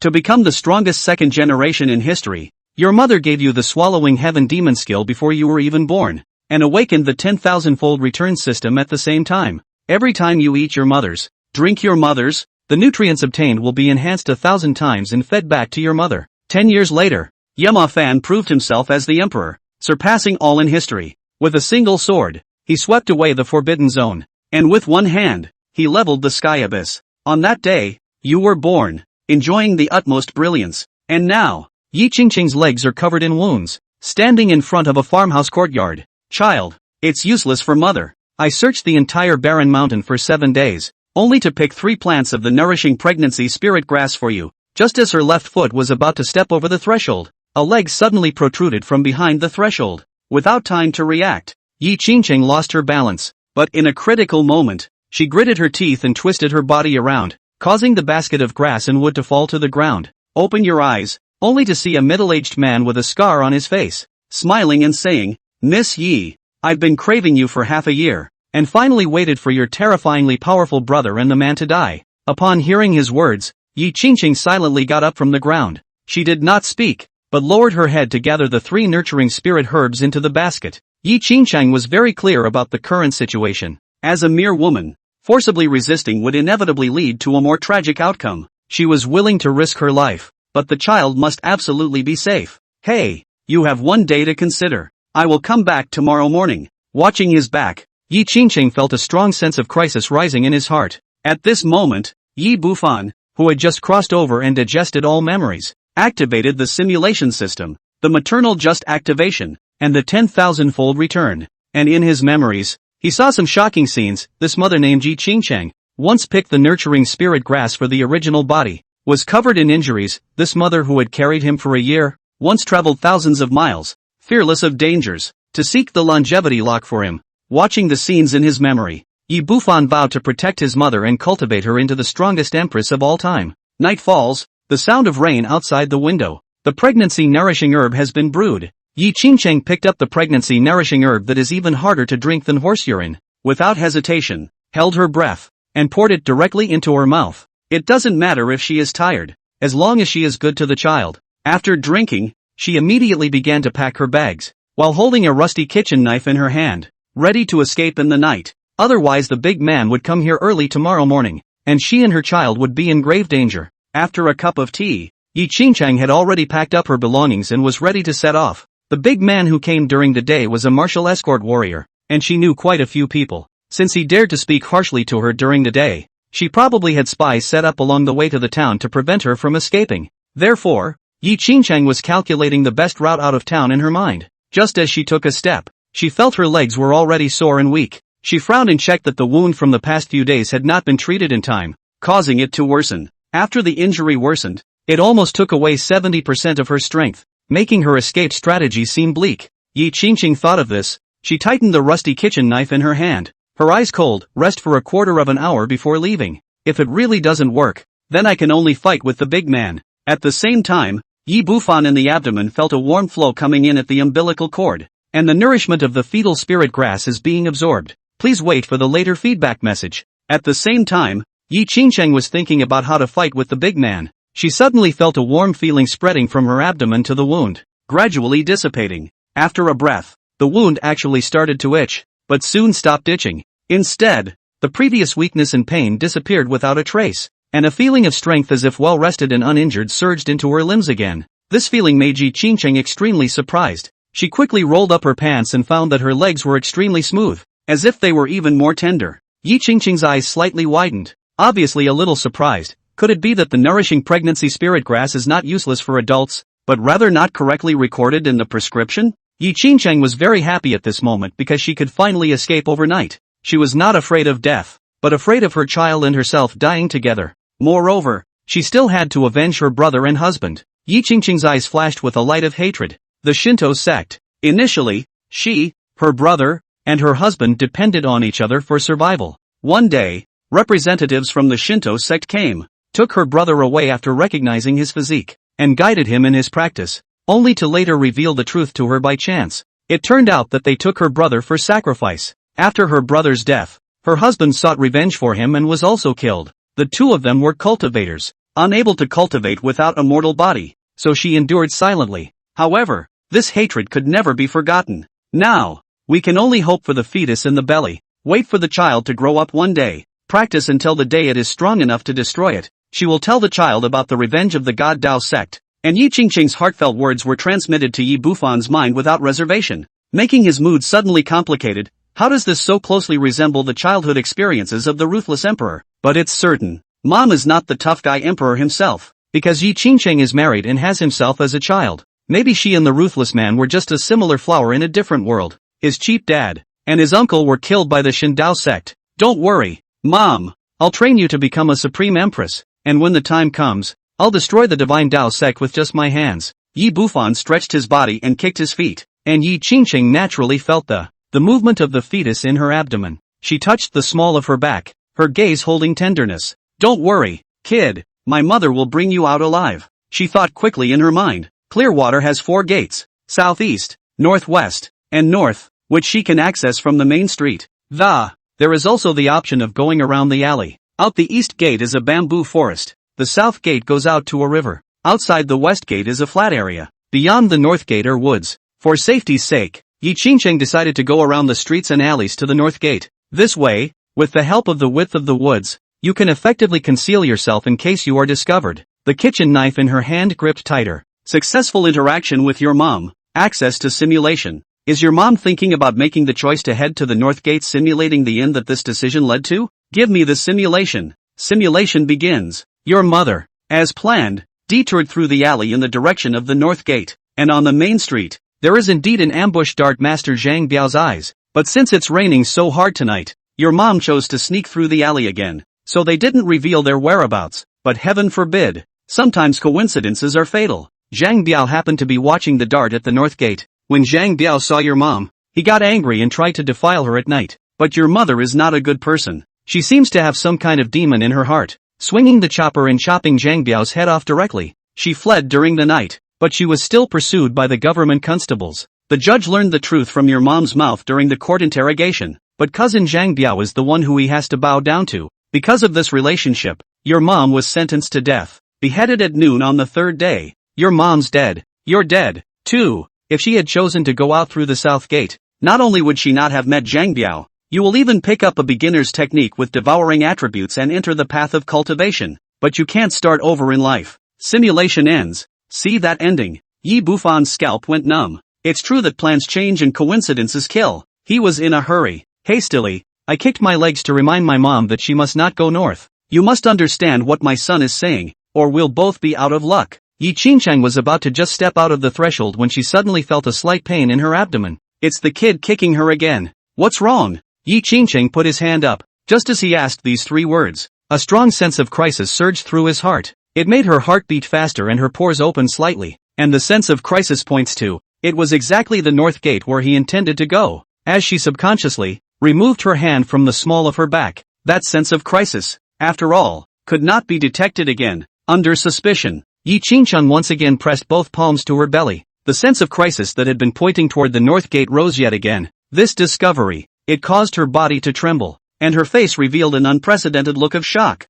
To become the strongest second generation in history, your mother gave you the swallowing heaven demon skill before you were even born, and awakened the 10,000-fold return system at the same time. Every time you eat your mother's, drink your mother's, the nutrients obtained will be enhanced 1,000 times and fed back to your mother. 10 years later, Yebuan proved himself as the emperor, surpassing all in history. With a single sword, he swept away the forbidden zone, and with one hand, he leveled the sky abyss. On that day, you were born, enjoying the utmost brilliance, and now, Yi Qingqing's legs are covered in wounds, standing in front of a farmhouse courtyard. Child, it's useless for mother. I searched the entire barren mountain for 7 days, only to pick 3 plants of the nourishing pregnancy spirit grass for you. Just as her left foot was about to step over the threshold, a leg suddenly protruded from behind the threshold. Without time to react, Yi Qingqing lost her balance, but in a critical moment, she gritted her teeth and twisted her body around, causing the basket of grass and wood to fall to the ground. Open your eyes, only to see a middle-aged man with a scar on his face, smiling and saying, "Miss Yi, I've been craving you for half a year, and finally waited for your terrifyingly powerful brother and the man to die." Upon hearing his words, Yi Qingqing silently got up from the ground. She did not speak, but lowered her head to gather the 3 nurturing spirit herbs into the basket. Yi Qingqing was very clear about the current situation. As a mere woman, forcibly resisting would inevitably lead to a more tragic outcome. She was willing to risk her life, but the child must absolutely be safe. "Hey, you have 1 day to consider. I will come back tomorrow morning." Watching his back, Yi Qingqing felt a strong sense of crisis rising in his heart. At this moment, Yebuan, who had just crossed over and digested all memories, activated the simulation system, the maternal just activation, and the 10,000-fold return. And in his memories, he saw some shocking scenes. This mother named Yi Qingqing, once picked the nurturing spirit grass for the original body, was covered in injuries. This mother who had carried him for a year, once traveled thousands of miles, fearless of dangers, to seek the longevity lock for him. Watching the scenes in his memory, Yebuan vowed to protect his mother and cultivate her into the strongest empress of all time. Night falls, the sound of rain outside the window. The pregnancy-nourishing herb has been brewed. Yi Qingqing picked up the pregnancy-nourishing herb that is even harder to drink than horse urine. Without hesitation, held her breath, and poured it directly into her mouth. It doesn't matter if she is tired, as long as she is good to the child. After drinking, she immediately began to pack her bags, while holding a rusty kitchen knife in her hand, ready to escape in the night. Otherwise the big man would come here early tomorrow morning, and she and her child would be in grave danger. After a cup of tea, Yi Qingqing had already packed up her belongings and was ready to set off. The big man who came during the day was a martial escort warrior, and she knew quite a few people. Since he dared to speak harshly to her during the day, she probably had spies set up along the way to the town to prevent her from escaping. Therefore, Yi Qingqing was calculating the best route out of town in her mind. Just as she took a step, she felt her legs were already sore and weak. She frowned and checked that the wound from the past few days had not been treated in time, causing it to worsen. After the injury worsened, it almost took away 70% of her strength, making her escape strategy seem bleak. Yi Qingqing thought of this. She tightened the rusty kitchen knife in her hand. Her eyes cold, rest for a quarter of an hour before leaving. If it really doesn't work, then I can only fight with the big man. At the same time, Yebuan in the abdomen felt a warm flow coming in at the umbilical cord, and the nourishment of the fetal spirit grass is being absorbed. Please wait for the later feedback message. At the same time, Yi Qingqing was thinking about how to fight with the big man. She suddenly felt a warm feeling spreading from her abdomen to the wound, gradually dissipating. After a breath, the wound actually started to itch, but soon stopped itching. Instead, the previous weakness and pain disappeared without a trace, and a feeling of strength as if well rested and uninjured surged into her limbs again. This feeling made Yi Qingqing extremely surprised. She quickly rolled up her pants and found that her legs were extremely smooth, as if they were even more tender. Yi Qingqing's eyes slightly widened, obviously a little surprised. Could it be that the nourishing pregnancy spirit grass is not useless for adults, but rather not correctly recorded in the prescription? Yi Qingqing was very happy at this moment because she could finally escape overnight. She was not afraid of death, but afraid of her child and herself dying together. Moreover, she still had to avenge her brother and husband. Yi Qingqing's eyes flashed with a light of hatred. The Shinto sect. Initially, she, her brother, and her husband depended on each other for survival. One day, representatives from the Shinto sect came, took her brother away after recognizing his physique, and guided him in his practice, only to later reveal the truth to her by chance. It turned out that they took her brother for sacrifice. After her brother's death, her husband sought revenge for him and was also killed. The two of them were cultivators. unable to cultivate without a mortal body, so she endured silently. However, this hatred could never be forgotten. Now, we can only hope for the fetus in the belly, wait for the child to grow up one day, practice until the day it is strong enough to destroy it. She will tell the child about the revenge of the God Dao sect. And Yi Qingqing's heartfelt words were transmitted to Yi Bufan's mind without reservation, making his mood suddenly complicated. How does this so closely resemble the childhood experiences of the ruthless emperor? But it's certain, Mom is not the tough guy emperor himself, because Yi Qingqing is married and has himself as a child. Maybe she and the ruthless man were just a similar flower in a different world. His cheap dad and his uncle were killed by the Shindao sect. Don't worry, Mom, I'll train you to become a supreme empress, and when the time comes, I'll destroy the divine Dao sect with just my hands. Yi Bufan stretched his body and kicked his feet, and Yi Qingqing naturally felt the movement of the fetus in her abdomen. She touched the small of her back, her gaze holding tenderness. Don't worry, kid, my mother will bring you out alive. She thought quickly in her mind. Clearwater has 4 gates, southeast, northwest, and north, which she can access from the main street. There is also the option of going around the alley. Out the east gate is a bamboo forest. The south gate goes out to a river. Outside the west gate is a flat area. Beyond the north gate are woods. For safety's sake, Yi Qingqing decided to go around the streets and alleys to the north gate. This way, with the help of the width of the woods, you can effectively conceal yourself in case you are discovered. The kitchen knife in her hand gripped tighter. Successful interaction with your mom. Access to simulation. Is your mom thinking about making the choice to head to the north gate, simulating the end that this decision led to? Give me the simulation. Simulation begins. Your mother, as planned, detoured through the alley in the direction of the north gate, and on the main street, there is indeed an ambush. Dart Master Zhang Biao's eyes. But since it's raining so hard tonight, your mom chose to sneak through the alley again, so they didn't reveal their whereabouts. But heaven forbid, sometimes coincidences are fatal. Zhang Biao happened to be watching the dart at the north gate. When Zhang Biao saw your mom, he got angry and tried to defile her at night. But your mother is not a good person. She seems to have some kind of demon in her heart. Swinging the chopper and chopping Zhang Biao's head off directly, she fled during the night, but she was still pursued by the government constables. The judge learned the truth from your mom's mouth during the court interrogation, but cousin Zhang Biao is the one who he has to bow down to. Because of this relationship, your mom was sentenced to death, beheaded at noon on the 3rd day. Your mom's dead. You're dead, too. If she had chosen to go out through the south gate, not only would she not have met Zhang Biao, you will even pick up a beginner's technique with devouring attributes and enter the path of cultivation, but you can't start over in life. Simulation ends. See that ending? Yi Bufan's scalp went numb. It's true that plans change and coincidences kill. He was in a hurry. Hastily, I kicked my legs to remind my mom that she must not go north. You must understand what my son is saying, or we'll both be out of luck. Yi Qingqing was about to just step out of the threshold when she suddenly felt a slight pain in her abdomen. It's the kid kicking her again. What's wrong? Yi Qingqing put his hand up. Just as he asked these 3 words, a strong sense of crisis surged through his heart. It made her heart beat faster and her pores open slightly. And the sense of crisis points to, it was exactly the north gate where he intended to go. As she subconsciously removed her hand from the small of her back, that sense of crisis, after all, could not be detected again. Under suspicion, Yi Qingqing once again pressed both palms to her belly. The sense of crisis that had been pointing toward the north gate rose yet again. This discovery, it caused her body to tremble, and her face revealed an unprecedented look of shock.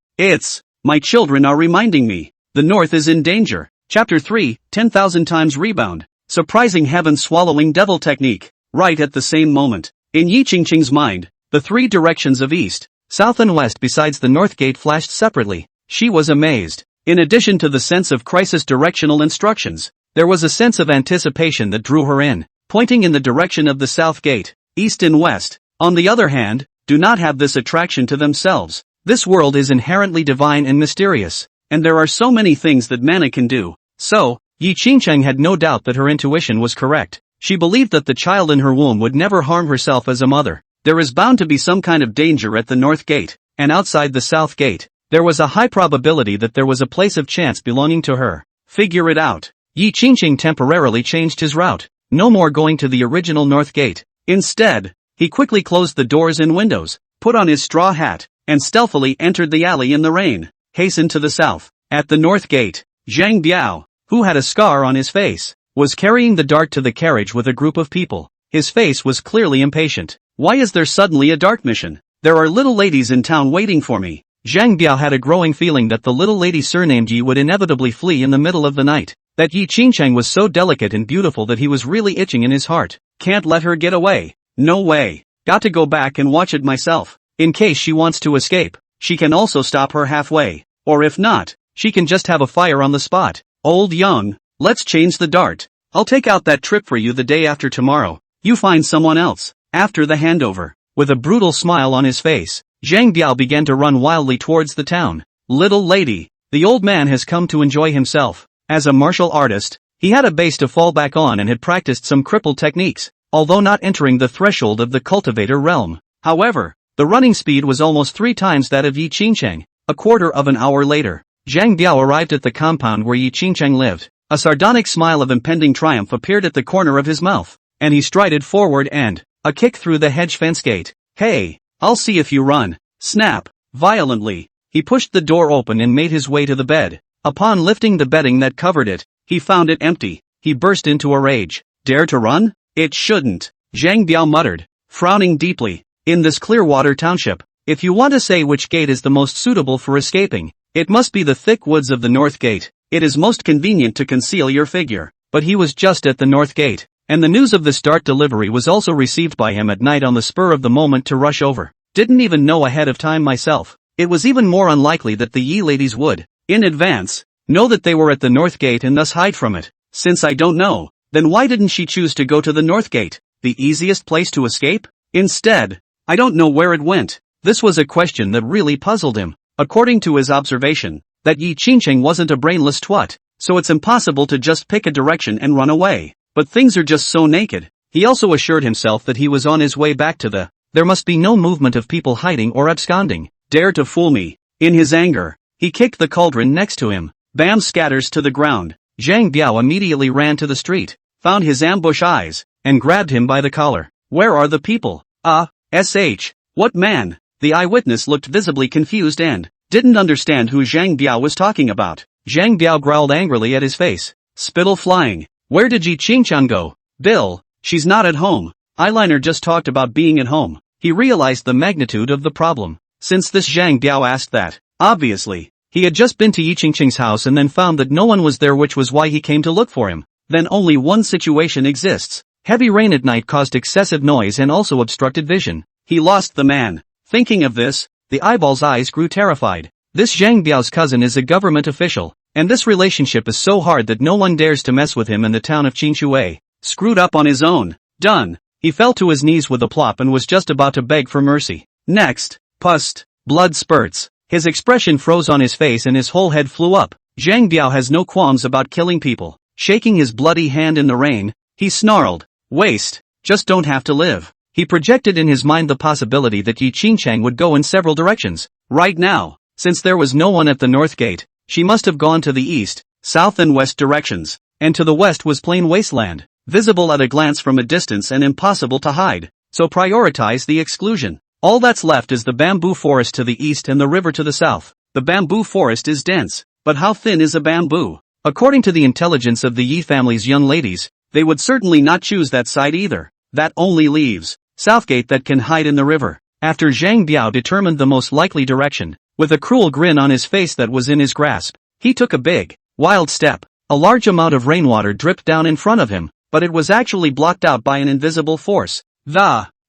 My children are reminding me. The north is in danger. Chapter 3, 10,000 times rebound. Surprising heaven-swallowing devil technique. Right at the same moment, in Yi Qingqing's mind, the 3 directions of east, south and west besides the north gate flashed separately. She was amazed. In addition to the sense of crisis directional instructions, there was a sense of anticipation that drew her in, pointing in the direction of the south gate. East and west, on the other hand, do not have this attraction to themselves. This world is inherently divine and mysterious, and there are so many things that mana can do. So, Yi Qingqing had no doubt that her intuition was correct. She believed that the child in her womb would never harm herself as a mother. There is bound to be some kind of danger at the north gate, and outside the south gate, there was a high probability that there was a place of chance belonging to her. Figure it out. Yi Qingqing temporarily changed his route. No more going to the original north gate. Instead, he quickly closed the doors and windows, put on his straw hat, and stealthily entered the alley in the rain. Hastened to the south. At the north gate, Zhang Biao, who had a scar on his face, was carrying the dart to the carriage with a group of people. His face was clearly impatient. Why is there suddenly a dart mission? There are little ladies in town waiting for me. Zhang Biao had a growing feeling that the little lady surnamed Yi would inevitably flee in the middle of the night. That Yi Qingcheng was so delicate and beautiful that he was really itching in his heart. Can't let her get away. No way. Got to go back and watch it myself. In case she wants to escape, she can also stop her halfway. Or if not, she can just have a fire on the spot. Old Young, let's change the dart. I'll take out that trip for you the day after tomorrow. You find someone else. After the handover, with a brutal smile on his face, Zhang Biao began to run wildly towards the town. Little lady, the old man has come to enjoy himself. As a martial artist, he had a base to fall back on and had practiced some crippled techniques, although not entering the threshold of the cultivator realm. However, the running speed was almost 3 times that of Yi Qingcheng. A quarter of an hour later, Zhang Biao arrived at the compound where Yi Qingcheng lived. A sardonic smile of impending triumph appeared at the corner of his mouth, and he strided forward and, a kick through the hedge fence gate. Hey, I'll see if you run. Snap. Violently, he pushed the door open and made his way to the bed. Upon lifting the bedding that covered it, he found it empty. He burst into a rage. Dare to run? It shouldn't, Zhang Biao muttered, frowning deeply. In this Clearwater township, if you want to say which gate is the most suitable for escaping, it must be the thick woods of the north gate. It is most convenient to conceal your figure. But he was just at the north gate, and the news of this dart delivery was also received by him at night on the spur of the moment to rush over. Didn't even know ahead of time myself. It was even more unlikely that the Yi ladies would, in advance, know that they were at the north gate and thus hide from it. Since I don't know, then why didn't she choose to go to the north gate, the easiest place to escape? Instead, I don't know where it went. This was a question that really puzzled him. According to his observation, that Yi Qingcheng wasn't a brainless twat, so it's impossible to just pick a direction and run away. But things are just so naked. He also assured himself that he was on his way back to the, there must be no movement of people hiding or absconding. Dare to fool me. In his anger, he kicked the cauldron next to him. Bam scatters to the ground. Zhang Biao immediately ran to the street, found his ambush eyes, and grabbed him by the collar. Where are the people? What man? The eyewitness looked visibly confused and didn't understand who Zhang Biao was talking about. Zhang Biao growled angrily at his face, spittle flying. Where did Yi Qingcheng go? Bill, she's not at home. Eyeliner just talked about being at home. He realized the magnitude of the problem. Since this Zhang Biao asked that, obviously, he had just been to Yi Qingcheng's house and then found that no one was there, which was why he came to look for him. Then only one situation exists. Heavy rain at night caused excessive noise and also obstructed vision. He lost the man. Thinking of this, the eyeball's eyes grew terrified. This Zhang Biao's cousin is a government official, and this relationship is so hard that no one dares to mess with him in the town of Qinshui. Screwed up on his own. Done. He fell to his knees with a plop and was just about to beg for mercy. Next, pus, blood spurts. His expression froze on his face and his whole head flew up. Zhang Biao has no qualms about killing people. Shaking his bloody hand in the rain, he snarled, waste, just don't have to live. He projected in his mind the possibility that Yi Qingcheng would go in several directions. Right now, since there was no one at the north gate, she must have gone to the east, south and west directions, and to the west was plain wasteland, visible at a glance from a distance and impossible to hide, so prioritize the exclusion. All that's left is the bamboo forest to the east and the river to the south. The bamboo forest is dense, but how thin is a bamboo? According to the intelligence of the Yi family's young ladies, they would certainly not choose that side either. That only leaves Southgate that can hide in the river. After Zhang Biao determined the most likely direction, with a cruel grin on his face that was in his grasp, he took a big, wild step. A large amount of rainwater dripped down in front of him, but it was actually blocked out by an invisible force.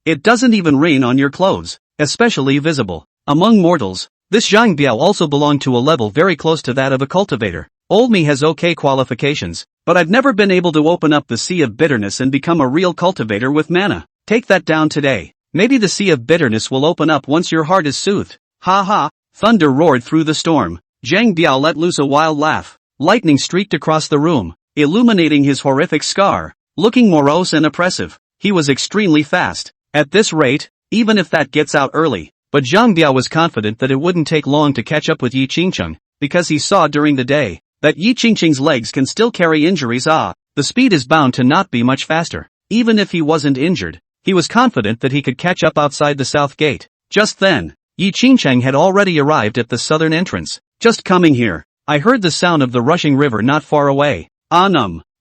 It doesn't even rain on your clothes, especially visible. Among mortals, this Zhang Biao also belonged to a level very close to that of a cultivator. Old me has okay qualifications, but I've never been able to open up the sea of bitterness and become a real cultivator with mana. Take that down today. Maybe the sea of bitterness will open up once your heart is soothed. Ha ha. Thunder roared through the storm. Zhang Biao let loose a wild laugh. Lightning streaked across the room, illuminating his horrific scar. Looking morose and oppressive, he was extremely fast. At this rate, even if that gets out early. But Zhang Biao was confident that it wouldn't take long to catch up with Yi Qingcheng, because he saw during the day that Yi Qingcheng's legs can still carry injuries. The speed is bound to not be much faster. Even if he wasn't injured, he was confident that he could catch up outside the south gate. Just then, Yi Qingcheng had already arrived at the southern entrance. Just coming here, I heard the sound of the rushing river not far away.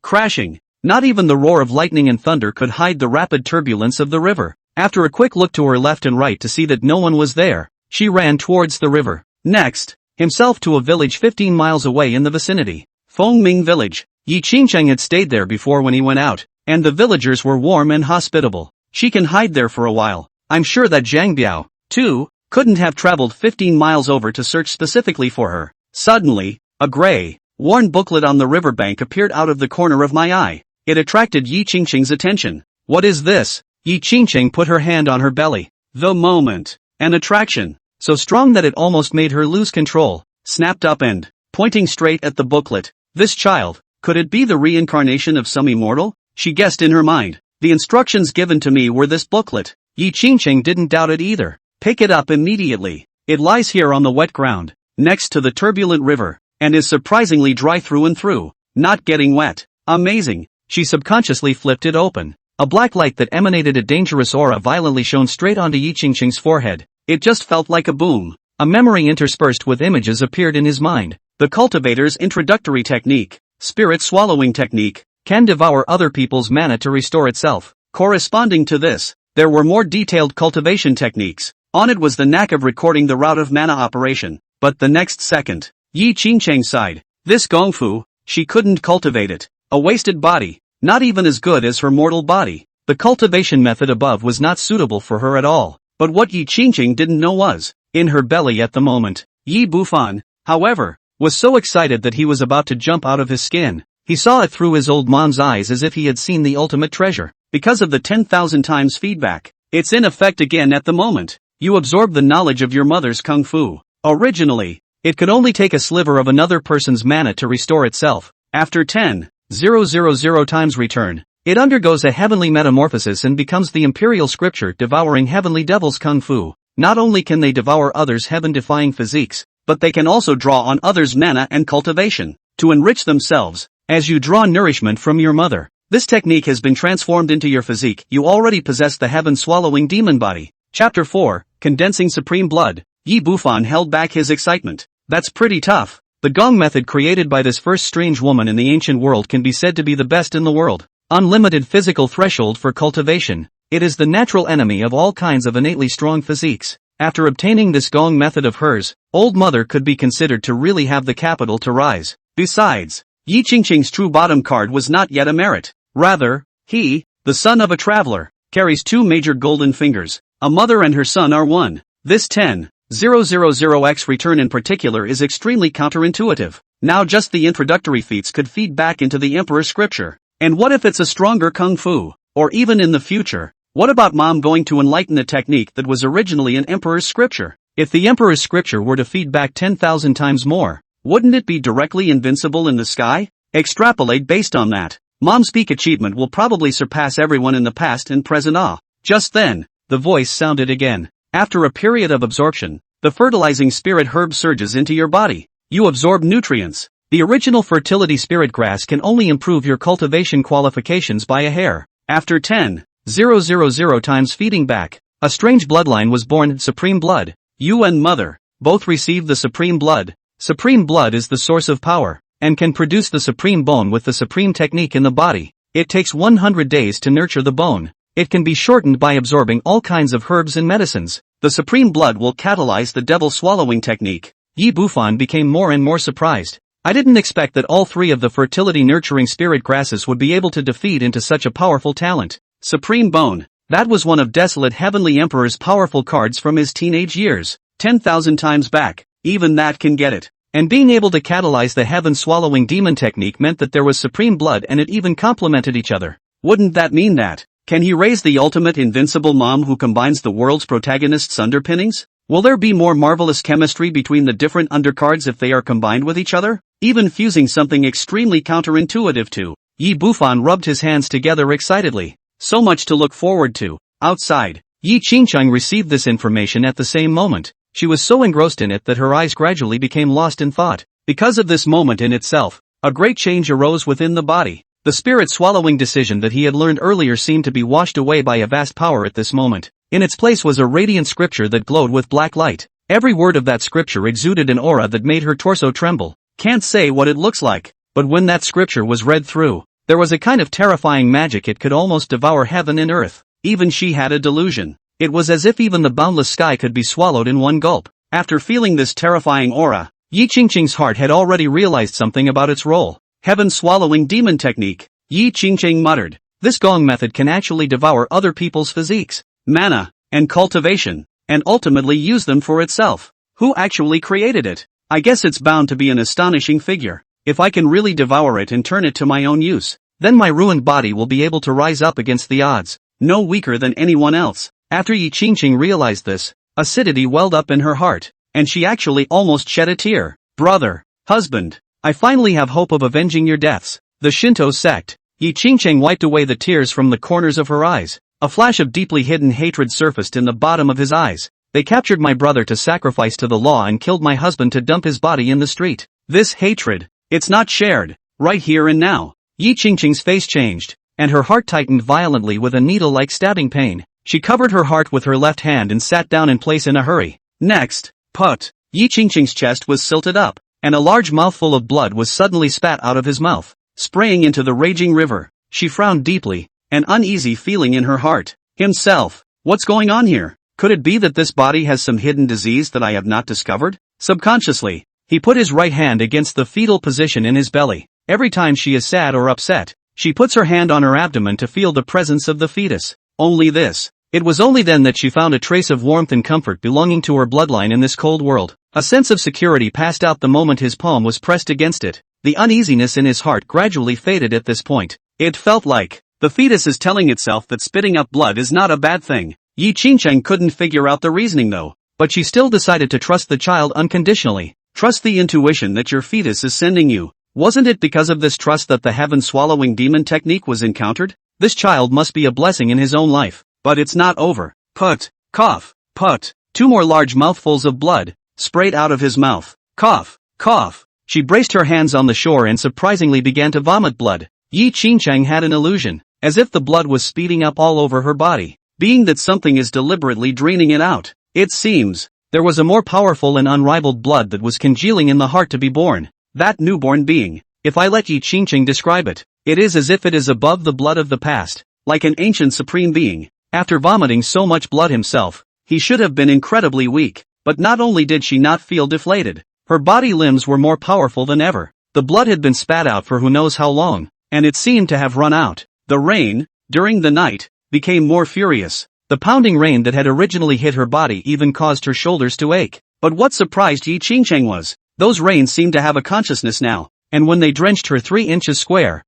Crashing. Not even the roar of lightning and thunder could hide the rapid turbulence of the river. After a quick look to her left and right to see that no one was there, she ran towards the river. Next, himself to a village 15 miles away in the vicinity. Fengming Village. Yi Qingcheng had stayed there before when he went out, and the villagers were warm and hospitable. She can hide there for a while. I'm sure that Zhang Biao, too, couldn't have traveled 15 miles over to search specifically for her. Suddenly, a gray, worn booklet on the riverbank appeared out of the corner of my eye. It attracted Yi Qingcheng's attention. What is this? Yi Qingcheng put her hand on her belly. The moment, an attraction, so strong that it almost made her lose control, snapped up and, pointing straight at the booklet, this child, could it be the reincarnation of some immortal? She guessed in her mind. The instructions given to me were this booklet. Yi Qingcheng didn't doubt it either. Pick it up immediately. It lies here on the wet ground, next to the turbulent river, and is surprisingly dry through and through, not getting wet. Amazing. She subconsciously flipped it open. A black light that emanated a dangerous aura violently shone straight onto Yi Qingcheng's forehead. It just felt like a boom. A memory interspersed with images appeared in his mind. The cultivator's introductory technique, spirit swallowing technique, can devour other people's mana to restore itself. Corresponding to this, there were more detailed cultivation techniques. On it was the knack of recording the route of mana operation. But the next second, Yi Qingcheng sighed. This gongfu, she couldn't cultivate it. A wasted body, not even as good as her mortal body. The cultivation method above was not suitable for her at all. But what Yi Qingcheng didn't know was, in her belly at the moment, Yi Bufan, however, was so excited that he was about to jump out of his skin. He saw it through his old mom's eyes as if he had seen the ultimate treasure. Because of the 10,000 times feedback, it's in effect again at the moment. You absorb the knowledge of your mother's kung fu. Originally, it could only take a sliver of another person's mana to restore itself. After 10,000 times return, it undergoes a heavenly metamorphosis and becomes the imperial scripture devouring heavenly devils kung fu. Not only can they devour others' heaven-defying physiques, but they can also draw on others' mana and cultivation to enrich themselves. As you draw nourishment from your mother, this technique has been transformed into your physique. You already possess the heaven-swallowing demon body. Chapter 4, Condensing Supreme Blood. Yi Bufan held back his excitement. That's pretty tough. The gong method created by this first strange woman in the ancient world can be said to be the best in the world. Unlimited physical threshold for cultivation. It is the natural enemy of all kinds of innately strong physiques. After obtaining this gong method of hers, old mother could be considered to really have the capital to rise. Besides, Yi Qingcheng's true bottom card was not yet a merit. Rather, he, the son of a traveler, carries two major golden fingers. A mother and her son are one. This 10,000x return in particular is extremely counterintuitive. Now just the introductory feats could feed back into the emperor's scripture. And what if it's a stronger kung fu? Or even in the future, what about mom going to enlighten a technique that was originally an emperor's scripture? If the emperor's scripture were to feed back 10,000 times more, wouldn't it be directly invincible in the sky? Extrapolate based on that. Mom's peak achievement will probably surpass everyone in the past and present. Just then, the voice sounded again. After a period of absorption, the fertilizing spirit herb surges into your body. You absorb nutrients. The original fertility spirit grass can only improve your cultivation qualifications by a hair. After 10,000 times feeding back, a strange bloodline was born. Supreme blood. You and mother both received the supreme blood. Supreme blood is the source of power, and can produce the supreme bone with the supreme technique in the body. It takes 100 days to nurture the bone. It can be shortened by absorbing all kinds of herbs and medicines. The supreme blood will catalyze the devil swallowing technique. Yi Bufan became more and more surprised. I didn't expect that all three of the fertility nurturing spirit grasses would be able to defeat into such a powerful talent. Supreme bone. That was one of Desolate Heavenly Emperor's powerful cards from his teenage years. 10,000 times back. Even that can get it. And being able to catalyze the heaven-swallowing demon technique meant that there was supreme blood and it even complemented each other. Wouldn't that mean that? Can he raise the ultimate invincible mom who combines the world's protagonist's underpinnings? Will there be more marvelous chemistry between the different undercards if they are combined with each other? Even fusing something extremely counterintuitive to. Yi Bufan rubbed his hands together excitedly. So much to look forward to. Outside, Yi Qingcheng received this information at the same moment. She was so engrossed in it that her eyes gradually became lost in thought. Because of this moment in itself, a great change arose within the body. The spirit-swallowing decision that he had learned earlier seemed to be washed away by a vast power at this moment. In its place was a radiant scripture that glowed with black light. Every word of that scripture exuded an aura that made her torso tremble. Can't say what it looks like, but when that scripture was read through, there was a kind of terrifying magic. It could almost devour heaven and earth. Even she had a delusion. It was as if even the boundless sky could be swallowed in one gulp. After feeling this terrifying aura, Yi Qingqing's heart had already realized something about its role. Heaven-swallowing demon technique, Yi Qingqing muttered. This gong method can actually devour other people's physiques, mana, and cultivation, and ultimately use them for itself. Who actually created it? I guess it's bound to be an astonishing figure. If I can really devour it and turn it to my own use, then my ruined body will be able to rise up against the odds, no weaker than anyone else. After Yi Qingqing realized this, acidity welled up in her heart, and she actually almost shed a tear. Brother, husband, I finally have hope of avenging your deaths. The Shinto sect. Yi Qingqing wiped away the tears from the corners of her eyes. A flash of deeply hidden hatred surfaced in the bottom of his eyes. They captured my brother to sacrifice to the law and killed my husband to dump his body in the street. This hatred, it's not shared, right here and now. Yi Qingqing's face changed, and her heart tightened violently with a needle-like stabbing pain. She covered her heart with her left hand and sat down in place in a hurry. Next, put. Yi Qingqing's chest was silted up, and a large mouthful of blood was suddenly spat out of his mouth, spraying into the raging river. She frowned deeply, an uneasy feeling in her heart. Himself, what's going on here? Could it be that this body has some hidden disease that I have not discovered? Subconsciously, he put his right hand against the fetal position in his belly. Every time she is sad or upset, she puts her hand on her abdomen to feel the presence of the fetus. Only this. It was only then that she found a trace of warmth and comfort belonging to her bloodline in this cold world. A sense of security passed out the moment his palm was pressed against it. The uneasiness in his heart gradually faded at this point. It felt like the fetus is telling itself that spitting up blood is not a bad thing. Yi Qingqing couldn't figure out the reasoning though, but she still decided to trust the child unconditionally. Trust the intuition that your fetus is sending you. Wasn't it because of this trust that the heaven-swallowing demon technique was encountered? This child must be a blessing in his own life. But it's not over. Put, cough, put. 2 more large mouthfuls of blood sprayed out of his mouth. Cough, cough. She braced her hands on the shore and surprisingly began to vomit blood. Yi Qingqing had an illusion, as if the blood was speeding up all over her body, being that something is deliberately draining it out. It seems there was a more powerful and unrivaled blood that was congealing in the heart to be born. That newborn being, if I let Yi Qingqing describe it, it is as if it is above the blood of the past, like an ancient supreme being. After vomiting so much blood himself, he should have been incredibly weak, but not only did she not feel deflated, her body limbs were more powerful than ever. The blood had been spat out for who knows how long, and it seemed to have run out. The rain, during the night, became more furious. The pounding rain that had originally hit her body even caused her shoulders to ache. But what surprised Yi Qingqing was, those rains seemed to have a consciousness now, and when they drenched her 3 inches square,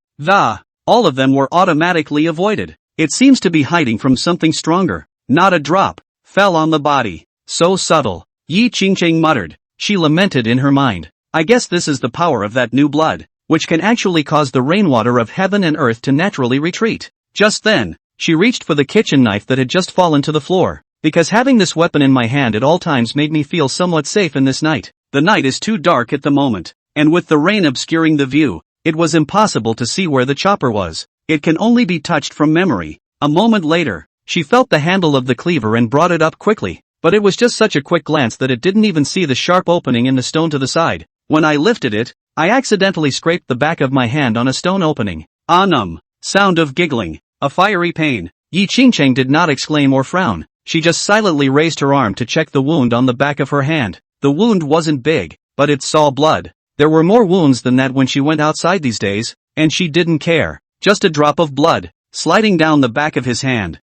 all of them were automatically avoided. It seems to be hiding from something stronger. Not a drop fell on the body. So subtle, Yi Qingqing muttered. She lamented in her mind. I guess this is the power of that new blood, which can actually cause the rainwater of heaven and earth to naturally retreat. Just then, she reached for the kitchen knife that had just fallen to the floor, because having this weapon in my hand at all times made me feel somewhat safe in this night. The night is too dark at the moment, and with the rain obscuring the view, it was impossible to see where the chopper was. It can only be touched from memory. A moment later, she felt the handle of the cleaver and brought it up quickly, but it was just such a quick glance that it didn't even see the sharp opening in the stone to the side. When I lifted it, I accidentally scraped the back of my hand on a stone opening. Sound of giggling, a fiery pain. Yi Qingqing did not exclaim or frown. She just silently raised her arm to check the wound on the back of her hand. The wound wasn't big, but it saw blood. There were more wounds than that when she went outside these days, and she didn't care. Just a drop of blood, sliding down the back of his hand.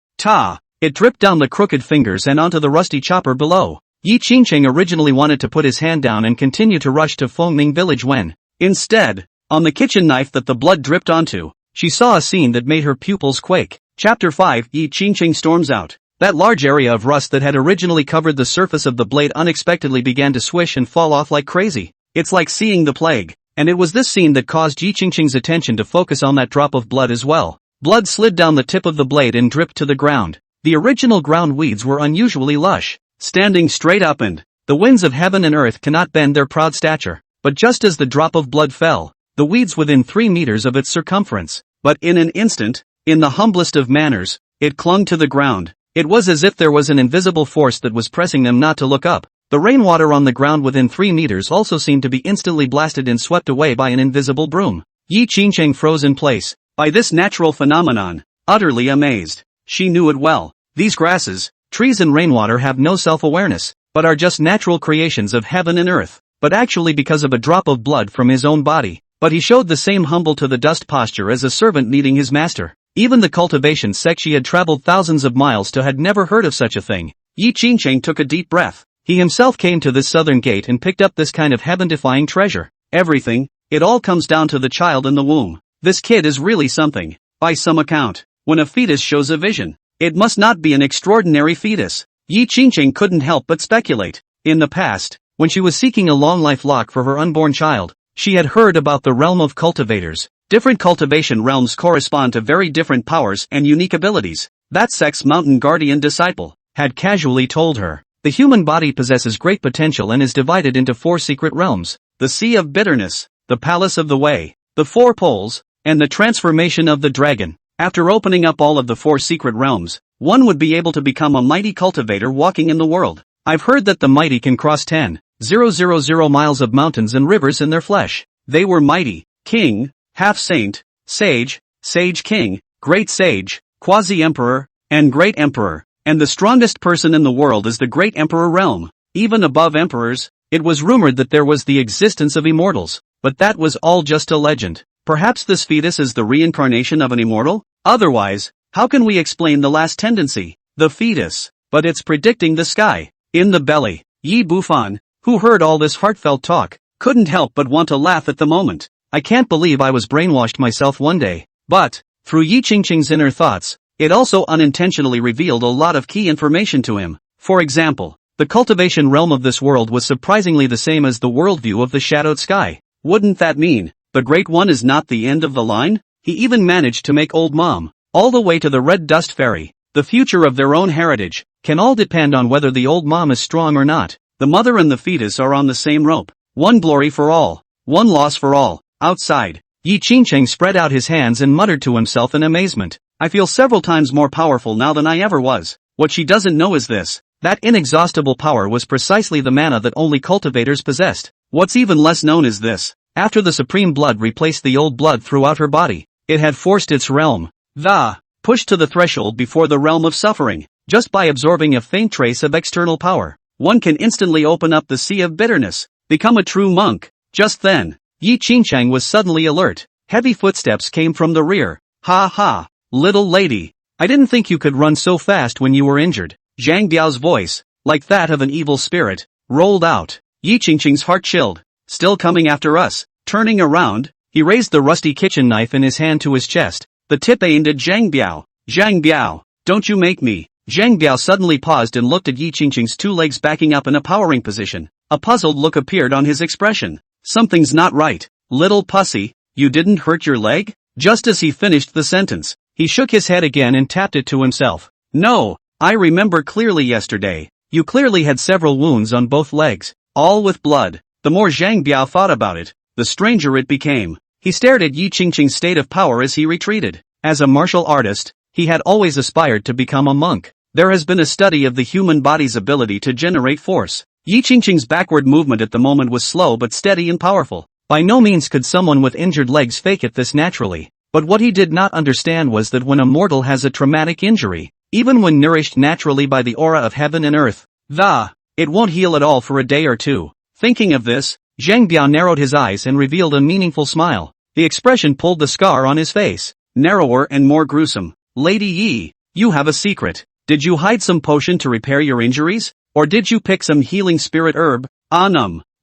It dripped down the crooked fingers and onto the rusty chopper below. Yi Qingqing originally wanted to put his hand down and continue to rush to Fengming village when, instead, on the kitchen knife that the blood dripped onto, she saw a scene that made her pupils quake. Chapter 5. Yi Qingqing storms out. That large area of rust that had originally covered the surface of the blade unexpectedly began to swish and fall off like crazy. It's like seeing the plague. And it was this scene that caused Yi Qingqing's attention to focus on that drop of blood as well. Blood slid down the tip of the blade and dripped to the ground. The original ground weeds were unusually lush, standing straight up, and the winds of heaven and earth cannot bend their proud stature. But just as the drop of blood fell, the weeds within 3 meters of its circumference, but in an instant, in the humblest of manners, it clung to the ground. It was as if there was an invisible force that was pressing them not to look up. The rainwater on the ground within 3 meters also seemed to be instantly blasted and swept away by an invisible broom. Yi Qingqing froze in place, by this natural phenomenon, utterly amazed. She knew it well. These grasses, trees and rainwater have no self-awareness. but are just natural creations of heaven and earth, but actually because of a drop of blood from his own body. But he showed the same humble to the dust posture as a servant needing his master. Even the cultivation sect she had traveled thousands of miles to had never heard of such a thing. Yi Qingcheng took a deep breath. He himself came to this southern gate and picked up this kind of heaven-defying treasure. Everything, it all comes down to the child in the womb. This kid is really something, by some account. When a fetus shows a vision, it must not be an extraordinary fetus. Yi Qingcheng couldn't help but speculate. In the past, when she was seeking a long-life lock for her unborn child, she had heard about the realm of cultivators. Different cultivation realms correspond to very different powers and unique abilities. That sect's mountain guardian disciple had casually told her, the human body possesses great potential and is divided into 4 secret realms: the Sea of Bitterness, the Palace of the Way, the 4 Poles, and the Transformation of the Dragon. After opening up all of the 4 secret realms, one would be able to become a mighty cultivator walking in the world. I've heard that the mighty can cross 10,000 miles of mountains and rivers in their flesh. They were mighty, king, half-saint, sage, sage-king, great sage, quasi-emperor, and great emperor, and the strongest person in the world is the great emperor realm. Even above emperors, it was rumored that there was the existence of immortals, but that was all just a legend. Perhaps this fetus is the reincarnation of an immortal? Otherwise, how can we explain the last tendency, the fetus? But it's predicting the sky. In the belly, Yi Bufan, who heard all this heartfelt talk, couldn't help but want to laugh at the moment. I can't believe I was brainwashed myself one day. But, through Yi Qingcheng's inner thoughts, it also unintentionally revealed a lot of key information to him. For example, the cultivation realm of this world was surprisingly the same as the worldview of the shadowed sky. Wouldn't that mean the Great One is not the end of the line? He even managed to make Old Mom, all the way to the Red Dust Fairy. The future of their own heritage can all depend on whether the Old Mom is strong or not. The mother and the fetus are on the same rope. One glory for all, one loss for all. Outside, Yi Qingcheng spread out his hands and muttered to himself in amazement. I feel several times more powerful now than I ever was. What she doesn't know is this: that inexhaustible power was precisely the mana that only cultivators possessed. What's even less known is this: after the supreme blood replaced the old blood throughout her body, it had forced its realm, pushed to the threshold before the realm of suffering. Just by absorbing a faint trace of external power, one can instantly open up the Sea of Bitterness, become a true monk. Just then, Yi Qingcheng was suddenly alert. Heavy footsteps came from the rear. Ha ha, little lady. I didn't think you could run so fast when you were injured. Zhang Biao's voice, like that of an evil spirit, rolled out. Yi Qingcheng's heart chilled. Still coming after us. Turning around, he raised the rusty kitchen knife in his hand to his chest, the tip aimed at Zhang Biao. Zhang Biao, don't you make me. Zhang Biao suddenly paused and looked at Yi Qingcheng's 2 legs backing up in a powering position. A puzzled look appeared on his expression. Something's not right. Little pussy, you didn't hurt your leg? Just as he finished the sentence, he shook his head again and tapped it to himself. No, I remember clearly yesterday. You clearly had several wounds on both legs, all with blood. The more Zhang Biao thought about it, the stranger it became. He stared at Yi Qingcheng's state of power as he retreated. As a martial artist, he had always aspired to become a monk. There has been a study of the human body's ability to generate force. Yi Qingcheng's backward movement at the moment was slow but steady and powerful. By no means could someone with injured legs fake it this naturally. But what he did not understand was that when a mortal has a traumatic injury, even when nourished naturally by the aura of heaven and earth, it won't heal at all for a day or two. Thinking of this, Zhang Biao narrowed his eyes and revealed a meaningful smile. The expression pulled the scar on his face narrower and more gruesome. Lady Yi, you have a secret. Did you hide some potion to repair your injuries? Or did you pick some healing spirit herb?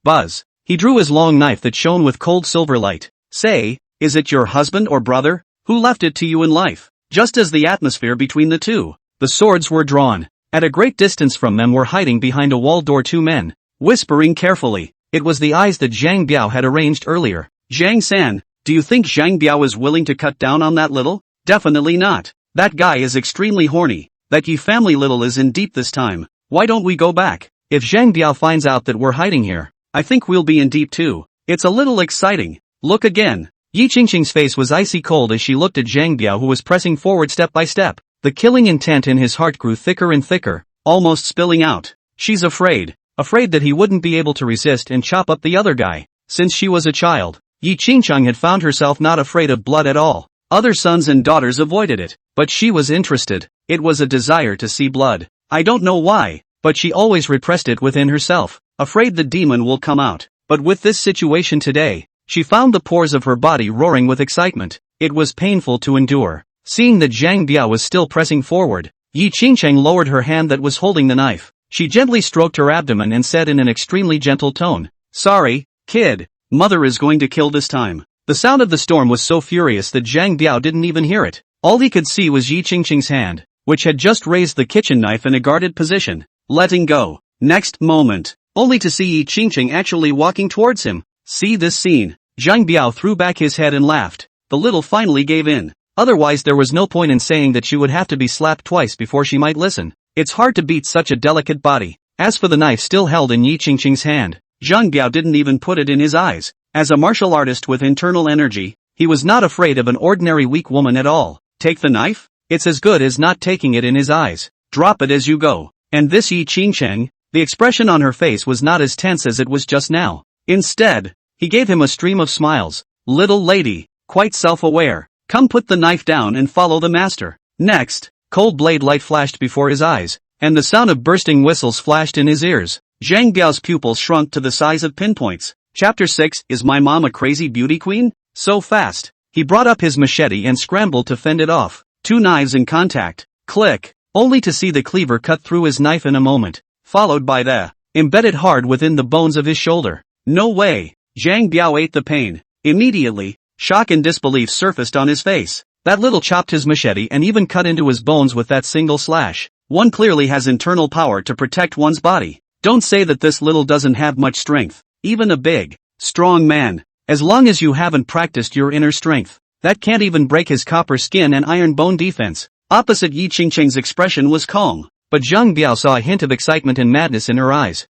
Buzz. He drew his long knife that shone with cold silver light. Say, is it your husband or brother? Who left it to you in life? Just as the atmosphere between the two, the swords were drawn. At a great distance from them were hiding behind a wall door 2 men, whispering carefully. It was the eyes that Zhang Biao had arranged earlier. Zhang San, do you think Zhang Biao is willing to cut down on that little? Definitely not. That guy is extremely horny. That Yi family little is in deep this time. Why don't we go back? If Zhang Biao finds out that we're hiding here, I think we'll be in deep too. It's a little exciting. Look again. Yi Qingcheng's face was icy cold as she looked at Zhang Biao, who was pressing forward step by step. The killing intent in his heart grew thicker and thicker, almost spilling out. She's afraid that he wouldn't be able to resist and chop up the other guy. Since she was a child, Yi Qingcheng had found herself not afraid of blood at all. Other sons and daughters avoided it, but she was interested. It was a desire to see blood. I don't know why, but she always repressed it within herself, afraid the demon will come out. But with this situation today, she found the pores of her body roaring with excitement. It was painful to endure. Seeing that Zhang Biao was still pressing forward, Yi Qingcheng lowered her hand that was holding the knife. She gently stroked her abdomen and said in an extremely gentle tone, "Sorry, kid, mother is going to kill this time." The sound of the storm was so furious that Zhang Biao didn't even hear it. All he could see was Yi Qingcheng's hand, which had just raised the kitchen knife in a guarded position, letting go. Next moment, only to see Yi Qingcheng actually walking towards him. See this scene. Zhang Biao threw back his head and laughed. The little finally gave in. Otherwise there was no point in saying that she would have to be slapped twice before she might listen. It's hard to beat such a delicate body. As for the knife still held in Yi Qingcheng's hand, Zhang Biao didn't even put it in his eyes. As a martial artist with internal energy, he was not afraid of an ordinary weak woman at all. Take the knife? It's as good as not taking it in his eyes. Drop it as you go. And this Yi Qingcheng, the expression on her face was not as tense as it was just now. Instead, he gave him a stream of smiles. Little lady, quite self-aware. Come put the knife down and follow the master. Next, cold blade light flashed before his eyes, and the sound of bursting whistles flashed in his ears. Zhang Biao's pupils shrunk to the size of pinpoints. Chapter 6, Is my mom a crazy beauty queen? So fast. He brought up his machete and scrambled to fend it off. Two knives in contact. Click. Only to see the cleaver cut through his knife in a moment, followed by the embedded hard within the bones of his shoulder. No way. Zhang Biao ate the pain. Immediately, shock and disbelief surfaced on his face. That little chopped his machete and even cut into his bones with that single slash. One clearly has internal power to protect one's body. Don't say that this little doesn't have much strength. Even a big, strong man, as long as you haven't practiced your inner strength, that can't even break his copper skin and iron bone defense. Opposite Yi Qingcheng's expression was calm, but Zhang Biao saw a hint of excitement and madness in her eyes.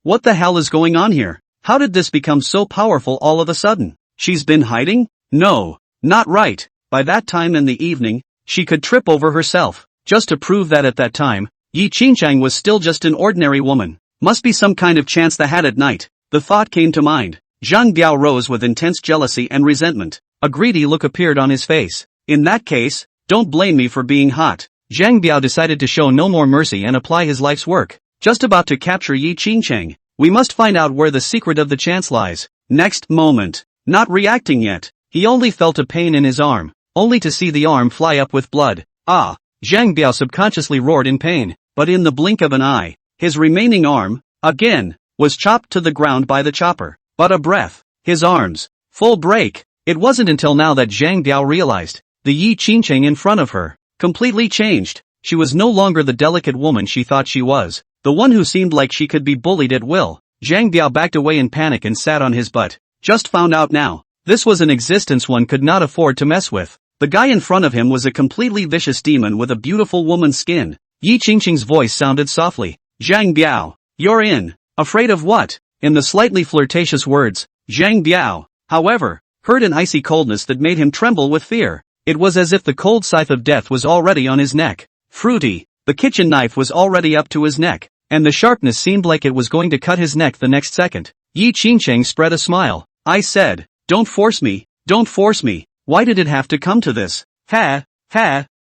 What the hell is going on here? How did this become so powerful all of a sudden? She's been hiding? No, not right. By that time in the evening, she could trip over herself, just to prove that at that time, Yi Qingcheng was still just an ordinary woman. Must be some kind of chance they had at night. The thought came to mind. Zhang Biao rose with intense jealousy and resentment. A greedy look appeared on his face. In that case, don't blame me for being hot. Zhang Biao decided to show no more mercy and apply his life's work. Just about to capture Yi Qingcheng. We must find out where the secret of the chance lies. Next moment. Not reacting yet. He only felt a pain in his arm, only to see the arm fly up with blood. Ah! Zhang Biao subconsciously roared in pain, but in the blink of an eye, his remaining arm, again, was chopped to the ground by the chopper. But a breath. His arms. Full break. It wasn't until now that Zhang Biao realized. The Yi Qingcheng in front of her, completely changed. She was no longer the delicate woman she thought she was, the one who seemed like she could be bullied at will. Zhang Biao backed away in panic and sat on his butt. Just found out now. This was an existence one could not afford to mess with. The guy in front of him was a completely vicious demon with a beautiful woman's skin. Yi Qingcheng's voice sounded softly. Zhang Biao, you're in. Afraid of what? In the slightly flirtatious words, Zhang Biao, however, heard an icy coldness that made him tremble with fear. It was as if the cold scythe of death was already on his neck. Fruity, the kitchen knife was already up to his neck, and the sharpness seemed like it was going to cut his neck the next second. Yi Qingcheng spread a smile. I said, don't force me, don't force me. Why did it have to come to this? Ha,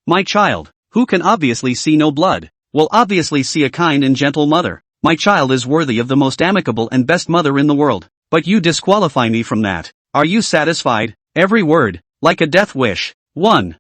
my child, who can obviously see no blood, will obviously see a kind and gentle mother. My child is worthy of the most amicable and best mother in the world. But you disqualify me from that. Are you satisfied? Every word, like a death wish. One.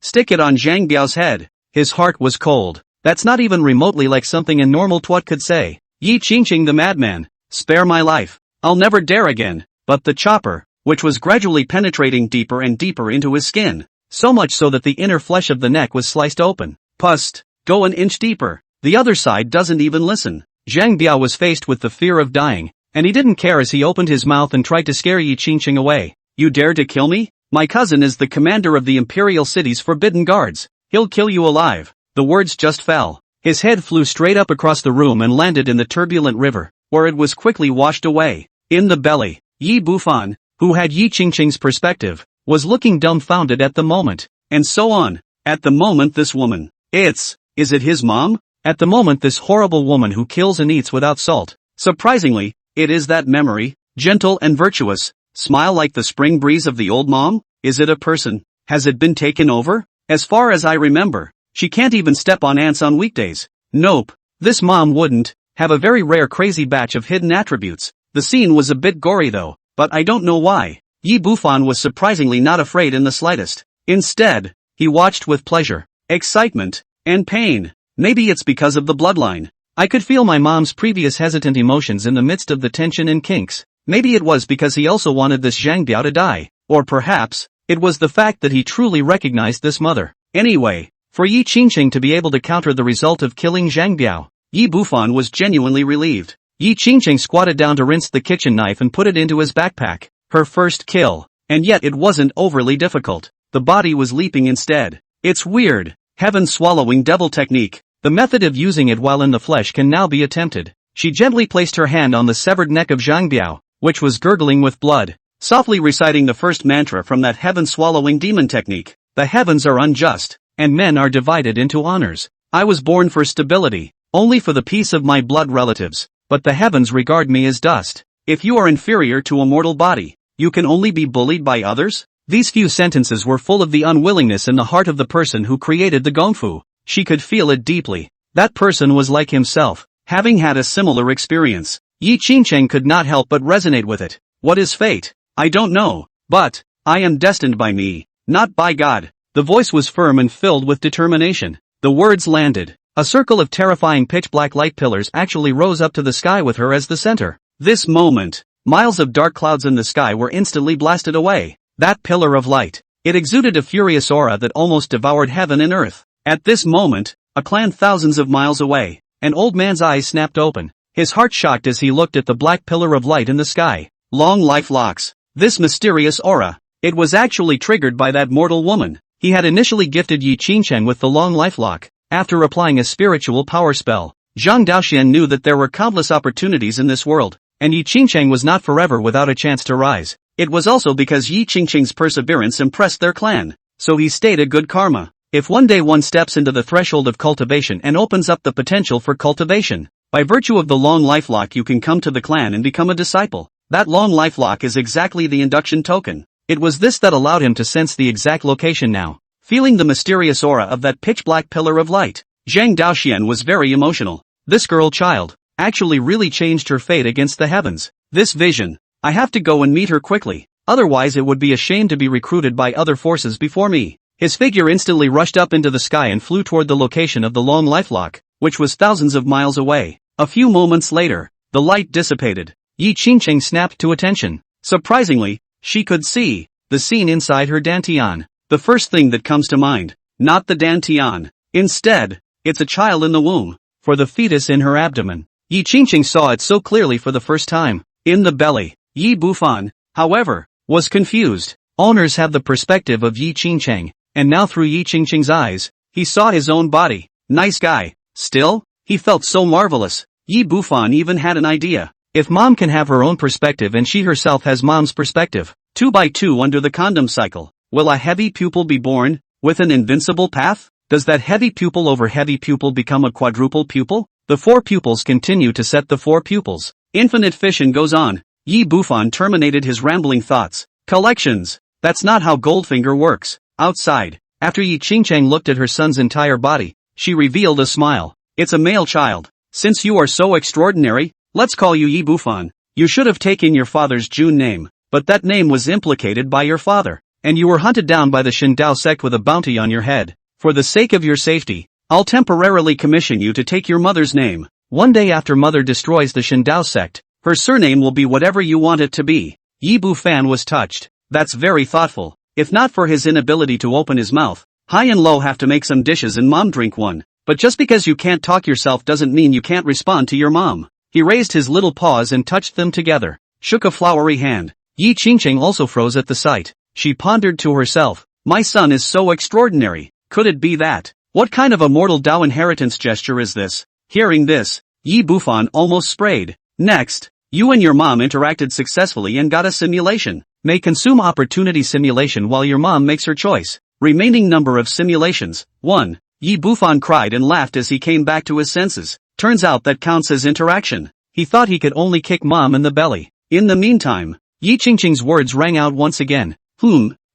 Stick it on Zhang Biao's head. His heart was cold. That's not even remotely like something a normal twat could say. Yi Qingcheng the madman. Spare my life. I'll never dare again. But the chopper, which was gradually penetrating deeper and deeper into his skin, so much so that the inner flesh of the neck was sliced open. Pust. Go an inch deeper. The other side doesn't even listen. Zhang Biao was faced with the fear of dying, and he didn't care as he opened his mouth and tried to scare Yi Qingcheng away. You dare to kill me? My cousin is the commander of the Imperial City's Forbidden Guards. He'll kill you alive. The words just fell. His head flew straight up across the room and landed in the turbulent river, where it was quickly washed away. In the belly, Yi Bufan, who had Yi Qingcheng's perspective, was looking dumbfounded at the moment. And so on. At the moment this woman. Is it his mom? At the moment this horrible woman who kills and eats without salt. Surprisingly, it is that memory, gentle and virtuous, smile like the spring breeze of the old mom? Is it a person? Has it been taken over? As far as I remember, she can't even step on ants on weekdays. Nope, This mom wouldn't have a very rare crazy batch of hidden attributes. The scene was a bit gory though, but I don't know why. Yi Bufan was surprisingly not afraid in the slightest. Instead, he watched with pleasure, excitement, and pain. Maybe it's because of the bloodline. I could feel my mom's previous hesitant emotions in the midst of the tension and kinks. Maybe it was because he also wanted this Zhang Biao to die. Or perhaps, it was the fact that he truly recognized this mother. Anyway, for Yi Qingqing to be able to counter the result of killing Zhang Biao, Yi Bufan was genuinely relieved. Yi Qingqing squatted down to rinse the kitchen knife and put it into his backpack. Her first kill. And yet it wasn't overly difficult. The body was leaping instead. It's weird. Heaven-swallowing devil technique. The method of using it while in the flesh can now be attempted. She gently placed her hand on the severed neck of Zhang Biao, which was gurgling with blood, softly reciting the first mantra from that heaven-swallowing demon technique. The heavens are unjust, and men are divided into honors. I was born for stability, only for the peace of my blood relatives, but the heavens regard me as dust. If you are inferior to a mortal body, you can only be bullied by others? These few sentences were full of the unwillingness in the heart of the person who created the Gongfu. She could feel it deeply. That person was like himself, having had a similar experience. Yi Qingqing could not help but resonate with it. What is fate? I don't know, but I am destined by me, not by God. The voice was firm and filled with determination. The words landed. A circle of terrifying pitch-black light pillars actually rose up to the sky with her as the center. This moment, miles of dark clouds in the sky were instantly blasted away. That pillar of light. It exuded a furious aura that almost devoured heaven and earth. At this moment, a clan thousands of miles away, an old man's eyes snapped open. His heart shocked as he looked at the black pillar of light in the sky. Long life locks. This mysterious aura. It was actually triggered by that mortal woman. He had initially gifted Yi Qingqing with the long life lock. After applying a spiritual power spell, Zhang Daoxian knew that there were countless opportunities in this world, and Yi Qingqing was not forever without a chance to rise. It was also because Yi Qingqing's perseverance impressed their clan, so he stayed a good karma. If one day one steps into the threshold of cultivation and opens up the potential for cultivation, by virtue of the long lifelock you can come to the clan and become a disciple. That long lifelock is exactly the induction token. It was this that allowed him to sense the exact location now. Feeling the mysterious aura of that pitch-black pillar of light, Zhang Daoxian was very emotional. This girl child actually really changed her fate against the heavens. This vision. I have to go and meet her quickly, otherwise it would be a shame to be recruited by other forces before me. His figure instantly rushed up into the sky and flew toward the location of the long lifelock, which was thousands of miles away. A few moments later, the light dissipated. Yi Qingqing snapped to attention. Surprisingly, she could see the scene inside her dantian. The first thing that comes to mind, not the dantian. Instead, it's a child in the womb. For the fetus in her abdomen. Yi Qingqing saw it so clearly for the first time. In the belly. Yi Bufan, however, was confused. Owners have the perspective of Yi Qingqing, and now through Yi Qingqing's eyes, he saw his own body. Nice guy. Still, he felt so marvelous. Yi Bufan even had an idea. If mom can have her own perspective and she herself has mom's perspective, 2 by 2 under the condom cycle, will a heavy pupil be born, with an invincible path? Does that heavy pupil over heavy pupil become a quadruple pupil? The 4 pupils continue to set the 4 pupils. Infinite fission goes on. Yi Bufan terminated his rambling thoughts. Collections. That's not how Goldfinger works. Outside, after Yi Qingqing looked at her son's entire body, she revealed a smile. It's a male child. Since you are so extraordinary, let's call you Yi Bufan. You should have taken your father's Jun name, but that name was implicated by your father, and you were hunted down by the Shindao sect with a bounty on your head. For the sake of your safety, I'll temporarily commission you to take your mother's name. One day after mother destroys the Shindao sect, her surname will be whatever you want it to be. Yi Bufan was touched. That's very thoughtful. If not for his inability to open his mouth, High and Low have to make some dishes and mom drink one. But just because you can't talk yourself doesn't mean you can't respond to your mom. He raised his little paws and touched them together, shook a flowery hand. Yi Qingqing also froze at the sight. She pondered to herself, my son is so extraordinary. Could it be that? What kind of a mortal Dao inheritance gesture is this? Hearing this, Yi Bufan almost sprayed. Next, you and your mom interacted successfully and got a simulation. May consume opportunity simulation while your mom makes her choice. Remaining number of simulations, 1. Yi Bufan cried and laughed as he came back to his senses. Turns out that counts as interaction. He thought he could only kick mom in the belly. In the meantime, Yi Qingqing's words rang out once again.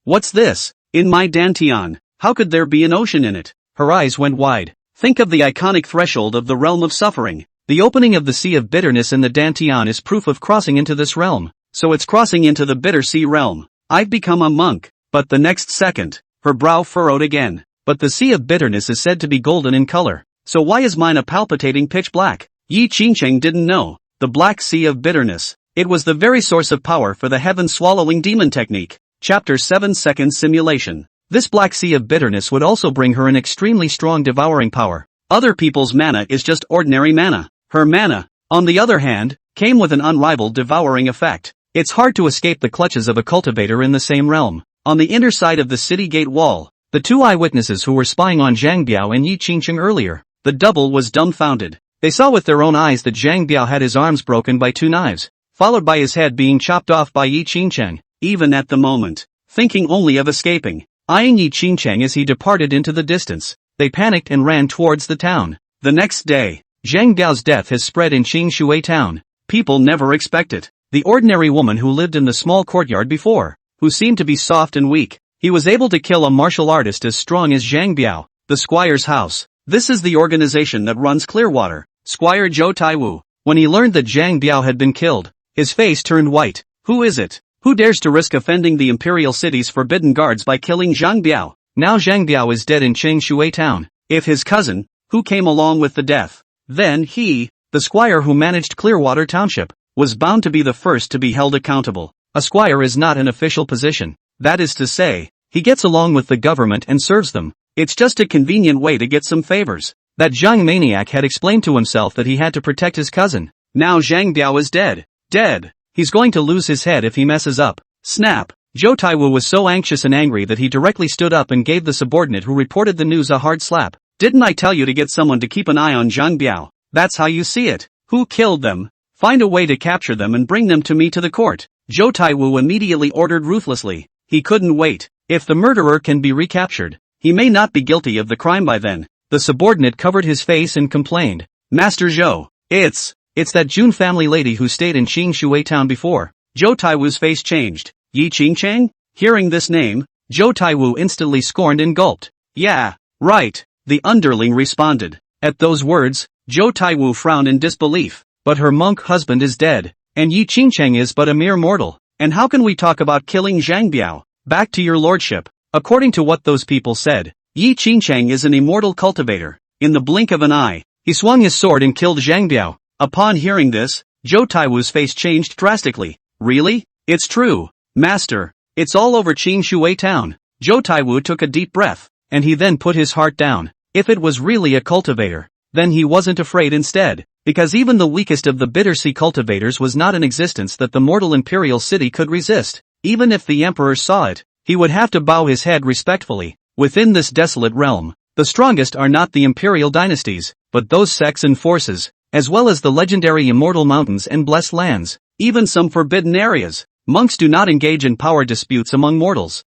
What's this? In my dantian. How could there be an ocean in it? Her eyes went wide, Think of the iconic threshold of the realm of suffering. The opening of the Sea of Bitterness in the Dantian is proof of crossing into this realm, so it's crossing into the Bitter Sea realm. I've become a monk, but the next second, her brow furrowed again. But the Sea of Bitterness is said to be golden in color, so why is mine a palpitating pitch black? Yi Qingcheng didn't know. The Black Sea of Bitterness. It was the very source of power for the heaven-swallowing demon technique. Chapter 7 Second Simulation. This Black Sea of Bitterness would also bring her an extremely strong devouring power. Other people's mana is just ordinary mana. Her mana, on the other hand, came with an unrivaled devouring effect. It's hard to escape the clutches of a cultivator in the same realm. On the inner side of the city gate wall, the two eyewitnesses who were spying on Zhang Biao and Yi Qingcheng earlier, the double was dumbfounded. They saw with their own eyes that Zhang Biao had his arms broken by 2 knives, followed by his head being chopped off by Yi Qingcheng. Even at the moment, thinking only of escaping, eyeing Yi Qingcheng as he departed into the distance, they panicked and ran towards the town. The next day, Zhang Biao's death has spread in Qingshui town. People never expect it. The ordinary woman who lived in the small courtyard before, who seemed to be soft and weak, he was able to kill a martial artist as strong as Zhang Biao. The Squire's house. This is the organization that runs Clearwater. Squire Zhou Taiwu. When he learned that Zhang Biao had been killed, his face turned white. Who is it? Who dares to risk offending the Imperial City's forbidden guards by killing Zhang Biao? Now Zhang Biao is dead in Qingshui town. If his cousin, who came along with the death, then he, the squire who managed Clearwater Township, was bound to be the first to be held accountable. A squire is not an official position. That is to say, he gets along with the government and serves them. It's just a convenient way to get some favors. That Zhang maniac had explained to himself that he had to protect his cousin. Now Zhang Biao is dead. Dead. He's going to lose his head if he messes up. Snap. Zhou Taiwu was so anxious and angry that he directly stood up and gave the subordinate who reported the news a hard slap. Didn't I tell you to get someone to keep an eye on Zhang Biao? That's how you see it. Who killed them? Find a way to capture them and bring them to me to the court. Zhou Taiwu immediately ordered ruthlessly. He couldn't wait. If the murderer can be recaptured, he may not be guilty of the crime by then. The subordinate covered his face and complained. Master Zhou, it's that Jun family lady who stayed in Qingshui town before. Zhou Taiwu's face changed. Yi Qingcheng? Hearing this name, Zhou Taiwu instantly scorned and gulped. Yeah, right, the underling responded. At those words, Zhou Taiwu frowned in disbelief. But her monk husband is dead, and Yi Qingcheng is but a mere mortal. And how can we talk about killing Zhang Biao? Back to your lordship. According to what those people said, Yi Qingcheng is an immortal cultivator. In the blink of an eye, he swung his sword and killed Zhang Biao. Upon hearing this, Zhou Taiwu's face changed drastically. Really? It's true, master. It's all over Qingshui town. Zhou Taiwu took a deep breath, and he then put his heart down. If it was really a cultivator, then he wasn't afraid instead, because even the weakest of the Bitter Sea cultivators was not in existence that the mortal Imperial City could resist. Even if the Emperor saw it, he would have to bow his head respectfully. Within this desolate realm, the strongest are not the imperial dynasties, but those sects and forces, as well as the legendary immortal mountains and blessed lands, even some forbidden areas. Monks do not engage in power disputes among mortals.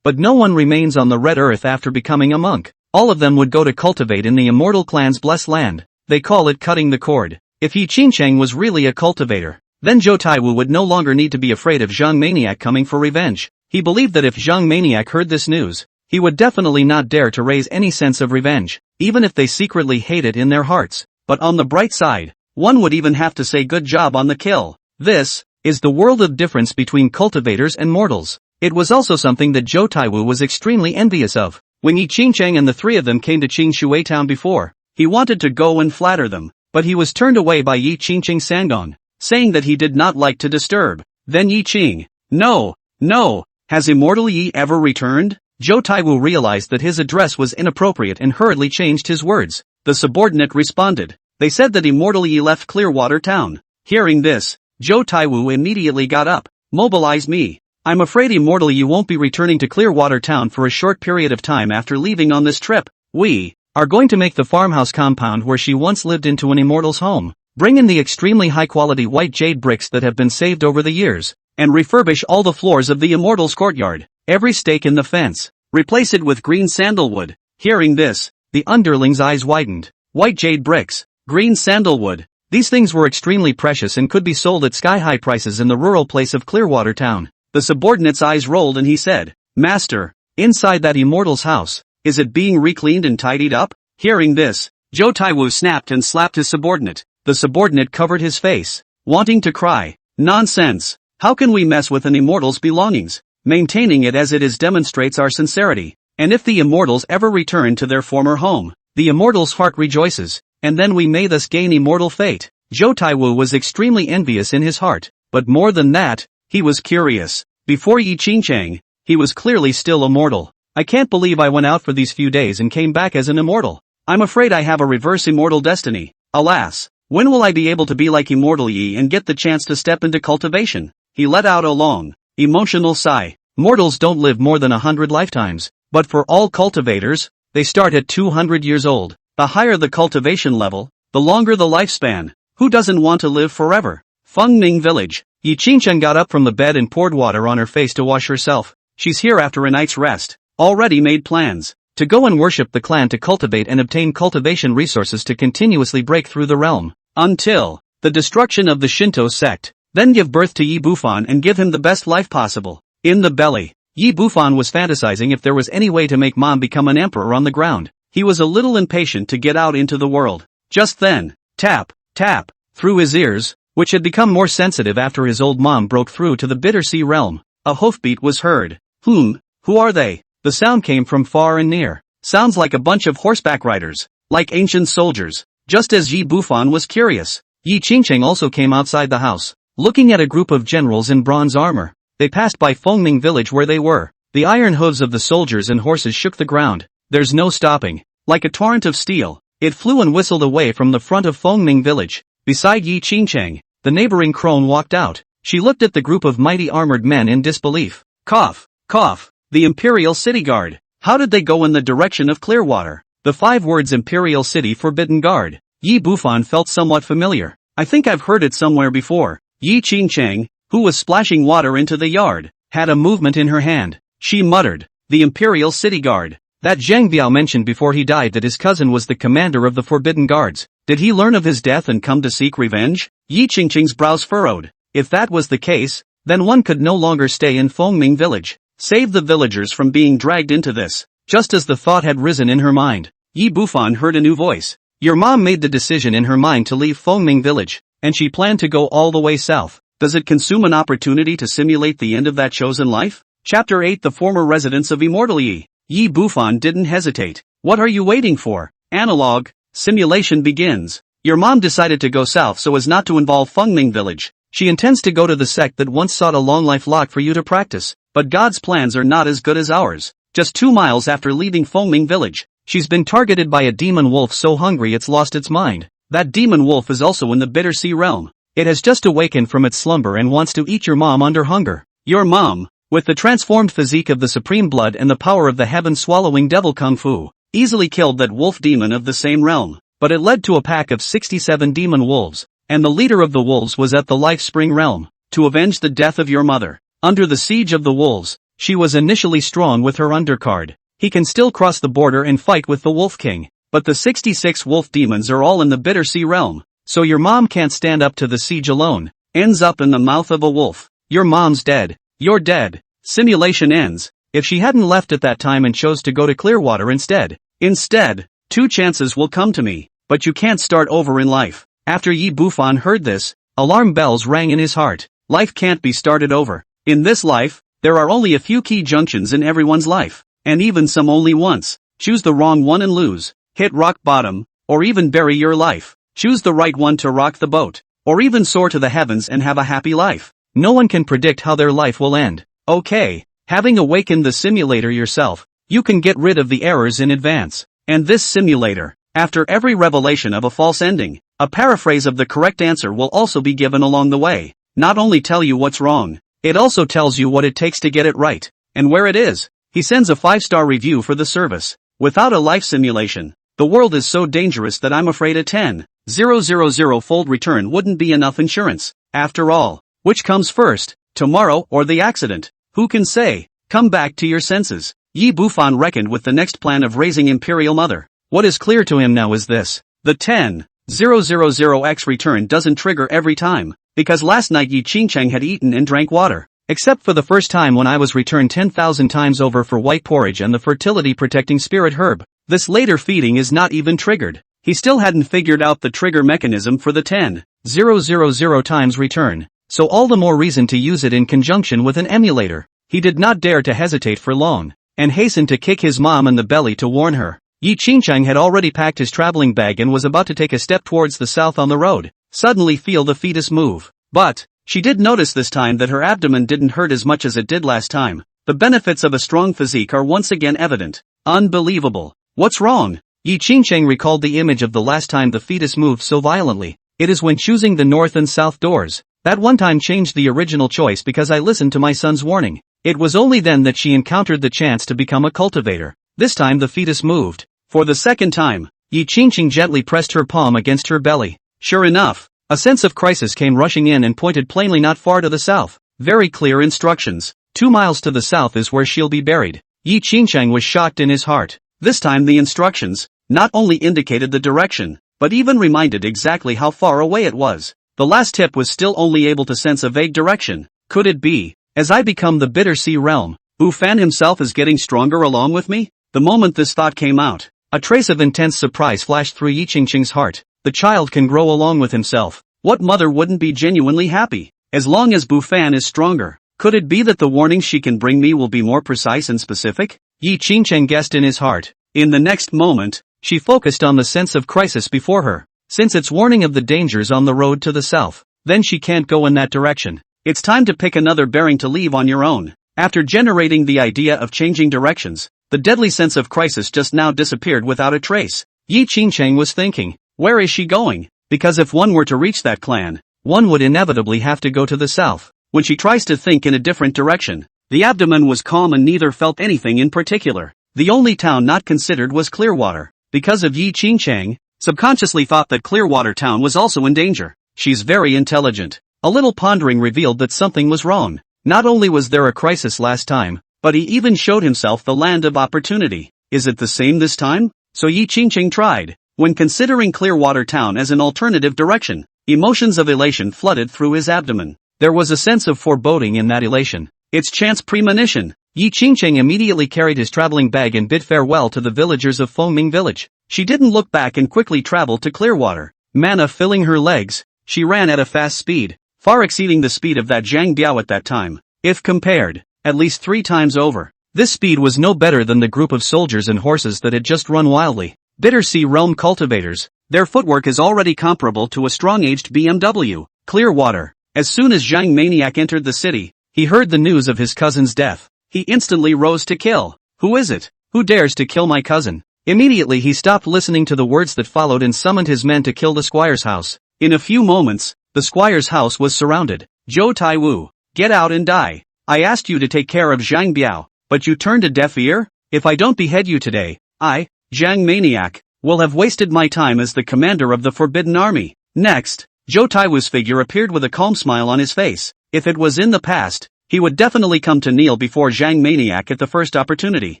But no one remains on the red earth after becoming a monk. All of them would go to cultivate in the immortal clan's blessed land. They call it cutting the cord. If Yi Qingcheng was really a cultivator, then Zhou Taiwu would no longer need to be afraid of Zhang Maniac coming for revenge. He believed that if Zhang Maniac heard this news, he would definitely not dare to raise any sense of revenge, even if they secretly hate it in their hearts. But on the bright side, one would even have to say good job on the kill. This is the world of difference between cultivators and mortals. It was also something that Zhou Taiwu was extremely envious of. When Yi Qingcheng and the three of them came to Qingshui town before, he wanted to go and flatter them, but he was turned away by Yi Qingcheng Sangon, saying that he did not like to disturb. Then Yi Qing, no, has Immortal Yi ever returned? Zhou Taiwu realized that his address was inappropriate and hurriedly changed his words. The subordinate responded. They said that Immortal Yi left Clearwater town. Hearing this, Zhou Taiwu immediately got up. Mobilize me. I'm afraid Immortal Yi won't be returning to Clearwater town for a short period of time after leaving on this trip. We are going to make the farmhouse compound where she once lived into an immortal's home. Bring in the extremely high-quality white jade bricks that have been saved over the years, and refurbish all the floors of the immortal's courtyard. Every stake in the fence, replace it with green sandalwood. Hearing this, the underling's eyes widened. White jade bricks, green sandalwood. These things were extremely precious and could be sold at sky-high prices in the rural place of Clearwater town. The subordinate's eyes rolled and he said, Master, inside that immortal's house, is it being recleaned and tidied up? Hearing this, Zhou Taiwu snapped and slapped his subordinate. The subordinate covered his face, wanting to cry. Nonsense! How can we mess with an immortal's belongings? Maintaining it as it is demonstrates our sincerity. And if the immortals ever return to their former home, the immortal's heart rejoices, and then we may thus gain immortal fate. Zhou Taiwu was extremely envious in his heart, but more than that, he was curious. Before Yi Qingchang, he was clearly still immortal. I can't believe I went out for these few days and came back as an immortal. I'm afraid I have a reverse immortal destiny. Alas, when will I be able to be like immortal Yi and get the chance to step into cultivation? He let out a long, emotional sigh. Mortals don't live more than 100 lifetimes, but for all cultivators, they start at 200 years old. The higher the cultivation level, the longer the lifespan. Who doesn't want to live forever? Fengning Village. Yi Qingcheng got up from the bed and poured water on her face to wash herself. She's here after a night's rest. Already made plans to go and worship the clan to cultivate and obtain cultivation resources to continuously break through the realm until the destruction of the Shinto sect. Then give birth to Yi Bufan and give him the best life possible. In the belly, Yi Bufan was fantasizing if there was any way to make Mom become an emperor on the ground. He was a little impatient to get out into the world. Just then, tap, tap, through his ears, which had become more sensitive after his old mom broke through to the bitter sea realm. A hoofbeat was heard. Who are they? The sound came from far and near. Sounds like a bunch of horseback riders, like ancient soldiers. Just as Yi Bufan was curious, Yi Qingcheng also came outside the house, looking at a group of generals in bronze armor. They passed by Fengning Village where they were. The iron hooves of the soldiers and horses shook the ground. There's no stopping. Like a torrent of steel, it flew and whistled away from the front of Fengning Village. Beside Yi Qingcheng, the neighboring crone walked out. She looked at the group of mighty armored men in disbelief. Cough, cough. The Imperial City Guard. How did they go in the direction of Clearwater? The 5 words Imperial City Forbidden Guard. Yi Bufan felt somewhat familiar. I think I've heard it somewhere before. Yi Qingcheng, who was splashing water into the yard, had a movement in her hand. She muttered, the Imperial City Guard. That Zheng Biao mentioned before he died that his cousin was the commander of the Forbidden Guards. Did he learn of his death and come to seek revenge? Yi Qingcheng's brows furrowed. If that was the case, then one could no longer stay in Fengning Village. Save the villagers from being dragged into this. Just as the thought had risen in her mind, Yi Bufan heard a new voice. Your mom made the decision in her mind to leave Fengning Village, and she planned to go all the way south. Does it consume an opportunity to simulate the end of that chosen life? Chapter 8. The former residents of Immortal Yi. Yi Bufan didn't hesitate. What are you waiting for? Analog. Simulation begins. Your mom decided to go south so as not to involve Fengning Village. She intends to go to the sect that once sought a long life lock for you to practice. But God's plans are not as good as ours. Just 2 miles after leaving Fengning Village, she's been targeted by a demon wolf so hungry it's lost its mind. That demon wolf is also in the Bitter Sea realm. It has just awakened from its slumber and wants to eat your mom under hunger. Your mom, with the transformed physique of the supreme blood and the power of the heaven-swallowing devil Kung Fu, easily killed that wolf demon of the same realm. But it led to a pack of 67 demon wolves, and the leader of the wolves was at the Life Spring realm, to avenge the death of your mother. Under the siege of the wolves, she was initially strong with her undercard. He can still cross the border and fight with the Wolf King, but the 66 wolf demons are all in the Bitter Sea realm, so your mom can't stand up to the siege alone. Ends up in the mouth of a wolf. Your mom's dead. You're dead. Simulation ends. If she hadn't left at that time and chose to go to Clearwater instead. Instead, 2 chances will come to me, but you can't start over in life. After Yi Bufan heard this, alarm bells rang in his heart. Life can't be started over. In this life, there are only a few key junctions in everyone's life, and even some only once. Choose the wrong one and lose, hit rock bottom, or even bury your life. Choose the right one to rock the boat, or even soar to the heavens and have a happy life. No one can predict how their life will end. Okay, having awakened the simulator yourself, you can get rid of the errors in advance. And this simulator, after every revelation of a false ending, a paraphrase of the correct answer will also be given along the way. Not only tell you what's wrong, it also tells you what it takes to get it right, and where it is. He sends a 5-star review for the service. Without a life simulation, the world is so dangerous that I'm afraid a 10,000-fold return wouldn't be enough insurance. After all, which comes first, tomorrow or the accident? Who can say? Come back to your senses. Yi Bufan reckoned with the next plan of raising Imperial Mother. What is clear to him now is this. The 10,000x return doesn't trigger every time, because last night Yi Qingcheng had eaten and drank water. Except for the first time when I was returned 10,000 times over for white porridge and the fertility-protecting spirit herb. This later feeding is not even triggered. He still hadn't figured out the trigger mechanism for the 10,000 times return, so all the more reason to use it in conjunction with an emulator. He did not dare to hesitate for long, and hastened to kick his mom in the belly to warn her. Yi Qingchang had already packed his traveling bag and was about to take a step towards the south on the road, suddenly feel the fetus move. But she did notice this time that her abdomen didn't hurt as much as it did last time. The benefits of a strong physique are once again evident. Unbelievable. What's wrong? Yi Qingchang recalled the image of the last time the fetus moved so violently. It is when choosing the north and south doors. That one time changed the original choice because I listened to my son's warning. It was only then that she encountered the chance to become a cultivator. This time the fetus moved. For the second time, Yi Qingchang gently pressed her palm against her belly. Sure enough, a sense of crisis came rushing in and pointed plainly not far to the south. Very clear instructions. 2 miles to the south is where she'll be buried. Yi Qingchang was shocked in his heart. This time the instructions not only indicated the direction, but even reminded exactly how far away it was. The last tip was still only able to sense a vague direction. Could it be, as I become the bitter sea realm, Wu Fan himself is getting stronger along with me? The moment this thought came out, a trace of intense surprise flashed through Yi Qingchang's heart. The child can grow along with himself. What mother wouldn't be genuinely happy? As long as Bu Fan is stronger. Could it be that the warnings she can bring me will be more precise and specific? Yi Qingchang guessed in his heart. In the next moment, she focused on the sense of crisis before her. Since it's warning of the dangers on the road to the south, then she can't go in that direction. It's time to pick another bearing to leave on your own. After generating the idea of changing directions, the deadly sense of crisis just now disappeared without a trace. Yi Qingchang was thinking, where is she going? Because if one were to reach that clan, one would inevitably have to go to the south. When she tries to think in a different direction, the abdomen was calm and neither felt anything in particular. The only town not considered was Clearwater. Because of Yi Qingchang, subconsciously thought that Clearwater town was also in danger. She's very intelligent. A little pondering revealed that something was wrong. Not only was there a crisis last time, but he even showed himself the land of opportunity. Is it the same this time? So Yi Qingchang tried. When considering Clearwater town as an alternative direction, emotions of elation flooded through his abdomen. There was a sense of foreboding in that elation. It's chance premonition. Yi Qingchang immediately carried his traveling bag and bid farewell to the villagers of Fengming village. She didn't look back and quickly traveled to Clearwater. Mana filling her legs, she ran at a fast speed, far exceeding the speed of that Zhang Biao at that time. If compared, at least 3 times over. This speed was no better than the group of soldiers and horses that had just run wildly. Bitter Sea Realm cultivators, their footwork is already comparable to a strong-aged BMW. Clearwater. As soon as Zhang Maniac entered the city, he heard the news of his cousin's death. He instantly rose to kill. Who is it? Who dares to kill my cousin? Immediately he stopped listening to the words that followed and summoned his men to kill the squire's house. In a few moments, the squire's house was surrounded. Zhou Taiwu, get out and die. I asked you to take care of Zhang Biao, but you turned a deaf ear? If I don't behead you today, I, Zhang Maniac, will have wasted my time as the commander of the Forbidden Army. Next, Zhou Taiwu's figure appeared with a calm smile on his face. If it was in the past, he would definitely come to kneel before Zhang Maniac at the first opportunity.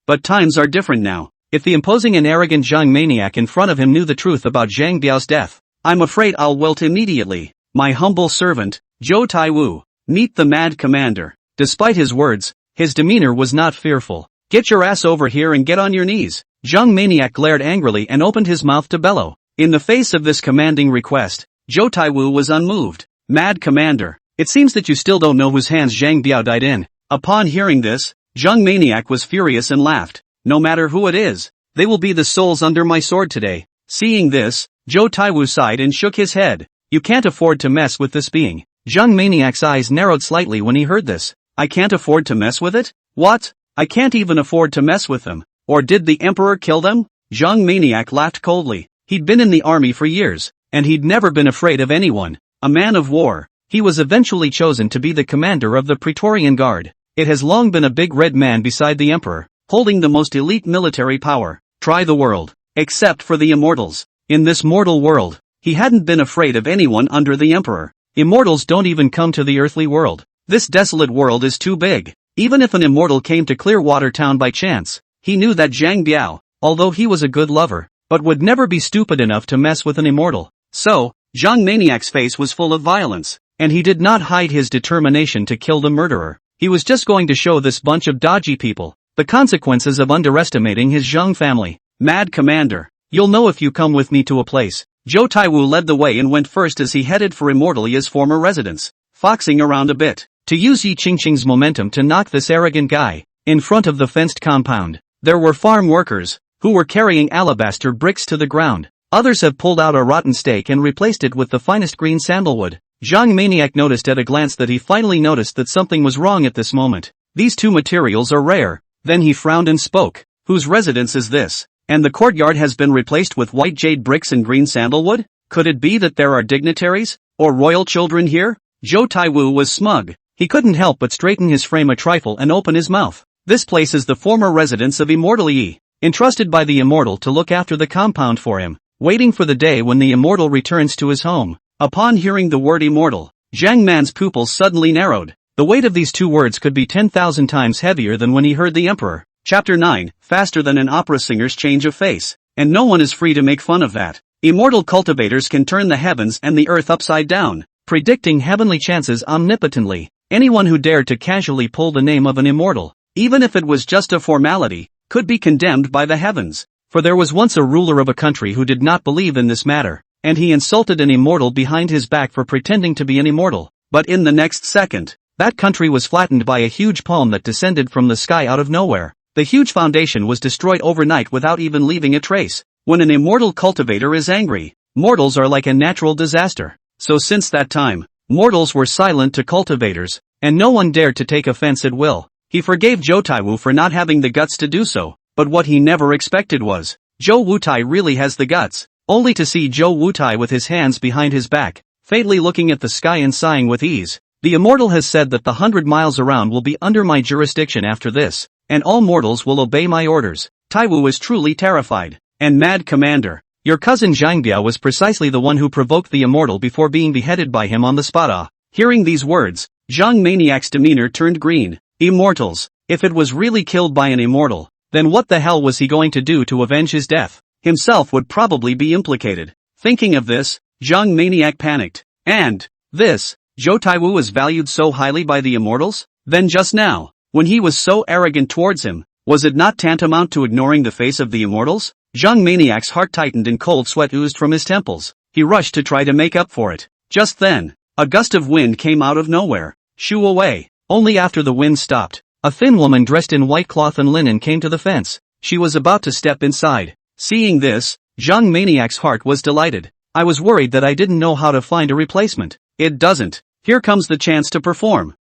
But times are different now. If the imposing and arrogant Zhang Maniac in front of him knew the truth about Zhang Biao's death, I'm afraid I'll wilt immediately. My humble servant, Zhou Taiwu, meet the mad commander. Despite his words, his demeanor was not fearful. Get your ass over here and get on your knees. Zhang Maniac glared angrily and opened his mouth to bellow. In the face of this commanding request, Zhou Taiwu was unmoved. Mad commander. It seems that you still don't know whose hands Zhang Biao died in. Upon hearing this, Zhang Maniac was furious and laughed. No matter who it is, they will be the souls under my sword today. Seeing this, Zhou Taiwu sighed and shook his head. You can't afford to mess with this being. Zhang Maniac's eyes narrowed slightly when he heard this. I can't afford to mess with it? What? I can't even afford to mess with them. Or did the emperor kill them? Zhang Maniac laughed coldly. He'd been in the army for years, and he'd never been afraid of anyone. A man of war. He was eventually chosen to be the commander of the Praetorian Guard. It has long been a big red man beside the emperor, holding the most elite military power. Try the world. Except for the immortals. In this mortal world, he hadn't been afraid of anyone under the emperor. Immortals don't even come to the earthly world. This desolate world is too big. Even if an immortal came to Clearwater town by chance, he knew that Zhang Biao, although he was a good lover, but would never be stupid enough to mess with an immortal. So, Zhang Maniac's face was full of violence, and he did not hide his determination to kill the murderer. He was just going to show this bunch of dodgy people the consequences of underestimating his Zhang family. Mad Commander. You'll know if you come with me to a place. Zhou Taiwu led the way and went first as he headed for Immortal Yi's former residence, foxing around a bit, to use Yi Qingqing's momentum to knock this arrogant guy. In front of the fenced compound, there were farm workers, who were carrying alabaster bricks to the ground. Others have pulled out a rotten steak and replaced it with the finest green sandalwood. Zhang Maniac noticed at a glance that he finally noticed that something was wrong at this moment. These two materials are rare. Then he frowned and spoke. Whose residence is this? And the courtyard has been replaced with white jade bricks and green sandalwood? Could it be that there are dignitaries, or royal children here? Zhou Taiwu was smug. He couldn't help but straighten his frame a trifle and open his mouth. This place is the former residence of Immortal Yi, entrusted by the Immortal to look after the compound for him, waiting for the day when the Immortal returns to his home. Upon hearing the word immortal, Zhang Man's pupils suddenly narrowed. The weight of these two words could be 10,000 times heavier than when he heard the Emperor. Chapter 9, faster than an opera singer's change of face. And no one is free to make fun of that. Immortal cultivators can turn the heavens and the earth upside down, predicting heavenly chances omnipotently. Anyone who dared to casually pull the name of an immortal, even if it was just a formality, could be condemned by the heavens. For there was once a ruler of a country who did not believe in this matter, and he insulted an immortal behind his back for pretending to be an immortal. But in the next second, that country was flattened by a huge palm that descended from the sky out of nowhere. The huge foundation was destroyed overnight without even leaving a trace. When an immortal cultivator is angry, mortals are like a natural disaster. So since that time, mortals were silent to cultivators, and no one dared to take offense at will. He forgave Zhou Taiwu for not having the guts to do so, but what he never expected was, Zhou Wutai really has the guts, only to see Zhou Wutai with his hands behind his back, fatally looking at the sky and sighing with ease. The immortal has said that the 100 miles around will be under my jurisdiction after this, and all mortals will obey my orders. Taiwu is truly terrified. And Mad Commander, your cousin Zhangbia was precisely the one who provoked the immortal before being beheaded by him on the spot. Hearing these words, Zhang Maniac's demeanor turned green. Immortals. If it was really killed by an immortal, then what the hell was he going to do to avenge his death? Himself would probably be implicated. Thinking of this, Zhang Maniac panicked. And this, Zhou Taiwu is valued so highly by the immortals? Then just now, when he was so arrogant towards him, was it not tantamount to ignoring the face of the immortals? Zhang Maniac's heart tightened and cold sweat oozed from his temples. He rushed to try to make up for it. Just then, a gust of wind came out of nowhere. Shoo away. Only after the wind stopped, a thin woman dressed in white cloth and linen came to the fence. She was about to step inside. Seeing this, Zhang Maniac's heart was delighted. I was worried that I didn't know how to find a replacement. It doesn't. Here comes the chance to perform.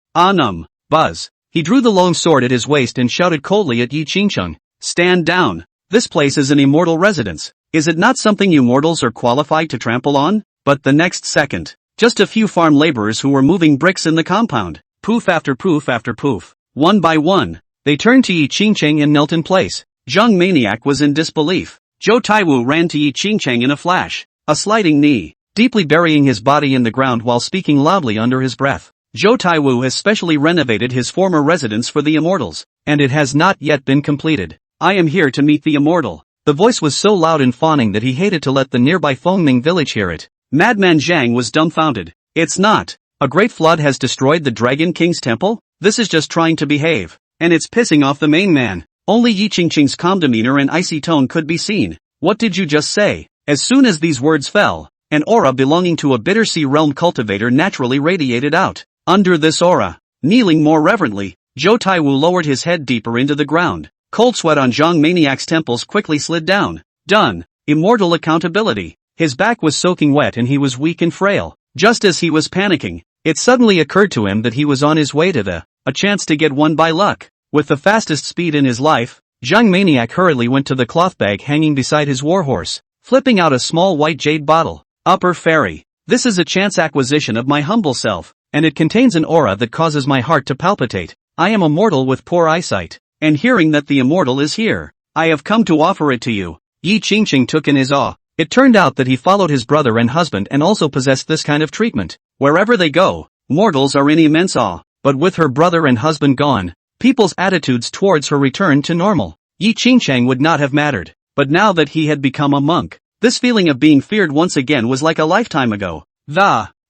Buzz. He drew the long sword at his waist and shouted coldly at Yi Qingqing. Stand down. This place is an immortal residence. Is it not something you mortals are qualified to trample on? But the next second, just a few farm laborers who were moving bricks in the compound. Poof after poof after poof. One by one, they turned to Yi Qingqing and knelt in place. Zhang Maniac was in disbelief. Zhou Taiwu ran to Yi Qingqing in a flash, a sliding knee, deeply burying his body in the ground while speaking loudly under his breath. Zhou Taiwu has specially renovated his former residence for the immortals, and it has not yet been completed. I am here to meet the immortal. The voice was so loud and fawning that he hated to let the nearby Fengming village hear it. Madman Zhang was dumbfounded. It's not. A great flood has destroyed the Dragon King's temple? This is just trying to behave. And it's pissing off the main man. Only Yi Qingqing's calm demeanor and icy tone could be seen. What did you just say? As soon as these words fell, an aura belonging to a bitter sea realm cultivator naturally radiated out. Under this aura, kneeling more reverently, Zhou Taiwu lowered his head deeper into the ground. Cold sweat on Zhang Maniac's temples quickly slid down. Done. Immortal accountability. His back was soaking wet and he was weak and frail. Just as he was panicking, it suddenly occurred to him that he was on his way to a chance to get one by luck. With the fastest speed in his life, Zhang Maniac hurriedly went to the cloth bag hanging beside his warhorse, flipping out a small white jade bottle. Upper Fairy. This is a chance acquisition of my humble self, and it contains an aura that causes my heart to palpitate. I am a mortal with poor eyesight, and hearing that the immortal is here, I have come to offer it to you. Yi Qingqing took in his awe. It turned out that he followed his brother and husband and also possessed this kind of treatment. Wherever they go, mortals are in immense awe. But with her brother and husband gone, people's attitudes towards her returned to normal. Yi Qingqing would not have mattered. But now that he had become a monk, this feeling of being feared once again was like a lifetime ago.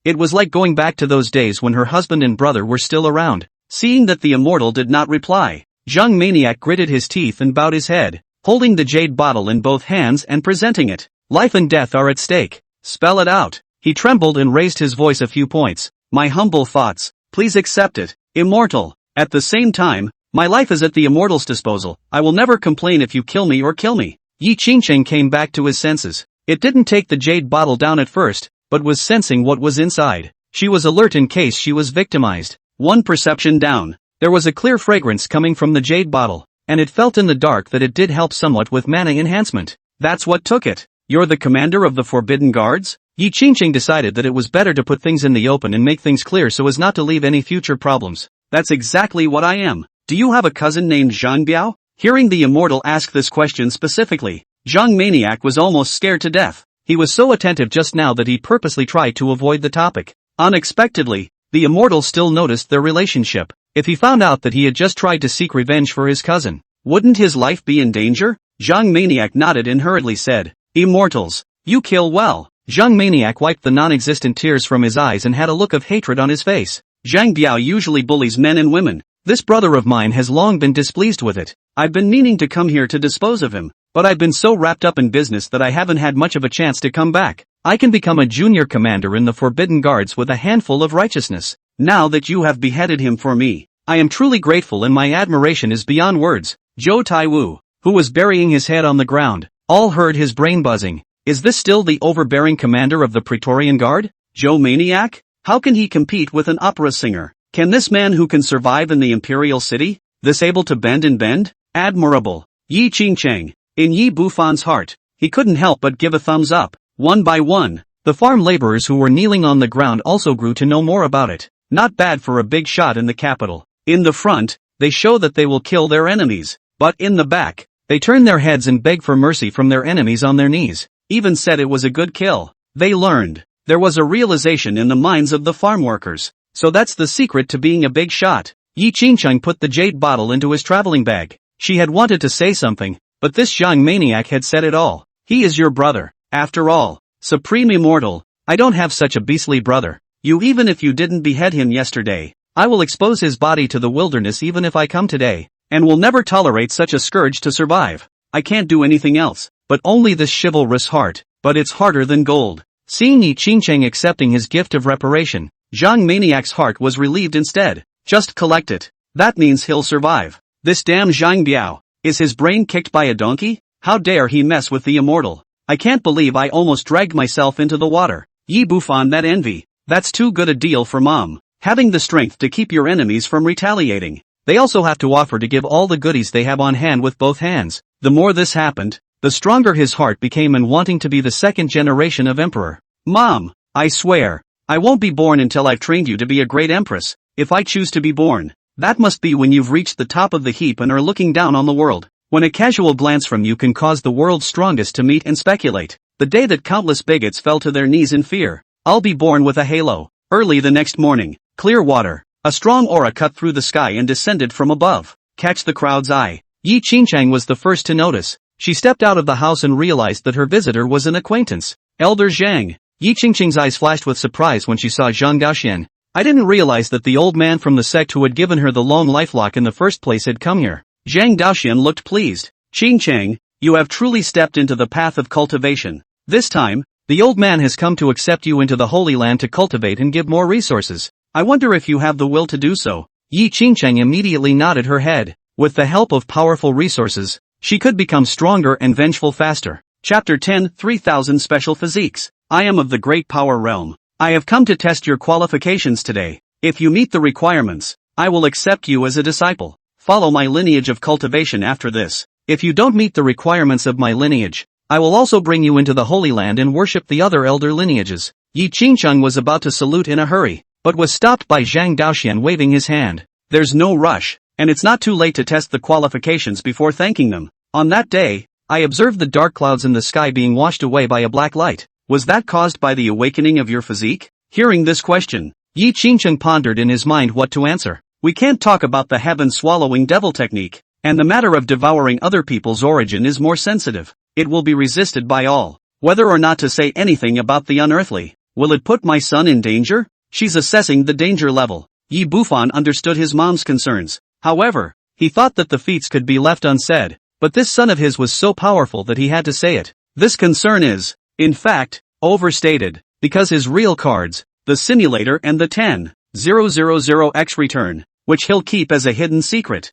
It was like going back to those days when her husband and brother were still around. Seeing that the immortal did not reply, Zhang Maniac gritted his teeth and bowed his head. holding the jade bottle in both hands and presenting it. Life and death are at stake. Spell it out. He trembled and raised his voice a few points. My humble thoughts, please accept it. Immortal. At the same time, my life is at the immortal's disposal. I will never complain if you kill me or kill me. Yi Qingcheng came back to his senses. It didn't take the jade bottle down at first, but was sensing what was inside. She was alert in case she was victimized. One perception down. There was a clear fragrance coming from the jade bottle, and it felt in the dark that it did help somewhat with mana enhancement. That's what took it. You're the commander of the Forbidden Guards? Yi Qingcheng decided that it was better to put things in the open and make things clear so as not to leave any future problems. That's exactly what I am. Do you have a cousin named Zhang Biao? Hearing the immortal ask this question specifically, Zhang Maniac was almost scared to death. He was so attentive just now that he purposely tried to avoid the topic. Unexpectedly, the immortal still noticed their relationship. If he found out that he had just tried to seek revenge for his cousin, wouldn't his life be in danger? Zhang Maniac nodded and hurriedly said, Immortals, you kill well. Zhang Maniac wiped the non-existent tears from his eyes and had a look of hatred on his face. Zhang Biao usually bullies men and women. This brother of mine has long been displeased with it. I've been meaning to come here to dispose of him, but I've been so wrapped up in business that I haven't had much of a chance to come back. I can become a junior commander in the Forbidden Guards with a handful of righteousness. Now that you have beheaded him for me, I am truly grateful and my admiration is beyond words. Zhou Taiwu, who was burying his head on the ground, all heard his brain buzzing. Is this still the overbearing commander of the Praetorian Guard? Zhou Maniac? How can he compete with an opera singer? Can this man who can survive in the imperial city, this able to bend and bend? Admirable. Yi Qingcheng. In Yi Bufan's heart, he couldn't help but give a thumbs up. One by one, the farm laborers who were kneeling on the ground also grew to know more about it. Not bad for a big shot in the capital. In the front, they show that they will kill their enemies. But in the back, they turn their heads and beg for mercy from their enemies on their knees. Even said it was a good kill. They learned. There was a realization in the minds of the farm workers. So that's the secret to being a big shot. Yi Qingcheng put the jade bottle into his traveling bag. She had wanted to say something, but this Zhang Maniac had said it all. He is your brother. After all, Supreme Immortal, I don't have such a beastly brother. Even if you didn't behead him yesterday, I will expose his body to the wilderness even if I come today, and will never tolerate such a scourge to survive. I can't do anything else, but only this chivalrous heart, but it's harder than gold. Seeing Yi Qingcheng accepting his gift of reparation, Zhang Maniac's heart was relieved instead. Just collect it. That means he'll survive. This damn Zhang Biao, is his brain kicked by a donkey? How dare he mess with the immortal? I can't believe I almost dragged myself into the water. Yi Bufan, that envy. That's too good a deal for mom. Having the strength to keep your enemies from retaliating. They also have to offer to give all the goodies they have on hand with both hands. The more this happened, the stronger his heart became in wanting to be the second generation of emperor. Mom, I swear, I won't be born until I've trained you to be a great empress. If I choose to be born, that must be when you've reached the top of the heap and are looking down on the world. When a casual glance from you can cause the world's strongest to meet and speculate. The day that countless bigots fell to their knees in fear. I'll be born with a halo. Early the next morning, clear water. A strong aura cut through the sky and descended from above. Catch the crowd's eye. Yi Qingcheng was the first to notice. She stepped out of the house and realized that her visitor was an acquaintance. Elder Zhang. Yi Qingcheng's eyes flashed with surprise when she saw Zhang Daoxian. I didn't realize that the old man from the sect who had given her the long lifelock in the first place had come here. Zhang Daoxian looked pleased. Qingcheng, you have truly stepped into the path of cultivation. This time, the old man has come to accept you into the Holy Land to cultivate and give more resources. I wonder if you have the will to do so. Yi Qingcheng immediately nodded her head. With the help of powerful resources, she could become stronger and vengeful faster. Chapter 10, 3000 Special Physiques. I am of the Great Power Realm. I have come to test your qualifications today. If you meet the requirements, I will accept you as a disciple. Follow my lineage of cultivation after this. If you don't meet the requirements of my lineage, I will also bring you into the Holy Land and worship the other elder lineages. Yi Qingcheng was about to salute in a hurry, but was stopped by Zhang Daoxian waving his hand. There's no rush, and it's not too late to test the qualifications before thanking them. On that day, I observed the dark clouds in the sky being washed away by a black light. Was that caused by the awakening of your physique? Hearing this question, Yi Qingcheng pondered in his mind what to answer. We can't talk about the heaven-swallowing devil technique, and the matter of devouring other people's origin is more sensitive. It will be resisted by all. Whether or not to say anything about the unearthly, will it put my son in danger? She's assessing the danger level. Yi Bufan understood his mom's concerns. However, he thought that the feats could be left unsaid. but this son of his was so powerful that he had to say it. This concern is, in fact, overstated, because his real cards, the simulator and the 10,000x return, which he'll keep as a hidden secret,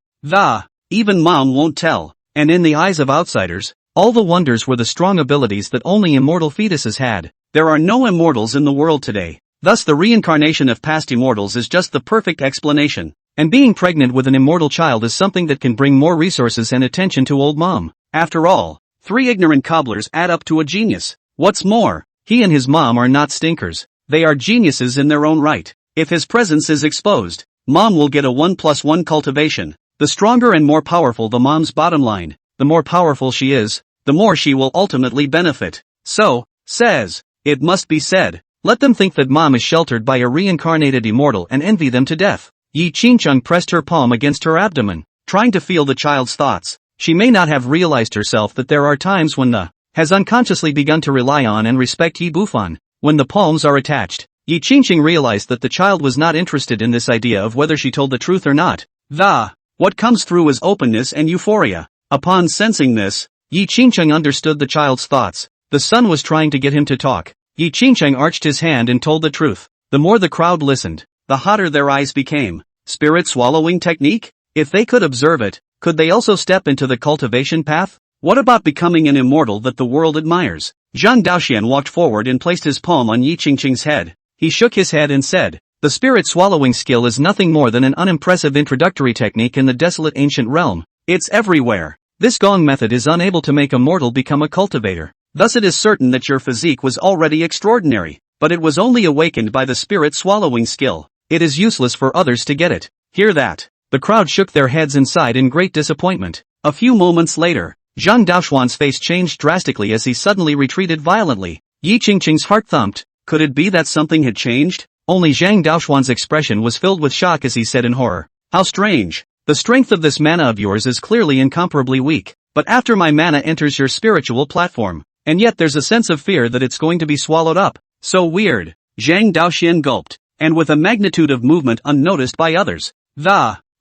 even mom won't tell, and in the eyes of outsiders, all the wonders were the strong abilities that only immortal fetuses had. There are no immortals in the world today, thus the reincarnation of past immortals is just the perfect explanation. And being pregnant with an immortal child is something that can bring more resources and attention to old mom. After all, 3 ignorant cobblers add up to a genius. What's more, he and his mom are not stinkers. They are geniuses in their own right. If his presence is exposed, mom will get a 1+1 cultivation. The stronger and more powerful the mom's bottom line, the more powerful she is, the more she will ultimately benefit. So, says, it must be said, let them think that mom is sheltered by a reincarnated immortal and envy them to death. Yi Qingcheng pressed her palm against her abdomen, trying to feel the child's thoughts. She may not have realized herself that there are times when the has unconsciously begun to rely on and respect Yi Bufan. When the palms are attached, Yi Qingcheng realized that the child was not interested in this idea of whether she told the truth or not. What comes through is openness and euphoria. Upon sensing this, Yi Qingcheng understood the child's thoughts. The son was trying to get him to talk. Yi Qingcheng arched his hand and told the truth. The more the crowd listened, the hotter their eyes became. Spirit swallowing technique? If they could observe it, could they also step into the cultivation path? What about becoming an immortal that the world admires? Zhang Daoxian walked forward and placed his palm on Yi Qingcheng's head. He shook his head and said, the spirit swallowing skill is nothing more than an unimpressive introductory technique in the desolate ancient realm. It's everywhere. This gong method is unable to make a mortal become a cultivator. Thus it is certain that your physique was already extraordinary, but it was only awakened by the spirit swallowing skill. It is useless for others to get it. Hear that? The crowd shook their heads inside in great disappointment. A few moments later, Zhang Daoxuan's face changed drastically as he suddenly retreated violently. Yi Qingcheng's heart thumped. Could it be that something had changed? Only Zhang Daoxuan's expression was filled with shock as he said in horror. How strange. The strength of this mana of yours is clearly incomparably weak, but after my mana enters your spiritual platform, and yet there's a sense of fear that it's going to be swallowed up. So weird. Zhang Daoxian gulped, and with a magnitude of movement unnoticed by others,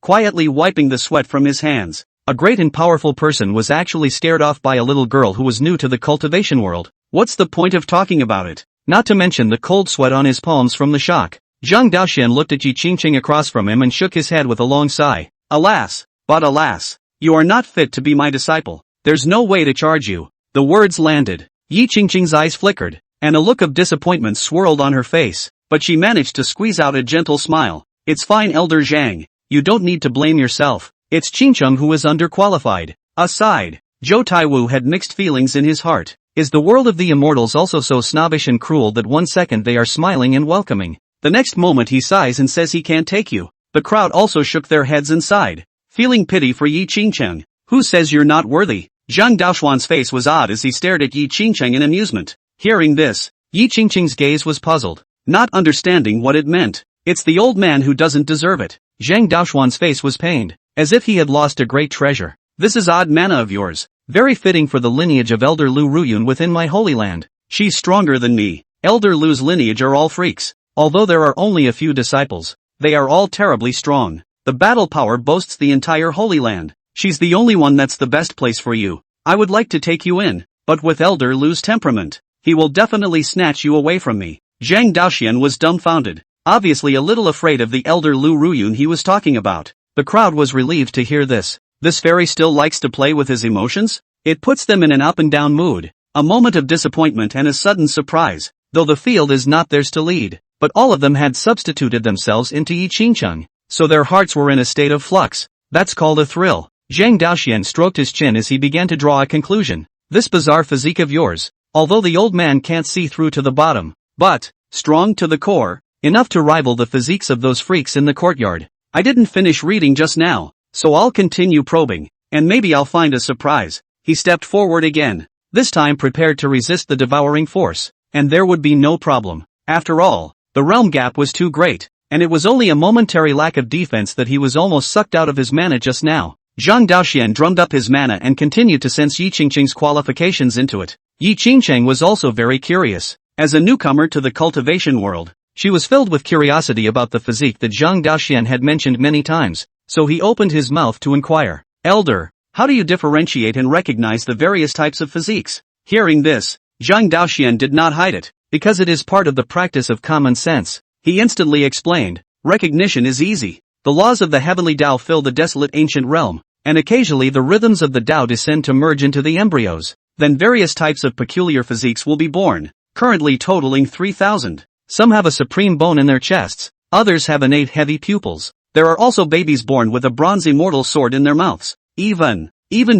quietly wiping the sweat from his hands. A great and powerful person was actually scared off by a little girl who was new to the cultivation world. What's the point of talking about it? Not to mention the cold sweat on his palms from the shock. Zhang Daoxian looked at Yi Qingcheng across from him and shook his head with a long sigh. Alas, but alas, you are not fit to be my disciple. There's no way to charge you. The words landed. Yi Qingcheng's eyes flickered, and a look of disappointment swirled on her face, but she managed to squeeze out a gentle smile. It's fine, Elder Zhang. You don't need to blame yourself. It's Qingcheng who is underqualified. Aside, Zhou Taiwu had mixed feelings in his heart. Is the world of the immortals also so snobbish and cruel that one second they are smiling and welcoming, the next moment he sighs and says he can't take you? The crowd also shook their heads and sighed, feeling pity for Yi Qingcheng. Who says you're not worthy? Zhang Daoxuan's face was odd as he stared at Yi Qingcheng in amusement. Hearing this, Yi Qingcheng's gaze was puzzled, not understanding what it meant. It's the old man who doesn't deserve it. Zhang Daoxuan's face was pained, as if he had lost a great treasure. This is odd mana of yours, very fitting for the lineage of Elder Lu Ruyun within my holy land. She's stronger than me. Elder Lu's lineage are all freaks. Although there are only a few disciples, they are all terribly strong. The battle power boasts the entire holy land. She's the only one that's the best place for you. I would like to take you in, but with Elder Lu's temperament, he will definitely snatch you away from me. Zhang Daoxian was dumbfounded, obviously a little afraid of the Elder Lu Ruyun he was talking about. The crowd was relieved to hear this. This fairy still likes to play with his emotions? It puts them in an up and down mood, a moment of disappointment and a sudden surprise, though the field is not theirs to lead. But all of them had substituted themselves into Yi Qingcheng, so their hearts were in a state of flux. That's called a thrill. Zhang Daoxian stroked his chin as he began to draw a conclusion. This bizarre physique of yours, although the old man can't see through to the bottom, but strong to the core, enough to rival the physiques of those freaks in the courtyard. I didn't finish reading just now, so I'll continue probing, and maybe I'll find a surprise. He stepped forward again, this time prepared to resist the devouring force, and there would be no problem. After all, the realm gap was too great, and it was only a momentary lack of defense that he was almost sucked out of his mana just now. Zhang Daoxian drummed up his mana and continued to sense Yi Qingcheng's qualifications into it. Yi Qingcheng was also very curious. As a newcomer to the cultivation world, she was filled with curiosity about the physique that Zhang Daoxian had mentioned many times, so he opened his mouth to inquire. Elder, How do you differentiate and recognize the various types of physiques? Hearing this, Zhang Daoxian did not hide it, because it is part of the practice of common sense. He instantly explained, recognition is easy. The laws of the heavenly Tao fill the desolate ancient realm, and occasionally the rhythms of the Tao descend to merge into the embryos. Then various types of peculiar physiques will be born, currently totaling 3,000. Some have a supreme bone in their chests, others have innate heavy pupils. There are also babies born with a bronze immortal sword in their mouths. Even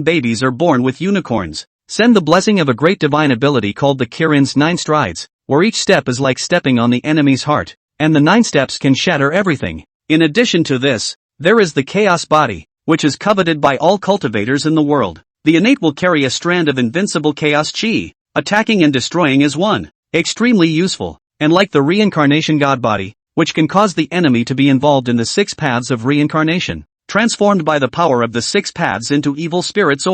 babies are born with unicorns. Send the blessing of a great divine ability called the Kirin's 9 strides, where each step is like stepping on the enemy's heart, and the 9 steps can shatter everything. In addition to this, there is the chaos body, which is coveted by all cultivators in the world. The innate will carry a strand of invincible chaos chi, attacking and destroying as one. Extremely useful, and like the reincarnation god body, which can cause the enemy to be involved in the 6 paths of reincarnation, transformed by the power of the 6 paths into evil spirits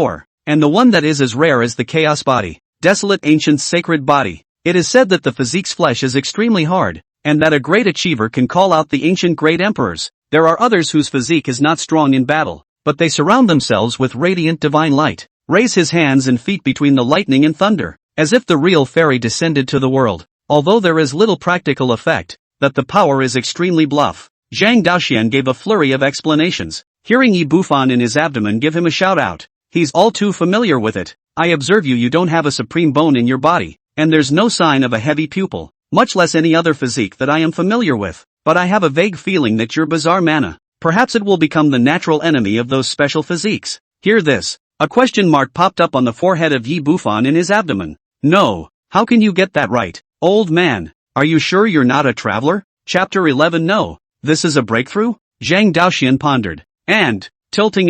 and the one that is as rare as the chaos body, desolate ancient sacred body. It is said that the physique's flesh is extremely hard, and that a great achiever can call out the ancient great emperors. There are others whose physique is not strong in battle, but they surround themselves with radiant divine light, raise his hands and feet between the lightning and thunder, as if the real fairy descended to the world. Although there is little practical effect, that the power is extremely bluff. Zhang Daoxian gave a flurry of explanations. Hearing Yebuan in his abdomen give him a shout out. He's all too familiar with it. I observe you don't have a supreme bone in your body, and there's no sign of a heavy pupil, much less any other physique that I am familiar with. But I have a vague feeling that your bizarre mana, perhaps it will become the natural enemy of those special physiques. Hear this. A question mark popped up on the forehead of Yebuan in his abdomen. No, how can you get that right, old man? Are you sure you're not a traveler? Chapter 11. No, this is a breakthrough? Zhang Daoxian pondered. And, tilting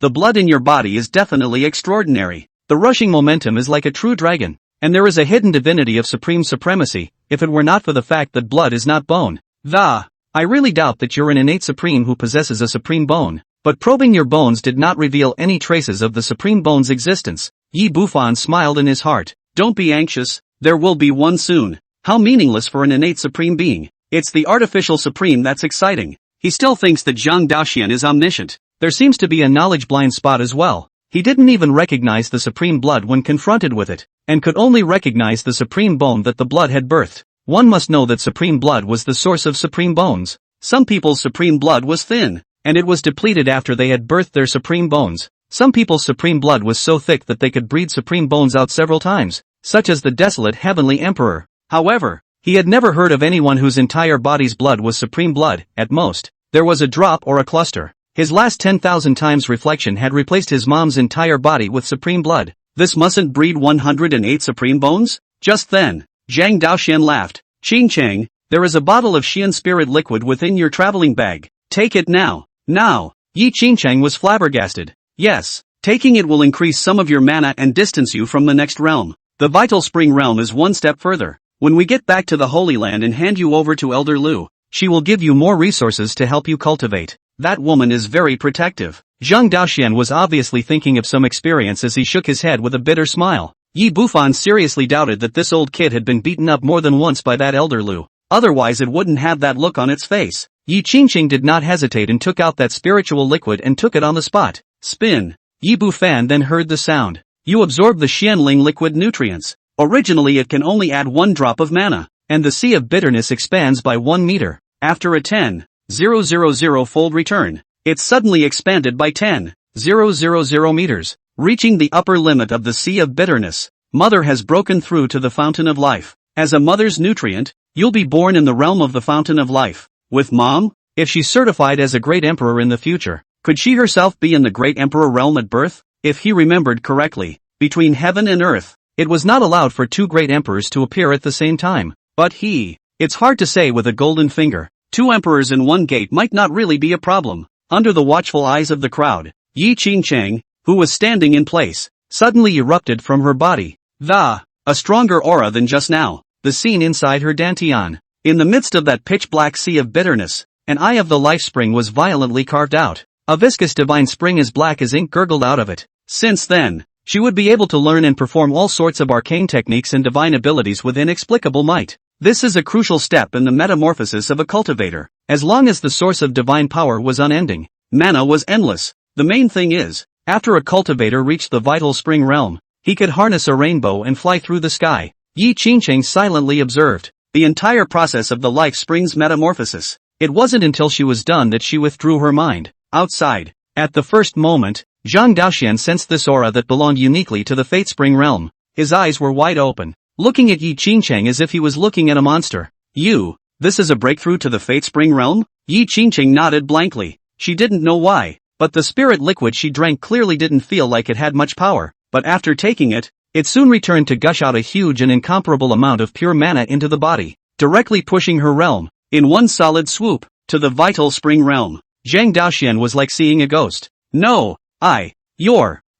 the blood in your body is definitely extraordinary. The rushing momentum is like a true dragon, and there is a hidden divinity of supreme supremacy, if it were not for the fact that blood is not bone. I really doubt that you're an innate supreme who possesses a supreme bone, but probing your bones did not reveal any traces of the supreme bone's existence. Yebuan smiled in his heart. Don't be anxious, there will be one soon. How meaningless for an innate supreme being. It's the artificial supreme that's exciting. He still thinks that Zhang Daoxian is omniscient. There seems to be a knowledge blind spot as well. He didn't even recognize the supreme blood when confronted with it, and could only recognize the supreme bone that the blood had birthed. One must know that supreme blood was the source of supreme bones. Some people's supreme blood was thin, and it was depleted after they had birthed their supreme bones. Some people's supreme blood was so thick that they could breed supreme bones out several times, such as the desolate heavenly emperor. However, he had never heard of anyone whose entire body's blood was supreme blood. At most, there was a drop or a cluster. His last 10,000 times reflection had replaced his mom's entire body with supreme blood. This mustn't breed 108 supreme bones? Just then, Zhang Daoxian laughed. Ching Chang, there is a bottle of Xian spirit liquid within your traveling bag. Take it now. Now. Yi Qingchang was flabbergasted. Yes, taking it will increase some of your mana and distance you from the next realm. The vital spring realm is one step further. When we get back to the Holy Land and hand you over to Elder Lu, she will give you more resources to help you cultivate. That woman is very protective. Zhang Daoxian was obviously thinking of some experience as he shook his head with a bitter smile. Yebuan seriously doubted that this old kid had been beaten up more than once by that Elder Lu. Otherwise it wouldn't have that look on its face. Yi Qingqing did not hesitate and took out that spiritual liquid and took it on the spot. Spin. Yebuan then heard the sound. You absorb the Xianling liquid nutrients. Originally it can only add 1 drop of mana, and the Sea of Bitterness expands by 1 meter. After a 10,000-fold return, it suddenly expanded by 10,000 meters, reaching the upper limit of the Sea of Bitterness. Mother has broken through to the Fountain of Life. As a mother's nutrient, you'll be born in the realm of the Fountain of Life. With Mom, if she's certified as a great emperor in the future, could she herself be in the great emperor realm at birth? If he remembered correctly, between heaven and earth, it was not allowed for 2 great emperors to appear at the same time. But it's hard to say with a golden finger. 2 emperors in 1 gate might not really be a problem. Under the watchful eyes of the crowd, Yi Qingchang, who was standing in place, suddenly erupted from her body. A stronger aura than just now. The scene inside her dantian. In the midst of that pitch-black sea of bitterness, an eye of the life spring was violently carved out. A viscous divine spring as black as ink gurgled out of it. Since then, she would be able to learn and perform all sorts of arcane techniques and divine abilities with inexplicable might. This is a crucial step in the metamorphosis of a cultivator. As long as the source of divine power was unending, mana was endless. The main thing is, After a cultivator reached the vital spring realm, he could harness a rainbow and fly through the sky. Yi Qingcheng silently observed the entire process of the life spring's metamorphosis. It wasn't until she was done that she withdrew her mind. Outside, at the first moment, Zhang Daoxian sensed this aura that belonged uniquely to the fate spring realm. His eyes were wide open, looking at Yi Qingcheng as if he was looking at a monster. This is a breakthrough to the fate spring realm? Yi Qingcheng nodded blankly. She didn't know why, but the spirit liquid she drank clearly didn't feel like it had much power. But after taking it, it soon returned to gush out a huge and incomparable amount of pure mana into the body, directly pushing her realm, in one solid swoop, to the vital spring realm. Zhang Daoxian was like seeing a ghost.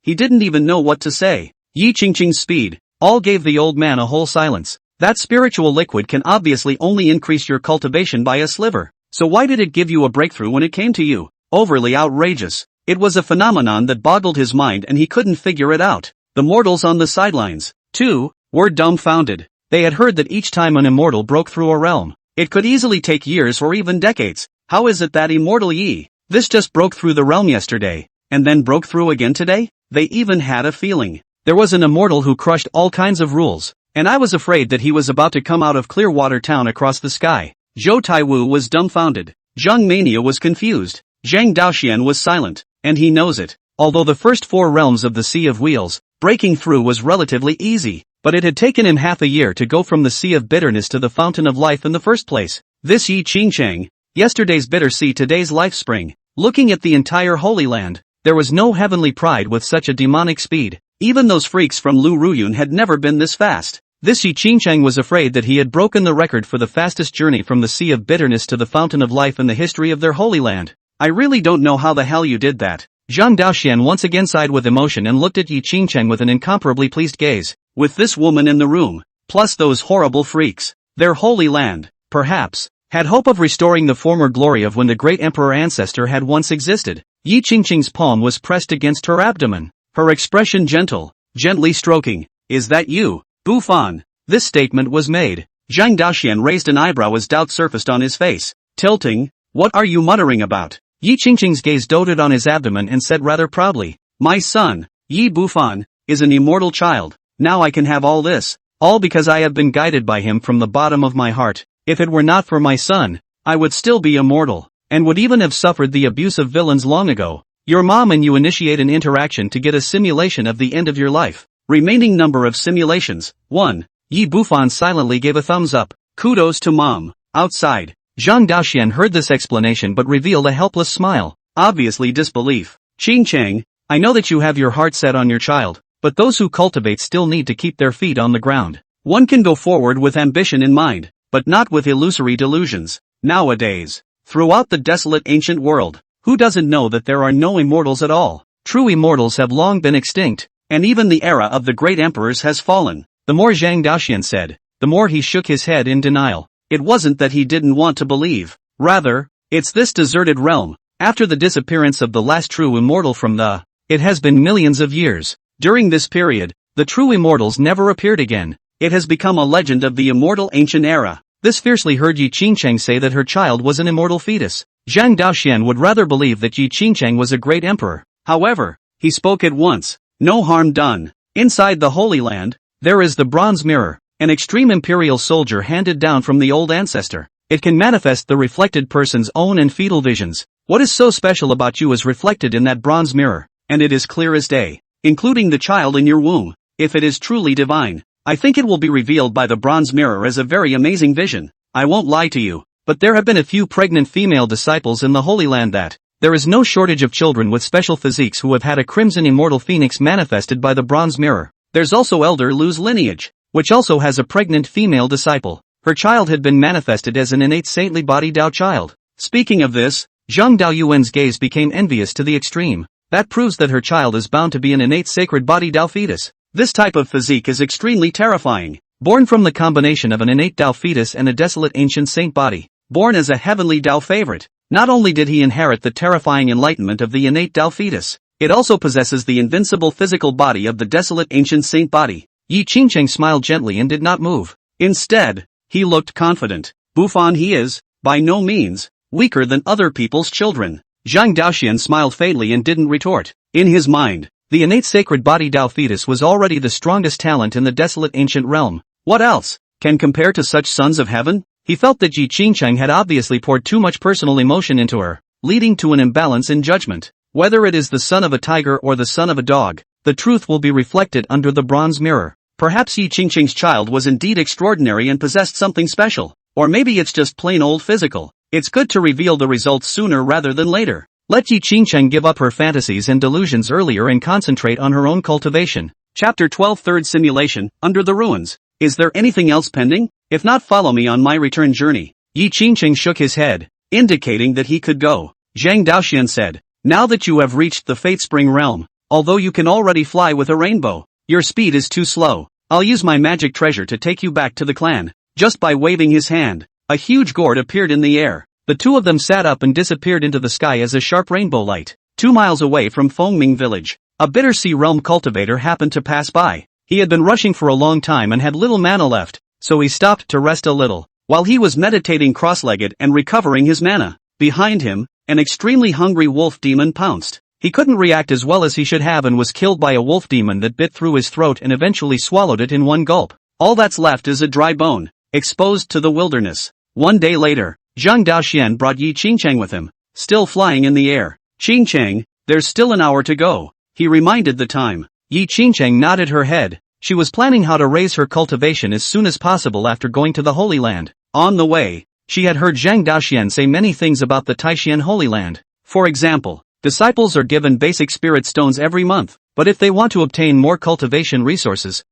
He didn't even know what to say. Yi Qingcheng's speed, all gave the old man a whole silence. That spiritual liquid can obviously only increase your cultivation by a sliver. So why did it give you a breakthrough when it came to you? Overly outrageous. It was a phenomenon that boggled his mind and he couldn't figure it out. The mortals on the sidelines, too, were dumbfounded. They had heard that each time an immortal broke through a realm, it could easily take years or even decades. How is it that immortal Yi, this just broke through the realm yesterday, and then broke through again today? They even had a feeling. There was an immortal who crushed all kinds of rules, and I was afraid that he was about to come out of Clearwater Town across the sky. Zhou Taiwu was dumbfounded. Zhang Mania was confused. Zhang Daoxian was silent, and he knows it. Although the first 4 realms of the Sea of Wheels, breaking through was relatively easy, but it had taken him half a year to go from the Sea of Bitterness to the Fountain of Life in the first place. This Yi Qingcheng, yesterday's bitter sea, today's life spring. Looking at the entire Holy Land, there was no heavenly pride with such a demonic speed. Even those freaks from Lu Ruyun had never been this fast. This Yi Qingcheng was afraid that he had broken the record for the fastest journey from the Sea of Bitterness to the Fountain of Life in the history of their Holy Land. I really don't know how the hell you did that. Zhang Daoxian once again sighed with emotion and looked at Yi Qingcheng with an incomparably pleased gaze. With this woman in the room, plus those horrible freaks, their Holy Land, perhaps, had hope of restoring the former glory of when the great emperor ancestor had once existed. Yi Qingcheng's palm was pressed against her abdomen, her expression gently stroking. Is that you, Bufan? This statement was made. Zhang Daoxian raised an eyebrow as doubt surfaced on his face, tilting. What are you muttering about? Yi Qingcheng's gaze doted on his abdomen and said rather proudly, my son, Yi Bufan, is an immortal child. Now I can have all this, all because I have been guided by him from the bottom of my heart. If it were not for my son, I would still be immortal, and would even have suffered the abuse of villains long ago. Your mom and you initiate an interaction to get a simulation of the end of your life. Remaining number of simulations, 1. Yi Bufan silently gave a thumbs up. Kudos to mom. Outside, Zhang Daoxian heard this explanation but revealed a helpless smile, obviously disbelief. Qingcheng, I know that you have your heart set on your child, but those who cultivate still need to keep their feet on the ground. One can go forward with ambition in mind, but not with illusory delusions. Nowadays, throughout the desolate ancient world, who doesn't know that there are no immortals at all? True immortals have long been extinct, and even the era of the great emperors has fallen. The more Zhang Daoxian said, the more he shook his head in denial. It wasn't that he didn't want to believe. Rather, it's this deserted realm. After the disappearance of the last true immortal from it has been millions of years. During this period, the true immortals never appeared again. It has become a legend of the immortal ancient era. This fiercely heard Yi Qingcheng say that her child was an immortal fetus. Zhang Daoxian would rather believe that Yi Qingcheng was a great emperor. However, he spoke at once. No harm done. Inside the Holy Land, there is the bronze mirror, an extreme imperial soldier handed down from the old ancestor. It can manifest the reflected person's own and fetal visions. What is so special about you is reflected in that bronze mirror, and it is clear as day, including the child in your womb. If it is truly divine, I think it will be revealed by the bronze mirror as a very amazing vision. I won't lie to you, but there have been a few pregnant female disciples in the Holy Land that there is no shortage of children with special physiques who have had a crimson immortal phoenix manifested by the bronze mirror. There's also Elder Lu's lineage, which also has a pregnant female disciple. Her child had been manifested as an innate saintly body Dao child. Speaking of this, Zhang Daoyuan's gaze became envious to the extreme. That proves that her child is bound to be an innate sacred body Dao fetus. This type of physique is extremely terrifying. Born from the combination of an innate Dao fetus and a desolate ancient saint body. Born as a heavenly Dao favorite. Not only did he inherit the terrifying enlightenment of the innate Dao fetus, it also possesses the invincible physical body of the desolate ancient saint body. Yi Qingcheng smiled gently and did not move. Instead, he looked confident. Bufan, he is, by no means, weaker than other people's children. Zhang Daoxian smiled faintly and didn't retort. In his mind, the innate sacred body Dao fetus was already the strongest talent in the desolate ancient realm. What else can compare to such sons of heaven? He felt that Yi Qingcheng had obviously poured too much personal emotion into her, leading to an imbalance in judgment. Whether it is the son of a tiger or the son of a dog, the truth will be reflected under the bronze mirror. Perhaps Yi Qingcheng's child was indeed extraordinary and possessed something special. Or maybe it's just plain old physical. It's good to reveal the results sooner rather than later. Let Yi Qingcheng give up her fantasies and delusions earlier and concentrate on her own cultivation. Chapter 12 Third Simulation, Under the Ruins. Is there anything else pending? If not, follow me on my return journey. Yi Qingcheng shook his head, indicating that he could go. Zhang Daoxian said, now that you have reached the Fate Spring realm, although you can already fly with a rainbow, your speed is too slow. I'll use my magic treasure to take you back to the clan. Just by waving his hand, a huge gourd appeared in the air. The two of them sat up and disappeared into the sky as a sharp rainbow light. 2 miles away from Fengming village, a Bitter Sea realm cultivator happened to pass by. He had been rushing for a long time and had little mana left, so he stopped to rest a little. While he was meditating cross-legged and recovering his mana, behind him, an extremely hungry wolf demon pounced. He couldn't react as well as he should have and was killed by a wolf demon that bit through his throat and eventually swallowed it in one gulp. All that's left is a dry bone, exposed to the wilderness. One day later, Zhang Daoxian brought Yi Qingcheng with him, still flying in the air. Qingcheng, there's still an hour to go, he reminded the time. Yi Qingcheng nodded her head. She was planning how to raise her cultivation as soon as possible after going to the Holy Land. On the way, she had heard Zhang Daoxian say many things about the Taishan Holy Land. For example, disciples are given basic spirit stones every month, but if they want to obtain more cultivation resources,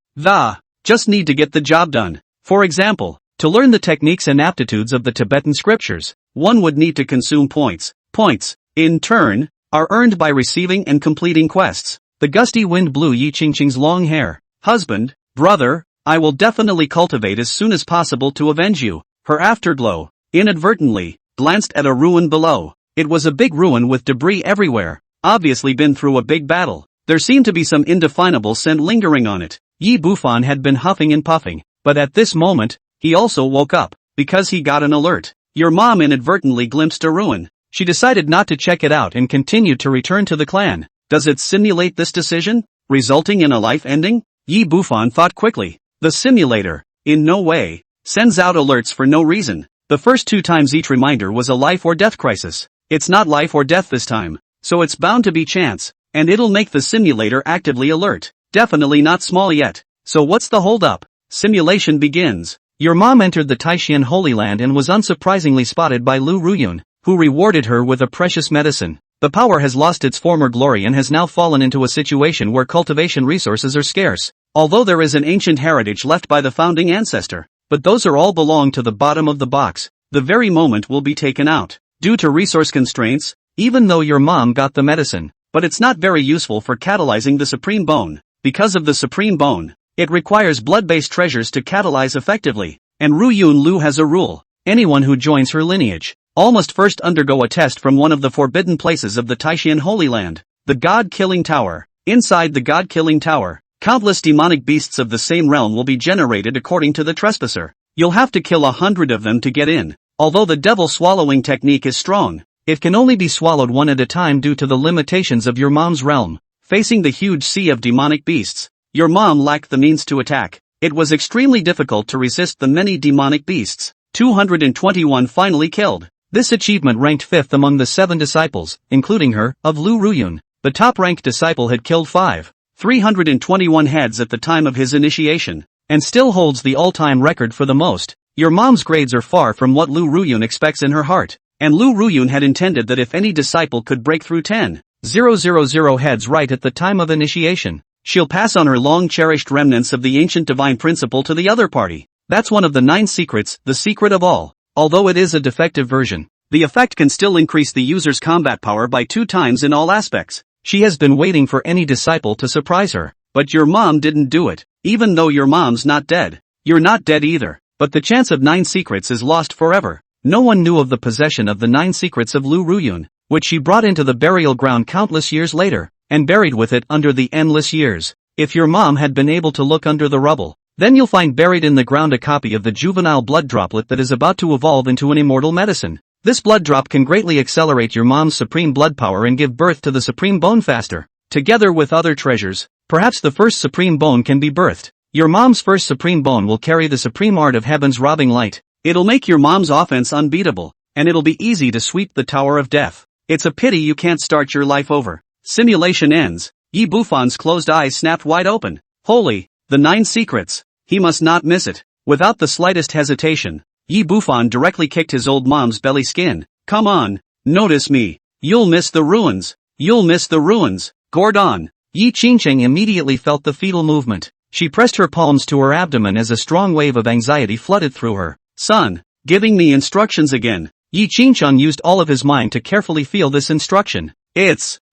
just need to get the job done. For example, to learn the techniques and aptitudes of the Tibetan scriptures, one would need to consume points. Points, in turn, are earned by receiving and completing quests. The gusty wind blew Yi Qingcheng's long hair. Husband, brother, I will definitely cultivate as soon as possible to avenge you. Her afterglow, inadvertently, glanced at a ruin below. It was a big ruin with debris everywhere, obviously been through a big battle. There seemed to be some indefinable scent lingering on it. Yi Bufan had been huffing and puffing, but at this moment, he also woke up, because he got an alert. Your mom inadvertently glimpsed a ruin. She decided not to check it out and continued to return to the clan. Does it simulate this decision, resulting in a life ending? Yi Bufan thought quickly. The simulator, in no way, sends out alerts for no reason. The first 2 times each reminder was a life or death crisis. It's not life or death this time, so it's bound to be chance, and it'll make the simulator actively alert. Definitely not small yet. So what's the holdup? Simulation begins. Your mom entered the Taishan Holy Land and was unsurprisingly spotted by Lu Ruyun, who rewarded her with a precious medicine. The power has lost its former glory and has now fallen into a situation where cultivation resources are scarce. Although there is an ancient heritage left by the founding ancestor, but those are all belong to the bottom of the box. The very moment will be taken out. Due to resource constraints, even though your mom got the medicine, but it's not very useful for catalyzing the Supreme Bone. Because of the Supreme Bone, it requires blood-based treasures to catalyze effectively, and Ruyun Lu has a rule. Anyone who joins her lineage, all must first undergo a test from one of the forbidden places of the Taishan Holy Land, the God-Killing Tower. Inside the God-Killing Tower, countless demonic beasts of the same realm will be generated according to the trespasser. You'll have to kill 100 of them to get in. Although the devil swallowing technique is strong, it can only be swallowed one at a time due to the limitations of your mom's realm. Facing the huge sea of demonic beasts, your mom lacked the means to attack. It was extremely difficult to resist the many demonic beasts. 221 finally killed. This achievement ranked 5th among the 7 disciples, including her, of Lu Ruyun. The top-ranked disciple had killed 321 heads at the time of his initiation, and still holds the all-time record for the most. Your mom's grades are far from what Lu Ruyun expects in her heart, and Lu Ruyun had intended that if any disciple could break through 10,000 heads right at the time of initiation, she'll pass on her long-cherished remnants of the ancient divine principle to the other party. That's one of the 9 secrets, the secret of all. Although it is a defective version, the effect can still increase the user's combat power by 2 times in all aspects. She has been waiting for any disciple to surprise her, but your mom didn't do it. Even though your mom's not dead, you're not dead either, but the chance of 9 secrets is lost forever. No one knew of the possession of the 9 secrets of Lu Ruyun, which she brought into the burial ground countless years later, and buried with it under the endless years. If your mom had been able to look under the rubble, then you'll find buried in the ground a copy of the juvenile blood droplet that is about to evolve into an immortal medicine. This blood drop can greatly accelerate your mom's supreme blood power and give birth to the supreme bone faster. Together with other treasures, perhaps the first supreme bone can be birthed. Your mom's first supreme bone will carry the supreme art of heaven's robbing light. It'll make your mom's offense unbeatable, and it'll be easy to sweep the tower of death. It's a pity you can't start your life over. Simulation ends. Yebuan's closed eyes snapped wide open. Holy, the 9 secrets. He must not miss it. Without the slightest hesitation, Yebuan directly kicked his old mom's belly skin. Come on, notice me. You'll miss the ruins. You'll miss the ruins. Gordon. Yi Qingcheng immediately felt the fetal movement. She pressed her palms to her abdomen as a strong wave of anxiety flooded through her. Son, giving me instructions again. Yi Qingcheng used all of his mind to carefully feel this instruction.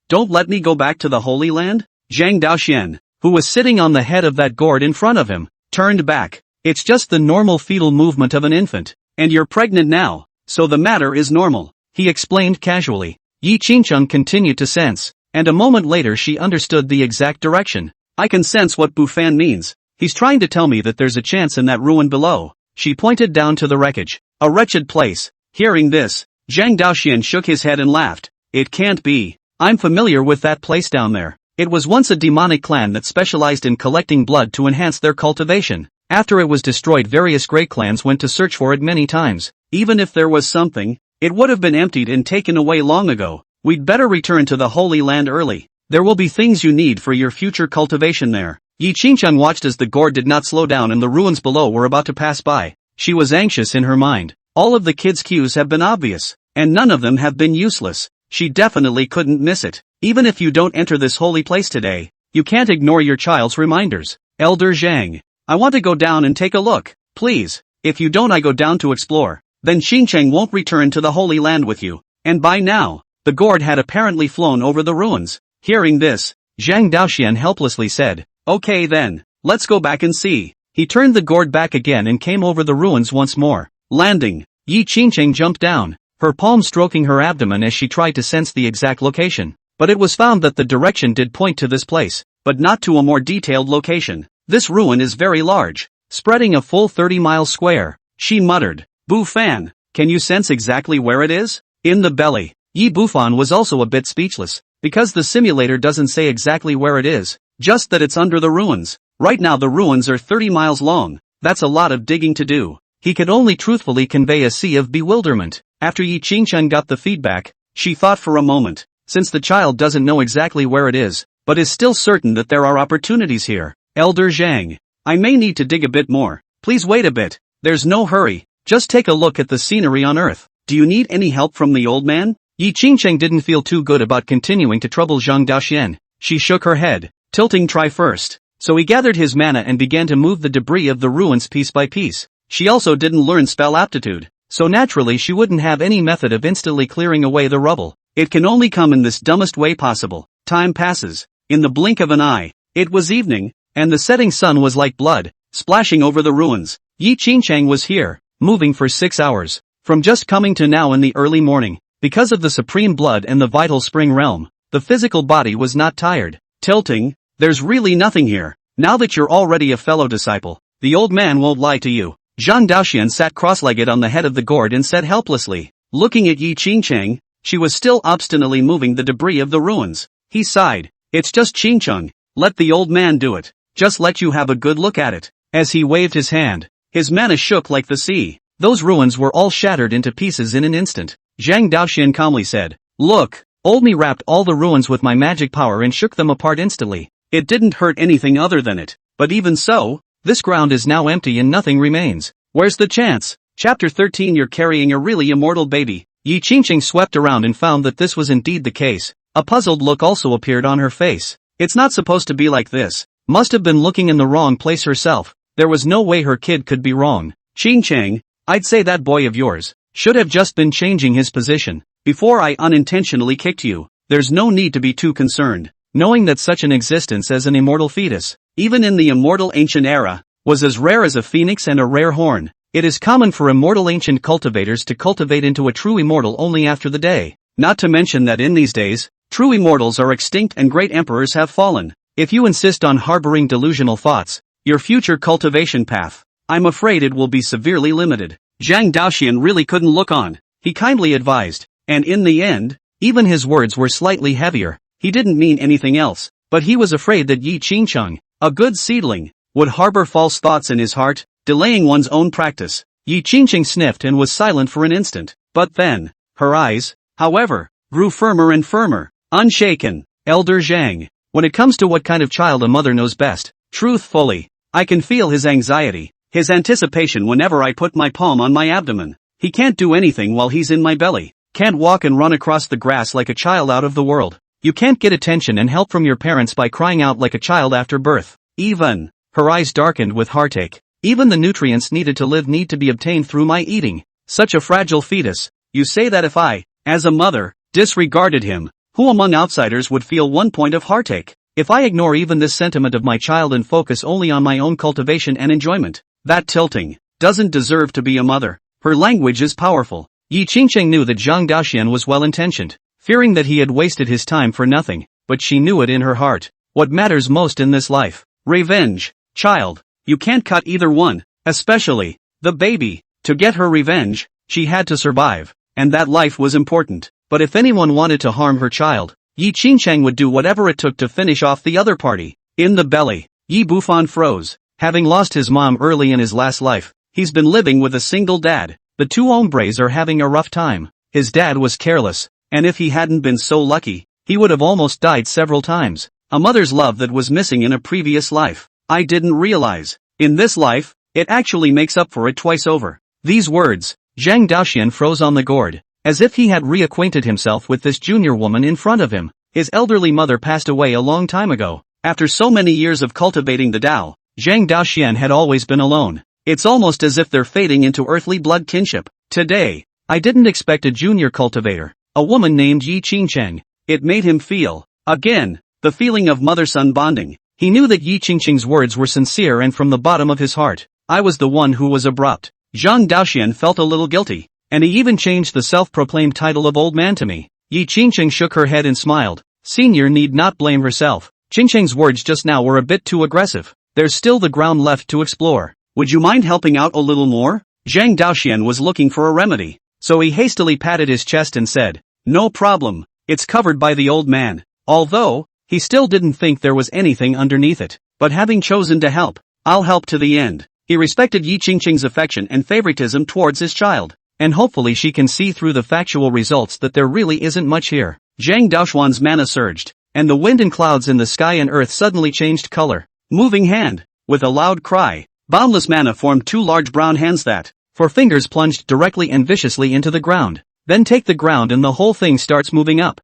Don't let me go back to the Holy Land? Zhang Daoxian, who was sitting on the head of that gourd in front of him, turned back. It's just the normal fetal movement of an infant. And you're pregnant now, so the matter is normal, he explained casually. Yi Qingcheng continued to sense, and a moment later she understood the exact direction. I can sense what Bufan means. He's trying to tell me that there's a chance in that ruin below. She pointed down to the wreckage. A wretched place. Hearing this, Zhang Daoxian shook his head and laughed. It can't be. I'm familiar with that place down there. It was once a demonic clan that specialized in collecting blood to enhance their cultivation. After it was destroyed, various great clans went to search for it many times. Even if there was something, it would have been emptied and taken away long ago. We'd better return to the Holy Land early. There will be things you need for your future cultivation there. Yi Qingcheng watched as the gourd did not slow down and the ruins below were about to pass by. She was anxious in her mind. All of the kids' cues have been obvious, and none of them have been useless. She definitely couldn't miss it. Even if you don't enter this holy place today, you can't ignore your child's reminders. Elder Zhang, I want to go down and take a look, please. If you don't, I go down to explore. Then Qingcheng won't return to the Holy Land with you. And by now, the gourd had apparently flown over the ruins. Hearing this, Zhang Daoxian helplessly said, Okay then, let's go back and see. He turned the gourd back again and came over the ruins once more. Landing, Yi Qingcheng jumped down, her palm stroking her abdomen as she tried to sense the exact location. But it was found that the direction did point to this place, but not to a more detailed location. This ruin is very large, spreading a full 30 miles square. She muttered, Bufan, can you sense exactly where it is? In the belly. Yebuan was also a bit speechless, because the simulator doesn't say exactly where it is, just that it's under the ruins. Right now the ruins are 30 miles long. That's a lot of digging to do. He could only truthfully convey a sea of bewilderment. After Yi Qingcheng got the feedback, she thought for a moment. Since the child doesn't know exactly where it is, but is still certain that there are opportunities here. Elder Zhang, I may need to dig a bit more. Please wait a bit. There's no hurry. Just take a look at the scenery on Earth. Do you need any help from the old man? Yi Qingcheng didn't feel too good about continuing to trouble Zhang Daoxian. She shook her head, tilting try first. So he gathered his mana and began to move the debris of the ruins piece by piece. She also didn't learn spell aptitude, so naturally she wouldn't have any method of instantly clearing away the rubble. It can only come in this dumbest way possible. Time passes. In the blink of an eye, it was evening, and the setting sun was like blood, splashing over the ruins. Yi Qingcheng was here, moving for 6 hours, from just coming to now in the early morning. Because of the supreme blood and the vital spring realm, the physical body was not tired. Tilting, there's really nothing here. Now that you're already a fellow disciple, the old man won't lie to you. Zhang Daoxian sat cross-legged on the head of the gourd and said helplessly. Looking at Yi Qingcheng, she was still obstinately moving the debris of the ruins. He sighed. It's just Qingcheng. Let the old man do it. Just let you have a good look at it. As he waved his hand, his mana shook like the sea. Those ruins were all shattered into pieces in an instant. Zhang Daoxian calmly said, Look, old me wrapped all the ruins with my magic power and shook them apart instantly. It didn't hurt anything other than it. But even so, this ground is now empty and nothing remains. Where's the chance? Chapter 13. You're carrying a really immortal baby. Yi Qingcheng swept around and found that this was indeed the case. A puzzled look also appeared on her face. It's not supposed to be like this. Must have been looking in the wrong place herself. There was no way her kid could be wrong. Qingcheng, I'd say that boy of yours should have just been changing his position before I unintentionally kicked you. There's no need to be too concerned, knowing that such an existence as an immortal fetus, even in the immortal ancient era, was as rare as a phoenix and a rare horn. It is common for immortal ancient cultivators to cultivate into a true immortal only after the day. Not to mention that in these days, true immortals are extinct and great emperors have fallen. If you insist on harboring delusional thoughts, your future cultivation path, I'm afraid it will be severely limited. Zhang Daoxian really couldn't look on. he kindly advised, and in the end, even his words were slightly heavier. He didn't mean anything else, but he was afraid that Yi Qingcheng, a good seedling, would harbor false thoughts in his heart, delaying one's own practice. Yi Qingcheng sniffed and was silent for an instant, but then, her eyes, however, grew firmer and firmer, unshaken. Elder Zhang, when it comes to what kind of child a mother knows best, truthfully, I can feel his anxiety, his anticipation whenever I put my palm on my abdomen. He can't do anything while he's in my belly, can't walk and run across the grass like a child out of the world. You can't get attention and help from your parents by crying out like a child after birth. Even, her eyes darkened with heartache, even the nutrients needed to live need to be obtained through my eating. Such a fragile fetus. You say that if I, as a mother, disregarded him, who among outsiders would feel 1 point of heartache? If I ignore even this sentiment of my child and focus only on my own cultivation and enjoyment, that tilting doesn't deserve to be a mother. Her language is powerful. Yi Qingcheng knew that Zhang Daoxian was well-intentioned, fearing that he had wasted his time for nothing, but she knew it in her heart. What matters most in this life? Revenge. Child. You can't cut either one, especially the baby. To get her revenge, she had to survive, and that life was important. But if anyone wanted to harm her child, Yi Qingcheng would do whatever it took to finish off the other party. In the belly, Yi Bufan froze. Having lost his mom early in his last life, he's been living with a single dad. The two hombres are having a rough time. His dad was careless, and if he hadn't been so lucky, he would have almost died several times. A mother's love that was missing in a previous life. I didn't realize. In this life, it actually makes up for it twice over. These words, Zhang Daoxian froze on the gourd, as if he had reacquainted himself with this junior woman in front of him. His elderly mother passed away a long time ago. After so many years of cultivating the Tao, Zhang Daoxian had always been alone. It's almost as if they're fading into earthly blood kinship. Today, I didn't expect a junior cultivator, a woman named Yi Qingcheng. It made him feel, again, the feeling of mother-son bonding. He knew that Yi Qingcheng's words were sincere and from the bottom of his heart. I was the one who was abrupt. Zhang Daoxian felt a little guilty, and he even changed the self-proclaimed title of old man to me. Yi Qingcheng shook her head and smiled. Senior need not blame herself. Qingcheng's words just now were a bit too aggressive. There's still the ground left to explore. Would you mind helping out a little more? Zhang Daoxian was looking for a remedy, so he hastily patted his chest and said, no problem, it's covered by the old man. Although, he still didn't think there was anything underneath it. But having chosen to help, I'll help to the end. He respected Yi Qingcheng's affection and favoritism towards his child, and hopefully she can see through the factual results that there really isn't much here. Zhang Daoxuan's mana surged, and the wind and clouds in the sky and earth suddenly changed color. Moving hand, with a loud cry, boundless mana formed two large brown hands that, for fingers plunged directly and viciously into the ground. Then take the ground and the whole thing starts moving up.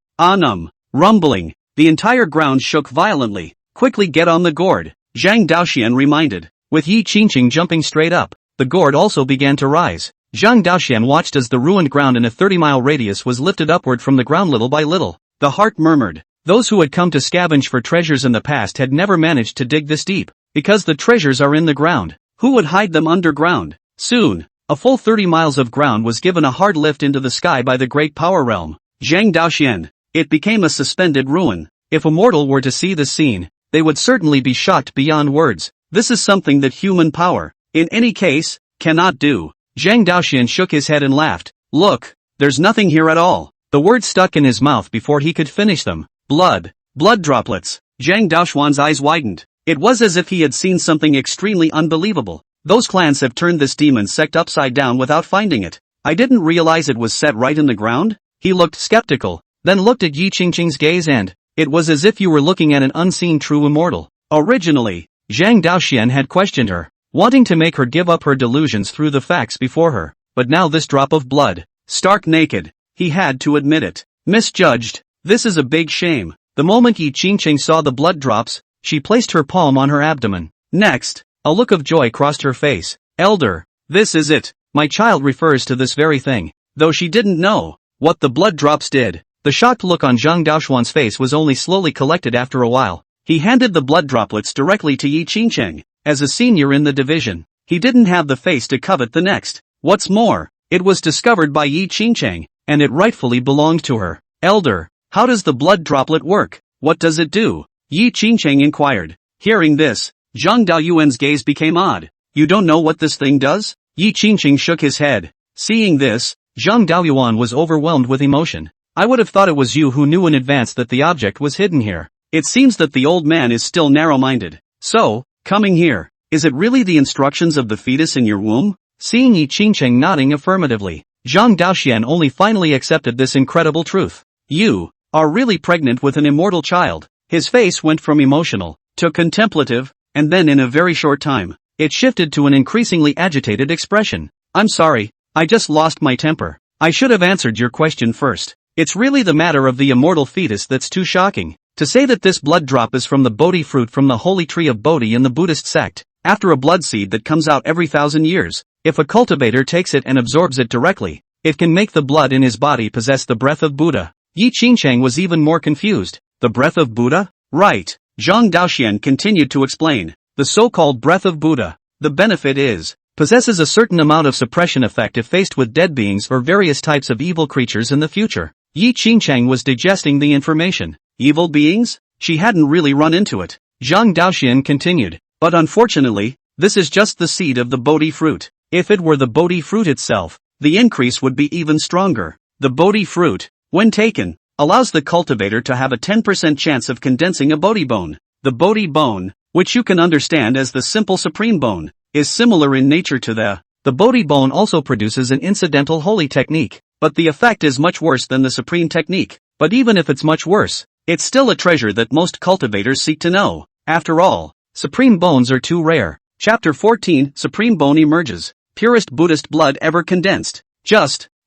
Rumbling, the entire ground shook violently. Quickly get on the gourd, Zhang Daoxian reminded. With Yi Qingcheng jumping straight up, the gourd also began to rise. Zhang Daoxian watched as the ruined ground in a 30-mile radius was lifted upward from the ground little by little. The heart murmured. Those who had come to scavenge for treasures in the past had never managed to dig this deep, because the treasures are in the ground. Who would hide them underground? Soon, a full 30 miles of ground was given a hard lift into the sky by the great power realm. Zhang Daoxian. It became a suspended ruin. If a mortal were to see this scene, they would certainly be shocked beyond words. This is something that human power, in any case, cannot do. Zhang Daoxian shook his head and laughed. Look, there's nothing here at all. The words stuck in his mouth before he could finish them. Blood droplets. Zhang Daoxuan's eyes widened. It was as if he had seen something extremely unbelievable. Those clans have turned this demon sect upside down without finding it. I didn't realize it was set right in the ground. He looked skeptical, then looked at Yi Qingcheng's gaze and, it was as if you were looking at an unseen true immortal. Originally, Zhang Daoxian had questioned her, wanting to make her give up her delusions through the facts before her. But now this drop of blood, stark naked, he had to admit it. Misjudged. This is a big shame. The moment Yi Qingcheng saw the blood drops, she placed her palm on her abdomen. Next, a look of joy crossed her face. Elder, this is it. My child refers to this very thing. Though she didn't know what the blood drops did, the shocked look on Zhang Daoxuan's face was only slowly collected after a while. He handed the blood droplets directly to Yi Qingcheng. As a senior in the division, he didn't have the face to covet the next. What's more, it was discovered by Yi Qingcheng, and it rightfully belonged to her. Elder, how does the blood droplet work? What does it do? Yi Qingcheng inquired. Hearing this, Zhang Daoyuan's gaze became odd. You don't know what this thing does? Yi Qingcheng shook his head. Seeing this, Zhang Daoyuan was overwhelmed with emotion. I would have thought it was you who knew in advance that the object was hidden here. It seems that the old man is still narrow-minded. So, coming here, is it really the instructions of the fetus in your womb? Seeing Yi Qingcheng nodding affirmatively, Zhang Daoxian only finally accepted this incredible truth. You are really pregnant with an immortal child. His face went from emotional to contemplative, and then in a very short time, it shifted to an increasingly agitated expression. I'm sorry, I just lost my temper. I should have answered your question first. It's really the matter of the immortal fetus that's too shocking. To say that this blood drop is from the Bodhi fruit from the holy tree of Bodhi in the Buddhist sect, after a blood seed that comes out every 1,000 years, if a cultivator takes it and absorbs it directly, it can make the blood in his body possess the breath of Buddha. Yi Qingcheng was even more confused. The breath of Buddha? Right. Zhang Daoxian continued to explain. The so-called breath of Buddha. The benefit is, possesses a certain amount of suppression effect if faced with dead beings or various types of evil creatures in the future. Yi Qingcheng was digesting the information. Evil beings? She hadn't really run into it. Zhang Daoxian continued. But unfortunately, this is just the seed of the Bodhi fruit. If it were the Bodhi fruit itself, the increase would be even stronger. The Bodhi fruit, when taken, allows the cultivator to have a 10% chance of condensing a Bodhi bone. The Bodhi bone, which you can understand as the simple supreme bone, is similar in nature to the Bodhi bone also produces an incidental holy technique, but the effect is much worse than the supreme technique. But even if it's much worse, it's still a treasure that most cultivators seek to know. After all, supreme bones are too rare. Chapter 14, Supreme Bone emerges. Purest Buddhist blood ever condensed.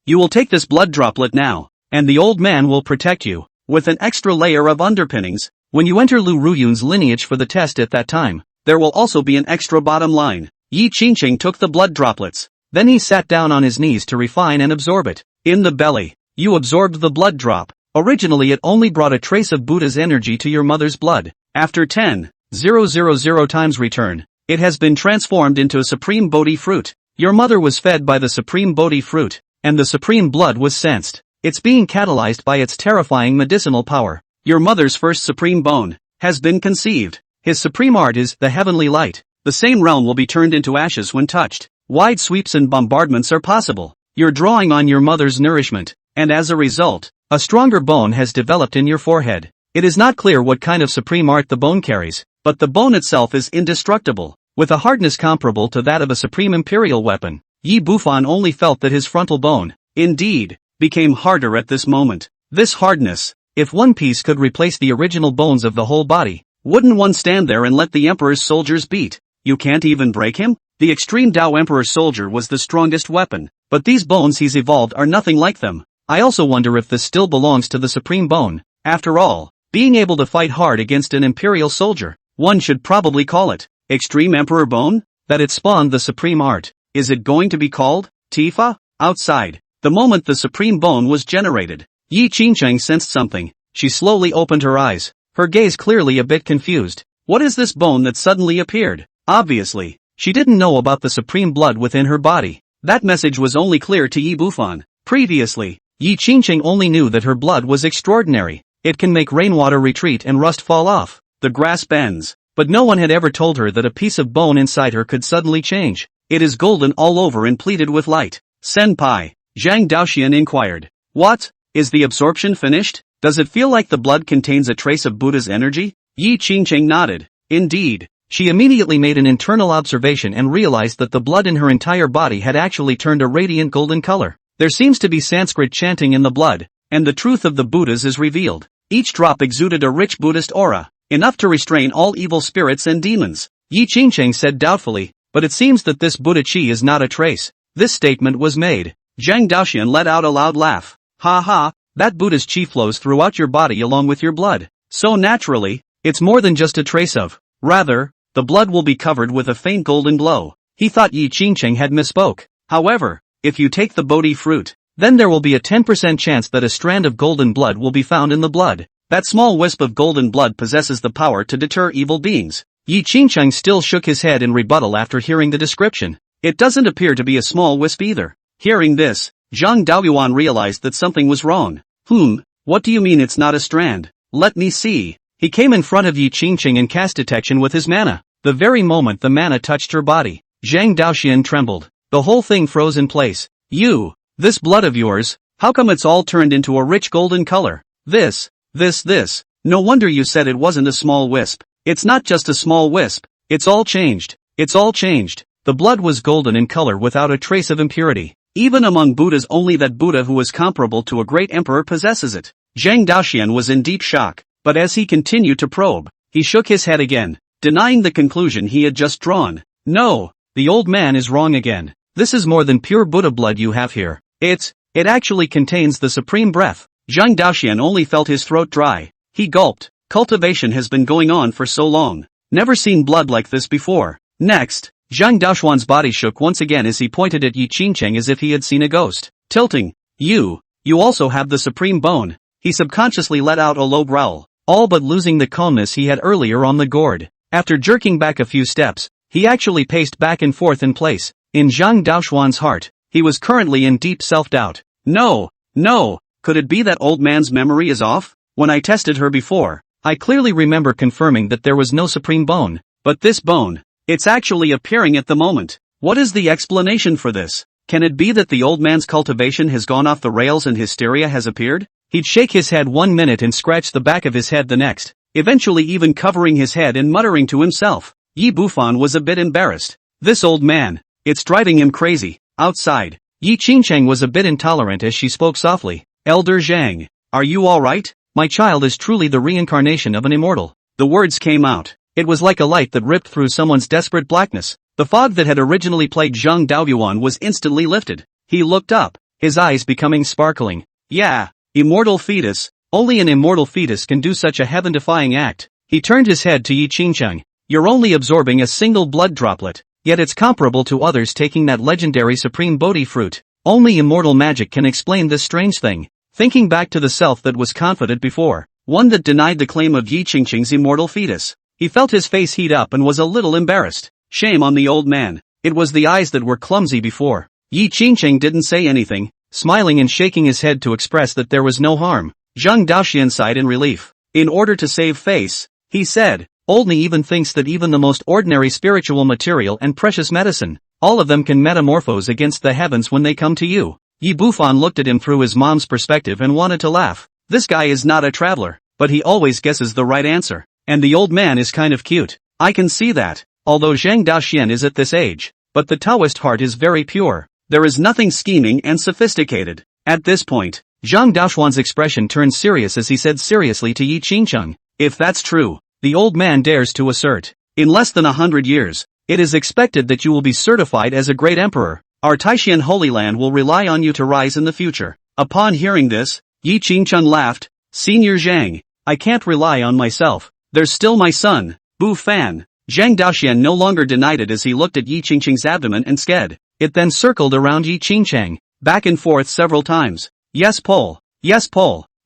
You will take this blood droplet now, and the old man will protect you, with an extra layer of underpinnings. When you enter Lu Ruyun's lineage for the test at that time, there will also be an extra bottom line. Yi Qingcheng took the blood droplets. Then he sat down on his knees to refine and absorb it. In the belly, you absorbed the blood drop. Originally it only brought a trace of Buddha's energy to your mother's blood. After 10,000 times return, it has been transformed into a supreme Bodhi fruit. Your mother was fed by the supreme Bodhi fruit, and the supreme blood was sensed. It's being catalyzed by its terrifying medicinal power. Your mother's first supreme bone has been conceived. His supreme art is the heavenly light. The same realm will be turned into ashes when touched. Wide sweeps and bombardments are possible. You're drawing on your mother's nourishment, and as a result, a stronger bone has developed in your forehead. It is not clear what kind of supreme art the bone carries, but the bone itself is indestructible, with a hardness comparable to that of a supreme imperial weapon. Yi Bufan only felt that his frontal bone, indeed, became harder at this moment. This hardness, if one piece could replace the original bones of the whole body, wouldn't one stand there and let the emperor's soldiers beat? You can't even break him? The extreme Dao Emperor soldier was the strongest weapon, but these bones he's evolved are nothing like them. I also wonder if this still belongs to the supreme bone. After all, being able to fight hard against an imperial soldier, one should probably call it Extreme Emperor Bone? That it spawned the supreme art. Is it going to be called Tifa? Outside, the moment the supreme bone was generated, Yi Qingcheng sensed something. She slowly opened her eyes, her gaze clearly a bit confused. What is this bone that suddenly appeared? Obviously, she didn't know about the supreme blood within her body. That message was only clear to Yi Bufan. Previously, Yi Qingcheng only knew that her blood was extraordinary. It can make rainwater retreat and rust fall off. The grass bends. But no one had ever told her that a piece of bone inside her could suddenly change. It is golden all over and pleated with light. Senpai, Zhang Daoxian inquired. What? Is the absorption finished? Does it feel like the blood contains a trace of Buddha's energy? Yi Qingcheng nodded. Indeed. She immediately made an internal observation and realized that the blood in her entire body had actually turned a radiant golden color. There seems to be Sanskrit chanting in the blood, and the truth of the Buddhas is revealed. Each drop exuded a rich Buddhist aura, enough to restrain all evil spirits and demons. Yi Qingcheng said doubtfully, but it seems that this Buddha chi is not a trace. This statement was made. Zhang Daoxian let out a loud laugh. Ha ha, that Buddha's chi flows throughout your body along with your blood. So naturally, it's more than just a trace of. Rather, the blood will be covered with a faint golden glow. He thought Yi Qingcheng had misspoke. However, if you take the Bodhi fruit, then there will be a 10% chance that a strand of golden blood will be found in the blood. That small wisp of golden blood possesses the power to deter evil beings. Yi Qingcheng still shook his head in rebuttal after hearing the description. It doesn't appear to be a small wisp either. Hearing this, Zhang Daoyuan realized that something was wrong. What do you mean it's not a strand? Let me see. He came in front of Yi Qingcheng and cast detection with his mana. The very moment the mana touched her body, Zhang Daoxian trembled. The whole thing froze in place. You This blood of yours, how come it's all turned into a rich golden color? This. No wonder you said it wasn't a small wisp. It's not just a small wisp. It's all changed. The blood was golden in color without a trace of impurity. Even among Buddhas, only that Buddha who is comparable to a great emperor possesses it. Zhang Daoxian was in deep shock, but as he continued to probe, he shook his head again, denying the conclusion he had just drawn. No, the old man is wrong again. This is more than pure Buddha blood you have here. It actually contains the supreme breath. Zhang Daoxian only felt his throat dry. He gulped. Cultivation has been going on for so long. Never seen blood like this before. Next, Zhang Daoxuan's body shook once again as he pointed at Yi Qingcheng as if he had seen a ghost. Tilting. You also have the supreme bone. He subconsciously let out a low growl, all but losing the calmness he had earlier on the gourd. After jerking back a few steps, he actually paced back and forth in place. In Zhang Daoxuan's heart, he was currently in deep self-doubt. No, could it be that old man's memory is off? When I tested her before, I clearly remember confirming that there was no supreme bone. But this bone, it's actually appearing at the moment. What is the explanation for this? Can it be that the old man's cultivation has gone off the rails and hysteria has appeared? He'd shake his head 1 minute and scratch the back of his head the next, eventually even covering his head and muttering to himself. Yi Bufan was a bit embarrassed. This old man, it's driving him crazy. Outside, Yi Qingcheng was a bit intolerant as she spoke softly. Elder Zhang, are you alright? My child is truly the reincarnation of an immortal. The words came out. It was like a light that ripped through someone's desperate blackness. The fog that had originally plagued Zhang Daoyuan was instantly lifted. He looked up, his eyes becoming sparkling. Yeah, immortal fetus. Only an immortal fetus can do such a heaven-defying act. He turned his head to Yi Qingcheng. You're only absorbing a single blood droplet, yet it's comparable to others taking that legendary supreme Bodhi fruit. Only immortal magic can explain this strange thing. Thinking back to the self that was confident before, one that denied the claim of Yi Qingcheng's immortal fetus, he felt his face heat up and was a little embarrassed. Shame on the old man. It was the eyes that were clumsy before. Yi Qingcheng didn't say anything, smiling and shaking his head to express that there was no harm. Zhang Daoxian sighed in relief. In order to save face, he said, Oldney even thinks that even the most ordinary spiritual material and precious medicine, all of them can metamorphose against the heavens when they come to you. Yi Bufan looked at him through his mom's perspective and wanted to laugh. This guy is not a traveler, but he always guesses the right answer. And the old man is kind of cute. I can see that, although Zhang Daoxian is at this age, but the Taoist heart is very pure. There is nothing scheming and sophisticated. At this point, Zhang Daoxuan's expression turned serious as he said seriously to Yi Qingcheng, if that's true, the old man dares to assert, in less than 100 years, it is expected that you will be certified as a great emperor. Our Taishan Holy Land will rely on you to rise in the future. Upon hearing this, Yi Qingcheng laughed. Senior Zhang, I can't rely on myself. There's still my son, Bu Fan. Zhang Daoxian no longer denied it as he looked at Yi Qingcheng's abdomen and sked. It then circled around Yi Qingcheng, back and forth several times. Yes, Pole.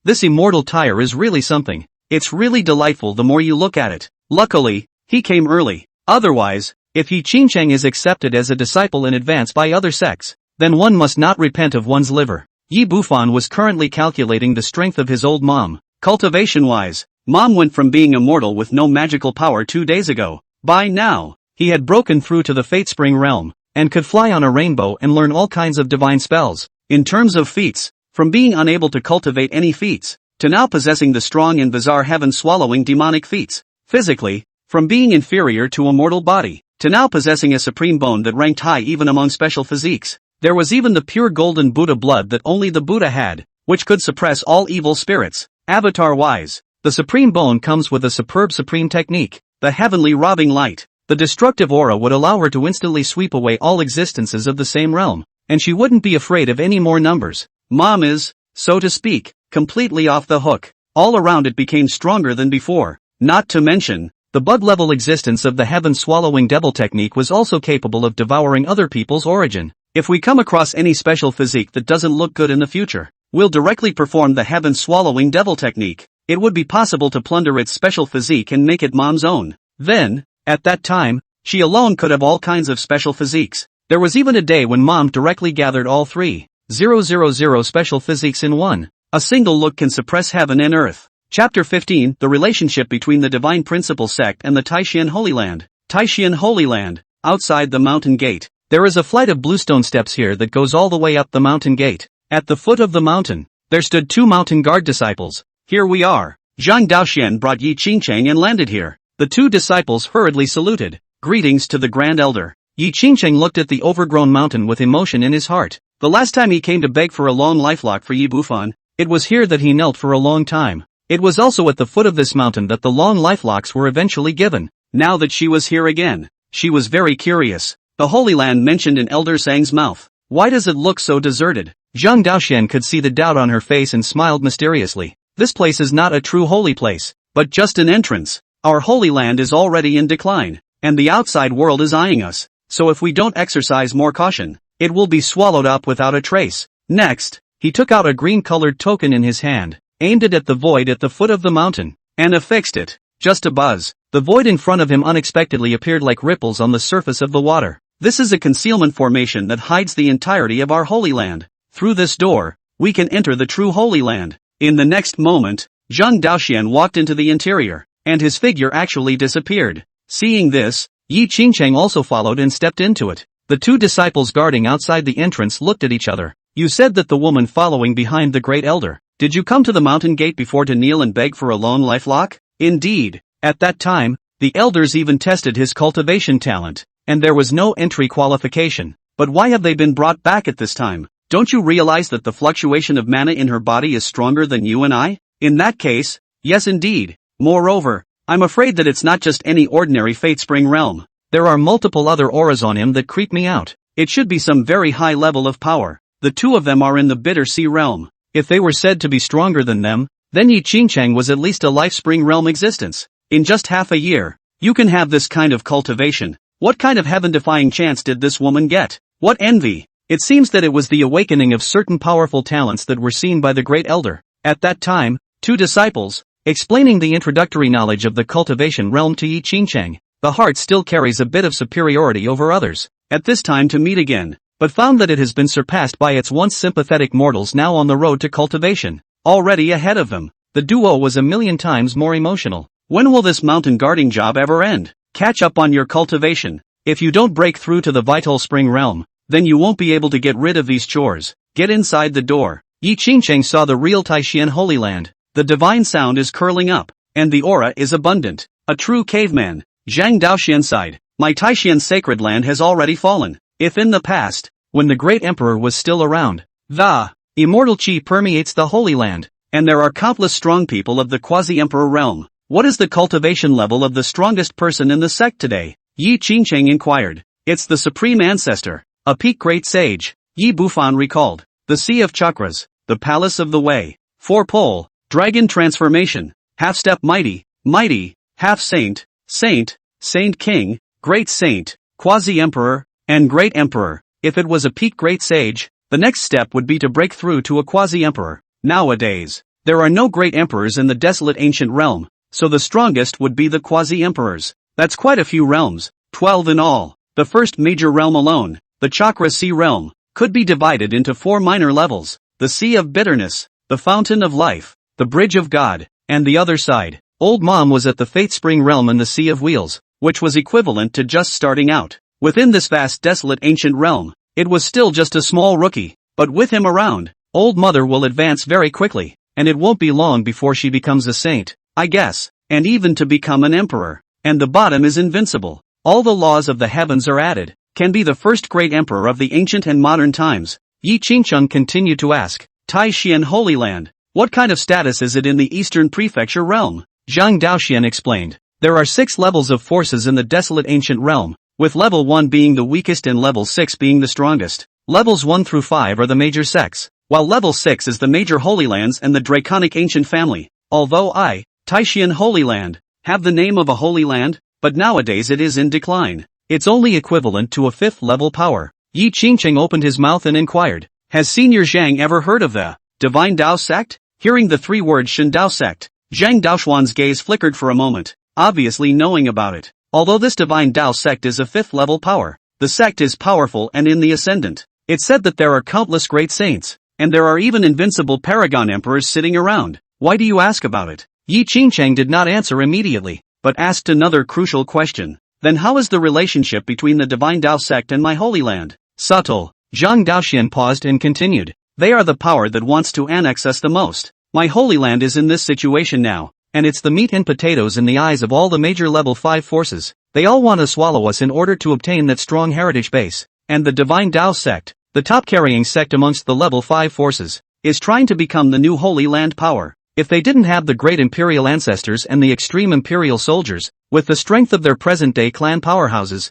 This immortal tire is really something. It's really delightful the more you look at it. Luckily, he came early. Otherwise, if Yi Qingcheng is accepted as a disciple in advance by other sects, then one must not repent of one's liver. Yi Bufan was currently calculating the strength of his old mom. Cultivation-wise, Mom went from being immortal with no magical power 2 days ago. By now, he had broken through to the Fate Spring realm, and could fly on a rainbow and learn all kinds of divine spells. In terms of feats, from being unable to cultivate any feats, to now possessing the strong and bizarre heaven-swallowing demonic feats. Physically, from being inferior to a mortal body, to now possessing a supreme bone that ranked high even among special physiques. There was even the pure golden Buddha blood that only the Buddha had, which could suppress all evil spirits. Avatar-wise, the supreme bone comes with a superb supreme technique, the heavenly robbing light. The destructive aura would allow her to instantly sweep away all existences of the same realm, and she wouldn't be afraid of any more numbers. Mom is, so to speak, completely off the hook. All around it became stronger than before. Not to mention, the bud-level existence of the heaven-swallowing devil technique was also capable of devouring other people's origin. If we come across any special physique that doesn't look good in the future, we'll directly perform the heaven-swallowing devil technique. It would be possible to plunder its special physique and make it Mom's own. Then, at that time, she alone could have all kinds of special physiques. There was even a day when Mom directly gathered all 3,000 special physiques in one. A single look can suppress heaven and earth. Chapter 15, The Relationship Between the Divine Principle Sect and the Taishan Holy Land. Taishan Holy Land. Outside the mountain gate, There is a flight of bluestone steps here that goes all the way up the mountain gate. At the foot of the mountain, there stood 2 mountain guard disciples. Here we are. Zhang Daoxian brought Yi Qingcheng and landed here. The 2 disciples hurriedly saluted. Greetings to the Grand Elder. Yi Qingcheng looked at the overgrown mountain with emotion in his heart. The last time he came to beg for a long lifelock for Yi Bufan, it was here that he knelt for a long time. It was also at the foot of this mountain that the long lifelocks were eventually given. Now that she was here again, she was very curious. The Holy Land mentioned in Elder Sang's mouth. Why does it look so deserted? Zhang Daoxian could see the doubt on her face and smiled mysteriously. This place is not a true holy place, but just an entrance. Our Holy Land is already in decline, and the outside world is eyeing us, so if we don't exercise more caution, it will be swallowed up without a trace. Next, he took out a green-colored token in his hand, aimed it at the void at the foot of the mountain, and affixed it. Just a buzz. The void in front of him unexpectedly appeared like ripples on the surface of the water. This is a concealment formation that hides the entirety of our Holy Land. Through this door, we can enter the true Holy Land. In the next moment, Zhang Daoxian walked into the interior, and his figure actually disappeared. Seeing this, Yi Qingcheng also followed and stepped into it. The 2 disciples guarding outside the entrance looked at each other. You said that the woman following behind the great elder. Did you come to the mountain gate before to kneel and beg for a long lifelock? Indeed. At that time, the elders even tested his cultivation talent, and there was no entry qualification. But why have they been brought back at this time? Don't you realize that the fluctuation of mana in her body is stronger than you and I? In that case, yes indeed. Moreover, I'm afraid that it's not just any ordinary Fate Spring realm. There are multiple other auras on him that creep me out. It should be some very high level of power. The 2 of them are in the Bitter Sea realm. If they were said to be stronger than them, then Yi Qingcheng was at least a Life Spring realm existence. In just half a year, you can have this kind of cultivation. What kind of heaven-defying chance did this woman get? What envy! It seems that it was the awakening of certain powerful talents that were seen by the Great Elder. At that time, 2 disciples, explaining the introductory knowledge of the cultivation realm to Yi Qingcheng, the heart still carries a bit of superiority over others. At this time to meet again, but found that it has been surpassed by its once sympathetic mortals now on the road to cultivation. Already ahead of them, the duo was a million times more emotional. When will this mountain guarding job ever end? Catch up on your cultivation. If you don't break through to the vital spring realm, then you won't be able to get rid of these chores. Get inside the door. Yi Qingcheng saw the real Taishian Holy Land. The divine sound is curling up, and the aura is abundant. A true caveman. Zhang Daoxian sighed. My Taishian sacred land has already fallen. If in the past, when the great emperor was still around, the immortal chi permeates the Holy Land, and there are countless strong people of the quasi-emperor realm. What is the cultivation level of the strongest person in the sect today? Yi Qingcheng inquired. It's the supreme ancestor, a peak great sage. Yi Bufan recalled. The Sea of Chakras, the Palace of the Way, 4-pole, dragon transformation, half-step mighty, half-saint, saint, saint king, great saint, quasi-emperor, and great emperor. If it was a peak great sage, the next step would be to break through to a quasi-emperor. Nowadays, there are no great emperors in the desolate ancient realm, so the strongest would be the quasi-emperors. That's quite a few realms, 12 in all. The first major realm alone, the Chakra Sea realm, could be divided into 4 minor levels: the Sea of Bitterness, the Fountain of Life, the Bridge of God, and the other side. Old Mom was at the Fate Spring realm in the Sea of Wheels, which was equivalent to just starting out. Within this vast desolate ancient realm, it was still just a small rookie, but with him around, Old Mother will advance very quickly, and it won't be long before she becomes a saint, I guess, and even to become an emperor. And the bottom is invincible. All the laws of the heavens are added, can be the first great emperor of the ancient and modern times. Yi Qingcheng continued to ask, Taishian Holy Land, what kind of status is it in the Eastern Prefecture realm? Zhang Daoxian explained. There are 6 levels of forces in the desolate ancient realm, with level 1 being the weakest and level 6 being the strongest. Levels 1 through 5 are the major sects, while level 6 is the major Holy Lands and the Draconic ancient family. Although I, Taishian Holy Land, have the name of a Holy Land, but nowadays it is in decline. It's only equivalent to a 5th level power. Yi Qingcheng opened his mouth and inquired, has Senior Zhang ever heard of the Divine Dao sect? Hearing the 3 words Shen Dao sect, Zhang Daoxuan's gaze flickered for a moment, obviously knowing about it. Although this Divine Dao sect is a 5th level power, the sect is powerful and in the ascendant. It's said that there are countless great saints, and there are even invincible paragon emperors sitting around. Why do you ask about it? Yi Qingcheng did not answer immediately, but asked another crucial question. Then how is the relationship between the Divine Tao sect and my Holy Land? Subtle. Zhang Daoxian paused and continued. They are the power that wants to annex us the most. My Holy Land is in this situation now, and it's the meat and potatoes in the eyes of all the major level 5 forces. They all want to swallow us in order to obtain that strong heritage base. And the Divine Tao sect, the top carrying sect amongst the level 5 forces, is trying to become the new Holy Land power. If they didn't have the great imperial ancestors and the extreme imperial soldiers, with the strength of their present-day clan powerhouses,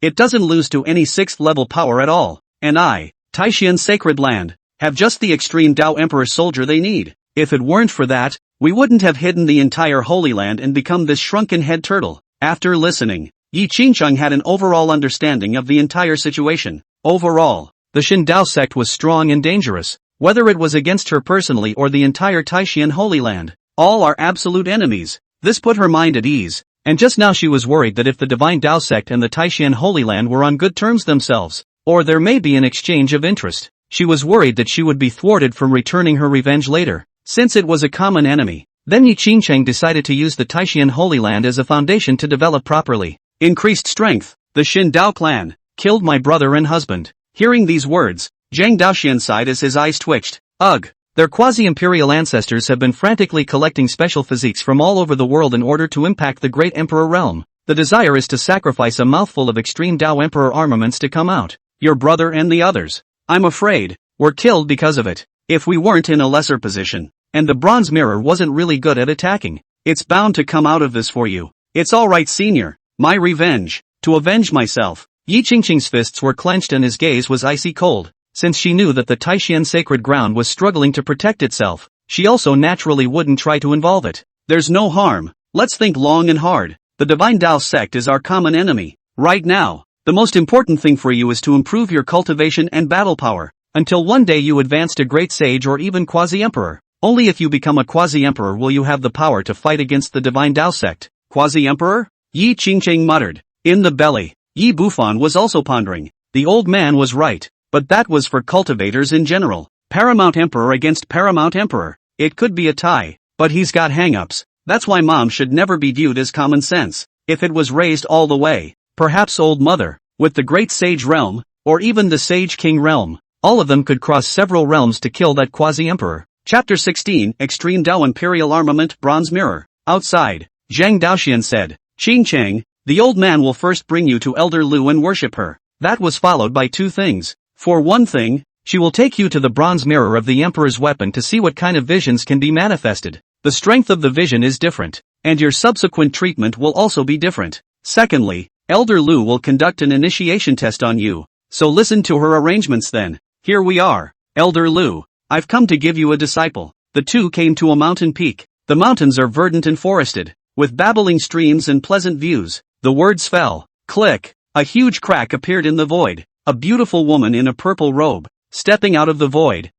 it doesn't lose to any 6th level power at all. And I, Taishan Sacred Land, have just the extreme Tao Emperor soldier they need. If it weren't for that, we wouldn't have hidden the entire Holy Land and become this shrunken head turtle. After listening, Yi Qingcheng had an overall understanding of the entire situation. Overall, the Shin Dao sect was strong and dangerous, whether it was against her personally or the entire Taishan Holy Land. All are absolute enemies. This put her mind at ease, and just now she was worried that if the Divine Tao sect and the Taishan Holy Land were on good terms themselves, or there may be an exchange of interest, she was worried that she would be thwarted from returning her revenge later. Since it was a common enemy, then Yi Qingcheng decided to use the Taishan Holy Land as a foundation to develop properly. Increased strength. The Shin Dao clan killed my brother and husband. Hearing these words, Zhang Daoxian sighed as his eyes twitched. Ugh. Their quasi-imperial ancestors have been frantically collecting special physiques from all over the world in order to impact the Great Emperor realm. The desire is to sacrifice a mouthful of extreme Tao Emperor armaments to come out. Your brother and the others, I'm afraid, were killed because of it. If we weren't in a lesser position, and the bronze mirror wasn't really good at attacking, it's bound to come out of this for you. It's alright, senior. My revenge. To avenge myself. Yi Qingqing's fists were clenched and his gaze was icy cold. Since she knew that the Taishan sacred ground was struggling to protect itself, she also naturally wouldn't try to involve it. There's no harm. Let's think long and hard. The Divine Tao sect is our common enemy. Right now, the most important thing for you is to improve your cultivation and battle power, until one day you advance to Great Sage or even Quasi-Emperor. Only if you become a Quasi-Emperor will you have the power to fight against the Divine Tao sect. Quasi-Emperor? Yi Qingqing muttered. In the belly, Yi Bufan was also pondering. The old man was right, but that was for cultivators in general. Paramount Emperor against Paramount Emperor. It could be a tie, but he's got hang-ups. That's why mom should never be viewed as common sense. If it was raised all the way, perhaps old mother, with the Great Sage realm, or even the Sage King realm, all of them could cross several realms to kill that Quasi-Emperor. Chapter 16, Extreme Tao Imperial Armament Bronze Mirror. Outside, Zhang Daoxian said, Qingcheng, the old man will first bring you to Elder Lu and worship her. That was followed by two things. For one thing, she will take you to the bronze mirror of the Emperor's weapon to see what kind of visions can be manifested. The strength of the vision is different, and your subsequent treatment will also be different. Secondly, Elder Lu will conduct an initiation test on you, so listen to her arrangements then. Here we are, Elder Lu. I've come to give you a disciple. The two came to a mountain peak. The mountains are verdant and forested, with babbling streams and pleasant views. The words fell. Click. A huge crack appeared in the void. A beautiful woman in a purple robe, stepping out of the void.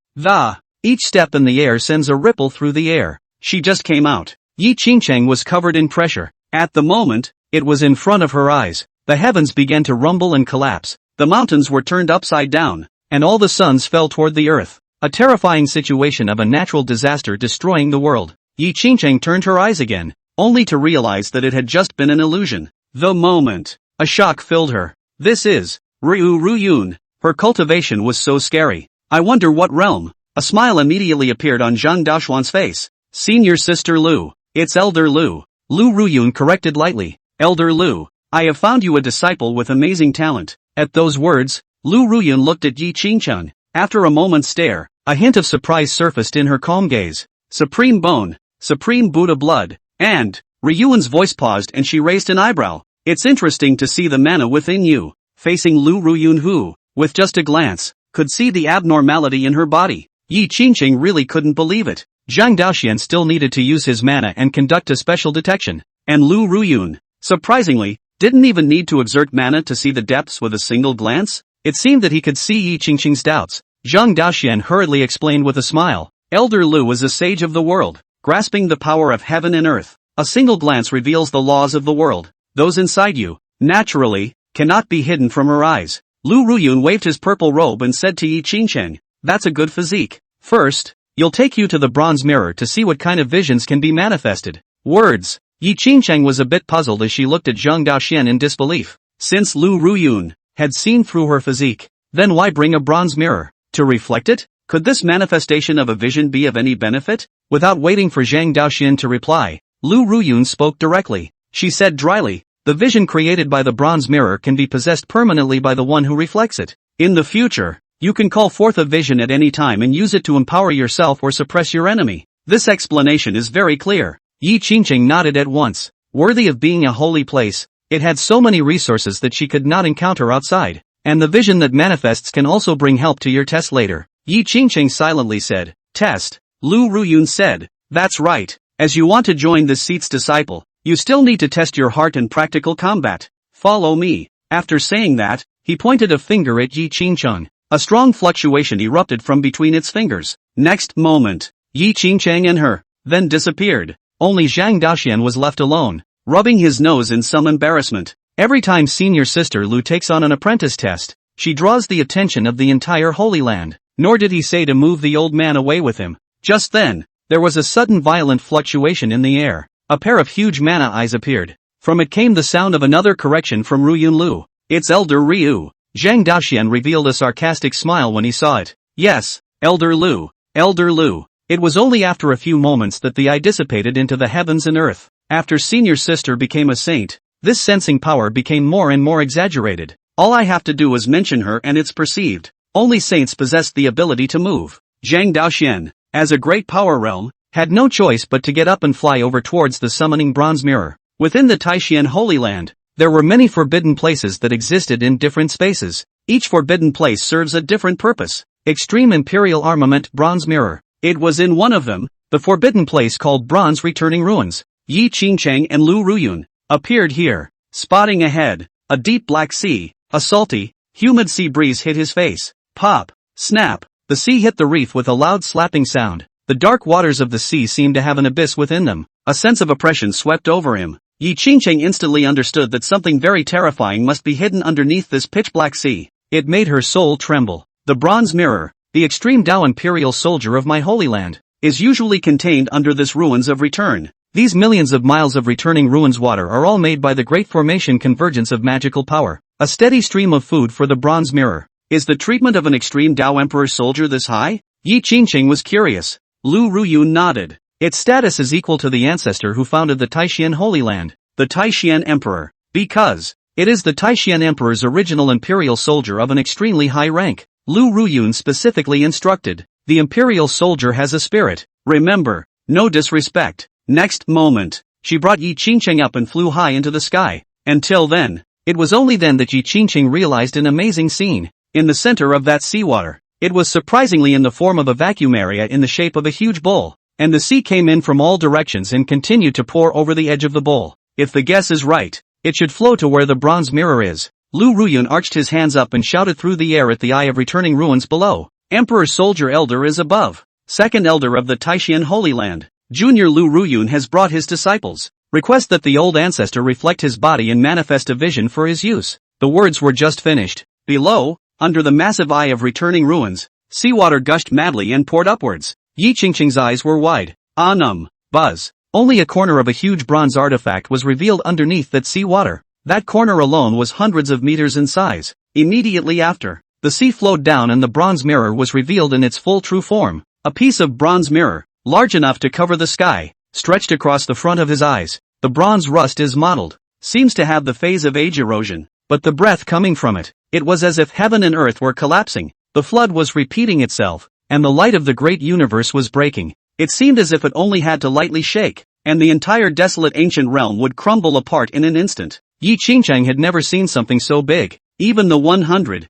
Each step in the air sends a ripple through the air. She just came out. Yi Qingcheng was covered in pressure. At the moment, it was in front of her eyes. The heavens began to rumble and collapse. The mountains were turned upside down, and all the suns fell toward the earth. A terrifying situation of a natural disaster destroying the world. Yi Qingcheng turned her eyes again, only to realize that it had just been an illusion. The moment, a shock filled her. This is Ryu Ruyun. Her cultivation was so scary. I wonder what realm. A smile immediately appeared on Zhang Daoxuan's face. Senior Sister Lu. It's Elder Lu. Lu Ruyun corrected lightly. Elder Lu, I have found you a disciple with amazing talent. At those words, Lu Ruyun looked at Yi Qingcheng. After a moment's stare, a hint of surprise surfaced in her calm gaze. Supreme Bone, Supreme Buddha Blood, and Ryuan's voice paused and she raised an eyebrow. It's interesting to see the mana within you. Facing Lu Ruyun who, with just a glance, could see the abnormality in her body. Yi Qingcheng really couldn't believe it. Zhang Daoxian still needed to use his mana and conduct a special detection. And Lu Ruyun, surprisingly, didn't even need to exert mana to see the depths with a single glance. It seemed that he could see Yi Qingcheng's doubts. Zhang Daoxian hurriedly explained with a smile. Elder Lu is a sage of the world, grasping the power of heaven and earth. A single glance reveals the laws of the world. Those inside you, naturally, cannot be hidden from her eyes. Lu Ruyun waved his purple robe and said to Yi Qingcheng, that's a good physique. First, you'll take you to the bronze mirror to see what kind of visions can be manifested. Words. Yi Qingcheng was a bit puzzled as she looked at Zhang Daoxian in disbelief. Since Lu Ruyun had seen through her physique, then why bring a bronze mirror? To reflect it? Could this manifestation of a vision be of any benefit? Without waiting for Zhang Daoxian to reply, Lu Ruyun spoke directly. She said dryly, the vision created by the bronze mirror can be possessed permanently by the one who reflects it. In the future, you can call forth a vision at any time and use it to empower yourself or suppress your enemy. This explanation is very clear. Yi Qingcheng nodded at once. Worthy of being a holy place, it had so many resources that she could not encounter outside. And the vision that manifests can also bring help to your test later. Yi Qingcheng silently said, test. Lu Ruyun said, that's right. As you want to join this seat's disciple, you still need to test your heart in practical combat. Follow me. After saying that, he pointed a finger at Yi Qingcheng. A strong fluctuation erupted from between its fingers. Next moment, Yi Qingcheng and her, then disappeared. Only Zhang Daoxian was left alone, rubbing his nose in some embarrassment. Every time senior sister Lu takes on an apprentice test, she draws the attention of the entire Holy Land. Nor did he say to move the old man away with him. Just then, there was a sudden violent fluctuation in the air. A pair of huge mana eyes appeared. From it came the sound of another correction from Ruyun Lu. It's Elder Ryu. Zhang Daoxian revealed a sarcastic smile when he saw it. Yes, Elder Lu. Elder Lu. It was only after a few moments that the eye dissipated into the heavens and earth. After senior sister became a saint, this sensing power became more and more exaggerated. All I have to do is mention her and it's perceived. Only saints possessed the ability to move. Zhang Daoxian, as a great power realm, had no choice but to get up and fly over towards the summoning bronze mirror. Within the Taishan Holy Land, there were many forbidden places that existed in different spaces. Each forbidden place serves a different purpose. Extreme Imperial Armament Bronze Mirror. It was in one of them, the forbidden place called Bronze Returning Ruins. Yi Qingcheng and Lu Ruyun appeared here. Spotting ahead, a deep black sea, a salty, humid sea breeze hit his face. Pop, snap, the sea hit the reef with a loud slapping sound. The dark waters of the sea seemed to have an abyss within them. A sense of oppression swept over him. Yi Qingcheng instantly understood that something very terrifying must be hidden underneath this pitch-black sea. It made her soul tremble. The bronze mirror, the extreme Tao imperial soldier of my holy land, is usually contained under this ruins of return. These millions of miles of returning ruins water are all made by the great formation convergence of magical power. A steady stream of food for the bronze mirror. Is the treatment of an extreme Tao emperor soldier this high? Yi Qingcheng was curious. Lu Ruyun nodded. Its status is equal to the ancestor who founded the Taishan Holy Land, the Taishan Emperor, because it is the Taishan Emperor's original imperial soldier of an extremely high rank. Lu Ruyun specifically instructed, the imperial soldier has a spirit. Remember, no disrespect. Next moment, she brought Yi Qingcheng up and flew high into the sky. Until then, it was only then that Yi Qingcheng realized an amazing scene. In the center of that seawater, it was surprisingly in the form of a vacuum area in the shape of a huge bowl. And the sea came in from all directions and continued to pour over the edge of the bowl. If the guess is right, it should flow to where the bronze mirror is. Lu Ruyun arched his hands up and shouted through the air at the eye of returning ruins below. Emperor Soldier Elder is above. Second Elder of the Taishan Holy Land. Junior Lu Ruyun has brought his disciples. Request that the old ancestor reflect his body and manifest a vision for his use. The words were just finished. Below, under the massive eye of returning ruins, seawater gushed madly and poured upwards. Yi Qingcheng's eyes were wide. Buzz. Only a corner of a huge bronze artifact was revealed underneath that sea water. That corner alone was hundreds of meters in size. Immediately after, the sea flowed down and the bronze mirror was revealed in its full true form. A piece of bronze mirror, large enough to cover the sky, stretched across the front of his eyes. The bronze rust is mottled. Seems to have the phase of age erosion, but the breath coming from it, it was as if heaven and earth were collapsing. The flood was repeating itself, and the light of the great universe was breaking. It seemed as if it only had to lightly shake, and the entire desolate ancient realm would crumble apart in an instant. Yi Qingcheng had never seen something so big. Even the 100,000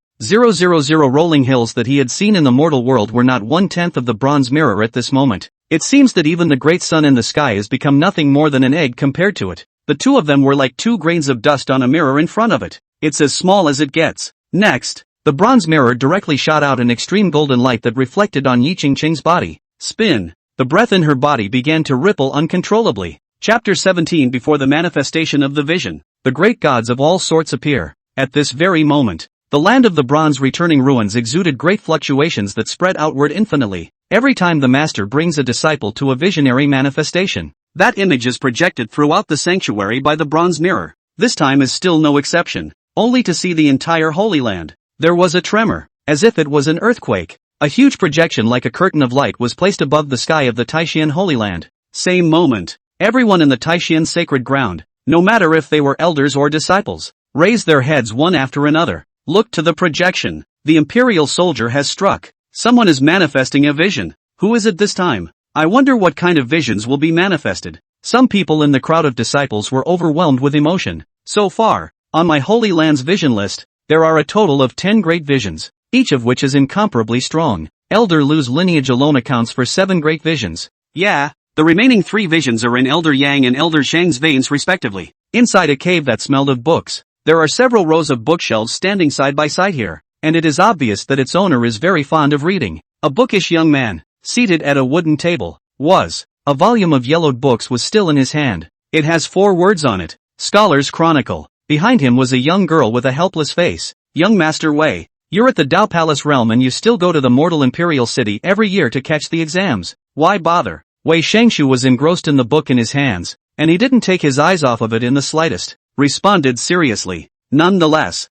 rolling hills that he had seen in the mortal world were not 1/10 of the bronze mirror at this moment. It seems that even the great sun in the sky has become nothing more than an egg compared to it. The two of them were like 2 grains of dust on a mirror in front of it. It's as small as it gets. Next, the bronze mirror directly shot out an extreme golden light that reflected on Yi Qingcheng's body. Spin. The breath in her body began to ripple uncontrollably. Chapter 17. Before the manifestation of the vision, the great gods of all sorts appear. At this very moment, the land of the bronze returning ruins exuded great fluctuations that spread outward infinitely. Every time the master brings a disciple to a visionary manifestation, That image is projected throughout the sanctuary by the bronze mirror. This time is still no exception, only to see the entire Holy Land. There was a tremor, as if it was an earthquake. A huge projection like a curtain of light was placed above the sky of the Taishan Holy Land. Same moment, everyone in the Taishan sacred ground, no matter if they were elders or disciples, raised their heads one after another, looked to the projection. The imperial soldier has struck. Someone is manifesting a vision. Who is it this time? I wonder what kind of visions will be manifested. Some people in the crowd of disciples were overwhelmed with emotion. So far, on my Holy Land's vision list, there are a total of 10 great visions, each of which is incomparably strong. Elder Lu's lineage alone accounts for 7 great visions. Yeah, the remaining 3 visions are in Elder Yang and Elder Shang's veins respectively. Inside a cave that smelled of books, there are several rows of bookshelves standing side by side here, and it is obvious that its owner is very fond of reading. A bookish young man, seated at a wooden table, a volume of yellowed books was still in his hand. It has 4 words on it, Scholar's Chronicle. Behind him was a young girl with a helpless face. Young Master Wei, you're at the Dao Palace realm and you still go to the mortal imperial city every year to catch the exams. Why bother? Wei Shangshu was engrossed in the book in his hands, and he didn't take his eyes off of it in the slightest. Responded seriously. Nonetheless,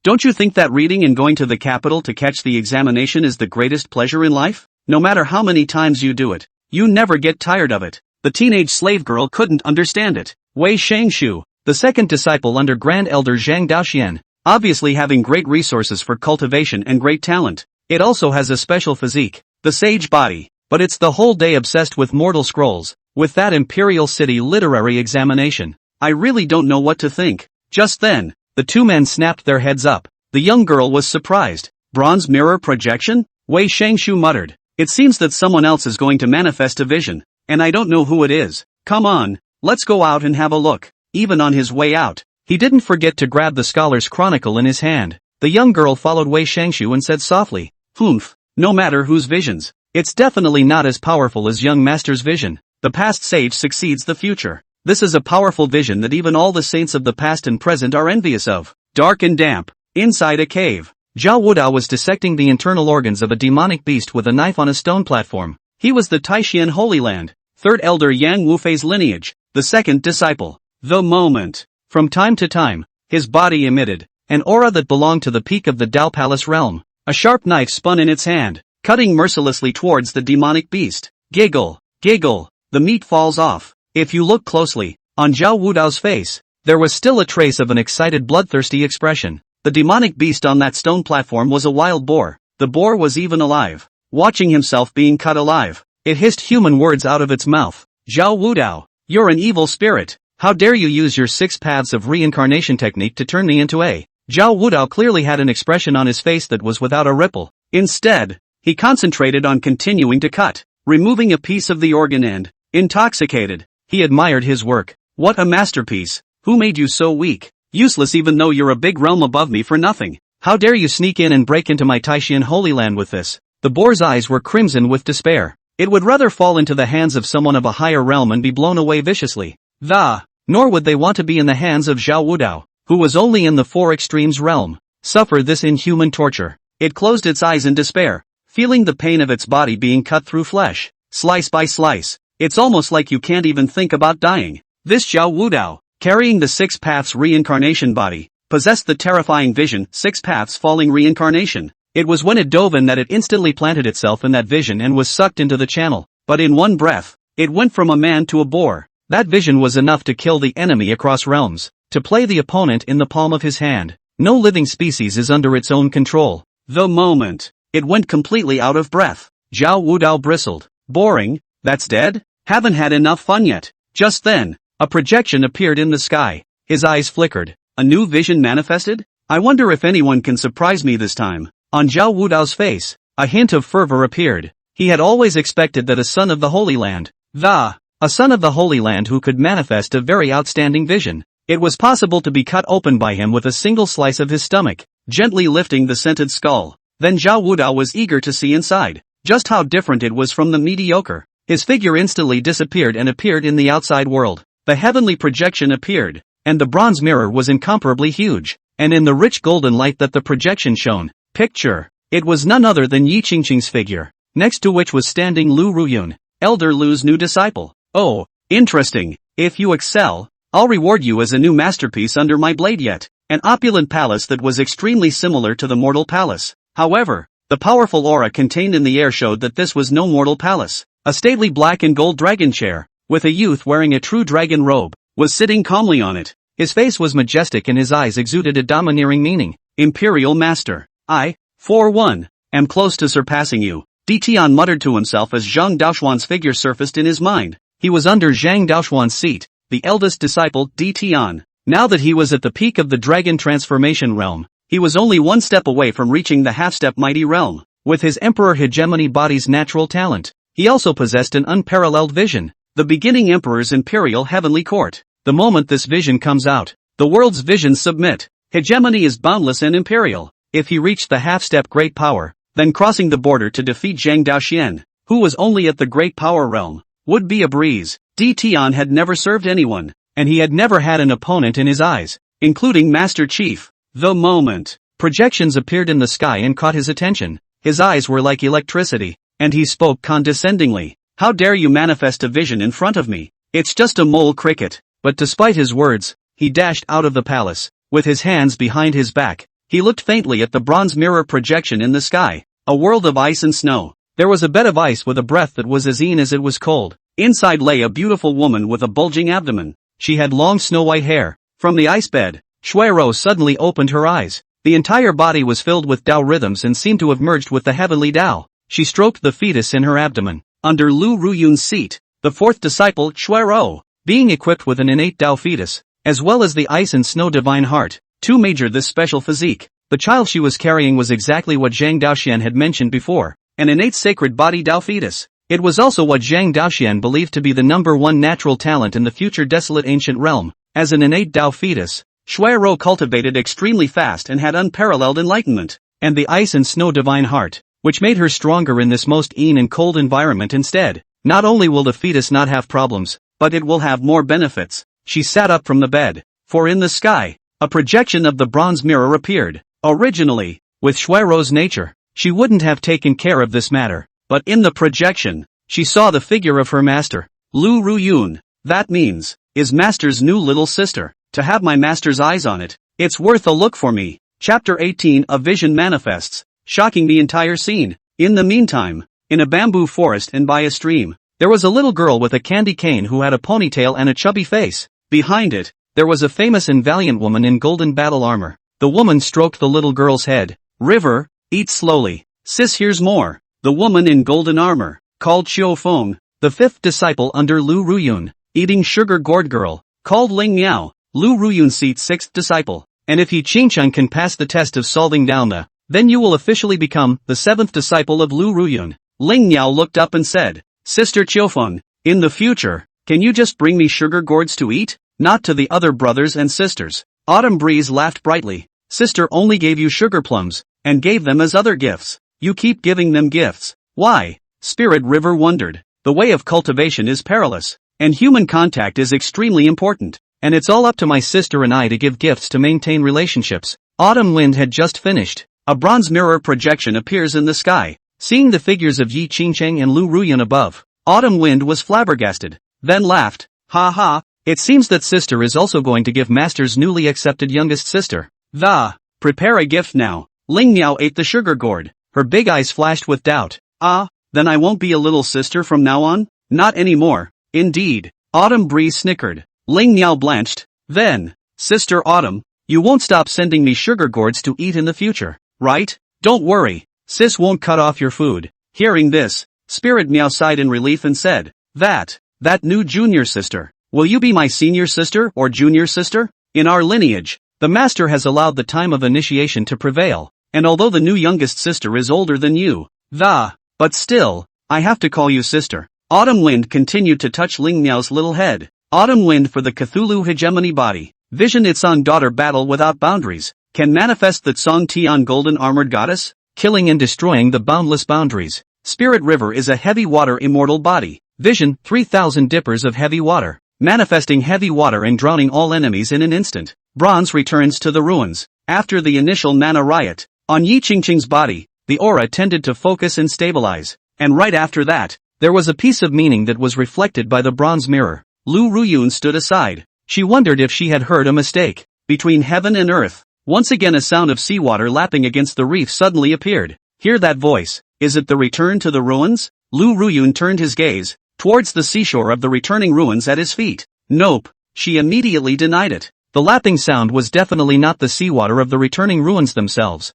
don't you think that reading and going to the capital to catch the examination is the greatest pleasure in life? No matter how many times you do it, you never get tired of it. The teenage slave girl couldn't understand it. Wei Shangshu, the second disciple under Grand Elder Zhang Daoxian, obviously having great resources for cultivation and great talent. It also has a special physique, the sage body, but it's the whole day obsessed with mortal scrolls, with that imperial city literary examination. I really don't know what to think. Just then, the 2 men snapped their heads up. The young girl was surprised. Bronze mirror projection? Wei Shangshu muttered. It seems that someone else is going to manifest a vision, and I don't know who it is. Come on, let's go out and have a look. Even on his way out, he didn't forget to grab the Scholar's Chronicle in his hand. The young girl followed Wei Shangshu and said softly, "Humph, no matter whose visions, it's definitely not as powerful as young master's vision. The past sage succeeds the future. This is a powerful vision that even all the saints of the past and present are envious of." Dark and damp, inside a cave, Zhao Wudao was dissecting the internal organs of a demonic beast with a knife on a stone platform. He was the Taishan Holy Land, 3rd Elder Yang Wufei's lineage, the 2nd disciple. The moment. From time to time, his body emitted an aura that belonged to the peak of the Dao Palace realm. A sharp knife spun in its hand, cutting mercilessly towards the demonic beast. Giggle, the meat falls off. If you look closely, on Zhao Wudao's face, there was still a trace of an excited bloodthirsty expression. The demonic beast on that stone platform was a wild boar. The boar was even alive. Watching himself being cut alive, it hissed human words out of its mouth. Zhao Wudao, you're an evil spirit. How dare you use your 6 paths of reincarnation technique to turn me into a... Zhao Wudao clearly had an expression on his face that was without a ripple. Instead, he concentrated on continuing to cut, removing a piece of the organ and, intoxicated, he admired his work. What a masterpiece. Who made you so weak? Useless even though you're a big realm above me for nothing. How dare you sneak in and break into my Taishan Holy Land with this? The boar's eyes were crimson with despair. It would rather fall into the hands of someone of a higher realm and be blown away viciously. Nor would they want to be in the hands of Zhao Wudao, who was only in the 4 extremes realm, suffer this inhuman torture. It closed its eyes in despair, feeling the pain of its body being cut through flesh, slice by slice. It's almost like you can't even think about dying. This Zhao Wudao, carrying the 6 paths reincarnation body, possessed the terrifying vision, 6 paths falling reincarnation. It was when it dove in that it instantly planted itself in that vision and was sucked into the channel. But in one breath, it went from a man to a boar. That vision was enough to kill the enemy across realms, to play the opponent in the palm of his hand. No living species is under its own control. The moment, it went completely out of breath. Zhao Wudao bristled. Boring? That's dead? Haven't had enough fun yet. Just then, a projection appeared in the sky. His eyes flickered. A new vision manifested? I wonder if anyone can surprise me this time. On Zhao Wudao's face, a hint of fervor appeared. He had always expected that a son of the Holy Land, a son of the Holy Land who could manifest a very outstanding vision. It was possible to be cut open by him with a single slice of his stomach, gently lifting the scented skull. Then Zhao Wudao was eager to see inside, just how different it was from the mediocre. His figure instantly disappeared and appeared in the outside world. The heavenly projection appeared, and the bronze mirror was incomparably huge, and in the rich golden light that the projection shone, it was none other than Yi Qingqing's figure, next to which was standing Lu Ruyun, Elder Lu's new disciple. Oh, interesting. If you excel, I'll reward you as a new masterpiece under my blade yet. An opulent palace that was extremely similar to the mortal palace. However, the powerful aura contained in the air showed that this was no mortal palace. A stately black and gold dragon chair, with a youth wearing a true dragon robe, was sitting calmly on it. His face was majestic and his eyes exuded a domineering meaning. Imperial Master, I, for one, am close to surpassing you. Tian muttered to himself as Zhang Daoxuan's figure surfaced in his mind. He was under Zhang Daoxuan's seat, the eldest disciple, Tian. Now that he was at the peak of the dragon transformation realm, he was only one step away from reaching the half-step mighty realm. With his emperor hegemony body's natural talent, he also possessed an unparalleled vision. The beginning emperor's imperial heavenly court. The moment this vision comes out, the world's visions submit. Hegemony is boundless and imperial. If he reached the half-step great power, then crossing the border to defeat Zhang Daoxian, who was only at the great power realm, would be a breeze. Tian had never served anyone, and he had never had an opponent in his eyes, including Master Chief. The moment projections appeared in the sky and caught his attention, his eyes were like electricity, and he spoke condescendingly. How dare you manifest a vision in front of me? It's just a mole cricket. But despite his words, he dashed out of the palace. With his hands behind his back, he looked faintly at the bronze mirror projection in the sky. A world of ice and snow. There was a bed of ice with a breath that was as keen as it was cold. Inside lay a beautiful woman with a bulging abdomen. She had long snow-white hair. From the ice bed, Shuai suddenly opened her eyes. The entire body was filled with Tao rhythms and seemed to have merged with the heavenly Tao. She stroked the fetus in her abdomen. Under Lu Ruyun's seat, the fourth disciple, Shuai, being equipped with an innate Tao fetus, as well as the ice and snow divine heart, to major this special physique. The child she was carrying was exactly what Zhang Daoxian had mentioned before, an innate sacred body Tao fetus. It was also what Zhang Daoxian believed to be the #1 natural talent in the future desolate ancient realm. As an innate Tao fetus, Shuai cultivated extremely fast and had unparalleled enlightenment, and the ice and snow divine heart, which made her stronger in this most keen and cold environment instead. Not only will the fetus not have problems, but it will have more benefits. She sat up from the bed, for in the sky, a projection of the bronze mirror appeared. Originally, with Shuai's nature, she wouldn't have taken care of this matter, but in the projection, she saw the figure of her master, Lu Ruyun. That means, is master's new little sister. To have my master's eyes on it, it's worth a look for me. Chapter 18. A vision manifests, shocking the entire scene. In the meantime, in a bamboo forest and by a stream, there was a little girl with a candy cane who had a ponytail and a chubby face. Behind it, there was a famous and valiant woman in golden battle armor. The woman stroked the little girl's head. River, eat slowly. Sis, here's more. The woman in golden armor, called Qiu Feng, the fifth disciple under Lu Ruyun, eating sugar gourd girl, called Ling Miao, Lu Ruyun's seat's sixth disciple. And if he Qingchun can pass the test of solving down the, then you will officially become the seventh disciple of Lu Ruyun. Ling Miao looked up and said, Sister Qiufeng, in the future, can you just bring me sugar gourds to eat? Not to the other brothers and sisters. Autumn Breeze laughed brightly. Sister only gave you sugar plums, and gave them as other gifts. You keep giving them gifts. Why? Spirit River wondered. The way of cultivation is perilous, and human contact is extremely important, and it's all up to my sister and I to give gifts to maintain relationships. Autumn Wind had just finished. A bronze mirror projection appears in the sky. Seeing the figures of Yi Qingcheng and Lu Ruyun above, Autumn Wind was flabbergasted, then laughed. Ha ha, it seems that sister is also going to give master's newly accepted youngest sister. Prepare a gift now. Ling Miao ate the sugar gourd. Her big eyes flashed with doubt. Then I won't be a little sister from now on? Not anymore. Indeed. Autumn Breeze snickered. Ling Miao blanched. Then, Sister Autumn, you won't stop sending me sugar gourds to eat in the future, right? Don't worry. Sis won't cut off your food. Hearing this, Spirit Meow sighed in relief and said, That new junior sister. Will you be my senior sister or junior sister? In our lineage, the master has allowed the time of initiation to prevail, and although the new youngest sister is older than you, but still, I have to call you sister. Autumn Wind continued to touch Ling Miao's little head. Autumn Wind for the Cthulhu hegemony body. Vision its own daughter battle without boundaries. Can manifest the Tsong Tian golden armored goddess, killing and destroying the boundless boundaries. Spirit River is a heavy water immortal body. Vision 3,000 dippers of heavy water, manifesting heavy water and drowning all enemies in an instant. Bronze returns to the ruins. After the initial mana riot, on Yi Qingqing's body, the aura tended to focus and stabilize, and right after that, There was a piece of meaning that was reflected by the bronze mirror. Lu Ruyun stood aside. She wondered if she had heard a mistake. Between heaven and earth, once again a sound of seawater lapping against the reef suddenly appeared. Hear that voice? Is it the return to the ruins? Lu Ruyun turned his gaze towards the seashore of the returning ruins at his feet. Nope. She immediately denied it. The lapping sound was definitely not the seawater of the returning ruins themselves.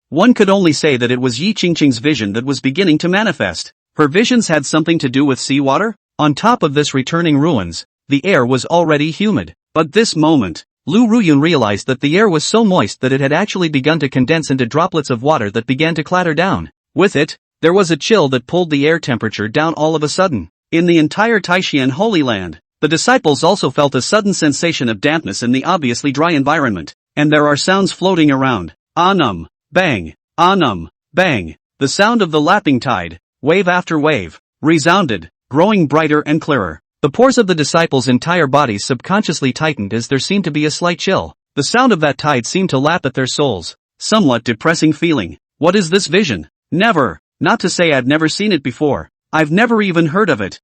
One could only say that it was Yi Qingqing's vision that was beginning to manifest. Her visions had something to do with seawater? On top of this returning ruins, the air was already humid. But this moment, Lu Ruyun realized that the air was so moist that it had actually begun to condense into droplets of water that began to clatter down. With it, there was a chill that pulled the air temperature down all of a sudden. In the entire Taishan Holy Land, the disciples also felt a sudden sensation of dampness in the obviously dry environment, and there are sounds floating around. Anum, bang, anum, bang. The sound of the lapping tide, wave after wave, resounded, growing brighter and clearer. The pores of the disciples' entire bodies subconsciously tightened as there seemed to be a slight chill. The sound of that tide seemed to lap at their souls. Somewhat depressing feeling. What is this vision? Never. Not to say I've never seen it before. I've never even heard of it.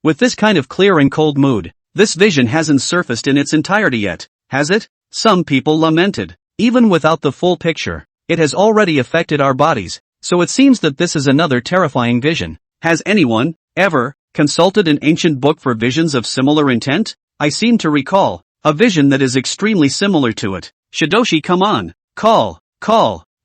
With this kind of clear and cold mood, this vision hasn't surfaced in its entirety yet, has it? Some people lamented. Even without the full picture, it has already affected our bodies, so it seems that this is another terrifying vision. Has anyone, ever, consulted an ancient book for visions of similar intent? I seem to recall a vision that is extremely similar to it. Shidoshi, come on. Call.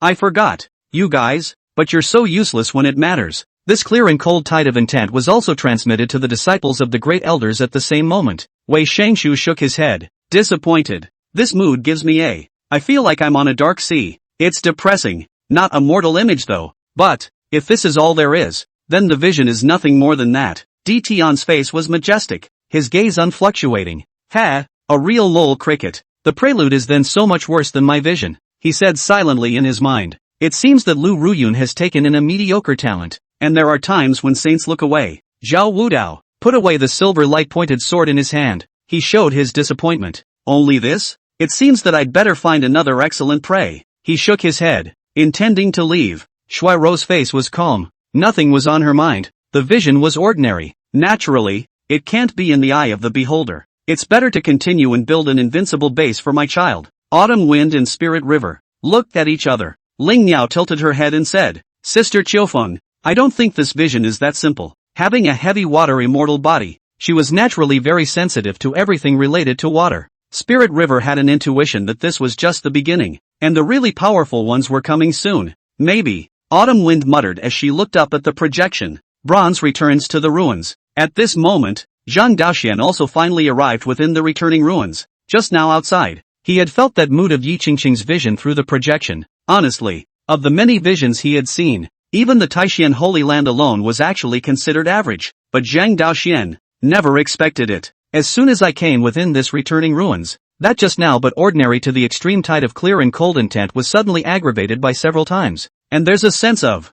I forgot. You guys, but you're so useless when it matters. This clear and cold tide of intent was also transmitted to the disciples of the great elders at the same moment. Wei Shangshu shook his head, disappointed. This mood gives me I feel like I'm on a dark sea. It's depressing. Not a mortal image though. But, if this is all there is, then the vision is nothing more than that. Tion's face was majestic, his gaze unfluctuating. A real lol cricket. The prelude is then so much worse than my vision, he said silently in his mind. It seems that Lu Ruyun has taken in a mediocre talent, and there are times when saints look away. Zhao Wudao put away the silver light-pointed sword in his hand. He showed his disappointment. Only this? It seems that I'd better find another excellent prey. He shook his head, intending to leave. Shui Ro's face was calm. Nothing was on her mind. The vision was ordinary. Naturally, it can't be in the eye of the beholder. It's better to continue and build an invincible base for my child. Autumn Wind and Spirit River looked at each other. Ling Niao tilted her head and said, Sister Qiufeng, I don't think this vision is that simple. Having a heavy water immortal body, she was naturally very sensitive to everything related to water. Spirit River had an intuition that this was just the beginning, and the really powerful ones were coming soon. Maybe, Autumn Wind muttered as she looked up at the projection. Bronze returns to the ruins. At this moment, Zhang Daoxian also finally arrived within the returning ruins. Just now outside, he had felt that mood of Yi Qingqing's vision through the projection. Honestly, of the many visions he had seen, even the Taishan Holy Land alone was actually considered average. But Zhang Daoxian never expected it. As soon as I came within this returning ruins, that just now but ordinary to the extreme tide of clear and cold intent was suddenly aggravated by several times. And there's a sense of,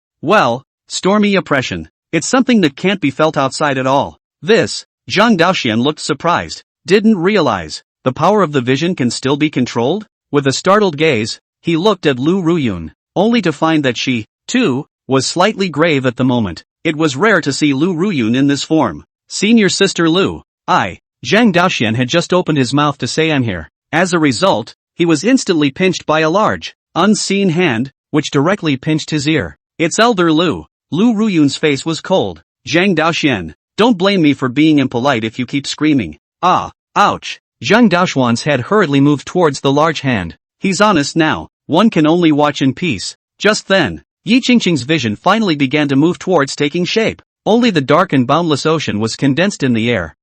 stormy oppression. It's something that can't be felt outside at all. This, Zhang Daoxian looked surprised. Didn't realize, the power of the vision can still be controlled? With a startled gaze, he looked at Lu Ruyun, only to find that she, too, was slightly grave at the moment. It was rare to see Lu Ruyun in this form. Senior Sister Lu, Zhang Daoxian had just opened his mouth to say I'm here. As a result, he was instantly pinched by a large, unseen hand, which directly pinched his ear. It's Elder Lu. Lu Ruyun's face was cold. Zhang Daoxian, don't blame me for being impolite if you keep screaming. Ouch. Zhang Daoxian's head hurriedly moved towards the large hand. He's honest now. One can only watch in peace. Just then, Yi Qingqing's vision finally began to move towards taking shape. Only the dark and boundless ocean was condensed in the air,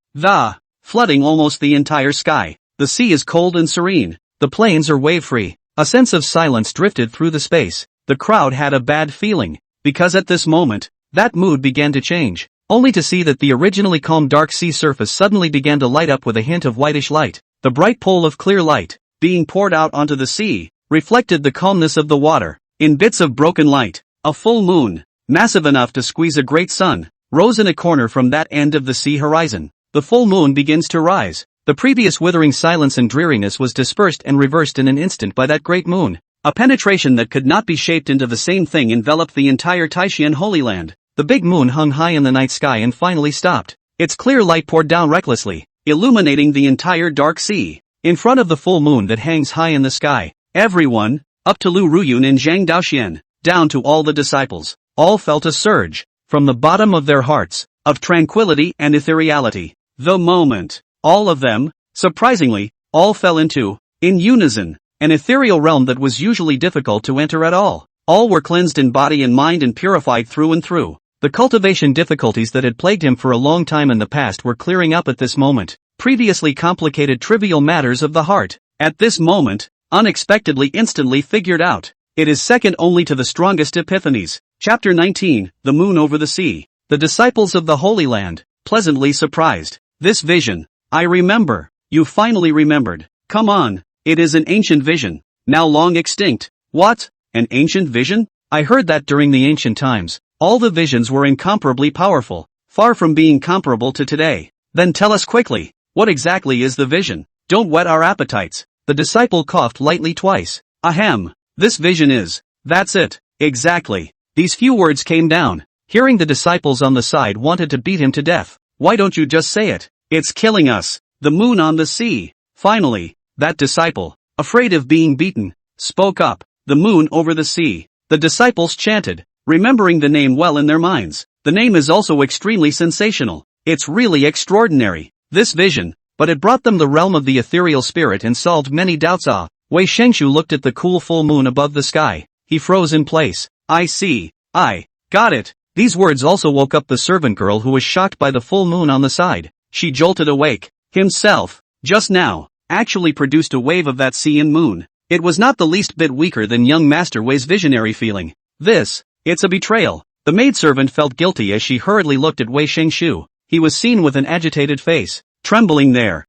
flooding almost the entire sky. The sea is cold and serene. The plains are wave-free. A sense of silence drifted through the space. The crowd had a bad feeling, because at this moment, that mood began to change, only to see that the originally calm dark sea surface suddenly began to light up with a hint of whitish light. The bright pool of clear light, being poured out onto the sea, reflected the calmness of the water. In bits of broken light, a full moon, massive enough to squeeze a great sun, rose in a corner from that end of the sea horizon. The full moon begins to rise. The previous withering silence and dreariness was dispersed and reversed in an instant by that great moon. A penetration that could not be shaped into the same thing enveloped the entire Taishan Holy Land. The big moon hung high in the night sky and finally stopped. Its clear light poured down recklessly, illuminating the entire dark sea. In front of the full moon that hangs high in the sky, everyone, up to Lu Ruyun and Zhang Daoxian, down to all the disciples, all felt a surge, from the bottom of their hearts, of tranquility and ethereality. The moment, all of them, surprisingly, all fell into, in unison, an ethereal realm that was usually difficult to enter at all. All were cleansed in body and mind and purified through and through. The cultivation difficulties that had plagued him for a long time in the past were clearing up at this moment. Previously complicated trivial matters of the heart, at this moment, unexpectedly instantly figured out. It is second only to the strongest epiphanies. Chapter 19, The Moon Over the Sea. The disciples of the Holy Land, pleasantly surprised. This vision, I remember. You finally remembered. Come on, it is an ancient vision, now long extinct. What? An ancient vision? I heard that during the ancient times, all the visions were incomparably powerful, far from being comparable to today. Then tell us quickly, what exactly is the vision? Don't whet our appetites. The disciple coughed lightly twice. Ahem. This vision is. That's it. Exactly. These few words came down. Hearing the disciples on the side wanted to beat him to death. Why don't you just say it? It's killing us. The moon on the sea. Finally, that disciple, afraid of being beaten, spoke up. The moon over the sea. The disciples chanted, remembering the name well in their minds. The name is also extremely sensational. It's really extraordinary. This vision, but it brought them the realm of the ethereal spirit and solved many doubts. Wei Shengshu looked at the cool full moon above the sky. He froze in place. I see. I got it. These words also woke up the servant girl who was shocked by the full moon on the side. She jolted awake. Himself, just now, actually produced a wave of that sea and moon. It was not the least bit weaker than young Master Wei's visionary feeling. It's a betrayal. The maidservant felt guilty as she hurriedly looked at Wei Shengshu. He was seen with an agitated face, trembling there.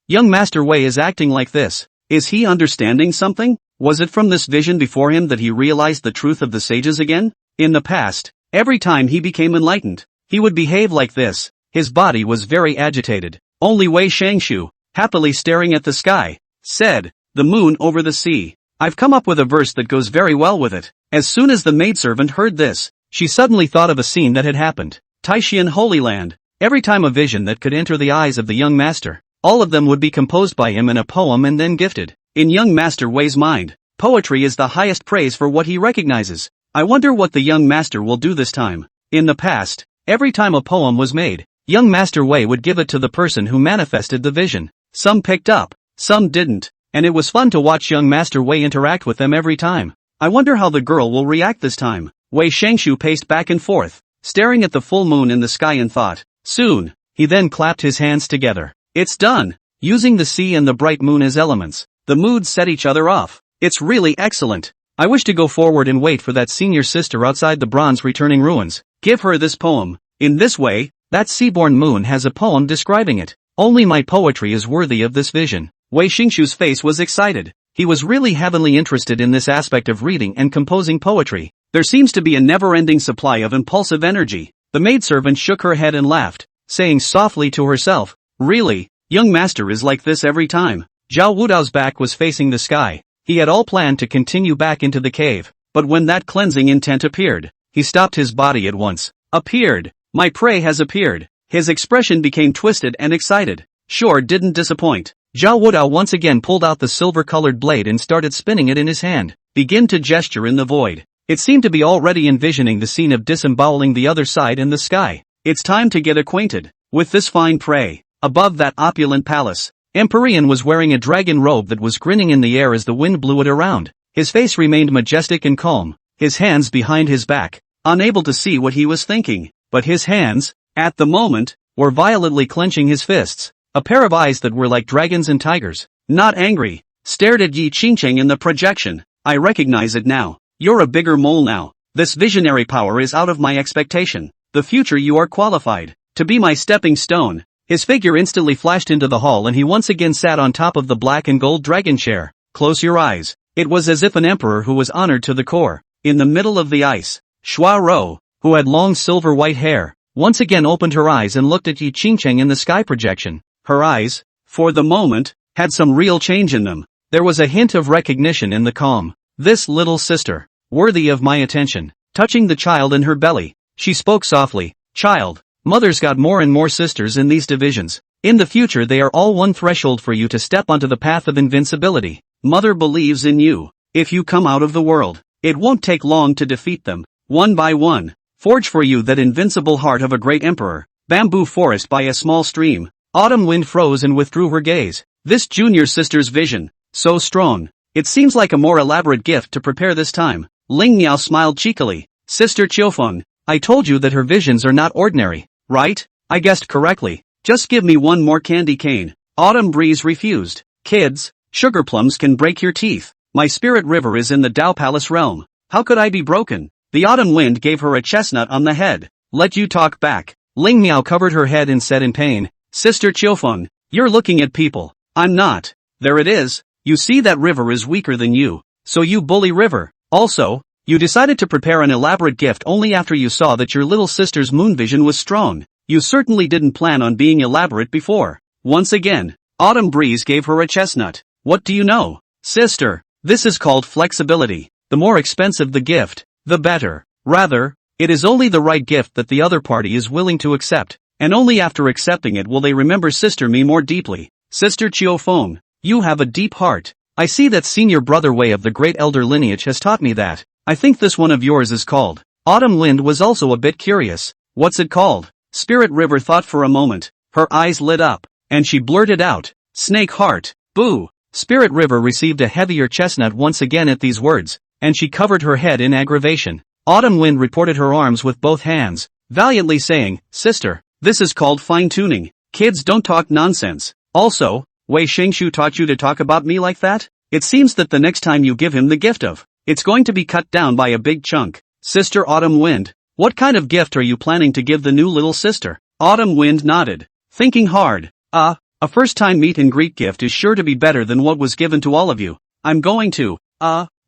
Young Master Wei is acting like this. Is he understanding something? Was it from this vision before him that he realized the truth of the sages again? In the past, every time he became enlightened, he would behave like this. His body was very agitated. Only Wei Shengshu, happily staring at the sky, said, the moon over the sea. I've come up with a verse that goes very well with it. As soon as the maidservant heard this, she suddenly thought of a scene that had happened. Taishian Holy Land. Every time a vision that could enter the eyes of the young master, all of them would be composed by him in a poem and then gifted. In young Master Wei's mind, poetry is the highest praise for what he recognizes. I wonder what the young master will do this time. In the past, every time a poem was made, young Master Wei would give it to the person who manifested the vision. Some picked up, some didn't, and it was fun to watch young Master Wei interact with them every time. I wonder how the girl will react this time. Wei Shengshu paced back and forth, staring at the full moon in the sky and thought. Soon, he then clapped his hands together. It's done. Using the sea and the bright moon as elements, the moods set each other off. It's really excellent. I wish to go forward and wait for that senior sister outside the bronze returning ruins. Give her this poem. In this way, that seaborn moon has a poem describing it. Only my poetry is worthy of this vision. Wei Shengshu's face was excited. He was really heavily interested in this aspect of reading and composing poetry. There seems to be a never-ending supply of impulsive energy. The maidservant shook her head and laughed, saying softly to herself, really, young master is like this every time. Zhao Wudao's back was facing the sky. He had all planned to continue back into the cave, but when that cleansing intent appeared, he stopped his body at once. Appeared. My prey has appeared. His expression became twisted and excited. Sure didn't disappoint. Zhao Wudao once again pulled out the silver-colored blade and started spinning it in his hand. Begin to gesture in the void. It seemed to be already envisioning the scene of disemboweling the other side in the sky. It's time to get acquainted with this fine prey. Above that opulent palace, Empyrean was wearing a dragon robe that was grinning in the air as the wind blew it around. His face remained majestic and calm, his hands behind his back, unable to see what he was thinking. But his hands, at the moment, were violently clenching his fists. A pair of eyes that were like dragons and tigers, not angry, stared at Yi Qingcheng in the projection. I recognize it now. You're a bigger mole now. This visionary power is out of my expectation. The future you are qualified to be my stepping stone. His figure instantly flashed into the hall and he once again sat on top of the black and gold dragon chair. Close your eyes. It was as if an emperor who was honored to the core. In the middle of the ice, Xua Rou, who had long silver white hair, once again opened her eyes and looked at Yi Qingcheng in the sky projection. Her eyes, for the moment, had some real change in them. There was a hint of recognition in the calm. This little sister, worthy of my attention. Touching the child in her belly, She spoke softly. Child, mother's got more and more sisters in these divisions. In the future they are all one threshold for you to step onto the path of invincibility. Mother believes in you. If you come out of the world, it won't take long to defeat them. One by one. Forge for you that invincible heart of a great emperor. Bamboo forest by a small stream. Autumn wind froze and withdrew her gaze. This junior sister's vision. So strong. It seems like a more elaborate gift to prepare this time. Ling Miao smiled cheekily. Sister Qiufeng, I told you that her visions are not ordinary, right? I guessed correctly. Just give me one more candy cane. Autumn breeze refused. Kids, sugar plums can break your teeth. My spirit river is in the Dao Palace realm. How could I be broken? The autumn wind gave her a chestnut on the head. Let you talk back. Ling Miao covered her head and said in pain, Sister Qiufeng, you're looking at people. I'm not. There it is. You see that river is weaker than you. So you bully river. Also, you decided to prepare an elaborate gift only after you saw that your little sister's moon vision was strong. You certainly didn't plan on being elaborate before. Once again, autumn breeze gave her a chestnut. What do you know? Sister, this is called flexibility. The more expensive the gift, the better. Rather, it is only the right gift that the other party is willing to accept, and only after accepting it will they remember Sister Me more deeply. Sister Qiufeng, you have a deep heart. I see that senior brother way of the great elder lineage has taught me that. I think this one of yours is called. Autumn Wind was also a bit curious. What's it called? Spirit River thought for a moment. Her eyes lit up, and she blurted out, Snake Heart. Boo! Spirit River received a heavier chestnut once again at these words, and she covered her head in aggravation. Autumn Wind reported her arms with both hands, valiantly saying, Sister, this is called fine-tuning. Kids don't talk nonsense. Also, Wei Xingshu taught you to talk about me like that? It seems that the next time you give him the gift of, it's going to be cut down by a big chunk. Sister Autumn Wind, what kind of gift are you planning to give the new little sister? Autumn Wind nodded, thinking hard. A first-time meet and greet gift is sure to be better than what was given to all of you. I'm going to,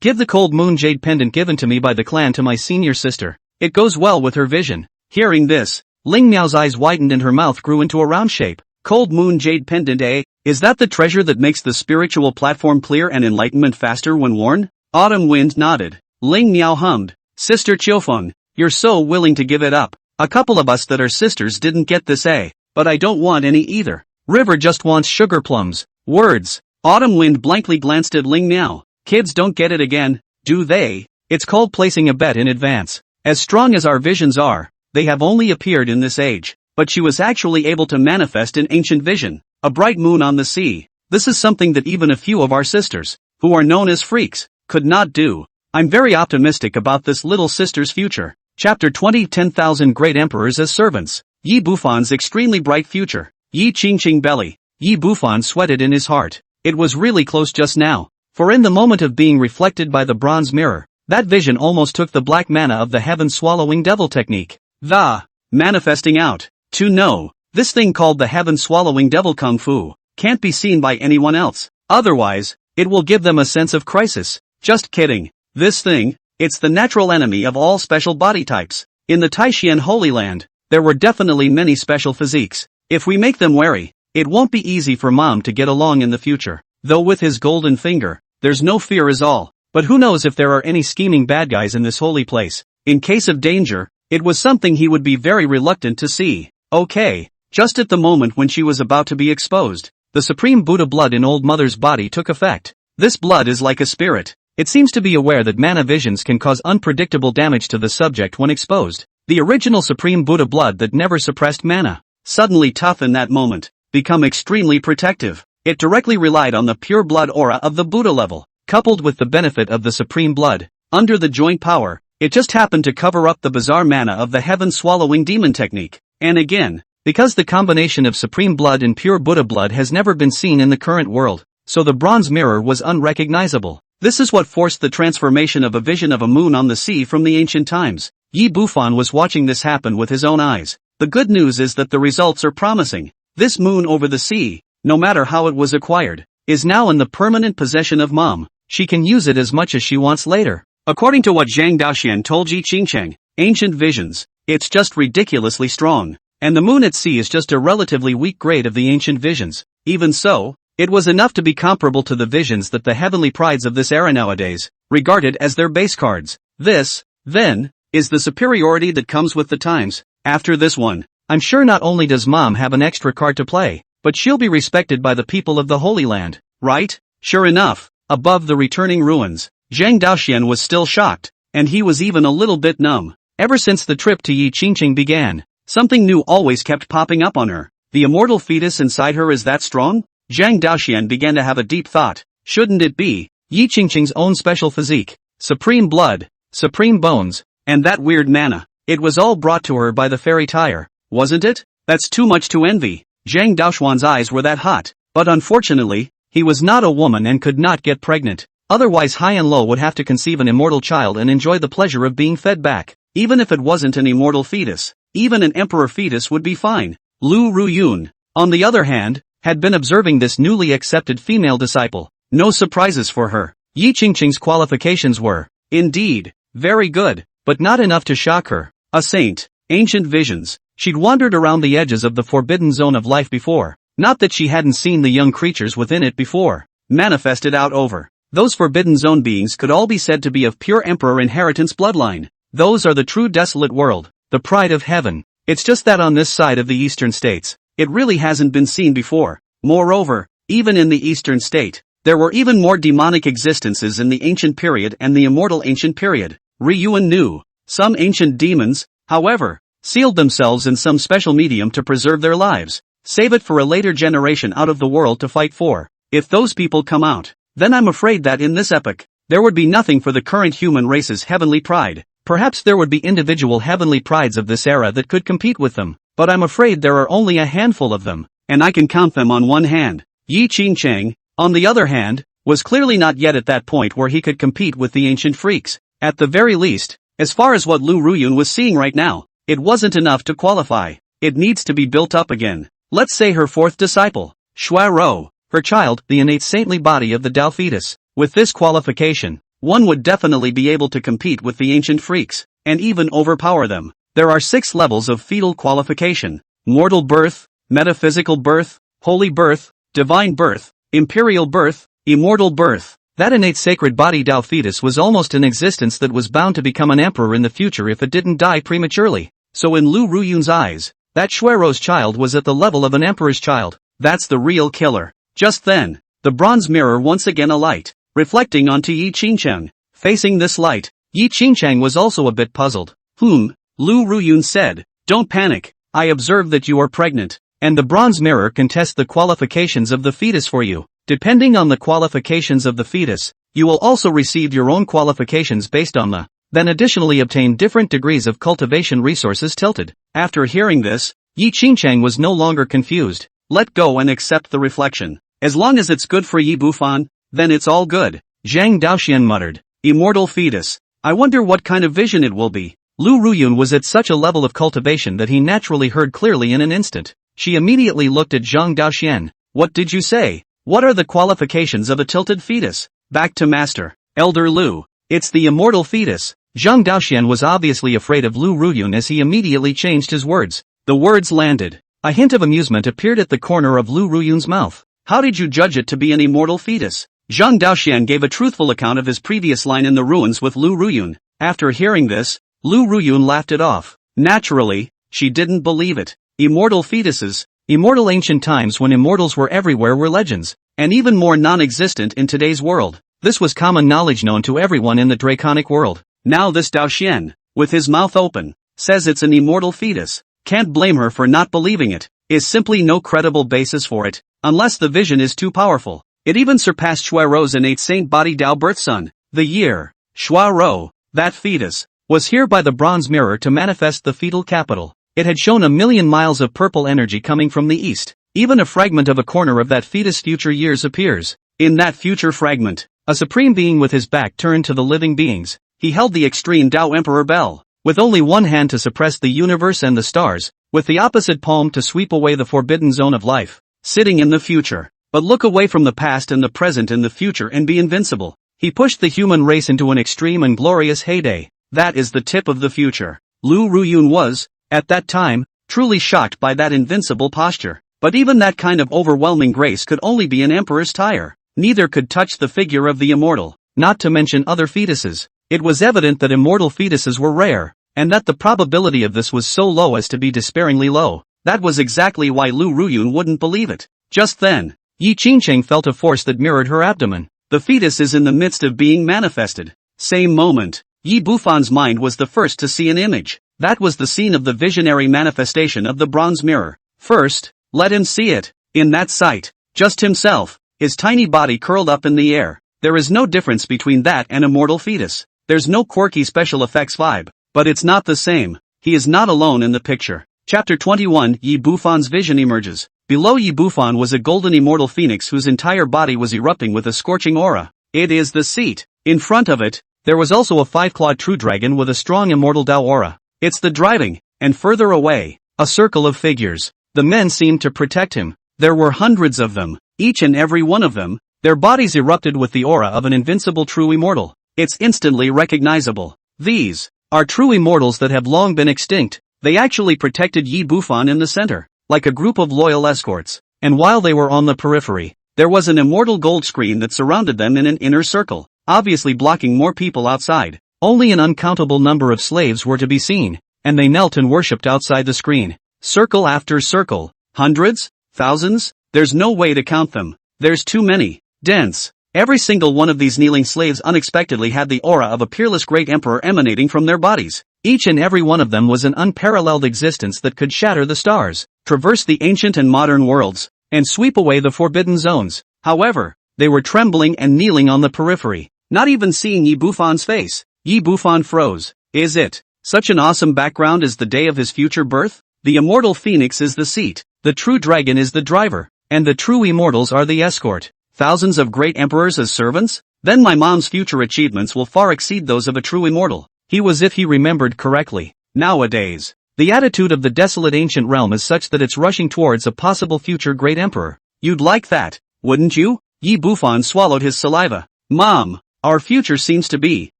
give the cold moon jade pendant given to me by the clan to my senior sister. It goes well with her vision. Hearing this, Ling Miao's eyes widened and her mouth grew into a round shape. Cold moon jade pendant, eh? Is that the treasure that makes the spiritual platform clear and enlightenment faster when worn? Autumn Wind nodded. Ling Miao hummed. Sister Qiufeng, you're so willing to give it up. A couple of us that are sisters didn't get this, eh? But I don't want any either. River just wants sugar plums. Words. Autumn Wind blankly glanced at Ling Miao. Kids don't get it again, do they? It's called placing a bet in advance. As strong as our visions are, they have only appeared in this age. But she was actually able to manifest an ancient vision. A bright moon on the sea. This is something that even a few of our sisters, who are known as freaks, could not do. I'm very optimistic about this little sister's future. Chapter 20 10,000 Great Emperors as Servants. Yi Bufan's extremely bright future. Yi Qingqing belly. Yi Bufan sweated in his heart. It was really close just now. For in the moment of being reflected by the bronze mirror, that vision almost took the black mana of the heaven-swallowing devil technique. The manifesting out. To know, this thing called the heaven-swallowing devil kung fu, can't be seen by anyone else. Otherwise, it will give them a sense of crisis. Just kidding. This thing, it's the natural enemy of all special body types. In the Taishan Holy Land, there were definitely many special physiques. If we make them wary, it won't be easy for Mom to get along in the future. Though with his golden finger, there's no fear is all. But who knows if there are any scheming bad guys in this holy place. In case of danger, it was something he would be very reluctant to see. Okay, just at the moment when she was about to be exposed, the supreme Buddha blood in old mother's body took effect. This blood is like a spirit. It seems to be aware that mana visions can cause unpredictable damage to the subject when exposed. The original supreme Buddha blood that never suppressed mana, suddenly tough in that moment, become extremely protective. It directly relied on the pure blood aura of the Buddha level, coupled with the benefit of the supreme blood. Under the joint power, it just happened to cover up the bizarre mana of the heaven-swallowing demon technique. And again, because the combination of supreme blood and pure Buddha blood has never been seen in the current world, so the bronze mirror was unrecognizable. This is what forced the transformation of a vision of a moon on the sea from the ancient times. Yi Bufan was watching this happen with his own eyes. The good news is that the results are promising. This moon over the sea, no matter how it was acquired, is now in the permanent possession of Mom. She can use it as much as she wants later. According to what Zhang Daoxian told Yi Qingcheng, ancient visions, it's just ridiculously strong. And the moon at sea is just a relatively weak grade of the ancient visions. Even so, it was enough to be comparable to the visions that the heavenly prides of this era nowadays regarded as their base cards. This, then, is the superiority that comes with the times. After this one, I'm sure not only does mom have an extra card to play, but she'll be respected by the people of the Holy Land, right? Sure enough, above the returning ruins, Zhang Daoxian was still shocked, and he was even a little bit numb. Ever since the trip to Yi Qingqing began, something new always kept popping up on her. The immortal fetus inside her is that strong? Zhang Daoxian began to have a deep thought. Shouldn't it be Yi Qingqing's own special physique, supreme blood, supreme bones, and that weird mana? It was all brought to her by the fairy Tyre, wasn't it? That's too much to envy. Zhang Daoxuan's eyes were that hot, but unfortunately, he was not a woman and could not get pregnant. Otherwise High and Low would have to conceive an immortal child and enjoy the pleasure of being fed back. Even if it wasn't an immortal fetus, even an emperor fetus would be fine. Lu Ruyun, on the other hand, had been observing this newly accepted female disciple. No surprises for her. Yi Qingqing's qualifications were, indeed, very good, but not enough to shock her. A saint, ancient visions. She'd wandered around the edges of the forbidden zone of life before. Not that she hadn't seen the young creatures within it before. Manifested out over. Those forbidden zone beings could all be said to be of pure emperor inheritance bloodline. Those are the true desolate world, the pride of heaven. It's just that on this side of the eastern states, it really hasn't been seen before. Moreover, even in the eastern state, there were even more demonic existences in the ancient period and the immortal ancient period. Ryuan knew. Some ancient demons, however, sealed themselves in some special medium to preserve their lives. Save it for a later generation out of the world to fight for. If those people come out, then I'm afraid that in this epoch, there would be nothing for the current human race's heavenly pride. Perhaps there would be individual heavenly prides of this era that could compete with them, but I'm afraid there are only a handful of them, and I can count them on one hand. Yi Qingqing, on the other hand, was clearly not yet at that point where he could compete with the ancient freaks. At the very least, as far as what Lu Ruyun was seeing right now, it wasn't enough to qualify. It needs to be built up again. Let's say her fourth disciple, Shui Rou, her child, the innate saintly body of the Tao fetus. With this qualification, one would definitely be able to compete with the ancient freaks, and even overpower them. There are 6 levels of fetal qualification: mortal birth, metaphysical birth, holy birth, divine birth, imperial birth, immortal birth. That innate sacred body Tao fetus was almost an existence that was bound to become an emperor in the future if it didn't die prematurely. So in Lu Ruyun's eyes, that Shuirou's child was at the level of an emperor's child. That's the real killer. Just then, the bronze mirror once again alight, reflecting onto Yi Qingcheng. Facing this light, Yi Qingcheng was also a bit puzzled. Lu Ruyun said, "Don't panic, I observe that you are pregnant, and the bronze mirror can test the qualifications of the fetus for you. Depending on the qualifications of the fetus, you will also receive your own qualifications based on the, then additionally obtain different degrees of cultivation resources tilted." After hearing this, Yi Qingcheng was no longer confused. Let go and accept the reflection. As long as it's good for Yi Bufan, then it's all good. Zhang Daoxian muttered, "Immortal fetus. I wonder what kind of vision it will be." Lu Ruyun was at such a level of cultivation that he naturally heard clearly in an instant. She immediately looked at Zhang Daoxian. "What did you say? What are the qualifications of a tilted fetus?" Back to Master. "Elder Lu, it's the immortal fetus." Zhang Daoxian was obviously afraid of Lu Ruyun as he immediately changed his words. The words landed. A hint of amusement appeared at the corner of Lu Ruyun's mouth. "How did you judge it to be an immortal fetus?" Zhang Daoxian gave a truthful account of his previous line in the ruins with Lu Ruyun. After hearing this, Lu Ruyun laughed it off. Naturally, she didn't believe it. Immortal fetuses, immortal ancient times when immortals were everywhere were legends, and even more non-existent in today's world. This was common knowledge known to everyone in the draconic world. Now this Daoxian, with his mouth open, says it's an immortal fetus. Can't blame her for not believing it. Is simply no credible basis for it, unless the vision is too powerful. It even surpassed Shuirou's innate saint body Tao birth son. The year, Shuirou, that fetus, was here by the bronze mirror to manifest the fetal capital. It had shown 1,000,000 miles of purple energy coming from the east. Even a fragment of a corner of that fetus' future years appears. In that future fragment, a supreme being with his back turned to the living beings. He held the extreme Tao Emperor Bell, with only one hand to suppress the universe and the stars, with the opposite palm to sweep away the forbidden zone of life. Sitting in the future, but look away from the past and the present and the future and be invincible. He pushed the human race into an extreme and glorious heyday. That is the tip of the future. Lu Ruyun was, at that time, truly shocked by that invincible posture. But even that kind of overwhelming grace could only be an emperor's tire. Neither could touch the figure of the immortal, not to mention other fetuses. It was evident that immortal fetuses were rare. and that the probability of this was so low as to be despairingly low. That was exactly why Lu Ruyun wouldn't believe it. Just then, Yi Qingcheng felt a force that mirrored her abdomen. The fetus is in the midst of being manifested. Same moment, Yi Bufan's mind was the first to see an image. That was the scene of the visionary manifestation of the bronze mirror. First, let him see it. In that sight, just himself, his tiny body curled up in the air. There is no difference between that and a mortal fetus. There's no quirky special effects vibe, but it's not the same. He is not alone in the picture. Chapter 21, Yi Bufan's vision emerges. Below Yi Bufan was a golden immortal phoenix whose entire body was erupting with a scorching aura. It is the seat. In front of it, there was also a five-clawed true dragon with a strong immortal Dao aura. It's the driving, and further away, a circle of figures. The men seemed to protect him. There were hundreds of them, each and every one of them. Their bodies erupted with the aura of an invincible true immortal. It's instantly recognizable. These are true immortals that have long been extinct. They actually protected Yi Bufan in the center, like a group of loyal escorts. And while they were on the periphery, there was an immortal gold screen that surrounded them in an inner circle, obviously blocking more people outside. Only an uncountable number of slaves were to be seen, and they knelt and worshipped outside the screen. Circle after circle. Hundreds? Thousands? There's no way to count them. There's too many. Dense. Every single one of these kneeling slaves unexpectedly had the aura of a peerless great emperor emanating from their bodies. Each and every one of them was an unparalleled existence that could shatter the stars, traverse the ancient and modern worlds, and sweep away the forbidden zones. However, they were trembling and kneeling on the periphery, not even seeing Yi Bufan's face. Yi Bufan froze. Is it such an awesome background as the day of his future birth? The immortal phoenix is the seat, the true dragon is the driver, and the true immortals are the escort. Thousands of great emperors as servants? Then my mom's future achievements will far exceed those of a true immortal. He was if he remembered correctly. Nowadays, the attitude of the desolate ancient realm is such that it's rushing towards a possible future great emperor. You'd like that, wouldn't you? Yi Bufan swallowed his saliva. Mom, our future seems to be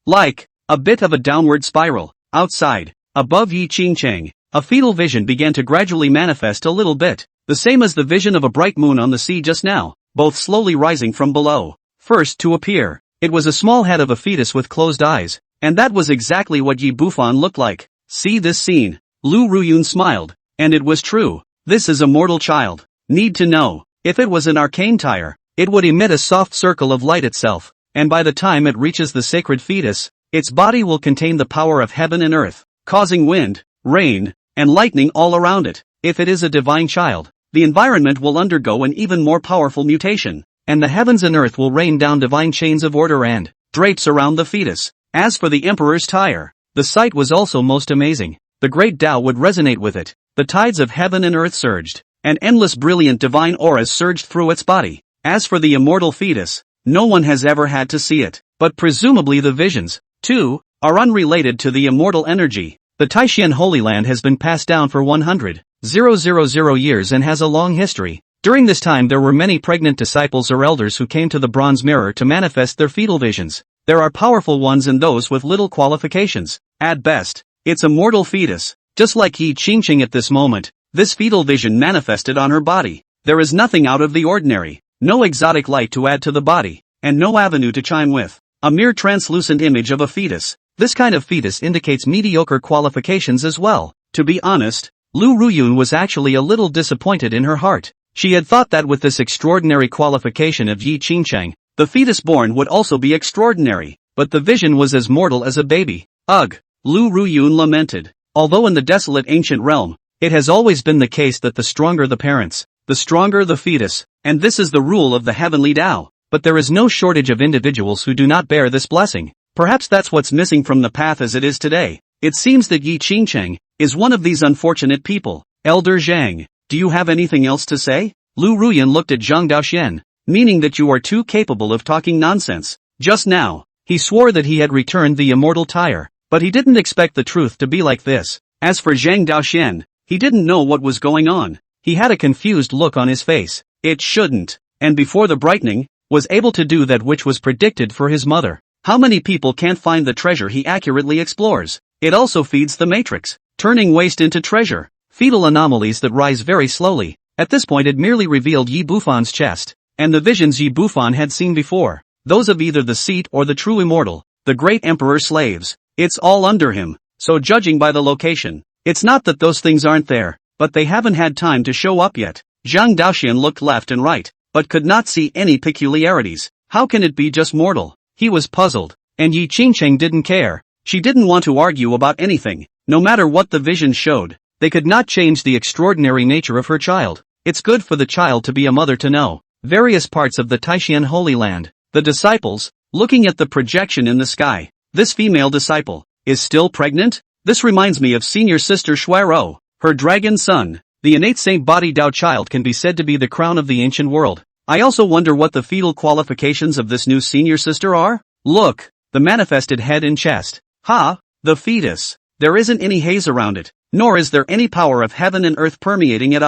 like a bit of a downward spiral. Outside, above Yi Qingcheng, a fetal vision began to gradually manifest a little bit, the same as the vision of a bright moon on the sea just now, both slowly rising from below. First to appear, it was a small head of a fetus with closed eyes, and that was exactly what Yi Bufan looked like. See this scene? Lu Ruyun smiled, and it was true. This is a mortal child. Need to know, if it was an arcane tire, it would emit a soft circle of light itself, and by the time it reaches the sacred fetus, its body will contain the power of heaven and earth, causing wind, rain, and lightning all around it. If it is a divine child, the environment will undergo an even more powerful mutation, and the heavens and earth will rain down divine chains of order and drapes around the fetus. As for the emperor's tire, the sight was also most amazing. The great Tao would resonate with it. The tides of heaven and earth surged, and endless brilliant divine auras surged through its body. As for the immortal fetus, no one has ever had to see it, but presumably the visions, too, are unrelated to the immortal energy. The Taishan Holy Land has been passed down for 100,000 years and has a long history. During this time there were many pregnant disciples or elders who came to the bronze mirror to manifest their fetal visions. There are powerful ones and those with little qualifications. At best, it's a mortal fetus. Just like Yi Qingcheng at this moment, this fetal vision manifested on her body. There is nothing out of the ordinary, no exotic light to add to the body, and no avenue to chime with. A mere translucent image of a fetus. This kind of fetus indicates mediocre qualifications as well. To be honest, Lu Ruyun was actually a little disappointed in her heart. She had thought that with this extraordinary qualification of Yi Qingcheng, the fetus born would also be extraordinary, but the vision was as mortal as a baby. Ugh, Lu Ruyun lamented. Although in the desolate ancient realm, it has always been the case that the stronger the parents, the stronger the fetus, and this is the rule of the heavenly Tao. But there is no shortage of individuals who do not bear this blessing. Perhaps that's what's missing from the path as it is today. It seems that Yi Qingcheng is one of these unfortunate people. Elder Zhang, do you have anything else to say? Lu Ruyun looked at Zhang Daoxian, meaning that you are too capable of talking nonsense. Just now, he swore that he had returned the immortal tire, but he didn't expect the truth to be like this. As for Zhang Daoxian, he didn't know what was going on. He had a confused look on his face. It shouldn't, and before the brightening, was able to do that which was predicted for his mother. How many people can't find the treasure he accurately explores? It also feeds the matrix, turning waste into treasure. Fetal anomalies that rise very slowly. At this point it merely revealed Yi Bufan's chest, and the visions Yi Bufan had seen before, those of either the seat or the true immortal, the great emperor slaves. It's all under him. so judging by the location, it's not that those things aren't there, but they haven't had time to show up yet. Zhang Daoxian looked left and right, but could not see any peculiarities. How can it be just mortal? He was puzzled. And Yi Qingcheng didn't care. She didn't want to argue about anything. No matter what the vision showed, they could not change the extraordinary nature of her child. It's good for the child to be a mother to know. Various parts of the Taishan Holy Land. The disciples, looking at the projection in the sky. This female disciple, is still pregnant? This reminds me of senior sister Shuiro, her dragon son. The innate Saint Body Dao child can be said to be the crown of the ancient world. I also wonder what the fetal qualifications of this new senior sister are? Look, the manifested head and chest. Ha, the fetus. There isn't any haze around it, nor is there any power of heaven and earth permeating it.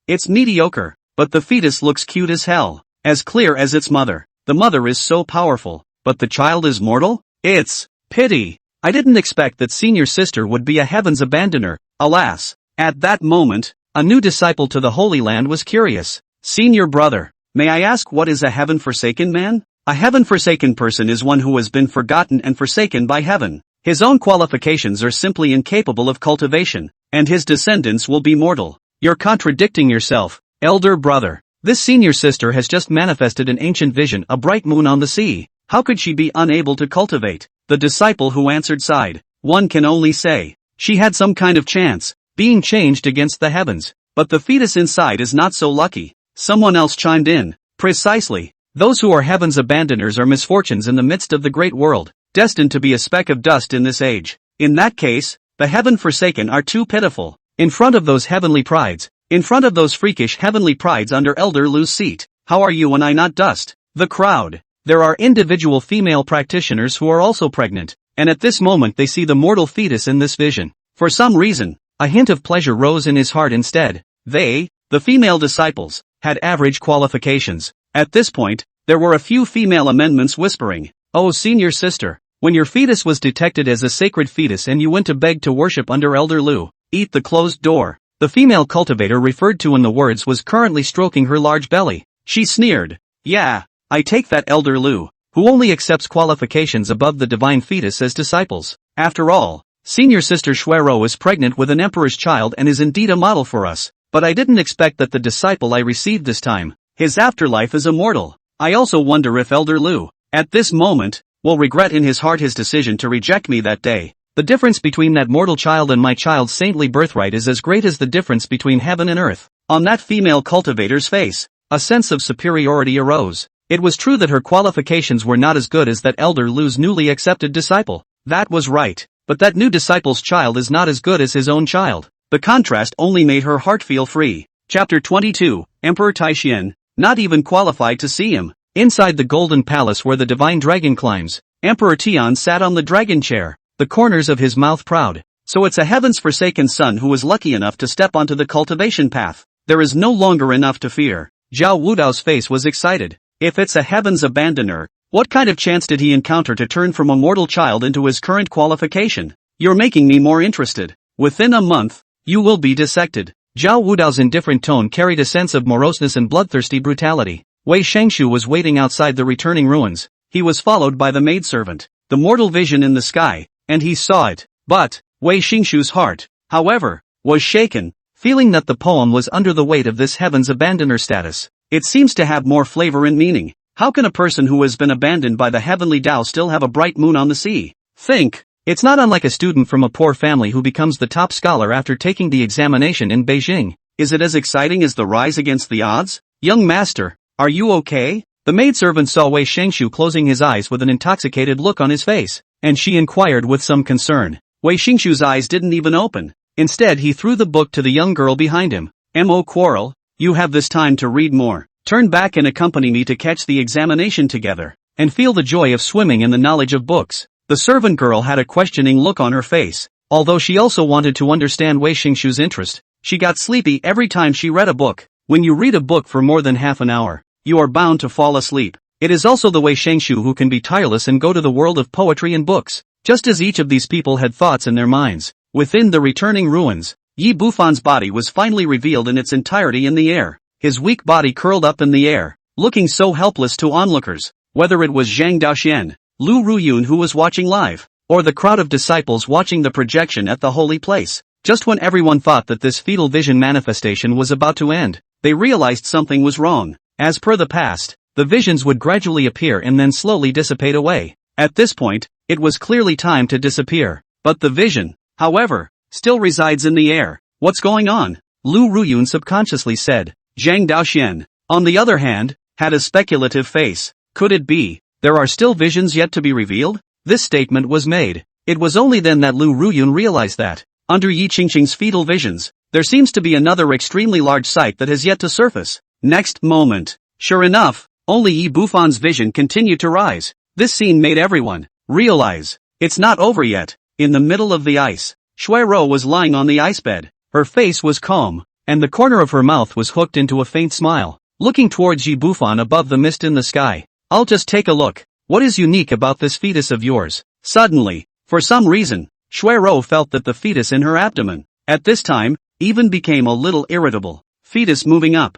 It's mediocre, but the fetus looks cute as hell, as clear as its mother. The mother is so powerful, but the child is mortal? It's pity. I didn't expect that senior sister would be a heaven's abandoner. Alas, at that moment, a new disciple to the Holy Land was curious. Senior brother, may I ask what is a heaven-forsaken man? A heaven-forsaken person is one who has been forgotten and forsaken by heaven. His own qualifications are simply incapable of cultivation, and his descendants will be mortal. You're contradicting yourself, elder brother. This senior sister has just manifested an ancient vision, a bright moon on the sea. How could she be unable to cultivate? The disciple who answered sighed. One can only say, she had some kind of chance, being changed against the heavens. But the fetus inside is not so lucky. Someone else chimed in. Precisely. Those who are heaven's abandoners are misfortunes in the midst of the great world, destined to be a speck of dust in this age. In that case, the heaven-forsaken are too pitiful. In front of those heavenly prides, in front of those freakish heavenly prides under Elder Lu's seat, how are you and I not dust? The crowd. There are individual female practitioners who are also pregnant, and at this moment they see the mortal fetus in this vision. For some reason, a hint of pleasure rose in his heart instead. They, the female disciples, had average qualifications. At this point, there were a few female amendments whispering, "Oh senior sister, when your fetus was detected as a sacred fetus and you went to beg to worship under Elder Lu, eat the closed door." The female cultivator referred to in the words was currently stroking her large belly. She sneered. "Yeah, I take that Elder Lu, who only accepts qualifications above the divine fetus as disciples. After all, senior sister Shuiro is pregnant with an emperor's child and is indeed a model for us. But I didn't expect that the disciple I received this time, his afterlife is immortal. I also wonder if Elder Lu, at this moment, will regret in his heart his decision to reject me that day. The difference between that mortal child and my child's saintly birthright is as great as the difference between heaven and earth." On that female cultivator's face, a sense of superiority arose. It was true that her qualifications were not as good as that Elder Lu's newly accepted disciple. That was right, but that new disciple's child is not as good as his own child. The contrast only made her heart feel free. Chapter 22, Emperor Taishan, not even qualified to see him. Inside the golden palace where the divine dragon climbs, Emperor Tian sat on the dragon chair, the corners of his mouth proud. So it's a heaven's forsaken son who was lucky enough to step onto the cultivation path. There is no longer enough to fear. Zhao Wudao's face was excited. If it's a heaven's abandoner, what kind of chance did he encounter to turn from a mortal child into his current qualification? You're making me more interested. Within a month, you will be dissected. Zhao Wudao's indifferent tone carried a sense of moroseness and bloodthirsty brutality. Wei Shengshu was waiting outside the returning ruins. He was followed by the maidservant, the mortal vision in the sky, and he saw it. But, Wei Shengshu's heart, however, was shaken, feeling that the poem was under the weight of this heaven's abandoner status. It seems to have more flavor and meaning. How can a person who has been abandoned by the heavenly Tao still have a bright moon on the sea? Think. It's not unlike a student from a poor family who becomes the top scholar after taking the examination in Beijing. Is it as exciting as the rise against the odds? Young master, are you okay? The maidservant saw Wei Shengshu closing his eyes with an intoxicated look on his face, and she inquired with some concern. Wei Shengshu's eyes didn't even open. Instead he threw the book to the young girl behind him. "Mo Quarrel, you have this time to read more. Turn back and accompany me to catch the examination together, and feel the joy of swimming in the knowledge of books." The servant girl had a questioning look on her face. Although she also wanted to understand Wei Shengshu's interest, she got sleepy every time she read a book. When you read a book for more than half an hour, you are bound to fall asleep. It is also the Wei Shengshu who can be tireless and go to the world of poetry and books. Just as each of these people had thoughts in their minds, within the returning ruins, Yi Bufan's body was finally revealed in its entirety in the air. His weak body curled up in the air, looking so helpless to onlookers. Whether it was Zhang Daoxian, Lu Ruyun who was watching live, or the crowd of disciples watching the projection at the holy place. Just when everyone thought that this fetal vision manifestation was about to end, they realized something was wrong. As per the past, the visions would gradually appear and then slowly dissipate away. At this point, it was clearly time to disappear. But the vision, however, still resides in the air. What's going on? Lu Ruyun subconsciously said. Zhang Daoxian, on the other hand, had a speculative face. Could it be, there are still visions yet to be revealed? This statement was made. It was only then that Lu Ruyun realized that, under Yi Qingqing's fetal visions, there seems to be another extremely large sight that has yet to surface. Next moment. Sure enough, only Yi Bufan's vision continued to rise. This scene made everyone realize, it's not over yet. In the middle of the ice, Shui Rou was lying on the ice bed. Her face was calm, and the corner of her mouth was hooked into a faint smile, looking towards Yi Bufan above the mist in the sky. I'll just take a look. What is unique about this fetus of yours? Suddenly, for some reason, Shui Rou felt that the fetus in her abdomen, at this time, even became a little irritable. Fetus moving up.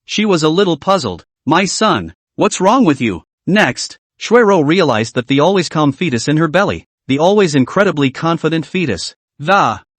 She was a little puzzled. My son, what's wrong with you? Next, Shui Rou realized that the always calm fetus in her belly, the always incredibly confident fetus,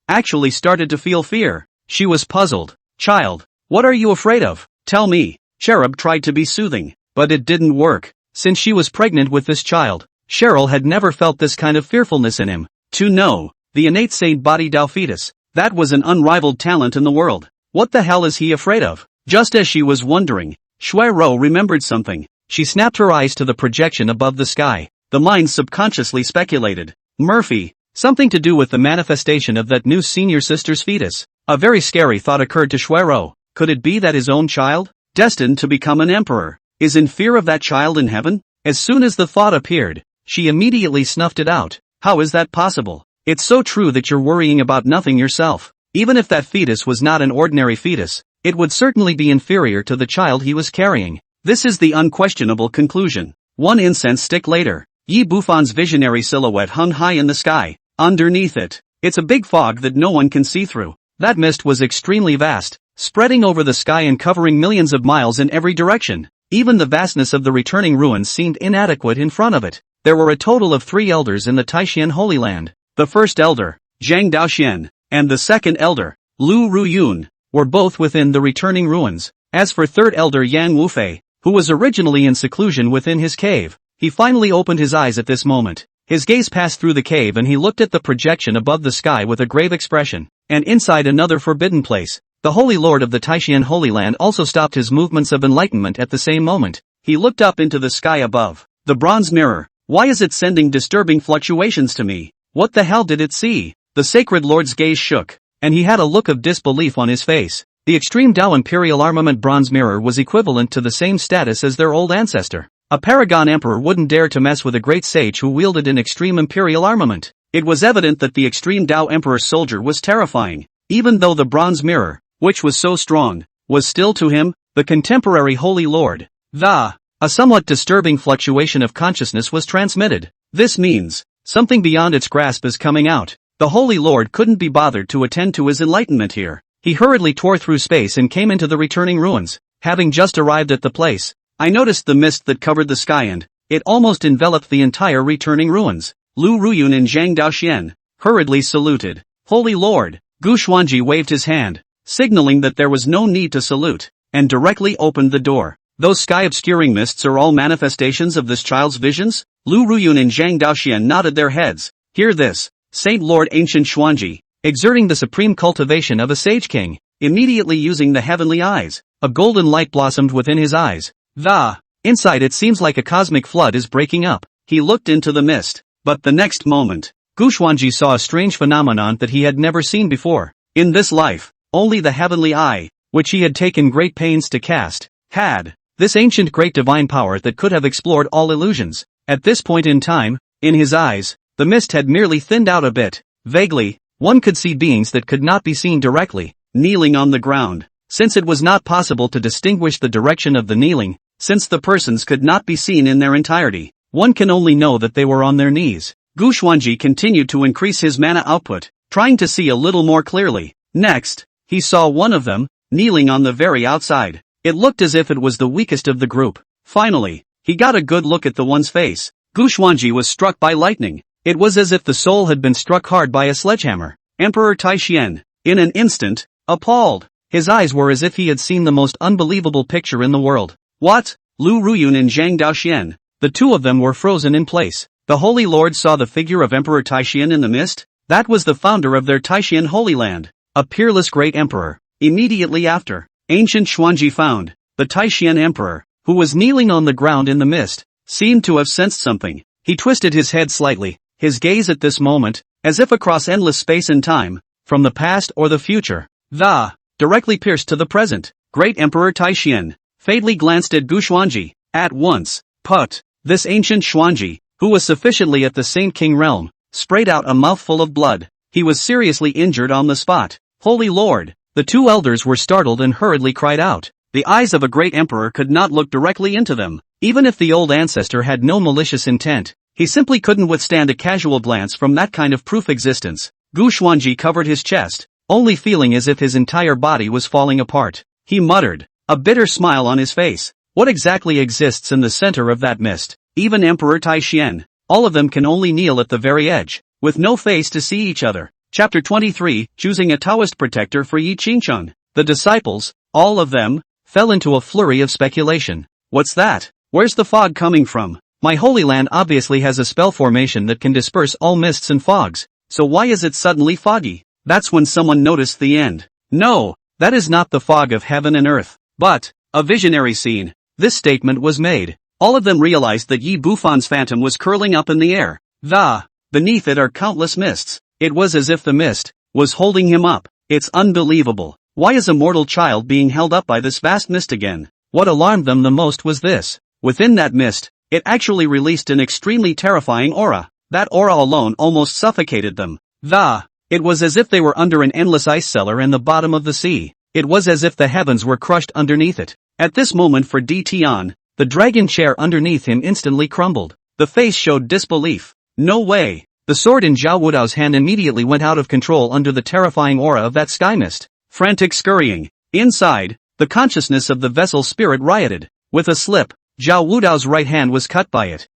actually started to feel fear. She was puzzled. Child, what are you afraid of? Tell me. Cherub tried to be soothing, but it didn't work. Since she was pregnant with this child, Cheryl had never felt this kind of fearfulness in him. To know, the innate Saint Body Dao fetus, that was an unrivaled talent in the world. What the hell is he afraid of? Just as she was wondering, Shui Rou remembered something. She snapped her eyes to the projection above the sky. The mind subconsciously speculated. Murphy, something to do with the manifestation of that new senior sister's fetus. A very scary thought occurred to Shui Rou. Could it be that his own child, destined to become an emperor, is in fear of that child in heaven? As soon as the thought appeared, she immediately snuffed it out. How is that possible? It's so true that you're worrying about nothing yourself. Even if that fetus was not an ordinary fetus, it would certainly be inferior to the child he was carrying. This is the unquestionable conclusion. One incense stick later, Yi Bufan's visionary silhouette hung high in the sky. Underneath it, it's a big fog that no one can see through. That mist was extremely vast, spreading over the sky and covering millions of miles in every direction. Even the vastness of the returning ruins seemed inadequate in front of it. There were a total of 3 elders in the Taishan Holy Land. The first elder, Zhang Daoxian, and the second elder, Lu Ruyun, were both within the returning ruins. As for third elder Yang Wufei, who was originally in seclusion within his cave, he finally opened his eyes at this moment. His gaze passed through the cave and he looked at the projection above the sky with a grave expression, and inside another forbidden place. The Holy Lord of the Taishan Holy Land also stopped his movements of enlightenment at the same moment. He looked up into the sky above. The bronze mirror. Why is it sending disturbing fluctuations to me? What the hell did it see? The sacred lord's gaze shook, and he had a look of disbelief on his face. The extreme Dao Imperial Armament bronze mirror was equivalent to the same status as their old ancestor. A paragon emperor wouldn't dare to mess with a great sage who wielded an extreme imperial armament. It was evident that the extreme Dao emperor soldier was terrifying, even though the bronze mirror, which was so strong, was still to him, the contemporary Holy Lord. A somewhat disturbing fluctuation of consciousness was transmitted. This means, something beyond its grasp is coming out. The Holy Lord couldn't be bothered to attend to his enlightenment here. He hurriedly tore through space and came into the returning ruins. Having just arrived at the place, I noticed the mist that covered the sky and it almost enveloped the entire returning ruins. Lu Ruyun and Zhang Daoxian hurriedly saluted. Holy Lord. Gu Xuanji waved his hand, signaling that there was no need to salute, and directly opened the door. Those sky-obscuring mists are all manifestations of this child's visions? Lu Ruyun and Zhang Daoxian nodded their heads. Hear this, Saint Lord Ancient Xuanji, exerting the supreme cultivation of a sage king, immediately using the heavenly eyes. A golden light blossomed within his eyes. Inside it seems like a cosmic flood is breaking up. He looked into the mist, but the next moment, Gu Xuanji saw a strange phenomenon that he had never seen before. In this life, only the heavenly eye, which he had taken great pains to cast, had this ancient great divine power that could have explored all illusions. At this point in time, in his eyes, the mist had merely thinned out a bit. Vaguely, one could see beings that could not be seen directly, kneeling on the ground. Since it was not possible to distinguish the direction of the kneeling, since the persons could not be seen in their entirety, one can only know that they were on their knees. Gu Xuanji continued to increase his mana output, trying to see a little more clearly. Next, he saw one of them, kneeling on the very outside. It looked as if it was the weakest of the group. Finally, he got a good look at the one's face. Gu Xuanji was struck by lightning. It was as if the soul had been struck hard by a sledgehammer. Emperor Taishian, in an instant, appalled. His eyes were as if he had seen the most unbelievable picture in the world. What? Lu Ruyun and Zhang Daoxian. The two of them were frozen in place. The Holy Lord saw the figure of Emperor Taishian in the mist? That was the founder of their Taishian Holy Land. A peerless great emperor. Immediately after, ancient Xuanji found, the Taishian emperor, who was kneeling on the ground in the mist, seemed to have sensed something. He twisted his head slightly, his gaze at this moment, as if across endless space and time, from the past or the future, directly pierced to the present. Great Emperor Taishian, fatally glanced at Gu Xuanji, at once. This ancient Xuanji, who was sufficiently at the Saint King realm, sprayed out a mouthful of blood. He was seriously injured on the spot. Holy Lord! The two elders were startled and hurriedly cried out. The eyes of a great emperor could not look directly into them. Even if the old ancestor had no malicious intent, he simply couldn't withstand a casual glance from that kind of proof existence. Gu Xuanji covered his chest, only feeling as if his entire body was falling apart. He muttered, a bitter smile on his face. What exactly exists in the center of that mist? Even Emperor Taishian, all of them can only kneel at the very edge, with no face to see each other. Chapter 23, Choosing a Taoist Protector for Yi Qingcheng. The disciples, all of them, fell into a flurry of speculation. What's that? Where's the fog coming from? My Holy Land obviously has a spell formation that can disperse all mists and fogs, so why is it suddenly foggy? That's when someone noticed the end. No, that is not the fog of heaven and earth, but a visionary scene. This statement was made. All of them realized that Yi Bufan's phantom was curling up in the air. Beneath it are countless mists. It was as if the mist was holding him up. It's unbelievable. Why is a mortal child being held up by this vast mist again? What alarmed them the most was this. Within that mist, it actually released an extremely terrifying aura. That aura alone almost suffocated them. It was as if they were under an endless ice cellar in the bottom of the sea. It was as if the heavens were crushed underneath it. At this moment for Di Tian, the dragon chair underneath him instantly crumbled. The face showed disbelief. No way. The sword in Zhao Wudao's hand immediately went out of control under the terrifying aura of that sky mist. Frantic scurrying. Inside, the consciousness of the vessel spirit rioted. With a slip, Zhao Wudao's right hand was cut by it.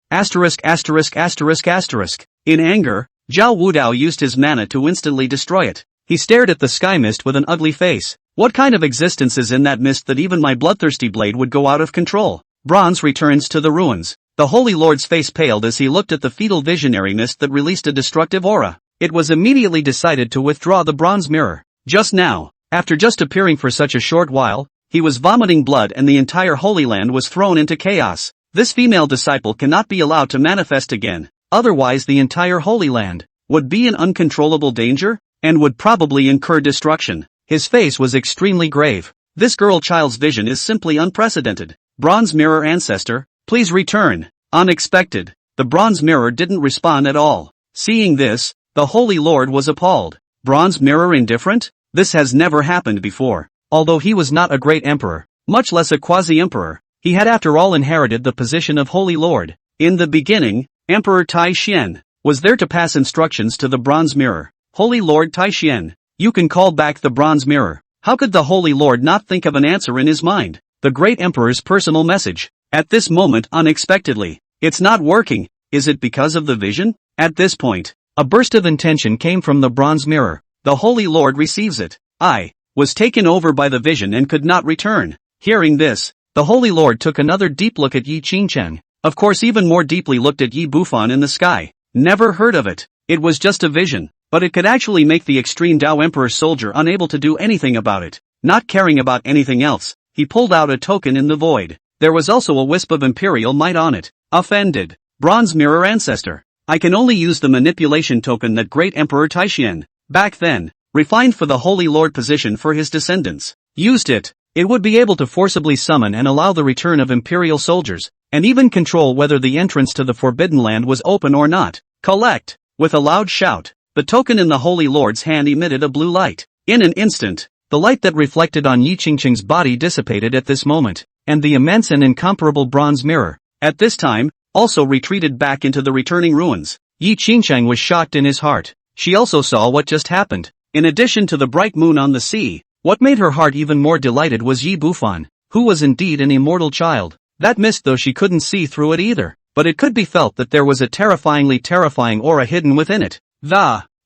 In anger, Zhao Wudao used his mana to instantly destroy it. He stared at the sky mist with an ugly face. What kind of existence is in that mist that even my bloodthirsty blade would go out of control? Bronze returns to the ruins. The Holy Lord's face paled as he looked at the fetal visionary mist that released a destructive aura. It was immediately decided to withdraw the bronze mirror. Just now, after just appearing for such a short while, he was vomiting blood and the entire Holy Land was thrown into chaos. This female disciple cannot be allowed to manifest again, otherwise the entire Holy Land would be in uncontrollable danger, and would probably incur destruction. His face was extremely grave. This girl child's vision is simply unprecedented. Bronze mirror ancestor, please return. Unexpected. The bronze mirror didn't respond at all. Seeing this, the Holy Lord was appalled. Bronze mirror indifferent? This has never happened before. Although he was not a great emperor, much less a quasi-emperor, he had after all inherited the position of Holy Lord. In the beginning, Emperor Taishian was there to pass instructions to the bronze mirror. Holy Lord Taishian, you can call back the bronze mirror. How could the Holy Lord not think of an answer in his mind? The great emperor's personal message. At this moment unexpectedly, it's not working. Is it because of the vision? At this point, a burst of intention came from the bronze mirror. The Holy Lord receives it. I was taken over by the vision and could not return. Hearing this, the Holy Lord took another deep look at Yi Qingcheng. Of course even more deeply looked at Yi Bufan in the sky. Never heard of it. It was just a vision, but it could actually make the extreme Dao Emperor soldier unable to do anything about it. Not caring about anything else, he pulled out a token in the void. There was also a wisp of imperial might on it. Offended. Bronze mirror ancestor. I can only use the manipulation token that great Emperor Taishian, back then, refined for the Holy Lord position for his descendants. Used it. It would be able to forcibly summon and allow the return of imperial soldiers, and even control whether the entrance to the Forbidden Land was open or not. Collect. With a loud shout, the token in the Holy Lord's hand emitted a blue light. In an instant, the light that reflected on Yi Qingcheng's body dissipated at this moment, and the immense and incomparable bronze mirror, at this time, also retreated back into the returning ruins. Yi Qingcheng was shocked in his heart. She also saw what just happened. In addition to the bright moon on the sea, what made her heart even more delighted was Yi Bufan, who was indeed an immortal child. That mist though she couldn't see through it either. but it could be felt that there was a terrifyingly terrifying aura hidden within it.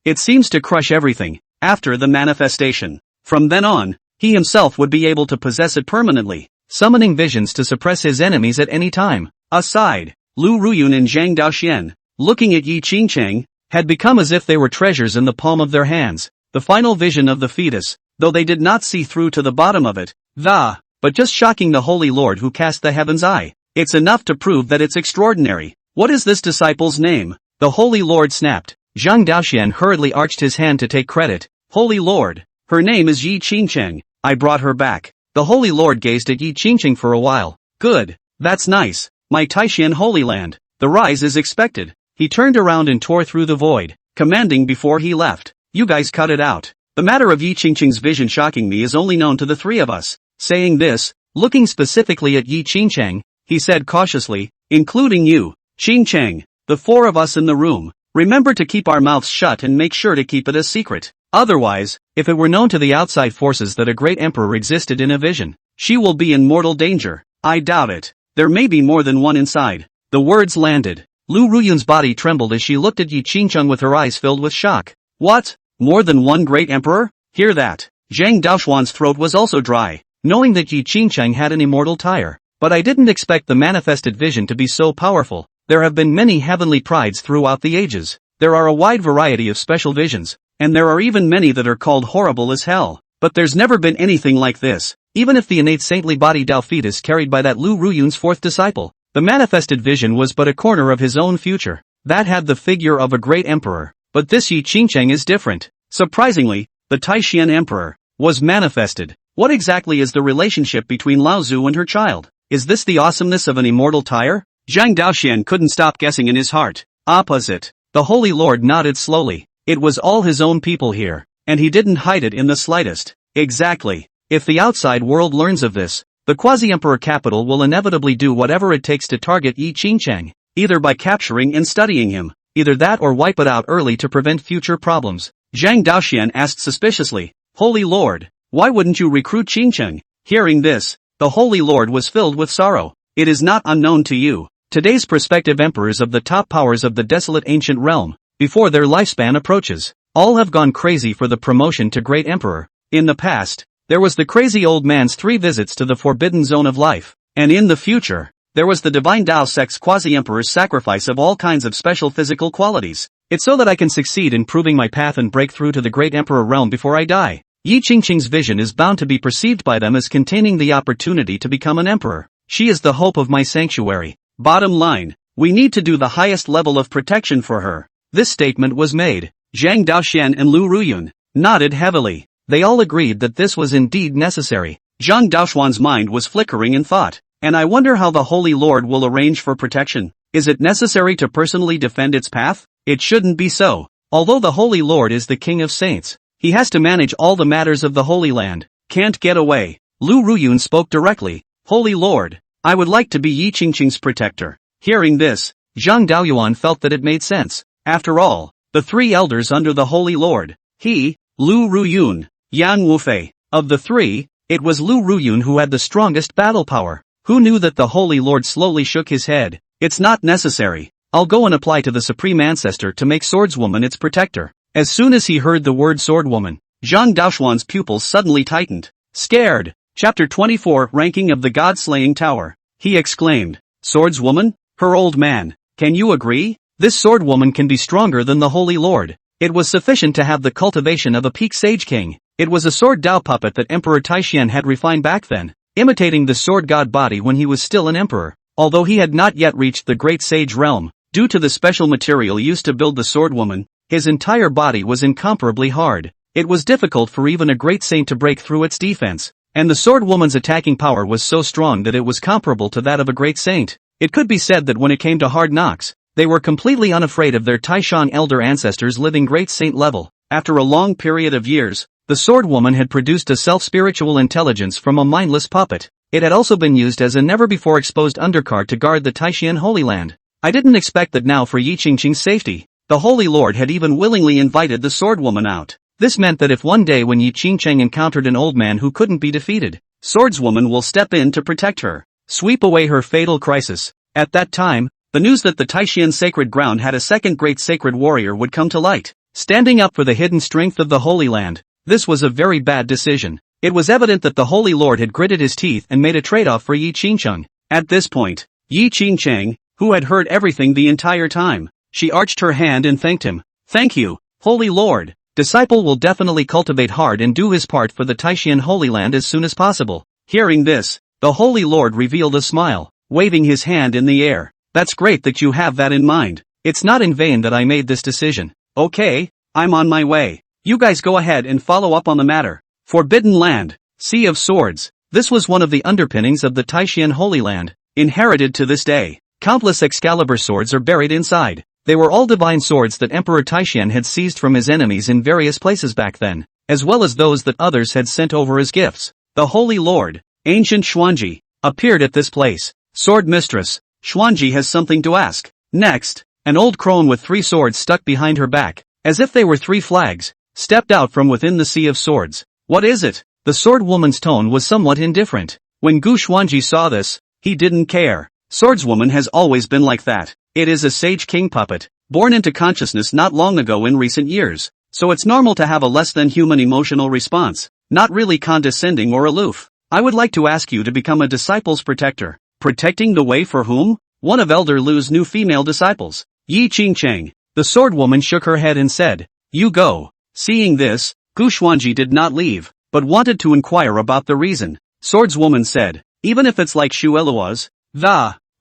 It seems to crush everything. After the manifestation, from then on, he himself would be able to possess it permanently, summoning visions to suppress his enemies at any time. Aside, Lu Ruyun and Zhang Daoxian, looking at Yi Qingcheng, had become as if they were treasures in the palm of their hands. The final vision of the fetus, though they did not see through to the bottom of it, but just shocking the Holy Lord who cast the heaven's eye. It's enough to prove that it's extraordinary. What is this disciple's name? The Holy Lord snapped. Zhang Daoxian hurriedly arched his hand to take credit. Holy Lord, her name is Yi Qingcheng. I brought her back. The Holy Lord gazed at Yi Qingcheng for a while. Good. That's nice. My Taishan Holy Land. The rise is expected. He turned around and tore through the void, commanding before he left. You guys cut it out. The matter of Yi Qingcheng's vision shocking me is only known to the three of us. Saying this, looking specifically at Yi Qingcheng, he said cautiously, including you, Qingcheng, the four of us in the room. Remember to keep our mouths shut and make sure to keep it a secret. Otherwise, if it were known to the outside forces that a great emperor existed in a vision, she will be in mortal danger. I doubt it. There may be more than one inside. The words landed. Lu Ruyun's body trembled as she looked at Yi Qingcheng with her eyes filled with shock. What? More than one great emperor? Hear that. Zhang Daoxuan's throat was also dry, knowing that Yi Qingcheng had an immortal tire. But I didn't expect the manifested vision to be so powerful. There have been many heavenly prides throughout the ages. There are a wide variety of special visions, and there are even many that are called horrible as hell. But there's never been anything like this, even if the innate saintly body Dao fetus carried by that Lu Ruyun's fourth disciple. The manifested vision was but a corner of his own future. That had the figure of a great emperor, but this Yi Qingcheng is different. Surprisingly, the Taishan emperor was manifested. What exactly is the relationship between Lao Zu and her child? Is this the awesomeness of an immortal tire? Zhang Daoxian couldn't stop guessing in his heart. Opposite. The Holy Lord nodded slowly. It was all his own people here, and he didn't hide it in the slightest. Exactly. If the outside world learns of this, the quasi-emperor capital will inevitably do whatever it takes to target Yi Qingcheng, either by capturing and studying him, either that or wipe it out early to prevent future problems. Zhang Daoxian asked suspiciously, Holy Lord, why wouldn't you recruit Qingcheng? Hearing this, the Holy Lord was filled with sorrow. It is not unknown to you. Today's prospective emperors of the top powers of the desolate ancient realm, before their lifespan approaches, all have gone crazy for the promotion to great emperor. In the past, there was the crazy old man's 3 visits to the forbidden zone of life, and in the future, there was the divine Dao sect's quasi-emperor's sacrifice of all kinds of special physical qualities. It's so that I can succeed in proving my path and break through to the great emperor realm before I die. Yi Qingcheng's vision is bound to be perceived by them as containing the opportunity to become an emperor. She is the hope of my sanctuary. Bottom line, we need to do the highest level of protection for her. This statement was made. Zhang Daoxian and Lu Ruyun nodded heavily. They all agreed that this was indeed necessary. Zhang Daoxuan's mind was flickering in thought. And I wonder how the Holy Lord will arrange for protection. Is it necessary to personally defend its path? It shouldn't be so. Although the Holy Lord is the King of Saints, he has to manage all the matters of the Holy Land. Can't get away. Lu Ruyun spoke directly. Holy Lord, I would like to be Yi Qingcheng's protector. Hearing this, Zhang Daoyuan felt that it made sense. After all, the 3 elders under the Holy Lord, he, Lu Ruyun, Yang Wufei. Of the 3, it was Lu Ruyun who had the strongest battle power. Who knew that the Holy Lord slowly shook his head? It's not necessary. I'll go and apply to the Supreme Ancestor to make Swordswoman its protector. As soon as he heard the word Swordwoman, Zhang Daoxuan's pupils suddenly tightened. Scared. Chapter 24 Ranking of the God-Slaying Tower. He exclaimed. Swordswoman? Her old man. Can you agree? This Swordwoman can be stronger than the Holy Lord. It was sufficient to have the cultivation of a peak sage king. It was a sword Dao puppet that Emperor Taishan had refined back then, imitating the sword god body when he was still an emperor. Although he had not yet reached the great sage realm, due to the special material used to build the Swordwoman, his entire body was incomparably hard. It was difficult for even a great saint to break through its defense, and the Swordwoman's attacking power was so strong that it was comparable to that of a great saint. It could be said that when it came to hard knocks, they were completely unafraid of their Taishan elder ancestors living great saint level. After a long period of years, the Swordwoman had produced a self-spiritual intelligence from a mindless puppet. It had also been used as a never-before-exposed undercard to guard the Taishan Holy Land. I didn't expect that now for Yi Qingcheng's safety. The Holy Lord had even willingly invited the Swordwoman out. This meant that if one day when Yi Qingcheng encountered an old man who couldn't be defeated, Swordswoman will step in to protect her, sweep away her fatal crisis. At that time, the news that the Taishan sacred ground had a second great sacred warrior would come to light, standing up for the hidden strength of the Holy Land. This was a very bad decision. It was evident that the Holy Lord had gritted his teeth and made a trade-off for Yi Qingcheng. At this point, Yi Qingcheng, who had heard everything the entire time, she arched her hand and thanked him. Thank you, Holy Lord. Disciple will definitely cultivate hard and do his part for the Taishan Holy Land as soon as possible. Hearing this, the Holy Lord revealed a smile, waving his hand in the air. That's great that you have that in mind. It's not in vain that I made this decision. Okay, I'm on my way. You guys go ahead and follow up on the matter. Forbidden Land, Sea of Swords. This was one of the underpinnings of the Taishan Holy Land, inherited to this day. Countless Excalibur swords are buried inside. They were all divine swords that Emperor Taishan had seized from his enemies in various places back then, as well as those that others had sent over as gifts. The Holy Lord, Ancient Xuanji, appeared at this place. Sword Mistress, Xuanji has something to ask. Next, an old crone with 3 swords stuck behind her back, as if they were 3 flags, stepped out from within the Sea of Swords. What is it? The swordwoman's tone was somewhat indifferent. When Gu Xuanji saw this, he didn't care. Swordswoman has always been like that. It is a sage king puppet, born into consciousness not long ago in recent years, so it's normal to have a less than human emotional response, not really condescending or aloof. I would like to ask you to become a disciple's protector. Protecting the way for whom? One of Elder Lu's new female disciples. Yi Qingcheng. The swordwoman shook her head and said, You go. Seeing this, Gu Xuanji did not leave, but wanted to inquire about the reason. Swordswoman said, Even if it's like Shu Elua's,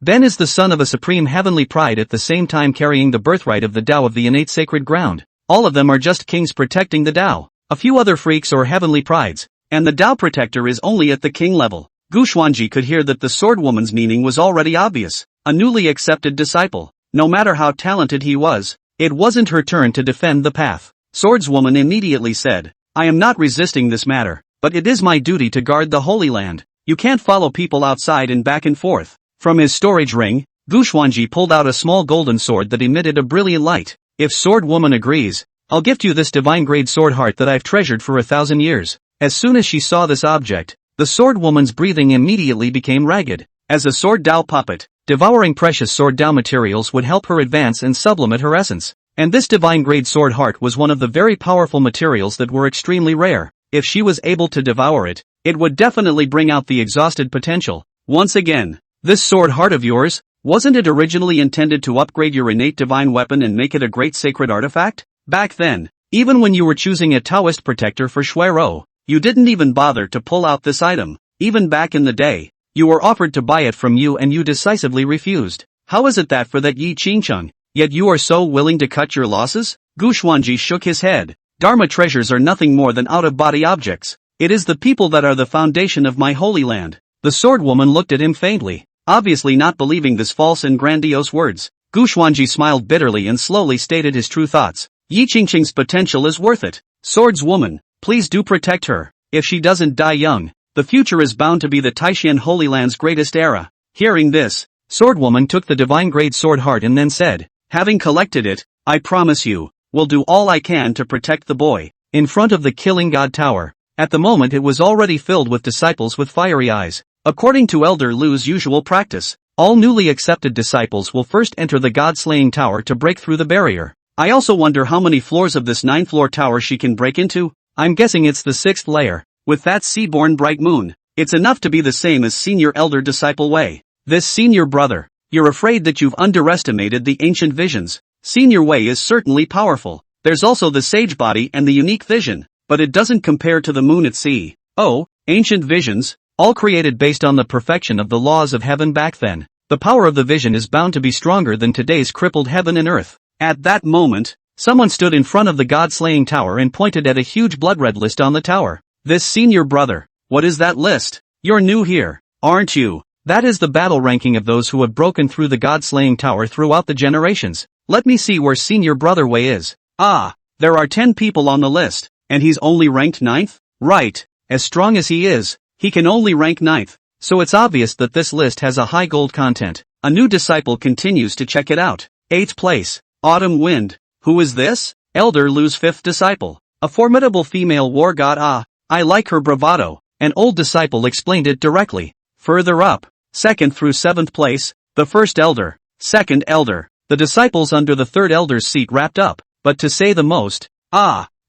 Ben is the son of a supreme heavenly pride at the same time carrying the birthright of the Tao of the innate sacred ground. All of them are just kings protecting the Tao. A few other freaks or heavenly prides, and the Tao protector is only at the king level. Gu Xuanji could hear that the swordwoman's meaning was already obvious. A newly accepted disciple. No matter how talented he was, it wasn't her turn to defend the path. Swordswoman immediately said, I am not resisting this matter, but it is my duty to guard the Holy Land. You can't follow people outside and back and forth. From his storage ring, Gu Xuanji pulled out a small golden sword that emitted a brilliant light. If Swordwoman agrees, I'll gift you this divine-grade sword heart that I've treasured for 1,000 years. As soon as she saw this object, the swordwoman's breathing immediately became ragged. As a sword Dao puppet, devouring precious sword Dao materials would help her advance and sublimate her essence. And this divine-grade sword heart was one of the very powerful materials that were extremely rare. If she was able to devour it, it would definitely bring out the exhausted potential. Once again, this sword heart of yours, wasn't it originally intended to upgrade your innate divine weapon and make it a great sacred artifact? Back then, even when you were choosing a Taoist protector for Shuiro, you didn't even bother to pull out this item. Even back in the day, you were offered to buy it from you and you decisively refused. How is it that for that Yi Qingcheng, yet you are so willing to cut your losses? Gu Xuanji shook his head. Dharma treasures are nothing more than out-of-body objects. It is the people that are the foundation of my holy land. The swordwoman looked at him faintly, obviously not believing this false and grandiose words. Gu Xuanji smiled bitterly and slowly stated his true thoughts. Yi Qingcheng's potential is worth it. Swordswoman, please do protect her. If she doesn't die young, the future is bound to be the Taishan Holy Land's greatest era. Hearing this, Swordwoman took the divine-grade sword heart and then said, having collected it, I promise you, will do all I can to protect the boy. In front of the Killing God Tower, at the moment it was already filled with disciples with fiery eyes. According to Elder Lu's usual practice, all newly accepted disciples will first enter the God-slaying tower to break through the barrier. I also wonder how many floors of this 9th-floor tower she can break into. I'm guessing it's the 6th layer. With that sea-born bright moon, it's enough to be the same as Senior Elder Disciple Wei. This Senior Brother, you're afraid that you've underestimated the ancient visions. Senior Wei is certainly powerful. There's also the Sage Body and the unique vision, but it doesn't compare to the moon at sea. Oh, ancient visions, all created based on the perfection of the laws of heaven back then. The power of the vision is bound to be stronger than today's crippled heaven and earth. At that moment, someone stood in front of the God-slaying tower and pointed at a huge blood-red list on the tower. This Senior Brother, what is that list? You're new here, aren't you? That is the battle ranking of those who have broken through the God-slaying tower throughout the generations. Let me see where Senior Brother Wei is. Ah, there are 10 people on the list, and he's only ranked 9th? Right, as strong as he is, he can only rank 9th, so it's obvious that this list has a high gold content. A new disciple continues to check it out. 8th place, Autumn Wind. Who is this? Elder Lu's 5th disciple. A formidable female war god. Ah, I like her bravado. An old disciple explained it directly. Further up, 2nd through 7th place, the first elder, Second elder. The disciples under the third elder's seat wrapped up, but to say the most,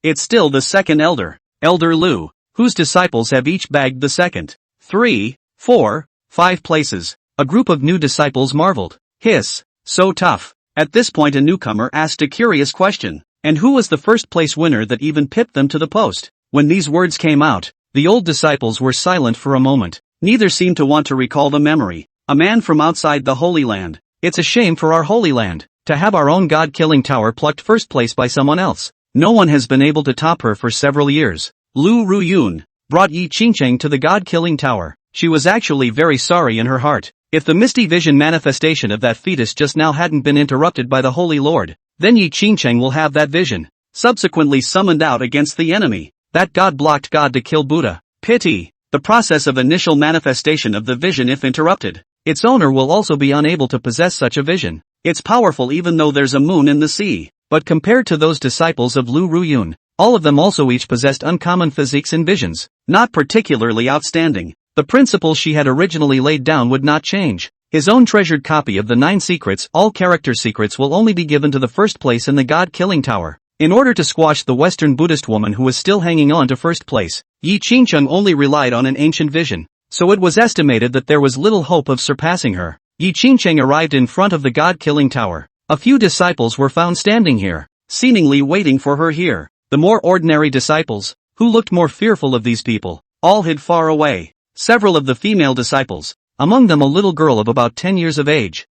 it's still the second elder, Elder Lu, whose disciples have each bagged the second, 3, 4, 5 places. A group of new disciples marveled. Hiss, so tough. At this point a newcomer asked a curious question, and who was the first place winner that even pipped them to the post? When these words came out, the old disciples were silent for a moment. Neither seemed to want to recall the memory. A man from outside the Holy Land. It's a shame for our Holy Land, to have our own God-killing tower plucked first place by someone else. No one has been able to top her for several years. Lu Ruyun brought Yi Qingcheng to the God-killing tower. She was actually very sorry in her heart. If the misty vision manifestation of that fetus just now hadn't been interrupted by the Holy Lord, then Yi Qingcheng will have that vision subsequently summoned out against the enemy. That God blocked God to kill Buddha. Pity. The process of initial manifestation of the vision, if interrupted, its owner will also be unable to possess such a vision. It's powerful even though there's a moon in the sea. But compared to those disciples of Lu Ruyun, all of them also each possessed uncommon physiques and visions, not particularly outstanding. The principles she had originally laid down would not change. His own treasured copy of the 9 secrets, all character secrets, will only be given to the first place in the God-killing tower. In order to squash the Western Buddhist woman who was still hanging on to first place, Yi Qingcheng only relied on an ancient vision, so it was estimated that there was little hope of surpassing her. Yi Qingcheng arrived in front of the God-killing tower. A few disciples were found standing here, seemingly waiting for her here. The more ordinary disciples, who looked more fearful of these people, all hid far away. Several of the female disciples, among them a little girl of about 10 years of age,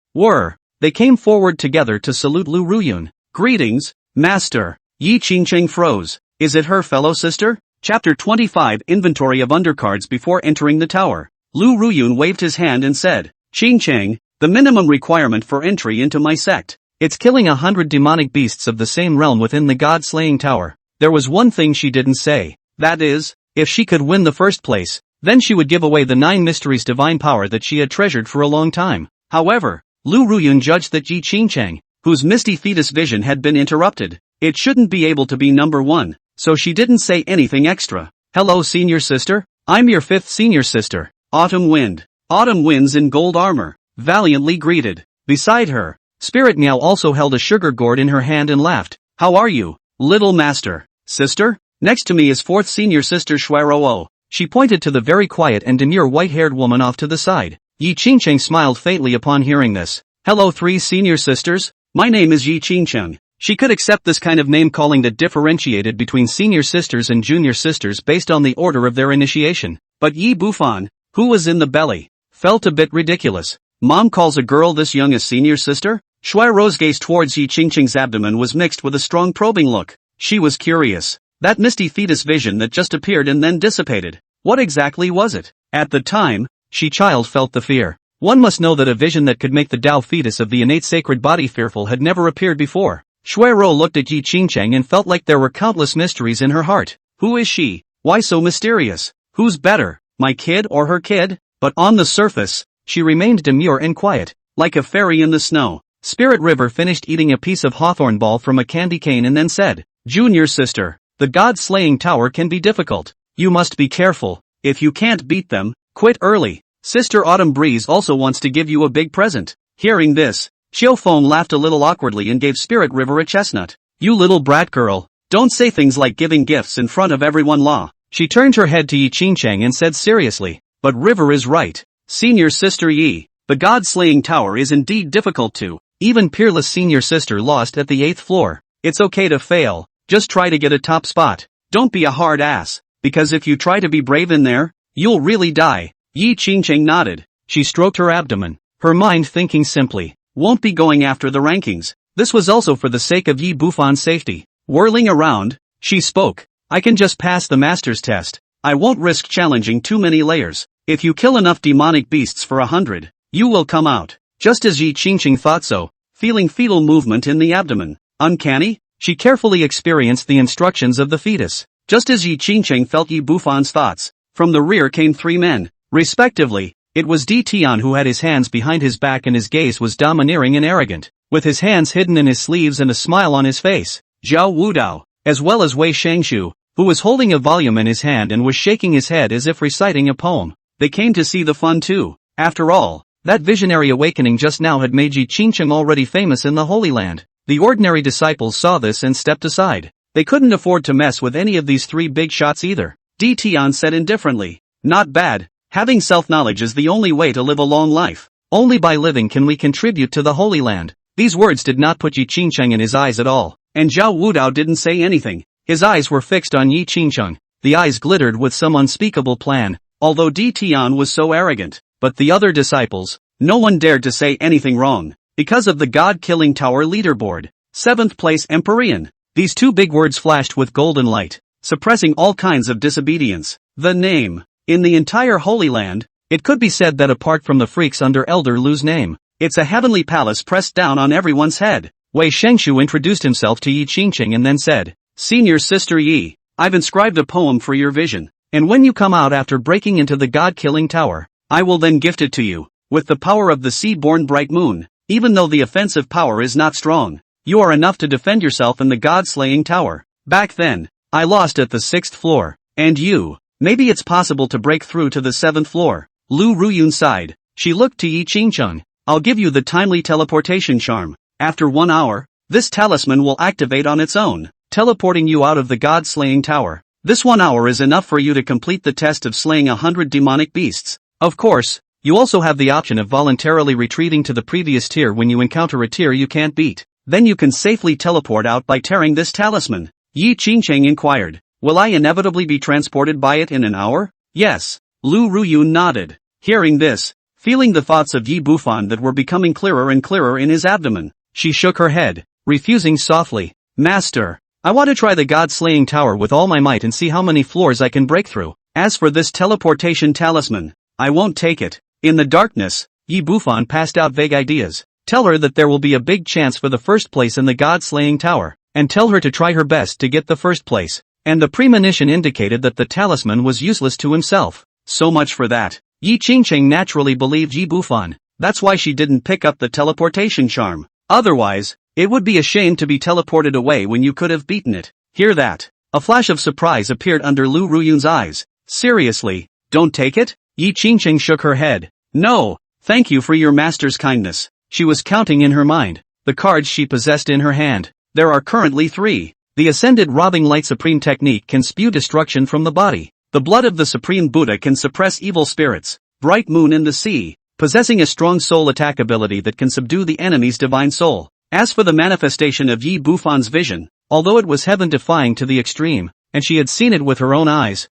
they came forward together to salute Lu Ruyun. Greetings, Master. Yi Qingcheng froze. Is it her fellow sister? Chapter 25 Inventory of undercards before entering the tower. Lu Ruyun waved his hand and said, Qingcheng, the minimum requirement for entry into my sect. It's killing 100 demonic beasts of the same realm within the God-slaying tower. There was one thing she didn't say. That is, if she could win the first place, then she would give away the 9 mysteries divine power that she had treasured for a long time. However, Lu Ruyun judged that Yi Qingcheng, whose misty fetus vision had been interrupted, it shouldn't be able to be number 1, so she didn't say anything extra. Hello senior sister, I'm your 5th senior sister, Autumn Wind. Autumn Winds in gold armor, valiantly greeted. Beside her, Spirit Meow also held a sugar gourd in her hand and laughed. How are you, little master? Sister? Next to me is 4th senior sister Shuiroo. She pointed to the very quiet and demure white-haired woman off to the side. Yi Qingcheng smiled faintly upon hearing this. Hello 3 senior sisters, my name is Yi Qingcheng. She could accept this kind of name-calling that differentiated between senior sisters and junior sisters based on the order of their initiation. But Yi Bufan, who was in the belly, felt a bit ridiculous. Mom calls a girl this young a senior sister? Shuiroo's gaze towards Yi Qingcheng's abdomen was mixed with a strong probing look. She was curious. That misty fetus vision that just appeared and then dissipated. What exactly was it? At the time, child felt the fear. One must know that a vision that could make the Tao fetus of the innate sacred body fearful had never appeared before. Shuiroo looked at Yi Qingcheng and felt like there were countless mysteries in her heart. Who is she? Why so mysterious? Who's better, my kid or her kid? But on the surface, she remained demure and quiet, like a fairy in the snow. Spirit River finished eating a piece of hawthorn ball from a candy cane and then said, Junior sister, the God-slaying tower can be difficult. You must be careful. If you can't beat them, quit early. Sister Autumn Breeze also wants to give you a big present. Hearing this, Xiaofeng laughed a little awkwardly and gave Spirit River a chestnut. You little brat girl, don't say things like giving gifts in front of everyone law. She turned her head to Yi Qingcheng and said seriously, but River is right. Senior sister Yi, the God-slaying tower is indeed difficult to. Even peerless senior sister lost at the 8th floor. It's okay to fail, just try to get a top spot. Don't be a hard ass, because if you try to be brave in there, you'll really die. Yi Qingcheng nodded. She stroked her abdomen, her mind thinking simply, won't be going after the rankings. This was also for the sake of Yi Bufan's safety. Whirling around, she spoke. I can just pass the master's test. I won't risk challenging too many layers. If you kill enough demonic beasts for 100, you will come out. Just as Yi Qingcheng thought so, feeling fetal movement in the abdomen. Uncanny? She carefully experienced the instructions of the fetus. Just as Yi Qingcheng felt Yi Bufan's thoughts, from the rear came 3 men. Respectively, it was Di Tian who had his hands behind his back and his gaze was domineering and arrogant, with his hands hidden in his sleeves and a smile on his face. Zhao Wudao, as well as Wei Shangshu, who was holding a volume in his hand and was shaking his head as if reciting a poem. They came to see the fun too. After all, That visionary awakening just now had made Yi Qingcheng already famous in the Holy Land. The ordinary disciples saw this and stepped aside. They couldn't afford to mess with any of these three big shots either. Di Tian said indifferently. Not bad. Having self-knowledge is the only way to live a long life. Only by living can we contribute to the Holy Land. These words did not put Yi Qingcheng in his eyes at all. And Zhao Wudao didn't say anything. His eyes were fixed on Yi Qingcheng. The eyes glittered with some unspeakable plan, although Di Tian was so arrogant. But the other disciples, no one dared to say anything wrong. Because of the God-killing tower leaderboard. 7th place Empyrean. These two big words flashed with golden light, suppressing all kinds of disobedience. The name. In the entire Holy Land, it could be said that apart from the freaks under Elder Lu's name, it's a heavenly palace pressed down on everyone's head. Wei Shengshu introduced himself to Yi Qingcheng and then said, Senior Sister Yi, I've inscribed a poem for your vision, and when you come out after breaking into the God-killing tower, I will then gift it to you, with the power of the sea-born bright moon. Even though the offensive power is not strong, you are enough to defend yourself in the God-slaying tower. Back then, I lost at the 6th floor, and you, maybe it's possible to break through to the 7th floor. Lu Ruyun sighed. She looked to Yi Qingcheng. I'll give you the timely teleportation charm. After 1 hour, this talisman will activate on its own, teleporting you out of the God-slaying tower. This 1 hour is enough for you to complete the test of slaying 100 demonic beasts. Of course, you also have the option of voluntarily retreating to the previous tier when you encounter a tier you can't beat. Then you can safely teleport out by tearing this talisman. Yi Qingcheng inquired, will I inevitably be transported by it in an hour? Yes. Lu Ruyun nodded. Hearing this, feeling the thoughts of Yi Bufan that were becoming clearer and clearer in his abdomen, she shook her head, refusing softly. Master, I want to try the God-slaying tower with all my might and see how many floors I can break through. As for this teleportation talisman, I won't take it. In the darkness, Yi Bufan passed out vague ideas. Tell her that there will be a big chance for the first place in the God-slaying tower, and tell her to try her best to get the first place. And the premonition indicated that the talisman was useless to himself. So much for that. Yi Qingcheng naturally believed Yi Bufan. That's why she didn't pick up the teleportation charm. Otherwise, it would be a shame to be teleported away when you could have beaten it. Hear that? A flash of surprise appeared under Lu Ruyun's eyes. Seriously, don't take it? Yi Qingcheng shook her head. No, thank you for your master's kindness. She was counting in her mind the cards she possessed in her hand. There are currently 3. The Ascended Robbing Light Supreme technique can spew destruction from the body. The blood of the Supreme Buddha can suppress evil spirits. Bright Moon in the Sea, possessing a strong soul attack ability that can subdue the enemy's divine soul. As for the manifestation of Yi Bufan's vision, although it was heaven-defying to the extreme, and she had seen it with her own eyes,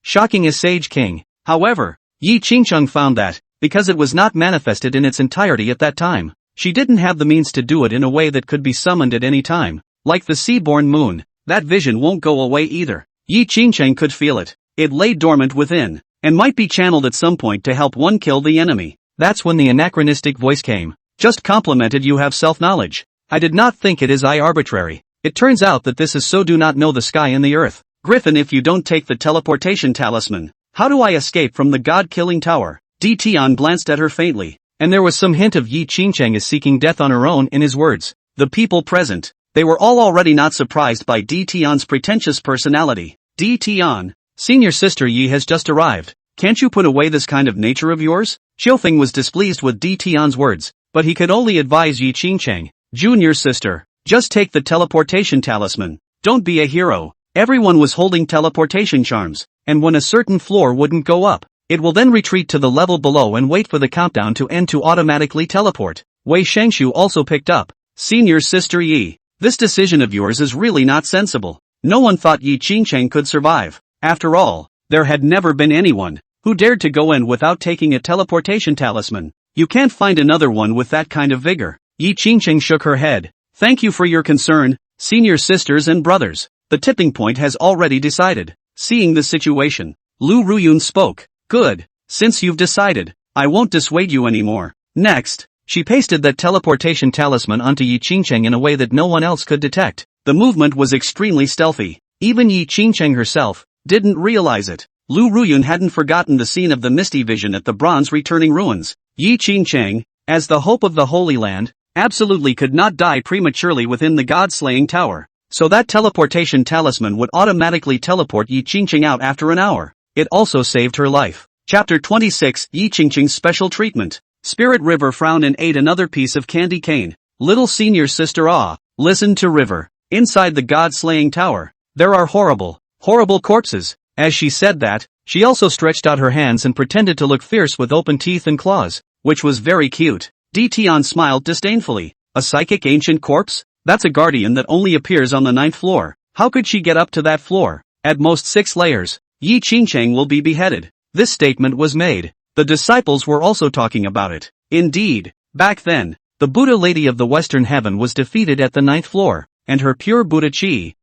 shocking as Sage King. However, Yi Qingcheng found that, because it was not manifested in its entirety at that time, she didn't have the means to do it in a way that could be summoned at any time. Like the sea-born moon, that vision won't go away either. Yi Qingcheng could feel it. It lay dormant within, and might be channeled at some point to help one kill the enemy. That's when the anachronistic voice came. Just complimented you have self-knowledge. I did not think it is arbitrary. It turns out that this is so do not know the sky and the earth. Griffin, if you don't take the teleportation talisman, how do I escape from the God-killing tower? Di Tian glanced at her faintly, and there was some hint of Yi Qingcheng is seeking death on her own in his words. The people present, they were all already not surprised by Di Tian's pretentious personality. Di Tian, Senior Sister Yi has just arrived. Can't you put away this kind of nature of yours? Qiufeng was displeased with Di Tian's words, but he could only advise Yi Qingcheng. Junior sister, just take the teleportation talisman. Don't be a hero. Everyone was holding teleportation charms, and when a certain floor wouldn't go up, it will then retreat to the level below and wait for the countdown to end to automatically teleport. Wei Shengshu also picked up. Senior Sister Yi, this decision of yours is really not sensible. No one thought Yi Qingcheng could survive. After all, there had never been anyone who dared to go in without taking a teleportation talisman. You can't find another one with that kind of vigor. Yi Qingcheng shook her head. Thank you for your concern, senior sisters and brothers. The tipping point has already decided. Seeing the situation, Lu Ruyun spoke. Good. Since you've decided, I won't dissuade you anymore. Next, she pasted that teleportation talisman onto Yi Qingcheng in a way that no one else could detect. The movement was extremely stealthy. Even Yi Qingcheng herself didn't realize it. Lu Ruyun hadn't forgotten the scene of the misty vision at the bronze returning ruins. Yi Qingcheng, as the hope of the Holy Land, absolutely could not die prematurely within the god-slaying tower. So that teleportation talisman would automatically teleport Yi Qingcheng out after an hour. It also saved her life. Chapter 26, Yi Qingcheng's Special Treatment. Spirit River frowned and ate another piece of candy cane. Little senior sister listened to River. Inside the god-slaying tower, there are horrible, horrible corpses. As she said that, she also stretched out her hands and pretended to look fierce with open teeth and claws, which was very cute. Tion smiled disdainfully. A psychic ancient corpse? That's a guardian that only appears on the 9th floor. How could she get up to that floor? At most 6 layers. Yi Qingcheng will be beheaded. This statement was made. The disciples were also talking about it. Indeed, back then, the Buddha Lady of the Western Heaven was defeated at the 9th floor, and her pure Buddha chi.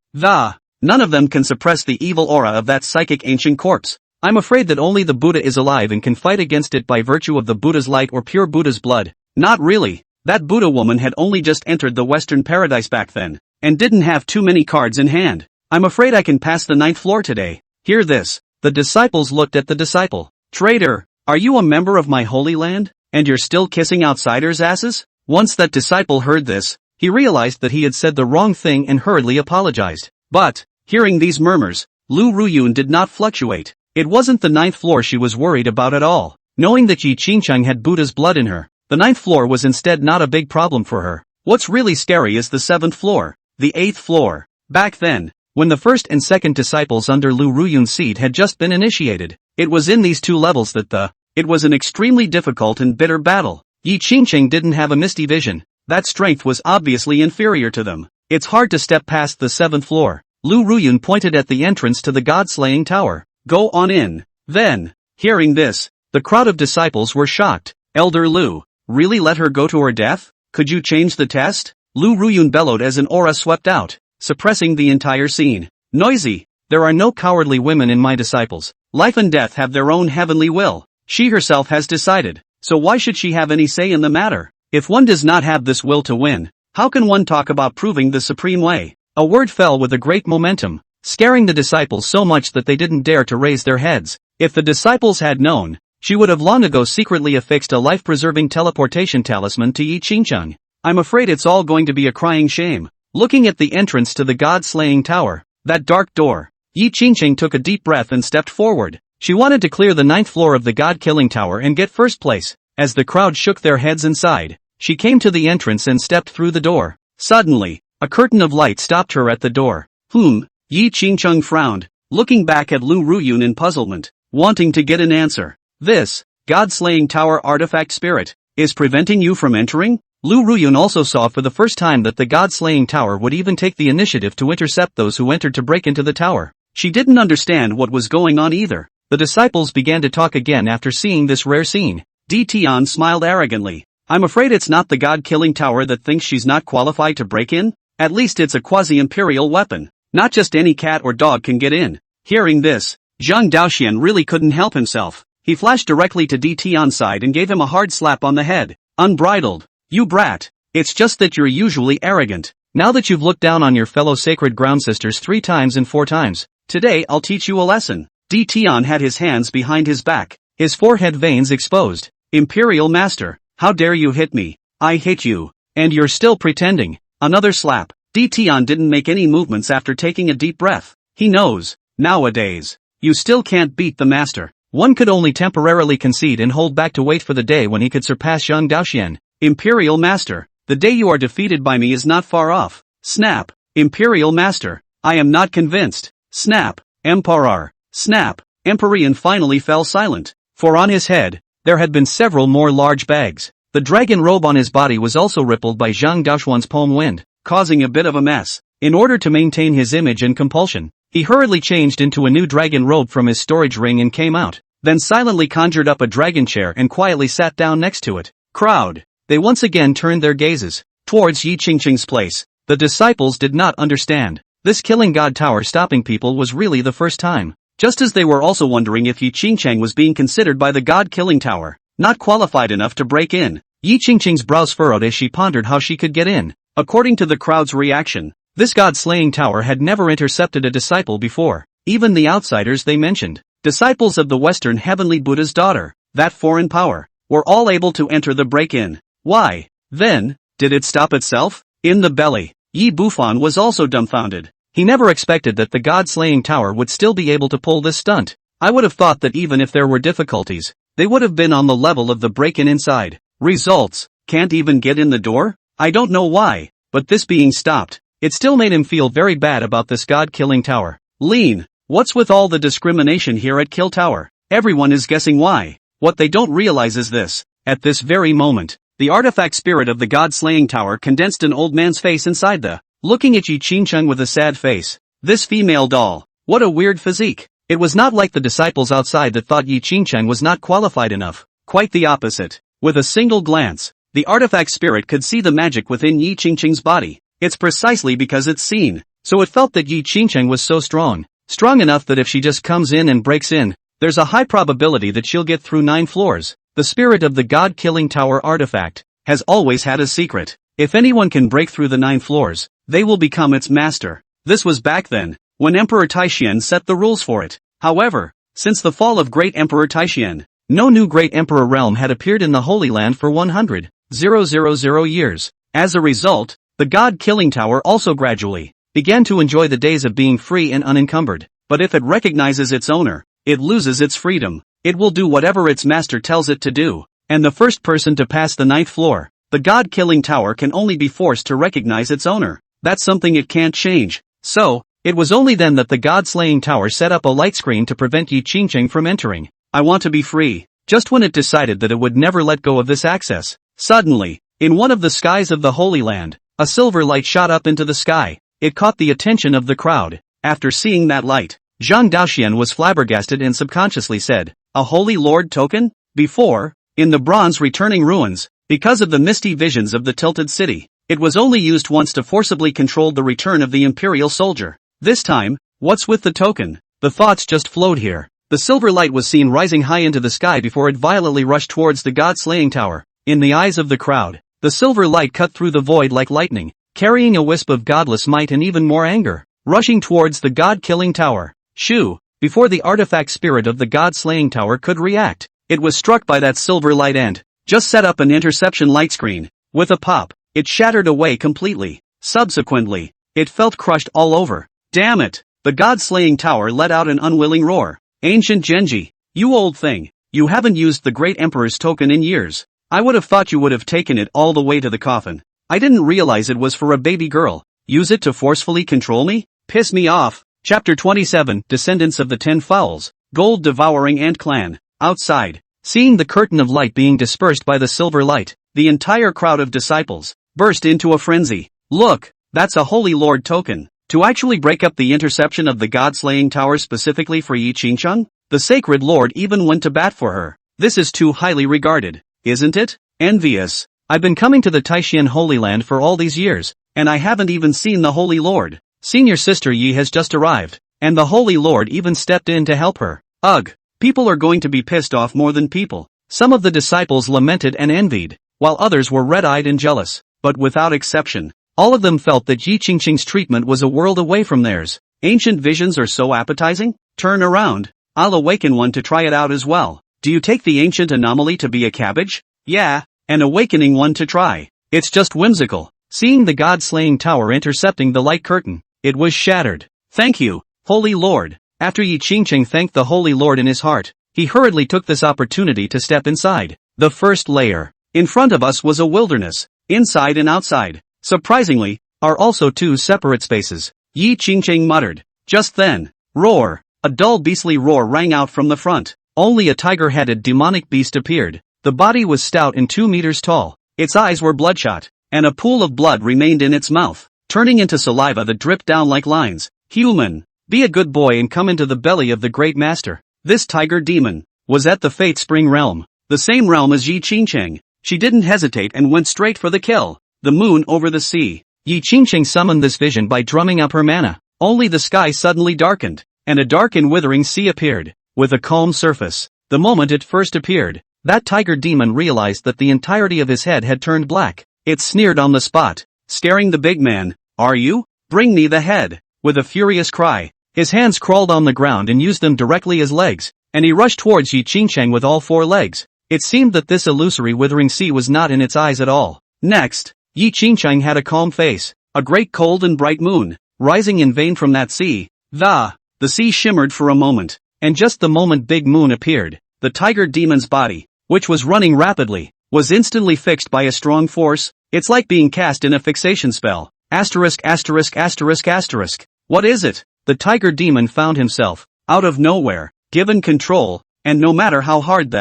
None of them can suppress the evil aura of that psychic ancient corpse. I'm afraid that only the Buddha is alive and can fight against it by virtue of the Buddha's light or pure Buddha's blood. Not really. That Buddha woman had only just entered the Western paradise back then, and didn't have too many cards in hand. I'm afraid I can pass the 9th floor today. Hear this. The disciples looked at the disciple. Traitor, are you a member of my holy land? And you're still kissing outsiders' asses? Once that disciple heard this, he realized that he had said the wrong thing and hurriedly apologized. But, hearing these murmurs, Lu Ruyun did not fluctuate. It wasn't the 9th floor she was worried about at all. Knowing that Yi Qingcheng had Buddha's blood in her, the 9th floor was instead not a big problem for her. What's really scary is the 7th floor, the 8th floor. Back then, when the first and second disciples under Lu Ruyun's seed had just been initiated, it was in these 2 levels that it was an extremely difficult and bitter battle. Yi Qingcheng didn't have a misty vision. That strength was obviously inferior to them. It's hard to step past the 7th floor. Lu Ruyun pointed at the entrance to the god-slaying tower. Go on in. Then, hearing this, the crowd of disciples were shocked. Elder Lu, really let her go to her death? Could you change the test? Lu Ruyun bellowed as an aura swept out, suppressing the entire scene. Noisy. There are no cowardly women in my disciples. Life and death have their own heavenly will. She herself has decided, so why should she have any say in the matter? If one does not have this will to win, how can one talk about proving the supreme way? A word fell with a great momentum, scaring the disciples so much that they didn't dare to raise their heads. If the disciples had known, she would have long ago secretly affixed a life-preserving teleportation talisman to Yi Qingcheng. I'm afraid it's all going to be a crying shame. Looking at the entrance to the god-slaying tower, that dark door, Yi Qingcheng took a deep breath and stepped forward. She wanted to clear the 9th floor of the god-killing tower and get first place. As the crowd shook their heads inside, she came to the entrance and stepped through the door. Suddenly, a curtain of light stopped her at the door. Yi Qingcheng frowned, looking back at Lu Ruyun in puzzlement, wanting to get an answer. This, god-slaying tower artifact spirit, is preventing you from entering? Lu Ruyun also saw for the first time that the god-slaying tower would even take the initiative to intercept those who entered to break into the tower. She didn't understand what was going on either. The disciples began to talk again after seeing this rare scene. Tion smiled arrogantly. I'm afraid it's not the god-killing tower that thinks she's not qualified to break in? At least it's a quasi-imperial weapon. Not just any cat or dog can get in. Hearing this, Zhang Daoxian really couldn't help himself. He flashed directly to Tion's side and gave him a hard slap on the head. Unbridled. You brat. It's just that you're usually arrogant. Now that you've looked down on your fellow sacred ground sisters 3 times and 4 times, today I'll teach you a lesson. Tion had his hands behind his back, his forehead veins exposed. Imperial Master, how dare you hit me? I hate you. And you're still pretending. Another slap. Tion didn't make any movements after taking a deep breath. He knows, nowadays, you still can't beat the master. One could only temporarily concede and hold back to wait for the day when he could surpass Zhang Daoxian. Imperial Master, the day you are defeated by me is not far off. Snap. Imperial Master, I am not convinced. Snap. Emperor. Snap. Empyrean finally fell silent, for on his head, there had been several more large bags. The dragon robe on his body was also rippled by Zhang Daoxuan's palm wind, causing a bit of a mess. In order to maintain his image and compulsion, he hurriedly changed into a new dragon robe from his storage ring and came out, then silently conjured up a dragon chair and quietly sat down next to it. Crowd. They once again turned their gazes towards Yi Qingcheng's place. The disciples did not understand. This killing god tower stopping people was really the first time. Just as they were also wondering if Yi Qingcheng was being considered by the god-killing tower not qualified enough to break in. Yi Qingcheng's brows furrowed as she pondered how she could get in. According to the crowd's reaction, this god-slaying tower had never intercepted a disciple before. Even the outsiders they mentioned, disciples of the Western Heavenly Buddha's daughter, that foreign power, were all able to enter the break-in. Why, then, did it stop itself? In the belly, Yi Bufan was also dumbfounded. He never expected that the god-slaying tower would still be able to pull this stunt. I would have thought that even if there were difficulties, they would have been on the level of the break-in inside. Results: can't even get in the door? I don't know why, but this being stopped, it still made him feel very bad about this god-killing tower. Lean, what's with all the discrimination here at Kill Tower? Everyone is guessing why. What they don't realize is this: at this very moment, the artifact spirit of the god-slaying tower condensed an old man's face inside the, looking at Yi Qingcheng with a sad face. This female doll, what a weird physique. It was not like the disciples outside that thought Yi Qingcheng was not qualified enough. Quite the opposite. With a single glance, the artifact spirit could see the magic within Yi Qingcheng's body. It's precisely because it's seen. So it felt that Yi Qingcheng was so strong. Strong enough that if she just comes in and breaks in, there's a high probability that she'll get through 9 floors. The spirit of the god-killing tower artifact has always had a secret. If anyone can break through the 9 floors, they will become its master. This was back then, when Emperor Taishian set the rules for it. However, since the fall of Great Emperor Taishian, no new Great Emperor realm had appeared in the Holy Land for 100,000 years. As a result, the god-killing tower also gradually began to enjoy the days of being free and unencumbered. But if it recognizes its owner, it loses its freedom. It will do whatever its master tells it to do. And the first person to pass the 9th floor, the god-killing tower, can only be forced to recognize its owner. That's something it can't change. So, it was only then that the god-slaying tower set up a light screen to prevent Yi Qingcheng from entering. I want to be free. Just when it decided that it would never let go of this access, suddenly, in one of the skies of the Holy Land, a silver light shot up into the sky. It caught the attention of the crowd. After seeing that light, Zhang Daoxian was flabbergasted and subconsciously said, "A Holy Lord token?" Before, in the bronze returning ruins, because of the misty visions of the tilted city, it was only used once to forcibly control the return of the imperial soldier. This time, what's with the token? The thoughts just flowed here. The silver light was seen rising high into the sky before it violently rushed towards the god-slaying tower. In the eyes of the crowd, the silver light cut through the void like lightning, carrying a wisp of godless might and even more anger, rushing towards the god-killing tower. Shoo! Before the artifact spirit of the god-slaying tower could react, it was struck by that silver light and just set up an interception light screen. With a pop, it shattered away completely. Subsequently, it felt crushed all over. Damn it! The god-slaying tower let out an unwilling roar. Ancient Genji, you old thing, you haven't used the Great Emperor's token in years. I would have thought you would have taken it all the way to the coffin. I didn't realize it was for a baby girl. Use it to forcefully control me? Piss me off. Chapter 27, Descendants of the 10 Fowls, Gold Devouring Ant Clan. Outside, seeing the curtain of light being dispersed by the silver light, the entire crowd of disciples burst into a frenzy. Look, that's a Holy Lord token. To actually break up the interception of the god-slaying tower specifically for Yi Qingcheng? The Sacred Lord even went to bat for her. This is too highly regarded, isn't it? Envious. I've been coming to the Taishian Holy Land for all these years, and I haven't even seen the Holy Lord. Senior sister Yi has just arrived, and the Holy Lord even stepped in to help her. Ugh, people are going to be pissed off more than people. Some of the disciples lamented and envied, while others were red-eyed and jealous, but without exception, all of them felt that Yi Qingcheng's treatment was a world away from theirs. Ancient visions are so appetizing? Turn around. I'll awaken one to try it out as well. Do you take the ancient anomaly to be a cabbage? Yeah, an awakening one to try. It's just whimsical. Seeing the god-slaying tower intercepting the light curtain, it was shattered. Thank you, Holy Lord. After Yi Qingcheng thanked the Holy Lord in his heart, he hurriedly took this opportunity to step inside. The first layer. In front of us was a wilderness. Inside and outside, surprisingly, are also 2 separate spaces. Yi Qingcheng muttered. Just then, roar. A dull beastly roar rang out from the front. Only a tiger-headed demonic beast appeared. The body was stout and 2 meters tall. Its eyes were bloodshot, and a pool of blood remained in its mouth, turning into saliva that dripped down like lines. Human, be a good boy and come into the belly of the great master. This tiger demon was at the Fate Spring realm, the same realm as Yi Qingcheng. She didn't hesitate and went straight for the kill. The moon over the sea. Yi Qingcheng summoned this vision by drumming up her mana. Only the sky suddenly darkened, and a dark and withering sea appeared, with a calm surface. The moment it first appeared, that tiger demon realized that the entirety of his head had turned black. It sneered on the spot, staring the big man. Are you? Bring me the head. With a furious cry, his hands crawled on the ground and used them directly as legs, and he rushed towards Yi Qingcheng with all 4 legs. It seemed that this illusory withering sea was not in its eyes at all. Next, Yi Qingcheng had a calm face, a great cold and bright moon, rising in vain from that sea. The sea shimmered for a moment, and just the moment Big Moon appeared, the tiger demon's body, which was running rapidly, was instantly fixed by a strong force. It's like being cast in a fixation spell. Asterisk asterisk asterisk asterisk. What is it? The tiger demon found himself, out of nowhere, given control, and no matter how hard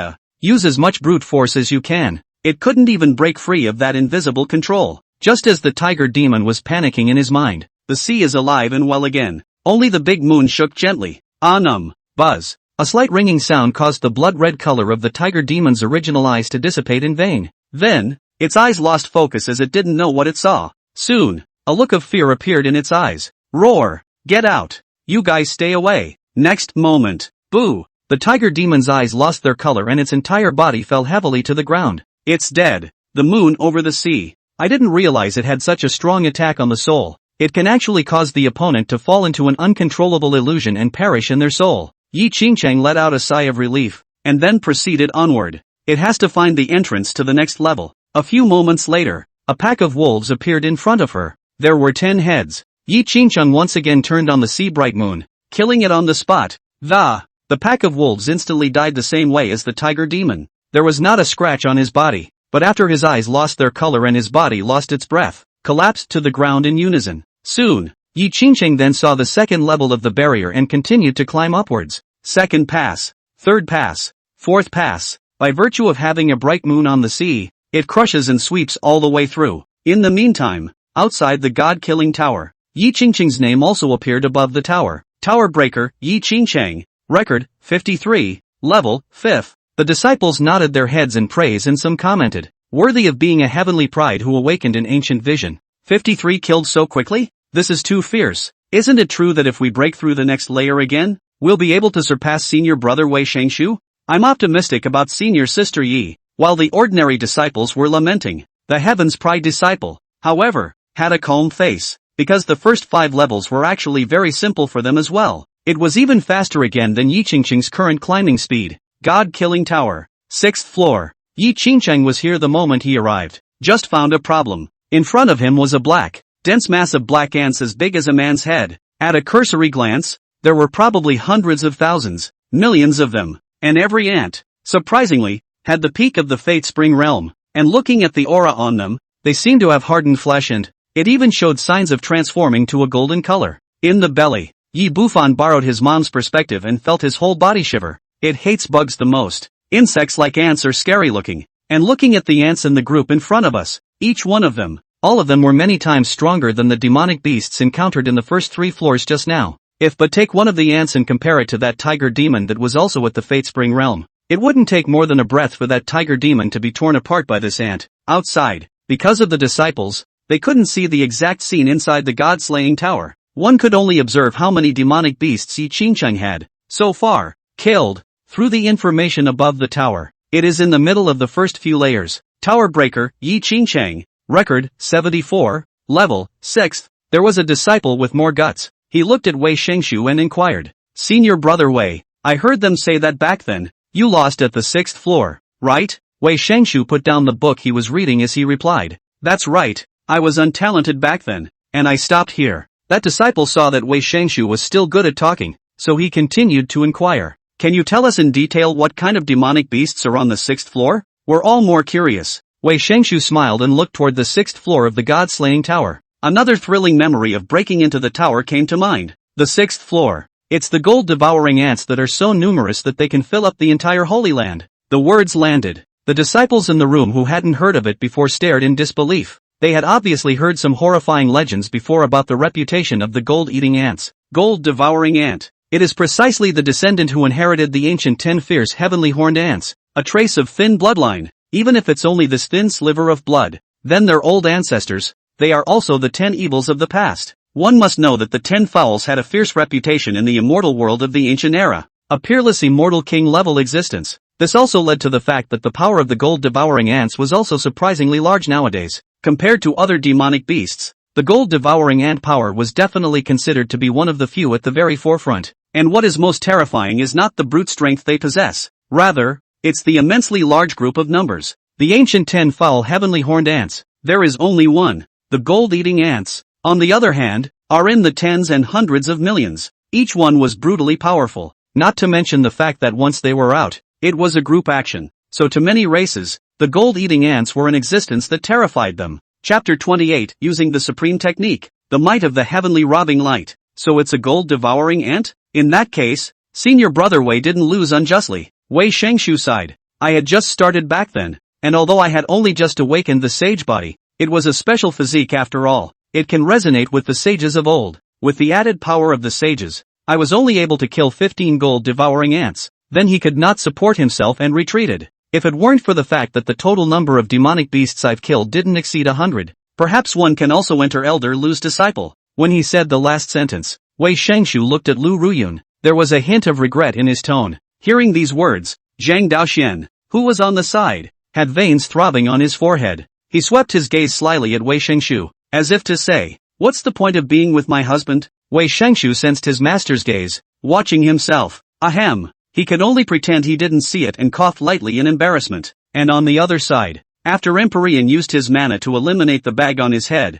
use as much brute force as you can, it couldn't even break free of that invisible control. Just as the tiger demon was panicking in his mind, the sea is alive and well again. Only the big moon shook gently. Buzz. A slight ringing sound caused the blood-red color of the tiger demon's original eyes to dissipate in vain. Then, its eyes lost focus as it didn't know what it saw. Soon, a look of fear appeared in its eyes. Roar! Get out! You guys stay away! Next moment, boo! The tiger demon's eyes lost their color and its entire body fell heavily to the ground. It's dead. The moon over the sea. I didn't realize it had such a strong attack on the soul. It can actually cause the opponent to fall into an uncontrollable illusion and perish in their soul. Yi Qingchang let out a sigh of relief, and then proceeded onward. It has to find the entrance to the next level. A few moments later, a pack of wolves appeared in front of her. There were 10 heads. Yi Qingchang once again turned on the sea bright moon, killing it on the spot. The pack of wolves instantly died the same way as the tiger demon. There was not a scratch on his body, but after his eyes lost their color and his body lost its breath, collapsed to the ground in unison. Soon, Yi Qingcheng then saw the second level of the barrier and continued to climb upwards. Second pass, third pass, fourth pass. By virtue of having a bright moon on the sea, it crushes and sweeps all the way through. In the meantime, outside the god-killing tower, Yi Qingcheng's name also appeared above the tower. Tower Breaker, Yi Qingcheng. Record, 53, level, 5th. The disciples nodded their heads in praise and some commented, worthy of being a heavenly pride who awakened in ancient vision. 53 killed so quickly? This is too fierce. Isn't it true that if we break through the next layer again, we'll be able to surpass senior brother Wei Shengshu? I'm optimistic about senior sister Yi. While the ordinary disciples were lamenting, the heaven's pride disciple, however, had a calm face, because the first 5 levels were actually very simple for them as well. It was even faster again than Yi Qingcheng's current climbing speed. God-killing tower. 6th floor. Yi Qingcheng was here the moment he arrived. Just found a problem. In front of him was a black, dense mass of black ants as big as a man's head. At a cursory glance, there were probably hundreds of thousands, millions of them, and every ant, surprisingly, had the peak of the Fate Spring realm, and looking at the aura on them, they seemed to have hardened flesh and, it even showed signs of transforming to a golden color. In the belly, Yi Bufan borrowed his mom's perspective and felt his whole body shiver. It hates bugs the most. Insects like ants are scary looking. And looking at the ants in the group in front of us, each one of them, all of them were many times stronger than the demonic beasts encountered in the first 3 floors just now. If but take one of the ants and compare it to that tiger demon that was also at the Fate Spring realm, it wouldn't take more than a breath for that tiger demon to be torn apart by this ant. Outside, because of the disciples, they couldn't see the exact scene inside the god-slaying tower. One could only observe how many demonic beasts Yi Qingcheng had, so far, killed. Through the information above the tower, it is in the middle of the first few layers. Tower Breaker, Yi Qingcheng. Record, 74, level, 6th. There was a disciple with more guts. He looked at Wei Shengshu and inquired, Senior brother Wei, I heard them say that back then, you lost at the 6th floor, right? Wei Shengshu put down the book he was reading as he replied, that's right, I was untalented back then, and I stopped here. That disciple saw that Wei Shengshu was still good at talking, so he continued to inquire. Can you tell us in detail what kind of demonic beasts are on the 6th floor? We're all more curious. Wei Shengshu smiled and looked toward the 6th floor of the god-slaying tower. Another thrilling memory of breaking into the tower came to mind. The 6th floor. It's the gold-devouring ants that are so numerous that they can fill up the entire Holy Land. The words landed. The disciples in the room who hadn't heard of it before stared in disbelief. They had obviously heard some horrifying legends before about the reputation of the gold-eating ants. Gold-devouring ant. It is precisely the descendant who inherited the ancient 10 fierce heavenly horned ants, a trace of thin bloodline, even if it's only this thin sliver of blood. Then their old ancestors, they are also the 10 evils of the past. One must know that the 10 fowls had a fierce reputation in the immortal world of the ancient era, a peerless immortal king-level existence. This also led to the fact that the power of the gold-devouring ants was also surprisingly large nowadays. Compared to other demonic beasts, the gold-devouring ant power was definitely considered to be one of the few at the very forefront. And what is most terrifying is not the brute strength they possess. Rather, it's the immensely large group of numbers. The ancient 10 foul heavenly horned ants, there is only one. The gold-eating ants, on the other hand, are in the tens and hundreds of millions. Each one was brutally powerful, not to mention the fact that once they were out, it was a group action. So to many races, The gold-eating ants were an existence that terrified them. Chapter 28, Using the Supreme Technique, the Might of the Heavenly Robbing Light. So it's a gold-devouring ant? In that case, senior brother Wei didn't lose unjustly. Wei Shengshu sighed. I had just started back then, and although I had only just awakened the sage body, it was a special physique after all. It can resonate with the sages of old. With the added power of the sages, I was only able to kill 15 gold-devouring ants. Then he could not support himself and retreated. If it weren't for the fact that the total number of demonic beasts I've killed didn't exceed 100, perhaps one can also enter Elder Lu's disciple. When he said the last sentence, Wei Shengshu looked at Lu Ruyun. There was a hint of regret in his tone. Hearing these words, Zhang Daoxian, who was on the side, had veins throbbing on his forehead. He swept his gaze slyly at Wei Shengshu, as if to say, what's the point of being with my husband? Wei Shengshu sensed his master's gaze, watching himself. Ahem. He could only pretend he didn't see it and coughed lightly in embarrassment. And on the other side, after Empyrean used his mana to eliminate the bag on his head,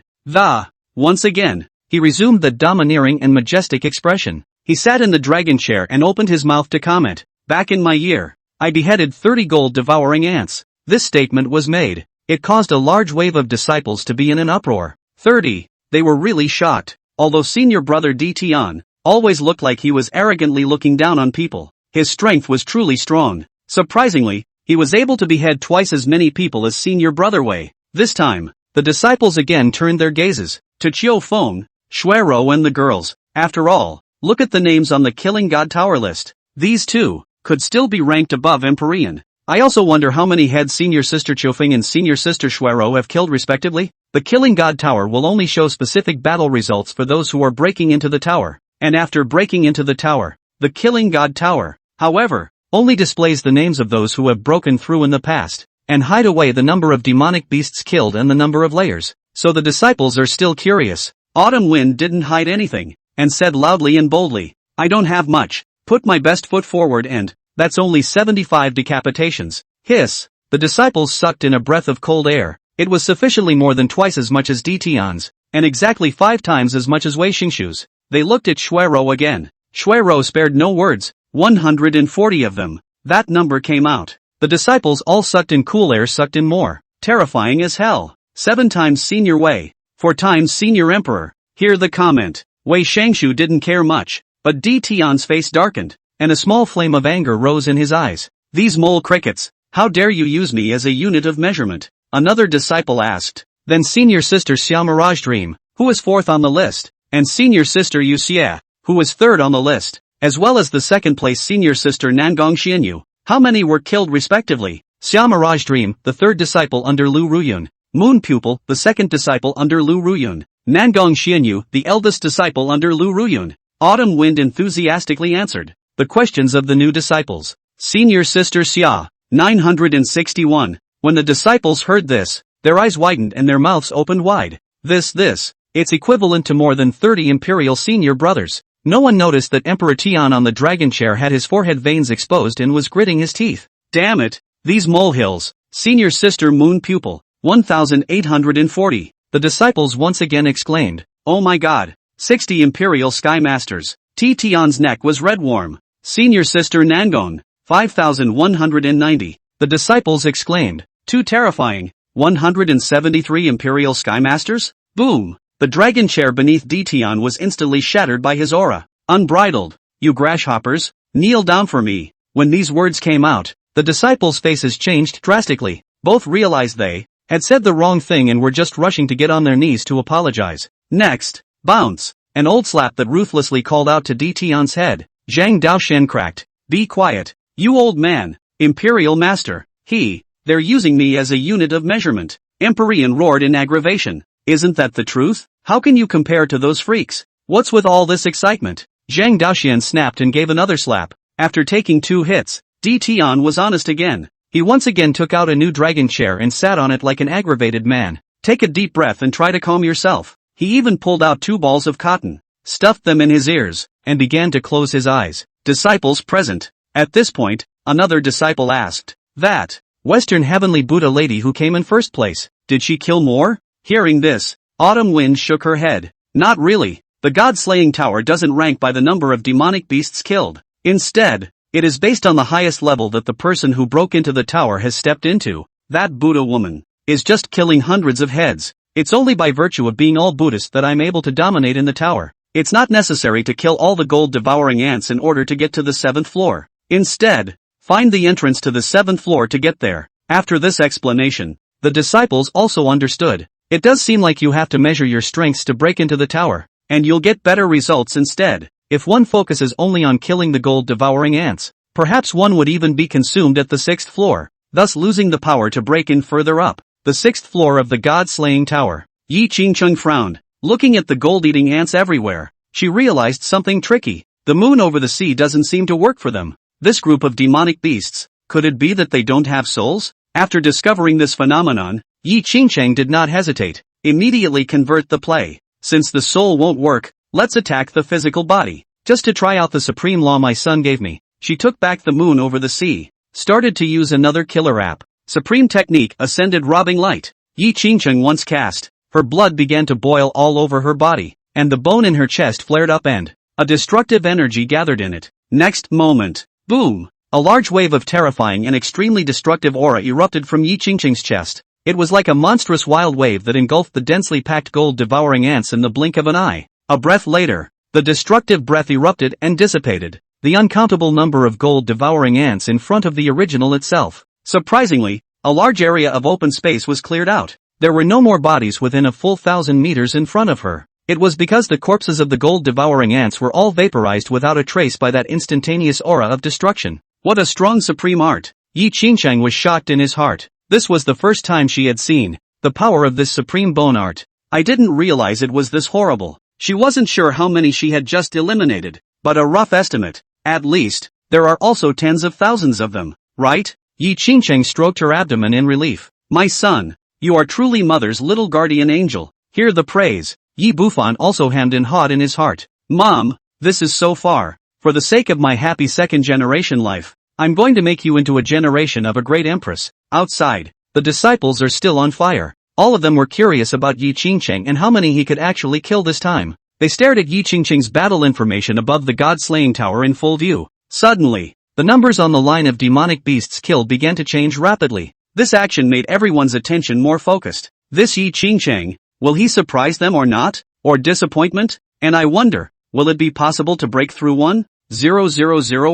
once again, he resumed the domineering and majestic expression. He sat in the dragon chair and opened his mouth to comment. Back in my year, I beheaded 30 gold-devouring ants. This statement was made. It caused a large wave of disciples to be in an uproar. 30. They were really shocked. Although senior brother Di Tian always looked like he was arrogantly looking down on people, his strength was truly strong. Surprisingly, he was able to behead twice as many people as senior brother Wei. This time, the disciples again turned their gazes to Qiu Feng, Shuero and the girls. After all, look at the names on the Killing God Tower list. These two could still be ranked above Empyrean. I also wonder how many heads senior sister Qiufeng and senior sister Shuero have killed respectively. The Killing God Tower will only show specific battle results for those who are breaking into the tower, and after breaking into the tower, the Killing God Tower, however, only displays the names of those who have broken through in the past, and hide away the number of demonic beasts killed and the number of layers. So the disciples are still curious. Autumn Wind didn't hide anything, and said loudly and boldly, I don't have much, put my best foot forward and, that's only 75 decapitations. Hiss. The disciples sucked in a breath of cold air. It was sufficiently more than twice as much as Di Tian's, and exactly 5 times as much as Wei Xingshu's. They looked at Shuero again. Shuero spared no words. 140 of them. That number came out. The disciples all sucked in cool air, sucked in more. Terrifying as hell. 7 times senior Wei. 4 times senior emperor. Hear the comment. Wei Shengshu didn't care much, but Di Tian's face darkened, and a small flame of anger rose in his eyes. These mole crickets, how dare you use me as a unit of measurement? Another disciple asked. Then senior sister Xia Mirage Dream, who was 4th on the list, and senior sister Yu Xie, who was 3rd on the list, as well as the 2nd place senior sister Nangong Xianyu. How many were killed respectively? Xia Mirage Dream, the 3rd disciple under Lu Ruyun. Moon Pupil, the 2nd disciple under Lu Ruyun. Nangong Xianyu, the eldest disciple under Lu Ruyun. Autumn Wind enthusiastically answered the questions of the new disciples. Senior sister Xia, 961. When the disciples heard this, their eyes widened and their mouths opened wide. It's equivalent to more than 30 imperial senior brothers. No one noticed that Emperor Tian on the dragon chair had his forehead veins exposed and was gritting his teeth. Damn it, these molehills. Senior sister Moon Pupil, 1840. The disciples once again exclaimed, oh my god, 60 imperial sky masters. Tian's neck was red warm. Senior sister Nangon, 5190. The disciples exclaimed, too terrifying, 173 imperial sky masters? Boom! The dragon chair beneath Tian was instantly shattered by his aura. Unbridled, you grasshoppers, kneel down for me. When these words came out, the disciples' faces changed drastically. Both realized they had said the wrong thing and were just rushing to get on their knees to apologize. Next, bounce, an old slap that ruthlessly called out to Tian's head. Zhang Daoshen cracked. Be quiet, you old man, imperial master. They're using me as a unit of measurement. Empyrean roared in aggravation. Isn't that the truth? How can you compare to those freaks? What's with all this excitement? Zhang Daoxian snapped and gave another slap. After taking 2 hits, Tian was honest again. He once again took out a new dragon chair and sat on it like an aggravated man. Take a deep breath and try to calm yourself. He even pulled out 2 balls of cotton, stuffed them in his ears, and began to close his eyes. Disciples present. At this point, another disciple asked, that Western Heavenly Buddha lady who came in first place, did she kill more? Hearing this, Autumn Wind shook her head. Not really. The God-slaying tower doesn't rank by the number of demonic beasts killed. Instead, it is based on the highest level that the person who broke into the tower has stepped into. that Buddha woman is just killing hundreds of heads. It's only by virtue of being all Buddhist that I'm able to dominate in the tower. It's not necessary to kill all the gold devouring ants in order to get to the 7th floor. Instead, find the entrance to the 7th floor to get there. After this explanation, the disciples also understood. It does seem like you have to measure your strengths to break into the tower, and you'll get better results instead. If one focuses only on killing the gold devouring ants, perhaps one would even be consumed at the 6th floor, thus losing the power to break in further up. The 6th floor of the god-slaying tower. Yi Qingcheng frowned, looking at the gold-eating ants everywhere. She realized something tricky. The moon over the sea doesn't seem to work for them. This group of demonic beasts, could it be that they don't have souls? After discovering this phenomenon, Yi Qingcheng did not hesitate. Immediately convert the play. Since the soul won't work, let's attack the physical body. Just to try out the supreme law my son gave me, she took back the moon over the sea, started to use another killer app. Supreme technique ascended robbing light. Yi Qingcheng once cast, her blood began to boil all over her body, and the bone in her chest flared up and a destructive energy gathered in it. Next moment, boom! A large wave of terrifying and extremely destructive aura erupted from Yi Qingcheng's chest. It was like a monstrous wild wave that engulfed the densely packed gold devouring ants in the blink of an eye. A breath later, the destructive breath erupted and dissipated the uncountable number of gold devouring ants in front of the original itself. Surprisingly, a large area of open space was cleared out. There were no more bodies within a full 1,000 meters in front of her. It was because the corpses of the gold-devouring ants were all vaporized without a trace by that instantaneous aura of destruction. What a strong supreme art! Yi Qingcheng was shocked in his heart. This was the first time she had seen the power of this supreme bone art. I didn't realize it was this horrible. She wasn't sure how many she had just eliminated, but a rough estimate. At least, there are also tens of thousands of them, right? Yi Qingcheng stroked her abdomen in relief. My son, you are truly mother's little guardian angel. Hear the praise. Yi Bufan also hemmed and hawed in his heart. Mom, this is so far. For the sake of my happy second generation life, I'm going to make you into a generation of a great empress. Outside, the disciples are still on fire. All of them were curious about Yi Qingcheng and how many he could actually kill this time. They stared at Yi Qingcheng's battle information above the god-slaying tower in full view. Suddenly, the numbers on the line of demonic beasts killed began to change rapidly. This action made everyone's attention more focused. This Yi Qingcheng, will he surprise them or not? Or disappointment? And I wonder, will it be possible to break through 1,000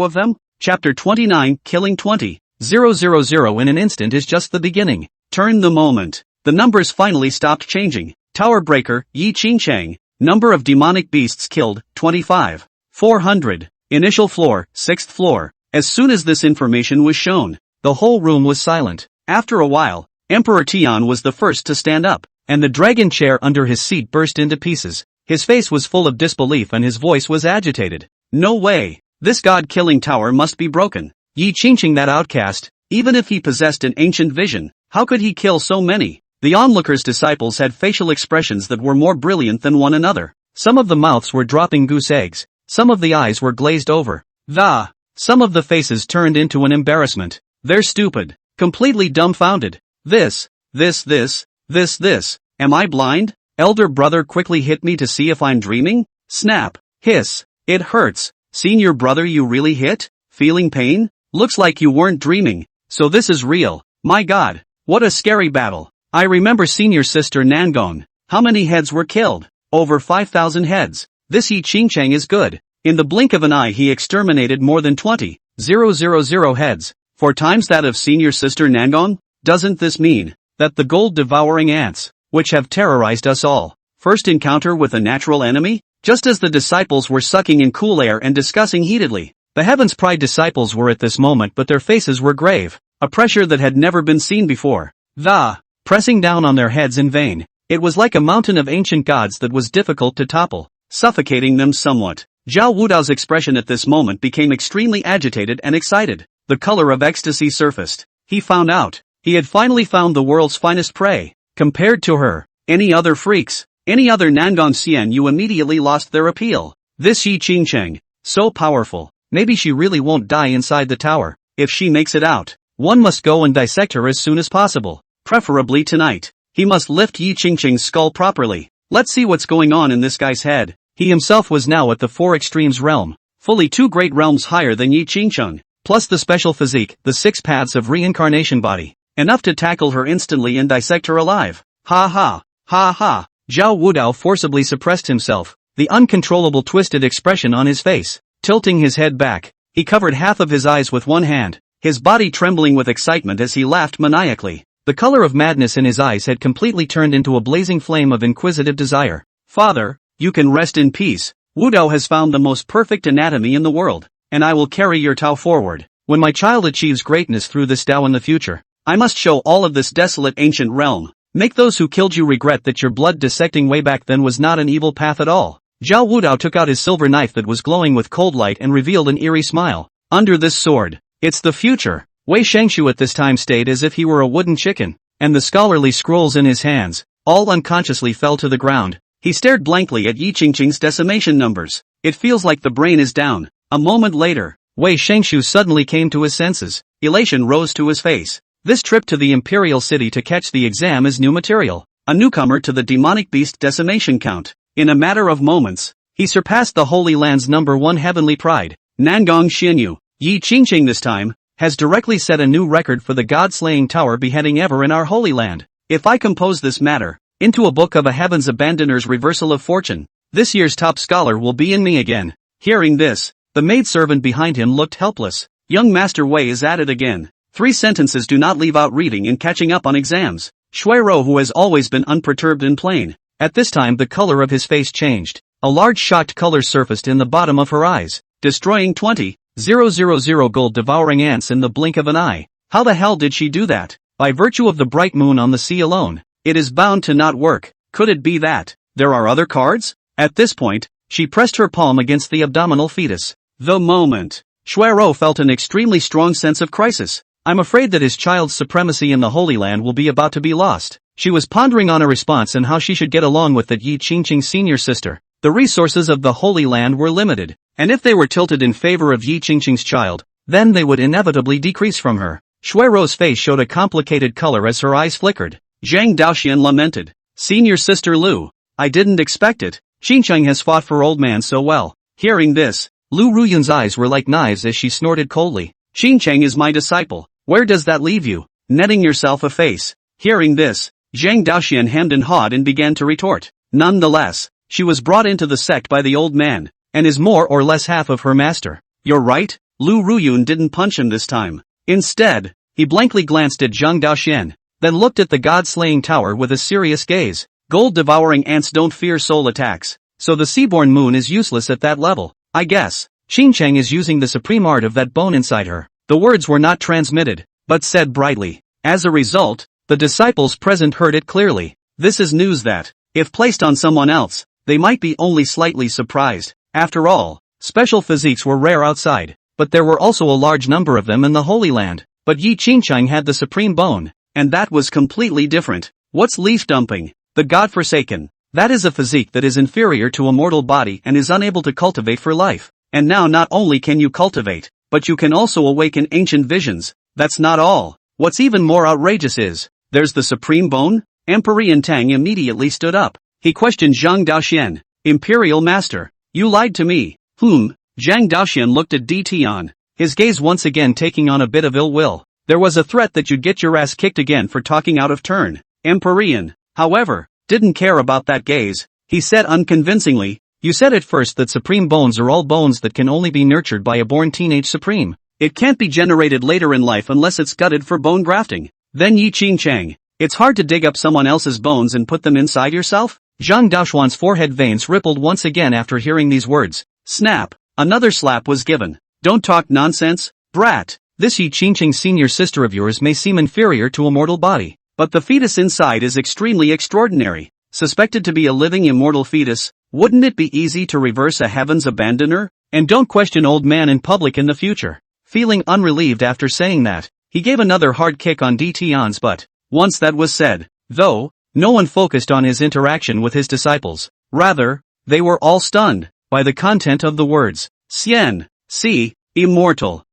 of them? Chapter 29, Killing 20,000 in an instant is just the beginning. Turn the moment. The numbers finally stopped changing. Tower breaker, Yi Qingcheng. Number of demonic beasts killed, 25,400. Initial floor, 6th floor. As soon as this information was shown, the whole room was silent. After a while, Emperor Tian was the first to stand up, and the dragon chair under his seat burst into pieces. His face was full of disbelief and his voice was agitated. No way! This god-killing tower must be broken. Yi Qingcheng, that outcast, even if he possessed an ancient vision, how could he kill so many? The onlookers' disciples had facial expressions that were more brilliant than one another. Some of the mouths were dropping goose eggs. Some of the eyes were glazed over. Some of the faces turned into an embarrassment. They're stupid. Completely dumbfounded. This. Am I blind? Elder brother quickly hit me to see if I'm dreaming? Snap. Hiss. It hurts. Senior brother, you really hit? Feeling pain? Looks like you weren't dreaming. So this is real. My god. What a scary battle. I remember senior sister Nangong. How many heads were killed? Over 5,000 heads. This Yi Qingcheng is good. In the blink of an eye he exterminated more than 20,000 heads. 4 times that of senior sister Nangong? Doesn't this mean that the gold-devouring ants, which have terrorized us all, first encounter with a natural enemy? Just as the disciples were sucking in cool air and discussing heatedly, the Heaven's Pride disciples were at this moment, but their faces were grave, a pressure that had never been seen before. Pressing down on their heads in vain. It was like a mountain of ancient gods that was difficult to topple, suffocating them somewhat. Zhao Wudao's expression at this moment became extremely agitated and excited. The color of ecstasy surfaced. He found out. He had finally found the world's finest prey. Compared to her, any other freaks, any other Nangong Xian, you immediately lost their appeal. This Yi Qingcheng, so powerful. Maybe she really won't die inside the tower. If she makes it out, one must go and dissect her as soon as possible. Preferably tonight. He must lift Yi Qingcheng's skull properly. Let's see what's going on in this guy's head. He himself was now at the 4 extremes realm, fully 2 great realms higher than Yi Qingcheng, plus the special physique, the 6 paths of reincarnation body, enough to tackle her instantly and dissect her alive. Ha ha, ha ha. Zhao Wudao forcibly suppressed himself, the uncontrollable twisted expression on his face. Tilting his head back, he covered half of his eyes with one hand, his body trembling with excitement as he laughed maniacally. The color of madness in his eyes had completely turned into a blazing flame of inquisitive desire. Father, you can rest in peace. Wudao has found the most perfect anatomy in the world, and I will carry your Tao forward. When my child achieves greatness through this Tao in the future, I must show all of this desolate ancient realm. Make those who killed you regret that your blood dissecting way back then was not an evil path at all. Zhao Wudao took out his silver knife that was glowing with cold light and revealed an eerie smile. Under this sword, it's the future. Wei Shangshu at this time stayed as if he were a wooden chicken, and the scholarly scrolls in his hands, all unconsciously fell to the ground. He stared blankly at Yi Qingqing's decimation numbers. It feels like the brain is down. A moment later, Wei Shangshu suddenly came to his senses. Elation rose to his face. This trip to the Imperial City to catch the exam is new material. A newcomer to the demonic beast decimation count. In a matter of moments, he surpassed the Holy Land's #1 heavenly pride. Nangong Xianyu, Yi Qingqing this time, has directly set a new record for the god-slaying tower beheading ever in our Holy Land. If I compose this matter into a book of a heaven's abandoner's reversal of fortune, this year's top scholar will be in me again. Hearing this, the maidservant behind him looked helpless. Young Master Wei is at it again. 3 sentences do not leave out reading and catching up on exams. Shuiro, who has always been unperturbed and plain, at this time the color of his face changed. A large shocked color surfaced in the bottom of her eyes, destroying 20,000 gold devouring ants in the blink of an eye. How the hell did she do that? By virtue of the bright moon on the sea alone. It is bound to not work. Could it be that there are other cards? At this point, she pressed her palm against the abdominal fetus. The moment. Shuiro felt an extremely strong sense of crisis. I'm afraid that his child's supremacy in the Holy Land will be about to be lost. She was pondering on a response and how she should get along with that Yi Qingqing's senior sister. The resources of the Holy Land were limited, and if they were tilted in favor of Yi Qingqing's child, then they would inevitably decrease from her. Shuiro's face showed a complicated color as her eyes flickered. Zhang Daoxian lamented. Senior sister Lu, I didn't expect it. Qingqing has fought for old man so well. Hearing this, Lu Ruyun's eyes were like knives as she snorted coldly. Qingqing is my disciple. Where does that leave you? Netting yourself a face. Hearing this, Zhang Daoxian hemmed and hawed and began to retort. Nonetheless, she was brought into the sect by the old man, and is more or less half of her master. You're right, Lu Ruyun didn't punch him this time. Instead, he blankly glanced at Zhang Daoxian, then looked at the god-slaying tower with a serious gaze. Gold-devouring ants don't fear soul attacks, so the Seaborn Moon is useless at that level, I guess. Qingqing is using the supreme art of that bone inside her. The words were not transmitted, but said brightly. As a result, the disciples present heard it clearly. This is news that, if placed on someone else, they might be only slightly surprised. After all, special physiques were rare outside, but there were also a large number of them in the Holy Land. But Yi Qingqing had the supreme bone, and that was completely different. What's leaf dumping? The godforsaken. That is a physique that is inferior to a mortal body and is unable to cultivate for life. And now not only can you cultivate, but you can also awaken ancient visions. That's not all. What's even more outrageous is, there's the supreme bone? Emperor Tang immediately stood up. He questioned Zhang Daoxian. Imperial Master, you lied to me. Zhang Daoxian looked at Di Tian, his gaze once again taking on a bit of ill will. There was a threat that you'd get your ass kicked again for talking out of turn. Emperor, however, didn't care about that gaze. He said unconvincingly, you said at first that supreme bones are all bones that can only be nurtured by a born teenage supreme. It can't be generated later in life unless it's gutted for bone grafting. Then Yi Qingqing, it's hard to dig up someone else's bones and put them inside yourself? Zhang Daoxuan's forehead veins rippled once again after hearing these words. Snap, another slap was given. Don't talk nonsense, brat. This Yi Qingqing senior sister of yours may seem inferior to a mortal body, but the fetus inside is extremely extraordinary. Suspected to be a living immortal fetus, wouldn't it be easy to reverse a heaven's abandoner? And don't question old man in public in the future. Feeling unrelieved after saying that, he gave another hard kick on Di Tian's butt. Once that was said, though, no one focused on his interaction with his disciples. Rather, they were all stunned by the content of the words. Xian, see, immortal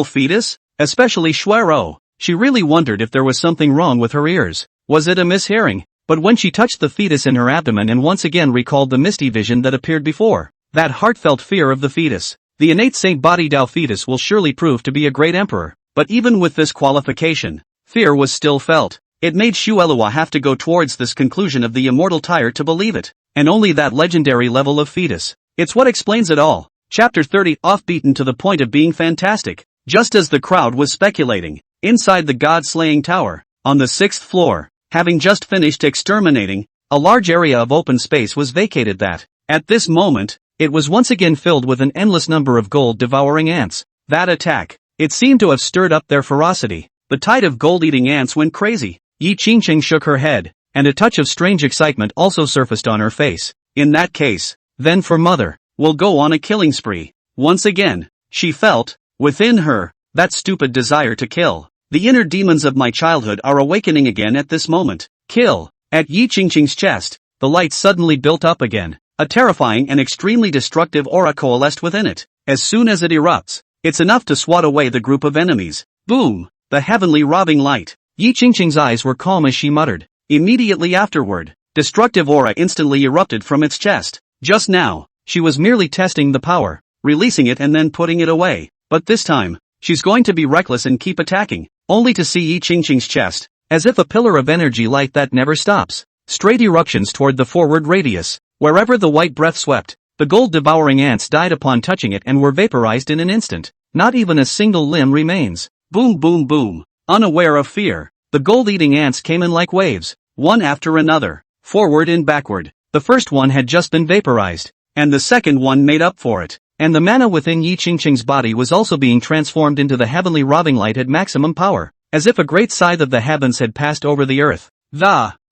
fetus? Especially Shuiro. She really wondered if there was something wrong with her ears. Was it a mishearing? But when she touched the fetus in her abdomen and once again recalled the misty vision that appeared before, that heartfelt fear of the fetus, the innate Saint Body Dao fetus will surely prove to be a great emperor. But even with this qualification, fear was still felt. It made Shuelua have to go towards this conclusion of the immortal tire to believe it, and only that legendary level of fetus. It's what explains it all. Chapter 30, offbeaten to the point of being fantastic. Just as the crowd was speculating, inside the god-slaying tower, on the 6th floor, having just finished exterminating, a large area of open space was vacated that, at this moment, it was once again filled with an endless number of gold-devouring ants. That attack, it seemed to have stirred up their ferocity. The tide of gold-eating ants went crazy. Yi Qingqing shook her head, and a touch of strange excitement also surfaced on her face. In that case, then for mother, we'll go on a killing spree. Once again, she felt, within her, that stupid desire to kill. The inner demons of my childhood are awakening again at this moment. Kill. At Yi Qingqing's chest, the light suddenly built up again. A terrifying and extremely destructive aura coalesced within it. As soon as it erupts, it's enough to swat away the group of enemies. Boom! The heavenly robbing light. Yi Qingqing's eyes were calm as she muttered. Immediately afterward, destructive aura instantly erupted from its chest. Just now, she was merely testing the power, releasing it and then putting it away. But this time, she's going to be reckless and keep attacking, only to see Yi Qingqing's chest, as if a pillar of energy light that never stops. Straight eruptions toward the forward radius. Wherever the white breath swept, the gold-devouring ants died upon touching it and were vaporized in an instant. Not even a single limb remains. Boom boom boom. Unaware of fear, the gold-eating ants came in like waves, one after another, forward and backward. The first one had just been vaporized, and the second one made up for it. And the mana within Yi Qingqing's body was also being transformed into the heavenly robbing light at maximum power, as if a great scythe of the heavens had passed over the earth.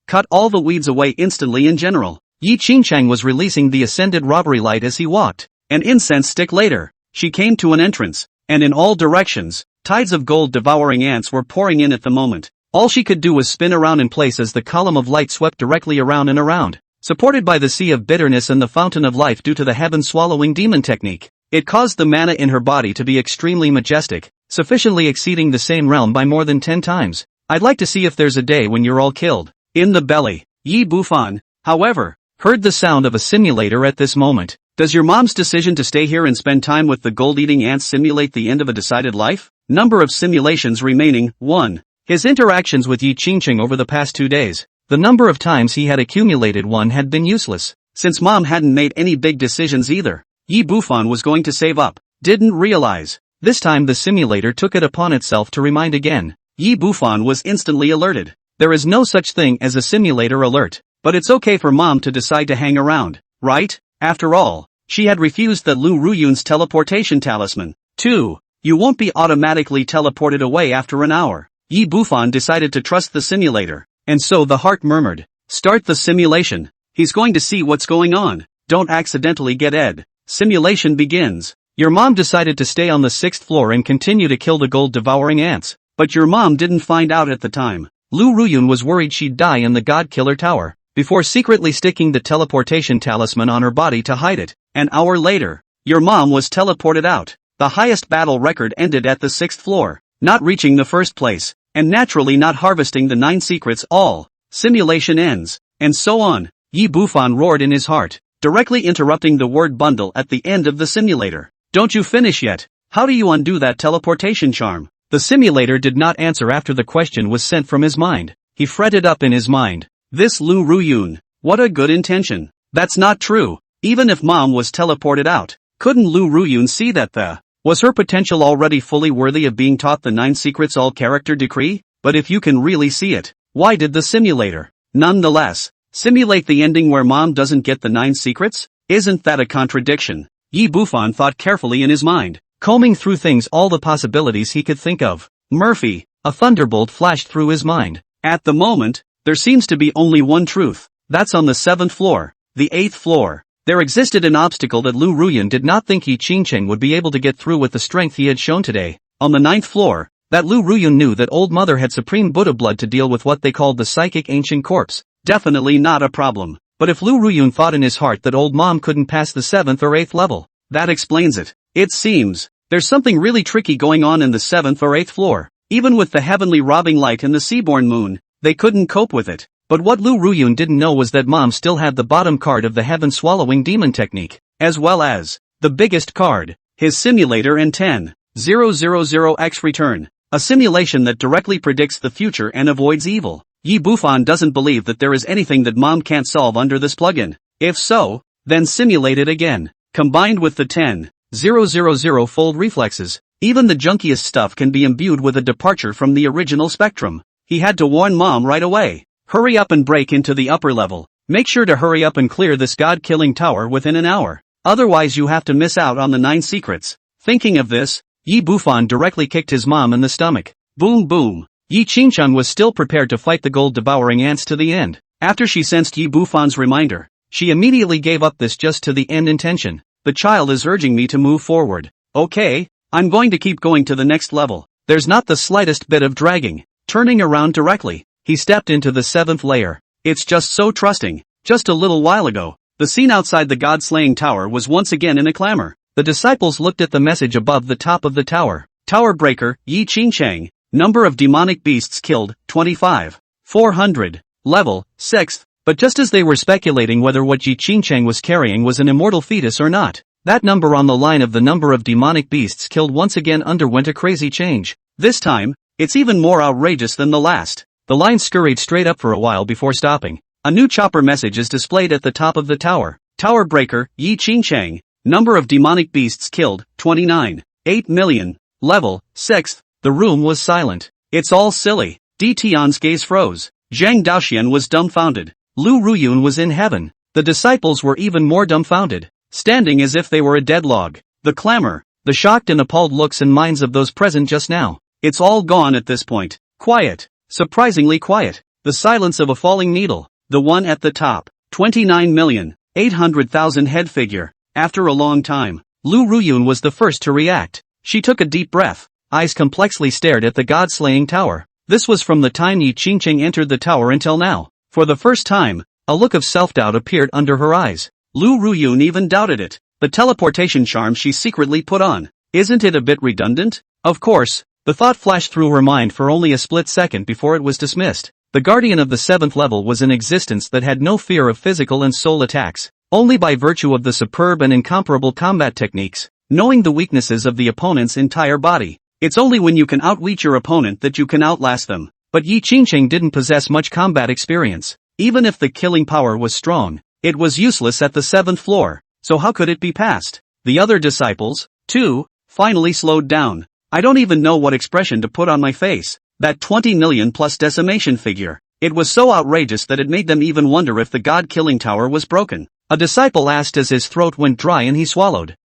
Cut all the weeds away instantly in general. Yi Qingqing was releasing the ascended robbery light as he walked. An incense stick later, she came to an entrance, and in all directions, tides of gold-devouring ants were pouring in at the moment. All she could do was spin around in place as the column of light swept directly around and around. Supported by the sea of bitterness and the fountain of life due to the heaven-swallowing demon technique, it caused the mana in her body to be extremely majestic, sufficiently exceeding the same realm by more than 10 times. I'd like to see if there's a day when you're all killed. In the belly, Yi Bufan, however, heard the sound of a simulator at this moment. Does your mom's decision to stay here and spend time with the gold-eating ants simulate the end of a decided life? Number of simulations remaining, 1. His interactions with Yi Qingqing over the past 2 days. The number of times he had accumulated 1 had been useless, since mom hadn't made any big decisions either. Yi Bufan was going to save up, didn't realize. This time the simulator took it upon itself to remind again. Yi Bufan was instantly alerted. There is no such thing as a simulator alert, but it's okay for mom to decide to hang around, right? After all, she had refused that Lu Ruyun's teleportation talisman. 2. You won't be automatically teleported away after an hour. Yi Bufan decided to trust the simulator, and so the heart murmured, start the simulation. He's going to see what's going on. Don't accidentally get Ed. Simulation begins. Your mom decided to stay on the 6th floor and continue to kill the gold-devouring ants, but your mom didn't find out at the time. Lu Ruyun was worried she'd die in the God-Killer Tower, before secretly sticking the teleportation talisman on her body to hide it. An hour later, your mom was teleported out. The highest battle record ended at the 6th floor, not reaching the 1st place, and naturally not harvesting the 9 secrets all. Simulation ends, and so on. Yi Bufan roared in his heart, directly interrupting the word bundle at the end of the simulator. Don't you finish yet? How do you undo that teleportation charm? The simulator did not answer after the question was sent from his mind. He fretted up in his mind. This Lu Ruyun, what a good intention. That's not true. Even if mom was teleported out, couldn't Lu Ruyun see that was her potential already fully worthy of being taught the 9 secrets all character decree? But if you can really see it, why did the simulator, nonetheless, simulate the ending where mom doesn't get the 9 secrets? Isn't that a contradiction? Yi Bufan thought carefully in his mind, combing through all the possibilities he could think of. Murphy, a thunderbolt flashed through his mind. At the moment, there seems to be only one truth. That's on the 7th floor, the 8th floor. There existed an obstacle that Lu Ruyun did not think Yi Qingqing would be able to get through with the strength he had shown today. On the 9th floor, that Lu Ruyun knew that old mother had supreme Buddha blood to deal with what they called the psychic ancient corpse. Definitely not a problem. But if Lu Ruyun thought in his heart that old mom couldn't pass the 7th or 8th level, that explains it. It seems there's something really tricky going on in the 7th or 8th floor. Even with the heavenly robbing light and the seaborn moon, they couldn't cope with it. But what Lu Ruyun didn't know was that mom still had the bottom card of the heaven-swallowing demon technique, as well as the biggest card, his simulator and 10,000x return. A simulation that directly predicts the future and avoids evil. Yebuan doesn't believe that there is anything that mom can't solve under this plugin. If so, then simulate it again. Combined with the 10,000-fold reflexes, even the junkiest stuff can be imbued with a departure from the original spectrum. He had to warn mom right away. Hurry up and break into the upper level. Make sure to hurry up and clear this god-killing tower within an hour. Otherwise you have to miss out on the 9 secrets. Thinking of this, Yebuan directly kicked his mom in the stomach. Boom boom. Yi Qingcheng was still prepared to fight the gold devouring ants to the end. After she sensed Yebuan's reminder, she immediately gave up this just to the end intention. The child is urging me to move forward. Okay, I'm going to keep going to the next level. There's not the slightest bit of dragging. Turning around directly, he stepped into the 7th layer. It's just so trusting. Just a little while ago, the scene outside the god-slaying tower was once again in a clamor. The disciples looked at the message above the top of the tower. Tower breaker, Yi Qingcheng. Number of demonic beasts killed, 25. 400. Level, 6th. But just as they were speculating whether what Yi Qingcheng was carrying was an immortal fetus or not, that number on the line of the number of demonic beasts killed once again underwent a crazy change. This time, it's even more outrageous than the last. The line scurried straight up for a while before stopping. A new chopper message is displayed at the top of the tower. Tower breaker, Yi Qingcheng. Number of demonic beasts killed, 29. 8 million. Level, 6th. The room was silent. It's all silly. Di Tian's gaze froze. Zhang Daoxian was dumbfounded. Lu Ruyun was in heaven. The disciples were even more dumbfounded, standing as if they were a dead log. The clamor, the shocked and appalled looks and minds of those present just now. It's all gone at this point. Quiet. Surprisingly quiet. The silence of a falling needle. The one at the top. 29,800,000 head figure. After a long time, Lu Ruyun was the first to react. She took a deep breath. Eyes complexly stared at the god-slaying tower. This was from the time Yi Qingcheng entered the tower until now. For the first time, a look of self-doubt appeared under her eyes. Lu Ruyun even doubted it. The teleportation charm she secretly put on. Isn't it a bit redundant? Of course, the thought flashed through her mind for only a split second before it was dismissed. The guardian of the 7th level was an existence that had no fear of physical and soul attacks, only by virtue of the superb and incomparable combat techniques, knowing the weaknesses of the opponent's entire body. It's only when you can outwit your opponent that you can outlast them. But Yi Qingcheng didn't possess much combat experience. Even if the killing power was strong, it was useless at the 7th floor, so how could it be passed? The other disciples, too, finally slowed down. I don't even know what expression to put on my face. That 20 million plus decimation figure. It was so outrageous that it made them even wonder if the god-killing tower was broken. A disciple asked as his throat went dry and he swallowed.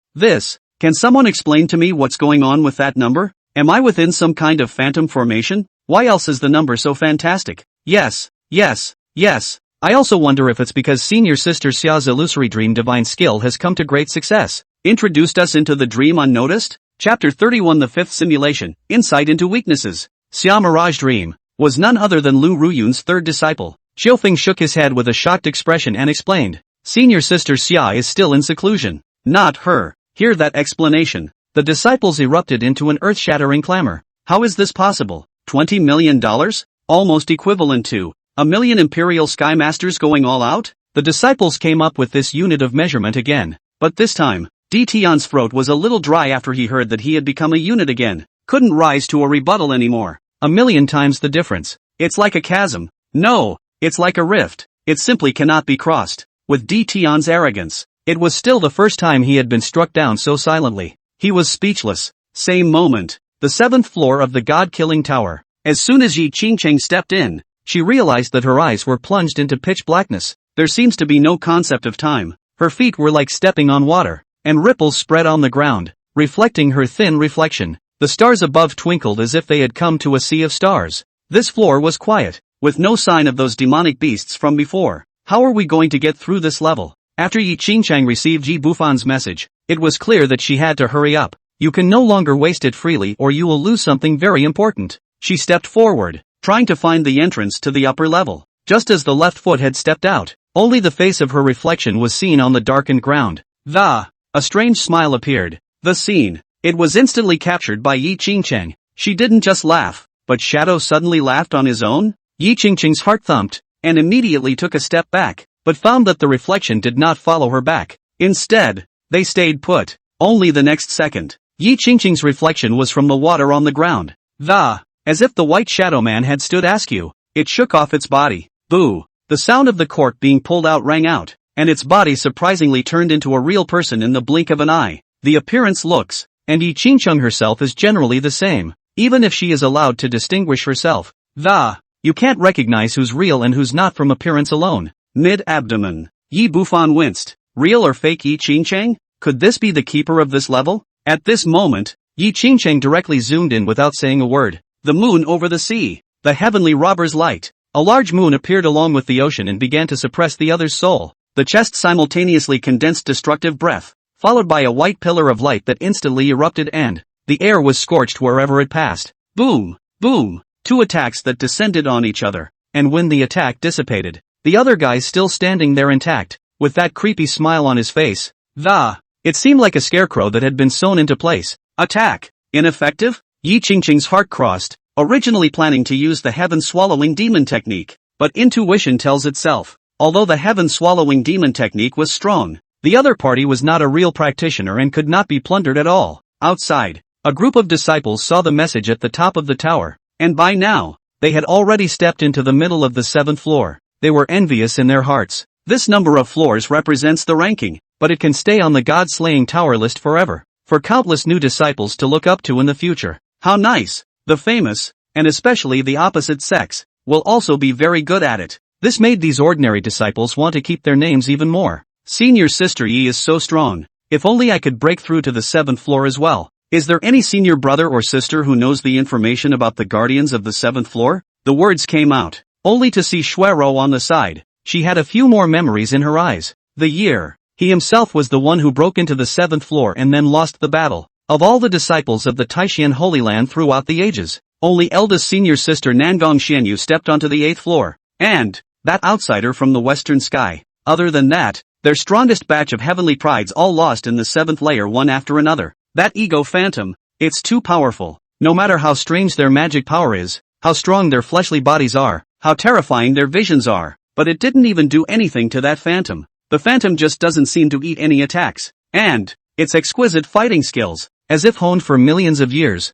Can someone explain to me what's going on with that number? Am I within some kind of phantom formation? Why else is the number so fantastic? Yes. I also wonder if it's because senior sister Xia's illusory dream divine skill has come to great success. Introduced us into the dream unnoticed? Chapter 31 The 5th Simulation, Insight into Weaknesses. Xia Mirage Dream was none other than Lu Ruyun's 3rd disciple. Qiufeng shook his head with a shocked expression and explained. Senior sister Xia is still in seclusion. Not her. Hear that explanation. The disciples erupted into an earth-shattering clamor. How is this possible? $20 million? Almost equivalent to a million Imperial Sky Masters going all out? The disciples came up with this unit of measurement again. But this time, Di Tian's throat was a little dry after he heard that he had become a unit again. Couldn't rise to a rebuttal anymore. A million times the difference. It's like a chasm. No, it's like a rift. It simply cannot be crossed. With Di Tian's arrogance, it was still the first time he had been struck down so silently. He was speechless. Same moment. The 7th floor of the god-killing tower. As soon as Yi Qingcheng stepped in, she realized that her eyes were plunged into pitch blackness. There seems to be no concept of time. Her feet were like stepping on water, and ripples spread on the ground, reflecting her thin reflection. The stars above twinkled as if they had come to a sea of stars. This floor was quiet, with no sign of those demonic beasts from before. How are we going to get through this level? After Yi Qingcheng received Yebuan's message, it was clear that she had to hurry up. You can no longer waste it freely or you will lose something very important. She stepped forward, trying to find the entrance to the upper level. Just as the left foot had stepped out, only the face of her reflection was seen on the darkened ground. A strange smile appeared. The scene. It was instantly captured by Yi Qingcheng. She didn't just laugh, but Shadow suddenly laughed on his own? Yi Qingcheng's heart thumped, and immediately took a step back, but found that the reflection did not follow her back. Instead, they stayed put. Only the next second, Yi Qingcheng's reflection was from the water on the ground. The, as if the white shadow man had stood askew, it shook off its body. Boo! The sound of the cork being pulled out rang out, and its body surprisingly turned into a real person in the blink of an eye. The appearance, looks, and Yi Qingcheng herself is generally the same, even if she is allowed to distinguish herself. You can't recognize who's real and who's not from appearance alone. Mid-abdomen. Yi Bufan winced. Real or fake Yi Qingcheng? Could this be the keeper of this level? At this moment, Yi Qingcheng directly zoomed in without saying a word. The moon over the sea. The heavenly robber's light. A large moon appeared along with the ocean and began to suppress the other's soul. The chest simultaneously condensed destructive breath, followed by a white pillar of light that instantly erupted and the air was scorched wherever it passed. Boom! Boom! Two attacks that descended on each other, and when the attack dissipated, the other guy's still standing there intact, with that creepy smile on his face. It seemed like a scarecrow that had been sewn into place. Attack! Ineffective? Yi Qingcheng's heart crossed, originally planning to use the heaven-swallowing demon technique, but intuition tells itself. Although the heaven-swallowing demon technique was strong, the other party was not a real practitioner and could not be plundered at all. Outside, a group of disciples saw the message at the top of the tower, and by now, they had already stepped into the middle of the 7th floor. They were envious in their hearts. This number of floors represents the ranking, but it can stay on the god-slaying tower list forever, for countless new disciples to look up to in the future. How nice! The famous, and especially the opposite sex, will also be very good at it. This made these ordinary disciples want to keep their names even more. Senior Sister Yi is so strong. If only I could break through to the 7th floor as well. Is there any senior brother or sister who knows the information about the guardians of the 7th floor? The words came out, only to see Shuero on the side. She had a few more memories in her eyes. The year. He himself was the one who broke into the 7th floor and then lost the battle. Of all the disciples of the Taishan Holy Land throughout the ages, only eldest senior sister Nangong Xianyu stepped onto the 8th floor. And that outsider from the western sky. Other than that, their strongest batch of heavenly prides all lost in the 7th layer one after another. That ego phantom, it's too powerful. No matter how strange their magic power is, how strong their fleshly bodies are, how terrifying their visions are, but it didn't even do anything to that phantom. The phantom just doesn't seem to eat any attacks. And its exquisite fighting skills, as if honed for millions of years,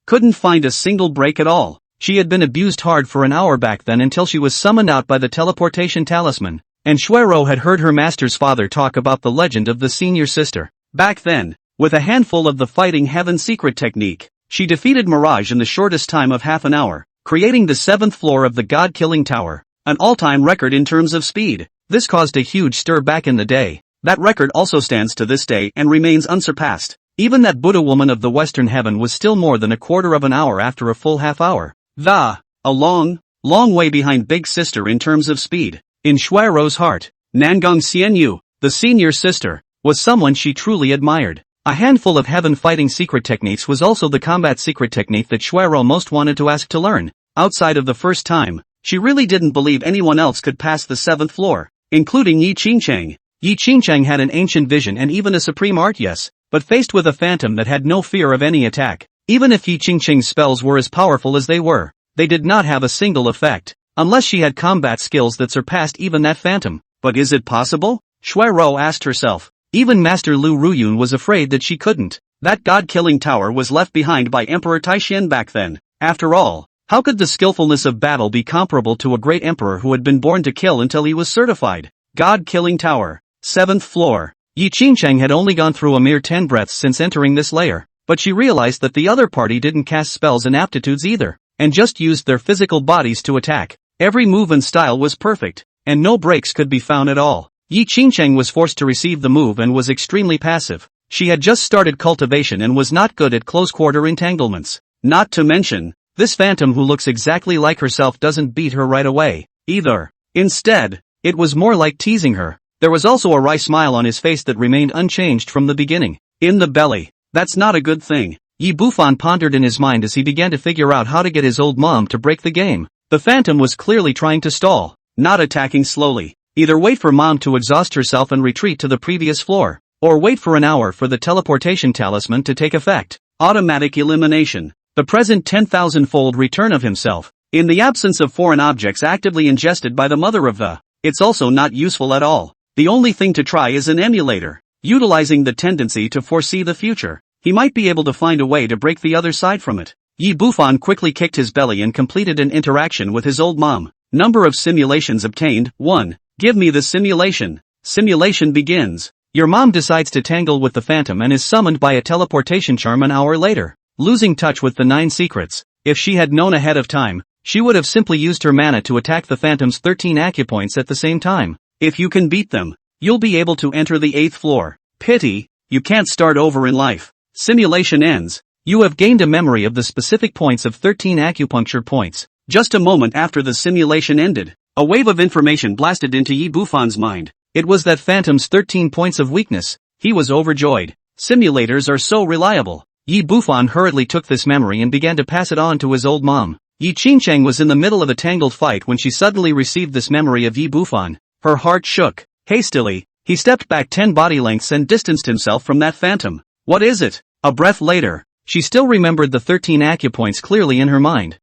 couldn't find a single break at all. She had been abused hard for an hour back then until she was summoned out by the teleportation talisman, and Shuero had heard her master's father talk about the legend of the senior sister. Back then, with a handful of the fighting heaven secret technique, she defeated Mirage in the shortest time of half an hour, creating the 7th floor of the god-killing tower, an all-time record in terms of speed. This caused a huge stir back in the day. That record also stands to this day and remains unsurpassed. Even that Buddha woman of the western heaven was still more than a quarter of an hour after a full half hour. A long way behind Big Sister in terms of speed. In Shuero's heart, Nangong Xianyu, the senior sister, was someone she truly admired. A handful of heaven fighting secret techniques was also the combat secret technique that Shuero most wanted to ask to learn. Outside of the first time, she really didn't believe anyone else could pass the 7th floor, including Yi Qingcheng. Yi Qingcheng had an ancient vision and even a supreme art, yes, but faced with a phantom that had no fear of any attack. Even if Yi Qingcheng's spells were as powerful as they were, they did not have a single effect, unless she had combat skills that surpassed even that phantom. But is it possible? Shuero asked herself. Even Master Lu Ruyun was afraid that she couldn't. That god-killing tower was left behind by Emperor Taishan back then. After all, how could the skillfulness of battle be comparable to a great emperor who had been born to kill until he was certified? God-killing tower. 7th floor. Yi Qingcheng had only gone through a mere 10 breaths since entering this layer, but she realized that the other party didn't cast spells and aptitudes either, and just used their physical bodies to attack. Every move and style was perfect, and no breaks could be found at all. Yi Qingcheng was forced to receive the move and was extremely passive. She had just started cultivation and was not good at close-quarter entanglements. Not to mention, this phantom who looks exactly like herself doesn't beat her right away, either. Instead, it was more like teasing her. There was also a wry smile on his face that remained unchanged from the beginning. In the belly. That's not a good thing. Yi Bufan pondered in his mind as he began to figure out how to get his old mom to break the game. The phantom was clearly trying to stall, not attacking slowly. Either wait for mom to exhaust herself and retreat to the previous floor, or wait for an hour for the teleportation talisman to take effect. Automatic elimination. The present 10,000-fold return of himself. In the absence of foreign objects actively ingested by the mother of the, it's also not useful at all. The only thing to try is an emulator. Utilizing the tendency to foresee the future, he might be able to find a way to break the other side from it. Yi Bufan quickly kicked his belly and completed an interaction with his old mom. Number of simulations obtained, 1. Give me the simulation. Simulation begins. Your mom decides to tangle with the phantom and is summoned by a teleportation charm an hour later, losing touch with the 9 secrets. If she had known ahead of time, she would have simply used her mana to attack the phantom's 13 acupoints at the same time. If you can beat them, you'll be able to enter the 8th floor. Pity, you can't start over in life. Simulation ends. You have gained a memory of the specific points of 13 acupuncture points. Just a moment after the simulation ended, a wave of information blasted into Yi Bufan's mind. It was that phantom's 13 points of weakness. He was overjoyed. Simulators are so reliable. Yi Bufan hurriedly took this memory and began to pass it on to his old mom. Yi Qingcheng was in the middle of a tangled fight when she suddenly received this memory of Yi Bufan. Her heart shook. Hastily, he stepped back 10 body lengths and distanced himself from that phantom. What is it? A breath later, she still remembered the 13 acupoints clearly in her mind.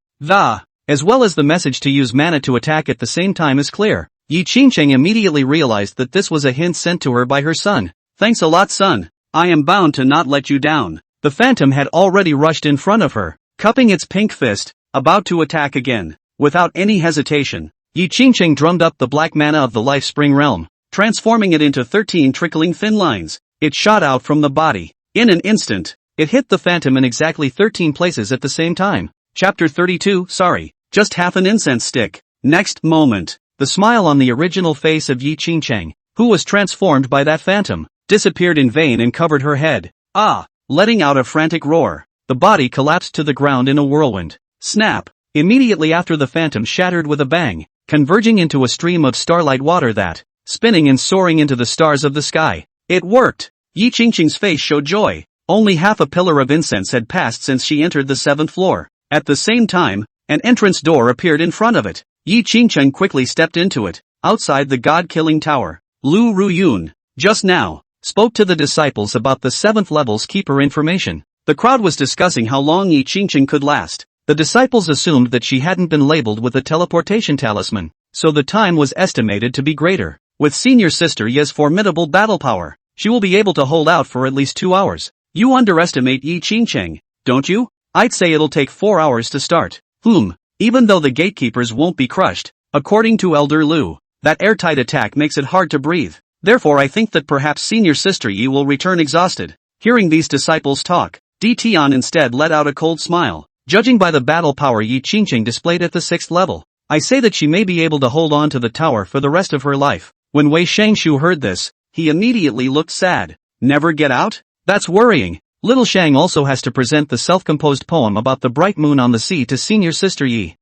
As well as the message to use mana to attack at the same time is clear. Yi Qingcheng immediately realized that this was a hint sent to her by her son. Thanks a lot, son. I am bound to not let you down. The phantom had already rushed in front of her, cupping its pink fist, about to attack again. Without any hesitation, Yi Qingcheng drummed up the black mana of the life spring realm, transforming it into 13 trickling thin lines. It shot out from the body. In an instant, it hit the phantom in exactly 13 places at the same time. Chapter 32, just half an incense stick. Next moment, the smile on the original face of Yi Qingcheng, who was transformed by that phantom, disappeared in vain and covered her head. Letting out a frantic roar, the body collapsed to the ground in a whirlwind. Snap! Immediately after, the phantom shattered with a bang, converging into a stream of starlight water that, spinning and soaring into the stars of the sky. It worked! Yi Qingcheng's face showed joy. Only half a pillar of incense had passed since she entered the 7th floor. At the same time, an entrance door appeared in front of it. Yi Qingcheng quickly stepped into it. Outside the god-killing tower, Lu Ruyun, just now, spoke to the disciples about the 7th level's keeper information. The crowd was discussing how long Yi Qingcheng could last. The disciples assumed that she hadn't been labeled with a teleportation talisman, so the time was estimated to be greater. With senior sister Ye's formidable battle power, she will be able to hold out for at least 2 hours. You underestimate Yi Qingcheng, don't you? I'd say it'll take 4 hours to start. Even though the gatekeepers won't be crushed, according to Elder Lu, that airtight attack makes it hard to breathe. Therefore I think that perhaps senior sister Yi will return exhausted. Hearing these disciples talk, Di Tian instead let out a cold smile. Judging by the battle power Yi Qingcheng displayed at the 6th level, I say that she may be able to hold on to the tower for the rest of her life. When Wei Shangshu heard this, he immediately looked sad. Never get out? That's worrying. Little Shang also has to present the self-composed poem about the bright moon on the sea to senior sister Yi.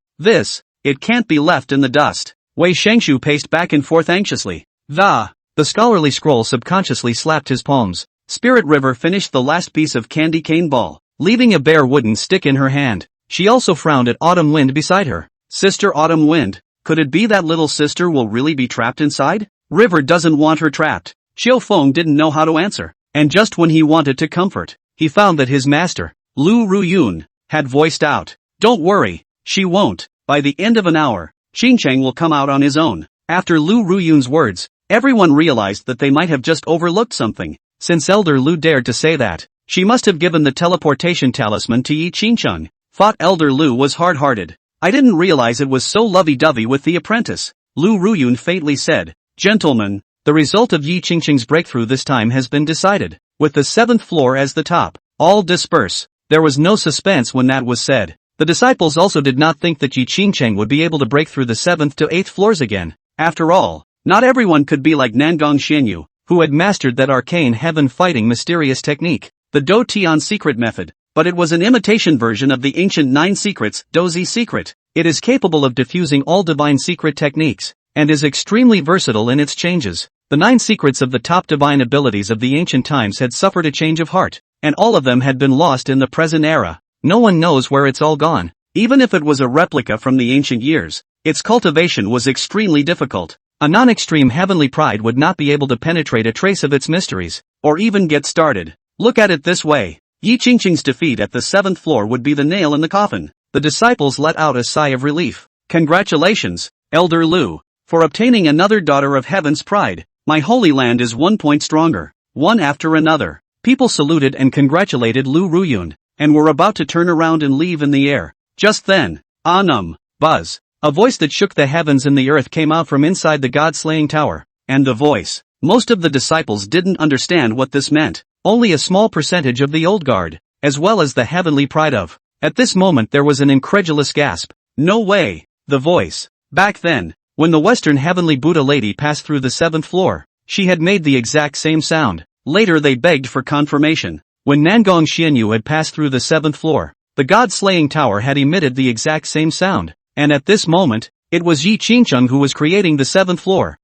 It can't be left in the dust. Wei Shangshu paced back and forth anxiously. The scholarly scroll subconsciously slapped his palms. Spirit River finished the last piece of candy cane ball, leaving a bare wooden stick in her hand. She also frowned at Autumn Wind beside her. Sister Autumn Wind, could it be that little sister will really be trapped inside? River doesn't want her trapped. Xiao Feng didn't know how to answer, and just when he wanted to comfort, he found that his master, Lu Ruyun, had voiced out. Don't worry, she won't. By the end of an hour, Qingcheng will come out on his own. After Lu Ruyun's words, everyone realized that they might have just overlooked something. Since Elder Lu dared to say that, she must have given the teleportation talisman to Yi Qingcheng. Thought Elder Lu was hard-hearted. I didn't realize it was so lovey-dovey with the apprentice. Lu Ruyun faintly said, Gentlemen, the result of Yi Qingcheng's breakthrough this time has been decided. With the 7th floor as the top, all disperse. There was no suspense when that was said. The disciples also did not think that Yi Qingcheng would be able to break through the 7th to 8th floors again. After all, not everyone could be like Nangong Xianyu, who had mastered that arcane heaven-fighting mysterious technique, the Do Tian secret method, but it was an imitation version of the ancient 9 secrets, Dozi secret. It is capable of diffusing all divine secret techniques, and is extremely versatile in its changes. The 9 secrets of the top divine abilities of the ancient times had suffered a change of heart, and all of them had been lost in the present era. No one knows where it's all gone. Even if it was a replica from the ancient years, its cultivation was extremely difficult. A non-extreme heavenly pride would not be able to penetrate a trace of its mysteries, or even get started. Look at it this way. Yi Qingcheng's defeat at the 7th floor would be the nail in the coffin. The disciples let out a sigh of relief. Congratulations, Elder Lu, for obtaining another daughter of heaven's pride. My holy land is 1 point stronger. One after another, people saluted and congratulated Lu Ruyun, and were about to turn around and leave in the air. Just then, buzz. A voice that shook the heavens and the earth came out from inside the god-slaying tower. And the voice. Most of the disciples didn't understand what this meant. Only a small percentage of the old guard, as well as the heavenly pride of. At this moment there was an incredulous gasp. No way! The voice. Back then, when the Western Heavenly Buddha lady passed through the 7th floor, she had made the exact same sound. Later they begged for confirmation. When Nangong Xianyu had passed through the 7th floor, the god-slaying tower had emitted the exact same sound. And at this moment, it was Yi Qingcheng who was creating the 7th floor.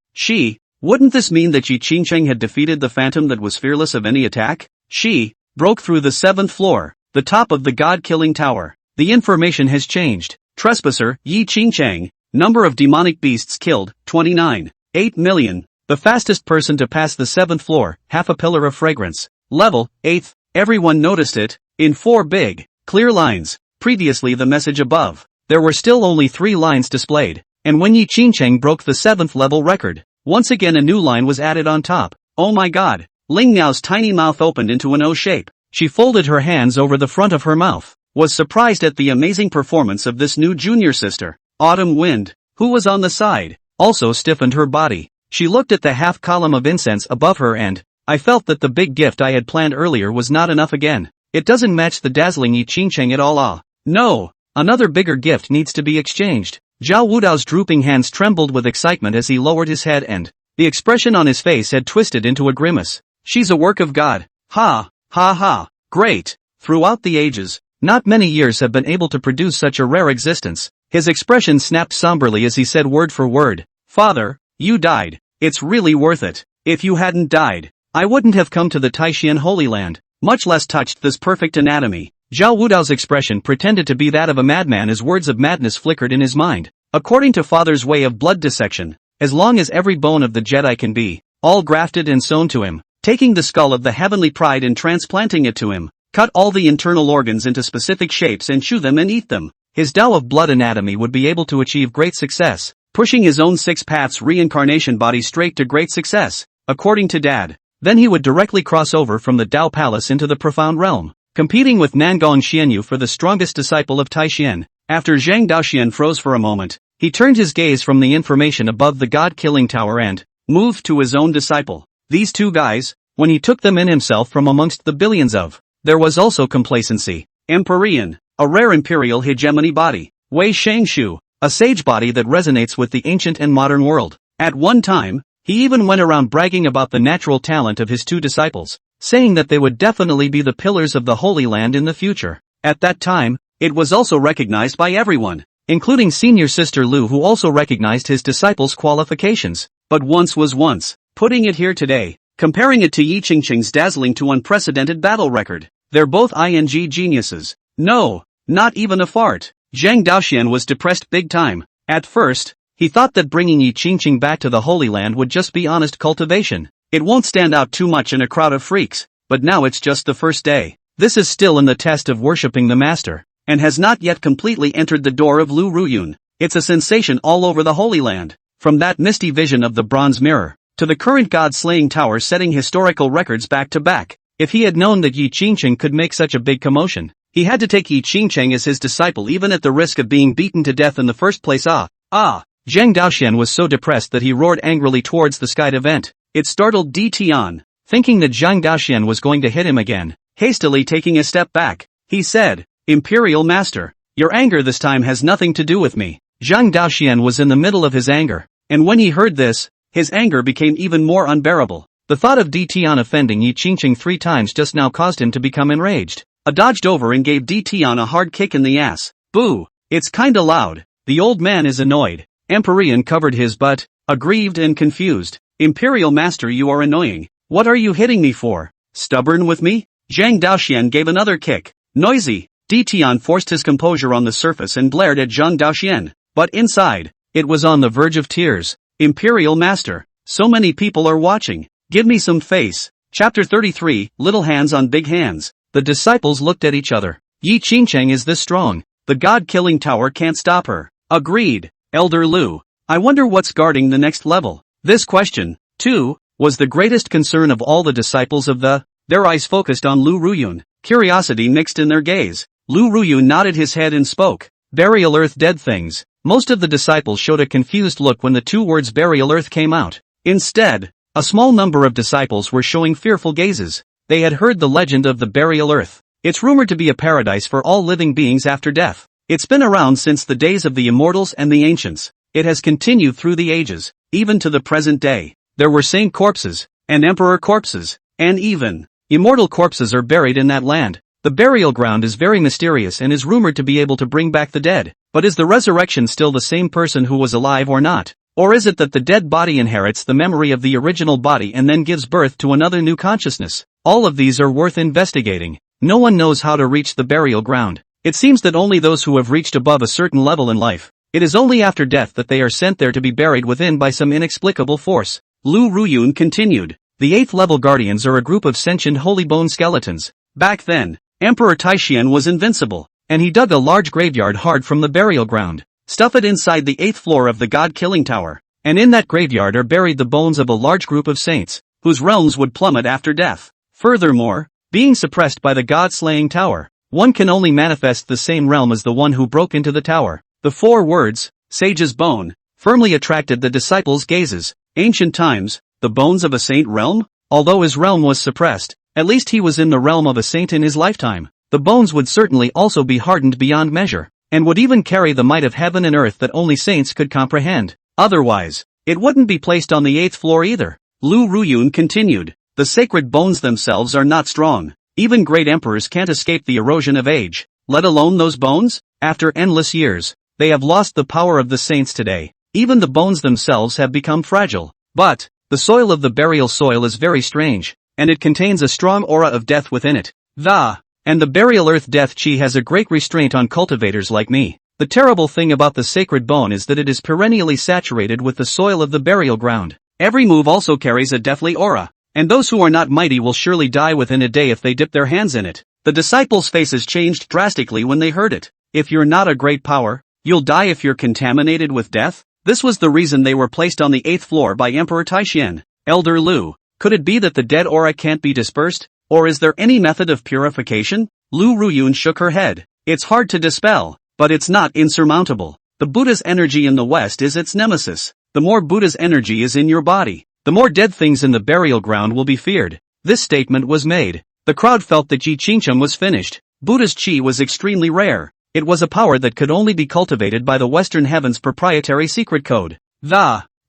Wouldn't this mean that Yi Qingcheng had defeated the phantom that was fearless of any attack? She broke through the 7th floor, the top of the god-killing tower. The information has changed. Trespasser, Yi Qingcheng. Number of demonic beasts killed, 29. 8 million. The fastest person to pass the 7th floor, half a pillar of fragrance. Level, 8th. Everyone noticed it, in 4 big, clear lines. Previously the message above. There were still only 3 lines displayed. And when Yi Qingcheng broke the 7th level record, once again a new line was added on top. Oh my god. Ling Niao's tiny mouth opened into an O shape. She folded her hands over the front of her mouth, was surprised at the amazing performance of this new junior sister. Autumn Wind, who was on the side, also stiffened her body. She looked at the half column of incense above her and, I felt that the big gift I had planned earlier was not enough again. It doesn't match the dazzling Yi Qingcheng at all. No, another bigger gift needs to be exchanged. Zhao Wudao's drooping hands trembled with excitement as he lowered his head and, the expression on his face had twisted into a grimace. She's a work of God. Ha, ha ha, great. Throughout the ages, not many years have been able to produce such a rare existence. His expression snapped somberly as he said word for word, Father, you died. It's really worth it. If you hadn't died, I wouldn't have come to the Taishan Holy Land, much less touched this perfect anatomy. Zhao Wudao's expression pretended to be that of a madman as words of madness flickered in his mind. According to Father's way of blood dissection, as long as every bone of the Jedi can be, all grafted and sewn to him, taking the skull of the heavenly pride and transplanting it to him, cut all the internal organs into specific shapes and chew them and eat them, his Tao of blood anatomy would be able to achieve great success, pushing his own 6 paths reincarnation body straight to great success, according to Dad. Then he would directly cross over from the Tao Palace into the profound realm, competing with Nangong Xianyu for the strongest disciple of Taishan. After Zhang Daoxian froze for a moment, he turned his gaze from the information above the god-killing tower and moved to his own disciple. These 2 guys, when he took them in himself from amongst the billions of, there was also complacency. Empyrean, a rare imperial hegemony body. Wei Shangshu, a sage body that resonates with the ancient and modern world. At one time, he even went around bragging about the natural talent of his 2 disciples, saying that they would definitely be the pillars of the Holy Land in the future. At that time, it was also recognized by everyone, including senior sister Lu, who also recognized his disciples' qualifications. But once was once. Putting it here today, comparing it to Yi Qingcheng's dazzling to unprecedented battle record, they're both ING geniuses. No, not even a fart. Zhang Daoxian was depressed big time. At first, he thought that bringing Yi Qingcheng back to the Holy Land would just be honest cultivation. It won't stand out too much in a crowd of freaks, but now it's just the first day. This is still in the test of worshipping the master, and has not yet completely entered the door of Lu Ruyun. It's a sensation all over the Holy Land, from that misty vision of the bronze mirror, to the current god-slaying tower setting historical records back to back. If he had known that Yi Qingcheng could make such a big commotion, he had to take Yi Qingcheng as his disciple even at the risk of being beaten to death in the first place. Zhang Daoxian was so depressed that he roared angrily towards the skied event. It startled Di Tian, thinking that Zhang Daoxian was going to hit him again. Hastily taking a step back, he said, Imperial Master, your anger this time has nothing to do with me. Zhang Daoxian was in the middle of his anger, and when he heard this, his anger became even more unbearable. The thought of Di Tian offending Yi Qingcheng 3 times just now caused him to become enraged. He dodged over and gave Di Tian a hard kick in the ass. Boo! It's kinda loud. The old man is annoyed. Empyrean covered his butt, aggrieved and confused. Imperial Master, you are annoying. What are you hitting me for? Stubborn with me? Zhang Daoxian gave another kick. Noisy. Di Tian forced his composure on the surface and glared at Zhang Daoxian. But inside, it was on the verge of tears. Imperial Master, so many people are watching. Give me some face. Chapter 33, Little Hands on Big Hands. The disciples looked at each other. Yi Qingcheng is this strong. The god-killing tower can't stop her. Agreed. Elder Lu. I wonder what's guarding the next level. This question, too, was the greatest concern of all the disciples of the. Their eyes focused on Lu Ruyun. curiosity mixed in their gaze. Lu Ruyun nodded his head and spoke. Burial earth, dead things. Most of the disciples showed a confused look when the two words burial earth came out. Instead, a small number of disciples were showing fearful gazes. They had heard the legend of the burial earth. It's rumored to be a paradise for all living beings after death. It's been around since the days of the immortals and the ancients. It has continued through the ages, even to the present day. There were saint corpses, and emperor corpses, and even immortal corpses are buried in that land. The burial ground is very mysterious and is rumored to be able to bring back the dead. But is the resurrection still the same person who was alive or not? Or is it that the dead body inherits the memory of the original body and then gives birth to another new consciousness? All of these are worth investigating. No one knows how to reach the burial ground. It seems that only those who have reached above a certain level in life. It is only after death that they are sent there to be buried within by some inexplicable force. Lu Ruyun continued. The 8th level guardians are a group of sentient holy bone skeletons. Back then, Emperor Taishian was invincible, and he dug a large graveyard hard from the burial ground. Stuff it inside the 8th floor of the god-killing tower, and in that graveyard are buried the bones of a large group of saints, whose realms would plummet after death. Furthermore, being suppressed by the god-slaying tower, one can only manifest the same realm as the one who broke into the tower. The 4 words, sage's bone, firmly attracted the disciples' gazes. Ancient times, the bones of a saint realm? Although his realm was suppressed, at least he was in the realm of a saint in his lifetime. The bones would certainly also be hardened beyond measure, and would even carry the might of heaven and earth that only saints could comprehend. Otherwise, it wouldn't be placed on the 8th floor either. Lu Ruyun continued. The sacred bones themselves are not strong. Even great emperors can't escape the erosion of age, let alone those bones. After endless years, they have lost the power of the saints today. Even the bones themselves have become fragile. But the soil of the burial soil is very strange, and it contains a strong aura of death within it. And the burial earth death chi has a great restraint on cultivators like me. The terrible thing about the sacred bone is that it is perennially saturated with the soil of the burial ground. Every move also carries a deathly aura, and those who are not mighty will surely die within a day if they dip their hands in it. The disciples' faces changed drastically when they heard it. If you're not a great power, you'll die if you're contaminated with death? This was the reason they were placed on the 8th floor by Emperor Taishian. Elder Lu, could it be that the dead aura can't be dispersed? Or is there any method of purification? Lu Ruyun shook her head. It's hard to dispel, but it's not insurmountable. The Buddha's energy in the West is its nemesis. The more Buddha's energy is in your body, the more dead things in the burial ground will be feared. This statement was made. The crowd felt that Yi Qingcheng was finished. Buddha's chi was extremely rare. It was a power that could only be cultivated by the Western Heaven's proprietary secret code.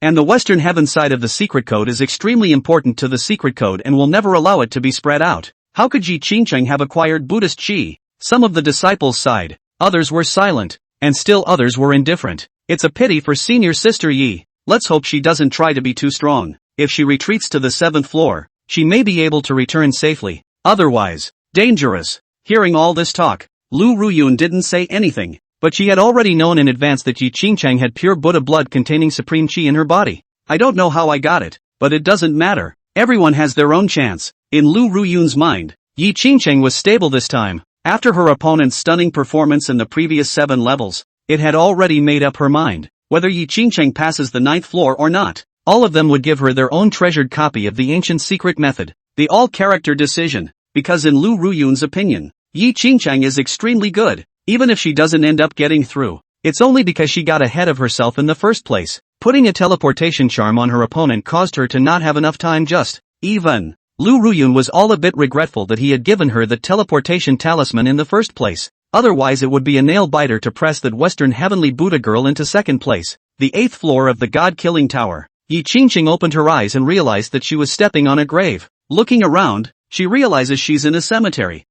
And the Western Heaven side of the secret code is extremely important to the secret code and will never allow it to be spread out. How could Yi Qingcheng have acquired Buddhist chi? Some of the disciples sighed, others were silent, and still others were indifferent. It's a pity for senior sister Yi. Let's hope she doesn't try to be too strong. If she retreats to the 7th floor, she may be able to return safely. Otherwise, dangerous. Hearing all this talk, Lu Ruyun didn't say anything. But she had already known in advance that Yi Qingcheng had pure Buddha blood containing supreme chi in her body. I don't know how I got it, but it doesn't matter. Everyone has their own chance. In Lu Ruyun's mind, Yi Qingcheng was stable this time. After her opponent's stunning performance in the previous 7 levels, it had already made up her mind. Whether Yi Qingcheng passes the 9th floor or not, all of them would give her their own treasured copy of the ancient secret method, the all-character decision, because in Lu Ruyun's opinion, Yi Qingcheng is extremely good. Even if she doesn't end up getting through, it's only because she got ahead of herself in the first place. Putting a teleportation charm on her opponent caused her to not have enough time even. Lu Ruyun was all a bit regretful that he had given her the teleportation talisman in the first place. Otherwise it would be a nail-biter to press that Western Heavenly Buddha girl into 2nd place. The 8th floor of the god-killing tower. Yi Qingcheng opened her eyes and realized that she was stepping on a grave. Looking around, she realizes she's in a cemetery.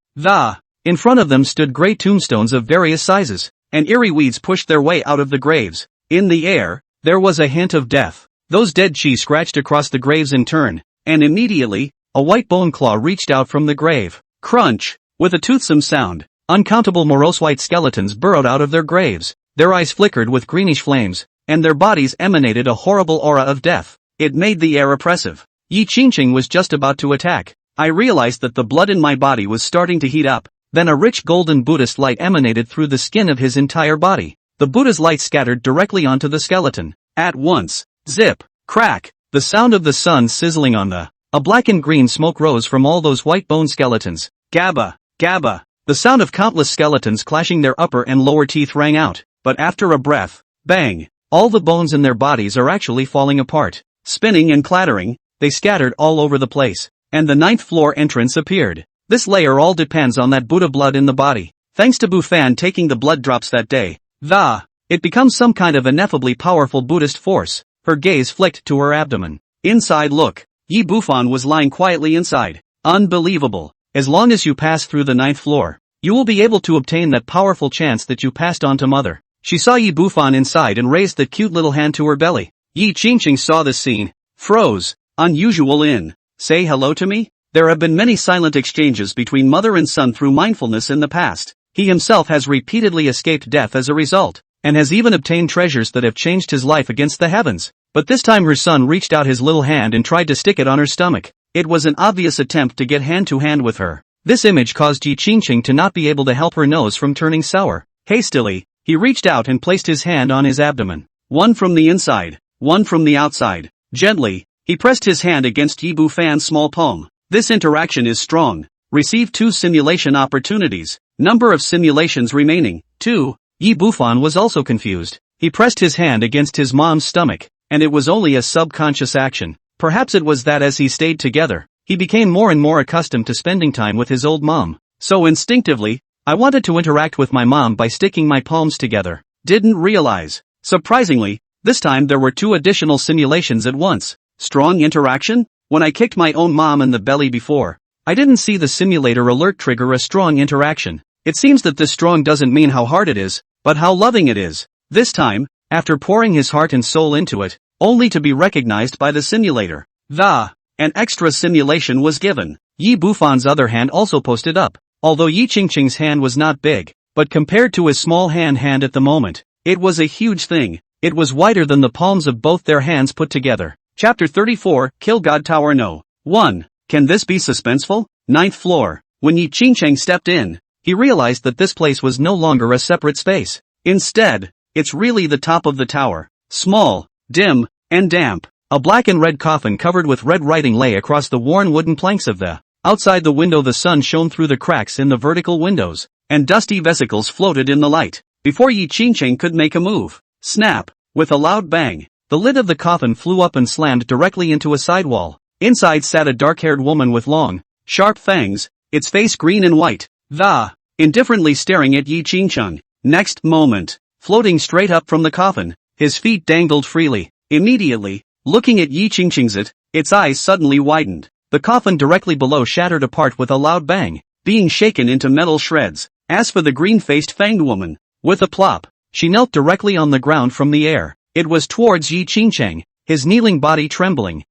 In front of them stood grey tombstones of various sizes, and eerie weeds pushed their way out of the graves. In the air, there was a hint of death. Those dead chi scratched across the graves in turn, and immediately, a white bone claw reached out from the grave. Crunch! With a toothsome sound, uncountable morose white skeletons burrowed out of their graves. Their eyes flickered with greenish flames, and their bodies emanated a horrible aura of death. It made the air oppressive. Yi Qingcheng was just about to attack. I realized that the blood in my body was starting to heat up. Then a rich golden Buddhist light emanated through the skin of his entire body. The Buddha's light scattered directly onto the skeleton. At once, zip, crack, the sound of the sun sizzling on a black and green smoke rose from all those white bone skeletons. Gabba, Gabba. The sound of countless skeletons clashing their upper and lower teeth rang out, but after a breath, bang, all the bones in their bodies are actually falling apart. Spinning and clattering, they scattered all over the place, and the ninth floor entrance appeared. This layer all depends on that Buddha blood in the body. Thanks to Bufan taking the blood drops that day, it becomes some kind of ineffably powerful Buddhist force. Her gaze flicked to her abdomen. Inside look. Yi Bufan was lying quietly inside. Unbelievable. As long as you pass through the ninth floor, you will be able to obtain that powerful chance that you passed on to Mother. She saw Yi Bufan inside and raised that cute little hand to her belly. Yi Qingqing saw this scene. Froze. Unusual in. Say hello to me? There have been many silent exchanges between mother and son through mindfulness in the past. He himself has repeatedly escaped death as a result, and has even obtained treasures that have changed his life against the heavens. But this time her son reached out his little hand and tried to stick it on her stomach. It was an obvious attempt to get hand to hand with her. This image caused Yi Qingqing to not be able to help her nose from turning sour. Hastily, he reached out and placed his hand on his abdomen. One from the inside, one from the outside. Gently, he pressed his hand against Yi Bufan's small palm. This interaction is strong. Receive 2 simulation opportunities. Number of simulations remaining, 2. Yi Bufan was also confused. He pressed his hand against his mom's stomach, and it was only a subconscious action. Perhaps it was that as he stayed together, he became more and more accustomed to spending time with his old mom. So instinctively, I wanted to interact with my mom by sticking my palms together. Didn't realize. Surprisingly, this time there were 2 additional simulations at once. Strong interaction? When I kicked my own mom in the belly before, I didn't see the simulator alert trigger a strong interaction. It seems that this strong doesn't mean how hard it is, but how loving it is. This time, after pouring his heart and soul into it, only to be recognized by the simulator. An extra simulation was given. Yi Bufan's other hand also posted up. Although Yi Qingqing's hand was not big, but compared to his small hand at the moment, it was a huge thing. It was wider than the palms of both their hands put together. Chapter 34, Kill God Tower No. 1. Can this be suspenseful? Ninth floor. When Yi Qingqing stepped in, he realized that this place was no longer a separate space. Instead, it's really the top of the tower. Small, dim, and damp. A black and red coffin covered with red writing lay across the worn wooden planks of the. Outside the window the sun shone through the cracks in the vertical windows, and dusty vesicles floated in the light. Before Yi Qingqing could make a move, snap! With a loud bang, the lid of the coffin flew up and slammed directly into a sidewall. Inside sat a dark-haired woman with long, sharp fangs, its face green and white, indifferently staring at Yi Qingqing. Next moment, floating straight up from the coffin, his feet dangled freely. Immediately, looking at Yi Qingqing's its eyes suddenly widened. The coffin directly below shattered apart with a loud bang, being shaken into metal shreds. As for the green-faced fanged woman, with a plop, she knelt directly on the ground from the air. It was towards Yi Qingqing, his kneeling body trembling.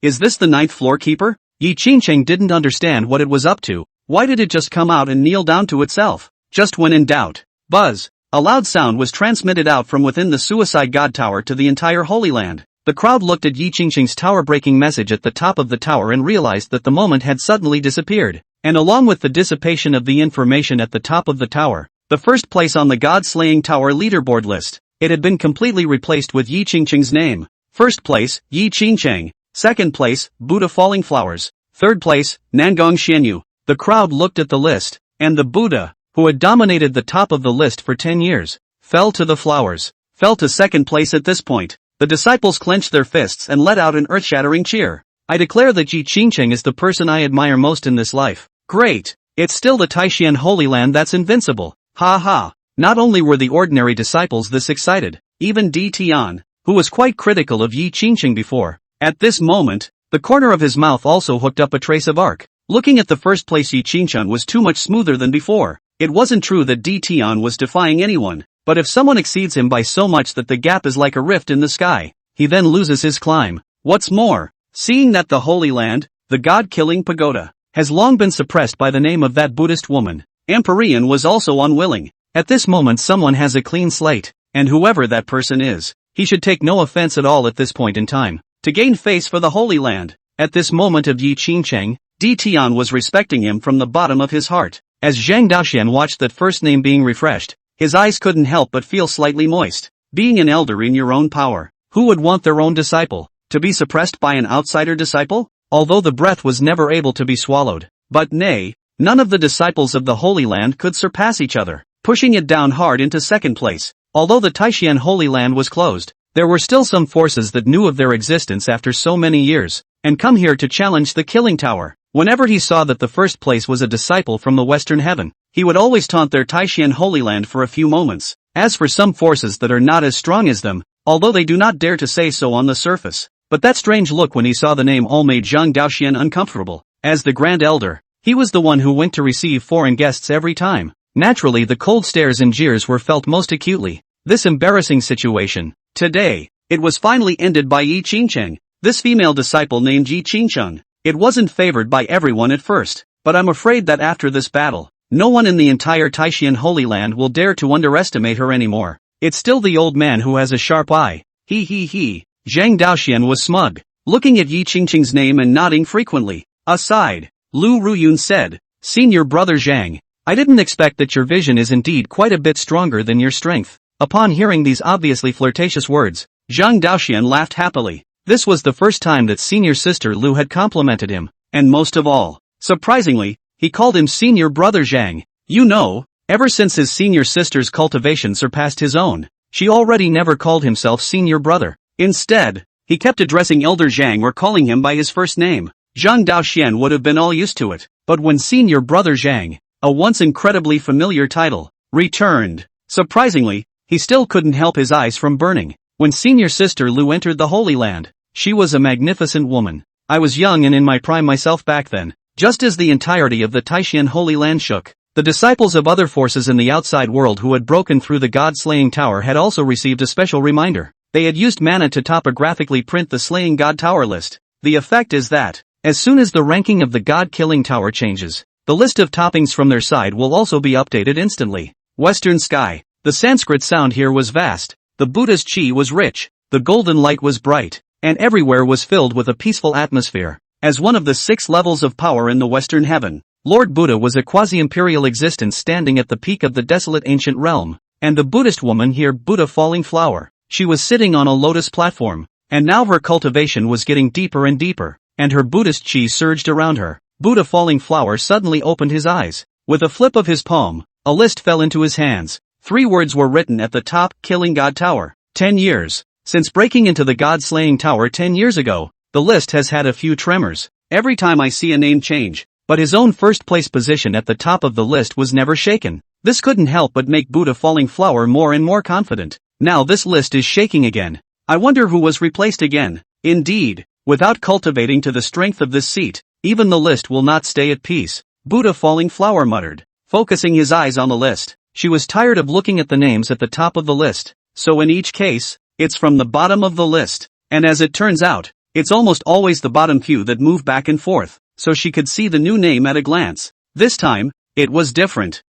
Is this the ninth floor keeper? Yi Qingqing didn't understand what it was up to. Why did it just come out and kneel down to itself? Just when in doubt. Buzz! A loud sound was transmitted out from within the suicide god tower to the entire Holy Land. The crowd looked at Yi Qingqing's tower-breaking message at the top of the tower and realized that the moment had suddenly disappeared. And along with the dissipation of the information at the top of the tower, the first place on the God-slaying tower leaderboard list, it had been completely replaced with Yi Qingqing's name. First place, Yi Qingqing. Second place, Buddha Falling Flowers. Third place, Nangong Xianyu. The crowd looked at the list, and the Buddha, who had dominated the top of the list for 10 years, fell to the flowers. Fell to second place at this point. The disciples clenched their fists and let out an earth-shattering cheer. I declare that Yi Qingqing is the person I admire most in this life. Great! It's still the Taishan Holy Land that's invincible. Ha ha! Not only were the ordinary disciples this excited, even Di Tian, who was quite critical of Yi Qingqing before, at this moment, the corner of his mouth also hooked up a trace of arc. Looking at the first place Yi Qingqing was too much smoother than before. It wasn't true that Di Tian was defying anyone. But if someone exceeds him by so much that the gap is like a rift in the sky, he then loses his climb. What's more, seeing that the Holy Land, the god-killing pagoda, has long been suppressed by the name of that Buddhist woman, Empyrean was also unwilling. At this moment someone has a clean slate, and whoever that person is, he should take no offense at all at this point in time, to gain face for the Holy Land. At this moment of Yi Qingqing, Di Tian was respecting him from the bottom of his heart. As Zhang Daoxian watched that first name being refreshed, his eyes couldn't help but feel slightly moist. Being an elder in your own power, who would want their own disciple to be suppressed by an outsider disciple? Although the breath was never able to be swallowed. But nay, None of the disciples of the Holy Land could surpass each other, pushing it down hard into second place. Although the Taishan Holy Land was closed, there were still some forces that knew of their existence after so many years, and come here to challenge the Killing Tower. Whenever he saw that the first place was a disciple from the Western Heaven, he would always taunt their Taishan Holy Land for a few moments. As for some forces that are not as strong as them, although they do not dare to say so on the surface, but that strange look when he saw the name all made Zhang Daoxian uncomfortable. As the Grand Elder, he was the one who went to receive foreign guests every time. Naturally, the cold stares and jeers were felt most acutely. This embarrassing situation. Today, it was finally ended by Yi Qingcheng, this female disciple named Yi Qingcheng. It wasn't favored by everyone at first, but I'm afraid that after this battle, no one in the entire Taishan Holy Land will dare to underestimate her anymore. It's still the old man who has a sharp eye. He. Zhang Daoxian was smug, looking at Yi Qingcheng's name and nodding frequently. Aside, Lu Ruyun said, "Senior brother Zhang, I didn't expect that your vision is indeed quite a bit stronger than your strength." Upon hearing these obviously flirtatious words, Zhang Daoxian laughed happily. This was the first time that senior sister Lu had complimented him, and most of all, surprisingly, he called him senior brother Zhang. You know, ever since his senior sister's cultivation surpassed his own, she already never called himself senior brother. Instead, he kept addressing Elder Zhang or calling him by his first name. Zhang Daoxian would have been all used to it, but when senior brother Zhang, a once incredibly familiar title, returned, surprisingly, he still couldn't help his eyes from burning. When senior sister Lu entered the Holy Land, she was a magnificent woman. I was young and in my prime myself back then. Just as the entirety of the Taishan Holy Land shook, the disciples of other forces in the outside world who had broken through the God-slaying tower had also received a special reminder. They had used mana to topographically print the Slaying God Tower list. The effect is that, as soon as the ranking of the God-killing tower changes, the list of toppings from their side will also be updated instantly. Western Sky. The Sanskrit sound here was vast, the Buddha's chi was rich, the golden light was bright, and everywhere was filled with a peaceful atmosphere. As one of the 6 levels of power in the Western Heaven, Lord Buddha was a quasi-imperial existence standing at the peak of the desolate ancient realm, and the Buddhist woman here Buddha Falling Flower. She was sitting on a lotus platform, and now her cultivation was getting deeper and deeper, and her Buddhist chi surged around her. Buddha Falling Flower suddenly opened his eyes. With a flip of his palm, a list fell into his hands. 3 words were written at the top: Killing God Tower. 10 years. Since breaking into the God-slaying tower 10 years ago, the list has had a few tremors. Every time I see a name change, but his own first-place position at the top of the list was never shaken. This couldn't help but make Buddha Falling Flower more and more confident. Now this list is shaking again. I wonder who was replaced again. Indeed, without cultivating to the strength of this seat, even the list will not stay at peace, Buddha Falling Flower muttered, focusing his eyes on the list. She was tired of looking at the names at the top of the list, so in each case, it's from the bottom of the list, and as it turns out, it's almost always the bottom few that move back and forth, so she could see the new name at a glance. This time, it was different.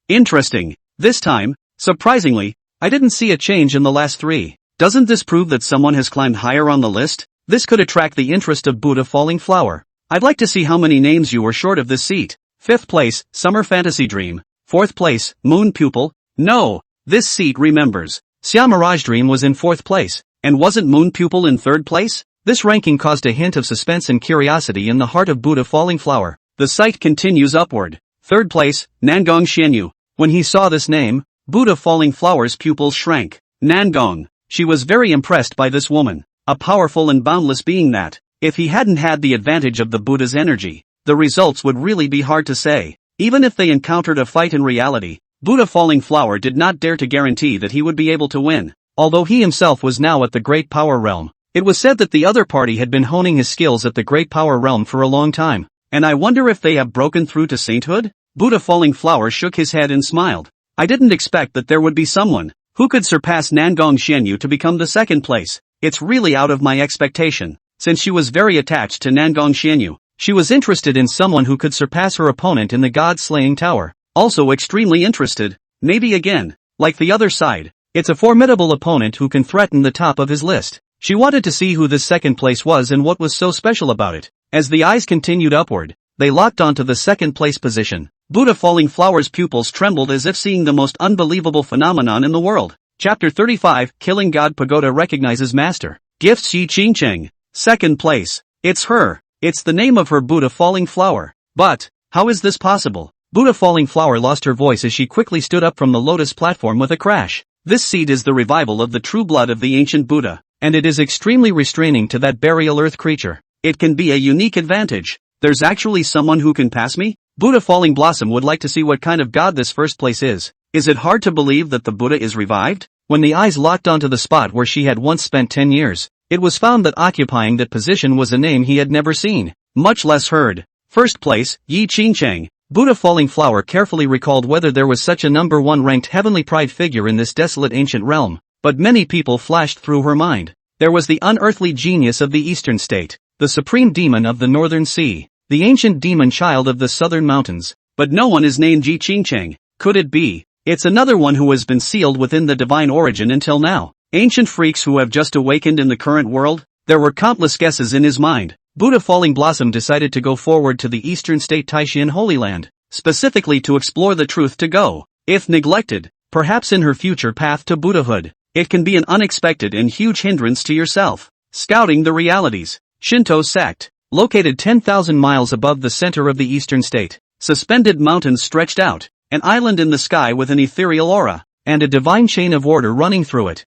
Interesting. This time, surprisingly, I didn't see a change in the last 3. Doesn't this prove that someone has climbed higher on the list? This could attract the interest of Buddha Falling Flower. I'd like to see how many names you were short of this seat. 5th place, Summer Fantasy Dream. 4th place, Moon Pupil. No, this seat remembers. Xia Mirage Dream was in 4th place, and wasn't Moon Pupil in 3rd place? This ranking caused a hint of suspense and curiosity in the heart of Buddha Falling Flower. The site continues upward. 3rd place, Nangong Xianyu. When he saw this name, Buddha Falling Flower's pupils shrank. Nangong. She was very impressed by this woman, a powerful and boundless being that, if he hadn't had the advantage of the Buddha's energy, the results would really be hard to say. Even if they encountered a fight in reality, Buddha Falling Flower did not dare to guarantee that he would be able to win. Although he himself was now at the Great Power Realm, it was said that the other party had been honing his skills at the Great Power Realm for a long time. And I wonder if they have broken through to sainthood? Buddha Falling Flower shook his head and smiled. I didn't expect that there would be someone who could surpass Nangong Xianyu to become the 2nd place. It's really out of my expectation. Since she was very attached to Nangong Xianyu, she was interested in someone who could surpass her opponent in the God-slaying tower. Also extremely interested, maybe again, like the other side, it's a formidable opponent who can threaten the top of his list. She wanted to see who this 2nd place was and what was so special about it. As the eyes continued upward, they locked onto the 2nd place position. Buddha Falling Flower's pupils trembled as if seeing the most unbelievable phenomenon in the world. Chapter 35, Killing God Pagoda Recognizes Master. Gifts Yi Qingcheng. 2nd place. It's her. It's the name of her Buddha Falling Flower. But, How is this possible? Buddha Falling Flower lost her voice as she quickly stood up from the lotus platform with a crash. This seed is the revival of the true blood of the ancient Buddha, and it is extremely restraining to that burial earth creature. It can be a unique advantage. There's actually someone who can pass me? Buddha Falling Blossom would like to see what kind of god this first place is. Is it hard to believe that the Buddha is revived? When the eyes locked onto the spot where she had once spent 10 years, it was found that occupying that position was a name he had never seen, much less heard. First place, Yi Qingchang. Buddha Falling Flower carefully recalled whether there was such a number one ranked heavenly pride figure in this desolate ancient realm, but many people flashed through her mind. There was the unearthly genius of the eastern state, the supreme demon of the northern sea, the ancient demon child of the southern mountains, but no one is named Yi Qingchang. Could it be? It's another one who has been sealed within the divine origin until now. Ancient freaks who have just awakened in the current world? There were countless guesses in his mind. Buddha Falling Blossom decided to go forward to the eastern state Taishan Holy Land, specifically to explore the truth to go. If neglected, perhaps in her future path to Buddhahood, it can be an unexpected and huge hindrance to yourself. Scouting the realities. Shinto sect. Located 10,000 miles above the center of the eastern state. Suspended mountains stretched out, an island in the sky with an ethereal aura, and a divine chain of order running through it.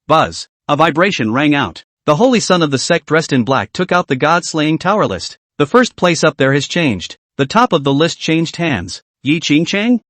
Buzz. A vibration rang out. The holy son of the sect dressed in black took out the god-slaying tower list. The first place up there has changed. The top of the list changed hands. Yi Qingchang?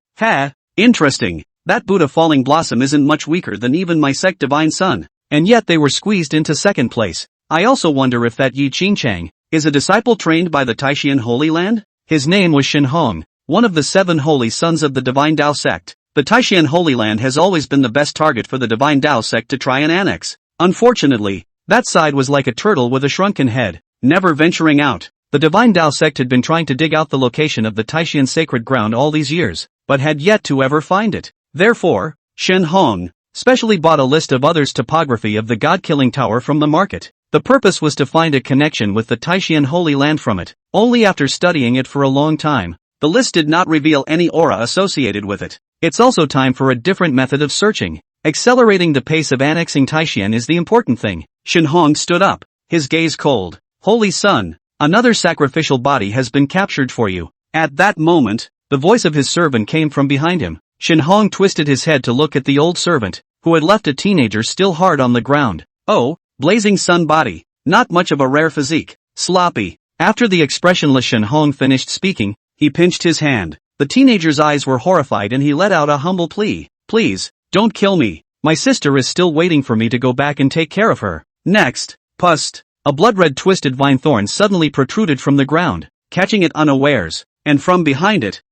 Interesting. That Buddha Falling Blossom isn't much weaker than even my sect divine son. And yet they were squeezed into second place. I also wonder if that Yi Qingchang is a disciple trained by the Taishan Holy Land? His name was Shen Hong, one of the 7 holy sons of the Divine Tao sect. The Taishan Holy Land has always been the best target for the Divine Tao sect to try and annex. Unfortunately, that side was like a turtle with a shrunken head, never venturing out. The Divine Tao sect had been trying to dig out the location of the Taishan sacred ground all these years, but had yet to ever find it. Therefore, Shen Hong specially bought a list of others' topography of the god-killing tower from the market. The purpose was to find a connection with the Taishan Holy Land from it. Only after studying it for a long time, the list did not reveal any aura associated with it. It's also time for a different method of searching. Accelerating the pace of annexing Taishan is the important thing. Shen Hong stood up, his gaze cold. Holy Son, another sacrificial body has been captured for you. At that moment, the voice of his servant came from behind him. Shen Hong twisted his head to look at the old servant, who had left a teenager still hard on the ground. Oh, blazing sun body, not much of a rare physique, sloppy. After the expressionless Shen Hong finished speaking, he pinched his hand. The teenager's eyes were horrified and he let out a humble plea. Please, don't kill me. My sister is still waiting for me to go back and take care of her. Next, pust. A blood-red twisted vine thorn suddenly protruded from the ground, catching it unawares, and from behind it,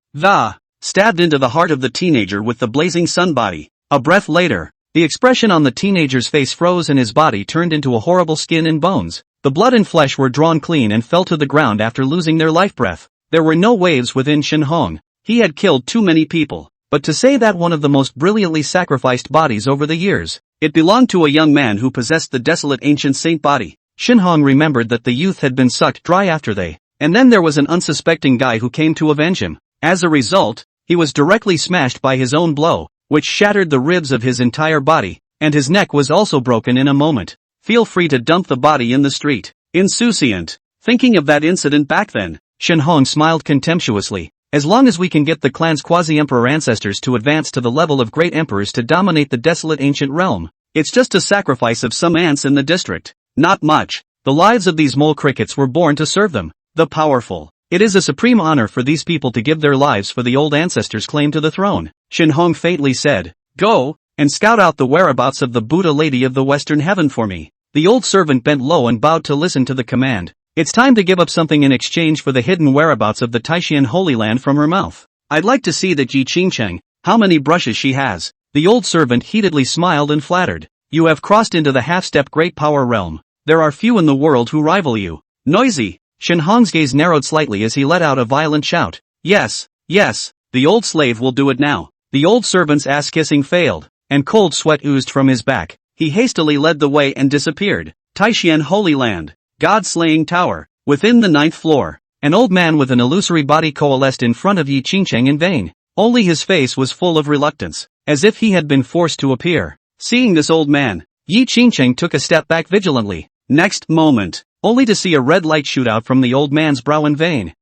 stabbed into the heart of the teenager with the blazing sun body. A breath later, the expression on the teenager's face froze and his body turned into a horrible skin and bones. The blood and flesh were drawn clean and fell to the ground after losing their life breath. There were no waves within Shen Hong. He had killed too many people. But to say that one of the most brilliantly sacrificed bodies over the years, it belonged to a young man who possessed the desolate ancient saint body. Shen Hong remembered that the youth had been sucked dry after they, and then there was an unsuspecting guy who came to avenge him. As a result, he was directly smashed by his own blow, which shattered the ribs of his entire body, and his neck was also broken in a moment. Feel free to dump the body in the street. Insouciant. Thinking of that incident back then, Shen Hong smiled contemptuously. As long as we can get the clan's quasi-emperor ancestors to advance to the level of great emperors to dominate the desolate ancient realm, it's just a sacrifice of some ants in the district. Not much. The lives of these mole crickets were born to serve them, the powerful. It is a supreme honor for these people to give their lives for the old ancestors' claim to the throne. Shen Hong faintly said, "Go, and scout out the whereabouts of the Buddha Lady of the Western Heaven for me." The old servant bent low and bowed to listen to the command. It's time to give up something in exchange for the hidden whereabouts of the Taishan Holy Land from her mouth. I'd like to see that Yi Qingchang, how many brushes she has. The old servant heatedly smiled and flattered. You have crossed into the half-step great power realm. There are few in the world who rival you. Noisy. Shen Hong's gaze narrowed slightly as he let out a violent shout. Yes, yes, the old slave will do it now. The old servant's ass-kissing failed, and cold sweat oozed from his back. He hastily led the way and disappeared. Taishan Holy Land. God-slaying tower. Within the 9th floor, an old man with an illusory body coalesced in front of Yi Qingchang in vain. Only his face was full of reluctance, as if he had been forced to appear. Seeing this old man, Yi Qingchang took a step back vigilantly. Next moment, only to see a red light shoot out from the old man's brow in vain.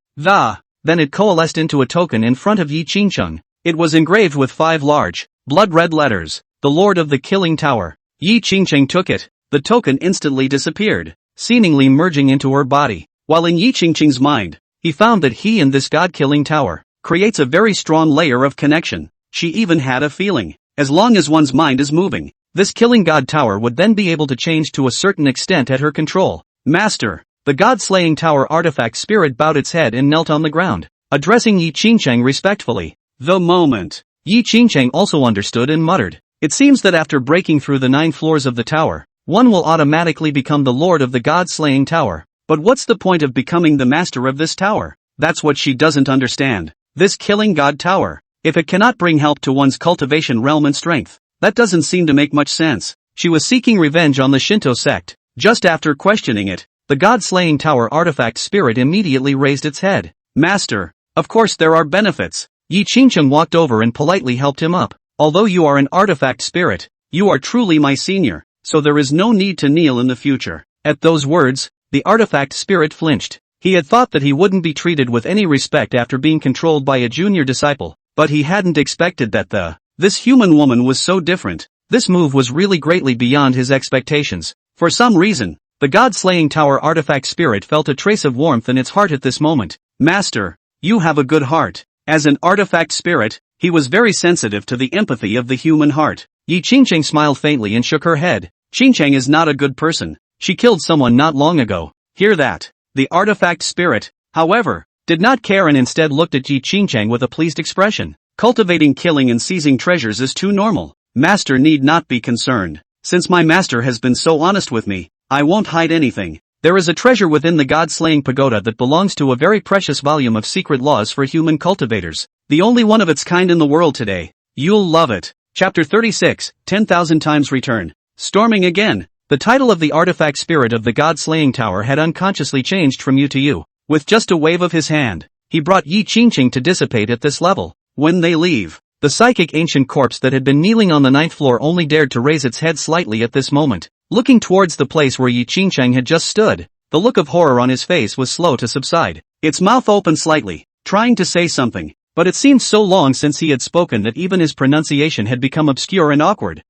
then it coalesced into a token in front of Yi Qingcheng. It was engraved with 5 large, blood-red letters, the Lord of the Killing Tower. Yi Qingcheng took it. The token instantly disappeared, seemingly merging into her body. While in Yi Qingcheng's mind, he found that he and this god-killing tower creates a very strong layer of connection. She even had a feeling, as long as one's mind is moving, this killing god tower would then be able to change to a certain extent at her control. Master, the god-slaying tower artifact spirit bowed its head and knelt on the ground, addressing Yi Qingcheng respectfully. The moment. Yi Qingcheng also understood and muttered, it seems that after breaking through the 9 floors of the tower, one will automatically become the lord of the god-slaying tower. But what's the point of becoming the master of this tower? That's what she doesn't understand. This killing god tower, if it cannot bring help to one's cultivation realm and strength, that doesn't seem to make much sense. She was seeking revenge on the Shinto sect. Just after questioning it, the god-slaying tower artifact spirit immediately raised its head. Master, of course there are benefits. Yi Qingcheng walked over and politely helped him up. Although you are an artifact spirit, you are truly my senior, so there is no need to kneel in the future. At those words, the artifact spirit flinched. He had thought that he wouldn't be treated with any respect after being controlled by a junior disciple, but he hadn't expected that this human woman was so different. This move was really greatly beyond his expectations. For some reason, the god-slaying tower artifact spirit felt a trace of warmth in its heart at this moment. Master, you have a good heart. As an artifact spirit, he was very sensitive to the empathy of the human heart. Yi Qingcheng smiled faintly and shook her head. Qingcheng is not a good person. She killed someone not long ago. Hear that? The artifact spirit, however, did not care and instead looked at Yi Qingcheng with a pleased expression. Cultivating killing and seizing treasures is too normal. Master need not be concerned. Since my master has been so honest with me, I won't hide anything. There is a treasure within the god-slaying pagoda that belongs to a very precious volume of secret laws for human cultivators. The only one of its kind in the world today. You'll love it. Chapter 36, 10,000 times return. Storming again. The title of the artifact spirit of the god-slaying tower had unconsciously changed from you to you. With just a wave of his hand, he brought Yi Qingcheng to dissipate at this level. When they leave, the psychic ancient corpse that had been kneeling on the 9th floor only dared to raise its head slightly at this moment. Looking towards the place where Yi Qingcheng had just stood, the look of horror on his face was slow to subside. Its mouth opened slightly, trying to say something, but it seemed so long since he had spoken that even his pronunciation had become obscure and awkward.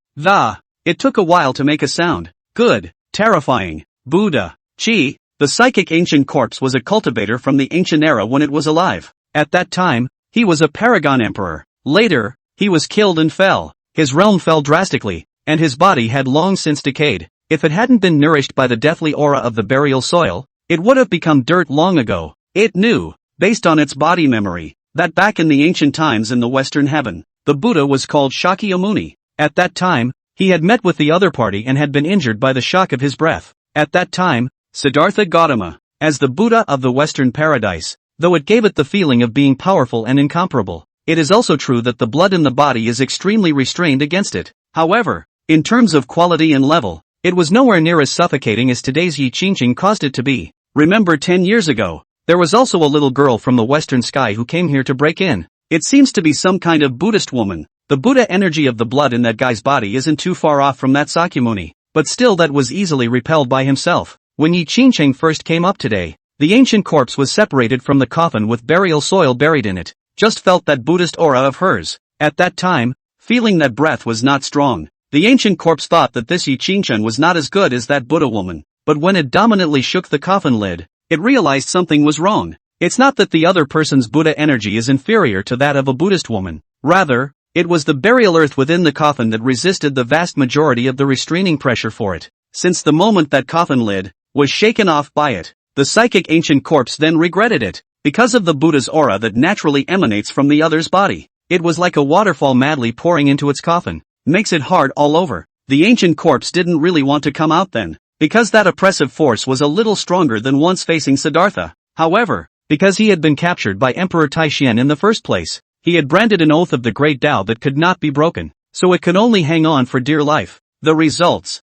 It took a while to make a sound. Good, terrifying, Buddha, Chi. The psychic ancient corpse was a cultivator from the ancient era when it was alive. At that time, he was a paragon emperor. Later, he was killed and fell. His realm fell drastically, and his body had long since decayed. If it hadn't been nourished by the deathly aura of the burial soil, it would have become dirt long ago. It knew, based on its body memory, that back in the ancient times in the Western heaven, the Buddha was called Shakyamuni. At that time, he had met with the other party and had been injured by the shock of his breath. At that time, Siddhartha Gautama, as the Buddha of the Western paradise, though it gave it the feeling of being powerful and incomparable, it is also true that the blood in the body is extremely restrained against it. However, in terms of quality and level, it was nowhere near as suffocating as today's Yi Qingcheng caused it to be. Remember 10 years ago, there was also a little girl from the western sky who came here to break in. It seems to be some kind of Buddhist woman. The Buddha energy of the blood in that guy's body isn't too far off from that Sakyamuni, but still that was easily repelled by himself. When Yi Qingcheng first came up today, the ancient corpse was separated from the coffin with burial soil buried in it. Just felt that Buddhist aura of hers. At that time, feeling that breath was not strong, the ancient corpse thought that this Yi Qingcheng was not as good as that Buddha woman. But when it dominantly shook the coffin lid, it realized something was wrong. It's not that the other person's Buddha energy is inferior to that of a Buddhist woman. Rather, it was the burial earth within the coffin that resisted the vast majority of the restraining pressure for it. Since the moment that coffin lid was shaken off by it, the psychic ancient corpse then regretted it. Because of the Buddha's aura that naturally emanates from the other's body, it was like a waterfall madly pouring into its coffin. Makes it hard all over. The ancient corpse didn't really want to come out then, because that oppressive force was a little stronger than once facing Siddhartha. However, because he had been captured by Emperor Taishan in the first place, he had branded an oath of the great Tao that could not be broken, so it could only hang on for dear life. The results,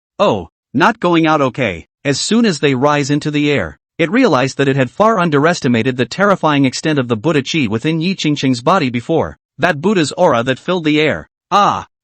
not going out okay. As soon as they rise into the air, it realized that it had far underestimated the terrifying extent of the Buddha Chi within Yi Qingcheng's body before. That Buddha's aura that filled the air,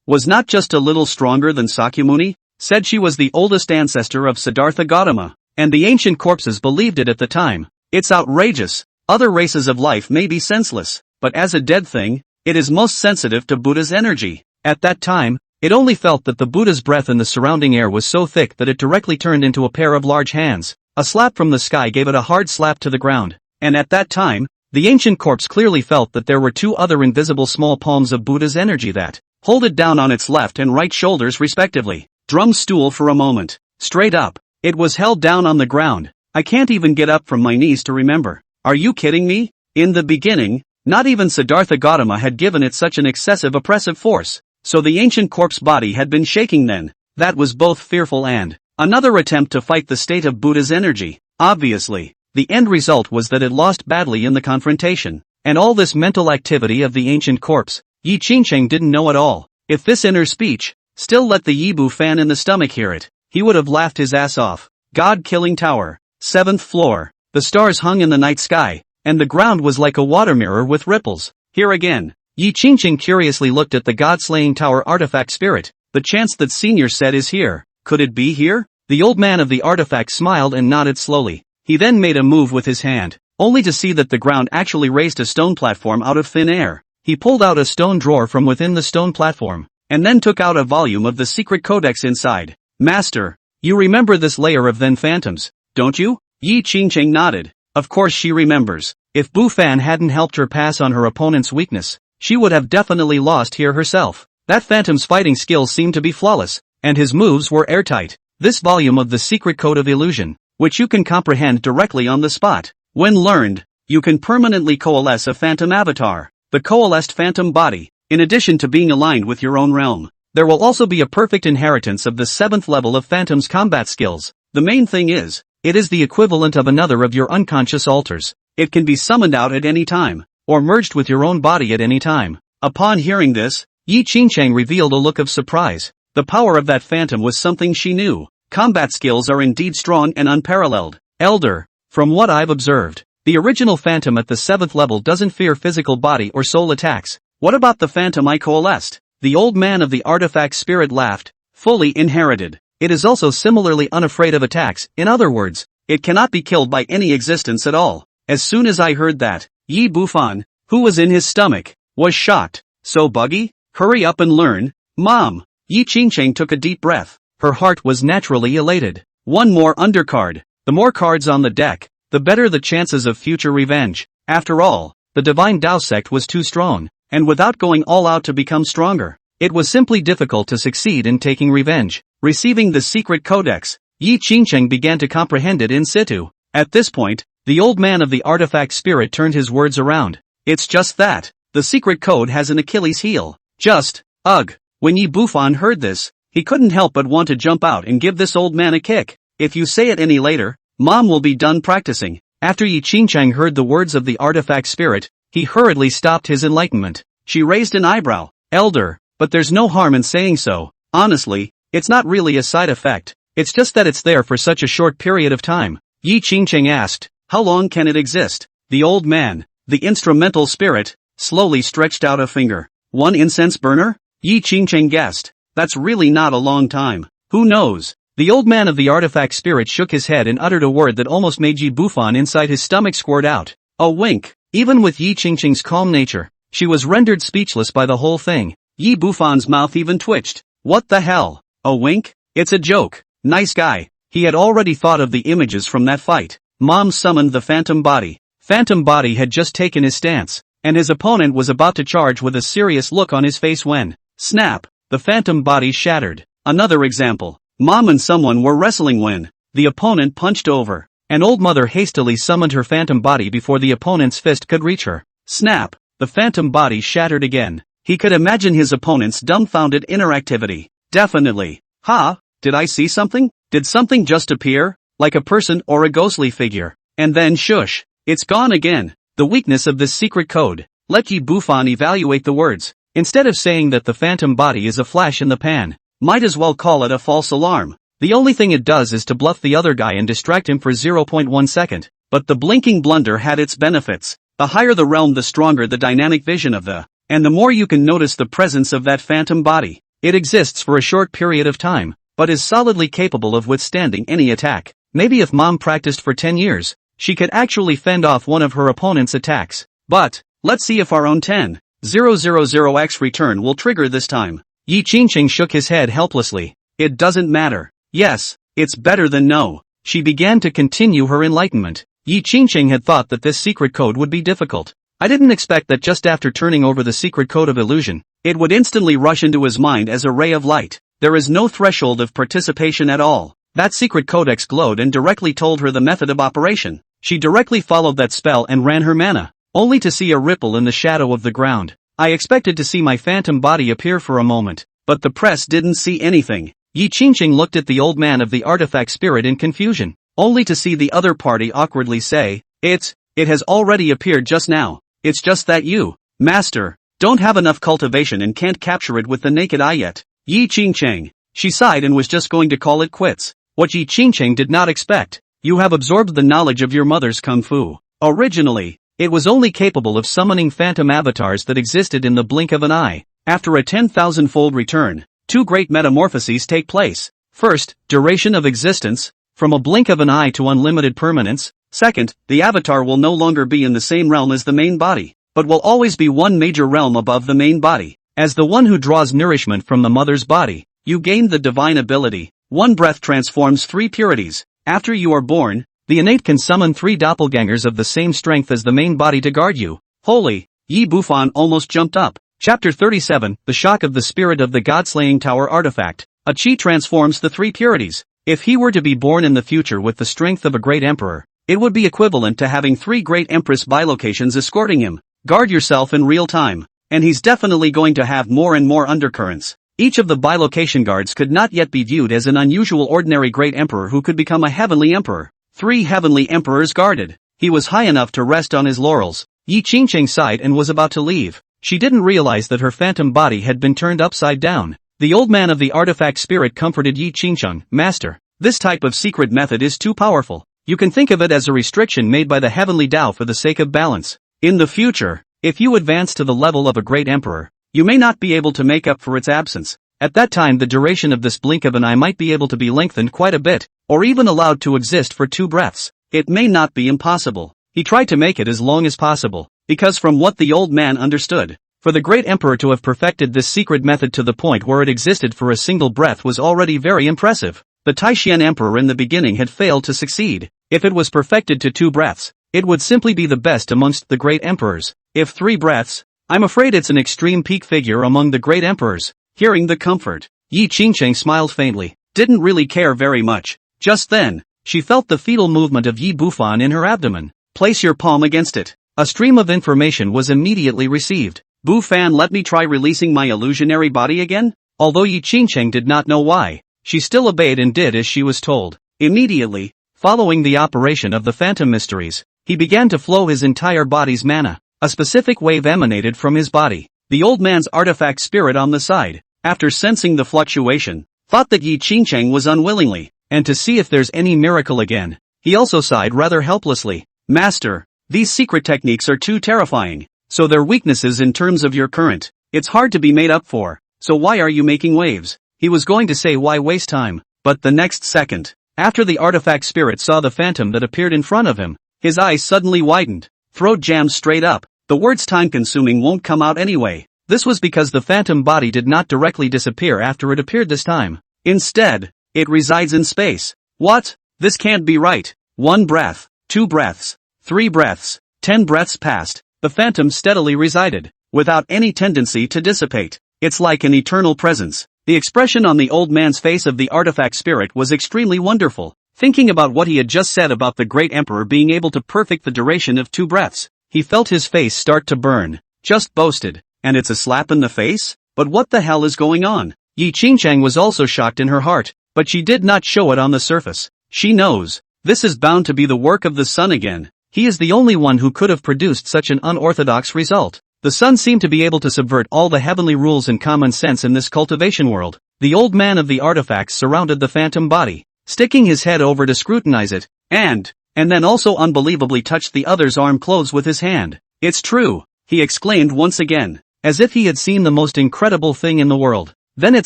was not just a little stronger than Sakyamuni, said she was the oldest ancestor of Siddhartha Gautama, and the ancient corpses believed it at the time. It's outrageous. Other races of life may be senseless, but as a dead thing, it is most sensitive to Buddha's energy. At that time, it only felt that the Buddha's breath in the surrounding air was so thick that it directly turned into a pair of large hands. A slap from the sky gave it a hard slap to the ground, and at that time, the ancient corpse clearly felt that there were two other invisible small palms of Buddha's energy that hold it down on its left and right shoulders respectively. Drum stool for a moment. Straight up. It was held down on the ground. I can't even get up from my knees to remember. Are you kidding me? In the beginning, not even Siddhartha Gautama had given it such an excessive oppressive force. So the ancient corpse body had been shaking then. That was both fearful and another attempt to fight the state of Buddha's energy. Obviously, the end result was that it lost badly in the confrontation. And all this mental activity of the ancient corpse, Yi Qingcheng didn't know at all. If this inner speech still let the Yibu fan in the stomach hear it, he would have laughed his ass off. God-killing tower. 7th floor. The stars hung in the night sky, and the ground was like a water mirror with ripples. Here again. Yi Qingcheng curiously looked at the god-slaying tower artifact spirit. The chance that Senior said is here. Could it be here? The old man of the artifact smiled and nodded slowly. He then made a move with his hand, only to see that the ground actually raised a stone platform out of thin air. He pulled out a stone drawer from within the stone platform, and then took out a volume of the secret codex inside. Master, you remember this layer of then phantoms, don't you? Yi Qingcheng nodded. Of course she remembers. If Bu Fan hadn't helped her pass on her opponent's weakness, she would have definitely lost here herself. That phantom's fighting skills seemed to be flawless, and his moves were airtight. This volume of the secret code of illusion, which you can comprehend directly on the spot. When learned, you can permanently coalesce a phantom avatar, the coalesced phantom body, in addition to being aligned with your own realm. There will also be a perfect inheritance of the 7th level of phantom's combat skills. The main thing is, it is the equivalent of another of your unconscious alters. It can be summoned out at any time, or merged with your own body at any time. Upon hearing this, Yi Qingcheng revealed a look of surprise. The power of that phantom was something she knew. Combat skills are indeed strong and unparalleled. Elder, from what I've observed, the original phantom at the 7th level doesn't fear physical body or soul attacks. What about the phantom I coalesced? The old man of the artifact spirit laughed. Fully inherited. It is also similarly unafraid of attacks. In other words, it cannot be killed by any existence at all. As soon as I heard that, Yi Bufan, who was in his stomach, was shocked. So buggy? Hurry up and learn, Mom. Yi Qingcheng took a deep breath. Her heart was naturally elated. One more undercard. The more cards on the deck, the better the chances of future revenge. After all, the divine Dao sect was too strong, and without going all out to become stronger, it was simply difficult to succeed in taking revenge. Receiving the secret codex, Yi Qingcheng began to comprehend it in situ. At this point, the old man of the artifact spirit turned his words around. It's just that, the secret code has an Achilles heel. Just, ugh. When Yi Bufan heard this, he couldn't help but want to jump out and give this old man a kick. If you say it any later, Mom will be done practicing. After Yi Qingcheng heard the words of the artifact spirit, he hurriedly stopped his enlightenment. She raised an eyebrow. Elder, but there's no harm in saying so. Honestly, it's not really a side effect. It's just that it's there for such a short period of time. Yi Qingcheng asked, how long can it exist? The old man, the instrumental spirit, slowly stretched out a finger. 1 incense burner? Yi Qingcheng guessed. That's really not a long time. Who knows? The old man of the artifact spirit shook his head and uttered a word that almost made Yi Bufan inside his stomach squirt out. A wink. Even with Yi Qingcheng's calm nature, she was rendered speechless by the whole thing. Yi Bufan's mouth even twitched. What the hell? A wink? It's a joke. Nice guy. He had already thought of the images from that fight. Mom summoned the phantom body. Phantom body had just taken his stance, and his opponent was about to charge with a serious look on his face when, snap, the phantom body shattered. Another example. Mom and someone were wrestling when the opponent punched over. An old mother hastily summoned her phantom body before the opponent's fist could reach her. Snap, the phantom body shattered again. He could imagine his opponent's dumbfounded interactivity. Definitely. Ha, did I see something? Did something just appear? Like a person or a ghostly figure. And then shush. It's gone again. The weakness of this secret code. Let Yi Bufan evaluate the words. Instead of saying that the phantom body is a flash in the pan, might as well call it a false alarm. The only thing it does is to bluff the other guy and distract him for 0.1 second. But the blinking blunder had its benefits. The higher the realm, the stronger the dynamic vision of the, and the more you can notice the presence of that phantom body. It exists for a short period of time, but is solidly capable of withstanding any attack. Maybe if Mom practiced for 10 years, she could actually fend off one of her opponent's attacks. But, let's see if our own 10,000x return will trigger this time. Yi Qingqing shook his head helplessly. It doesn't matter. Yes, it's better than no. She began to continue her enlightenment. Yi Qingqing had thought that this secret code would be difficult. I didn't expect that just after turning over the secret code of illusion, it would instantly rush into his mind as a ray of light. There is no threshold of participation at all. That secret codex glowed and directly told her the method of operation. She directly followed that spell and ran her mana, only to see a ripple in the shadow of the ground. I expected to see my phantom body appear for a moment, but the press didn't see anything. Yi Qingqing looked at the old man of the artifact spirit in confusion, only to see the other party awkwardly say, It has already appeared just now. It's just that you, master, don't have enough cultivation and can't capture it with the naked eye yet. Yi Qingqing. She sighed and was just going to call it quits. What Yi Qingqing did not expect. You have absorbed the knowledge of your mother's kung fu. Originally, it was only capable of summoning phantom avatars that existed in the blink of an eye. After a 10,000-fold return, two great metamorphoses take place. First, duration of existence, from a blink of an eye to unlimited permanence. Second, the avatar will no longer be in the same realm as the main body, but will always be one major realm above the main body. As the one who draws nourishment from the mother's body, you gain the divine ability. One breath transforms 3 purities. After you are born, the innate can summon 3 doppelgangers of the same strength as the main body to guard you. Holy! Yi Bufan almost jumped up. Chapter 37, The Shock of the Spirit of the God-Slaying Tower Artifact. A chi transforms the 3 purities. If he were to be born in the future with the strength of a great emperor, it would be equivalent to having 3 great empress bilocations escorting him. Guard yourself in real time. And he's definitely going to have more and more undercurrents. Each of the bilocation guards could not yet be viewed as an unusual ordinary great emperor who could become a heavenly emperor. 3 heavenly emperors guarded. He was high enough to rest on his laurels. Yi Qingqing sighed and was about to leave. She didn't realize that her phantom body had been turned upside down. The old man of the artifact spirit comforted Yi Qingqing. Master, this type of secret method is too powerful. You can think of it as a restriction made by the heavenly Tao for the sake of balance. In the future, if you advance to the level of a great emperor, you may not be able to make up for its absence. At that time the duration of this blink of an eye might be able to be lengthened quite a bit, or even allowed to exist for 2 breaths. It may not be impossible. He tried to make it as long as possible, because from what the old man understood, for the great emperor to have perfected this secret method to the point where it existed for a single breath was already very impressive. The Taishan emperor in the beginning had failed to succeed. If it was perfected to 2 breaths, it would simply be the best amongst the great emperors. If 3 breaths, I'm afraid it's an extreme peak figure among the great emperors. Hearing the comfort, Yi Qingqing smiled faintly, didn't really care very much. Just then, she felt the fetal movement of Yi Bufan in her abdomen. Place your palm against it. A stream of information was immediately received. Bufan, let me try releasing my illusionary body again? Although Yi Qingqing did not know why, she still obeyed and did as she was told. Immediately, following the operation of the phantom mysteries, he began to flow his entire body's mana. A specific wave emanated from his body. The old man's artifact spirit on the side, after sensing the fluctuation, thought that Yi Qingqing was unwillingly, and to see if there's any miracle again. He also sighed rather helplessly. Master, these secret techniques are too terrifying, so they're weaknesses in terms of your current. It's hard to be made up for, so why are you making waves? He was going to say why waste time, but the next second, after the artifact spirit saw the phantom that appeared in front of him, his eyes suddenly widened, throat jammed straight up. The words time-consuming won't come out anyway. This was because the phantom body did not directly disappear after it appeared this time. Instead, it resides in space. What? This can't be right. 1 breath, 2 breaths, 3 breaths, 10 breaths passed. The phantom steadily resided, without any tendency to dissipate. It's like an eternal presence. The expression on the old man's face of the artifact spirit was extremely wonderful. Thinking about what he had just said about the great emperor being able to perfect the duration of 2 breaths, he felt his face start to burn. Just boasted. And it's a slap in the face? But what the hell is going on? Yi Qingqing was also shocked in her heart, but she did not show it on the surface. She knows. This is bound to be the work of the sun again. He is the only one who could have produced such an unorthodox result. The sun seemed to be able to subvert all the heavenly rules and common sense in this cultivation world. The old man of the artifacts surrounded the phantom body, sticking his head over to scrutinize it, and then also unbelievably touched the other's arm clothes with his hand. It's true, he exclaimed once again, as if he had seen the most incredible thing in the world. Then it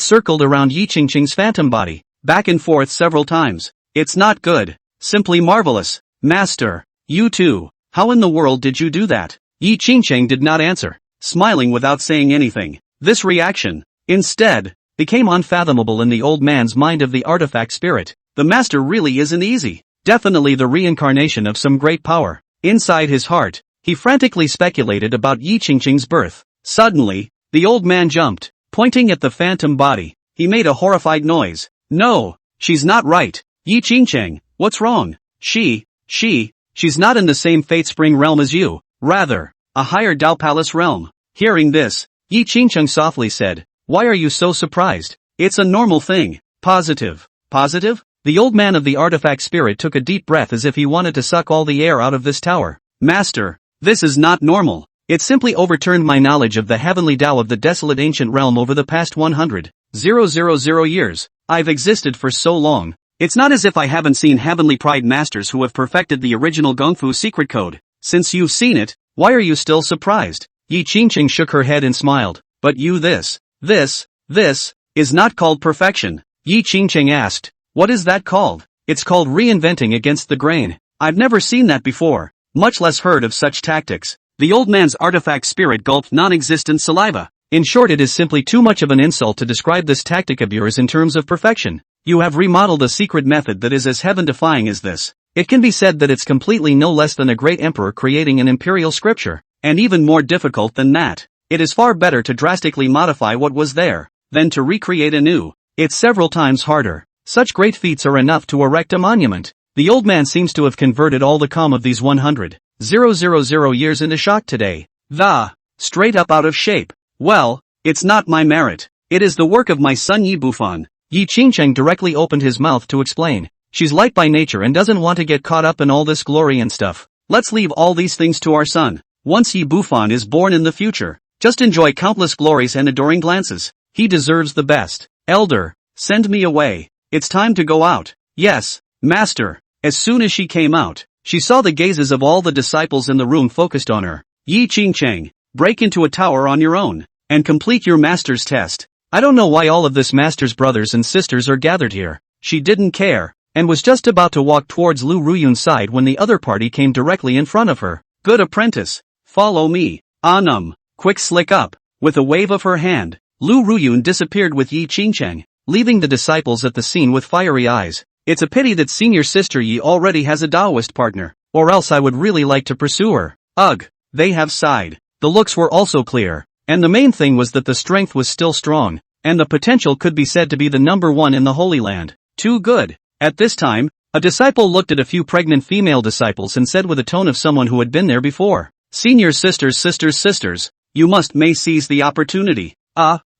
circled around Yi Qingqing's phantom body, back and forth several times. It's not good. Simply marvelous. Master. You too. How in the world did you do that? Yi Qingcheng did not answer, smiling without saying anything. This reaction, instead, became unfathomable in the old man's mind of the artifact spirit. The master really isn't easy. Definitely the reincarnation of some great power. Inside his heart, he frantically speculated about Yi Qingcheng's birth. Suddenly, the old man jumped, pointing at the phantom body. He made a horrified noise. No, she's not right. Yi Qingcheng, what's wrong? She's not in the same fate spring realm as you. Rather, a higher Dao Palace realm. Hearing this, Yi Qingcheng softly said, why are you so surprised? It's a normal thing. Positive. Positive? The old man of the artifact spirit took a deep breath as if he wanted to suck all the air out of this tower. Master, this is not normal. It simply overturned my knowledge of the heavenly Tao of the desolate ancient realm over the past 100,000 years. I've existed for so long. It's not as if I haven't seen heavenly pride masters who have perfected the original Kung Fu secret code. Since you've seen it, why are you still surprised? Yi Qingcheng shook her head and smiled. But you this is not called perfection. Yi Qingcheng asked, what is that called? It's called reinventing against the grain. I've never seen that before, much less heard of such tactics. The old man's artifact spirit gulped non-existent saliva. In short, it is simply too much of an insult to describe this tactic of yours in terms of perfection. You have remodeled a secret method that is as heaven-defying as this. It can be said that it's completely no less than a great emperor creating an imperial scripture. And even more difficult than that. It is far better to drastically modify what was there, than to recreate anew. It's several times harder. Such great feats are enough to erect a monument. The old man seems to have converted all the calm of these 100,000 years into shock today. Straight up out of shape. Well, it's not my merit. It is the work of my son Yi Bufan. Yi Qingcheng directly opened his mouth to explain. She's light by nature and doesn't want to get caught up in all this glory and stuff. Let's leave all these things to our son. Once Yi Bufan is born in the future, just enjoy countless glories and adoring glances. He deserves the best. Elder, send me away. It's time to go out. Yes, master. As soon as she came out, she saw the gazes of all the disciples in the room focused on her. Yi Qingcheng, break into a tower on your own, and complete your master's test. I don't know why all of this master's brothers and sisters are gathered here. She didn't care, and was just about to walk towards Lu Ruyun's side when the other party came directly in front of her. Good apprentice. Follow me. Anum. Quick slick up. With a wave of her hand, Lu Ruyun disappeared with Yi Qingcheng, leaving the disciples at the scene with fiery eyes. It's a pity that senior sister Yi already has a Taoist partner, or else I would really like to pursue her. Ugh. They have sighed. The looks were also clear, and the main thing was that the strength was still strong, and the potential could be said to be the number one in the Holy Land. Too good. At this time, a disciple looked at a few pregnant female disciples and said with a tone of someone who had been there before, Senior sisters, you may seize the opportunity.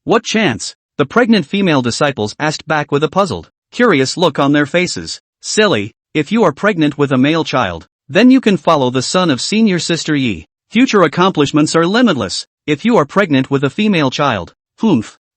What chance? The pregnant female disciples asked back with a puzzled, curious look on their faces. Silly, if you are pregnant with a male child, then you can follow the son of senior sister Yi. Future accomplishments are limitless. If you are pregnant with a female child,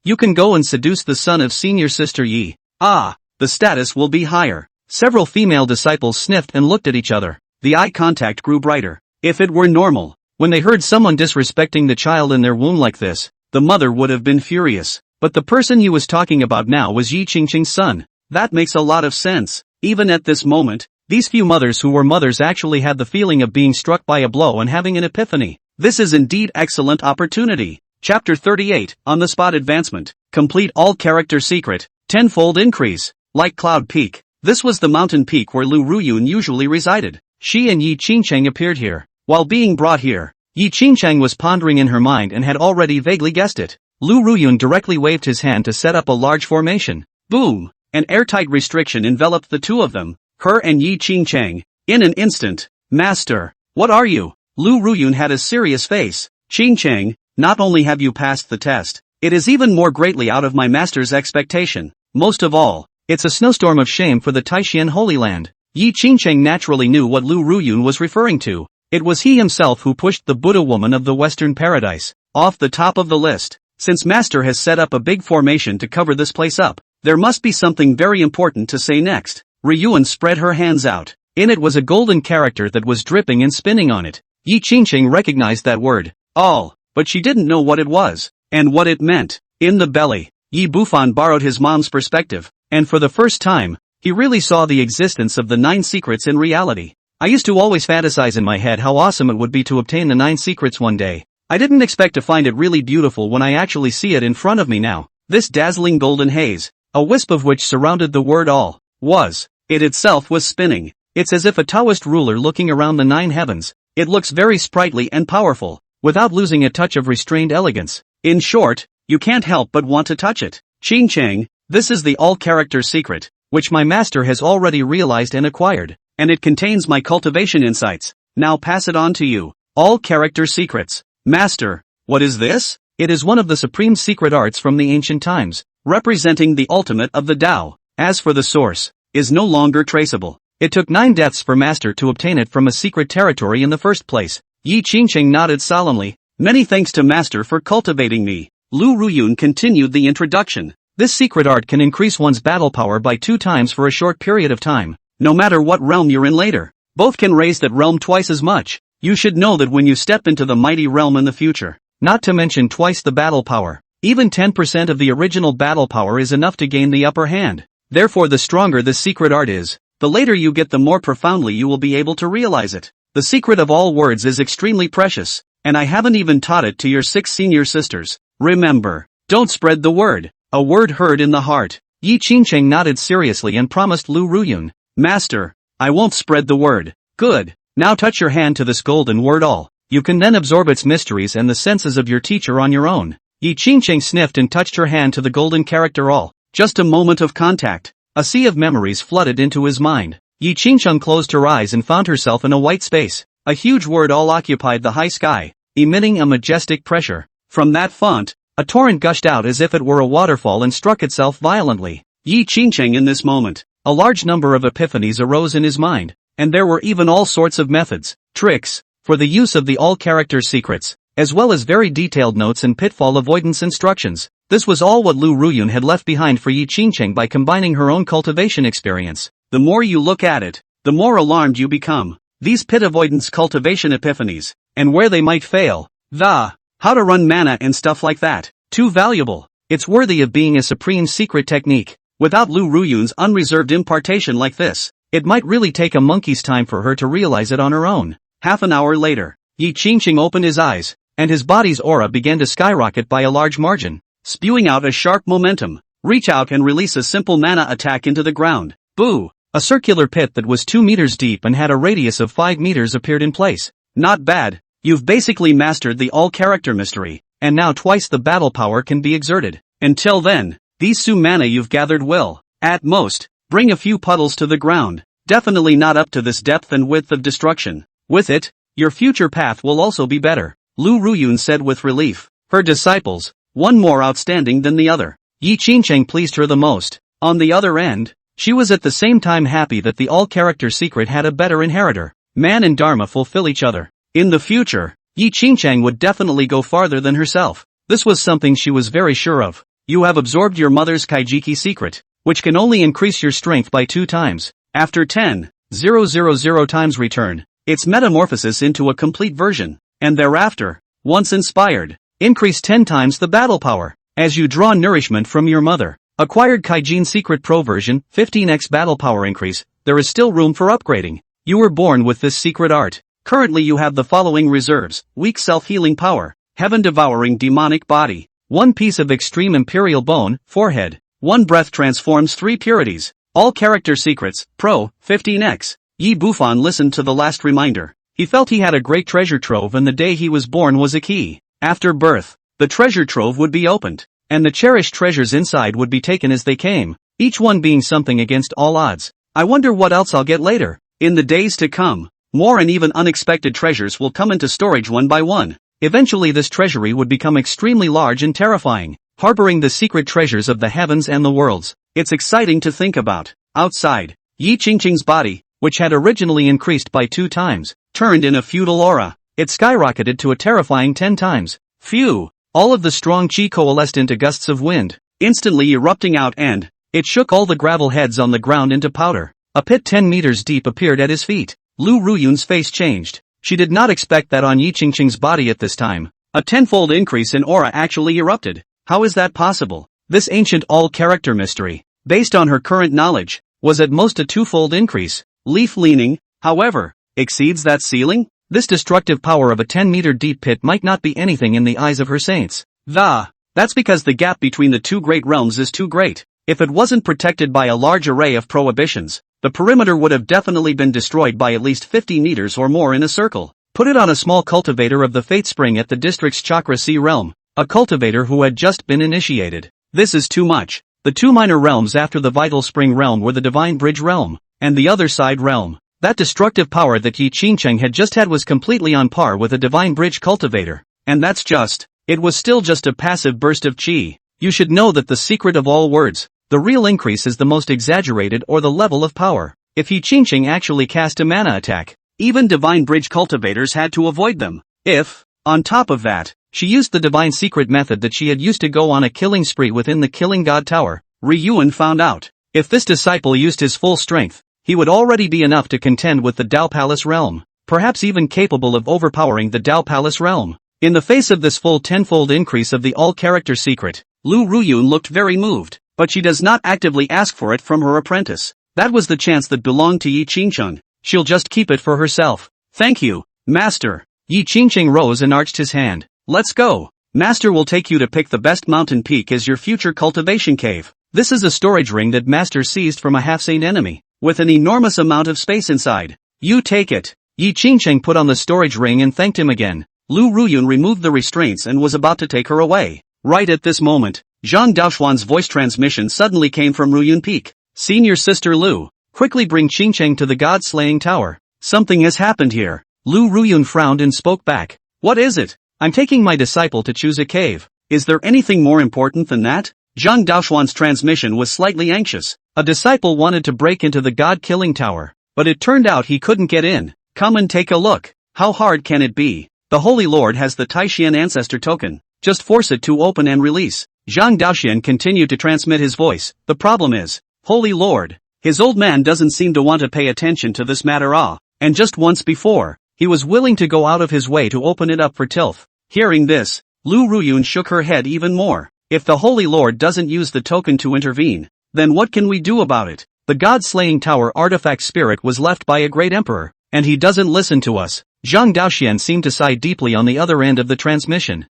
you can go and seduce the son of senior sister Yi. The status will be higher. Several female disciples sniffed and looked at each other. The eye contact grew brighter. If it were normal, when they heard someone disrespecting the child in their womb like this, the mother would have been furious. But the person Yi was talking about now was Yi Qingcheng's son. That makes a lot of sense. Even at this moment, these few mothers who were mothers actually had the feeling of being struck by a blow and having an epiphany. This is indeed excellent opportunity. Chapter 38, On-the-Spot Advancement. Complete all character secret. Tenfold increase. Like Cloud Peak. This was the mountain peak where Lu Ruyun usually resided. She and Yi Qingcheng appeared here. While being brought here, Yi Qingcheng was pondering in her mind and had already vaguely guessed it. Lu Ruyun directly waved his hand to set up a large formation. Boom! An airtight restriction enveloped the two of them, her and Yi Qingcheng. In an instant. Master, what are you? Lu Ruyun had a serious face. Qingcheng, not only have you passed the test, it is even more greatly out of my master's expectation. Most of all, it's a snowstorm of shame for the Taishan Holy Land. Yi Qingcheng naturally knew what Lu Ruyun was referring to. It was he himself who pushed the Buddha woman of the Western Paradise off the top of the list. Since Master has set up a big formation to cover this place up, there must be something very important to say next. Ryuan spread her hands out. In it was a golden character that was dripping and spinning on it. Yi Qingcheng recognized that word. All, but she didn't know what it was, and what it meant. In the belly, Yi Bufan borrowed his mom's perspective, and for the first time, he really saw the existence of the 9 secrets in reality. I used to always fantasize in my head how awesome it would be to obtain the 9 secrets one day. I didn't expect to find it really beautiful when I actually see it in front of me now. This dazzling golden haze, a wisp of which surrounded the word all, it itself was spinning. It's as if a Taoist ruler looking around the 9 heavens. It looks very sprightly and powerful, without losing a touch of restrained elegance. In short, you can't help but want to touch it. Ching Chang, this is the all-character secret, which my master has already realized and acquired, and it contains my cultivation insights. Now pass it on to you. All-character secrets. Master, what is this? It is one of the supreme secret arts from the ancient times, representing the ultimate of the Tao. As for the source, is no longer traceable. It took 9 deaths for Master to obtain it from a secret territory in the first place. Yi Qingqing nodded solemnly. Many thanks to Master for cultivating me. Lu Ruyun continued the introduction. This secret art can increase one's battle power by 2 times for a short period of time, no matter what realm you're in later. Both can raise that realm twice as much. You should know that when you step into the mighty realm in the future, not to mention twice the battle power, even 10% of the original battle power is enough to gain the upper hand. Therefore, the stronger this secret art is, the later you get, the more profoundly you will be able to realize it. The secret of all words is extremely precious, and I haven't even taught it to your 6 senior sisters. Remember, don't spread the word. A word heard in the heart. Yi Qingqing nodded seriously and promised Lu Ruyun, Master, I won't spread the word. Good. Now touch your hand to this golden word all. You can then absorb its mysteries and the senses of your teacher on your own. Yi Qingqing sniffed and touched her hand to the golden character all. Just a moment of contact. A sea of memories flooded into his mind. Yi Qingqing closed her eyes and found herself in a white space. A huge word all occupied the high sky, emitting a majestic pressure. From that font, a torrent gushed out as if it were a waterfall and struck itself violently. Yi Qingqing, in this moment, a large number of epiphanies arose in his mind, and there were even all sorts of methods, tricks, for the use of the all-character secrets, as well as very detailed notes and pitfall avoidance instructions. This was all what Lu Ruyun had left behind for Yi Qingqing by combining her own cultivation experience. The more you look at it, the more alarmed you become. These pit avoidance cultivation epiphanies, and where they might fail, how to run mana and stuff like that. Too valuable. It's worthy of being a supreme secret technique. Without Lu Ruyun's unreserved impartation like this, it might really take a monkey's time for her to realize it on her own. Half an hour later, Yi Qingqing opened his eyes, and his body's aura began to skyrocket by a large margin, spewing out a sharp momentum. Reach out and release a simple mana attack into the ground. Boo! A circular pit that was 2 meters deep and had a radius of 5 meters appeared in place. Not bad. You've basically mastered the all-character mystery, and now twice the battle power can be exerted. Until then, these Su mana you've gathered will, at most, bring a few puddles to the ground. Definitely not up to this depth and width of destruction. With it, your future path will also be better, Lu Ruyun said with relief. Her disciples, one more outstanding than the other. Yi Qingqing pleased her the most. On the other end, she was at the same time happy that the all-character secret had a better inheritor. Man and Dharma fulfill each other. In the future, Yi Qingqing would definitely go farther than herself. This was something she was very sure of. You have absorbed your mother's Kaijiki secret, which can only increase your strength by 2 times. After 10,000 times return, its metamorphosis into a complete version, and thereafter, once inspired, increase 10 times the battle power. As you draw nourishment from your mother, acquired Kaijin Secret Pro version, 15x battle power increase, there is still room for upgrading. You were born with this secret art. Currently you have the following reserves: weak self-healing power, heaven-devouring demonic body, 1 piece of extreme imperial bone, forehead, 1 breath transforms 3 purities, all character secrets, Pro, 15x. Yi Bufan listened to the last reminder. He felt he had a great treasure trove, and the day he was born was a key. After birth, the treasure trove would be opened, and the cherished treasures inside would be taken as they came, each one being something against all odds. I wonder what else I'll get later. In the days to come, more and even unexpected treasures will come into storage one by one. Eventually this treasury would become extremely large and terrifying, harboring the secret treasures of the heavens and the worlds. It's exciting to think about. Outside, Yi Qingqing's body, which had originally increased by 2 times, turned in a feudal aura. It skyrocketed to a terrifying 10 times. Phew! All of the strong chi coalesced into gusts of wind, instantly erupting out, and it shook all the gravel heads on the ground into powder. A pit 10 meters deep appeared at his feet. Lu Ruyun's face changed. She did not expect that on Yi Qingqing's body at this time. A 10-fold increase in aura actually erupted. How is that possible? This ancient all-character mystery, based on her current knowledge, was at most a 2-fold increase. Leaf leaning, however, exceeds that ceiling? This destructive power of a 10-meter deep pit might not be anything in the eyes of her saints. That's because the gap between the two great realms is too great. If it wasn't protected by a large array of prohibitions, the perimeter would have definitely been destroyed by at least 50 meters or more in a circle. Put it on a small cultivator of the Fate Spring at the district's Chakra C realm, a cultivator who had just been initiated. This is too much. The two minor realms after the Vital Spring realm were the Divine Bridge realm, and the Other Side realm. That destructive power that Yi Qingcheng had just had was completely on par with a Divine Bridge cultivator. And that's just, it was still just a passive burst of chi. You should know that the secret of all words, the real increase is the most exaggerated or the level of power. If Yi Qingcheng actually cast a mana attack, even Divine Bridge cultivators had to avoid them. If, on top of that, she used the divine secret method that she had used to go on a killing spree within the Killing God Tower, Yuan found out. If this disciple used his full strength, he would already be enough to contend with the Dao Palace realm, perhaps even capable of overpowering the Dao Palace realm. In the face of this full tenfold increase of the all-character secret, Lu Ruyun looked very moved, but she does not actively ask for it from her apprentice. That was the chance that belonged to Yi Qingcheng. She'll just keep it for herself. Thank you, Master. Yi Qingcheng rose and arched his hand. Let's go. Master will take you to pick the best mountain peak as your future cultivation cave. This is a storage ring that Master seized from a half-saint enemy, with an enormous amount of space inside. You take it. Yi Qingcheng put on the storage ring and thanked him again. Lu Ruyun removed the restraints and was about to take her away. Right at this moment, Zhang Daoxuan's voice transmission suddenly came from Ruyun Peak. Senior Sister Lu, quickly bring Qingcheng to the God-slaying tower. Something has happened here. Lu Ruyun frowned and spoke back. What is it? I'm taking my disciple to choose a cave. Is there anything more important than that? Zhang Daoxuan's transmission was slightly anxious. A disciple wanted to break into the God-killing tower, but it turned out he couldn't get in. Come and take a look. How hard can it be? The Holy Lord has the Taishian ancestor token. Just force it to open and release. Zhang Daoxian continued to transmit his voice. The problem is, Holy Lord. His old man doesn't seem to want to pay attention to this matter and just once before, he was willing to go out of his way to open it up for tilth. Hearing this, Lu Ruyun shook her head even more. If the Holy Lord doesn't use the token to intervene, then what can we do about it? The God-slaying tower artifact spirit was left by a great emperor, and he doesn't listen to us. Zhang Daoxian seemed to sigh deeply on the other end of the transmission.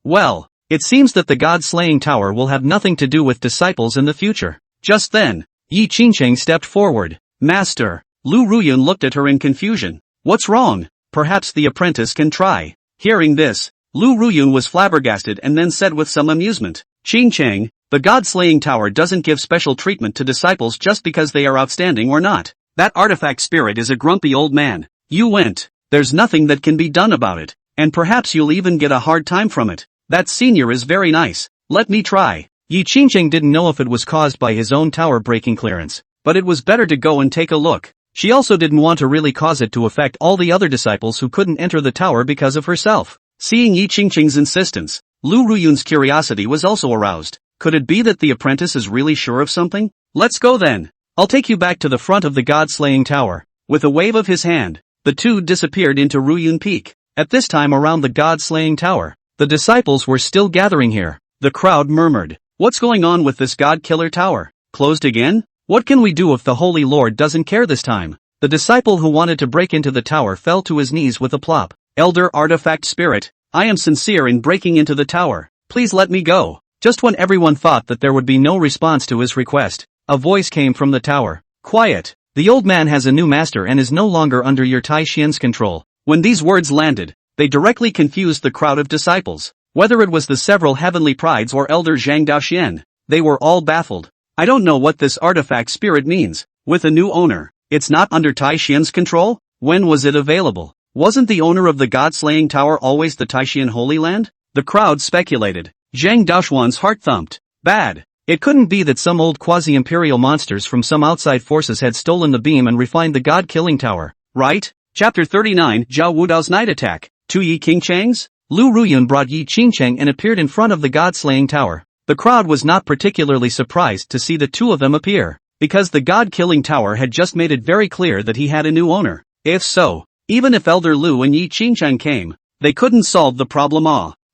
Well, it seems that the God-slaying tower will have nothing to do with disciples in the future. Just then, Yi Qingcheng stepped forward. Master. Lu Ruyun looked at her in confusion. What's wrong? Perhaps the apprentice can try. Hearing this, Lu Ruyun was flabbergasted and then said with some amusement, Qingcheng, the God-slaying tower doesn't give special treatment to disciples just because they are outstanding or not. That artifact spirit is a grumpy old man. You went. There's nothing that can be done about it, and perhaps you'll even get a hard time from it. That senior is very nice. Let me try. Yi Qingcheng didn't know if it was caused by his own tower breaking clearance, but it was better to go and take a look. She also didn't want to really cause it to affect all the other disciples who couldn't enter the tower because of herself. Seeing Yi Qingcheng's insistence, Lu Ruyun's curiosity was also aroused. Could it be that the apprentice is really sure of something? Let's go then. I'll take you back to the front of the God-slaying tower. With a wave of his hand, the two disappeared into Ruyun Peak. At this time around the God-slaying tower, the disciples were still gathering here. The crowd murmured. What's going on with this God-killer tower? Closed again? What can we do if the Holy Lord doesn't care this time? The disciple who wanted to break into the tower fell to his knees with a plop. Elder Artifact Spirit, I am sincere in breaking into the tower. Please let me go. Just when everyone thought that there would be no response to his request, a voice came from the tower. Quiet. The old man has a new master and is no longer under your Taishian's control. When these words landed, they directly confused the crowd of disciples. Whether it was the several heavenly prides or Elder Zhang Daoxian, they were all baffled. I don't know what this artifact spirit means. With a new owner, it's not under Taishian's control? When was it available? Wasn't the owner of the God-slaying tower always the Taishian Holy Land? The crowd speculated. Zhang Daoxuan's heart thumped. Bad. It couldn't be that some old quasi-imperial monsters from some outside forces had stolen the beam and refined the God-killing tower, right? Chapter 39, Zhao Wudao's Night Attack. 2 Yi Qingcheng's? Lu Ruyun brought Yi Qingcheng and appeared in front of the God-slaying tower. The crowd was not particularly surprised to see the two of them appear, because the God-killing tower had just made it very clear that he had a new owner. If so, even if Elder Lu and Yi Qingcheng came, they couldn't solve the problem.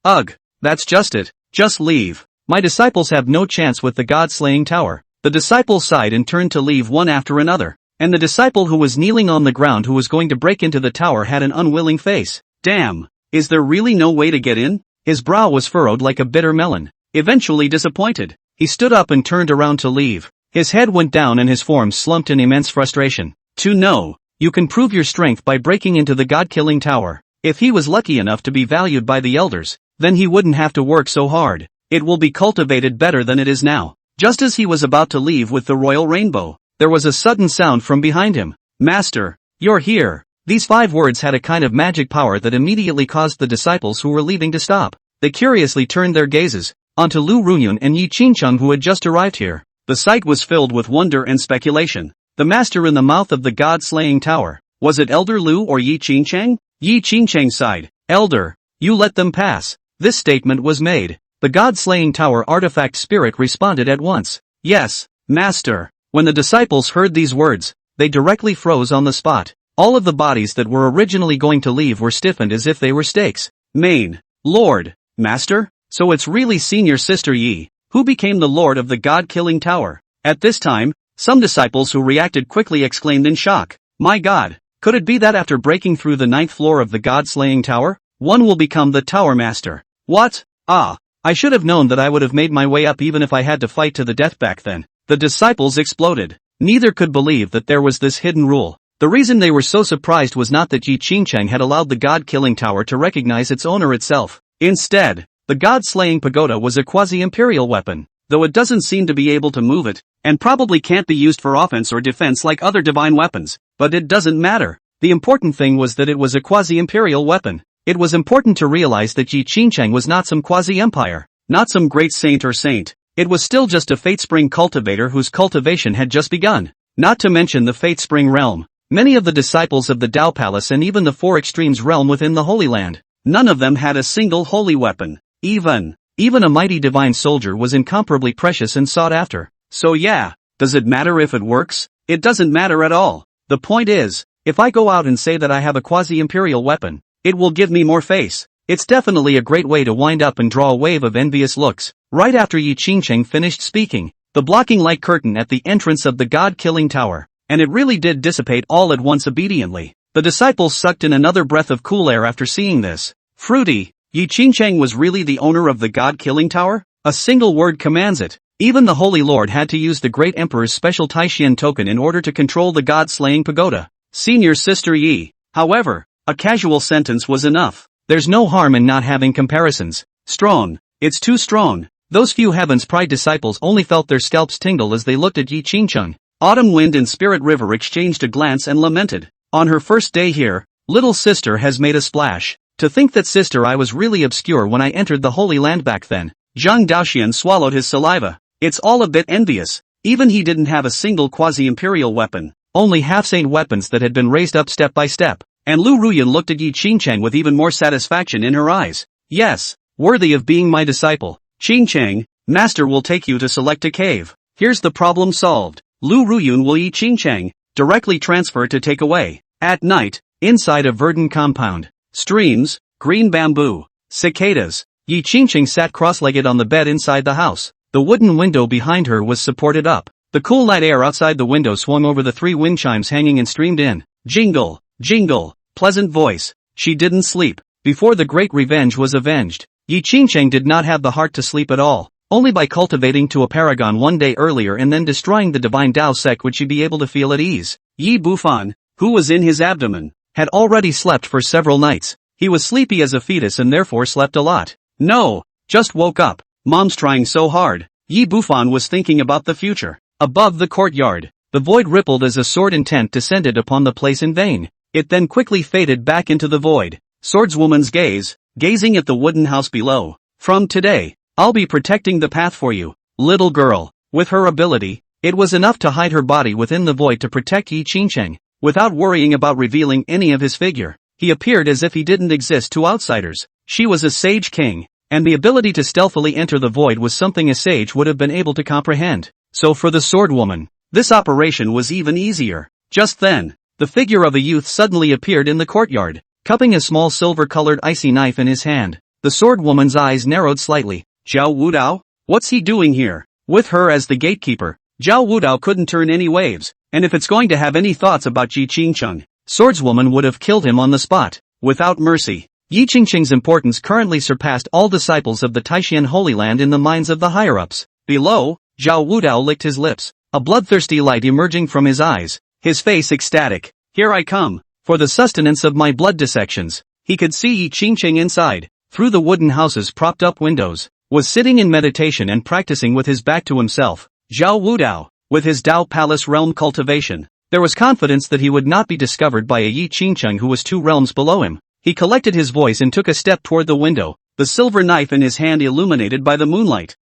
Ugh, that's just it. Just leave. My disciples have no chance with the God-slaying tower. The disciples sighed and turned to leave one after another. and the disciple who was kneeling on the ground who was going to break into the tower had an unwilling face. Damn, is there really no way to get in? His brow was furrowed like a bitter melon. Eventually disappointed, he stood up and turned around to leave. His head went down and his form slumped in immense frustration. No, you can prove your strength by breaking into the god-killing tower. If he was lucky enough to be valued by the elders, then he wouldn't have to work so hard. It will be cultivated better than it is now. Just as he was about to leave with the royal rainbow, there was a sudden sound from behind him. Master, you're here. These 5 words had a kind of magic power that immediately caused the disciples who were leaving to stop. They curiously turned their gazes onto Lu Ruyun and Yi Qingcheng who had just arrived here. The sight was filled with wonder and speculation. The master in the mouth of the god-slaying tower. Was it Elder Lu or Yi Qingcheng? Yi Qingcheng sighed. Elder, you let them pass. This statement was made. The god-slaying tower artifact spirit responded at once. Yes, master. When the disciples heard these words, they directly froze on the spot. All of the bodies that were originally going to leave were stiffened as if they were stakes. Main, Lord, Master? So it's really Senior Sister Yi, who became the Lord of the God-killing tower. At this time, some disciples who reacted quickly exclaimed in shock. My God, could it be that after breaking through the 9th floor of the God-slaying tower, one will become the Tower Master? What? I should have known that I would have made my way up even if I had to fight to the death back then. The disciples exploded. Neither could believe that there was this hidden rule. The reason they were so surprised was not that Yi Qingcheng had allowed the God-killing tower to recognize its owner itself. Instead, the god-slaying pagoda was a quasi-imperial weapon, though it doesn't seem to be able to move it, and probably can't be used for offense or defense like other divine weapons, but it doesn't matter. The important thing was that it was a quasi-imperial weapon. It was important to realize that Yi Qingcheng was not some quasi-empire, not some great saint or saint. It was still just a Fate Spring cultivator whose cultivation had just begun. Not to mention the Fate Spring realm. Many of the disciples of the Tao Palace and even the 4 Extremes realm within the Holy Land, none of them had a single holy weapon. Even a mighty divine soldier was incomparably precious and sought after. So yeah, does it matter if it works? It doesn't matter at all. The point is, if I go out and say that I have a quasi-imperial weapon, it will give me more face. It's definitely a great way to wind up and draw a wave of envious looks. Right after Yi Qingcheng finished speaking, the blocking light curtain at the entrance of the god-killing tower, and it really did dissipate all at once obediently. The disciples sucked in another breath of cool air after seeing this. Fruity, Yi Qingcheng was really the owner of the god-killing tower? A single word commands it. Even the Holy Lord had to use the Great Emperor's special Taishian token in order to control the god-slaying pagoda. Senior Sister Yi. However, a casual sentence was enough. There's no harm in not having comparisons. Strong. It's too strong. Those few Heaven's Pride disciples only felt their scalps tingle as they looked at Yi Qingcheng. Autumn Wind and Spirit River exchanged a glance and lamented. On her first day here, little sister has made a splash. To think that sister I was really obscure when I entered the Holy Land back then. Zhang Daoxian swallowed his saliva. It's all a bit envious. Even he didn't have a single quasi-imperial weapon. Only half-saint weapons that had been raised up step by step. And Lu Ruyun looked at Yi Qingcheng with even more satisfaction in her eyes. Yes, worthy of being my disciple. Qingcheng, Master will take you to select a cave. Here's the problem solved. Lu Ruyun will Yi Qingcheng directly transfer to take away. At night, inside a verdant compound. Streams, green bamboo, cicadas. Yi Qingcheng sat cross-legged on the bed inside the house. The wooden window behind her was supported up. The cool night air outside the window swung over the 3 wind chimes hanging and streamed in. Jingle, jingle, pleasant voice. She didn't sleep. Before the great revenge was avenged, Yi Qingcheng did not have the heart to sleep at all. Only by cultivating to a paragon one day earlier and then destroying the divine Tao sect would she be able to feel at ease. Yi Bufan, who was in his abdomen, had already slept for several nights. He was sleepy as a fetus and therefore slept a lot. No, just woke up. Mom's trying so hard. Yi Bufan was thinking about the future. Above the courtyard, the void rippled as a sword intent descended upon the place in vain. It then quickly faded back into the void. Swordswoman's gaze, gazing at the wooden house below. From today, I'll be protecting the path for you, little girl. With her ability, it was enough to hide her body within the void to protect Yi Qingcheng, without worrying about revealing any of his figure. He appeared as if he didn't exist to outsiders. She was a sage king, and the ability to stealthily enter the void was something a sage would have been able to comprehend. So for the swordwoman, this operation was even easier. Just then, the figure of a youth suddenly appeared in the courtyard, cupping a small silver-colored icy knife in his hand. The swordwoman's eyes narrowed slightly. Zhao Wudao? What's he doing here? With her as the gatekeeper, Zhao Wudao couldn't turn any waves. and if it's going to have any thoughts about Yi Qingcheng, swordswoman would have killed him on the spot, without mercy. Yi Qingcheng's importance currently surpassed all disciples of the Taishan Holy Land in the minds of the higher-ups. Below, Zhao Wudao licked his lips, a bloodthirsty light emerging from his eyes, his face ecstatic. Here I come, for the sustenance of my blood dissections. He could see Yi Qingcheng inside, through the wooden house's propped-up windows, was sitting in meditation and practicing with his back to himself. Zhao Wudao, with his Dao Palace realm cultivation, there was confidence that he would not be discovered by a Yi Qingcheng who was 2 realms below him. He collected his voice and took a step toward the window, the silver knife in his hand illuminated by the moonlight.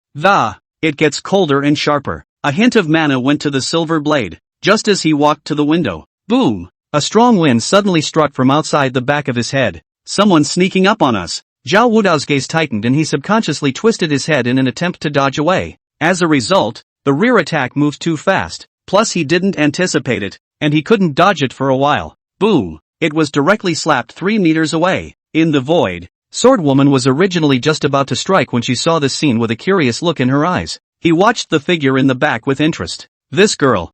It gets colder and sharper. A hint of mana went to the silver blade, just as he walked to the window. Boom! A strong wind suddenly struck from outside the back of his head. Someone sneaking up on us. Zhao Wudao's gaze tightened and he subconsciously twisted his head in an attempt to dodge away. As a result, the rear attack moved too fast, plus he didn't anticipate it, and he couldn't dodge it for a while. Boom! It was directly slapped 3 meters away. In the void, Swordwoman was originally just about to strike when she saw this scene with a curious look in her eyes. He watched the figure in the back with interest. This girl,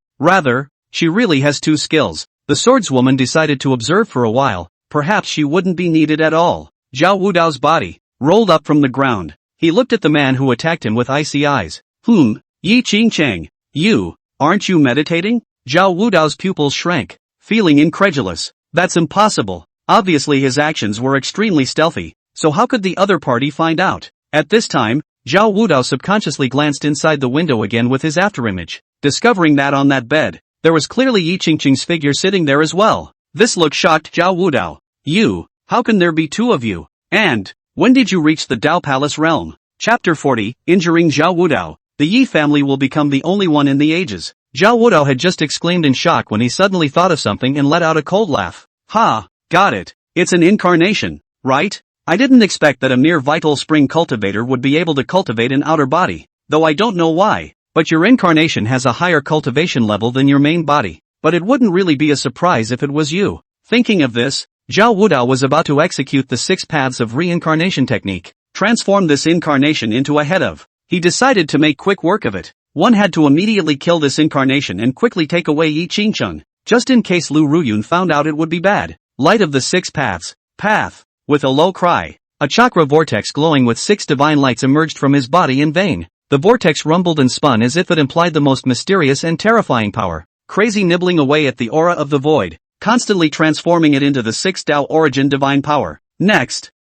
she really has 2 skills. The swordswoman decided to observe for a while. Perhaps she wouldn't be needed at all. Zhao Wudao's body rolled up from the ground. He looked at the man who attacked him with icy eyes. Yi Qingcheng, aren't you meditating? Zhao Wudao's pupils shrank, feeling incredulous. That's impossible. Obviously his actions were extremely stealthy, so how could the other party find out? At this time, Zhao Wudao subconsciously glanced inside the window again with his afterimage, discovering that on that bed, there was clearly Yi Qingcheng's figure sitting there as well. This look shocked Zhao Wudao. How can there be 2 of you? And, when did you reach the Dao Palace realm? Chapter 40, Injuring Zhao Wudao. The Yi family will become the only one in the ages. Zhao Wudao had just exclaimed in shock when he suddenly thought of something and let out a cold laugh. Got it. It's an incarnation, right? I didn't expect that a mere vital spring cultivator would be able to cultivate an outer body, though I don't know why. But your incarnation has a higher cultivation level than your main body. But it wouldn't really be a surprise if it was you. Thinking of this, Zhao Wudao was about to execute the 6 paths of reincarnation technique. Transform this incarnation into a head of. He decided to make quick work of it. One had to immediately kill this incarnation and quickly take away Yi Qingcheng, just in case Lu Ruyun found out it would be bad. Light of the 6 paths. With a low cry, a chakra vortex glowing with 6 divine lights emerged from his body in vain. The vortex rumbled and spun as if it implied the most mysterious and terrifying power, crazy nibbling away at the aura of the void, constantly transforming it into the 6 Tao origin divine power. Next,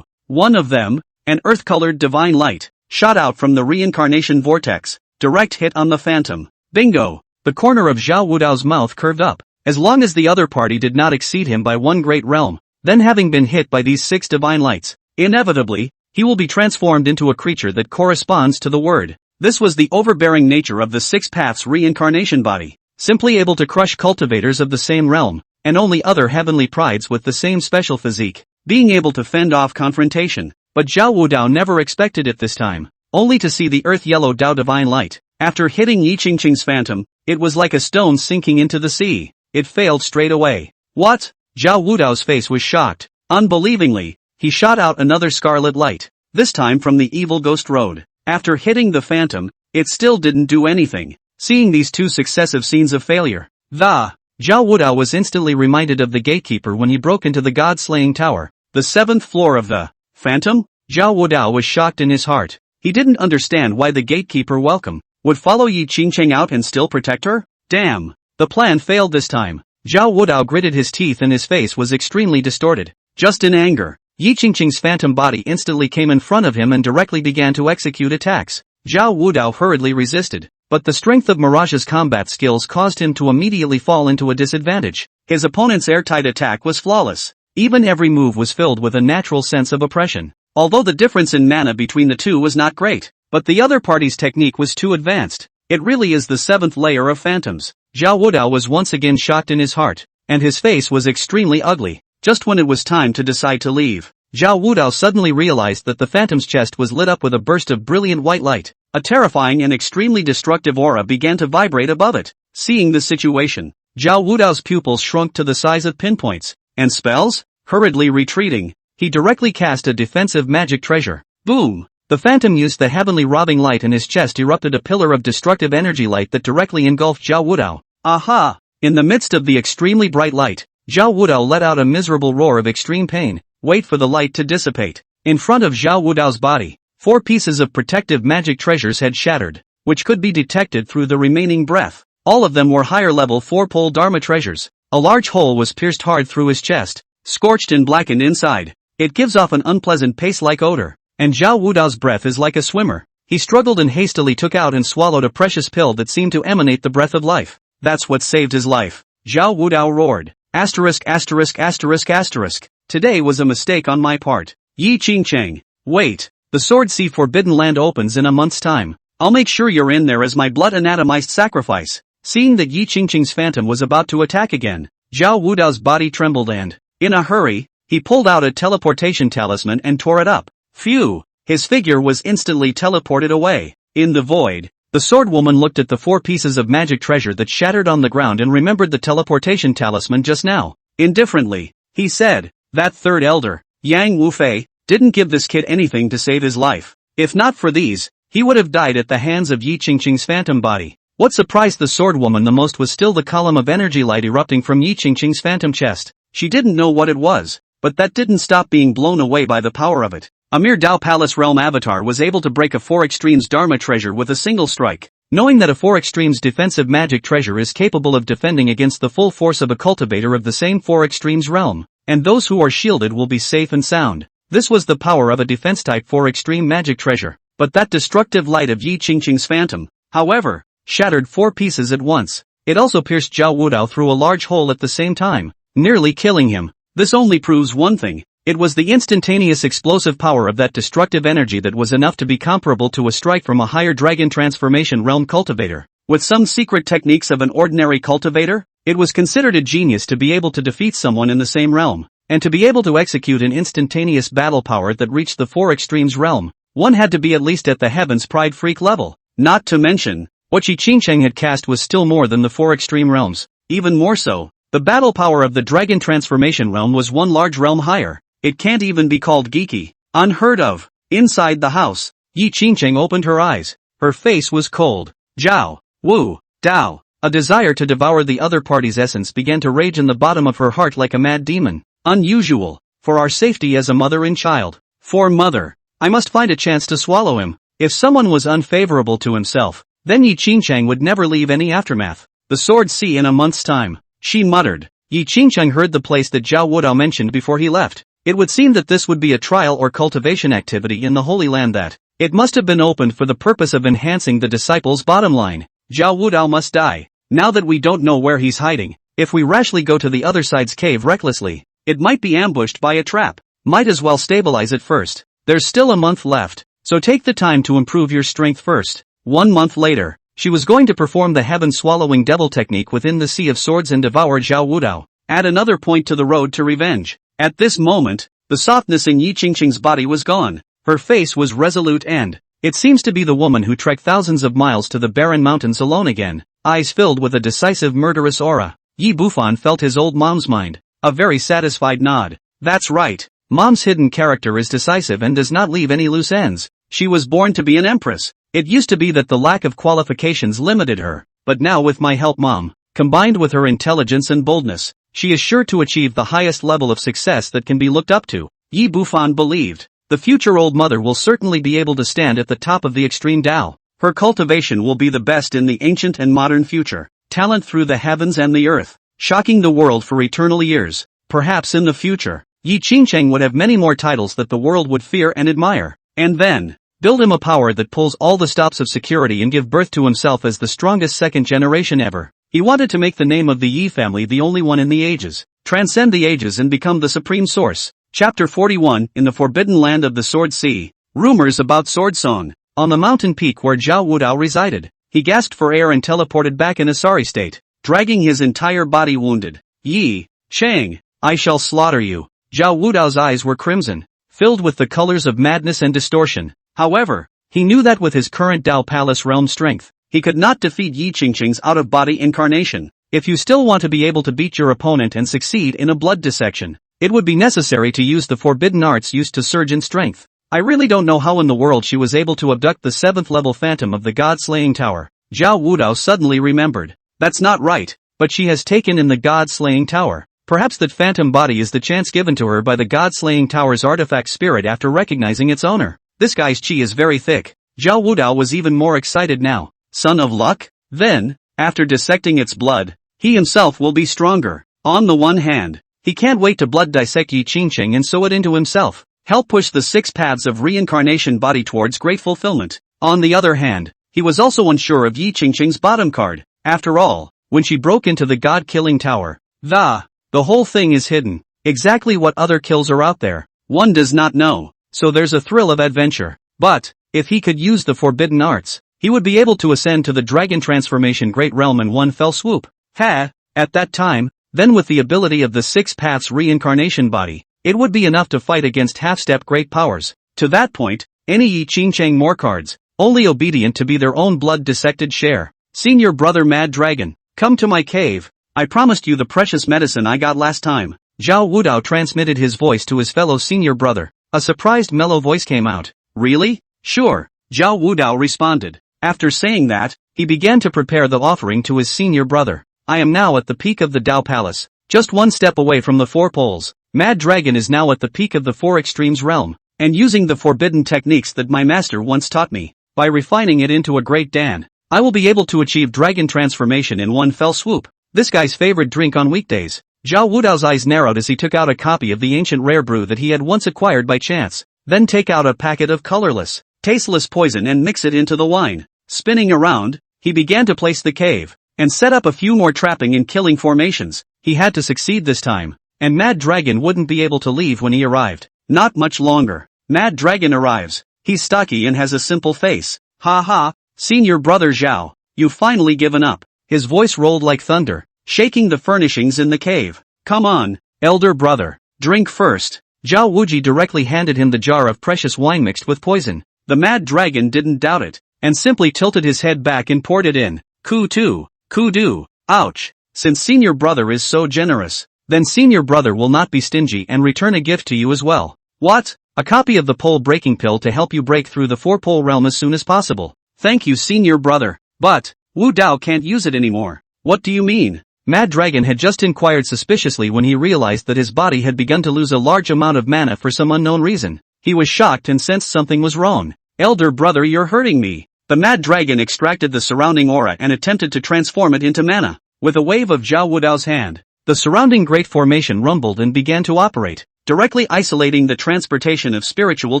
one of them, an earth-colored divine light, shot out from the reincarnation vortex. Direct hit on the phantom. Bingo! The corner of Zhao Wudao's mouth curved up. As long as the other party did not exceed him by 1 great realm, then having been hit by these 6 divine lights, inevitably, he will be transformed into a creature that corresponds to the word. This was the overbearing nature of the 6 paths reincarnation body, simply able to crush cultivators of the same realm, and only other heavenly prides with the same special physique, being able to fend off confrontation. But Zhao Wudao never expected it this time, only to see the earth-yellow Dao divine light. After hitting Yi Qingcheng's phantom, it was like a stone sinking into the sea. It failed straight away. What? Zhao Wudao's face was shocked. Unbelievingly, he shot out another scarlet light, this time from the evil ghost road. After hitting the phantom, it still didn't do anything. Seeing these 2 successive scenes of failure, Zhao Wudao was instantly reminded of the gatekeeper when he broke into the god-slaying tower, the 7th floor of the phantom. Zhao Wudao was shocked in his heart. He didn't understand why the gatekeeper would follow Yi Qingcheng out and still protect her. Damn! The plan failed this time. Zhao Wudao gritted his teeth and his face was extremely distorted. Just in anger, Yi Qingcheng's phantom body instantly came in front of him and directly began to execute attacks. Zhao Wudao hurriedly resisted, but the strength of Mirage's combat skills caused him to immediately fall into a disadvantage. His opponent's airtight attack was flawless. Even every move was filled with a natural sense of oppression. Although the difference in mana between the 2 was not great, but the other party's technique was too advanced. It really is the 7th layer of phantoms. Zhao Wudao was once again shocked in his heart, and his face was extremely ugly. Just when it was time to decide to leave, Zhao Wudao suddenly realized that the phantom's chest was lit up with a burst of brilliant white light. A terrifying and extremely destructive aura began to vibrate above it. Seeing the situation, Zhao Wudao's pupils shrunk to the size of pinpoints. And spells? Hurriedly retreating, he directly cast a defensive magic treasure. Boom! The phantom used the heavenly robbing light and his chest erupted a pillar of destructive energy light that directly engulfed Zhao Wudao. Aha! In the midst of the extremely bright light, Zhao Wudao let out a miserable roar of extreme pain. Wait for the light to dissipate. In front of Zhao Wudao's body, 4 pieces of protective magic treasures had shattered, which could be detected through the remaining breath. All of them were higher level 4-pole Dharma treasures. A large hole was pierced hard through his chest, scorched and blackened inside. It gives off an unpleasant paste-like odor, and Zhao Wudao's breath is like a swimmer. He struggled and hastily took out and swallowed a precious pill that seemed to emanate the breath of life. That's what saved his life. Zhao Wudao roared. Asterisk asterisk asterisk asterisk. Today was a mistake on my part. Yi Qingcheng. Wait. The Sword Sea Forbidden Land opens in a month's time. I'll make sure you're in there as my blood anatomized sacrifice. Seeing that Yi Qingcheng's phantom was about to attack again, Zhao Wudao's body trembled and, in a hurry, he pulled out a teleportation talisman and tore it up. Phew! His figure was instantly teleported away. In the void, the swordswoman looked at the 4 pieces of magic treasure that shattered on the ground and remembered the teleportation talisman just now. Indifferently, he said, that third elder, Yang Wufei, didn't give this kid anything to save his life. If not for these, he would have died at the hands of Yi Qingcheng's phantom body. What surprised the swordswoman the most was still the column of energy light erupting from Yi Qingcheng's phantom chest. She didn't know what it was, but that didn't stop being blown away by the power of it. A mere Dao Palace Realm avatar was able to break a 4 Extremes Dharma treasure with a single strike. Knowing that a 4 Extremes defensive magic treasure is capable of defending against the full force of a cultivator of the same 4 Extremes realm, and those who are shielded will be safe and sound. This was the power of a defense type 4 extreme magic treasure. But that destructive light of Yi Qingcheng's phantom, however, shattered 4 pieces at once. It also pierced Zhao Wudao through a large hole at the same time, nearly killing him. This only proves one thing. It was the instantaneous explosive power of that destructive energy that was enough to be comparable to a strike from a higher dragon transformation realm cultivator. With some secret techniques of an ordinary cultivator, it was considered a genius to be able to defeat someone in the same realm, and to be able to execute an instantaneous battle power that reached the 4 Extremes realm. One had to be at least at the Heavens Pride Freak level. Not to mention, what Yi Qingcheng had cast was still more than the 4 extreme realms. Even more so, the battle power of the dragon transformation realm was one large realm higher. It can't even be called geeky. Unheard of. Inside the house, Yi Qingcheng opened her eyes. Her face was cold. Zhao Wu Dao. A desire to devour the other party's essence began to rage in the bottom of her heart like a mad demon. Unusual. For our safety as a mother and child. For mother, I must find a chance to swallow him. If someone was unfavorable to himself, then Yi Qingcheng would never leave any aftermath. The Sword Sea in a month's time, she muttered. Yi Qingcheng heard the place that Zhao Wudao mentioned before he left. It would seem that this would be a trial or cultivation activity in the Holy Land that, it must have been opened for the purpose of enhancing the disciples' bottom line. Zhao Wudao must die. Now that we don't know where he's hiding, if we rashly go to the other side's cave recklessly, it might be ambushed by a trap. Might as well stabilize it first. There's still a month left, so take the time to improve your strength first. 1 month later, she was going to perform the heaven-swallowing devil technique within the Sea of Swords and devour Zhao Wudao. Add another point to the road to revenge. At this moment, the softness in Yi Qingcheng's body was gone. Her face was resolute and, it seems to be the woman who trekked thousands of miles to the barren mountains alone again. Eyes filled with a decisive murderous aura. Yi Bufan felt his old mom's mind. A very satisfied nod. That's right. Mom's hidden character is decisive and does not leave any loose ends. She was born to be an empress. It used to be that the lack of qualifications limited her, but now with my help Mom, combined with her intelligence and boldness, she is sure to achieve the highest level of success that can be looked up to. Yi Bufan believed. The future old mother will certainly be able to stand at the top of the extreme Tao. Her cultivation will be the best in the ancient and modern future. Talent through the heavens and the earth, shocking the world for eternal years. Perhaps in the future, Yi Qingcheng would have many more titles that the world would fear and admire. And then, build him a power that pulls all the stops of security and give birth to himself as the strongest second generation ever. He wanted to make the name of the Yi family the only one in the ages, transcend the ages and become the supreme source. Chapter 41, in the forbidden land of the Sword Sea. Rumors about Sword Song. On the mountain peak where Zhao Wudao resided, he gasped for air and teleported back in a sorry state, dragging his entire body wounded. Yi Chang, I shall slaughter you. Zhao Wudao's eyes were crimson, filled with the colors of madness and distortion. However, he knew that with his current Dao Palace realm strength, he could not defeat Yi Qingcheng's out-of-body incarnation. If you still want to be able to beat your opponent and succeed in a blood dissection, it would be necessary to use the forbidden arts used to surge in strength. I really don't know how in the world she was able to abduct the 7th level phantom of the god-slaying tower. Zhao Wudao suddenly remembered. That's not right, but she has taken in the God-slaying tower. Perhaps that phantom body is the chance given to her by the God-slaying tower's artifact spirit after recognizing its owner. This guy's chi is very thick. Zhao Wudao was even more excited now. Son of luck? Then, after dissecting its blood, he himself will be stronger. On the one hand, he can't wait to blood dissect Yi Qingcheng and sew it into himself. Help push the 6 paths of reincarnation body towards great fulfillment. On the other hand, he was also unsure of Yi Qingcheng's bottom card. After all, when she broke into the god-killing tower, the whole thing is hidden. Exactly what other kills are out there, one does not know, so there's a thrill of adventure. But, if he could use the forbidden arts, he would be able to ascend to the dragon transformation great realm in one fell swoop. At that time, then with the ability of the 6 paths reincarnation body, it would be enough to fight against half-step great powers. To that point, any Yi Qingcheng more cards, only obedient to be their own blood-dissected share. Senior brother Mad Dragon, come to my cave. I promised you the precious medicine I got last time. Zhao Wudao transmitted his voice to his fellow senior brother. A surprised mellow voice came out. Really? Sure, Zhao Wudao responded. After saying that, he began to prepare the offering to his senior brother. I am now at the peak of the Dao Palace, just one step away from the 4 poles. Mad Dragon is now at the peak of the 4 extremes realm, and using the forbidden techniques that my master once taught me, by refining it into a great Dan, I will be able to achieve dragon transformation in one fell swoop. This guy's favorite drink on weekdays. Zhao Wudao's eyes narrowed as he took out a copy of the ancient rare brew that he had once acquired by chance. Then take out a packet of colorless, tasteless poison and mix it into the wine. Spinning around, he began to place the cave, and set up a few more trapping and killing formations. He had to succeed this time, and Mad Dragon wouldn't be able to leave when he arrived. Not much longer. Mad Dragon arrives. He's stocky and has a simple face. Ha ha, senior brother Zhao, you've finally given up. His voice rolled like thunder, shaking the furnishings in the cave. Come on, elder brother, drink first. Zhao Wuji directly handed him the jar of precious wine mixed with poison. The Mad Dragon didn't doubt it, and simply tilted his head back and poured it in. Kudu, ouch. Since senior brother is so generous, then senior brother will not be stingy and return a gift to you as well. What? A copy of the pole breaking pill to help you break through the 4-pole realm as soon as possible. Thank you senior brother. But, Wu Dao can't use it anymore. What do you mean? Mad Dragon had just inquired suspiciously when he realized that his body had begun to lose a large amount of mana for some unknown reason. He was shocked and sensed something was wrong. Elder brother, you're hurting me. The Mad Dragon extracted the surrounding aura and attempted to transform it into mana. With a wave of Zhao Wudao's hand, the surrounding great formation rumbled and began to operate, directly isolating the transportation of spiritual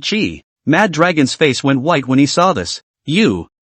chi. Mad Dragon's face went white when he saw this.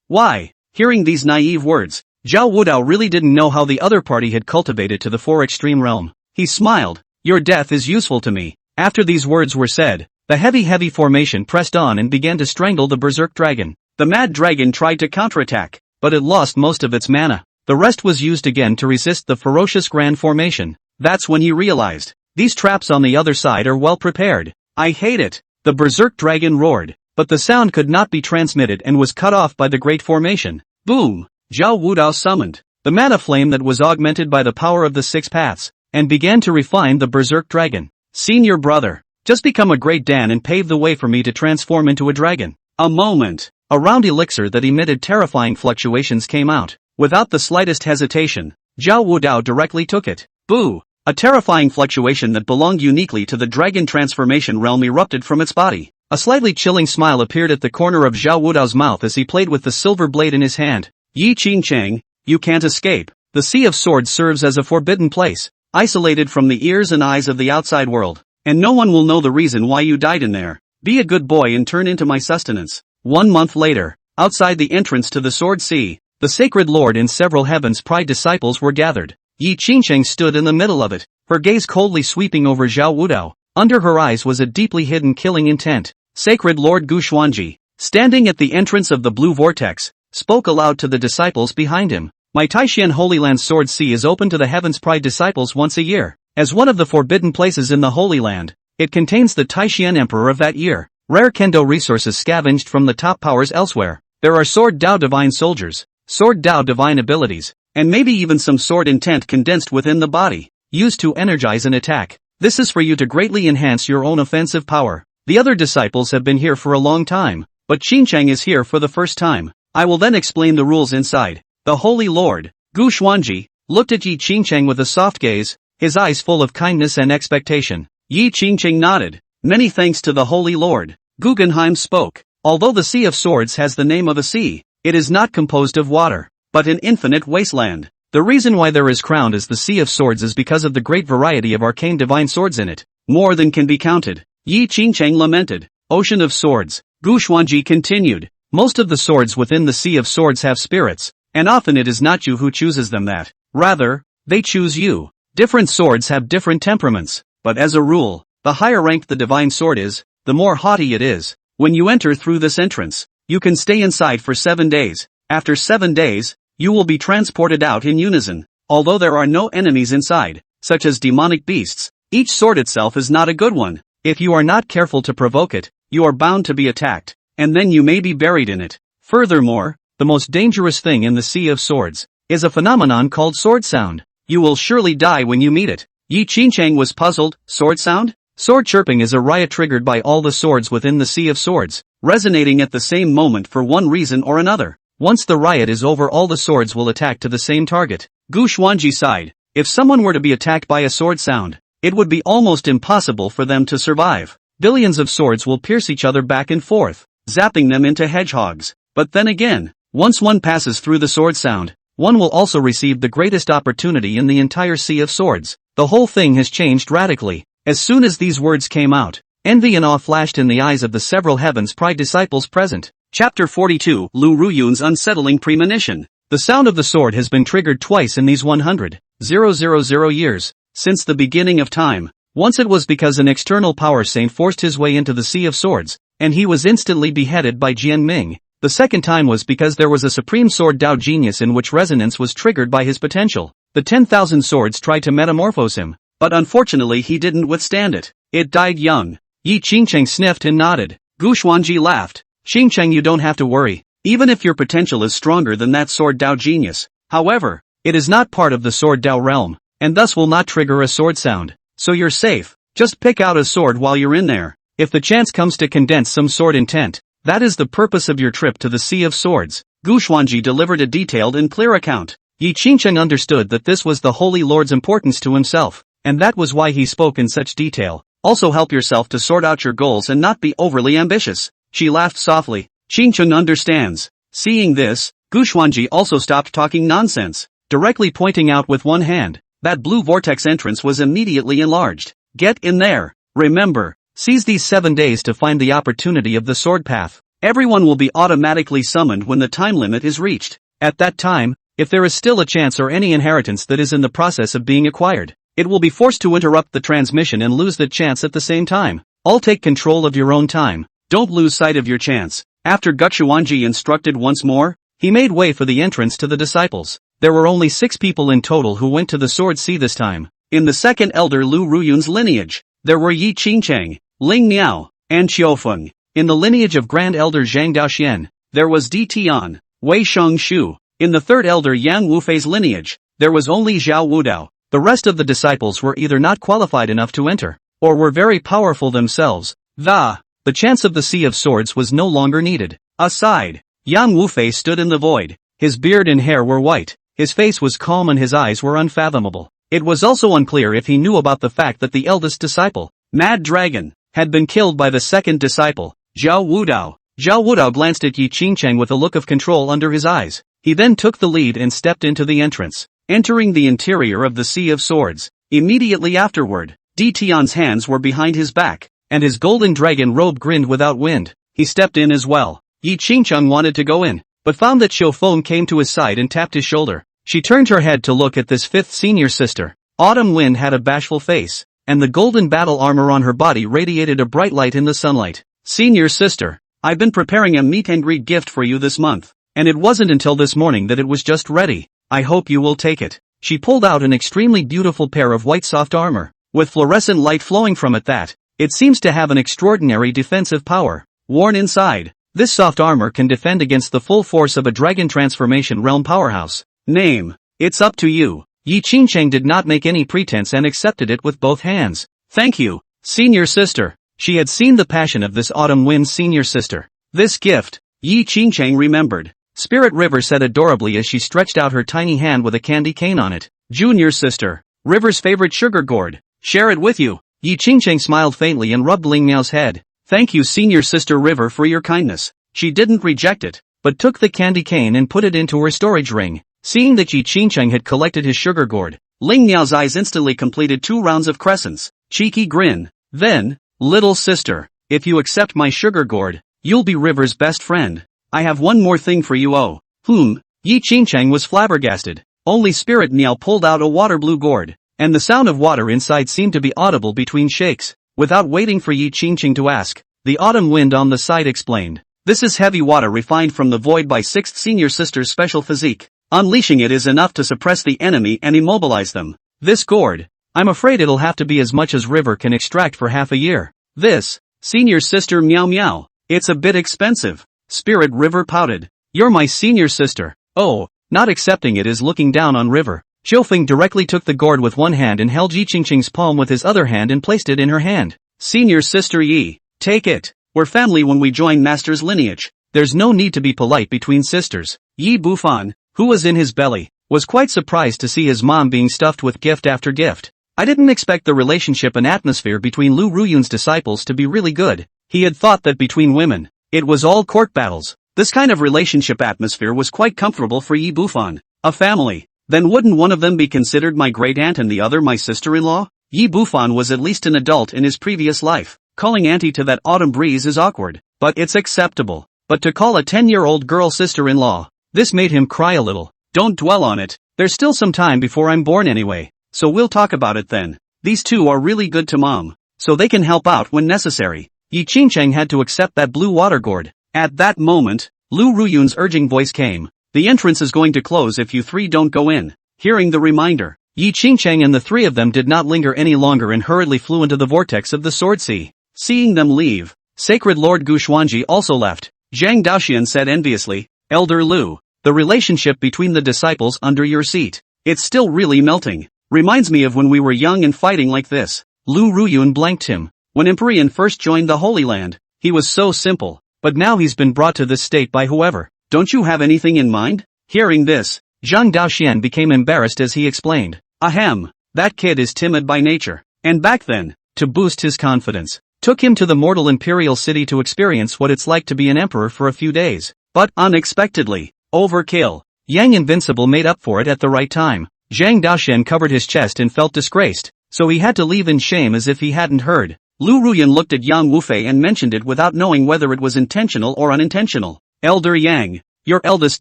Why? Hearing these naive words, Zhao Wudao really didn't know how the other party had cultivated to the 4 extreme realm. He smiled. Your death is useful to me. After these words were said, the heavy formation pressed on and began to strangle the berserk dragon. The Mad Dragon tried to counterattack, but it lost most of its mana. The rest was used again to resist the ferocious grand formation. That's when he realized, these traps on the other side are well prepared. I hate it. The berserk dragon roared, but the sound could not be transmitted and was cut off by the great formation. Boom! Zhao Wudao summoned the mana flame that was augmented by the power of the 6 paths, and began to refine the berserk dragon. Senior brother, just become a great Dan and pave the way for me to transform into a dragon. A moment. A round elixir that emitted terrifying fluctuations came out. Without the slightest hesitation, Zhao Wudao directly took it. Boo! A terrifying fluctuation that belonged uniquely to the dragon transformation realm erupted from its body. A slightly chilling smile appeared at the corner of Zhao Wudao's mouth as he played with the silver blade in his hand. Yi Qingcheng, you can't escape. The Sea of Swords serves as a forbidden place, isolated from the ears and eyes of the outside world, and no one will know the reason why you died in there. Be a good boy and turn into my sustenance. 1 month later, outside the entrance to the Sword Sea, the Sacred Lord and several Heaven's Pride disciples were gathered. Yi Qingcheng stood in the middle of it, her gaze coldly sweeping over Zhao Wudao. Under her eyes was a deeply hidden killing intent. Sacred Lord Gu Xuanji, standing at the entrance of the blue vortex, spoke aloud to the disciples behind him. My Taishan Holy Land Sword Sea is open to the Heaven's Pride disciples once a year. As one of the forbidden places in the Holy Land, it contains the Taishan Emperor of that year. Rare kendo resources scavenged from the top powers elsewhere. There are Sword Dao Divine Soldiers, Sword Dao Divine Abilities, and maybe even some sword intent condensed within the body, used to energize an attack. This is for you to greatly enhance your own offensive power. The other disciples have been here for a long time, but Qingcheng is here for the first time. I will then explain the rules inside. The Holy Lord, Gu Xuanji, looked at Yi Qingcheng with a soft gaze, his eyes full of kindness and expectation. Yi Qingcheng nodded. Many thanks to the Holy Lord. Guggenheim spoke. Although the Sea of Swords has the name of a sea, it is not composed of water, but an infinite wasteland. The reason why there is crowned as the Sea of Swords is because of the great variety of arcane divine swords in it, more than can be counted. Yi Qingcheng lamented. Ocean of Swords. Gu Xuanji continued. Most of the swords within the Sea of Swords have spirits, and often it is not you who chooses them that. Rather, they choose you. Different swords have different temperaments, but as a rule, the higher ranked the divine sword is, the more haughty it is. When you enter through this entrance, you can stay inside for 7 days. After 7 days, you will be transported out in unison. Although there are no enemies inside, such as demonic beasts, each sword itself is not a good one. If you are not careful to provoke it, you are bound to be attacked, and then you may be buried in it. Furthermore, the most dangerous thing in the Sea of Swords is a phenomenon called sword sound. You will surely die when you meet it. Yi Qingcheng was puzzled. Sword sound? Sword chirping is a riot triggered by all the swords within the Sea of Swords, resonating at the same moment for one reason or another. Once the riot is over, all the swords will attack to the same target. Gu Xuanji sighed. If someone were to be attacked by a sword sound, it would be almost impossible for them to survive. Billions of swords will pierce each other back and forth, zapping them into hedgehogs. But then again, once one passes through the sword sound, one will also receive the greatest opportunity in the entire Sea of Swords. The whole thing has changed radically. As soon as these words came out, envy and awe flashed in the eyes of the several Heaven's Pride disciples present. Chapter 42. Lu Ruyun's unsettling premonition. The sound of the sword has been triggered twice in these 100,000 years, since the beginning of time. Once it was because an external power saint forced his way into the Sea of Swords, and he was instantly beheaded by Jian Ming. The second time was because there was a supreme sword Dao genius in which resonance was triggered by his potential. The 10,000 swords tried to metamorphose him, but unfortunately he didn't withstand it. It died young. Yi Qingcheng sniffed and nodded. Gu Xuanji laughed. Qingcheng, you don't have to worry, even if your potential is stronger than that sword Dao genius. However, it is not part of the sword Dao realm, and thus will not trigger a sword sound. So you're safe. Just pick out a sword while you're in there. If the chance comes to condense some sword intent, that is the purpose of your trip to the Sea of Swords. Gu Xuanji delivered a detailed and clear account. Yi Qingcheng understood that this was the Holy Lord's importance to himself, and that was why he spoke in such detail. Also help yourself to sort out your goals and not be overly ambitious. She laughed softly. Qingcheng understands. Seeing this, Gu Xuanji also stopped talking nonsense, directly pointing out with one hand. That blue vortex entrance was immediately enlarged. Get in there. Remember, seize these 7 days to find the opportunity of the sword path. Everyone will be automatically summoned when the time limit is reached. At that time, if there is still a chance or any inheritance that is in the process of being acquired, it will be forced to interrupt the transmission and lose that chance at the same time. All take control of your own time. Don't lose sight of your chance. After Gu Xuanji instructed once more, he made way for the entrance to the disciples. There were only 6 people in total who went to the Sword Sea this time. In the second elder Lu Ruyun's lineage, there were Yi Qingcheng, Ling Niao, and Qiufeng. In the lineage of Grand Elder Zhang Daoxian, there was Di Tian, Wei Sheng Shu. In the third elder Yang Wufei's lineage, there was only Zhao Wudao. The rest of the disciples were either not qualified enough to enter, or were very powerful themselves. The chance of the Sea of Swords was no longer needed. Aside, Yang Wufei stood in the void. His beard and hair were white, his face was calm and his eyes were unfathomable. It was also unclear if he knew about the fact that the eldest disciple, Mad Dragon, had been killed by the second disciple, Zhao Wudao. Zhao Wudao glanced at Yi Qingcheng with a look of control under his eyes. He then took the lead and stepped into the entrance, entering the interior of the Sea of Swords. Immediately afterward, Di Tian's hands were behind his back, and his golden dragon robe grinned without wind. He stepped in as well. Yi Qingcheng wanted to go in, but found that Qiufeng came to his side and tapped his shoulder. She turned her head to look at this fifth senior sister. Autumn Wind had a bashful face, and the golden battle armor on her body radiated a bright light in the sunlight. Senior sister, I've been preparing a meet and greet gift for you this month, and it wasn't until this morning that it was just ready. I hope you will take it. She pulled out an extremely beautiful pair of white soft armor, with fluorescent light flowing from it it seems to have an extraordinary defensive power. Worn inside, this soft armor can defend against the full force of a dragon transformation realm powerhouse. Name. It's up to you. Yi Qingcheng did not make any pretense and accepted it with both hands. Thank you, senior sister. She had seen the passion of this Autumn Wind's senior sister. This gift, Yi Qingcheng remembered. Spirit River said adorably as she stretched out her tiny hand with a candy cane on it. Junior sister. River's favorite sugar gourd. Share it with you. Yi Qingcheng smiled faintly and rubbed Ling Miao's head. Thank you senior sister River for your kindness. She didn't reject it, but took the candy cane and put it into her storage ring. Seeing that Yi Qingcheng had collected his sugar gourd, Ling Miao's eyes instantly completed 2 rounds of crescents. Cheeky grin. Then, little sister, if you accept my sugar gourd, you'll be River's best friend. I have one more thing for you. Oh. Yi Qingcheng was flabbergasted. Only Spirit Miao pulled out a water blue gourd, and the sound of water inside seemed to be audible between shakes. Without waiting for Yi Qingcheng to ask, the autumn wind on the side explained. This is heavy water refined from the void by 6th senior sister's special physique. Unleashing it is enough to suppress the enemy and immobilize them. This gourd, I'm afraid it'll have to be as much as River can extract for half a year. This, senior sister Meow Meow, it's a bit expensive. Spirit River pouted. You're my senior sister. Oh, not accepting it is looking down on River. Xiaofeng directly took the gourd with one hand and held Yi Qingcheng's palm with his other hand and placed it in her hand. Senior sister Yi, take it. We're family when we join master's lineage. There's no need to be polite between sisters. Yi Bufan, who was in his belly, was quite surprised to see his mom being stuffed with gift after gift. I didn't expect the relationship and atmosphere between Lu Ruyun's disciples to be really good. He had thought that between women, it was all court battles. This kind of relationship atmosphere was quite comfortable for Yi Bufan. A family. Then wouldn't one of them be considered my great-aunt and the other my sister-in-law? Yi Bufan was at least an adult in his previous life. Calling auntie to that autumn breeze is awkward, but it's acceptable. But to call a 10-year-old girl sister-in-law, this made him cry a little. Don't dwell on it. There's still some time before I'm born anyway, so we'll talk about it then. These two are really good to mom, so they can help out when necessary. Yi Qingcheng had to accept that blue water gourd. At that moment, Lu Ruyun's urging voice came. The entrance is going to close if you 3 don't go in. Hearing the reminder, Yi Qingcheng and the 3 of them did not linger any longer and hurriedly flew into the vortex of the Sword Sea. Seeing them leave, Sacred Lord Gu Xuanji also left. Zhang Daoxian said enviously, Elder Lu, the relationship between the disciples under your seat, it's still really melting. Reminds me of when we were young and fighting like this. Lu Ruyun blanked him. When Empyrean first joined the Holy Land, he was so simple, but now he's been brought to this state by whoever. Don't you have anything in mind? Hearing this, Zhang Daoxian became embarrassed as he explained. Ahem, that kid is timid by nature. And back then, to boost his confidence, took him to the mortal imperial city to experience what it's like to be an emperor for a few days. But unexpectedly, overkill. Yang Invincible made up for it at the right time. Zhang Daoxian covered his chest and felt disgraced, so he had to leave in shame as if he hadn't heard. Lu Ruyun looked at Yang Wufei and mentioned it without knowing whether it was intentional or unintentional. Elder Yang, your eldest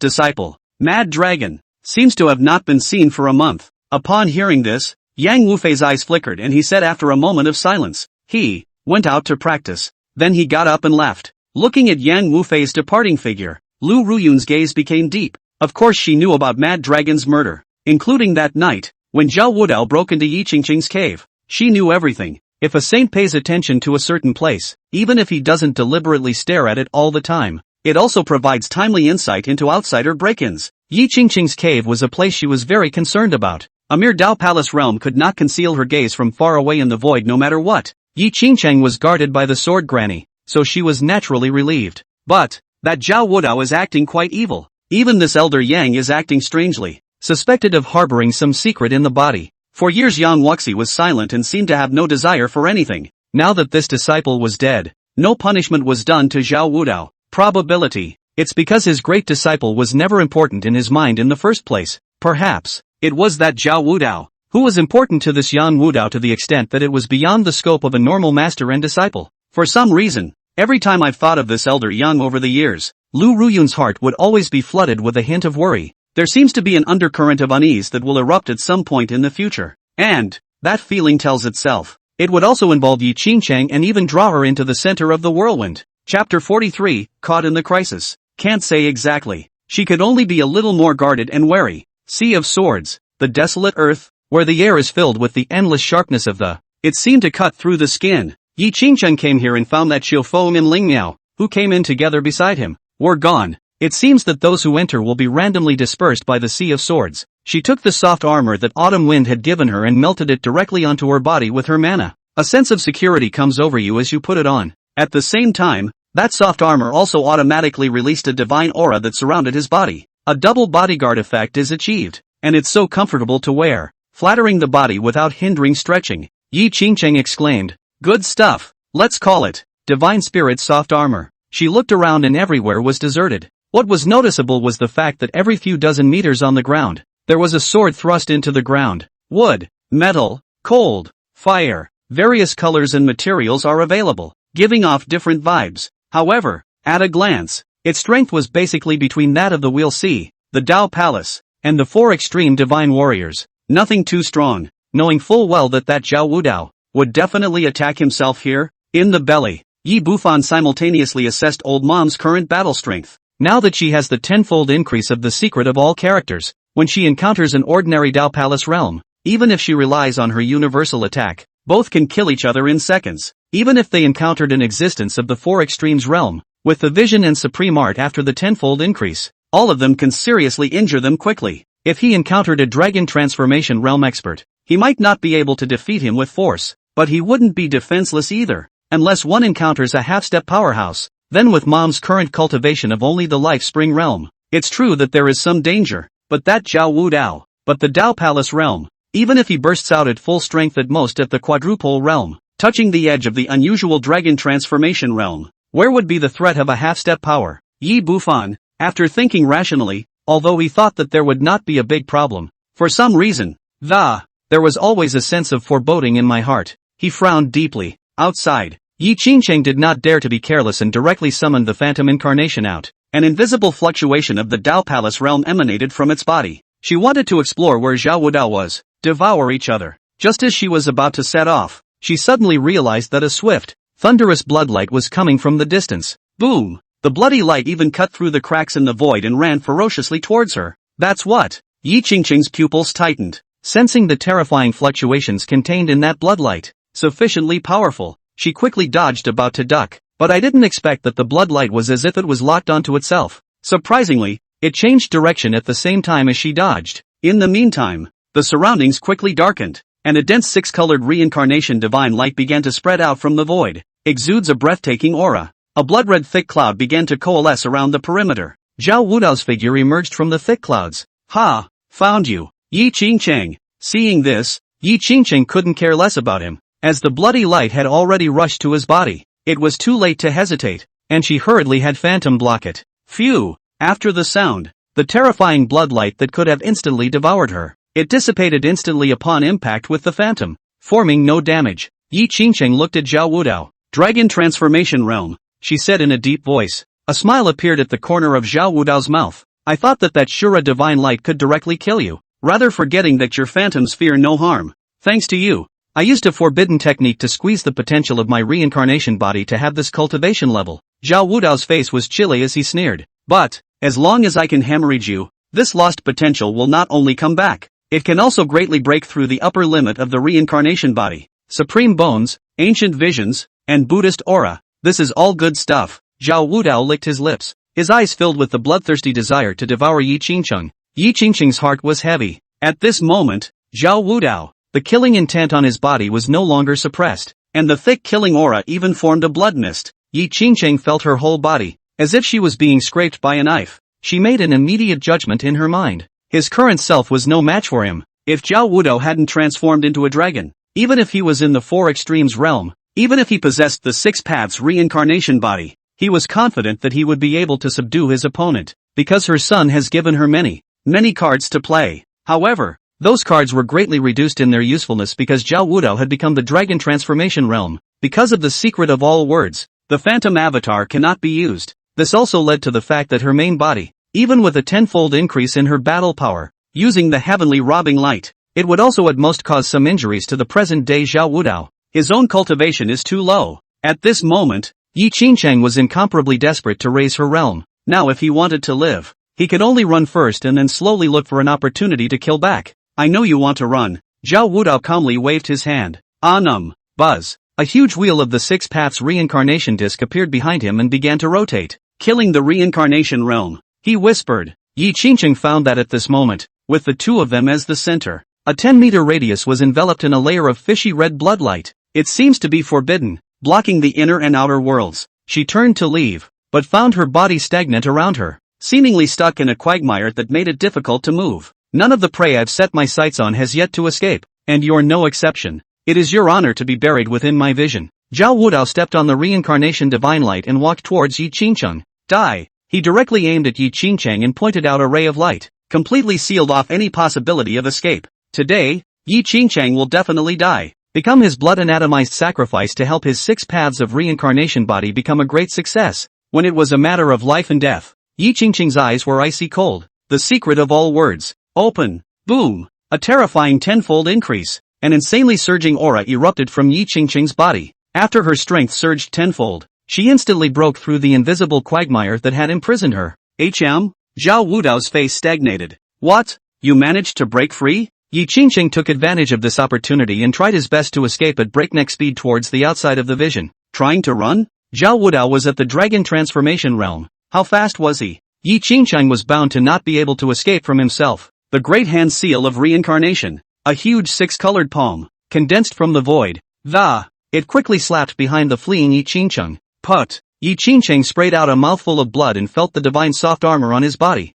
disciple, Mad Dragon, seems to have not been seen for a month. Upon hearing this, Yang Wufei's eyes flickered and he said after a moment of silence, he went out to practice. Then he got up and left. Looking at Yang Wufei's departing figure, Lu Ruyun's gaze became deep. Of course she knew about Mad Dragon's murder, including that night, when Zhao Wudao broke into Yi Qingcheng's cave. She knew everything. If a saint pays attention to a certain place, even if he doesn't deliberately stare at it all the time, it also provides timely insight into outsider break-ins. Yi Qingcheng's cave was a place she was very concerned about. A mere Dao Palace realm could not conceal her gaze from far away in the void no matter what. Yi Qingcheng was guarded by the sword granny, so she was naturally relieved. But, that Zhao Wudao is acting quite evil. Even this Elder Yang is acting strangely, suspected of harboring some secret in the body. For years Yang Wuxi was silent and seemed to have no desire for anything. Now that this disciple was dead, no punishment was done to Zhao Wudao. Probability. It's because his great disciple was never important in his mind in the first place. Perhaps, it was that Zhao Wudao, who was important to this Yang Wudao to the extent that it was beyond the scope of a normal master and disciple. For some reason, every time I've thought of this Elder Yang over the years, Lu Ruyun's heart would always be flooded with a hint of worry. There seems to be an undercurrent of unease that will erupt at some point in the future. And, that feeling tells itself. It would also involve Yi Qingcheng and even draw her into the center of the whirlwind. Chapter 43, Caught in the Crisis. Can't say exactly. She could only be a little more guarded and wary. Sea of Swords, the desolate earth, where the air is filled with the endless sharpness of the. It seemed to cut through the skin. Yi Qingcheng came here and found that Xiaofeng and Ling Miao, who came in together beside him, were gone. It seems that those who enter will be randomly dispersed by the Sea of Swords. She took the soft armor that Autumn Wind had given her and melted it directly onto her body with her mana. A sense of security comes over you as you put it on. At the same time, that soft armor also automatically released a divine aura that surrounded his body. A double bodyguard effect is achieved, and it's so comfortable to wear. flattering the body without hindering stretching. Yi Qingcheng exclaimed, "Good stuff. Let's call it Divine Spirit's soft armor." She looked around and everywhere was deserted. What was noticeable was the fact that every few dozen meters on the ground, there was a sword thrust into the ground. Wood, metal, cold, fire, various colors and materials are available, giving off different vibes. However, at a glance, its strength was basically between that of the Wheel Sea, the Tao Palace, and the 4 extreme divine warriors. Nothing too strong, knowing full well that Zhao Wudao would definitely attack himself here. In the belly, Yi Bufan simultaneously assessed old mom's current battle strength. Now that she has the tenfold increase of the secret of all characters, when she encounters an ordinary Tao Palace realm, even if she relies on her universal attack, both can kill each other in seconds. Even if they encountered an existence of the 4 extremes realm, with the vision and supreme art after the tenfold increase, all of them can seriously injure them quickly. If he encountered a dragon transformation realm expert, he might not be able to defeat him with force, but he wouldn't be defenseless either, unless one encounters a half-step powerhouse. Then with mom's current cultivation of only the life spring realm, it's true that there is some danger, but that Zhao Wudao, but the Tao Palace realm, even if he bursts out at full strength at most at the quadruple realm, touching the edge of the unusual dragon transformation realm, where would be the threat of a half-step power? Yi Bufan, after thinking rationally, although he thought that there would not be a big problem, for some reason, there was always a sense of foreboding in my heart. He frowned deeply. Outside, Yi Qingcheng did not dare to be careless and directly summoned the phantom incarnation out. An invisible fluctuation of the Tao Palace realm emanated from its body. She wanted to explore where Zhao Wudao was, devour each other. Just as she was about to set off, she suddenly realized that a swift, thunderous bloodlight was coming from the distance. Boom! The bloody light even cut through the cracks in the void and ran ferociously towards her. That's what? Yi Qingcheng's pupils tightened, sensing the terrifying fluctuations contained in that bloodlight. Sufficiently powerful, she quickly dodged about to duck, but I didn't expect that the bloodlight was as if it was locked onto itself. Surprisingly, it changed direction at the same time as she dodged. In the meantime, the surroundings quickly darkened, and a dense 6-colored reincarnation divine light began to spread out from the void. Exudes a breathtaking aura. A blood-red thick cloud began to coalesce around the perimeter. Zhao Wudao's figure emerged from the thick clouds. "Ha! Found you, Yi Qingcheng." Seeing this, Yi Qingcheng couldn't care less about him, as the bloody light had already rushed to his body. It was too late to hesitate, and she hurriedly had Phantom block it. Phew! After the sound, the terrifying bloodlight that could have instantly devoured her, it dissipated instantly upon impact with the Phantom, forming no damage. Yi Qingcheng looked at Zhao Wudao. "Dragon transformation realm," she said in a deep voice. A smile appeared at the corner of Zhao Wudao's mouth. "I thought that Shura divine light could directly kill you, rather forgetting that your phantoms fear no harm. Thanks to you, I used a forbidden technique to squeeze the potential of my reincarnation body to have this cultivation level." Zhao Wudao's face was chilly as he sneered. "But, as long as I can hemorrhage you, this lost potential will not only come back, it can also greatly break through the upper limit of the reincarnation body. Supreme bones, ancient visions, and Buddhist aura. This is all good stuff." Zhao Wudao licked his lips, his eyes filled with the bloodthirsty desire to devour Yi Qingcheng. Yi Qingcheng's heart was heavy. At this moment, Zhao Wudao, the killing intent on his body was no longer suppressed, and the thick killing aura even formed a blood mist. Yi Qingcheng felt her whole body, as if she was being scraped by a knife. She made an immediate judgment in her mind. His current self was no match for him. If Zhao Wudao hadn't transformed into a dragon, even if he was in the 4 extremes realm, even if he possessed the 6 paths reincarnation body, he was confident that he would be able to subdue his opponent, because her son has given her many cards to play. However, those cards were greatly reduced in their usefulness because Zhao Wudao had become the dragon transformation realm. Because of the secret of all words, the phantom avatar cannot be used. This also led to the fact that her main body, even with a tenfold increase in her battle power, using the heavenly robbing light, it would also at most cause some injuries to the present-day Zhao Wudao. His own cultivation is too low. At this moment, Yi Qingcheng was incomparably desperate to raise her realm. Now if he wanted to live, he could only run first and then slowly look for an opportunity to kill back. "I know you want to run." Zhao Wudao calmly waved his hand. Buzz. A huge wheel of the 6 paths reincarnation disc appeared behind him and began to rotate, killing the reincarnation realm. He whispered. Yi Qingcheng found that at this moment, with the 2 of them as the center, a 10-meter radius was enveloped in a layer of fishy red bloodlight. It seems to be forbidden, blocking the inner and outer worlds. She turned to leave, but found her body stagnant around her, seemingly stuck in a quagmire that made it difficult to move. None of the prey I've set my sights on has yet to escape, and you're no exception. It is your honor to be buried within my vision. Zhao Wudao stepped on the reincarnation divine light and walked towards Yi Qingcheng. Die! He directly aimed at Yi Qingcheng and pointed out a ray of light, completely sealed off any possibility of escape. Today, Yi Qingcheng will definitely die. Become his blood anatomized sacrifice to help his 6 paths of reincarnation body become a great success. When it was a matter of life and death, Yi Qingcheng's eyes were icy cold. The secret of all words. Open. Boom. A terrifying tenfold increase. An insanely surging aura erupted from Yi Qingcheng's body. After her strength surged tenfold, she instantly broke through the invisible quagmire that had imprisoned her. Zhao Wudao's face stagnated. What? You managed to break free? Yi Qingcheng took advantage of this opportunity and tried his best to escape at breakneck speed towards the outside of the vision. Trying to run? Zhao Wudao was at the dragon transformation realm. How fast was he? Yi Qingcheng was bound to not be able to escape from himself. The great hand seal of reincarnation. A huge 6-colored palm, condensed from the void. It quickly slapped behind the fleeing Yi Qingcheng. Put. Yi Qingcheng sprayed out a mouthful of blood and felt the divine soft armor on his body.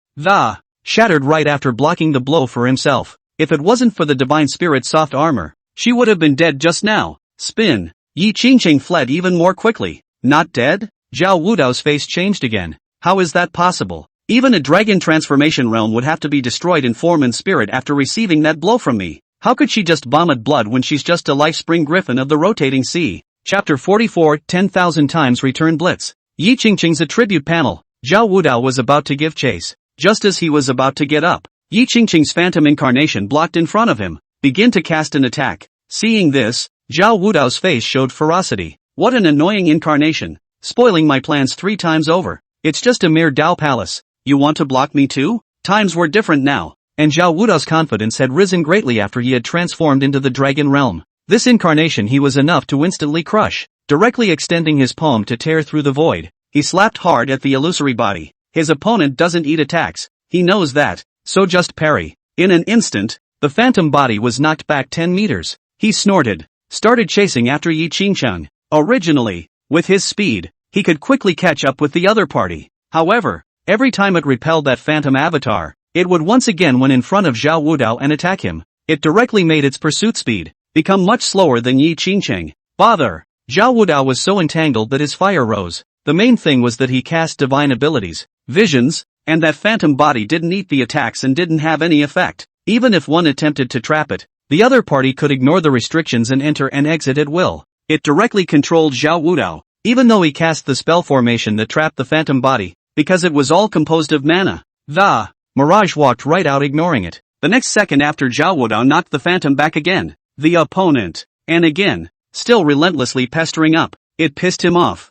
Shattered right after blocking the blow for himself. If it wasn't for the divine spirit's soft armor, she would have been dead just now. Spin. Yi Qingcheng fled even more quickly. Not dead? Zhao Wudao's face changed again. How is that possible? Even a dragon transformation realm would have to be destroyed in form and spirit after receiving that blow from me. How could she just vomit blood when she's just a life-spring griffin of the rotating sea? Chapter 44, 10,000 times return blitz. Yi Qingcheng's attribute panel. Zhao Wudao was about to give chase. Just as he was about to get up, Yi Qingcheng's phantom incarnation blocked in front of him. Begin to cast an attack. Seeing this, Zhao Wudao's face showed ferocity. What an annoying incarnation. Spoiling my plans 3 times over. It's just a mere Dao palace. You want to block me too? Times were different now. And Zhao Wudao's confidence had risen greatly after he had transformed into the dragon realm. This incarnation he was enough to instantly crush, directly extending his palm to tear through the void. He slapped hard at the illusory body. His opponent doesn't eat attacks. He knows that, so just parry. In an instant, the phantom body was knocked back 10 meters. He snorted, started chasing after Yi Qingcheng. Originally, with his speed, he could quickly catch up with the other party. However, every time it repelled that phantom avatar, it would once again when in front of Zhao Wudao and attack him. It directly made its pursuit speed become much slower than Yi Qingcheng. Bother! Zhao Wudao was so entangled that his fire rose. The main thing was that he cast divine abilities, visions, and that phantom body didn't eat the attacks and didn't have any effect. Even if one attempted to trap it, the other party could ignore the restrictions and enter and exit at will. It directly controlled Zhao Wudao, even though he cast the spell formation that trapped the phantom body, because it was all composed of mana. The Mirage walked right out ignoring it. The next second after Zhao Wudao knocked the phantom back again. The opponent. And again. Still relentlessly pestering up. It pissed him off.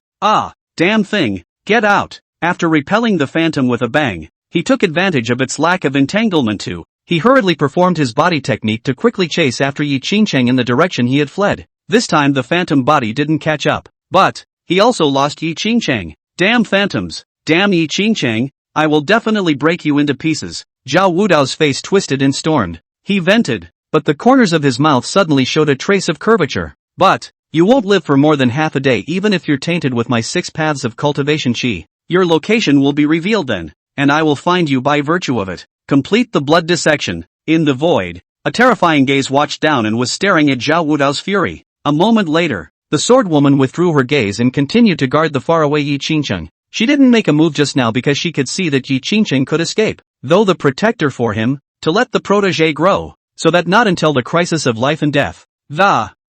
Damn thing. Get out. After repelling the phantom with a bang, he took advantage of its lack of entanglement too. He hurriedly performed his body technique to quickly chase after Yi Qingcheng in the direction he had fled. This time the phantom body didn't catch up. But, he also lost Yi Qingcheng. Damn phantoms. Damn Yi Qingcheng. I will definitely break you into pieces. Zhao Wudao's face twisted and stormed. He vented, but the corners of his mouth suddenly showed a trace of curvature. But, you won't live for more than half a day even if you're tainted with my 6 paths of cultivation chi. Your location will be revealed then, and I will find you by virtue of it. Complete the blood dissection. In the void, a terrifying gaze watched down and was staring at Zhao Wudao's fury. A moment later, the swordswoman withdrew her gaze and continued to guard the faraway Yi Qingcheng. She didn't make a move just now because she could see that Yi Qingcheng could escape, though the protector for him, to let the protege grow, so that not until the crisis of life and death.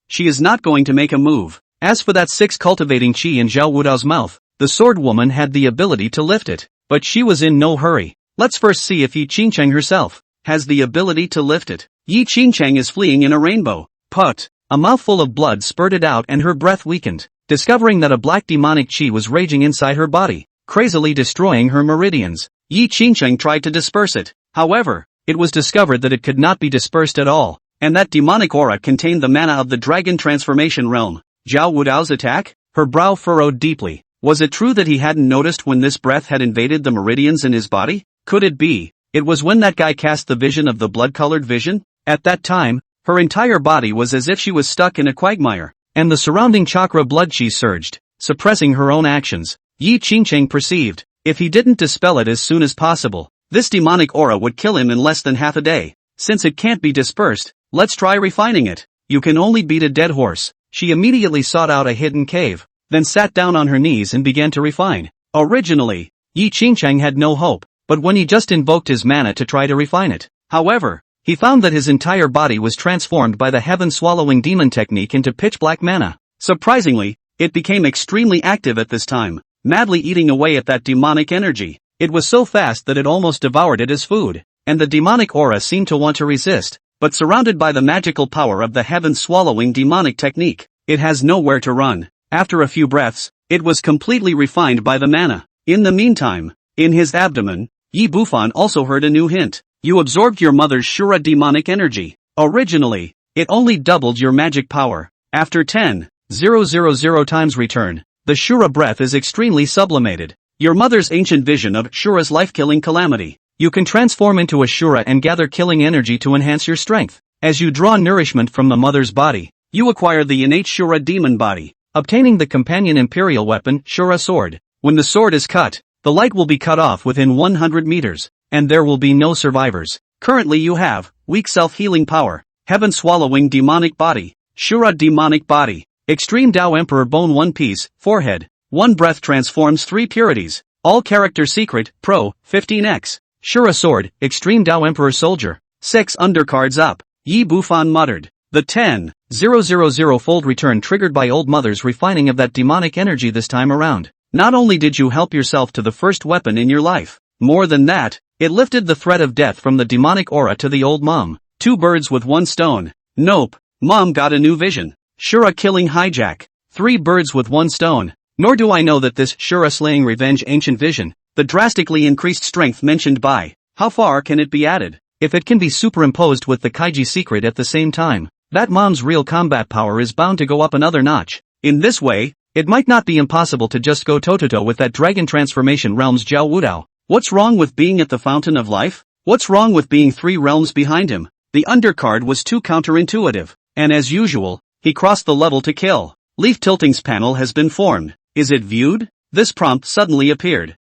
She is not going to make a move. As for that 6 cultivating chi in Zhao Wudao's mouth, the swordswoman had the ability to lift it, but she was in no hurry. Let's first see if Yi Qingcheng herself has the ability to lift it. Yi Qingcheng is fleeing in a rainbow. Put. A mouthful of blood spurted out and her breath weakened, discovering that a black demonic chi was raging inside her body, crazily destroying her meridians. Yi Qingcheng tried to disperse it. However, it was discovered that it could not be dispersed at all, and that demonic aura contained the mana of the dragon transformation realm. Zhao Wudao's attack? Her brow furrowed deeply. Was it true that he hadn't noticed when this breath had invaded the meridians in his body? Could it be? It was when that guy cast the vision of the blood-colored vision? At that time, her entire body was as if she was stuck in a quagmire, and the surrounding chakra blood chi surged, suppressing her own actions. Yi Qingcheng perceived, if he didn't dispel it as soon as possible, This demonic aura would kill him in less than half a day. Since it can't be dispersed, let's try refining it. You can only beat a dead horse. She immediately sought out a hidden cave, then sat down on her knees and began to refine. Originally, Yi Qingcheng had no hope, but when he just invoked his mana to try to refine it, however, he found that his entire body was transformed by the heaven-swallowing demon technique into pitch-black mana. Surprisingly, it became extremely active at this time, madly eating away at that demonic energy. It was so fast that it almost devoured it as food, and the demonic aura seemed to want to resist, but surrounded by the magical power of the heaven-swallowing demonic technique, it has nowhere to run. After a few breaths, it was completely refined by the mana. In the meantime, in his abdomen, Yi Bufan also heard a new hint. You absorbed your mother's Shura demonic energy. Originally, it only doubled your magic power. After 10,000 times return, the Shura breath is extremely sublimated. Your mother's ancient vision of Shura's life-killing calamity. You can transform into a Shura and gather killing energy to enhance your strength. As you draw nourishment from the mother's body, you acquire the innate Shura demon body, obtaining the companion imperial weapon, Shura sword. When the sword is cut, the light will be cut off within 100 meters, and there will be no survivors. Currently you have weak self-healing power, heaven-swallowing demonic body, Shura demonic body, extreme Tao Emperor bone 1 piece, forehead, 1 breath transforms 3 purities, all character secret, pro, 15x, Shura sword, extreme Tao Emperor soldier, 6 undercards up, Yi Bufan muttered. The 10,000 return triggered by old mother's refining of that demonic energy this time around. Not only did you help yourself to the first weapon in your life, more than that, it lifted the threat of death from the demonic aura to the old mom. 2 birds with 1 stone. Nope, mom got a new vision. Shura killing hijack. 3 birds with 1 stone. Nor do I know that this Shura slaying revenge ancient vision, the drastically increased strength mentioned by, how far can it be added? If it can be superimposed with the Kaiji secret at the same time, that mom's real combat power is bound to go up another notch. In this way, it might not be impossible to just go toe-to-toe with that dragon transformation realm's Jiao Wudao. What's wrong with being at the fountain of life? What's wrong with being 3 realms behind him? The undercard was too counterintuitive, and as usual, he crossed the level to kill. Leaf Tilting's panel has been formed. Is it viewed? This prompt suddenly appeared.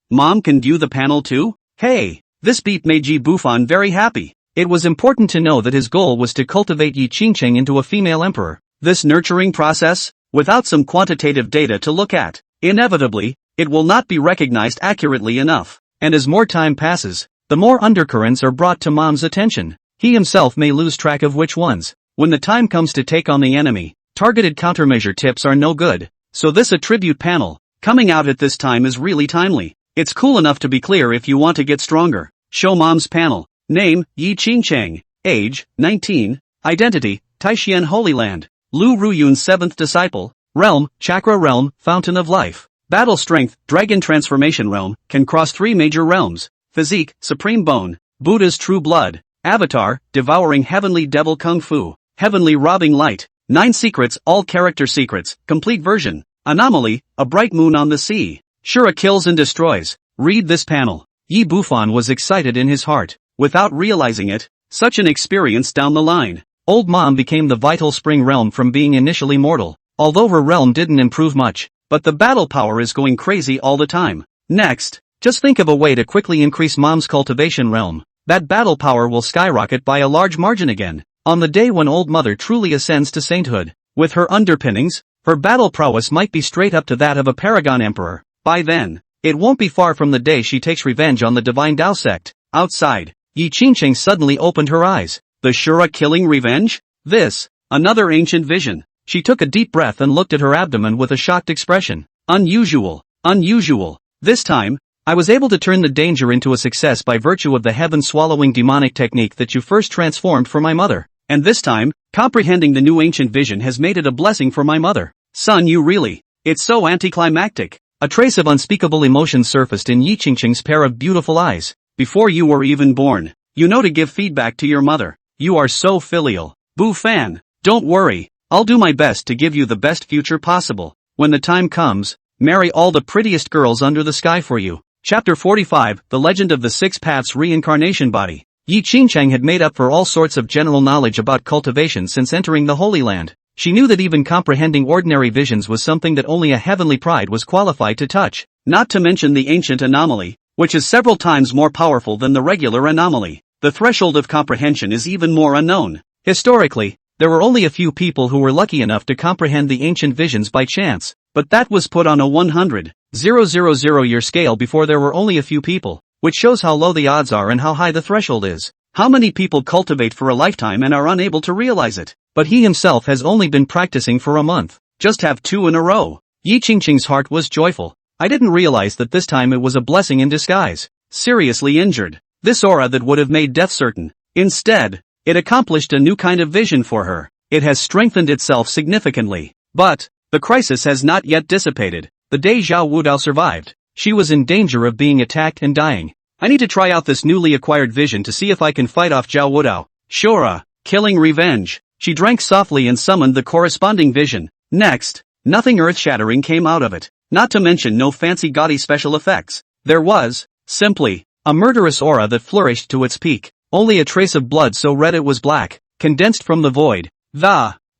Mom can view the panel too? Hey! This beat made Yi Bufan very happy. It was important to know that his goal was to cultivate Yi Qingcheng into a female emperor. This nurturing process, without some quantitative data to look at, inevitably, it will not be recognized accurately enough. And as more time passes, the more undercurrents are brought to mom's attention. He himself may lose track of which ones. When the time comes to take on the enemy, targeted countermeasure tips are no good. So this attribute panel, coming out at this time is really timely. It's cool enough to be clear if you want to get stronger. Show mom's panel. Name, Yi Qingcheng. Age, 19. Identity, Taishian Holy Land. Lu Ruyun's 7th disciple. Realm, Chakra Realm, Fountain of Life. Battle strength, Dragon Transformation Realm, can cross 3 major realms. Physique, Supreme Bone. Buddha's True Blood. Avatar, Devouring Heavenly Devil Kung Fu. Heavenly Robbing Light. 9 secrets, all character secrets, complete version. Anomaly, a bright moon on the sea. Shura kills and destroys. Read this panel. Yi Bufan was excited in his heart. Without realizing it, such an experience down the line. Old Mom became the vital spring realm from being initially mortal. Although her realm didn't improve much, but the battle power is going crazy all the time. Next, just think of a way to quickly increase Mom's cultivation realm. That battle power will skyrocket by a large margin again. On the day when Old Mother truly ascends to sainthood, with her underpinnings, her battle prowess might be straight up to that of a paragon emperor. By then, it won't be far from the day she takes revenge on the Divine Tao sect. Outside, Yi Qingcheng suddenly opened her eyes. The Shura killing revenge? This, another ancient vision. She took a deep breath and looked at her abdomen with a shocked expression. Unusual. This time, I was able to turn the danger into a success by virtue of the heaven-swallowing demonic technique that you first transformed for my mother. And this time, comprehending the new ancient vision has made it a blessing for my mother. Son, you really. It's so anticlimactic. A trace of unspeakable emotion surfaced in Yi Qingcheng's pair of beautiful eyes. Before you were even born, you know to give feedback to your mother. You are so filial. Boo fan. Don't worry, I'll do my best to give you the best future possible. When the time comes, marry all the prettiest girls under the sky for you. Chapter 45, The Legend of the 6 Paths Reincarnation Body. Yi Qingcheng had made up for all sorts of general knowledge about cultivation since entering the Holy Land. She knew that even comprehending ordinary visions was something that only a heavenly pride was qualified to touch. Not to mention the ancient anomaly, which is several times more powerful than the regular anomaly. The threshold of comprehension is even more unknown. Historically, there were only a few people who were lucky enough to comprehend the ancient visions by chance, but that was put on a 100,000 year scale before there were only a few people, which shows how low the odds are and how high the threshold is. How many people cultivate for a lifetime and are unable to realize it? But he himself has only been practicing for a month. Just have 2 in a row. Yi Qingqing's heart was joyful. I didn't realize that this time it was a blessing in disguise. Seriously injured. This aura that would have made death certain. Instead, it accomplished a new kind of vision for her. It has strengthened itself significantly. But the crisis has not yet dissipated. The day Zhao Wudao survived, she was in danger of being attacked and dying. I need to try out this newly acquired vision to see if I can fight off Zhao Wudao. Shura, killing revenge. She drank softly and summoned the corresponding vision. Next, nothing earth-shattering came out of it. Not to mention no fancy gaudy special effects. There was, simply, a murderous aura that flourished to its peak. Only a trace of blood so red it was black, condensed from the void.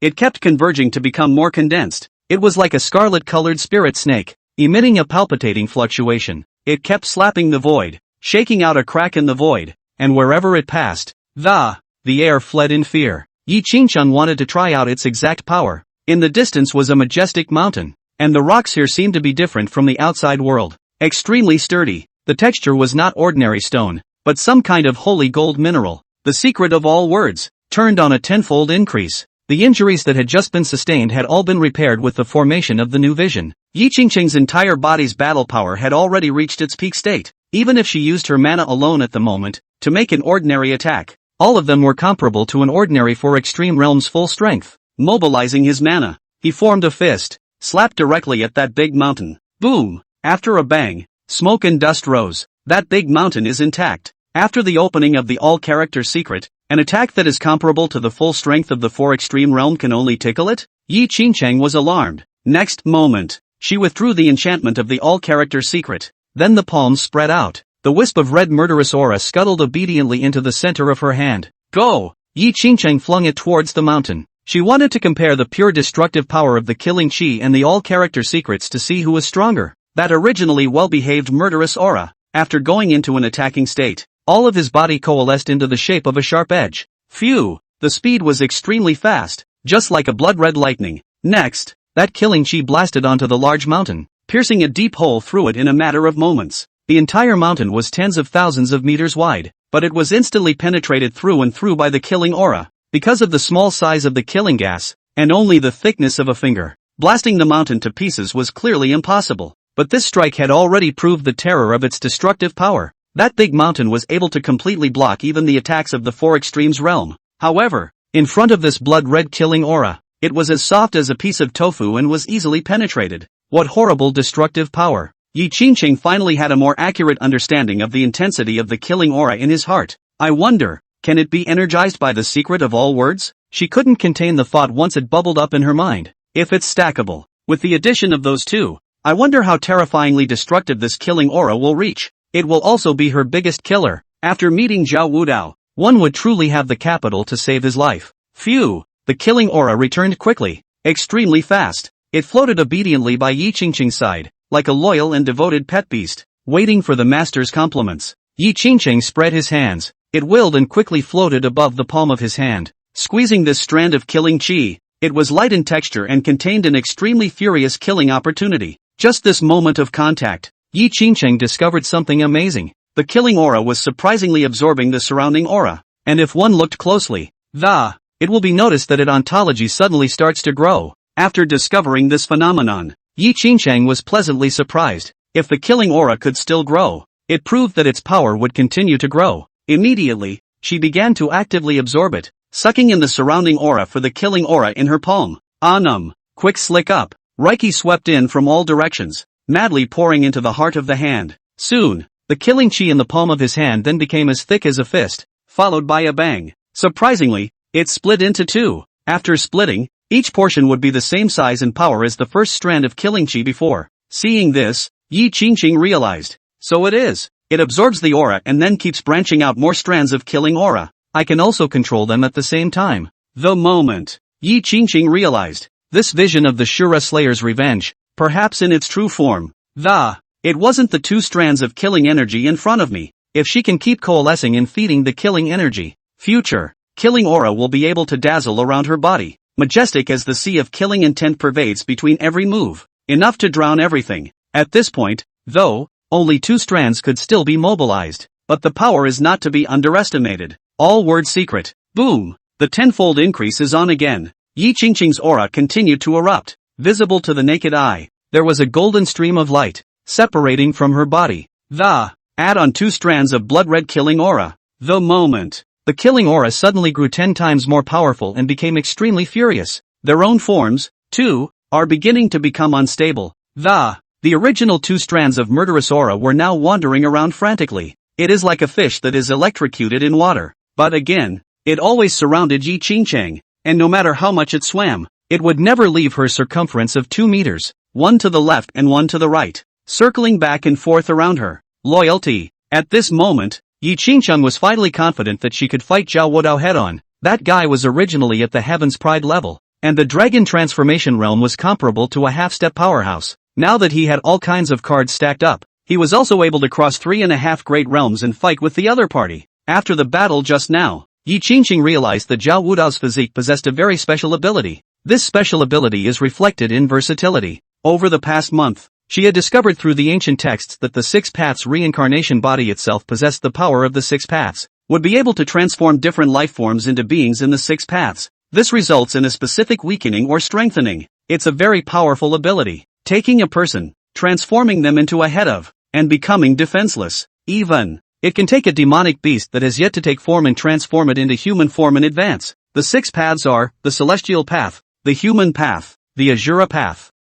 It kept converging to become more condensed. It was like a scarlet-colored spirit snake, emitting a palpitating fluctuation. It kept slapping the void, shaking out a crack in the void, and wherever it passed, the air fled in fear. Yi Qingqing wanted to try out its exact power. In the distance was a majestic mountain, and the rocks here seemed to be different from the outside world. Extremely sturdy. The texture was not ordinary stone, but some kind of holy gold mineral. The secret of all words turned on a tenfold increase. The injuries that had just been sustained had all been repaired with the formation of the new vision. Yi Qingqing's entire body's battle power had already reached its peak state. Even if she used her mana alone at the moment, to make an ordinary attack, all of them were comparable to an ordinary for extreme realm's full strength. Mobilizing his mana, he formed a fist, slapped directly at that big mountain. Boom! After a bang, smoke and dust rose. That big mountain is intact. After the opening of the all-character secret, an attack that is comparable to the full strength of the 4 extreme realm can only tickle it? Yi Qingqing was alarmed. Next moment, she withdrew the enchantment of the all-character secret. Then the palms spread out. The wisp of red murderous aura scuttled obediently into the center of her hand. Go! Yi Qingqing flung it towards the mountain. She wanted to compare the pure destructive power of the killing chi and the all-character secrets to see who was stronger. That originally well-behaved murderous aura, after going into an attacking state, all of his body coalesced into the shape of a sharp edge. Phew! The speed was extremely fast, just like a blood-red lightning. Next, that killing chi blasted onto the large mountain, piercing a deep hole through it in a matter of moments. The entire mountain was tens of thousands of meters wide, but it was instantly penetrated through and through by the killing aura. Because of the small size of the killing gas, and only the thickness of a finger, blasting the mountain to pieces was clearly impossible. But this strike had already proved the terror of its destructive power. That big mountain was able to completely block even the attacks of the 4 extremes realm. However, in front of this blood-red killing aura, it was as soft as a piece of tofu and was easily penetrated. What horrible destructive power! Yi Qingqing finally had a more accurate understanding of the intensity of the killing aura in his heart. I wonder, can it be energized by the secret of all words? She couldn't contain the thought once it bubbled up in her mind. If it's stackable, with the addition of those two, I wonder how terrifyingly destructive this killing aura will reach. It will also be her biggest killer. After meeting Zhao Wudao, one would truly have the capital to save his life. Phew! The killing aura returned quickly, extremely fast. It floated obediently by Yi Qingqing's side, like a loyal and devoted pet beast, waiting for the master's compliments. Yi Qingqing spread his hands. It willed and quickly floated above the palm of his hand, squeezing this strand of killing chi. It was light in texture and contained an extremely furious killing opportunity. Just this moment of contact, Yi Qingqing discovered something amazing. The killing aura was surprisingly absorbing the surrounding aura, and if one looked closely, it will be noticed that its ontology suddenly starts to grow. After discovering this phenomenon, Yi Qingqing was pleasantly surprised. If the killing aura could still grow, it proved that its power would continue to grow. Immediately, she began to actively absorb it, sucking in the surrounding aura for the killing aura in her palm. Quick slick up. Reiki swept in from all directions, madly pouring into the heart of the hand. Soon, the killing chi in the palm of his hand then became as thick as a fist, followed by a bang. Surprisingly, it split into two. After splitting, each portion would be the same size and power as the first strand of killing chi before. Seeing this, Yi Qingqing realized. So it is. It absorbs the aura and then keeps branching out more strands of killing aura. I can also control them at the same time. The moment Yi Qingqing realized this vision of the Shura Slayer's revenge, perhaps in its true form, It wasn't the two strands of killing energy in front of me. If she can keep coalescing and feeding the killing energy, future killing aura will be able to dazzle around her body, majestic as the sea of killing intent pervades between every move, enough to drown everything. At this point, though, only two strands could still be mobilized, but the power is not to be underestimated. All word secret. Boom! The tenfold increase is on again. Yi Qingqing's aura continued to erupt, visible to the naked eye. There was a golden stream of light, separating from her body. Add on two strands of blood-red killing aura. The moment the killing aura suddenly grew 10 times more powerful and became extremely furious. Their own forms, too, are beginning to become unstable. The original two strands of murderous aura were now wandering around frantically. It is like a fish that is electrocuted in water. But again, it always surrounded Yi Qingqing, and no matter how much it swam, it would never leave her circumference of 2 meters, one to the left and one to the right, circling back and forth around her. Loyalty. At this moment, Yi Qingqing was finally confident that she could fight Zhao Wudao head-on. That guy was originally at the Heaven's Pride level, and the Dragon Transformation Realm was comparable to a half-step powerhouse. Now that he had all kinds of cards stacked up, he was also able to cross 3.5 great realms and fight with the other party. After the battle just now, Yi Qingqing realized that Zhao Wudao's physique possessed a very special ability. This special ability is reflected in versatility. Over the past month, she had discovered through the ancient texts that the Six Paths reincarnation body itself possessed the power of the Six Paths, would be able to transform different life forms into beings in the Six Paths. This results in a specific weakening or strengthening. It's a very powerful ability, taking a person, transforming them into a head of, and becoming defenseless. Even, it can take a demonic beast that has yet to take form and transform it into human form in advance. The six paths are, the celestial path, the human path, the Azura path,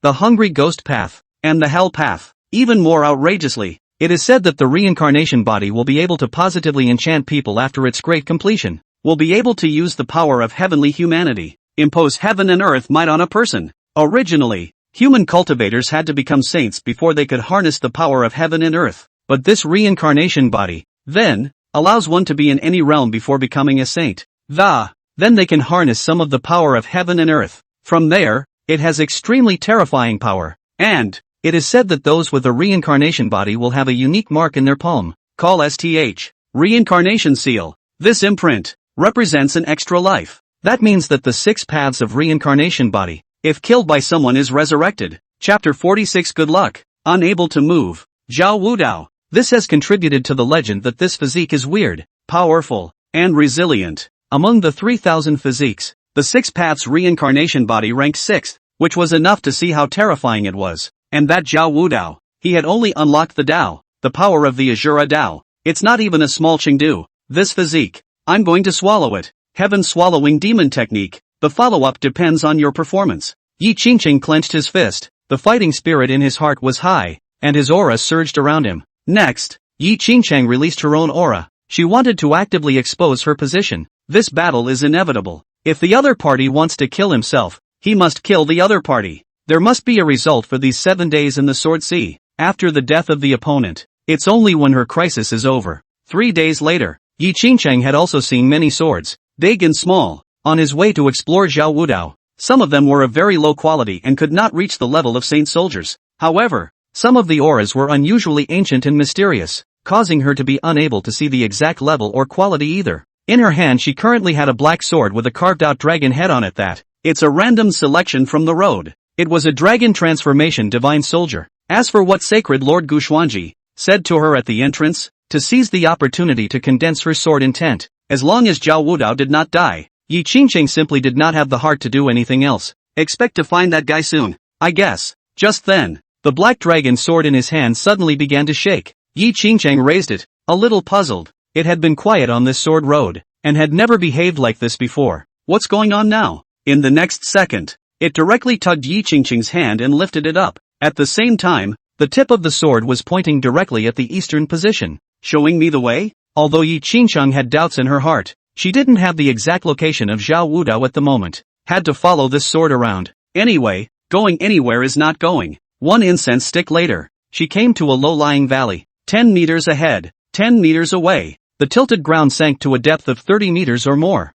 the hungry ghost path, and the hell path. Even more outrageously, it is said that the reincarnation body will be able to positively enchant people after its great completion, will be able to use the power of heavenly humanity, impose heaven and earth might on a person. Originally, human cultivators had to become saints before they could harness the power of heaven and earth, but this reincarnation body, then, allows one to be in any realm before becoming a saint. Then they can harness some of the power of heaven and earth. From there, it has extremely terrifying power, and it is said that those with a reincarnation body will have a unique mark in their palm, called STH, reincarnation seal. This imprint represents an extra life. That means that the six paths of reincarnation body, if killed by someone, is resurrected. Chapter 46. Good luck. Unable to move. Zhao Wudao. This has contributed to the legend that this physique is weird, powerful, and resilient. Among the 3,000 physiques, the Six Paths reincarnation body ranked 6th, which was enough to see how terrifying it was. And that Zhao Wudao, he had only unlocked the Dao, the power of the Azura Dao. It's not even a small Chengdu. This physique, I'm going to swallow it. Heaven swallowing demon technique. The follow-up depends on your performance. Yi Qingqing clenched his fist. The fighting spirit in his heart was high, and his aura surged around him. Next, Yi Qingqing released her own aura. She wanted to actively expose her position. This battle is inevitable. If the other party wants to kill himself, he must kill the other party. There must be a result for these 7 days in the Sword Sea. After the death of the opponent, it's only when her crisis is over. 3 days later, Yi Qingqing had also seen many swords, big and small, on his way to explore Zhao Wudao. Some of them were of very low quality and could not reach the level of saint soldiers. However, some of the auras were unusually ancient and mysterious, causing her to be unable to see the exact level or quality either. In her hand she currently had a black sword with a carved-out dragon head on it that, it's a random selection from the road. It was a dragon transformation divine soldier. As for what Sacred Lord Guxuanji said to her at the entrance, to seize the opportunity to condense her sword intent, as long as Zhao Wudao did not die, Yi Qingqing simply did not have the heart to do anything else. Expect to find that guy soon, I guess. Just then, the black dragon sword in his hand suddenly began to shake. Yi Qingqing raised it, a little puzzled. It had been quiet on this sword road, and had never behaved like this before. What's going on now? In the next second, it directly tugged Yi Qingqing's hand and lifted it up. At the same time, the tip of the sword was pointing directly at the eastern position. Showing me the way? Although Yi Qingqing had doubts in her heart, she didn't have the exact location of Zhao Wudao at the moment. Had to follow this sword around. Anyway, going anywhere is not going. 1 incense stick later, she came to a low-lying valley. 10 meters ahead, 10 meters away, the tilted ground sank to a depth of 30 meters or more.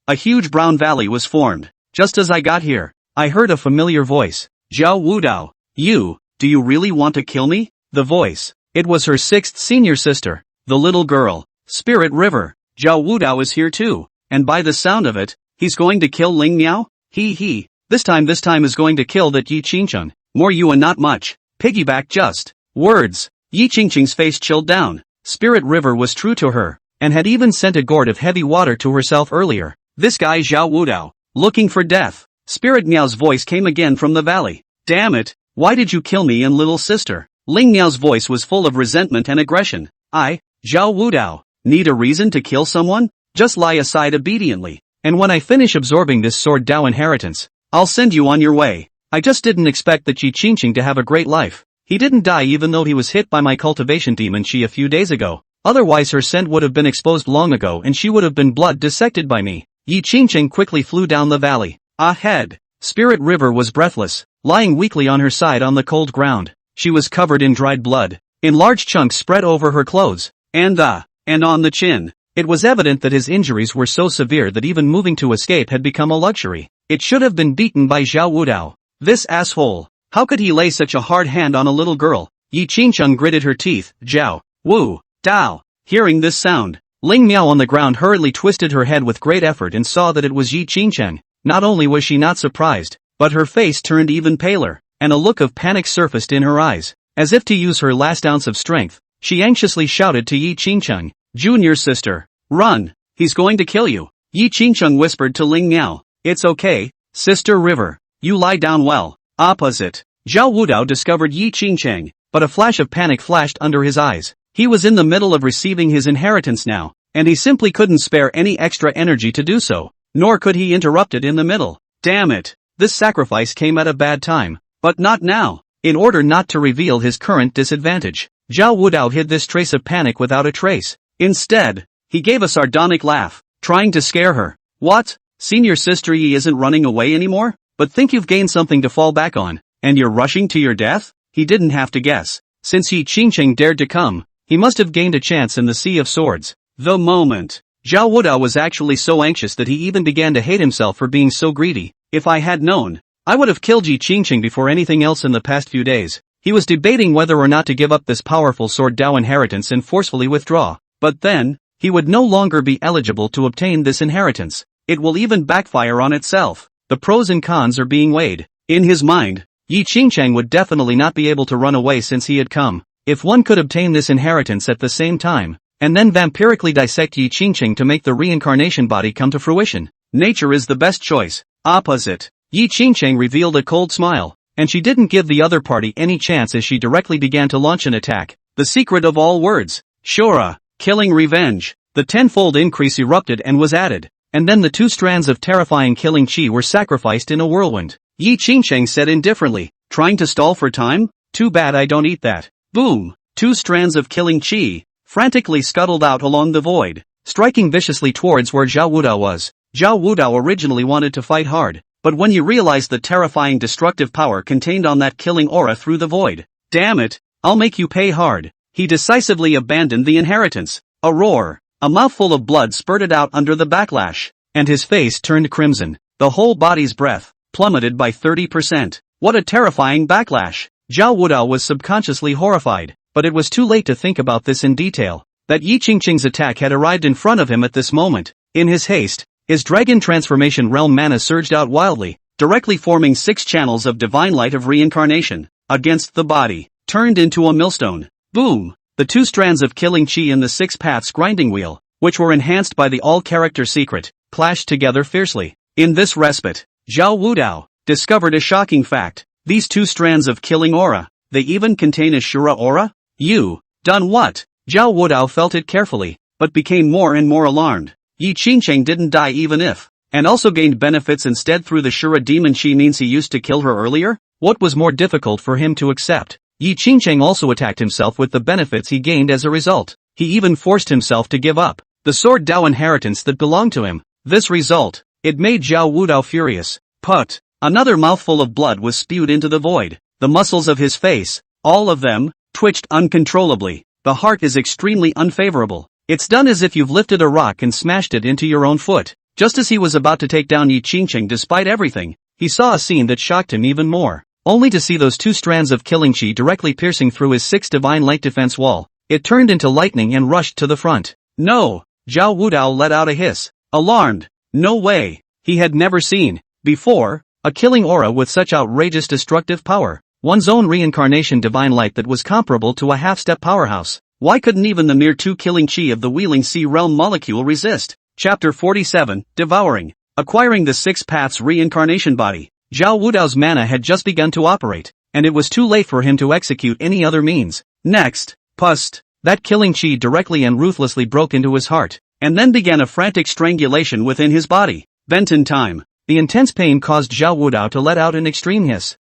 A huge brown valley was formed. Just as I got here, I heard a familiar voice. Zhao Wudao, you do you really want to kill me? The voice. It was her sixth senior sister, the little girl. Spirit River. Zhao Wudao is here too, and by the sound of it, he's going to kill Ling Miao? He. This time is going to kill that Yi Qingcheng. More you and not much. Piggyback just. Words. Yi Qingcheng's face chilled down. Spirit River was true to her, and had even sent a gourd of heavy water to herself earlier. This guy Zhao Wudao. Looking for death. Spirit Miao's voice came again from the valley. Damn it, why did you kill me and little sister? Ling Miao's voice was full of resentment and aggression. I, Zhao Wudao, need a reason to kill someone? Just lie aside obediently, and when I finish absorbing this sword Dao inheritance, I'll send you on your way. I just didn't expect that Yi Qingcheng to have a great life. He didn't die even though he was hit by my cultivation demon Qi a few days ago. Otherwise her scent would have been exposed long ago and she would have been blood dissected by me. Yi Qingcheng quickly flew down the valley. Ahead. Spirit River was breathless, lying weakly on her side on the cold ground. She was covered in dried blood, in large chunks spread over her clothes, and on the chin. It was evident that his injuries were so severe that even moving to escape had become a luxury. It should have been beaten by Zhao Wudao. This asshole. How could he lay such a hard hand on a little girl? Yi Qingcheng gritted her teeth. Zhao Wudao. Hearing this sound, Ling Miao on the ground hurriedly twisted her head with great effort and saw that it was Yi Qingcheng. Not only was she not surprised, but her face turned even paler, and a look of panic surfaced in her eyes. As if to use her last ounce of strength, she anxiously shouted to Yi Qingcheng, "Junior sister, run! He's going to kill you!" Yi Qingcheng whispered to Ling Miao, "It's okay, Sister River. You lie down well." Opposite. Zhao Wudao discovered Yi Qingcheng, but a flash of panic flashed under his eyes. He was in the middle of receiving his inheritance now, and he simply couldn't spare any extra energy to do so. Nor could he interrupt it in the middle. Damn it. This sacrifice came at a bad time. But not now. In order not to reveal his current disadvantage, Zhao Wudao hid this trace of panic without a trace. Instead, he gave a sardonic laugh, trying to scare her. What? Senior sister Yi isn't running away anymore? But think you've gained something to fall back on, and you're rushing to your death? He didn't have to guess. Since Yi Qingcheng dared to come, he must have gained a chance in the Sea of Swords. The moment. Zhao Wudao was actually so anxious that he even began to hate himself for being so greedy. If I had known, I would have killed Yi Qingcheng before anything else in the past few days. He was debating whether or not to give up this powerful sword Dao inheritance and forcefully withdraw. But then, he would no longer be eligible to obtain this inheritance. It will even backfire on itself. The pros and cons are being weighed. In his mind, Yi Qingcheng would definitely not be able to run away since he had come. If one could obtain this inheritance at the same time, and then vampirically dissect Yi Qingcheng to make the reincarnation body come to fruition, nature is the best choice. Opposite. Yi Qingcheng revealed a cold smile, and she didn't give the other party any chance as she directly began to launch an attack. The secret of all words. Shura. Killing revenge. The tenfold increase erupted and was added, and then the 2 strands of terrifying killing chi were sacrificed in a whirlwind. Yi Qingcheng said indifferently, "Trying to stall for time? Too bad I don't eat that." Boom. 2 strands of killing chi frantically scuttled out along the void, striking viciously towards where Zhao Wudao was. Zhao Wudao originally wanted to fight hard, but when he realized the terrifying destructive power contained on that killing aura through the void, "Damn it, I'll make you pay hard," he decisively abandoned the inheritance. A roar. A mouthful of blood spurted out under the backlash, and his face turned crimson. The whole body's breath plummeted by 30%. What a terrifying backlash. Zhao Wudao was subconsciously horrified, but it was too late to think about this in detail. That Yi Qingcheng's attack had arrived in front of him at this moment. In his haste, his dragon transformation realm mana surged out wildly, directly forming 6 channels of divine light of reincarnation, against the body, turned into a millstone. Boom! The 2 strands of killing chi in the 6 paths grinding wheel, which were enhanced by the all-character secret, clashed together fiercely. In this respite, Zhao Wudao discovered a shocking fact. These 2 strands of killing aura, they even contain a Shura aura? You done what? Zhao Wudao felt it carefully, but became more and more alarmed. Yi Qingcheng didn't die even if, and also gained benefits instead through the Shura demon chi means he used to kill her earlier? What was more difficult for him to accept? Yi Qingcheng also attacked himself with the benefits he gained as a result. He even forced himself to give up the sword Dao inheritance that belonged to him. This result, it made Zhao Wudao furious. Put. Another mouthful of blood was spewed into the void. The muscles of his face, all of them, twitched uncontrollably. The heart is extremely unfavorable. It's done as if you've lifted a rock and smashed it into your own foot. Just as he was about to take down Yi Qingcheng despite everything, he saw a scene that shocked him even more. only to see those 2 strands of killing chi directly piercing through his 6 divine light defense wall. It turned into lightning and rushed to the front. No! Zhao Wudao let out a hiss. Alarmed. No way. He had never seen, before, a killing aura with such outrageous destructive power. One's own reincarnation divine light that was comparable to a half-step powerhouse. Why couldn't even the mere 2 killing chi of the Wheeling Sea Realm molecule resist? Chapter 47, Devouring. Acquiring the 6 Paths reincarnation body. Zhao Wudao's mana had just begun to operate, and it was too late for him to execute any other means. Next, pust, that killing chi directly and ruthlessly broke into his heart, and then began a frantic strangulation within his body. Bent in time. The intense pain caused Zhao Wudao to let out an extreme hiss.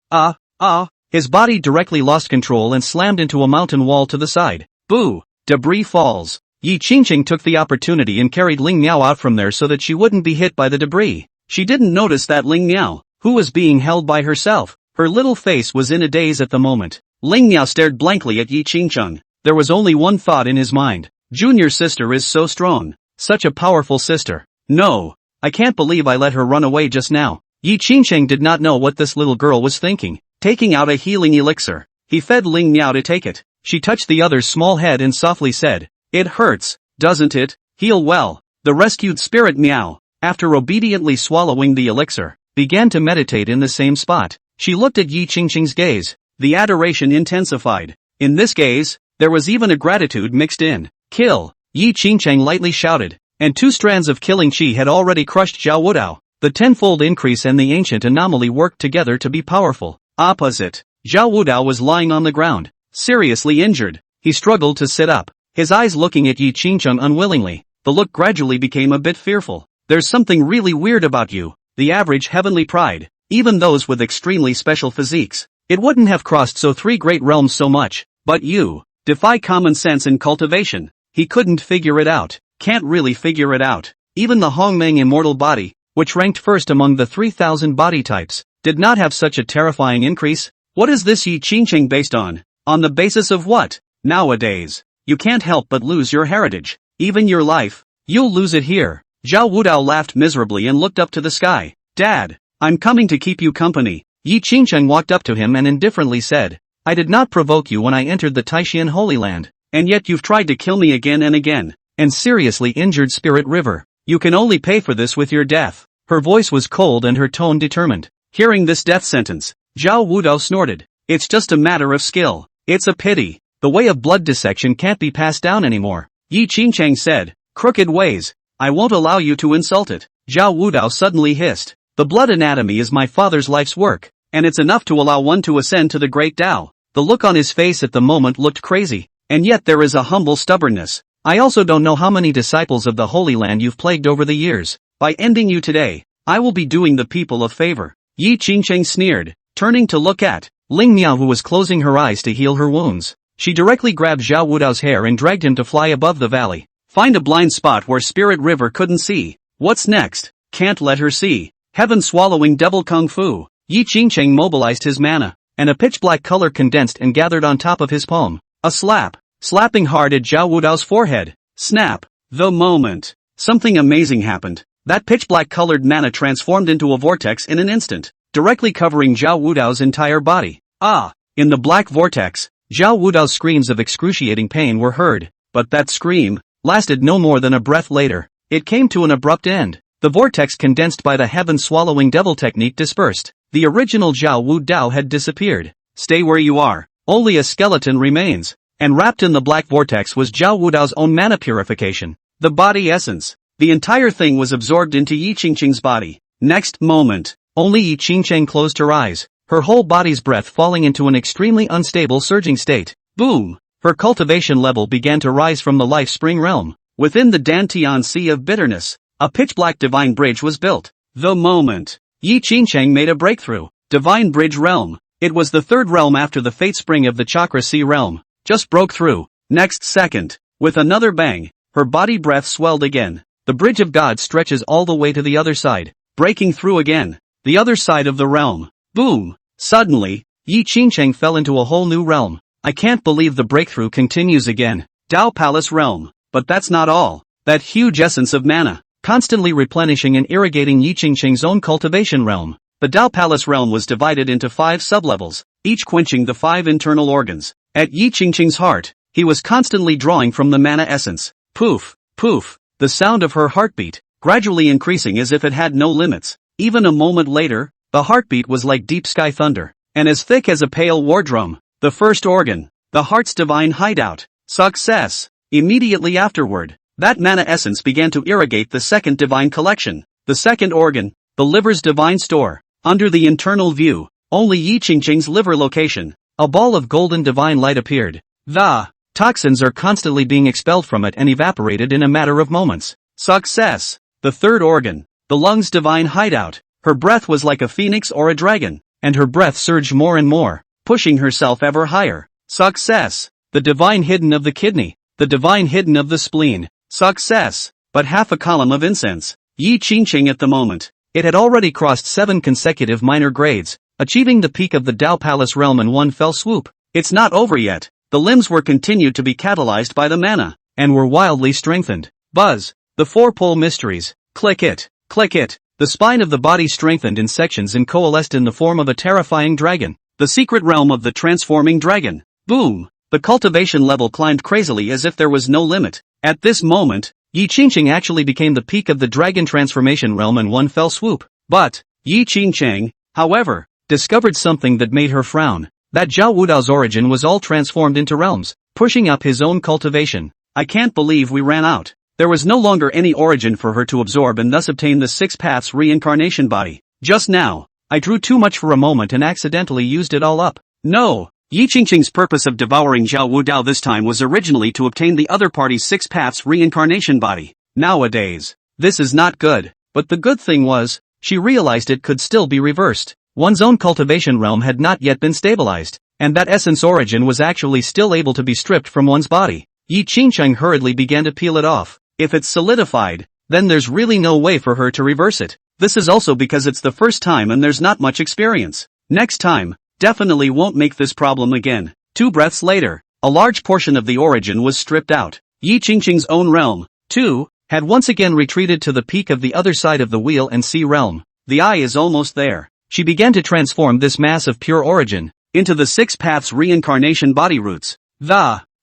His body directly lost control and slammed into a mountain wall to the side. Boo! Debris falls. Yi Qingqing took the opportunity and carried Ling Miao out from there so that she wouldn't be hit by the debris. She didn't notice that Ling Miao, who was being held by herself, her little face was in a daze at the moment. Ling Miao stared blankly at Yi Qingqing. There was only one thought in his mind. Junior sister is so strong. Such a powerful sister. No. I can't believe I let her run away just now. Yi Qingqing did not know what this little girl was thinking. Taking out a healing elixir, he fed Ling Miao to take it. She touched the other's small head and softly said, "It hurts, doesn't it? Heal well." The rescued spirit Miao, after obediently swallowing the elixir, began to meditate in the same spot. She looked at Yi Qingqing's gaze. The adoration intensified. In this gaze, there was even a gratitude mixed in. Kill! Yi Qingqing lightly shouted, and 2 strands of killing chi had already crushed Zhao Wudao. The 10-fold increase and the ancient anomaly worked together to be powerful. Opposite. Zhao Wudao was lying on the ground, seriously injured. He struggled to sit up, his eyes looking at Yi Qingqing unwillingly. The look gradually became a bit fearful. There's something really weird about you. The average heavenly pride, even those with extremely special physiques, it wouldn't have crossed 3 great realms so much. But you defy common sense and cultivation. He couldn't figure it out. Can't really figure it out. Even the Hongmeng immortal body, which ranked first among the 3,000 body types, did not have such a terrifying increase. What is this Yi Qingqing based on? On the basis of what? Nowadays, you can't help but lose your heritage. Even your life. You'll lose it here. Zhao Wudao laughed miserably and looked up to the sky. Dad, I'm coming to keep you company. Yi Qingqing walked up to him and indifferently said, I did not provoke you when I entered the Taishan Holy Land, and yet you've tried to kill me again and again, and seriously injured Spirit River. You can only pay for this with your death. Her voice was cold and her tone determined. Hearing this death sentence, Zhao Wudao snorted. It's just a matter of skill. It's a pity. The way of blood dissection can't be passed down anymore. Yi Qingqing said, crooked ways. I won't allow you to insult it. Zhao Wudao suddenly hissed. The blood anatomy is my father's life's work, and it's enough to allow one to ascend to the great Tao. The look on his face at the moment looked crazy, and yet there is a humble stubbornness. I also don't know how many disciples of the Holy Land you've plagued over the years. By ending you today, I will be doing the people a favor. Yi Qingqing sneered, turning to look at Ling Miao, who was closing her eyes to heal her wounds. She directly grabbed Zhao Wudao's hair and dragged him to fly above the valley. Find a blind spot where Spirit River couldn't see. What's next? Can't let her see. Heaven-swallowing devil kung fu. Yi Qingqing mobilized his mana, and a pitch-black color condensed and gathered on top of his palm. A slap. Slapping hard at Zhao Wudao's forehead. Snap. The moment. Something amazing happened. That pitch-black colored mana transformed into a vortex in an instant, directly covering Zhao Wudao's entire body. In the black vortex, Zhao Wudao's screams of excruciating pain were heard, but that scream lasted no more than a breath later. It came to an abrupt end. The vortex condensed by the heaven-swallowing devil technique dispersed. The original Zhao Wudao had disappeared. Stay where you are. Only a skeleton remains. And wrapped in the black vortex was Zhao Wudao's own mana purification. The body essence. The entire thing was absorbed into Yi Qingqing's body. Next moment, only Yi Qingqing closed her eyes, her whole body's breath falling into an extremely unstable surging state. Boom! Her cultivation level began to rise from the life spring realm. Within the Dantian Sea of Bitterness, a pitch-black divine bridge was built. The moment Yi Qingqing made a breakthrough. Divine Bridge Realm. It was the third realm after the Fate Spring of the Chakra Sea Realm. Just broke through. Next second, with another bang, her body breath swelled again. The Bridge of God stretches all the way to the other side, breaking through again. The other side of the realm. Boom! Suddenly, Yi Qingqing fell into a whole new realm. I can't believe the breakthrough continues again. Tao Palace Realm. But that's not all. That huge essence of mana, constantly replenishing and irrigating Yi Qingqing's own cultivation realm. The Tao Palace realm was divided into 5 sublevels, each quenching the 5 internal organs. At Yi Qingqing's heart, he was constantly drawing from the mana essence. Poof, poof, the sound of her heartbeat, gradually increasing as if it had no limits. Even a moment later, the heartbeat was like deep sky thunder, and as thick as a pale war drum. The first organ, the heart's divine hideout. Success! Immediately afterward, that mana essence began to irrigate the second divine collection. The second organ, the liver's divine store. Under the internal view, only Yi Qingqing's liver location, a ball of golden divine light appeared. The toxins are constantly being expelled from it and evaporated in a matter of moments. Success! The third organ, the lung's divine hideout. Her breath was like a phoenix or a dragon, and her breath surged more and more, pushing herself ever higher. Success! The divine hidden of the kidney, the divine hidden of the spleen. Success! But half a column of incense. Yi Qingqing at the moment. It had already crossed 7 consecutive minor grades, achieving the peak of the Tao Palace realm in one fell swoop. It's not over yet. The limbs were continued to be catalyzed by the mana, and were wildly strengthened. Buzz. The 4-pole mysteries. Click it. Click it. The spine of the body strengthened in sections and coalesced in the form of a terrifying dragon. The secret realm of the transforming dragon. Boom. The cultivation level climbed crazily as if there was no limit. At this moment, Yi Qingqing actually became the peak of the dragon transformation realm in one fell swoop. But Yi Qingqing, however, discovered something that made her frown. That Zhao Wudao's origin was all transformed into realms, pushing up his own cultivation. I can't believe we ran out. There was no longer any origin for her to absorb and thus obtain the 6 paths reincarnation body. Just now, I drew too much for a moment and accidentally used it all up. No. Yi Qingqing's purpose of devouring Zhao Wudao this time was originally to obtain the other party's 6 paths reincarnation body. Nowadays, this is not good. But the good thing was, she realized it could still be reversed. One's own cultivation realm had not yet been stabilized, and that essence origin was actually still able to be stripped from one's body. Yi Qingqing hurriedly began to peel it off. If it's solidified, then there's really no way for her to reverse it. This is also because it's the first time and there's not much experience. Next time, definitely won't make this problem again. 2 breaths later, a large portion of the origin was stripped out. Yi Qingqing's own realm, too, had once again retreated to the peak of the other side of the wheel and sea realm. The eye is almost there. She began to transform this mass of pure origin into the 6 paths reincarnation body roots.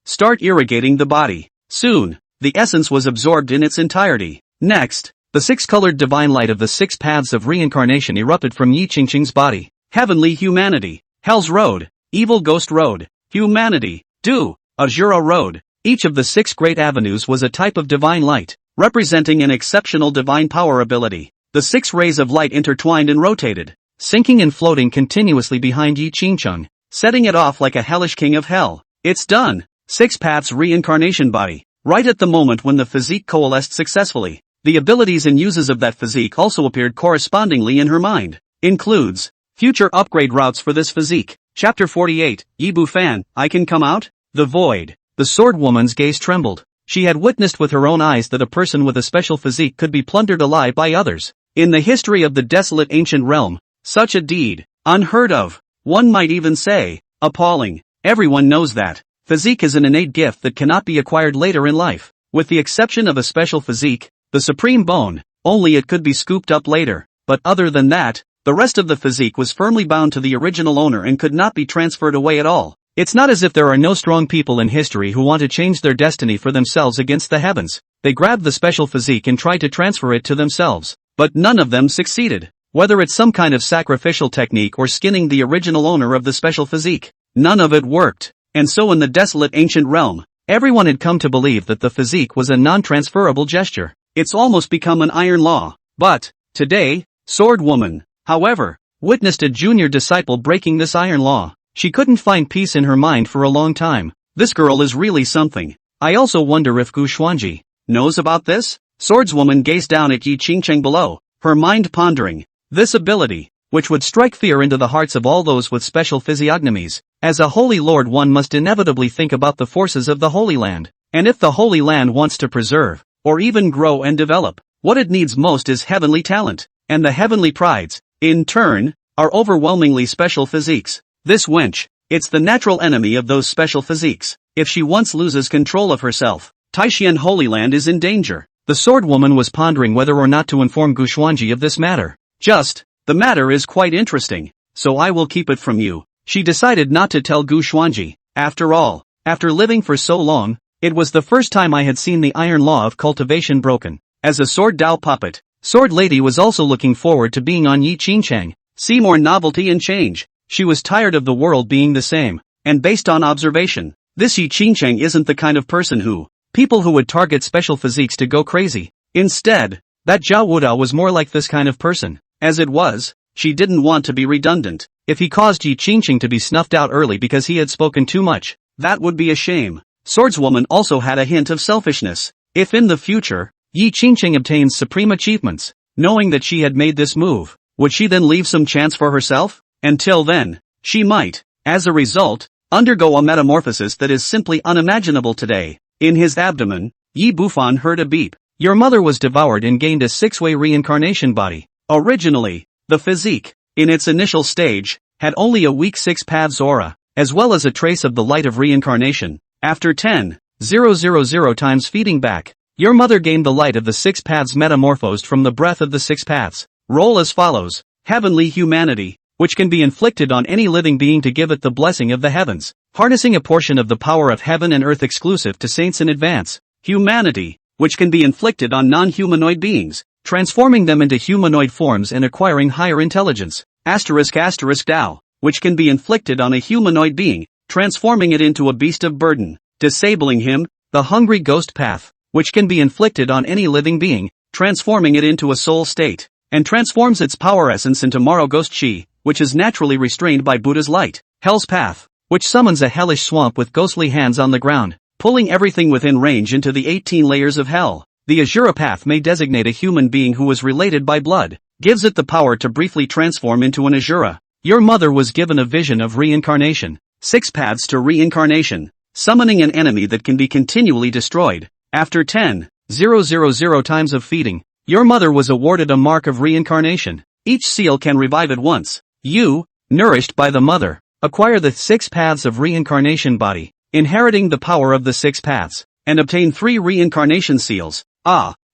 Start irrigating the body. Soon, the essence was absorbed in its entirety. Next, the 6-colored divine light of the 6 paths of reincarnation erupted from Yi Qingqing's body. Heavenly humanity. Hell's Road, Evil Ghost Road, Humanity, Azura Road. Each of the 6 great avenues was a type of divine light, representing an exceptional divine power ability. The 6 rays of light intertwined and rotated, sinking and floating continuously behind Yi Qingqing, setting it off like a hellish king of hell. It's done. 6 paths reincarnation body. Right at the moment when the physique coalesced successfully, the abilities and uses of that physique also appeared correspondingly in her mind. Includes future upgrade routes for this physique. Chapter 48, Yibu Fan, I Can Come Out? The Void. The swordswoman's gaze trembled. She had witnessed with her own eyes that a person with a special physique could be plundered alive by others. In the history of the desolate ancient realm, such a deed, unheard of. One might even say, appalling. Everyone knows that physique is an innate gift that cannot be acquired later in life. With the exception of a special physique, the supreme bone, only it could be scooped up later. But other than that, the rest of the physique was firmly bound to the original owner and could not be transferred away at all. It's not as if there are no strong people in history who want to change their destiny for themselves against the heavens. They grabbed the special physique and tried to transfer it to themselves. But none of them succeeded. Whether it's some kind of sacrificial technique or skinning the original owner of the special physique, none of it worked. And so in the desolate ancient realm, everyone had come to believe that the physique was a non-transferable gesture. It's almost become an iron law. But today, Swordwoman, however, witnessed a junior disciple breaking this iron law. She couldn't find peace in her mind for a long time. This girl is really something. I also wonder if Gu Xuanji knows about this? Swordswoman gazed down at Yi Qingqing below, her mind pondering. This ability, which would strike fear into the hearts of all those with special physiognomies. As a holy lord, one must inevitably think about the forces of the Holy Land. And if the Holy Land wants to preserve, or even grow and develop, what it needs most is heavenly talent. And the heavenly prides, in turn, are overwhelmingly special physiques. This wench, it's the natural enemy of those special physiques. If she once loses control of herself, Taishan Holy Land is in danger. The swordwoman was pondering whether or not to inform Gu Xuanji of this matter. Just The matter is quite interesting, so I will keep it from you. She decided not to tell Gu Xuanji. After all, after living for so long, it was the first time I had seen the iron law of cultivation broken. As a sword Dao puppet, Sword Lady was also looking forward to being on Yi Qingcheng. See more novelty and change. She was tired of the world being the same, and based on observation, this Yi Qingcheng isn't the kind of person people who would target special physiques to go crazy. Instead, that Zhao Wudao was more like this kind of person. As it was, she didn't want to be redundant. If he caused Yi Qingcheng to be snuffed out early because he had spoken too much, that would be a shame. Swordswoman also had a hint of selfishness. If in the future, Yi Qingcheng obtains supreme achievements, knowing that she had made this move, would she then leave some chance for herself? Until then, she might, as a result, undergo a metamorphosis that is simply unimaginable today. In his abdomen, Yi Bufan heard a beep. Your mother was devoured and gained a six-way reincarnation body. Originally, the physique, in its initial stage, had only a weak six paths aura, as well as a trace of the light of reincarnation. After 10,000 times feeding back, your mother gained the light of the six paths metamorphosed from the breath of the six paths. Roll as follows: heavenly humanity, which can be inflicted on any living being to give it the blessing of the heavens, harnessing a portion of the power of heaven and earth exclusive to saints in advance. Humanity, which can be inflicted on non-humanoid beings, transforming them into humanoid forms and acquiring higher intelligence. Dao, which can be inflicted on a humanoid being, transforming it into a beast of burden, disabling him. The hungry ghost path, which can be inflicted on any living being, transforming it into a soul state, and transforms its power essence into Maro ghost chi, which is naturally restrained by Buddha's light. Hell's path, which summons a hellish swamp with ghostly hands on the ground, pulling everything within range into the 18 layers of hell. The Azura path may designate a human being who was related by blood, gives it the power to briefly transform into an Azura. Your mother was given a vision of reincarnation. 6 paths to reincarnation, summoning an enemy that can be continually destroyed. After 10,000 times of feeding, your mother was awarded a mark of reincarnation. Each seal can revive it once. You, nourished by the mother, acquire the 6 paths of reincarnation body, inheriting the power of the 6 paths, and obtain 3 reincarnation seals.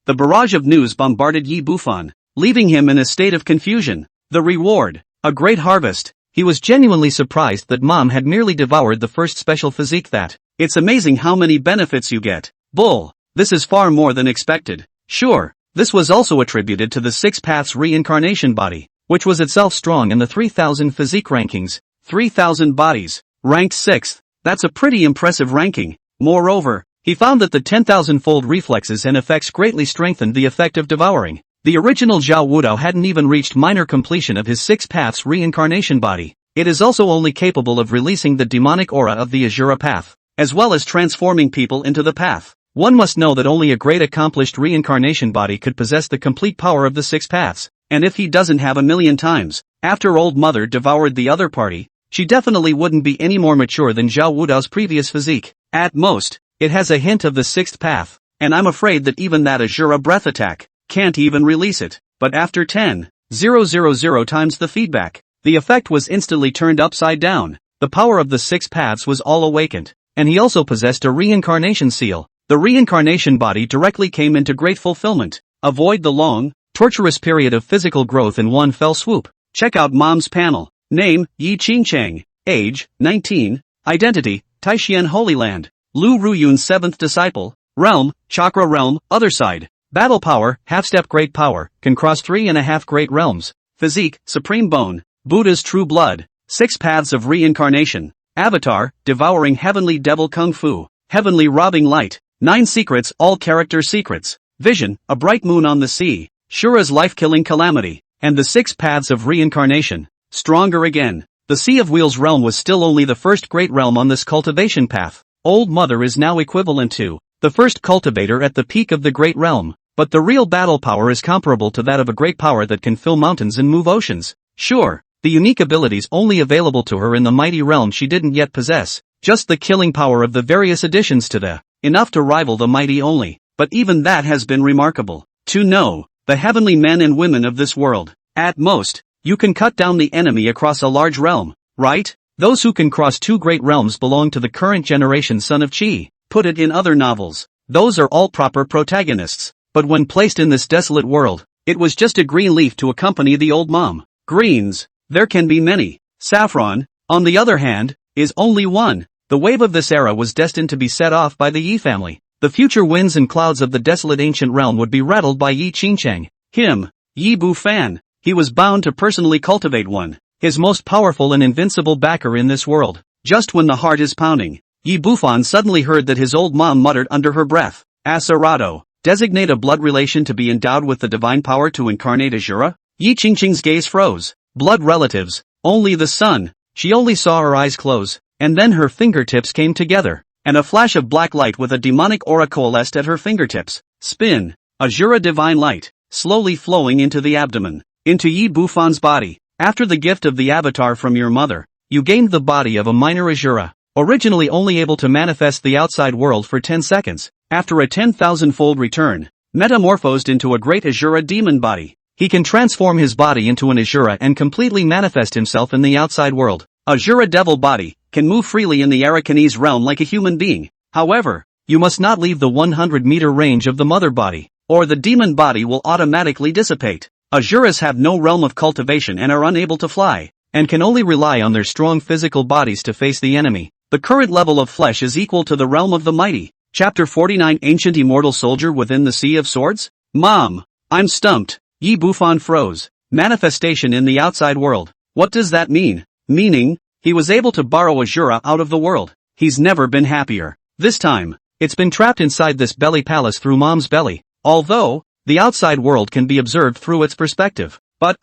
The barrage of news bombarded Yi Bufan, leaving him in a state of confusion. The reward, a great harvest. He was genuinely surprised that mom had merely devoured the first special physique that. It's amazing how many benefits you get. Bull, this is far more than expected. Sure, this was also attributed to the 6 paths reincarnation body, which was itself strong in the 3000 physique rankings. 3000 bodies, ranked 6th, that's a pretty impressive ranking. Moreover, he found that the 10,000-fold reflexes and effects greatly strengthened the effect of devouring. The original Zhao Wudao hadn't even reached minor completion of his 6 paths reincarnation body. It is also only capable of releasing the demonic aura of the Azura path, as well as transforming people into the path. One must know that only a great accomplished reincarnation body could possess the complete power of the 6 paths, and if he doesn't have 1,000,000 times, after old mother devoured the other party, she definitely wouldn't be any more mature than Zhao Wudao's previous physique. At most, it has a hint of the 6th path, and I'm afraid that even that Azura breath attack can't even release it. But after 10,000 times the feedback, the effect was instantly turned upside down. The power of the 6 paths was all awakened, and he also possessed a reincarnation seal. The reincarnation body directly came into great fulfillment. Avoid the long, torturous period of physical growth in one fell swoop. Check out mom's panel. Name, Yi Qingcheng. Age, 19. Identity, Taishian Holy Land. Lu Ruyun's 7th disciple. Realm, Chakra Realm. Other side. Battle power, half-step great power, can cross 3.5 great realms. Physique, supreme bone. Buddha's true blood. 6 paths of reincarnation. Avatar, devouring heavenly devil kung fu. Heavenly robbing light. 9 secrets, all character secrets. Vision, a bright moon on the sea. Shura's life-killing calamity. And the 6 paths of reincarnation. Stronger again. The Sea of Wheels realm was still only the first great realm on this cultivation path. Old Mother is now equivalent to the first cultivator at the peak of the great realm. But the real battle power is comparable to that of a great power that can fill mountains and move oceans. Sure, the unique abilities only available to her in the mighty realm she didn't yet possess. Just the killing power of the various additions to the enough to rival the mighty only. But even that has been remarkable. To know the heavenly men and women of this world. At most, you can cut down the enemy across a large realm, right? Those who can cross 2 great realms belong to the current generation Son of Chi. Put it in other novels. Those are all proper protagonists. But when placed in this desolate world, it was just a green leaf to accompany the old mom. greens, there can be many. Saffron, on the other hand, is only one. The wave of this era was destined to be set off by the Yi family. The future winds and clouds of the desolate ancient realm would be rattled by Yi Qingcheng. Him, Yi Bufan. He was bound to personally cultivate one, his most powerful and invincible backer in this world. Just when the heart is pounding, Yi Bufan suddenly heard that his old mom muttered under her breath, Acerado, designate a blood relation to be endowed with the divine power to incarnate Azura? Yi Qingqing's gaze froze. Blood relatives, only the son. She only saw her eyes close, and then her fingertips came together, and a flash of black light with a demonic aura coalesced at her fingertips. Spin. Azura divine light, slowly flowing into the abdomen, into Yi Bufan's body. After the gift of the avatar from your mother, you gained the body of a minor Azura, originally only able to manifest the outside world for 10 seconds. After a 10,000-fold return, metamorphosed into a great Azura demon body, he can transform his body into an Azura and completely manifest himself in the outside world. Azura devil body can move freely in the Arakanese realm like a human being. However, you must not leave the 100-meter range of the mother body, or the demon body will automatically dissipate. Azuras have no realm of cultivation and are unable to fly, and can only rely on their strong physical bodies to face the enemy. The current level of flesh is equal to the realm of the mighty. Chapter 49 Ancient Immortal Soldier Within the Sea of Swords? Mom, I'm stumped. Yi Bufan froze. Manifestation in the outside world. What does that mean? Meaning, he was able to borrow Azura out of the world. He's never been happier. This time, it's been trapped inside this belly palace through mom's belly. Although, the outside world can be observed through its perspective. But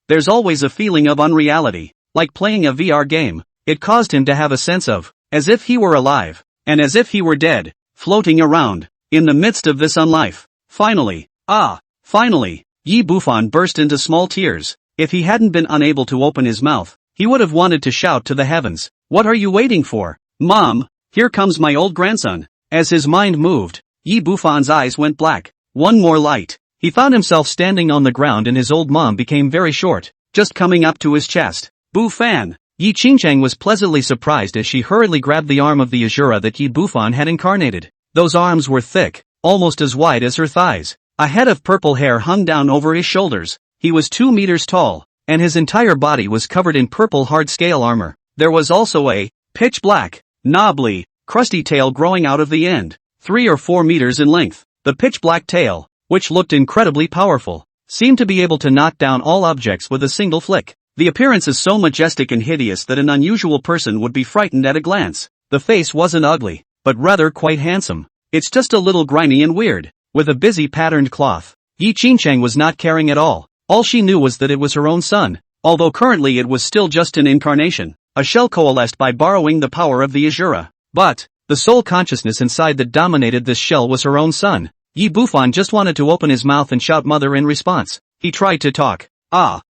there's always a feeling of unreality, like playing a VR game. It caused him to have a sense of, as if he were alive, and as if he were dead, floating around, in the midst of this unlife. Finally, Yi Bufan burst into small tears. If he hadn't been unable to open his mouth, he would have wanted to shout to the heavens, "What are you waiting for? Mom, here comes my old grandson." As his mind moved, Yi Bufan's eyes went black. One more light. He found himself standing on the ground and his old mom became very short, just coming up to his chest. Bufan! Yi Qingcheng was pleasantly surprised as she hurriedly grabbed the arm of the Azura that Yi Bufan had incarnated. Those arms were thick, almost as wide as her thighs. A head of purple hair hung down over his shoulders. He was 2 meters tall, and his entire body was covered in purple hard-scale armor. There was also a pitch black, knobbly, crusty tail growing out of the end, 3 or 4 meters in length. The pitch-black tail, which looked incredibly powerful, seemed to be able to knock down all objects with a single flick. The appearance is so majestic and hideous that an unusual person would be frightened at a glance. The face wasn't ugly, but rather quite handsome. It's just a little grimy and weird, with a busy patterned cloth. Yi Qingcheng was not caring at all. All she knew was that it was her own son, although currently it was still just an incarnation, a shell coalesced by borrowing the power of the Azura. But the sole consciousness inside that dominated this shell was her own son. Yi Bufan just wanted to open his mouth and shout mother in response. He tried to talk. Ha,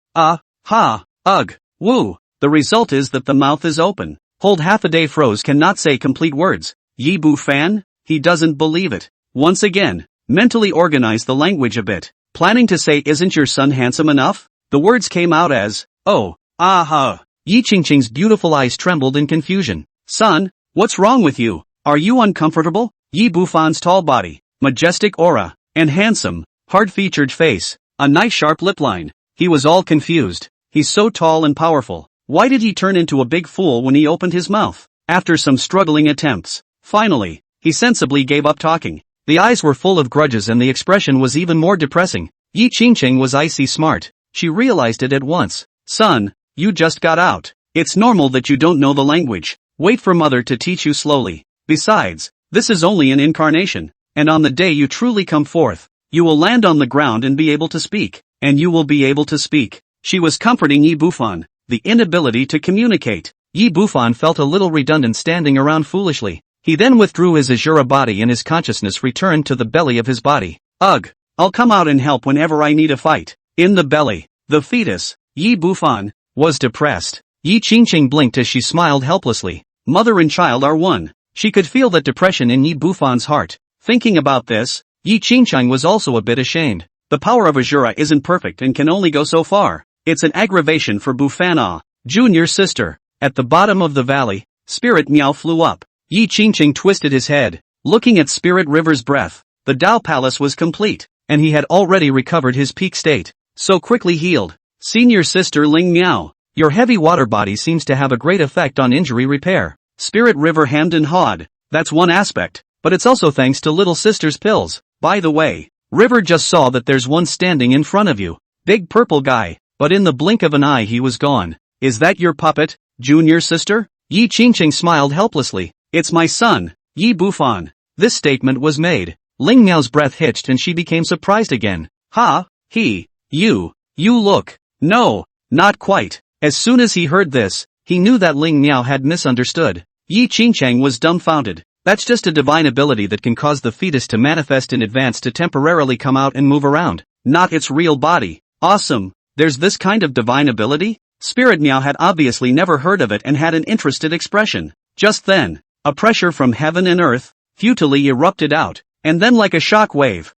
ugh, woo. The result is that the mouth is open. Hold half a day froze cannot say complete words. Yi Bufan? He doesn't believe it. Once again, mentally organize the language a bit. Planning to say isn't your son handsome enough? The words came out as, oh, aha. Yi Qingqing's beautiful eyes trembled in confusion. Son, what's wrong with you? Are you uncomfortable? Yi Bufan's tall body, majestic aura, and handsome, hard-featured face, a nice sharp lip line. He was all confused. He's so tall and powerful. Why did he turn into a big fool when he opened his mouth? After some struggling attempts, finally, he sensibly gave up talking. The eyes were full of grudges and the expression was even more depressing. Yi Qingcheng was icy smart. She realized it at once. Son, you just got out. It's normal that you don't know the language. Wait for mother to teach you slowly. Besides, this is only an incarnation. And on the day you truly come forth, you will land on the ground and be able to speak. And you will be able to speak. She was comforting Yi Bufan. The inability to communicate. Yi Bufan felt a little redundant standing around foolishly. He then withdrew his Azura body and his consciousness returned to the belly of his body. Ugh, I'll come out and help whenever I need a fight. In the belly, the fetus, Yi Bufan, was depressed. Yi Qingqing blinked as she smiled helplessly. Mother and child are one. She could feel that depression in Yi Bufan's heart. Thinking about this, Yi Qingqing was also a bit ashamed. The power of Azura isn't perfect and can only go so far. It's an aggravation for Bufan, junior sister. At the bottom of the valley, Spirit Meow flew up. Yi Qingqing twisted his head, looking at Spirit River's breath. The Dao Palace was complete, and he had already recovered his peak state. So quickly healed. Senior Sister Ling Miao. Your heavy water body seems to have a great effect on injury repair. Spirit River hemmed and hawed. That's one aspect, but it's also thanks to Little Sister's pills. By the way, River just saw that there's one standing in front of you. Big purple guy, but in the blink of an eye he was gone. Is that your puppet, Junior Sister? Yi Qingqing smiled helplessly. It's my son, Yi Bufan. This statement was made. Ling Miao's breath hitched and she became surprised again. Ha, you look. No, not quite. As soon as he heard this, he knew that Ling Miao had misunderstood. Yi Qingqing was dumbfounded. That's just a divine ability that can cause the fetus to manifest in advance to temporarily come out and move around, not its real body. Awesome. There's this kind of divine ability? Spirit Miao had obviously never heard of it and had an interested expression. Just then, a pressure from heaven and earth futilely erupted out, and then like a shock wave,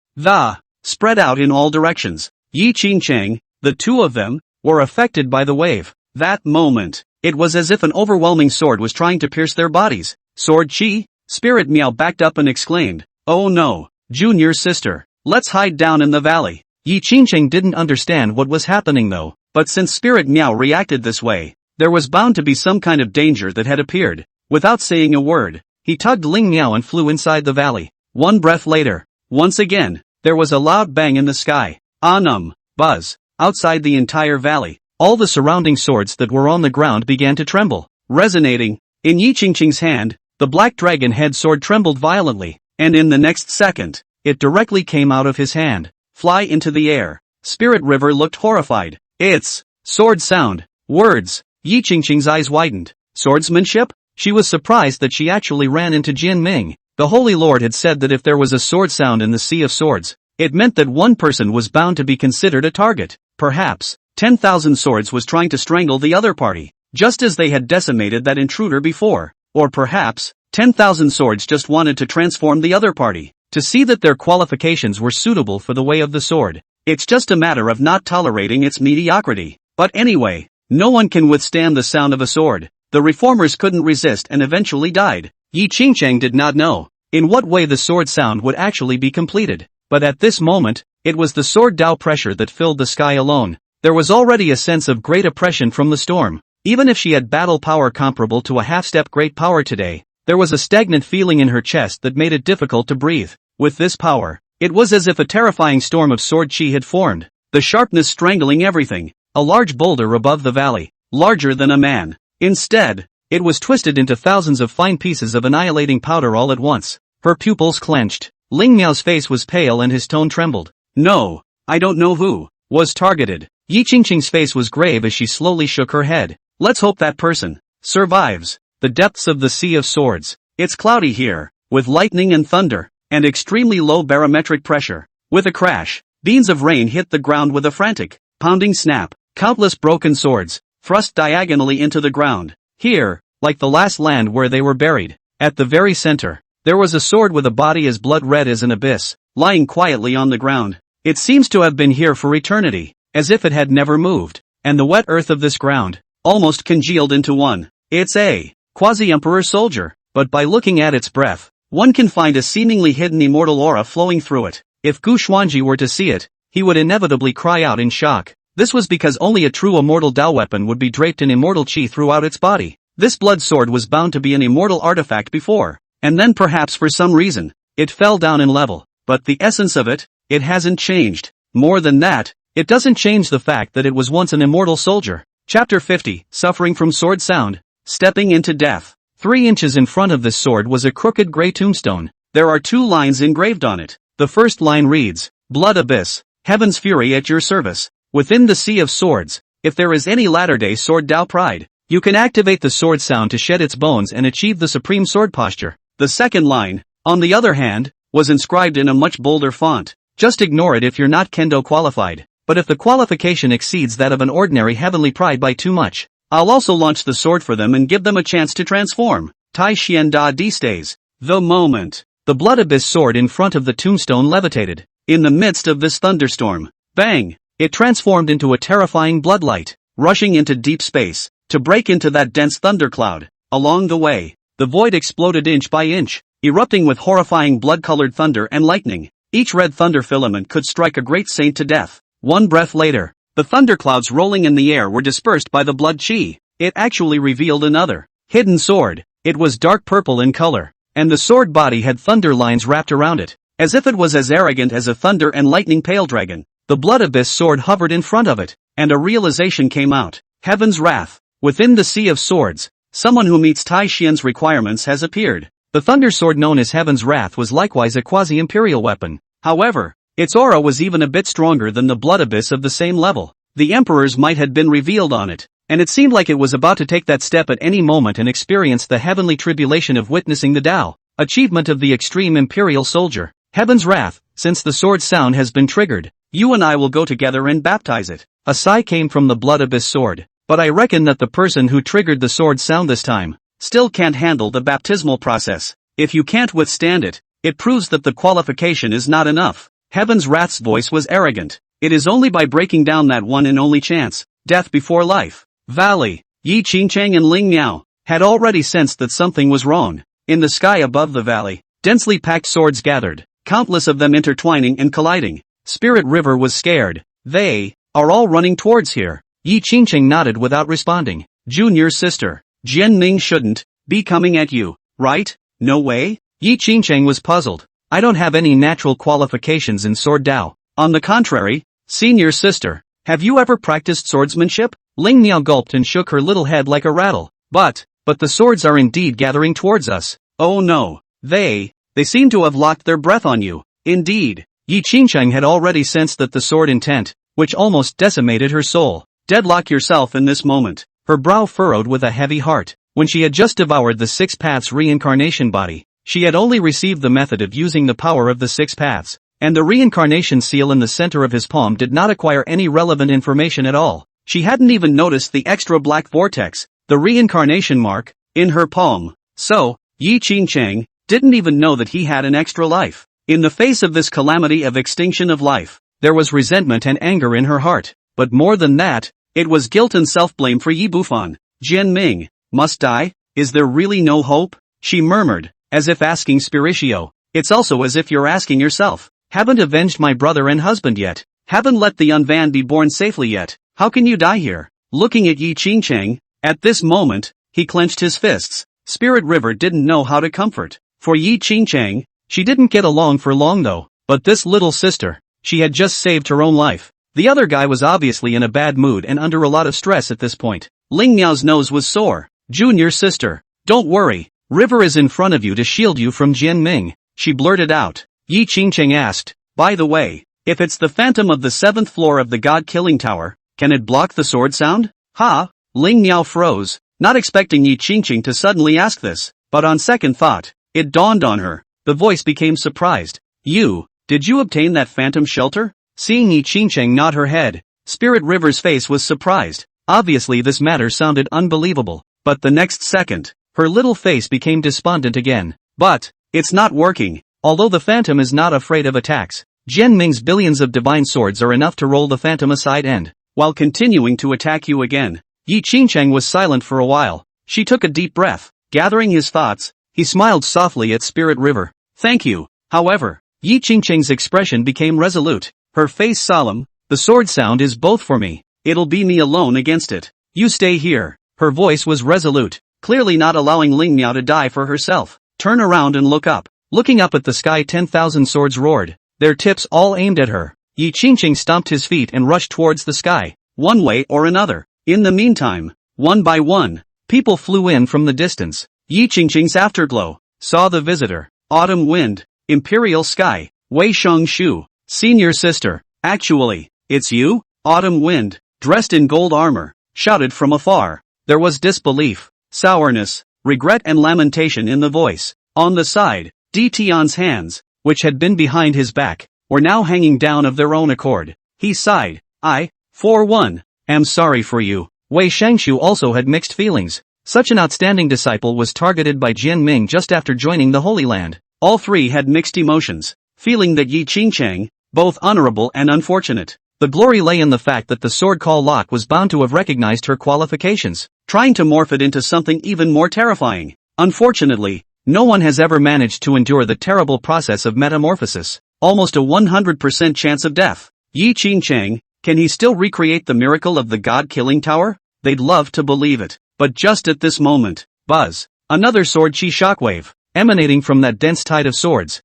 spread out in all directions. Yi Qingqing, the two of them, were affected by the wave. That moment, it was as if an overwhelming sword was trying to pierce their bodies. Sword chi? Spirit Miao backed up and exclaimed, "Oh no, Junior Sister, let's hide down in the valley." Yi Qingqing didn't understand what was happening though, but since Spirit Miao reacted this way, there was bound to be some kind of danger that had appeared. Without saying a word, he tugged Ling Miao and flew inside the valley. One breath later, once again, there was a loud bang in the sky. Buzz. Outside the entire valley, all the surrounding swords that were on the ground began to tremble, resonating. In Yi Qingqing's hand, the black dragon head sword trembled violently, and in the next second, it directly came out of his hand. Fly into the air. Spirit River looked horrified. It's sword sound. Words. Yi Qingqing's eyes widened. Swordsmanship? She was surprised that she actually ran into Jin Ming. The Holy Lord had said that if there was a sword sound in the Sea of Swords, it meant that one person was bound to be considered a target. Perhaps 10,000 swords was trying to strangle the other party, just as they had decimated that intruder before. Or perhaps 10,000 swords just wanted to transform the other party, to see that their qualifications were suitable for the way of the sword. It's just a matter of not tolerating its mediocrity. But anyway, no one can withstand the sound of a sword. The reformers couldn't resist and eventually died. Yi Qingqing did not know in what way the sword sound would actually be completed. But at this moment, it was the sword Dao pressure that filled the sky alone. There was already a sense of great oppression from the storm. Even if she had battle power comparable to a half-step great power today, there was a stagnant feeling in her chest that made it difficult to breathe. With this power, it was as if a terrifying storm of sword chi had formed, the sharpness strangling everything. A large boulder above the valley, larger than a man. Instead, it was twisted into thousands of fine pieces of annihilating powder all at once. Her pupils clenched. Ling Miao's face was pale and his tone trembled. No, I don't know who was targeted. Yi Qingqing's face was grave as she slowly shook her head. Let's hope that person survives. The depths of the Sea of Swords. It's cloudy here, with lightning and thunder, and extremely low barometric pressure. With a crash, beams of rain hit the ground with a frantic, pounding snap. Countless broken swords, thrust diagonally into the ground. Here, like the last land where they were buried, at the very center, there was a sword with a body as blood-red as an abyss, lying quietly on the ground. It seems to have been here for eternity, as if it had never moved, and the wet earth of this ground, almost congealed into one. It's a quasi-emperor soldier, but by looking at its breath, one can find a seemingly hidden immortal aura flowing through it. If Gu Xuanji were to see it, he would inevitably cry out in shock. This was because only a true immortal Dao weapon would be draped in immortal chi throughout its body. This blood sword was bound to be an immortal artifact before, and then perhaps for some reason, it fell down in level, but the essence of it hasn't changed. More than that, it doesn't change the fact that it was once an immortal soldier. Chapter 50, Suffering from Sword Sound. Stepping into Death. 3 inches in front of this sword was a crooked gray tombstone. There are 2 lines engraved on it. The first line reads, Blood Abyss, Heaven's Fury at your service. Within the Sea of Swords, if there is any latter-day sword Dao pride, you can activate the sword sound to shed its bones and achieve the supreme sword posture. The second line, on the other hand, was inscribed in a much bolder font. Just ignore it if you're not kendo qualified, but if the qualification exceeds that of an ordinary heavenly pride by too much, I'll also launch the sword for them and give them a chance to transform. Tai Xian Da Di stays. The moment, the Blood Abyss sword in front of the tombstone levitated. In the midst of this thunderstorm, bang! It transformed into a terrifying bloodlight, rushing into deep space, to break into that dense thundercloud. Along the way, the void exploded inch by inch, erupting with horrifying blood-colored thunder and lightning. Each red thunder filament could strike a great saint to death. One breath later, the The thunderclouds rolling in the air were dispersed by the blood chi. It actually revealed another hidden sword. It was dark purple in color, and the sword body had thunder lines wrapped around it, as if it was as arrogant as a thunder and lightning pale dragon. The blood abyss sword hovered in front of it, and a realization came out. Heaven's wrath. Within the sea of swords, someone who meets Tai Xian's requirements has appeared. The thunder sword known as Heaven's Wrath was likewise a quasi-imperial weapon. However, its aura was even a bit stronger than the blood abyss of the same level. The emperor's might had been revealed on it, and it seemed like it was about to take that step at any moment and experience the heavenly tribulation of witnessing the Tao, achievement of the extreme imperial soldier. Heaven's Wrath, since the sword sound has been triggered, you and I will go together and baptize it. A sigh came from the blood abyss sword, but I reckon that the person who triggered the sword sound this time still can't handle the baptismal process. If you can't withstand it, it proves that the qualification is not enough. Heaven's Wrath's voice was arrogant. It is only by breaking down that one and only chance, death before life. Valley. Yi Qingchang and Ling Miao had already sensed that something was wrong. In the sky above the valley, densely packed swords gathered, countless of them intertwining and colliding. Spirit River was scared. They are all running towards here. Yi Qingchang nodded without responding. Junior sister, Jian Ming shouldn't be coming at you, right? No way? Yi Qingchang was puzzled. I don't have any natural qualifications in sword Dao. On the contrary, senior sister, have you ever practiced swordsmanship? Ling Miao gulped and shook her little head like a rattle. But the swords are indeed gathering towards us. Oh no, they seem to have locked their breath on you. Indeed, Yi Qingchang had already sensed that the sword intent, which almost decimated her soul. Deadlock yourself in this moment. Her brow furrowed with a heavy heart. When she had just devoured the 6 paths reincarnation body, she had only received the method of using the power of the 6 paths, and the reincarnation seal in the center of his palm did not acquire any relevant information at all. She hadn't even noticed the extra black vortex, the reincarnation mark, in her palm. So, Yi Qingchang didn't even know that he had an extra life. In the face of this calamity of extinction of life, there was resentment and anger in her heart. But more than that, it was guilt and self-blame for Yi Bufan. Jian Ming must die? Is there really no hope? She murmured, as if asking Spiritio. It's also as if you're asking yourself. Haven't avenged my brother and husband yet. Haven't let the unvan be born safely yet. How can you die here? Looking at Yi Qingchang, at this moment, he clenched his fists. Spirit River didn't know how to comfort. For Yi Qingchang, she didn't get along for long though. But this little sister, she had just saved her own life. The other guy was obviously in a bad mood and under a lot of stress at this point. Ling Miao's nose was sore. Junior sister, don't worry. River is in front of you to shield you from Jian Ming. She blurted out. Yi Qingchang asked, by the way, if it's the phantom of the 7th floor of the God-killing tower, can it block the sword sound? Ha! Ling Miao froze, not expecting Yi Qingchang to suddenly ask this, but on second thought, it dawned on her. The voice became surprised. Did you obtain that phantom shelter? Seeing Yi Qingchang nod her head, Spirit River's face was surprised. Obviously this matter sounded unbelievable, but the next second, her little face became despondent again. But it's not working. Although the phantom is not afraid of attacks, Jian Ming's billions of divine swords are enough to roll the phantom aside and, while continuing to attack you again. Yi Qingchang was silent for a while. She took a deep breath. Gathering his thoughts, he smiled softly at Spirit River. Thank you. However, Yi Qingchang's expression became resolute. Her face solemn. The sword sound is both for me. It'll be me alone against it. You stay here. Her voice was resolute, clearly not allowing Ling Miao to die for herself. Turn around and look up. Looking up at the sky, 10,000 swords roared, their tips all aimed at her. Yi Qingchang stomped his feet and rushed towards the sky, one way or another. In the meantime, one by one, people flew in from the distance. Yi Qingchang's afterglow saw the visitor. Autumn wind, imperial sky, Wei Sheng Shu, senior sister. Actually, it's you? Autumn wind, dressed in gold armor, shouted from afar. There was disbelief, sourness, regret and lamentation in the voice. On the side, Di Tian's hands, which had been behind his back, were now hanging down of their own accord. He sighed. I, for one, am sorry for you. Wei Shangshu also had mixed feelings. Such an outstanding disciple was targeted by Jian Ming just after joining the Holy Land. All three had mixed emotions, feeling that Yi Qingchang, both honorable and unfortunate. The glory lay in the fact that the sword call lock was bound to have recognized her qualifications, trying to morph it into something even more terrifying. Unfortunately, no one has ever managed to endure the terrible process of metamorphosis. Almost a 100% chance of death. Yi Qingchang, Can he still recreate the miracle of the god-killing tower? They'd love to believe it. But just at this moment, buzz. Another sword chi shockwave, emanating from that dense tide of swords.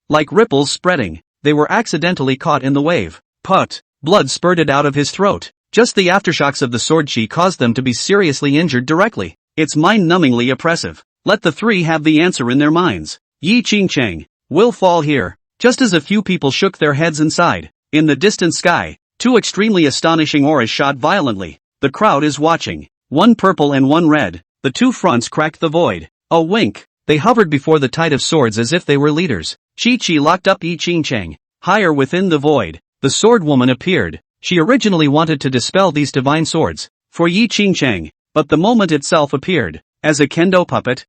Like ripples spreading, they were accidentally caught in the wave. Put. Blood spurted out of his throat. Just the aftershocks of the sword chi caused them to be seriously injured directly. It's mind-numbingly oppressive. Let the three have the answer in their minds. Yi Qingcheng will fall here. Just as a few people shook their heads inside. In the distant sky, two extremely astonishing auras shot violently. The crowd is watching. One purple and one red. The two fronts cracked the void. A wink. They hovered before the tide of swords as if they were leaders. Chi locked up Yi Qingcheng. Higher within the void, the swordswoman appeared. She originally wanted to dispel these divine swords for Yi Qingcheng, but the moment itself appeared. As a kendo puppet,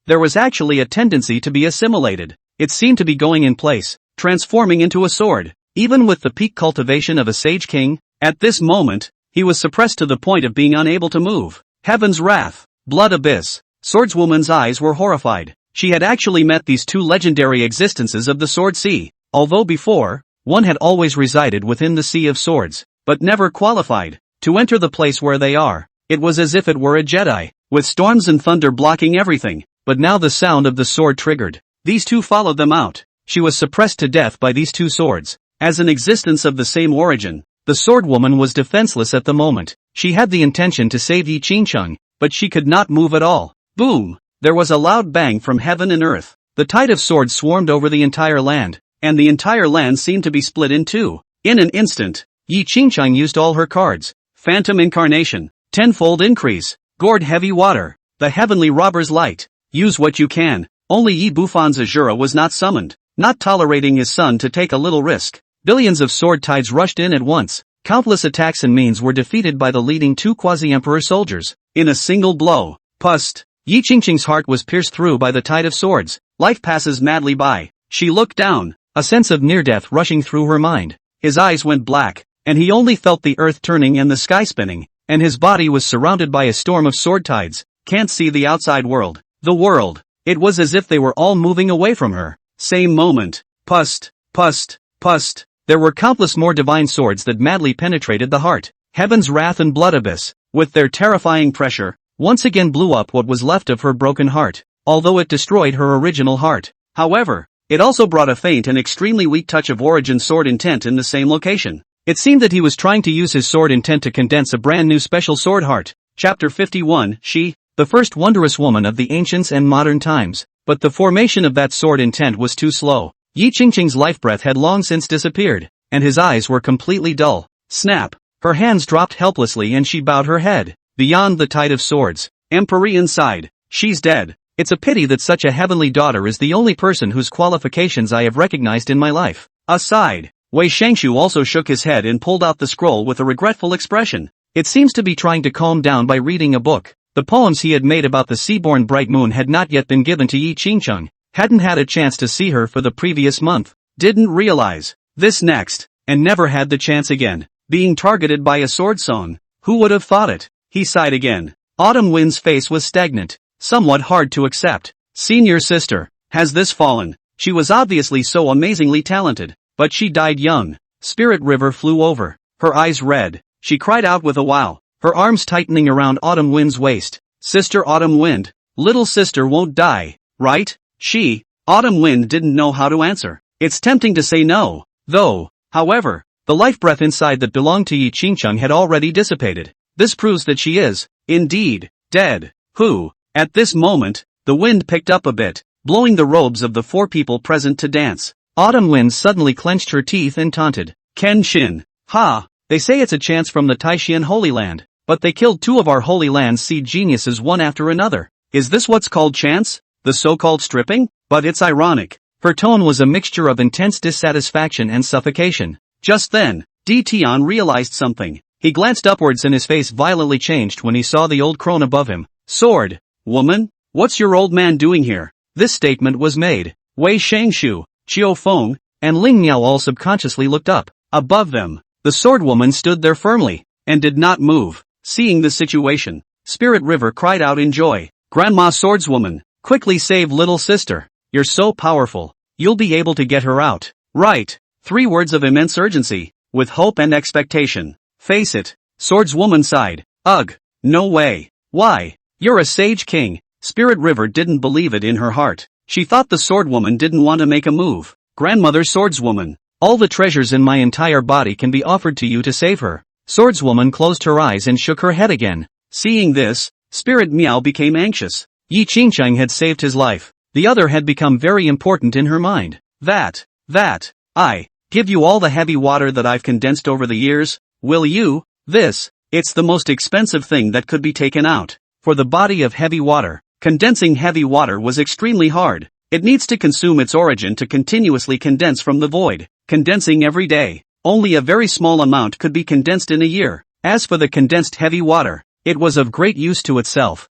there was actually a tendency to be assimilated. It seemed to be going in place, transforming into a sword. Even with the peak cultivation of a sage king, at this moment, he was suppressed to the point of being unable to move. Heaven's wrath, blood abyss. Swordswoman's eyes were horrified. She had actually met these two legendary existences of the sword sea, although before, one had always resided within the sea of swords, but never qualified to enter the place where they are. It was as if it were a Jedi, with storms and thunder blocking everything, but now the sound of the sword triggered. These two followed them out. She was suppressed to death by these two swords. As an existence of the same origin, the swordwoman was defenseless at the moment. She had the intention to save Yi Qingcheng, but she could not move at all. Boom! There was a loud bang from heaven and earth. The tide of swords swarmed over the entire land, and the entire land seemed to be split in two. In an instant, Yi Qingcheng used all her cards. Phantom Incarnation, tenfold increase, gourd heavy water, the heavenly robber's light. Use what you can. Only Yi Bufan's Azura was not summoned, not tolerating his son to take a little risk. Billions of sword tides rushed in at once. Countless attacks and means were defeated by the leading two quasi-emperor soldiers. In a single blow. Pust. Yi Qingcheng's heart was pierced through by the tide of swords. Life passes madly by. She looked down, a sense of near-death rushing through her mind. His eyes went black, and he only felt the earth turning and the sky spinning, and his body was surrounded by a storm of sword tides. Can't see the outside world. The world. It was as if they were all moving away from her. Same moment. Pust. Pust. Pust. There were countless more divine swords that madly penetrated the heart. Heaven's wrath and blood abyss, with their terrifying pressure, once again blew up what was left of her broken heart, although it destroyed her original heart. However, it also brought a faint and extremely weak touch of origin sword intent in the same location. It seemed that he was trying to use his sword intent to condense a brand new special sword heart. Chapter 51, She, the first wondrous woman of the ancients and modern times. But the formation of that sword intent was too slow. Yi Qingcheng's life breath had long since disappeared, and his eyes were completely dull. Snap! Her hands dropped helplessly and she bowed her head. Beyond the tide of swords, Empyrean sighed. She's dead. It's a pity that such a heavenly daughter is the only person whose qualifications I have recognized in my life. Aside, Wei Shangshu also shook his head and pulled out the scroll with a regretful expression. It seems to be trying to calm down by reading a book. The poems he had made about the seaborn bright moon had not yet been given to Yi Qingcheng. Hadn't had a chance to see her for the previous month. Didn't realize this next, and never had the chance again. Being targeted by a sword song. Who would have thought it? He sighed again. Autumn Wind's face was stagnant, somewhat hard to accept. Senior sister, has this fallen? She was obviously so amazingly talented, but she died young. Spirit River flew over, her eyes red. She cried out with a wow, her arms tightening around Autumn Wind's waist. Sister Autumn Wind, little sister won't die, right? Autumn Wind didn't know how to answer. It's tempting to say no, though. However, the life breath inside that belonged to Yi Qingcheng had already dissipated. This proves that she is, indeed, dead. Who? At this moment, the wind picked up a bit, blowing the robes of the four people present to dance. Autumn Wind suddenly clenched her teeth and taunted. Kenshin. Ha! They say it's a chance from the Taishan Holy Land, but they killed two of our Holy Land's seed geniuses one after another. Is this what's called chance? The so-called stripping? But it's ironic. Her tone was a mixture of intense dissatisfaction and suffocation. Just then, Di Tian realized something. He glanced upwards and his face violently changed when he saw the old crone above him. Sword, woman, what's your old man doing here? This statement was made. Wei Shangshu, Qiu Feng, and Ling Miao all subconsciously looked up. Above them, the swordwoman stood there firmly, and did not move. Seeing the situation, Spirit River cried out in joy. Grandma Swordswoman, quickly save little sister. You're so powerful. You'll be able to get her out. Right. 3 words of immense urgency. with hope and expectation. Face it. Swordswoman sighed. Ugh. No way. Why? You're a sage king. Spirit River didn't believe it in her heart. She thought the swordwoman didn't want to make a move. Grandmother Swordswoman. All the treasures in my entire body can be offered to you to save her. Swordswoman closed her eyes and shook her head again. Seeing this, Spirit Meow became anxious. Yi Qingcheng had saved his life. The other had become very important in her mind. I give you all the heavy water that I've condensed over the years, will you? It's the most expensive thing that could be taken out. For the body of heavy water, condensing heavy water was extremely hard. It needs to consume its origin to continuously condense from the void, condensing every day. Only a very small amount could be condensed in a year. As for the condensed heavy water, it was of great use to itself.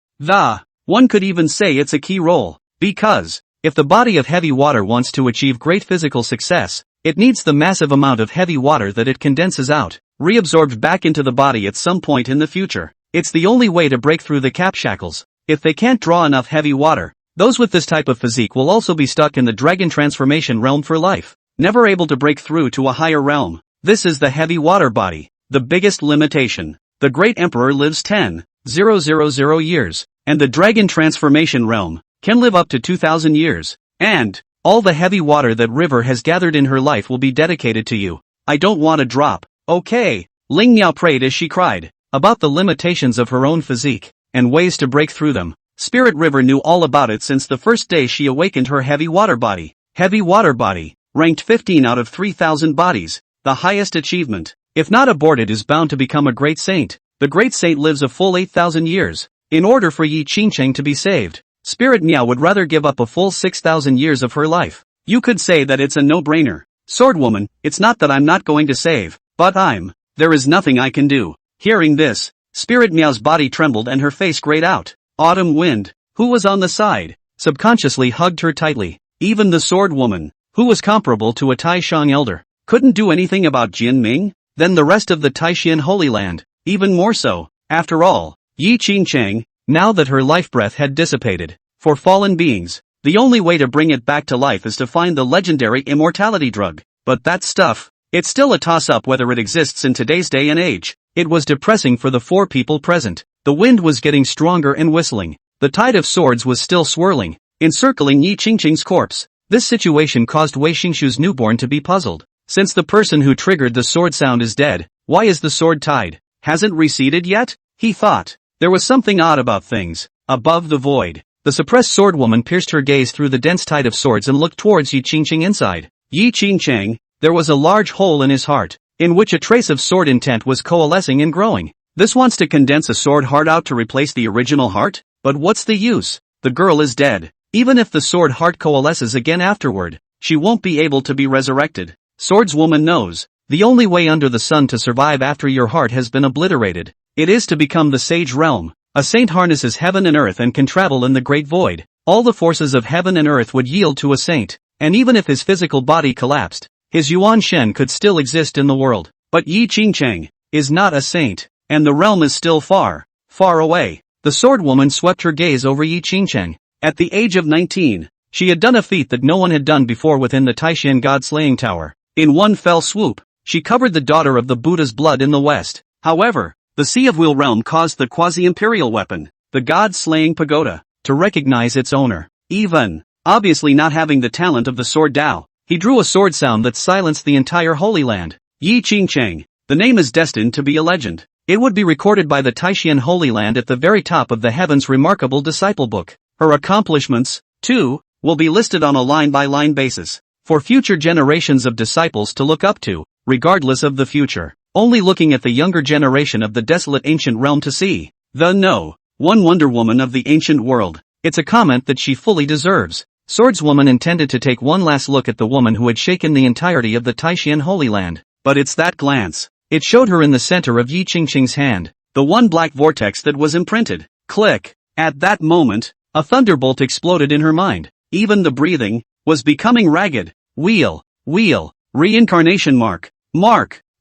One could even say it's a key role. Because, if the body of heavy water wants to achieve great physical success, it needs the massive amount of heavy water that it condenses out, reabsorbed back into the body at some point in the future. It's the only way to break through the cap shackles. If they can't draw enough heavy water, those with this type of physique will also be stuck in the dragon transformation realm for life, never able to break through to a higher realm. This is the heavy water body. The biggest limitation. The great emperor lives 10,000 years, and the dragon transformation realm can live up to 2,000 years. And all the heavy water that River has gathered in her life will be dedicated to you. I don't want a drop. Okay. Ling Miao prayed as she cried about the limitations of her own physique and ways to break through them. Spirit River knew all about it since the first day she awakened her heavy water body. Heavy water body, ranked 15 out of 3,000 bodies, the highest achievement. If not aborted, is bound to become a great saint. The great saint lives a full 8,000 years. In order for Yi Qingcheng to be saved, Spirit Meow would rather give up a full 6,000 years of her life. You could say that it's a no-brainer. Swordwoman, it's not that I'm not going to save, but there is nothing I can do. Hearing this, Spirit Meow's body trembled and her face grayed out. Autumn Wind, who was on the side, subconsciously hugged her tightly. Even the Swordwoman, who was comparable to a Taishang elder, couldn't do anything about Jin Ming. Then the rest of the Taishan Holy Land, even more so. After all, Yi Qingcheng, now that her life breath had dissipated, for fallen beings, the only way to bring it back to life is to find the legendary immortality drug. But that stuff, it's still a toss-up whether it exists in today's day and age. It was depressing for the four people present. The wind was getting stronger and whistling. The tide of swords was still swirling, encircling Yi Qingcheng's corpse. This situation caused Wei Xingshu's newborn to be puzzled. Since the person who triggered the sword sound is dead, why is the sword tide hasn't receded yet? He thought. There was something odd about things. Above the void, the suppressed swordwoman pierced her gaze through the dense tide of swords and looked towards Yi Qingcheng inside. Yi Qingcheng, there was a large hole in his heart, in which a trace of sword intent was coalescing and growing. This wants to condense a sword heart out to replace the original heart? But what's the use? The girl is dead. Even if the sword heart coalesces again afterward, she won't be able to be resurrected. Swordswoman knows, the only way under the sun to survive after your heart has been obliterated, it is to become the sage realm. A saint harnesses heaven and earth and can travel in the great void. All the forces of heaven and earth would yield to a saint, and even if his physical body collapsed, his Yuan Shen could still exist in the world. But Yi Qingcheng is not a saint, and the realm is still far, far away. The swordwoman swept her gaze over Yi Qingcheng. At the age of 19, she had done a feat that no one had done before within the Taishan God-slaying tower. In one fell swoop, she covered the daughter of the Buddha's blood in the west. However, the Sea of Will realm caused the quasi-imperial weapon, the God-slaying pagoda, to recognize its owner. Even, obviously not having the talent of the sword Dao, he drew a sword sound that silenced the entire Holy Land. Yi Qingcheng, the name is destined to be a legend. It would be recorded by the Taishan Holy Land at the very top of the Heaven's remarkable disciple book. Her accomplishments, too, will be listed on a line-by-line basis, for future generations of disciples to look up to, regardless of the future, only looking at the younger generation of the desolate ancient realm to see. One Wonder Woman of the ancient world. It's a comment that she fully deserves. Swordswoman intended to take one last look at the woman who had shaken the entirety of the Taishan Holy Land, but it's that glance. It showed her in the center of Yi Qingcheng's hand, the one black vortex that was imprinted. Click. At that moment, a thunderbolt exploded in her mind. Even the breathing was becoming ragged. Wheel. Reincarnation mark.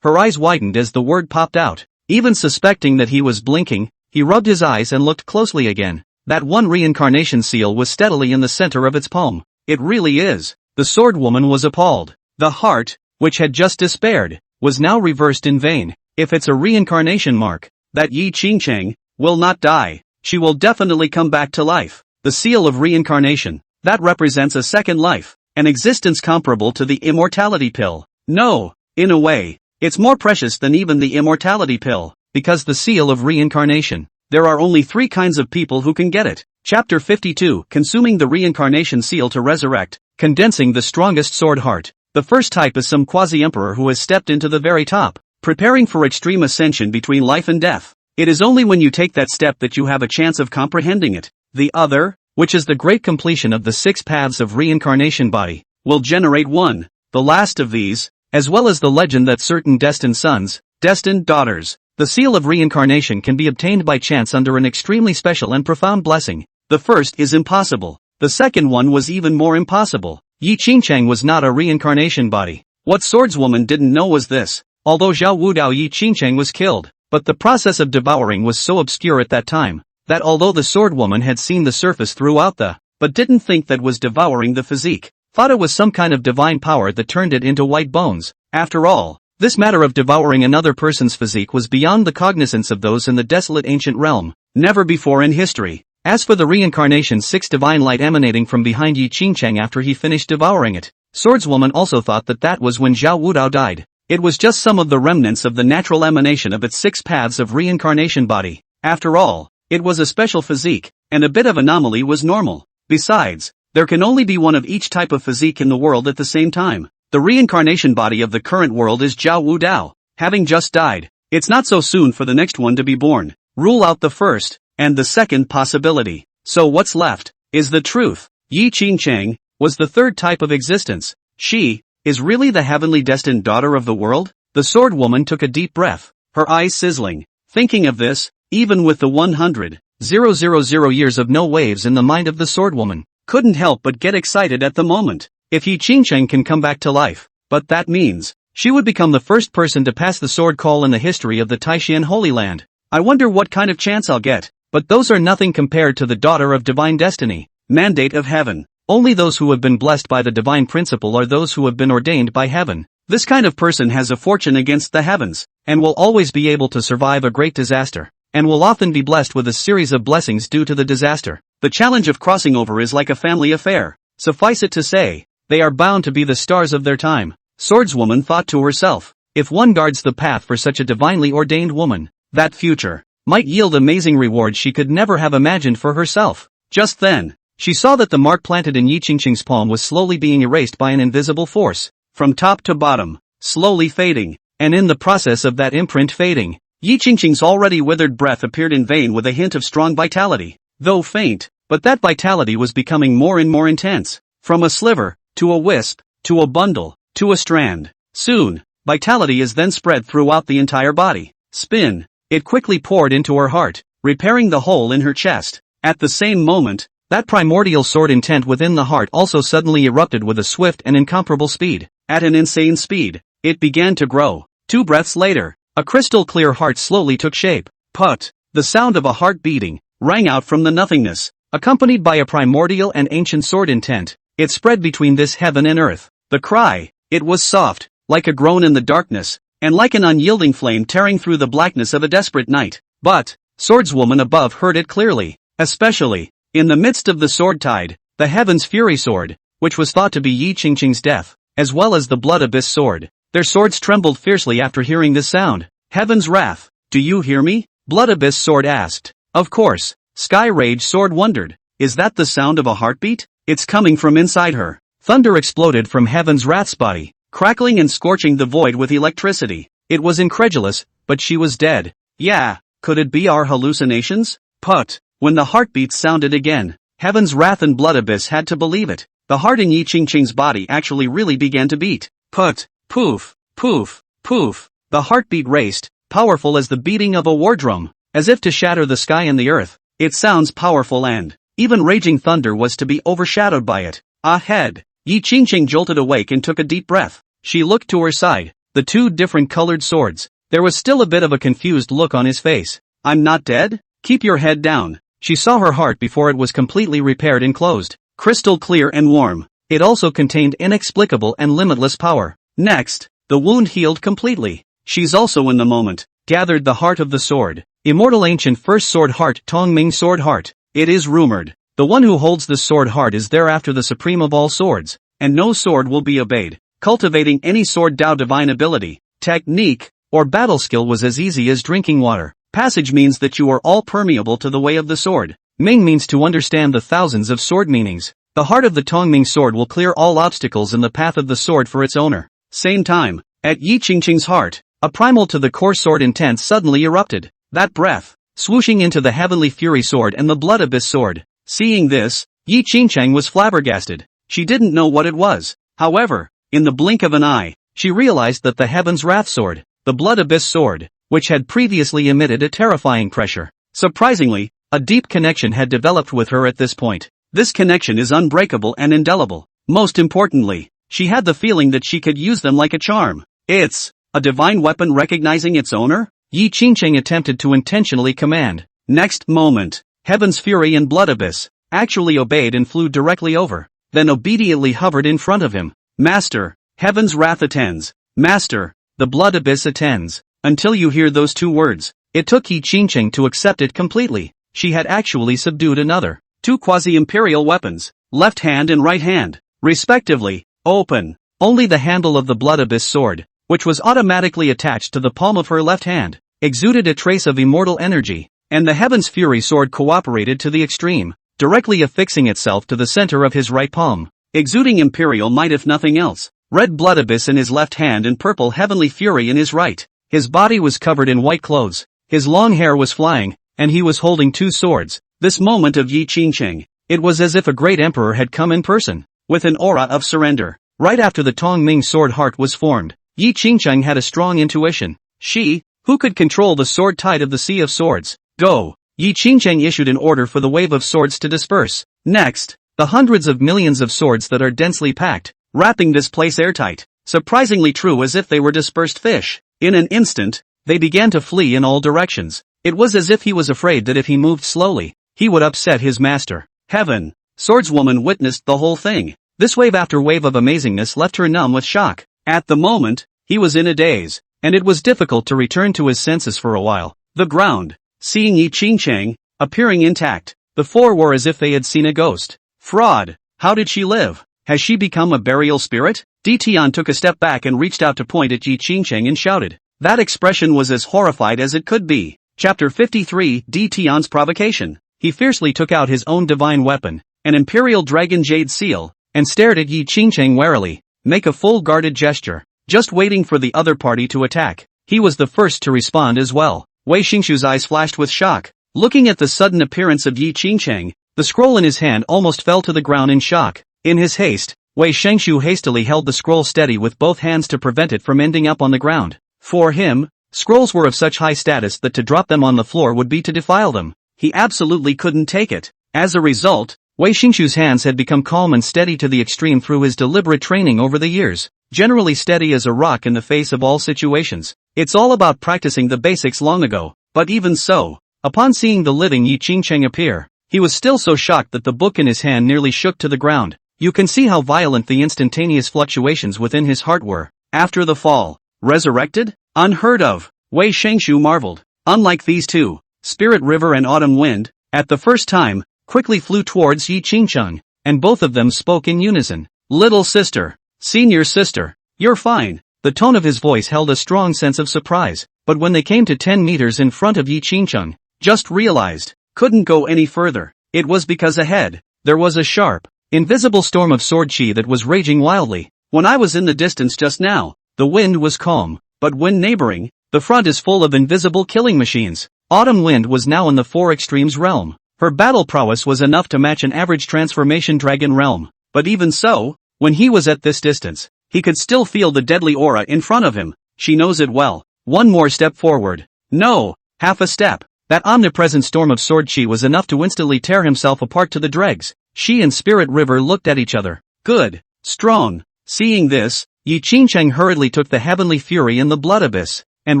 Her eyes widened as the word popped out. Even suspecting that he was blinking, he rubbed his eyes and looked closely again. That one reincarnation seal was steadily in the center of its palm. It really is. The swordwoman was appalled. The heart, which had just despaired, was now reversed in vain. If it's a reincarnation mark, that Yi Qingcheng will not die. She will definitely come back to life. The seal of reincarnation, that represents a second life, an existence comparable to the immortality pill. No, in a way, it's more precious than even the immortality pill, because the seal of reincarnation, there are only 3 kinds of people who can get it. Chapter 52, Consuming the Reincarnation Seal to Resurrect, Condensing the Strongest Sword Heart. The first type is some quasi-emperor who has stepped into the very top, preparing for extreme ascension between life and death. It is only when you take that step that you have a chance of comprehending it. The other, which is the great completion of the 6 paths of reincarnation body, will generate one. The last of these, as well as the legend that certain destined sons, destined daughters, the seal of reincarnation can be obtained by chance under an extremely special and profound blessing. The first is impossible. The second one was even more impossible. Yi Qingcheng was not a reincarnation body. What swordswoman didn't know was this. Although Zhao Wudao Yi Qingcheng was killed, but the process of devouring was so obscure at that time, that although the swordwoman had seen the surface throughout but didn't think that was devouring the physique, thought it was some kind of divine power that turned it into white bones. After all, this matter of devouring another person's physique was beyond the cognizance of those in the desolate ancient realm, never before in history. As for the reincarnation 6 divine light emanating from behind Yi Qingcheng after he finished devouring it, swordswoman also thought that was when Zhao Wudao died. It was just some of the remnants of the natural emanation of its 6 paths of reincarnation body. After all, it was a special physique, and a bit of anomaly was normal. Besides, there can only be one of each type of physique in the world at the same time. The reincarnation body of the current world is Zhao Wudao, having just died. It's not so soon for the next one to be born. Rule out the first, and the second possibility. So what's left, is the truth. Yi Qingcheng was the third type of existence. She is really the heavenly destined daughter of the world? The swordwoman took a deep breath, her eyes sizzling. Thinking of this, even with the 100,000 years of no waves in the mind of the swordwoman, couldn't help but get excited at the moment. If Yi Qingcheng can come back to life, but that means, she would become the first person to pass the sword call in the history of the Taishan Holy Land. I wonder what kind of chance I'll get, but those are nothing compared to the daughter of divine destiny, mandate of heaven. Only those who have been blessed by the divine principle are those who have been ordained by heaven. This kind of person has a fortune against the heavens, and will always be able to survive a great disaster, and will often be blessed with a series of blessings due to the disaster. The challenge of crossing over is like a family affair. Suffice it to say, they are bound to be the stars of their time. Swordswoman thought to herself, if one guards the path for such a divinely ordained woman, that future might yield amazing rewards she could never have imagined for herself. Just then, she saw that the mark planted in Yi Qingcheng's palm was slowly being erased by an invisible force, from top to bottom, slowly fading, and in the process of that imprint fading, Yi Qingcheng's already withered breath appeared in vain with a hint of strong vitality, though faint, but that vitality was becoming more and more intense, from a sliver, to a wisp, to a bundle, to a strand. Soon, vitality is then spread throughout the entire body. Spin. It quickly poured into her heart, repairing the hole in her chest. At the same moment, that primordial sword intent within the heart also suddenly erupted with a swift and incomparable speed. At an insane speed, it began to grow. 2 breaths later, a crystal clear heart slowly took shape. Put. The sound of a heart beating rang out from the nothingness, accompanied by a primordial and ancient sword intent. It spread between this heaven and earth. The cry, it was soft, like a groan in the darkness, and like an unyielding flame tearing through the blackness of a desperate night. But, swordswoman above heard it clearly, especially, in the midst of the sword tide, the heaven's fury sword, which was thought to be Yi Qingcheng's death, as well as the blood abyss sword. Their swords trembled fiercely after hearing this sound. Heaven's wrath, do you hear me? Blood abyss sword asked. Of course. Sky rage sword wondered, is that the sound of a heartbeat? It's coming from inside her. Thunder exploded from heaven's wrath's body, crackling and scorching the void with electricity. It was incredulous, but she was dead. Yeah, could it be our hallucinations? Put. When the heartbeats sounded again, heaven's wrath and blood abyss had to believe it. The heart in Yi Qingcheng's body actually really began to beat. Put. Poof. Poof. Poof. The heartbeat raced, powerful as the beating of a war drum, as if to shatter the sky and the earth. It sounds powerful and, even raging thunder was to be overshadowed by it. Ahead. Yi Qingcheng jolted awake and took a deep breath. She looked to her side, the 2 different colored swords. There was still a bit of a confused look on his face. I'm not dead? Keep your head down. She saw her heart before it was completely repaired and closed, crystal clear and warm. It also contained inexplicable and limitless power. Next, the wound healed completely. She's also in the moment, gathered the heart of the sword. Immortal ancient first sword heart Tongming sword heart. It is rumored, the one who holds the sword heart is thereafter the supreme of all swords, and no sword will be obeyed. Cultivating any sword Dao divine ability, technique, or battle skill was as easy as drinking water. Passage means that you are all permeable to the way of the sword. Ming means to understand the thousands of sword meanings. The heart of the Tongming sword will clear all obstacles in the path of the sword for its owner. Same time, at Yi Qingqing's heart, a primal to the core sword intent suddenly erupted. That breath, swooshing into the heavenly fury sword and the blood abyss sword. Seeing this, Yi Qingqing was flabbergasted. She didn't know what it was. However, in the blink of an eye, she realized that the heaven's wrath sword, the blood abyss sword, which had previously emitted a terrifying pressure. Surprisingly, a deep connection had developed with her at this point. This connection is unbreakable and indelible. Most importantly, she had the feeling that she could use them like a charm. It's a divine weapon recognizing its owner? Yi Qingqing attempted to intentionally command. Next moment, heaven's fury and blood abyss actually obeyed and flew directly over, then obediently hovered in front of him. Master, heaven's wrath attends. Master, the blood abyss attends. Until you hear those two words, it took Yi Qingqing to accept it completely. She had actually subdued another, two quasi-imperial weapons, left hand and right hand, respectively, open. Only the handle of the blood abyss sword, which was automatically attached to the palm of her left hand, exuded a trace of immortal energy, and the heaven's fury sword cooperated to the extreme, directly affixing itself to the center of his right palm, exuding imperial might if nothing else. Red blood abyss in his left hand and purple heavenly fury in his right. His body was covered in white clothes, his long hair was flying, and he was holding two swords. This moment of Yi Qingqing, it was as if a great emperor had come in person, with an aura of surrender. Right after the Tongming sword heart was formed, Yi Qingqing had a strong intuition. She, who could control the sword tide of the Sea of Swords, go. Yi Qingqing issued an order for the wave of swords to disperse. Next, the hundreds of millions of swords that are densely packed, wrapping this place airtight, surprisingly true as if they were dispersed fish. In an instant, they began to flee in all directions. It was as if he was afraid that if he moved slowly, he would upset his master. Heaven, swordswoman witnessed the whole thing. This wave after wave of amazingness left her numb with shock. At the moment, he was in a daze, and it was difficult to return to his senses for a while. The ground, seeing Yi Qingqing, appearing intact, the four were as if they had seen a ghost. Fraud, how did she live? Has she become a burial spirit? Di Tian took a step back and reached out to point at Yi Qingqing and shouted. That expression was as horrified as it could be. Chapter 53 Di Tian's provocation. He fiercely took out his own divine weapon, an imperial dragon jade seal, and stared at Yi Qingqing warily. Make a full guarded gesture, just waiting for the other party to attack. He was the first to respond as well. Wei Xingshu's eyes flashed with shock. Looking at the sudden appearance of Yi Qingqing, the scroll in his hand almost fell to the ground in shock. In his haste, Wei Xingshu hastily held the scroll steady with both hands to prevent it from ending up on the ground. For him, scrolls were of such high status that to drop them on the floor would be to defile them. He absolutely couldn't take it. As a result, Wei Xingshu's hands had become calm and steady to the extreme through his deliberate training over the years, generally steady as a rock in the face of all situations. It's all about practicing the basics long ago, but even so, upon seeing the living Yi Qingqing appear, he was still so shocked that the book in his hand nearly shook to the ground. You can see how violent the instantaneous fluctuations within his heart were. After the fall, resurrected? Unheard of, Wei Xingshu marveled. Unlike these two, Spirit River and Autumn Wind, at the first time, quickly flew towards Yi Qingqing, and both of them spoke in unison. Little sister, senior sister, you're fine. The tone of his voice held a strong sense of surprise, but when they came to 10 meters in front of Yi Qingqing, just realized, couldn't go any further. It was because ahead, there was a sharp, invisible storm of sword chi that was raging wildly. When I was in the distance just now, the wind was calm, but when neighboring, the front is full of invisible killing machines. Autumn Wind was now in the Four Extremes realm. Her battle prowess was enough to match an average transformation dragon realm, but even so, when he was at this distance, he could still feel the deadly aura in front of him. She knows it well. One more step forward. No, half a step. That omnipresent storm of sword chi was enough to instantly tear himself apart to the dregs. She and Spirit River looked at each other. Good. Strong. Seeing this, Yi Qingqing hurriedly took the heavenly fury and the blood abyss, and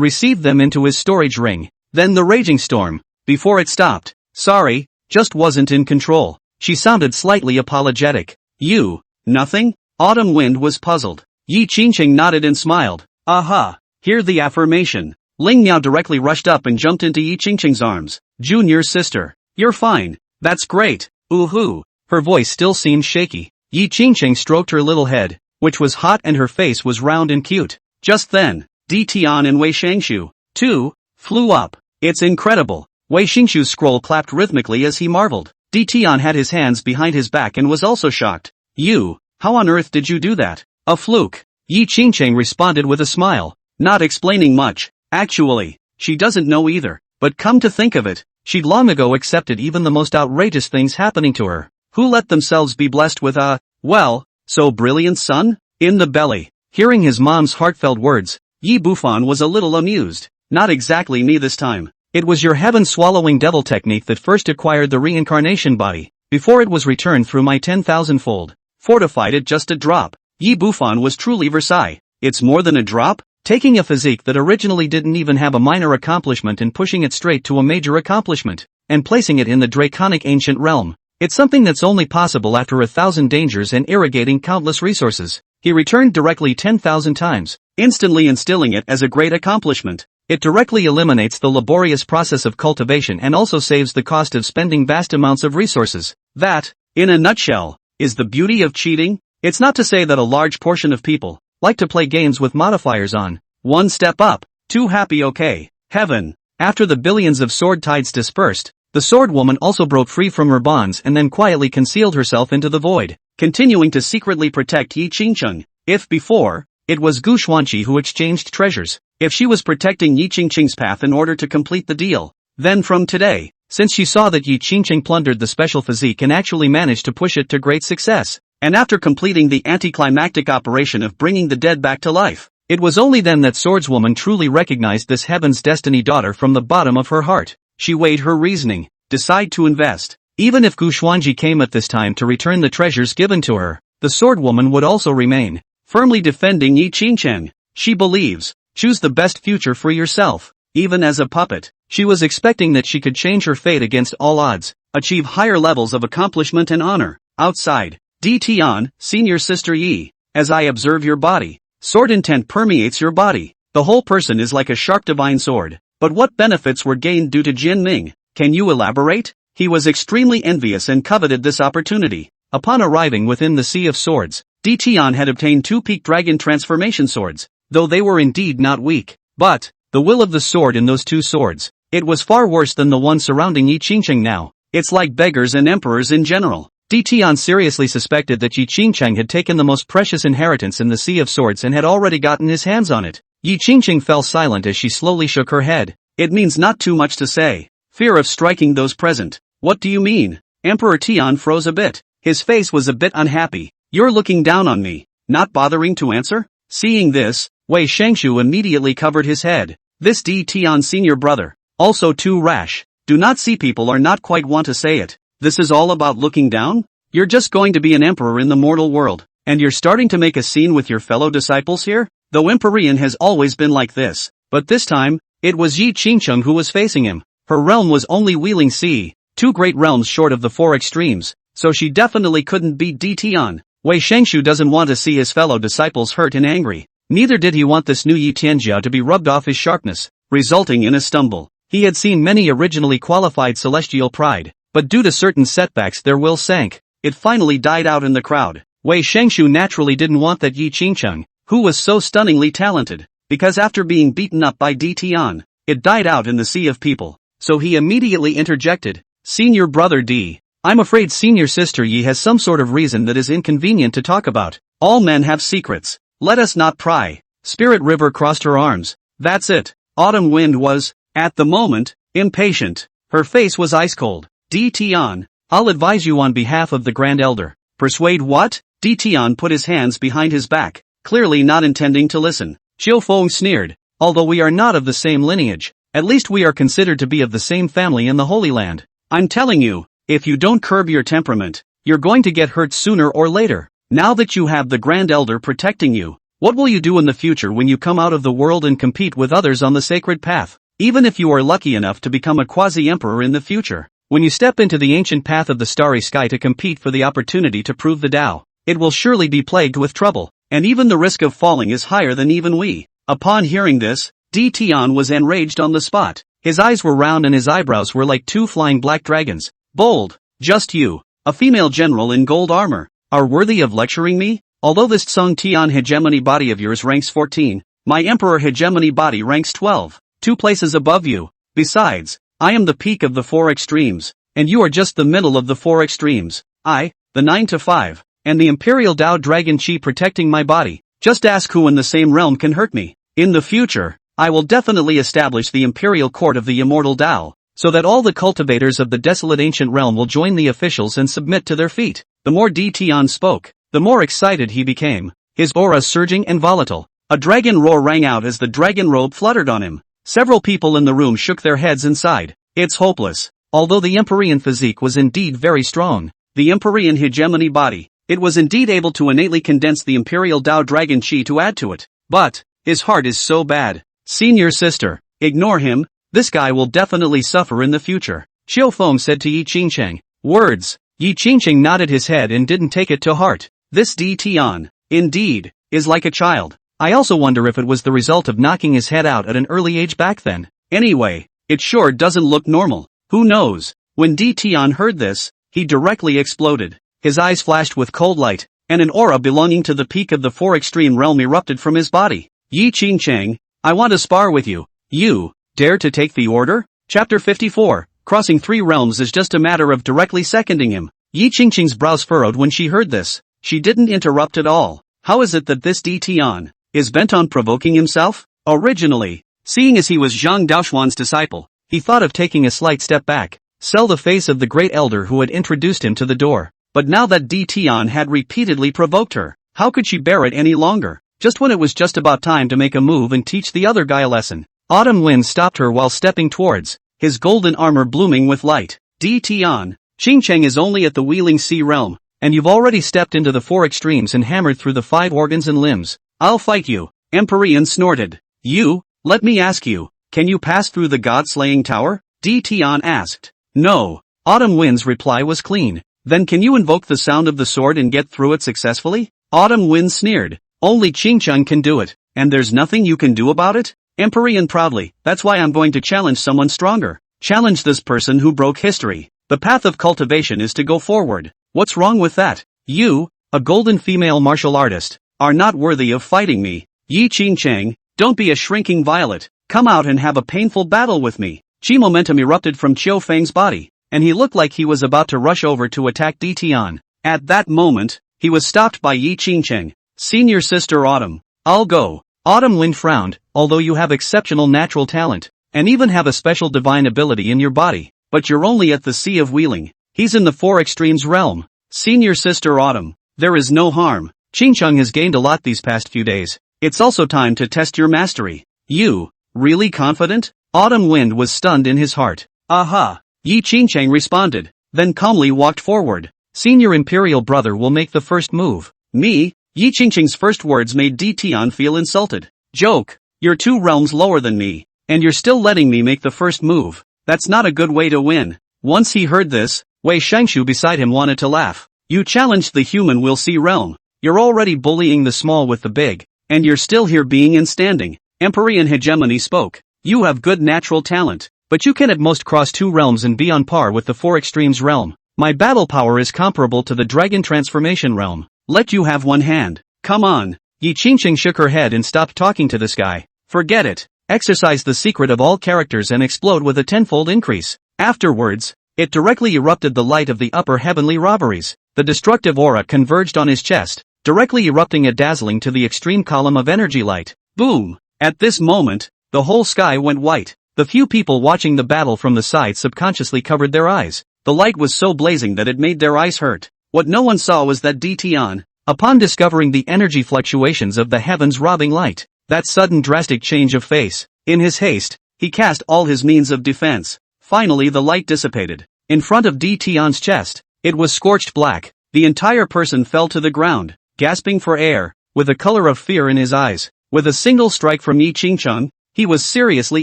received them into his storage ring. Then the raging storm, before it stopped. Sorry, just wasn't in control. She sounded slightly apologetic. You, nothing? Autumn Wind was puzzled. Yi Qingqing nodded and smiled. Aha! Hear the affirmation. Ling Miao directly rushed up and jumped into Yi Qingqing's arms. Junior sister. You're fine. That's great. Ooh-hoo. Her voice still seemed shaky. Yi Qingqing stroked her little head, which was hot, and her face was round and cute. Just then, Di Tian and Wei Shangshu, too, flew up. It's incredible. Wei Xingshu's scroll clapped rhythmically as he marveled. Di Tian had his hands behind his back and was also shocked. You, how on earth did you do that? A fluke. Yi Qingqing responded with a smile, not explaining much. Actually, she doesn't know either. But come to think of it, she'd long ago accepted even the most outrageous things happening to her. Who let themselves be blessed with a, well, so brilliant son? In the belly. Hearing his mom's heartfelt words, Yi Bufan was a little amused. Not exactly me this time. It was your heaven-swallowing devil technique that first acquired the reincarnation body, before it was returned through my 10,000-fold. Fortified at just a drop. Yi Bufan was truly Versailles. It's more than a drop? Taking a physique that originally didn't even have a minor accomplishment and pushing it straight to a major accomplishment, and placing it in the draconic ancient realm. It's something that's only possible after 1,000 dangers and irrigating countless resources. He returned directly 10,000 times, instantly instilling it as a great accomplishment. It directly eliminates the laborious process of cultivation and also saves the cost of spending vast amounts of resources. That, in a nutshell, is the beauty of cheating. It's not to say that a large portion of people like to play games with modifiers on. One step up, too happy, okay. Heaven. After the billions of sword tides dispersed, the swordswoman also broke free from her bonds and then quietly concealed herself into the void, continuing to secretly protect Yi Qingqing. If before, it was Gu Xuanqi who exchanged treasures, if she was protecting Yi Qingqing's path in order to complete the deal, then from today, since she saw that Yi Qingqing plundered the special physique and actually managed to push it to great success, and after completing the anticlimactic operation of bringing the dead back to life, it was only then that swordswoman truly recognized this heaven's destiny daughter from the bottom of her heart. She weighed her reasoning, decide to invest. Even if Gu Xuanqi came at this time to return the treasures given to her, the swordwoman would also remain, firmly defending Yi Qingqing. She believes, choose the best future for yourself. Even as a puppet, she was expecting that she could change her fate against all odds, achieve higher levels of accomplishment and honor. Outside, Di Tian, senior sister Yi, as I observe your body, sword intent permeates your body. The whole person is like a sharp divine sword. But what benefits were gained due to Jin Ming? Can you elaborate? He was extremely envious and coveted this opportunity. Upon arriving within the Sea of Swords, Di Tian had obtained 2 peak dragon transformation swords, though they were indeed not weak. But, the will of the sword in those 2 swords, it was far worse than the one surrounding Yi Qingqing now. It's like beggars and emperors in general. Di Tian seriously suspected that Yi Qingqing had taken the most precious inheritance in the Sea of Swords and had already gotten his hands on it. Yi Qingqing fell silent as she slowly shook her head. It means not too much to say. Fear of striking those present. What do you mean? Emperor Tian froze a bit. His face was a bit unhappy. You're looking down on me, not bothering to answer? Seeing this, Wei Shangshu immediately covered his head. This Di Tian's senior brother, also too rash. Do not see people or not quite want to say it. This is all about looking down? You're just going to be an emperor in the mortal world, and you're starting to make a scene with your fellow disciples here? Though Empyrean has always been like this, but this time, it was Yi Qingqing who was facing him. Her realm was only Wheeling Sea, 2 great realms short of the 4 extremes, so she definitely couldn't beat Di Tian. Wei Shangshu doesn't want to see his fellow disciples hurt and angry. Neither did he want this new Yi Tianjiao to be rubbed off his sharpness, resulting in a stumble. He had seen many originally qualified celestial pride, but due to certain setbacks their will sank. It finally died out in the crowd. Wei Shangshu naturally didn't want that Yi Qingqing, who was so stunningly talented, because after being beaten up by Di Tian, it died out in the sea of people. So he immediately interjected, Senior brother D, I'm afraid senior sister Yi has some sort of reason that is inconvenient to talk about. All men have secrets. Let us not pry. Spirit River crossed her arms. That's it. Autumn Wind was, at the moment, impatient. Her face was ice cold. Di Tian, I'll advise you on behalf of the Grand Elder. Persuade what? Di Tian put his hands behind his back, clearly not intending to listen. Xiu Feng sneered. Although we are not of the same lineage, at least we are considered to be of the same family in the Holy Land. I'm telling you, if you don't curb your temperament, you're going to get hurt sooner or later. Now that you have the Grand Elder protecting you, what will you do in the future when you come out of the world and compete with others on the sacred path? Even if you are lucky enough to become a quasi-emperor in the future, when you step into the ancient path of the starry sky to compete for the opportunity to prove the Tao, it will surely be plagued with trouble, and even the risk of falling is higher than even we. Upon hearing this, Tian was enraged on the spot. His eyes were round and his eyebrows were like two flying black dragons. Bold, just you, a female general in gold armor, are worthy of lecturing me? Although this Tsung Tian hegemony body of yours ranks 14, my emperor hegemony body ranks 12, 2 places above you. Besides, I am the peak of the 4 extremes, and you are just the middle of the 4 extremes. I, the 9 to 5, and the imperial Tao dragon chi protecting my body. Just ask who in the same realm can hurt me. In the future, I will definitely establish the imperial court of the immortal Tao, so that all the cultivators of the desolate ancient realm will join the officials and submit to their feet. The more Tian spoke, the more excited he became, his aura surging and volatile. A dragon roar rang out as the dragon robe fluttered on him. Several people in the room shook their heads and sighed. It's hopeless. Although the Empyrean physique was indeed very strong, the Empyrean hegemony body, it was indeed able to innately condense the imperial Tao dragon chi to add to it. But, his heart is so bad. Senior sister, ignore him, this guy will definitely suffer in the future, Qiu Feng said to Yi Qingcheng. Words. Yi Qingcheng nodded his head and didn't take it to heart. This Tian, indeed, is like a child. I also wonder if it was the result of knocking his head out at an early age back then. Anyway, it sure doesn't look normal. Who knows? When Tian heard this, he directly exploded. His eyes flashed with cold light, and an aura belonging to the peak of the 4 extreme realm erupted from his body. Yi Qingcheng, I want to spar with you. You dare to take the order? Chapter 54, crossing 3 realms is just a matter of directly seconding him. Yi Qingcheng's brows furrowed when she heard this. She didn't interrupt at all. How is it that this Tian is bent on provoking himself? Originally, seeing as he was Zhang Daoxuan's disciple, he thought of taking a slight step back, sell the face of the great elder who had introduced him to the door. But now that Tian had repeatedly provoked her, how could she bear it any longer? Just when it was just about time to make a move and teach the other guy a lesson, autumn wind stopped her while stepping towards, his golden armor blooming with light. Tian, Qingcheng is only at the Wheeling Sea realm, and you've already stepped into the 4 extremes and hammered through the 5 organs and limbs. I'll fight you, Empyrean snorted. You, let me ask you, can you pass through the god-slaying tower? Tian asked. No, Autumn Wind's reply was clean. Then can you invoke the sound of the sword and get through it successfully? Autumn Wind sneered. Only Qingcheng can do it, and there's nothing you can do about it? Empyrean proudly, that's why I'm going to challenge someone stronger. Challenge this person who broke history. The path of cultivation is to go forward. What's wrong with that? You, a golden female martial artist, are not worthy of fighting me. Yi Qingcheng, don't be a shrinking violet. Come out and have a painful battle with me. Qi momentum erupted from Qiu Feng's body, and he looked like he was about to rush over to attack Tian. At that moment, he was stopped by Yi Qingcheng. Senior sister Autumn, I'll go. Autumn Wind frowned. Although you have exceptional natural talent, and even have a special divine ability in your body, but you're only at the Sea of Wheeling. He's in the 4 extremes realm. Senior sister Autumn, there is no harm. Qingcheng has gained a lot these past few days. It's also time to test your mastery. You, really confident? Autumn Wind was stunned in his heart. Aha! Yi Qingcheng responded, then calmly walked forward. Senior Imperial brother will make the first move. Me? Yi Qingcheng's first words made Tian feel insulted. Joke, you're 2 realms lower than me, and you're still letting me make the first move. That's not a good way to win. Once he heard this, Wei Shangshu beside him wanted to laugh. You challenged the human will see realm. You're already bullying the small with the big, and you're still here being and standing. Empyrean hegemony spoke. You have good natural talent, but you can at most cross 2 realms and be on par with the 4 extremes realm. My battle power is comparable to the dragon transformation realm. Let you have one hand. Come on. Yi Qingcheng shook her head and stopped talking to this guy. Forget it. Exercise the secret of all characters and explode with a 10-fold increase. Afterwards, it directly erupted the light of the upper heavenly robberies. The destructive aura converged on his chest, directly erupting a dazzling to the extreme column of energy light. Boom! At this moment, the whole sky went white. The few people watching the battle from the side subconsciously covered their eyes. The light was so blazing that it made their eyes hurt. What no one saw was that Tian, upon discovering the energy fluctuations of the heavens robbing light, that sudden drastic change of face, in his haste, he cast all his means of defense. Finally the light dissipated. In front of Tian's chest, it was scorched black. The entire person fell to the ground, gasping for air, with the color of fear in his eyes. With a single strike from Yi Qingcheng, he was seriously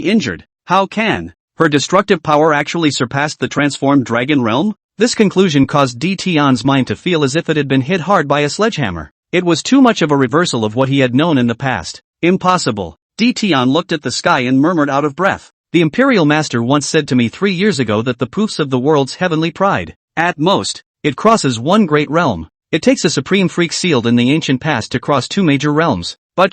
injured. How can her destructive power actually surpass the transformed dragon realm? This conclusion caused Tian's mind to feel as if it had been hit hard by a sledgehammer. It was too much of a reversal of what he had known in the past. Impossible. Tian looked at the sky and murmured out of breath. The Imperial Master once said to me 3 years ago that the proofs of the world's heavenly pride, at most, it crosses one great realm. It takes a supreme freak sealed in the ancient past to cross 2 major realms. But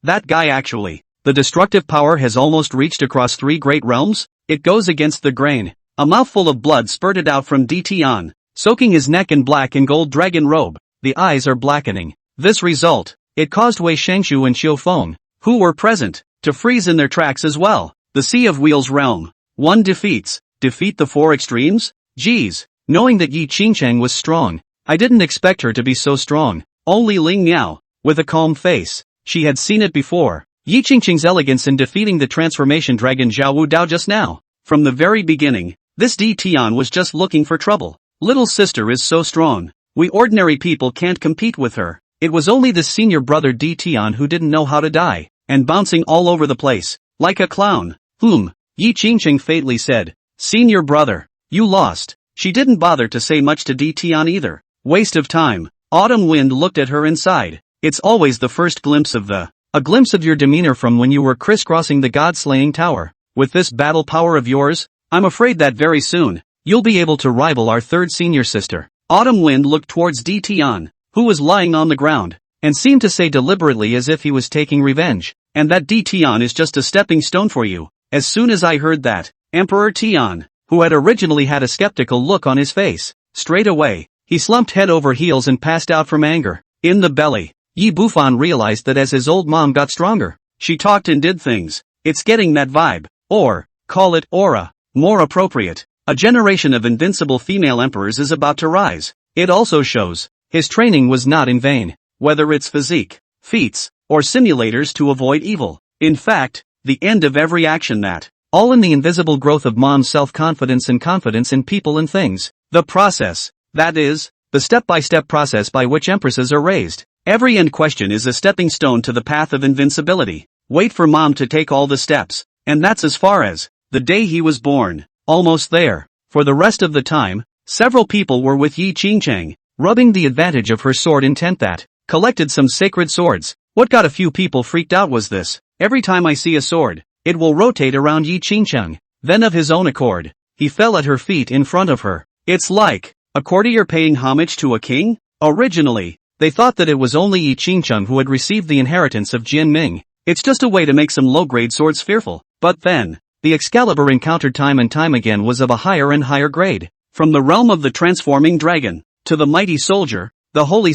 that guy actually. The destructive power has almost reached across 3 great realms? It goes against the grain. A mouthful of blood spurted out from Tian, soaking his neck in black and gold dragon robe. The eyes are blackening. This result, it caused Wei Shangshu and Xiu Feng, who were present, to freeze in their tracks as well. The Sea of Wheels realm. One defeat the 4 extremes? Geez, knowing that Yi Qingcheng was strong, I didn't expect her to be so strong. Only Ling Miao, with a calm face, she had seen it before. Yi Qingcheng's elegance in defeating the transformation dragon Zhao Wu Dao just now. From the very beginning, this Tian was just looking for trouble. Little sister is so strong. We ordinary people can't compete with her. It was only the senior brother Tian who didn't know how to die, and bouncing all over the place, like a clown. Yi Qingcheng fatally said. Senior brother, you lost. She didn't bother to say much to Tian either. Waste of time. Autumn Wind looked at her inside. It's always the first glimpse of a glimpse of your demeanor from when you were crisscrossing the god-slaying tower. With this battle power of yours, I'm afraid that very soon, you'll be able to rival our 3rd senior sister. Autumn Wind looked towards Tian, who was lying on the ground, and seemed to say deliberately as if he was taking revenge, and that Tian is just a stepping stone for you. As soon as I heard that, Emperor Tian, who had originally had a skeptical look on his face, straight away, he slumped head over heels and passed out from anger. In the belly, Yi Bufan realized that as his old mom got stronger, she talked and did things. It's getting that vibe, or, call it aura, more appropriate. A generation of invincible female emperors is about to rise. It also shows, his training was not in vain, whether it's physique, feats, or simulators to avoid evil. In fact, the end of every action that, all in the invisible growth of mom's self-confidence and confidence in people and things. The process, that is, the step-by-step process by which empresses are raised. Every end question is a stepping stone to the path of invincibility. Wait for mom to take all the steps, and that's as far as, the day he was born. Almost there. For the rest of the time, several people were with Yi Qingcheng, rubbing the advantage of her sword intent that, collected some sacred swords. What got a few people freaked out was this. Every time I see a sword, it will rotate around Yi Qingcheng. Then of his own accord, he fell at her feet in front of her. It's like, a courtier paying homage to a king? Originally, they thought that it was only Yi Qingcheng who had received the inheritance of Jin Ming. It's just a way to make some low-grade swords fearful. But then, the Excalibur encountered time and time again was of a higher and higher grade. From the realm of the transforming dragon, to the mighty soldier, the holy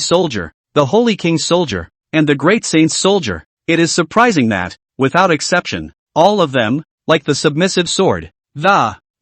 king's soldier, and the great saint's soldier. It is surprising that, without exception, all of them, like the submissive sword,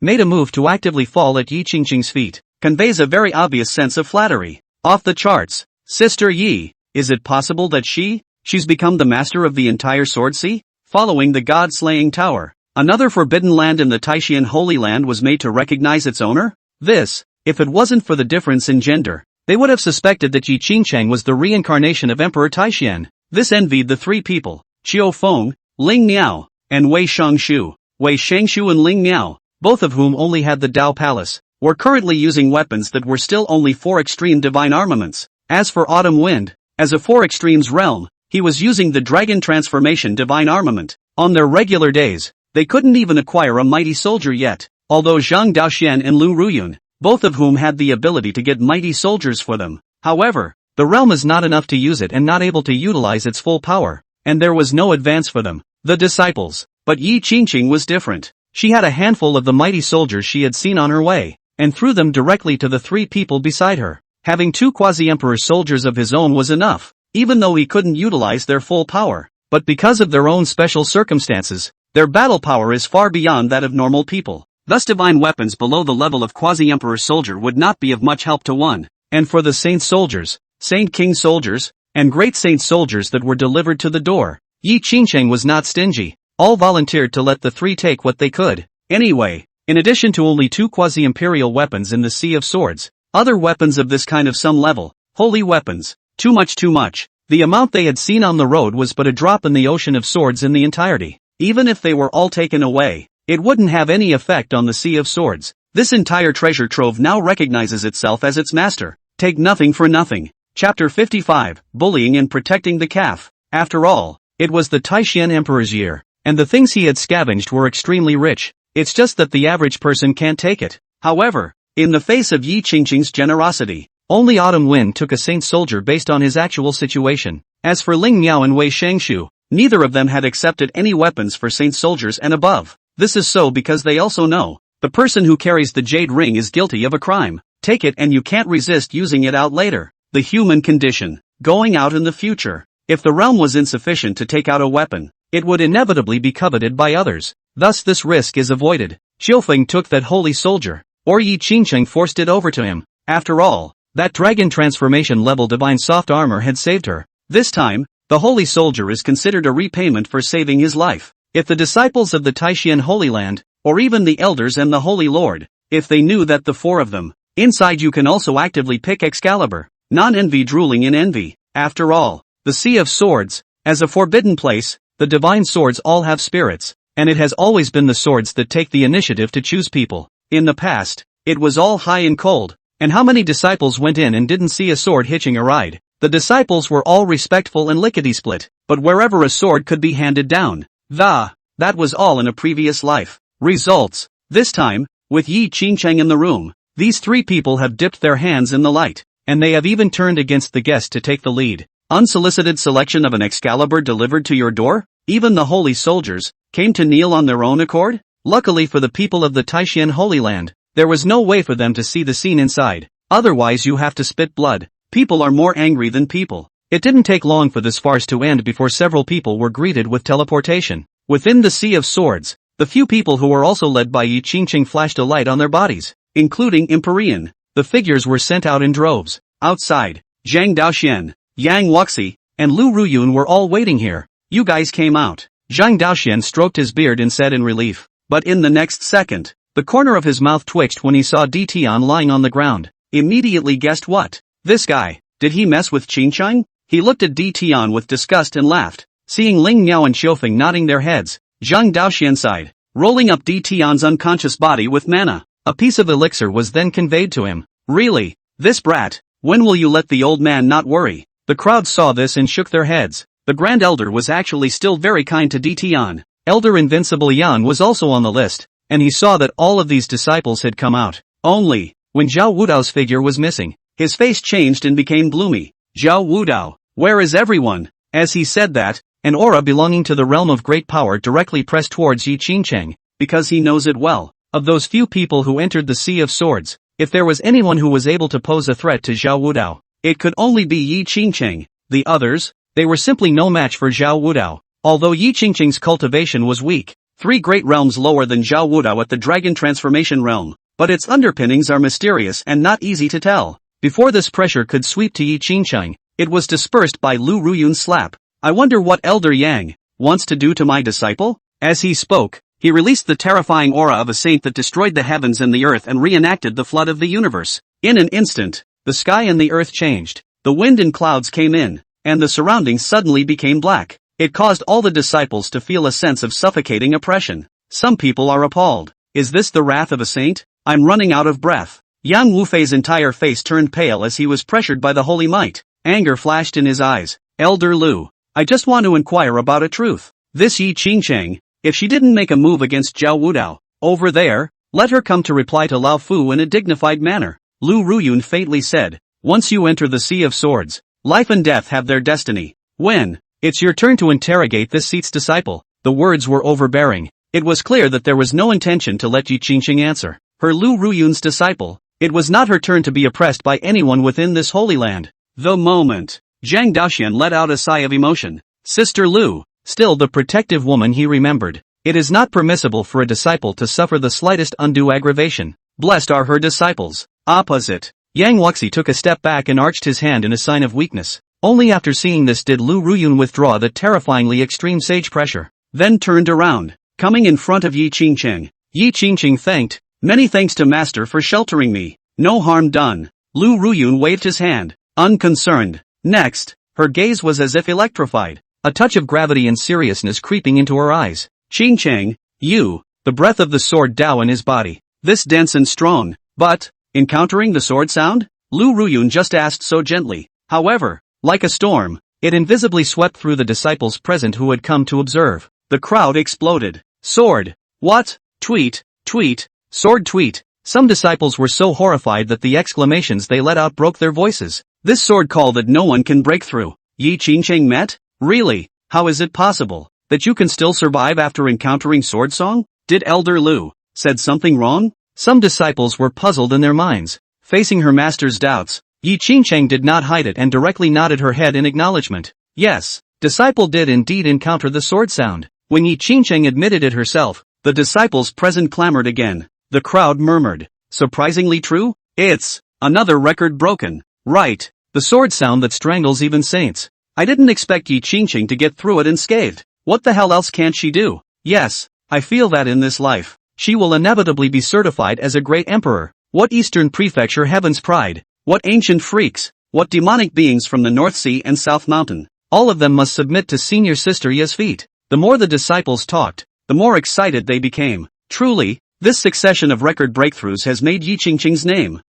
made a move to actively fall at Yi Qingcheng's feet, conveys a very obvious sense of flattery. Off the charts. Sister Yi, is it possible that she's become the master of the entire sword sea? Following the god-slaying tower, another forbidden land in the Taishan Holy Land was made to recognize its owner? This, if it wasn't for the difference in gender, they would have suspected that Yi Qingcheng was the reincarnation of Emperor Taishan. This envied the 3 people, Xiu Feng, Ling Miao, and Wei Shangshu. Wei Shangshu and Ling Miao, both of whom only had the Dao Palace, were currently using weapons that were still only 4 extreme divine armaments. As for Autumn Wind, as a 4 extremes realm, he was using the Dragon Transformation divine armament. On their regular days, they couldn't even acquire a mighty soldier yet, although Zhang Daoxian and Lu Ruyun, both of whom had the ability to get mighty soldiers for them. However, the realm is not enough to use it and not able to utilize its full power, and there was no advance for them, the disciples. But Yi Qingcheng was different. She had a handful of the mighty soldiers she had seen on her way, and threw them directly to the 3 people beside her. Having 2 quasi-emperor soldiers of his own was enough, even though he couldn't utilize their full power. But because of their own special circumstances, their battle power is far beyond that of normal people. Thus divine weapons below the level of quasi-emperor soldier would not be of much help to one. And for the saint soldiers, saint king soldiers, and great saint soldiers that were delivered to the door, Yi Qingcheng was not stingy. All volunteered to let the 3 take what they could. Anyway, in addition to only 2 quasi-imperial weapons in the Sea of Swords, other weapons of this kind of some level, holy weapons, too much. The amount they had seen on the road was but a drop in the ocean of swords in the entirety. Even if they were all taken away, it wouldn't have any effect on the Sea of Swords. This entire treasure trove now recognizes itself as its master. Take nothing for nothing. Chapter 55, Bullying and Protecting the Calf. After all, It was the Taishan Emperor's year, and the things he had scavenged were extremely rich. It's just that the average person can't take it. However, in the face of Yi Qingqing's generosity, only Autumn Wind took a saint soldier based on his actual situation. As for Ling Miao and Wei Shangshu, neither of them had accepted any weapons for saint soldiers and above. This is so because they also know, the person who carries the jade ring is guilty of a crime. Take it and you can't resist using it out later. The human condition. Going out in the future. If the realm was insufficient to take out a weapon, it would inevitably be coveted by others. Thus this risk is avoided. Qiufeng took that holy soldier, or Yi Qingqing forced it over to him. After all, that dragon transformation level divine soft armor had saved her. This time, the holy soldier is considered a repayment for saving his life. If the disciples of the Taishan Holy Land, or even the elders and the Holy Lord, if they knew that the four of them, inside you can also actively pick Excalibur, non-envy drooling in envy. After all, the Sea of Swords, as a forbidden place, the divine swords all have spirits, and it has always been the swords that take the initiative to choose people. In the past, it was all high and cold, and how many disciples went in and didn't see a sword hitching a ride? The disciples were all respectful and lickety-split, but wherever a sword could be handed down, that was all in a previous life. Results. This time, with Yi Qingqing in the room, these three people have dipped their hands in the light, and they have even turned against the guest to take the lead. Unsolicited selection of an Excalibur delivered to your door? Even the holy soldiers came to kneel on their own accord? Luckily for the people of the Taishan Holy Land, there was no way for them to see the scene inside. Otherwise you have to spit blood. People are more angry than people. It didn't take long for this farce to end before several people were greeted with teleportation. Within the Sea of Swords, the few people who were also led by Yi Qingqing flashed a light on their bodies, including Empyrean. The figures were sent out in droves. Outside, Zhang Daoxian, Yang Wuxi, and Lu Ruyun were all waiting here. You guys came out. Zhang Daoxian stroked his beard and said in relief. But in the next second, the corner of his mouth twitched when he saw Di Tian lying on the ground. Immediately guessed what? This guy, did he mess with Qingqing? He looked at Di Tian with disgust and laughed. Seeing Ling Miao and Qiufeng nodding their heads, Zhang Daoxian sighed, rolling up Di Tian's unconscious body with mana. A piece of elixir was then conveyed to him. Really? This brat? When will you let the old man not worry? The crowd saw this and shook their heads. The Grand Elder was actually still very kind to Di Tian. Elder Invincible Yan was also on the list, and he saw that all of these disciples had come out. Only, when Zhao Wudao's figure was missing, his face changed and became gloomy. Zhao Wudao, where is everyone? As he said that, an aura belonging to the realm of great power directly pressed towards Yi Qingqing, because he knows it well. Of those few people who entered the Sea of Swords, if there was anyone who was able to pose a threat to Zhao Wudao, it could only be Yi Qingqing. The others, they were simply no match for Zhao Wudao. Although Yi Qingqing's cultivation was weak, 3 great realms lower than Zhao Wudao at the Dragon Transformation realm, but its underpinnings are mysterious and not easy to tell. Before this pressure could sweep to Yi Qingqing, it was dispersed by Lu Ruyun's slap. I wonder what Elder Yang wants to do to my disciple? As he spoke, he released the terrifying aura of a saint that destroyed the heavens and the earth and reenacted the flood of the universe. In an instant, the sky and the earth changed, the wind and clouds came in, and the surroundings suddenly became black. It caused all the disciples to feel a sense of suffocating oppression. Some people are appalled. Is this the wrath of a saint? I'm running out of breath. Yang Wufei's entire face turned pale as he was pressured by the holy might. Anger flashed in his eyes. Elder Lu, I just want to inquire about a truth. This Yi Qingqing, if she didn't make a move against Zhao Wudao, over there, let her come to reply to Lao Fu in a dignified manner. Lu Ruyun faintly said, once you enter the Sea of Swords, life and death have their destiny. When? It's your turn to interrogate this seat's disciple. The words were overbearing. It was clear that there was no intention to let Yi Qingqing answer. Her Lu Ruyun's disciple. It was not her turn to be oppressed by anyone within this holy land. The moment. Zhang Daoxian let out a sigh of emotion. Sister Lu, still the protective woman he remembered. It is not permissible for a disciple to suffer the slightest undue aggravation. Blessed are her disciples. Opposite. Yang Wuxi took a step back and arched his hand in a sign of weakness. Only after seeing this did Lu Ruyun withdraw the terrifyingly extreme sage pressure. Then turned around, coming in front of Yi Qingqing. Yi Qingqing thanked, many thanks to Master for sheltering me. No harm done. Lu Ruyun waved his hand, unconcerned. Next, her gaze was as if electrified, a touch of gravity and seriousness creeping into her eyes. Qingqing, you, the breath of the sword Dao in his body, this dense and strong, but, encountering the sword sound? Lu Ruyun just asked so gently. However, like a storm, It invisibly swept through the disciples present who had come to observe. The crowd exploded. Sword! What? Tweet, tweet, sword tweet. Some disciples were so horrified that the exclamations they let out broke their voices. This sword call that no one can break through. Yi Qingcheng met? Really? How is it possible that you can still survive after encountering sword song? Did Elder Lu said something wrong? Some disciples were puzzled in their minds. Facing her master's doubts, Yi Qingcheng did not hide it and directly nodded her head in acknowledgement. Yes, disciple did indeed encounter the sword sound. When Yi Qingcheng admitted it herself, the disciples present clamored again. The crowd murmured. Surprisingly true? It's another record broken. Right, the sword sound that strangles even saints. I didn't expect Yi Qingcheng to get through it unscathed. What the hell else can't she do? Yes, I feel that in this life, she will inevitably be certified as a great emperor. What Eastern Prefecture heaven's pride? What ancient freaks? What demonic beings from the North Sea and South Mountain? All of them must submit to senior sister Ya's feet. The more the disciples talked, the more excited they became. Truly, this succession of record breakthroughs has made Yi Qingcheng's name.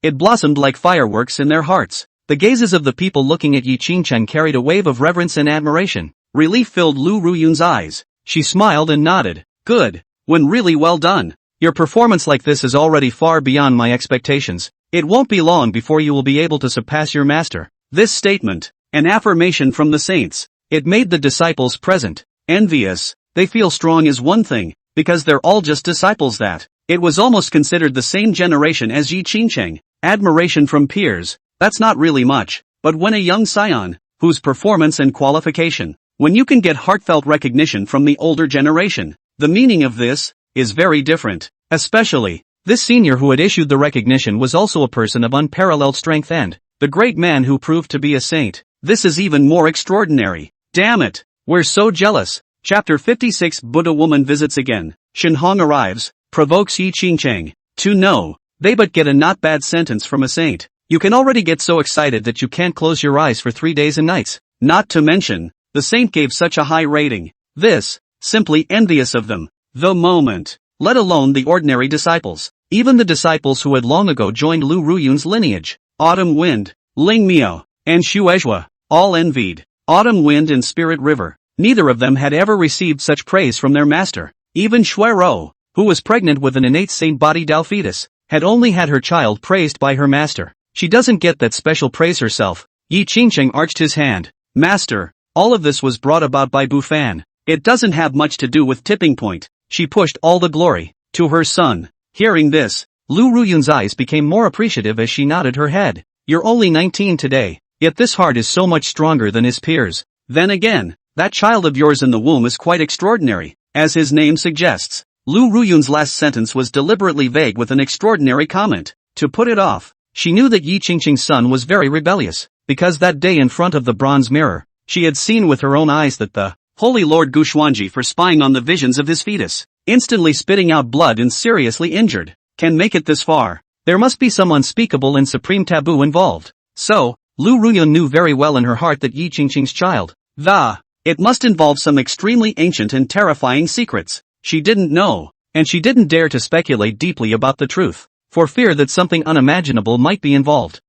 It blossomed like fireworks in their hearts. The gazes of the people looking at Yi Qingcheng carried a wave of reverence and admiration. Relief filled Lu Ruyun's eyes. She smiled and nodded. Good. When really well done. Your performance like this is already far beyond my expectations. It won't be long before you will be able to surpass your master. This statement, an affirmation from the saints, it made the disciples present envious. They feel strong is one thing, because they're all just disciples that. It was almost considered the same generation as Yi Qingcheng. Admiration from peers, that's not really much, but when a young scion, whose performance and qualification, when you can get heartfelt recognition from the older generation, the meaning of this is very different. Especially, this senior who had issued the recognition was also a person of unparalleled strength and the great man who proved to be a saint. This is even more extraordinary. Damn it, we're so jealous. Chapter 56 Buddha woman visits again. Shenhong arrives, provokes Yi Qingcheng to know. They but get a not bad sentence from a saint. You can already get so excited that you can't close your eyes for 3 days and nights. Not to mention, the saint gave such a high rating. This, simply envious of them. The moment. Let alone the ordinary disciples. Even the disciples who had long ago joined Lu Ruyun's lineage. Autumn Wind, Ling Miao, and Shuezhua, all envied. Autumn Wind and Spirit River. Neither of them had ever received such praise from their master. Even Shuero, who was pregnant with an innate saint body Dao fetus, had only had her child praised by her master. She doesn't get that special praise herself. Yi Qingcheng arched his hand. Master, all of this was brought about by Bufan. It doesn't have much to do with tipping point. She pushed all the glory to her son. Hearing this, Lu Ruyun's eyes became more appreciative as she nodded her head. You're only 19 today, yet this heart is so much stronger than his peers. Then again, that child of yours in the womb is quite extraordinary, as his name suggests. Lu Ruyun's last sentence was deliberately vague with an extraordinary comment. To put it off, she knew that Yi Qingcheng's son was very rebellious, because that day in front of the bronze mirror, she had seen with her own eyes that the Holy Lord Guxuanji for spying on the visions of his fetus, instantly spitting out blood and seriously injured, can make it this far. There must be some unspeakable and supreme taboo involved. So, Lu Ruyun knew very well in her heart that Yi Qingcheng's child, it must involve some extremely ancient and terrifying secrets. She didn't know, and she didn't dare to speculate deeply about the truth, for fear that something unimaginable might be involved.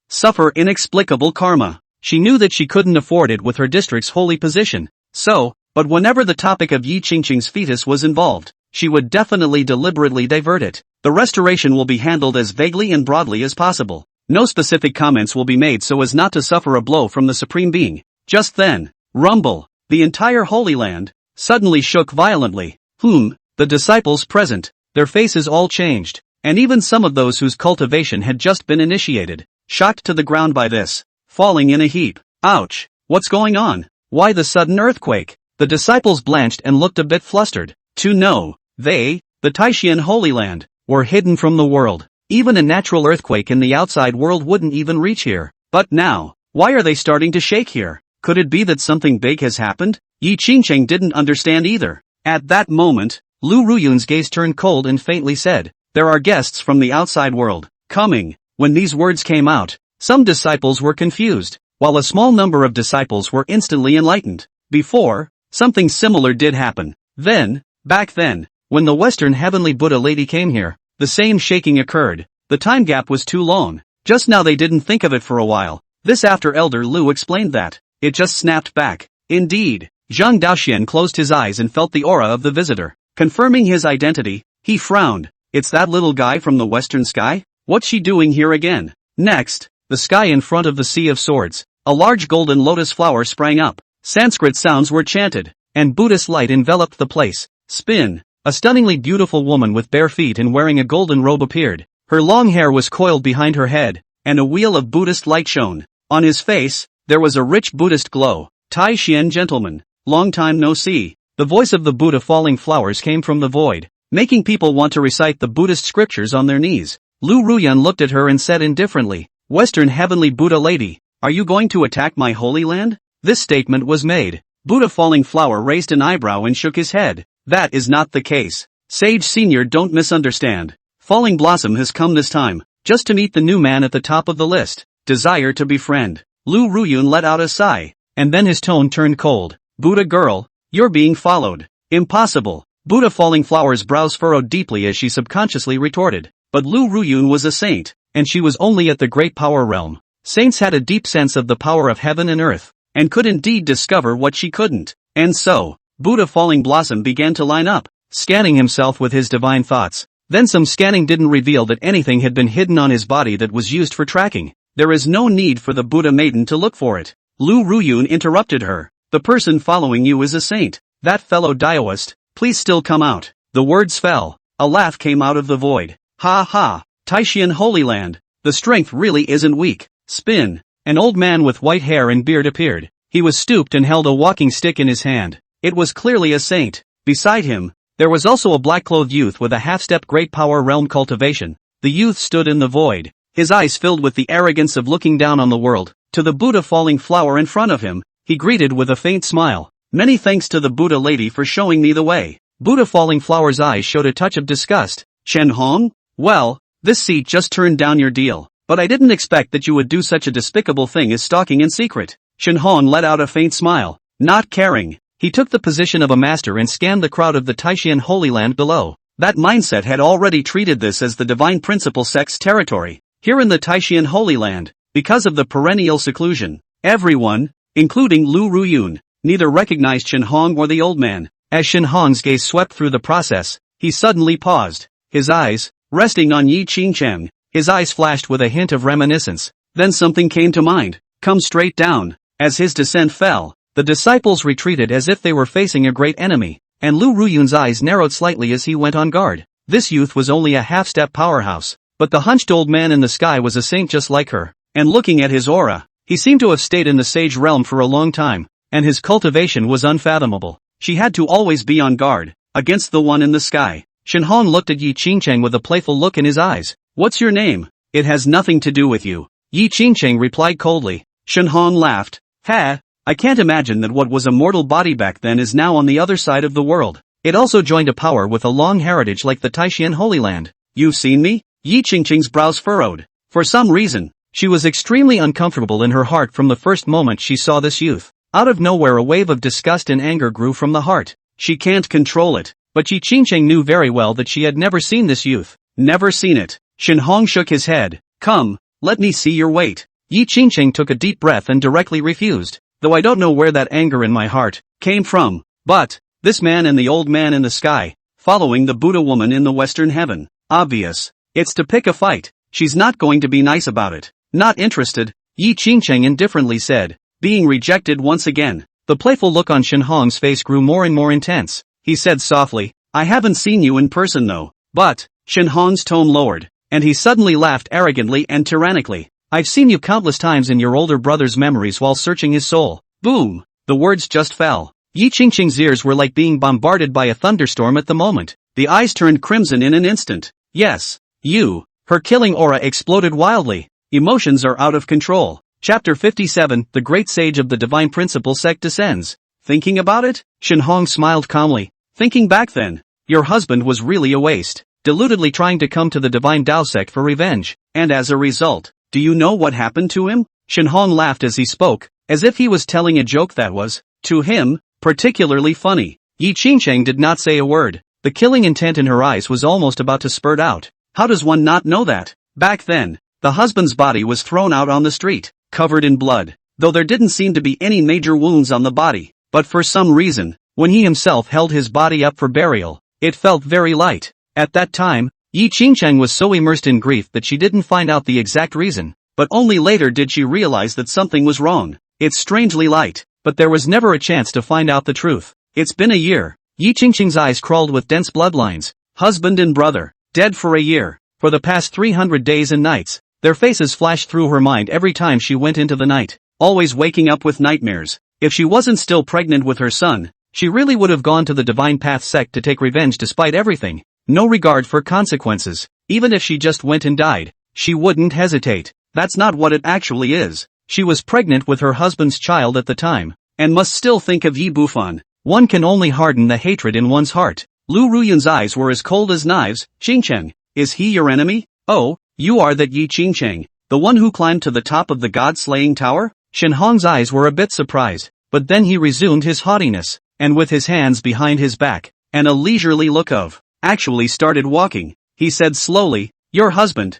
Suffer inexplicable karma. She knew that she couldn't afford it with her district's holy position. So, but whenever the topic of Yi Qingcheng's fetus was involved, she would definitely deliberately divert it. The restoration will be handled as vaguely and broadly as possible. No specific comments will be made so as not to suffer a blow from the Supreme Being. Just then, rumble, the entire Holy Land, suddenly shook violently. The disciples present, their faces all changed, and even some of those whose cultivation had just been initiated, shocked to the ground by this, falling in a heap. Ouch, what's going on? Why the sudden earthquake? The disciples blanched and looked a bit flustered. To know, they, the Taishan Holy Land, were hidden from the world. Even a natural earthquake in the outside world wouldn't even reach here. But now, why are they starting to shake here? Could it be that something big has happened? Yi Qingcheng didn't understand either. At that moment, Lu Ruyun's gaze turned cold and faintly said, "There are guests from the outside world coming." When these words came out, some disciples were confused, while a small number of disciples were instantly enlightened. Before, something similar did happen. Back then, when the Western Heavenly Buddha lady came here, the same shaking occurred. The time gap was too long. Just now they didn't think of it for a while. This after Elder Lu explained that. It just snapped back. Indeed. Zhang Daoxian closed his eyes and felt the aura of the visitor. Confirming his identity, he frowned. It's that little guy from the western sky? What's she doing here again? Next, the sky in front of the Sea of Swords. A large golden lotus flower sprang up. Sanskrit sounds were chanted, and Buddhist light enveloped the place. Spin. A stunningly beautiful woman with bare feet and wearing a golden robe appeared. Her long hair was coiled behind her head, and a wheel of Buddhist light shone. On his face, there was a rich Buddhist glow. Tai Xian gentleman, long time no see. The voice of the Buddha falling flowers came from the void, making people want to recite the Buddhist scriptures on their knees. Lu Ruyun looked at her and said indifferently, Western heavenly Buddha lady, are you going to attack my holy land? This statement was made. Buddha falling flower raised an eyebrow and shook his head. That is not the case. Sage Senior, don't misunderstand. Falling Blossom has come this time, just to meet the new man at the top of the list. Desire to befriend. Lu Ruyun let out a sigh, and then his tone turned cold. Buddha girl, you're being followed. Impossible. Buddha falling flower's brows furrowed deeply as she subconsciously retorted. But Lu Ruyun was a saint, and she was only at the great power realm. Saints had a deep sense of the power of heaven and earth, and could indeed discover what she couldn't. And so, Buddha falling blossom began to line up, scanning himself with his divine thoughts. Then some scanning didn't reveal that anything had been hidden on his body that was used for tracking. There is no need for the Buddha maiden to look for it. Lu Ruyun interrupted her. The person following you is a saint. That fellow Daoist, please still come out. The words fell. A laugh came out of the void. Ha ha, Taishian Holy Land. The strength really isn't weak. Spin. An old man with white hair and beard appeared. He was stooped and held a walking stick in his hand. It was clearly a saint. Beside him, there was also a black-clothed youth with a half-step great power realm cultivation. The youth stood in the void, his eyes filled with the arrogance of looking down on the world. To the Buddha falling flower in front of him, he greeted with a faint smile. Many thanks to the Buddha lady for showing me the way. Buddha falling flower's eyes showed a touch of disgust. Chen Hong? Well, this seat just turned down your deal. But I didn't expect that you would do such a despicable thing as stalking in secret. Shen Hong let out a faint smile. Not caring, he took the position of a master and scanned the crowd of the Taishian Holy Land below. That mindset had already treated this as the divine principle sect's territory. Here in the Taishian Holy Land, because of the perennial seclusion, everyone, including Lu Ruyun, neither recognized Shen Hong or the old man. As Shen Hong's gaze swept through the process, he suddenly paused. His eyes, resting on Yi Qingcheng, his eyes flashed with a hint of reminiscence. Then something came to mind. Come straight down. As his descent fell, the disciples retreated as if they were facing a great enemy, and Lu Ruyun's eyes narrowed slightly as he went on guard. This youth was only a half-step powerhouse, but the hunched old man in the sky was a saint just like her. And looking at his aura, he seemed to have stayed in the sage realm for a long time, and his cultivation was unfathomable. She had to always be on guard, against the one in the sky. Shen Hong looked at Yi Qingcheng with a playful look in his eyes. What's your name? It has nothing to do with you. Yi Qingcheng replied coldly. Shen Hong laughed. Ha, I can't imagine that what was a mortal body back then is now on the other side of the world. It also joined a power with a long heritage like the Taishian Holy Land. You've seen me? Yi Qingcheng's brows furrowed. For some reason, she was extremely uncomfortable in her heart from the first moment she saw this youth. Out of nowhere a wave of disgust and anger grew from the heart. She can't control it. But Yi Qingcheng knew very well that she had never seen this youth. Never seen it. Shen Hong shook his head. Come, let me see your weight. Yi Qingcheng took a deep breath and directly refused. Though I don't know where that anger in my heart came from. But, this man and the old man in the sky, following the Buddha woman in the western heaven. Obvious. It's to pick a fight. She's not going to be nice about it. Not interested, Yi Qingcheng indifferently said. Being rejected once again. The playful look on Shen Hong's face grew more and more intense. He said softly, I haven't seen you in person though. But, Shen Hong's tone lowered, and he suddenly laughed arrogantly and tyrannically. I've seen you countless times in your older brother's memories while searching his soul. Boom! The words just fell. Yi Qingcheng's ears were like being bombarded by a thunderstorm at the moment. The eyes turned crimson in an instant. Yes, you. Her killing aura exploded wildly. Emotions are out of control. Chapter 57, The Great Sage of the Divine Principle Sect descends. Thinking about it? Shen Hong smiled calmly. Thinking back then, your husband was really a waste, deludedly trying to come to the Divine Tao sect for revenge, and as a result, do you know what happened to him? Shen Hong laughed as he spoke, as if he was telling a joke that was, to him, particularly funny. Yi Qingcheng did not say a word. The killing intent in her eyes was almost about to spurt out. How does one not know that? Back then, the husband's body was thrown out on the street, covered in blood, though there didn't seem to be any major wounds on the body, but for some reason, when he himself held his body up for burial, it felt very light. At that time, Yi Qingcheng was so immersed in grief that she didn't find out the exact reason, but only later did she realize that something was wrong. It's strangely light, but there was never a chance to find out the truth. It's been a year. Yi Qingcheng's eyes crawled with dense bloodlines. Husband and brother, dead for a year. For the past 300 days and nights, their faces flashed through her mind every time she went into the night, always waking up with nightmares. If she wasn't still pregnant with her son, she really would have gone to the Divine Path sect to take revenge despite everything. No regard for consequences. Even if she just went and died, she wouldn't hesitate. That's not what it actually is. She was pregnant with her husband's child at the time, and must still think of Yi Bufan. One can only harden the hatred in one's heart. Lu Ruyun's eyes were as cold as knives. Qingcheng, is he your enemy? Oh, you are that Yi Qingcheng, the one who climbed to the top of the god-slaying tower? Shen Hong's eyes were a bit surprised, but then he resumed his haughtiness, and with his hands behind his back, and a leisurely look of, actually started walking, he said slowly, your husband,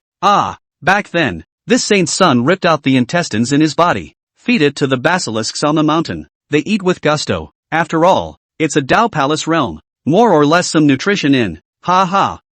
back then, this saint's son ripped out the intestines in his body, feed it to the basilisks on the mountain, they eat with gusto, after all, it's a Tao Palace realm, more or less some nutrition in,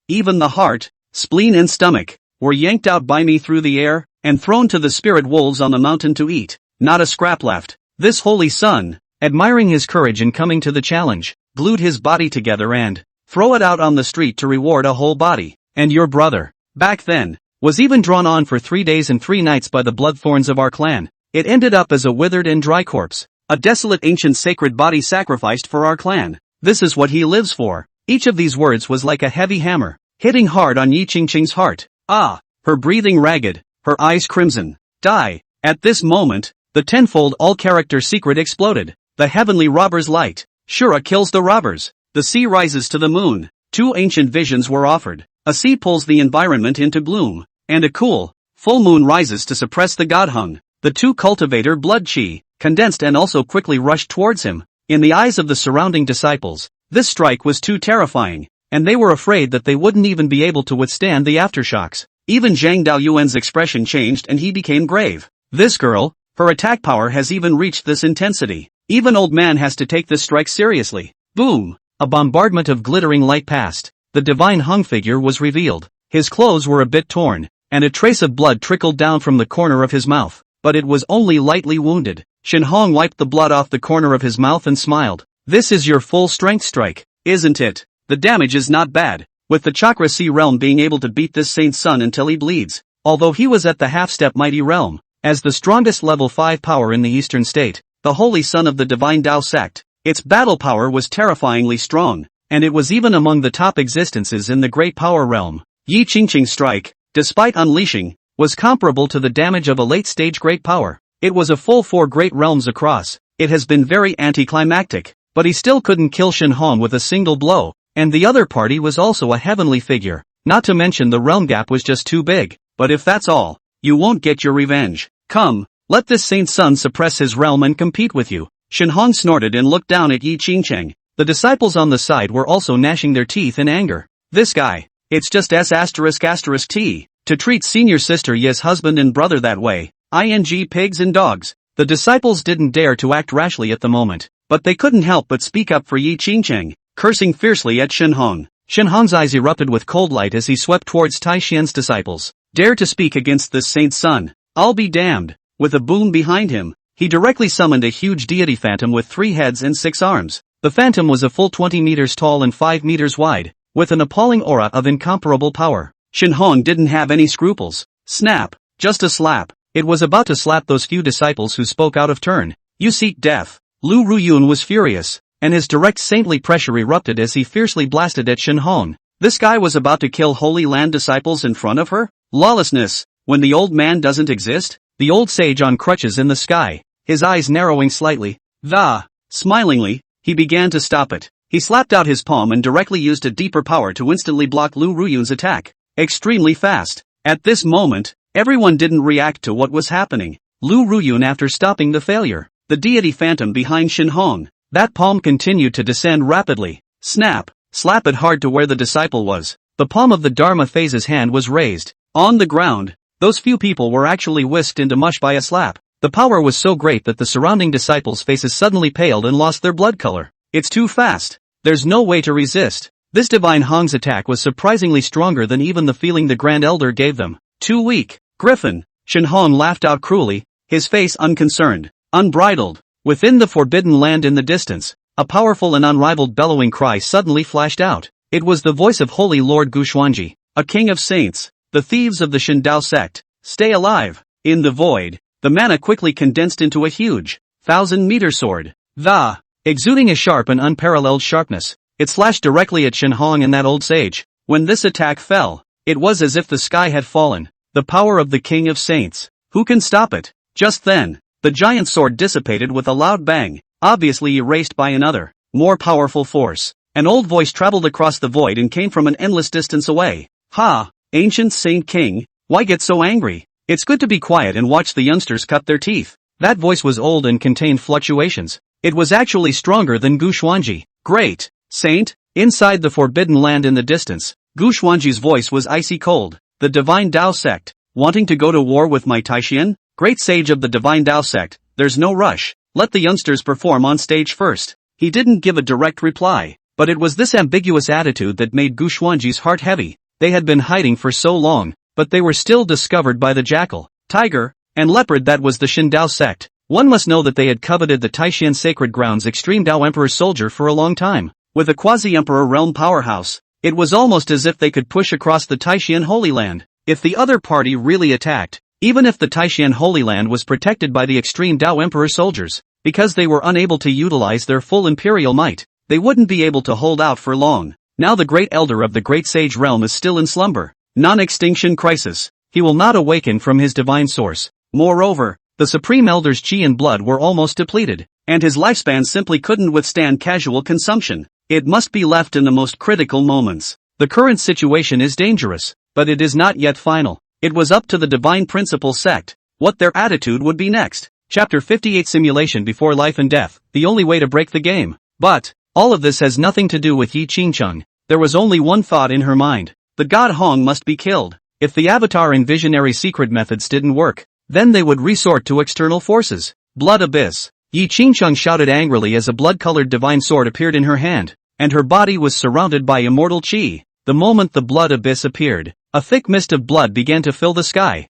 even the heart, spleen and stomach, were yanked out by me through the air, and thrown to the spirit wolves on the mountain to eat, not a scrap left. This holy son, admiring his courage in coming to the challenge, glued his body together and throw it out on the street to reward a whole body. And your brother, back then, was even drawn on for 3 days and 3 nights by the bloodthorns of our clan. It ended up as a withered and dry corpse, a desolate ancient sacred body sacrificed for our clan. This is what he lives for. Each of these words was like a heavy hammer, hitting hard on Yi Qingcheng's heart. Her breathing ragged, her eyes crimson. Die. At this moment, the tenfold all-character secret exploded. The heavenly robber's light. Shura kills the robbers. The sea rises to the moon. 2 ancient visions were offered. A sea pulls the environment into gloom, and a cool, full moon rises to suppress the godhung. The 2 cultivator blood chi, condensed and also quickly rushed towards him. In the eyes of the surrounding disciples, this strike was too terrifying, and they were afraid that they wouldn't even be able to withstand the aftershocks. Even Zhang Daoyuan's expression changed and he became grave. This girl, her attack power has even reached this intensity. Even old man has to take this strike seriously. Boom! A bombardment of glittering light passed. The divine hung figure was revealed. His clothes were a bit torn, and a trace of blood trickled down from the corner of his mouth, but it was only lightly wounded. Shen Hong wiped the blood off the corner of his mouth and smiled. This is your full strength strike, isn't it? The damage is not bad, with the Chakra Sea realm being able to beat this saint's son until he bleeds, although he was at the half-step mighty realm, as the strongest level 5 power in the eastern state, the holy son of the divine Tao sect. Its battle power was terrifyingly strong, and it was even among the top existences in the great power realm. Yi Qingcheng's strike, despite unleashing, was comparable to the damage of a late-stage great power. It was a full 4 great realms across. It has been very anticlimactic, but he still couldn't kill Shen Hong with a single blow, and the other party was also a heavenly figure, not to mention the realm gap was just too big. But if that's all, you won't get your revenge. Come, let this saint's son suppress his realm and compete with you. Shen Hong snorted and looked down at Yi Qingcheng. The disciples on the side were also gnashing their teeth in anger. This guy, it's just S***T, to treat senior sister Ye's husband and brother that way, pigs and dogs. The disciples didn't dare to act rashly at the moment, but they couldn't help but speak up for Yi Qingcheng, cursing fiercely at Shen Hong. Shen Hong's eyes erupted with cold light as he swept towards Tai Xian's disciples. Dare to speak against this saint's son? I'll be damned. With a boom behind him, he directly summoned a huge deity phantom with 3 heads and 6 arms. The phantom was a full 20 meters tall and 5 meters wide, with an appalling aura of incomparable power. Shen Hong didn't have any scruples. Snap, just a slap. It was about to slap those few disciples who spoke out of turn. You seek death. Lu Ruyun was furious, and his direct saintly pressure erupted as he fiercely blasted at Shen Hong. This guy was about to kill Holy Land disciples in front of her? Lawlessness, when the old man doesn't exist? The old sage on crutches in the sky, his eyes narrowing slightly. Smilingly, he began to stop it. He slapped out his palm and directly used a deeper power to instantly block Lu Ruyun's attack. Extremely fast. At this moment, everyone didn't react to what was happening. Lu Ruyun after stopping the failure. The deity phantom behind Shen Hong. That palm continued to descend rapidly. Snap. Slap it hard to where the disciple was. The palm of the Dharma phase's hand was raised. On the ground, Those few people were actually whisked into mush by a slap. The power was so great that the surrounding disciples' faces suddenly paled and lost their blood color. It's too fast. There's no way to resist. This divine Hong's attack was surprisingly stronger than even the feeling the Grand Elder gave them. Too weak. Griffin. Shen Hong laughed out cruelly, his face unconcerned, unbridled. Within the forbidden land in the distance, a powerful and unrivaled bellowing cry suddenly flashed out. It was the voice of Holy Lord Guxuanji, a king of saints. The thieves of the Shen Dao sect, stay alive. In the void, the mana quickly condensed into a huge, 1,000-meter sword. Exuding a sharp and unparalleled sharpness, it slashed directly at Shen Hong and that old sage. When this attack fell, it was as if the sky had fallen. The power of the King of Saints. Who can stop it? Just then, the giant sword dissipated with a loud bang, obviously erased by another, more powerful force. An old voice traveled across the void and came from an endless distance away. Ha! Ancient Saint King, why get so angry? It's good to be quiet and watch the youngsters cut their teeth. That voice was old and contained fluctuations. It was actually stronger than Guxuanji. Great, Saint, inside the forbidden land in the distance, Guxuanji's voice was icy cold. The Divine Dao sect, wanting to go to war with my Taishian? Great sage of the Divine Dao sect, there's no rush. Let the youngsters perform on stage first. He didn't give a direct reply, but it was this ambiguous attitude that made Guxuanji's heart heavy. They had been hiding for so long, but they were still discovered by the jackal, tiger, and leopard that was the Shen Dao sect. One must know that they had coveted the Taishian sacred grounds Extreme Dao Emperor's soldier for a long time. With a quasi-emperor realm powerhouse, it was almost as if they could push across the Taishian Holy Land. If the other party really attacked, even if the Taishian Holy Land was protected by the Extreme Dao Emperor soldiers, because they were unable to utilize their full imperial might, they wouldn't be able to hold out for long. Now the Great Elder of the Great Sage Realm is still in slumber. Non-extinction crisis. He will not awaken from his divine source. Moreover, the Supreme Elder's chi and blood were almost depleted, and his lifespan simply couldn't withstand casual consumption. It must be left in the most critical moments. The current situation is dangerous, but it is not yet final. It was up to the Divine Principle sect, what their attitude would be next. Chapter 58 Simulation Before Life and Death, the only way to break the game. But, all of this has nothing to do with Yi Qingcheng. There was only one thought in her mind. The god Hong must be killed. If the avatar and visionary secret methods didn't work, then they would resort to external forces. Blood Abyss. Yi Qingcheng shouted angrily as a blood-colored divine sword appeared in her hand, and her body was surrounded by immortal chi. The moment the blood abyss appeared, a thick mist of blood began to fill the sky.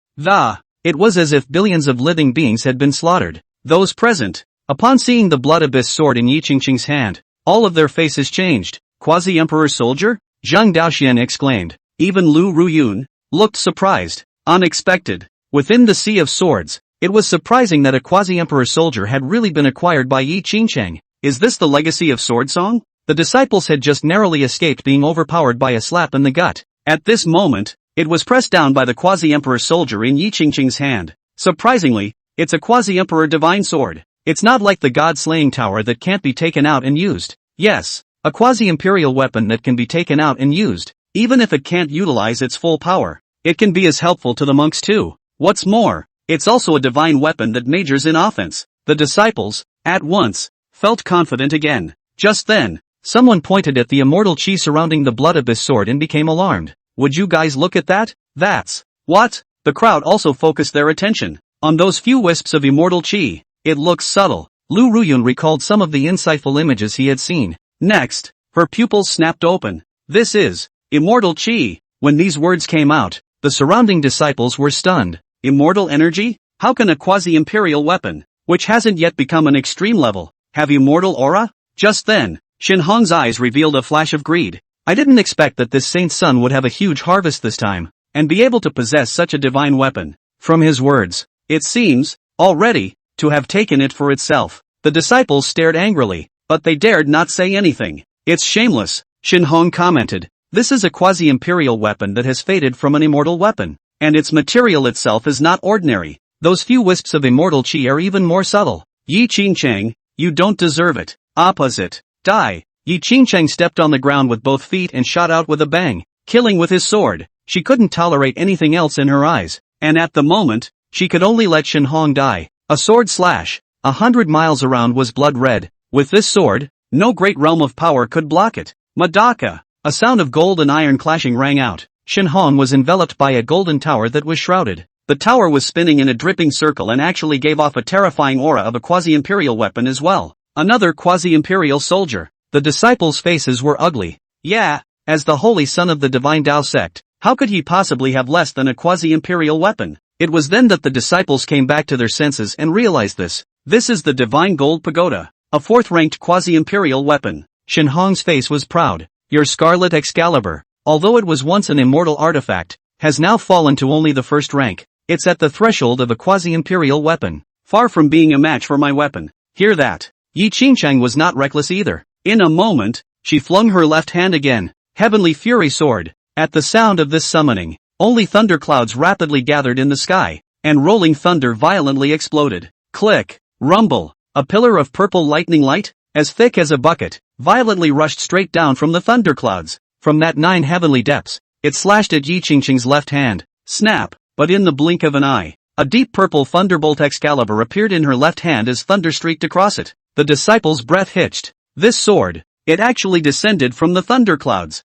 It was as if billions of living beings had been slaughtered. Those present, upon seeing the blood abyss sword in Yi Qingcheng's hand, all of their faces changed. Quasi-emperor soldier? Zhang Daoxian exclaimed. Even Lu Ruyun looked surprised. Unexpected. Within the Sea of Swords, it was surprising that a quasi-emperor soldier had really been acquired by Yi Qingcheng. Is this the legacy of Swordsong? The disciples had just narrowly escaped being overpowered by a slap in the gut. At this moment, it was pressed down by the quasi-emperor soldier in Yi Qingcheng's hand. Surprisingly, it's a quasi-emperor divine sword. It's not like the god-slaying tower that can't be taken out and used. Yes, a quasi-imperial weapon that can be taken out and used. Even if it can't utilize its full power, it can be as helpful to the monks too. What's more, it's also a divine weapon that majors in offense. The disciples, at once, felt confident again. Just then, someone pointed at the immortal chi surrounding the blood abyss sword and became alarmed. Would you guys look at that? That's what? The crowd also focused their attention on those few wisps of immortal chi. It looks subtle. Lu Ruyun recalled some of the insightful images he had seen. Next, her pupils snapped open. This is immortal chi. When these words came out, the surrounding disciples were stunned. Immortal energy? How can a quasi-imperial weapon, which hasn't yet become an extreme level, have immortal aura? Just then, Shen Hong's eyes revealed a flash of greed. I didn't expect that this saint's son would have a huge harvest this time, and be able to possess such a divine weapon. From his words, it seems, already, to have taken it for itself. The disciples stared angrily, but they dared not say anything. It's shameless, Shen Hong commented. This is a quasi-imperial weapon that has faded from an immortal weapon, and its material itself is not ordinary. Those few wisps of immortal chi are even more subtle. Yi Qingcheng, you don't deserve it. Opposite. Die. Yi Qingcheng stepped on the ground with both feet and shot out with a bang, killing with his sword. She couldn't tolerate anything else in her eyes, and at the moment, she could only let Shen Hong die. A sword slash, 100 miles around was blood red. With this sword, no great realm of power could block it. Madaka. A sound of gold and iron clashing rang out. Shen Hong was enveloped by a golden tower that was shrouded. The tower was spinning in a dripping circle and actually gave off a terrifying aura of a quasi-imperial weapon as well. Another quasi-imperial soldier. The disciples' faces were ugly. Yeah, as the holy son of the divine Tao sect, how could he possibly have less than a quasi-imperial weapon? It was then that the disciples came back to their senses and realized this. This is the divine gold pagoda, a fourth-ranked quasi-imperial weapon. Shenhong's face was proud. Your scarlet Excalibur, although it was once an immortal artifact, has now fallen to only the first rank. It's at the threshold of a quasi-imperial weapon. Far from being a match for my weapon. Hear that? Yi Qingchang was not reckless either. In a moment, she flung her left hand again. Heavenly Fury Sword. At the sound of this summoning, only thunderclouds rapidly gathered in the sky, and rolling thunder violently exploded. Click, rumble, a pillar of purple lightning light, as thick as a bucket, violently rushed straight down from the thunderclouds. From that 9 heavenly depths, it slashed at Yi Qingchang's left hand. Snap, but in the blink of an eye, a deep purple thunderbolt Excalibur appeared in her left hand as thunder streaked across it. The disciples' breath hitched. This sword, it actually descended from the thunderclouds.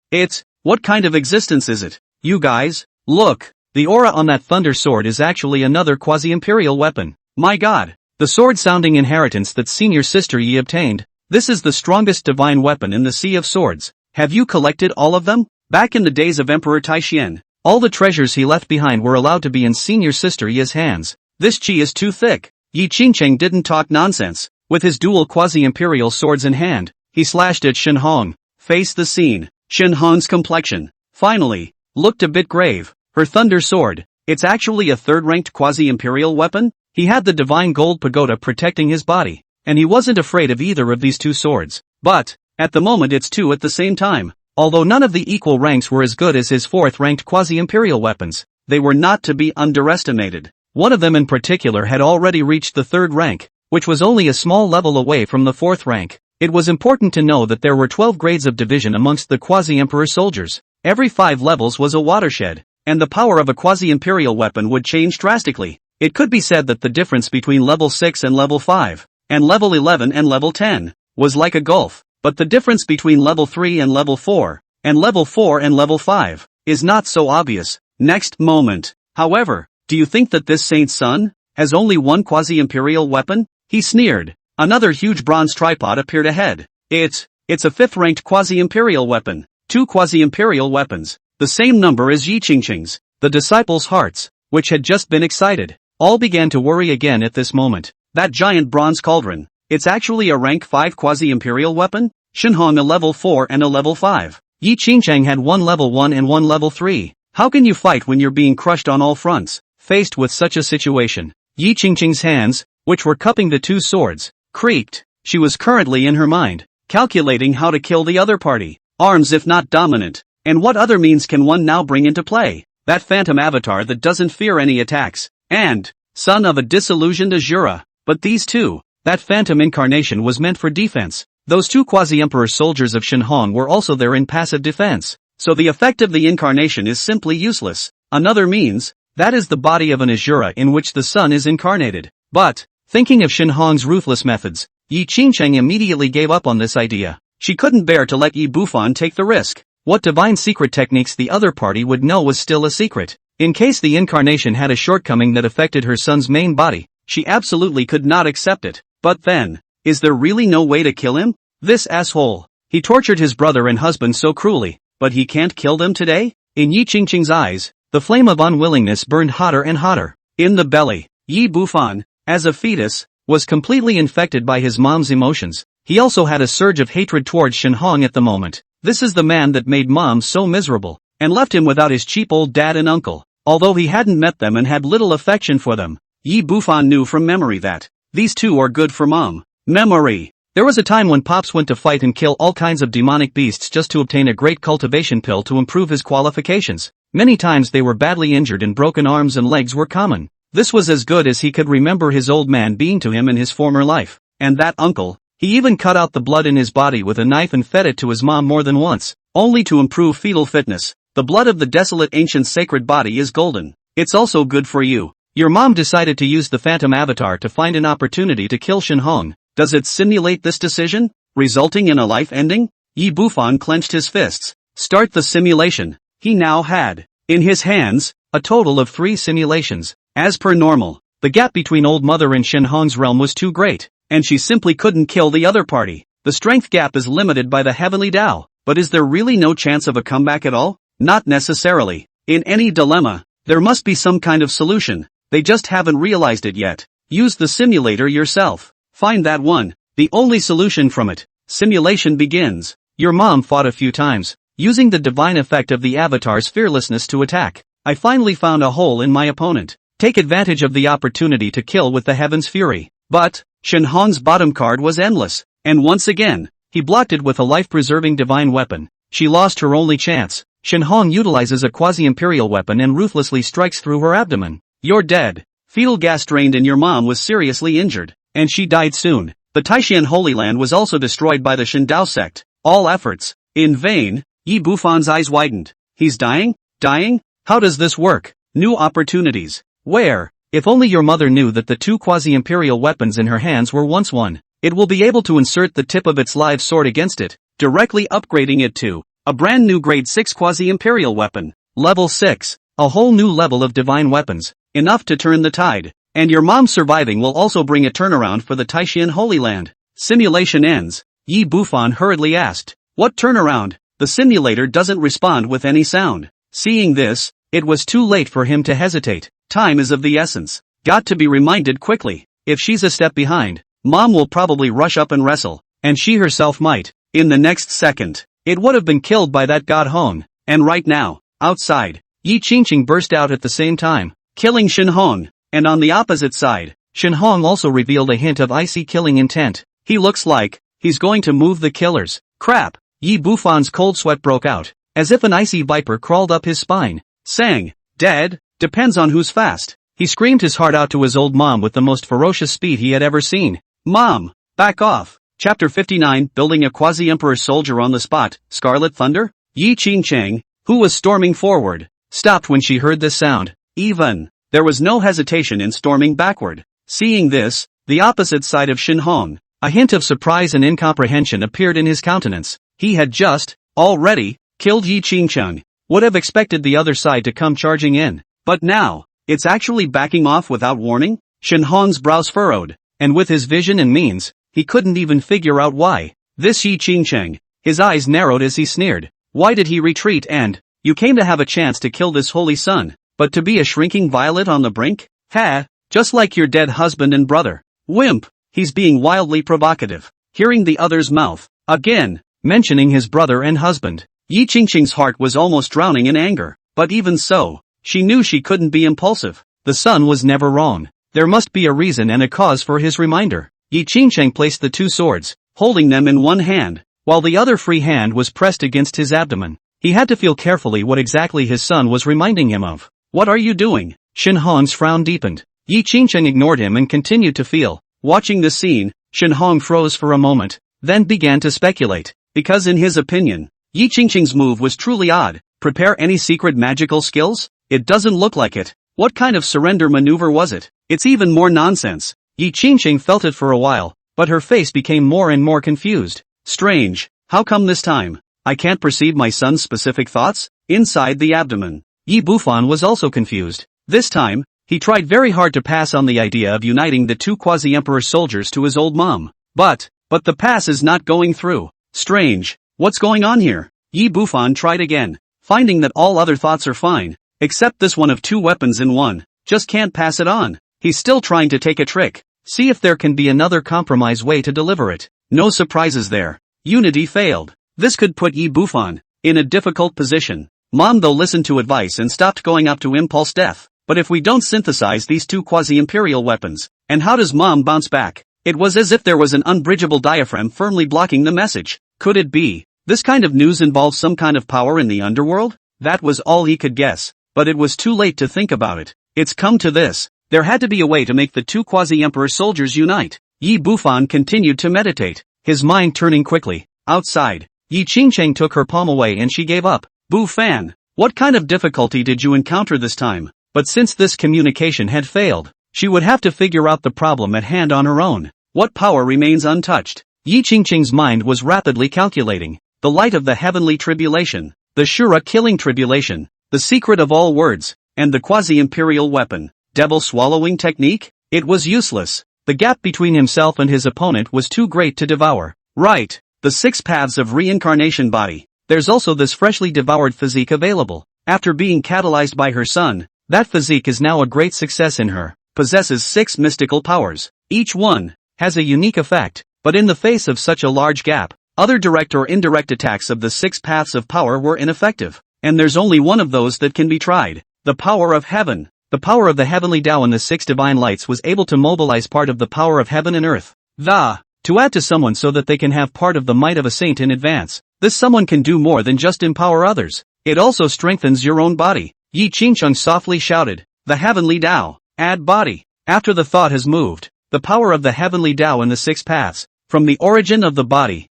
What kind of existence is it? You guys, look, the aura on that thunder sword is actually another quasi-imperial weapon. My god, the sword-sounding inheritance that senior sister Yi obtained. This is the strongest divine weapon in the Sea of Swords. Have you collected all of them? Back in the days of Emperor Taishian, all the treasures he left behind were allowed to be in senior sister Yi's hands. This chi is too thick. Yi Qingchang didn't talk nonsense. With his dual quasi-imperial swords in hand, he slashed at Shenhong. Face the scene. Shenhong's complexion, finally, looked a bit grave. Her thunder sword, it's actually a third-ranked quasi-imperial weapon? He had the divine gold pagoda protecting his body, and he wasn't afraid of either of these two swords. But, at the moment it's two at the same time. Although none of the equal ranks were as good as his fourth-ranked quasi-imperial weapons, they were not to be underestimated. One of them in particular had already reached the third rank, which was only a small level away from the fourth rank. It was important to know that there were 12 grades of division amongst the quasi-emperor soldiers. Every 5 levels was a watershed, and the power of a quasi-imperial weapon would change drastically. It could be said that the difference between level 6 and level 5, and level 11 and level 10, was like a gulf, but the difference between level 3 and level 4, and level 4 and level 5, is not so obvious. Next moment, however, do you think that this saint's son has only one quasi-imperial weapon? He sneered. Another huge bronze tripod appeared ahead. It's a 5th-ranked quasi-imperial weapon. 2 quasi-imperial weapons. The same number as Yi Qingchang's. The disciples' hearts, which had just been excited, all began to worry again at this moment. That giant bronze cauldron. It's actually a rank 5 quasi-imperial weapon? Shenhong a level 4 and a level 5. Yi Qingchang had one level 1 and one level 3. How can you fight when you're being crushed on all fronts? Faced with such a situation, Yi Qingchang's hands, which were cupping the two swords, creaked. She was currently in her mind, calculating how to kill the other party. Arms if not dominant. And what other means can one now bring into play? That phantom avatar that doesn't fear any attacks. And, son of a disillusioned Azura. But these two, that phantom incarnation was meant for defense. Those 2 quasi-emperor soldiers of Shenhong were also there in passive defense. So the effect of the incarnation is simply useless. Another means, that is the body of an Azura in which the sun is incarnated. But, thinking of Shenhong's ruthless methods, Yi Qingchang immediately gave up on this idea. She couldn't bear to let Yi Bufan take the risk. What divine secret techniques the other party would know was still a secret. In case the incarnation had a shortcoming that affected her son's main body, she absolutely could not accept it. But then, is there really no way to kill him? This asshole. He tortured his brother and husband so cruelly, but he can't kill them today? In Yi Qingchang's eyes, the flame of unwillingness burned hotter and hotter. In the belly, Yi Bufan, as a fetus, was completely infected by his mom's emotions. He also had a surge of hatred towards Shenhong at the moment. This is the man that made mom so miserable, and left him without his cheap old dad and uncle. Although he hadn't met them and had little affection for them, Yi Bufan knew from memory that these two are good for mom. Memory. There was a time when Pops went to fight and kill all kinds of demonic beasts just to obtain a great cultivation pill to improve his qualifications. Many times they were badly injured and broken arms and legs were common. This was as good as he could remember his old man being to him in his former life. And that uncle, he even cut out the blood in his body with a knife and fed it to his mom more than once, only to improve fetal fitness. The blood of the desolate ancient sacred body is golden. It's also good for you. Your mom decided to use the phantom avatar to find an opportunity to kill Shenhong. Does it simulate this decision, resulting in a life ending? Yi Bufan clenched his fists. Start the simulation. He now had, in his hands, a total of 3 simulations. As per normal, the gap between Old Mother and Shenhong's realm was too great, and she simply couldn't kill the other party. The strength gap is limited by the heavenly Tao, but is there really no chance of a comeback at all? Not necessarily. In any dilemma, there must be some kind of solution, they just haven't realized it yet. Use the simulator yourself. Find that one, the only solution from it. Simulation begins. Your mom fought a few times, using the divine effect of the avatar's fearlessness to attack. I finally found a hole in my opponent. Take advantage of the opportunity to kill with the heaven's fury. But Shenhong's bottom card was endless, and once again, he blocked it with a life-preserving divine weapon. She lost her only chance. Shenhong utilizes a quasi-imperial weapon and ruthlessly strikes through her abdomen. You're dead. Fetal gas drained and your mom was seriously injured, and she died soon. The Taishan Holy Land was also destroyed by the Shindao sect. All efforts in vain. Yi Bufan's eyes widened. He's dying? Dying? How does this work? New opportunities. Where? If only your mother knew that the two quasi-imperial weapons in her hands were once one. It will be able to insert the tip of its live sword against it, directly upgrading it to a brand new grade 6 quasi-imperial weapon. Level 6. A whole new level of divine weapons. Enough to turn the tide. And your mom surviving will also bring a turnaround for the Taishan Holy Land. Simulation ends. Yi Bufan hurriedly asked. What turnaround? The simulator doesn't respond with any sound. Seeing this, it was too late for him to hesitate. Time is of the essence. Got to be reminded quickly. If she's a step behind, mom will probably rush up and wrestle, and she herself might, in the next second. It would have been killed by that god Hong. And right now, outside, Yi Qingqing burst out at the same time, killing Shenhong. And on the opposite side, Shenhong also revealed a hint of icy killing intent. He looks like he's going to move the killers. Crap! Yi Bufan's cold sweat broke out, as if an icy viper crawled up his spine. Sang, dead? Depends on who's fast. He screamed his heart out to his old mom with the most ferocious speed he had ever seen. Mom, back off. Chapter 59, Building a Quasi-Emperor Soldier on the Spot, Scarlet Thunder? Yi Qingqing, who was storming forward, stopped when she heard this sound. There was no hesitation in storming backward. Seeing this, the opposite side of Shenhong, a hint of surprise and incomprehension appeared in his countenance. He had just, already, killed Yi Qingqing. Would have expected the other side to come charging in. But now, it's actually backing off without warning? Shenhong's brows furrowed, and with his vision and means, he couldn't even figure out why. This Yi Qingqing, his eyes narrowed as he sneered. Why did he retreat and, you came to have a chance to kill this holy son, but to be a shrinking violet on the brink? Ha, just like your dead husband and brother. Wimp, he's being wildly provocative. Hearing the other's mouth, again, mentioning his brother and husband, Yi Qingqing's heart was almost drowning in anger, but even so, she knew she couldn't be impulsive. The son was never wrong. There must be a reason and a cause for his reminder. Yi Qingqing placed the two swords, holding them in one hand, while the other free hand was pressed against his abdomen. He had to feel carefully what exactly his son was reminding him of. What are you doing? Shenhong's frown deepened. Yi Qingqing ignored him and continued to feel. Watching the scene, Shenhong froze for a moment, then began to speculate, because in his opinion, Yi Qingqing's move was truly odd. Prepare any secret magical skills? It doesn't look like it. What kind of surrender maneuver was it? It's even more nonsense. Yi Qingqing felt it for a while, but her face became more and more confused. Strange. How come this time? I can't perceive my son's specific thoughts? Inside the abdomen. Yi Bufan was also confused. This time, he tried very hard to pass on the idea of uniting the two quasi-emperor soldiers to his old mom. But the pass is not going through. Strange. What's going on here? Yi Bufan tried again, finding that all other thoughts are fine, except this one of two weapons in one. Just can't pass it on. He's still trying to take a trick. See if there can be another compromise way to deliver it. No surprises there. Unity failed. This could put Yi Bufan in a difficult position. Mom though listened to advice and stopped going up to impulse death. But if we don't synthesize these two quasi-imperial weapons, and how does mom bounce back? It was as if there was an unbridgeable diaphragm firmly blocking the message. Could it be? This kind of news involves some kind of power in the underworld? That was all he could guess, but it was too late to think about it. It's come to this. There had to be a way to make the two quasi-emperor soldiers unite. Yi Bufan continued to meditate, his mind turning quickly. Outside, Yi Qingqing took her palm away and she gave up. Bufan, what kind of difficulty did you encounter this time? But since this communication had failed, she would have to figure out the problem at hand on her own. What power remains untouched? Yi Qingqing's mind was rapidly calculating. The light of the heavenly tribulation, the Shura killing tribulation, the secret of all words, and the quasi-imperial weapon. Devil swallowing technique? It was useless. The gap between himself and his opponent was too great to devour. Right. The 6 paths of reincarnation body. There's also this freshly devoured physique available. After being catalyzed by her son, that physique is now a great success in her. Possesses 6 mystical powers. Each one has a unique effect, but in the face of such a large gap, other direct or indirect attacks of the 6 paths of power were ineffective. And there's only one of those that can be tried. The power of heaven. The power of the heavenly Tao in the 6 divine lights was able to mobilize part of the power of heaven and earth. To add to someone so that they can have part of the might of a saint in advance. This someone can do more than just empower others. It also strengthens your own body. Yi Qingcheng softly shouted. The heavenly Tao. Add body. After the thought has moved, the power of the heavenly Tao in the 6 paths, from the origin of the body,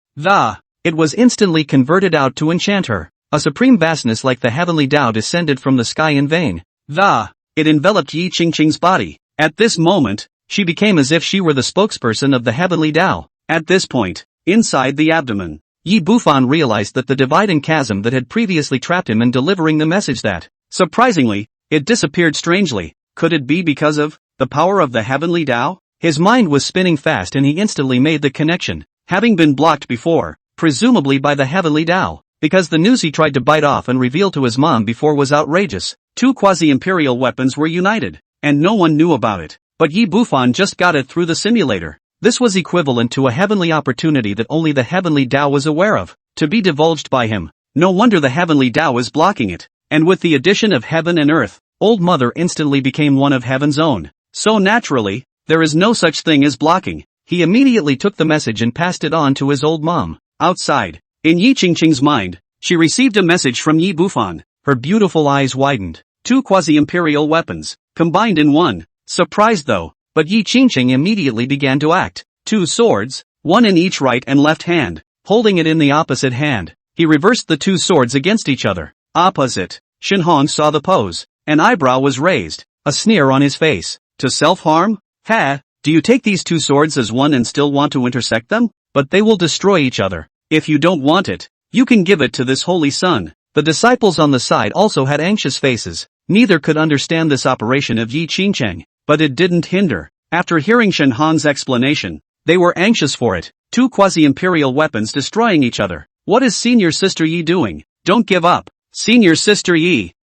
it was instantly converted out to enchant her. A supreme vastness like the heavenly Tao descended from the sky in vain. It enveloped Yi Qingcheng's body. At this moment, she became as if she were the spokesperson of the heavenly Tao. At this point, inside the abdomen, Yi Bufan realized that the dividing chasm that had previously trapped him in delivering the message that, surprisingly, it disappeared strangely. Could it be because of the power of the heavenly Tao? His mind was spinning fast and he instantly made the connection, having been blocked before, presumably by the heavenly Tao, because the news he tried to bite off and reveal to his mom before was outrageous. 2 quasi-imperial weapons were united, and no one knew about it, but Yi Bufan just got it through the simulator. This was equivalent to a heavenly opportunity that only the heavenly Tao was aware of, to be divulged by him. No wonder the heavenly Tao was blocking it, and with the addition of heaven and earth, Old Mother instantly became one of heaven's own. So naturally, there is no such thing as blocking. He immediately took the message and passed it on to his old mom. Outside, in Yi Qingcheng's mind, she received a message from Yi Bufan. Her beautiful eyes widened. 2 quasi-imperial weapons, combined in one. Surprised though, but Yi Qingcheng immediately began to act. 2 swords, one in each right and left hand. Holding it in the opposite hand, he reversed the 2 swords against each other. Opposite. Shen Hong saw the pose. An eyebrow was raised, a sneer on his face. To self-harm? Do you take these 2 swords as one and still want to intersect them? But they will destroy each other. If you don't want it, you can give it to this holy son. The disciples on the side also had anxious faces. Neither could understand this operation of Yi Qingcheng, but it didn't hinder. After hearing Shen Hong's explanation, they were anxious for it. 2 quasi-imperial weapons destroying each other. What is Senior Sister Yi doing? Don't give up. Senior Sister Yi.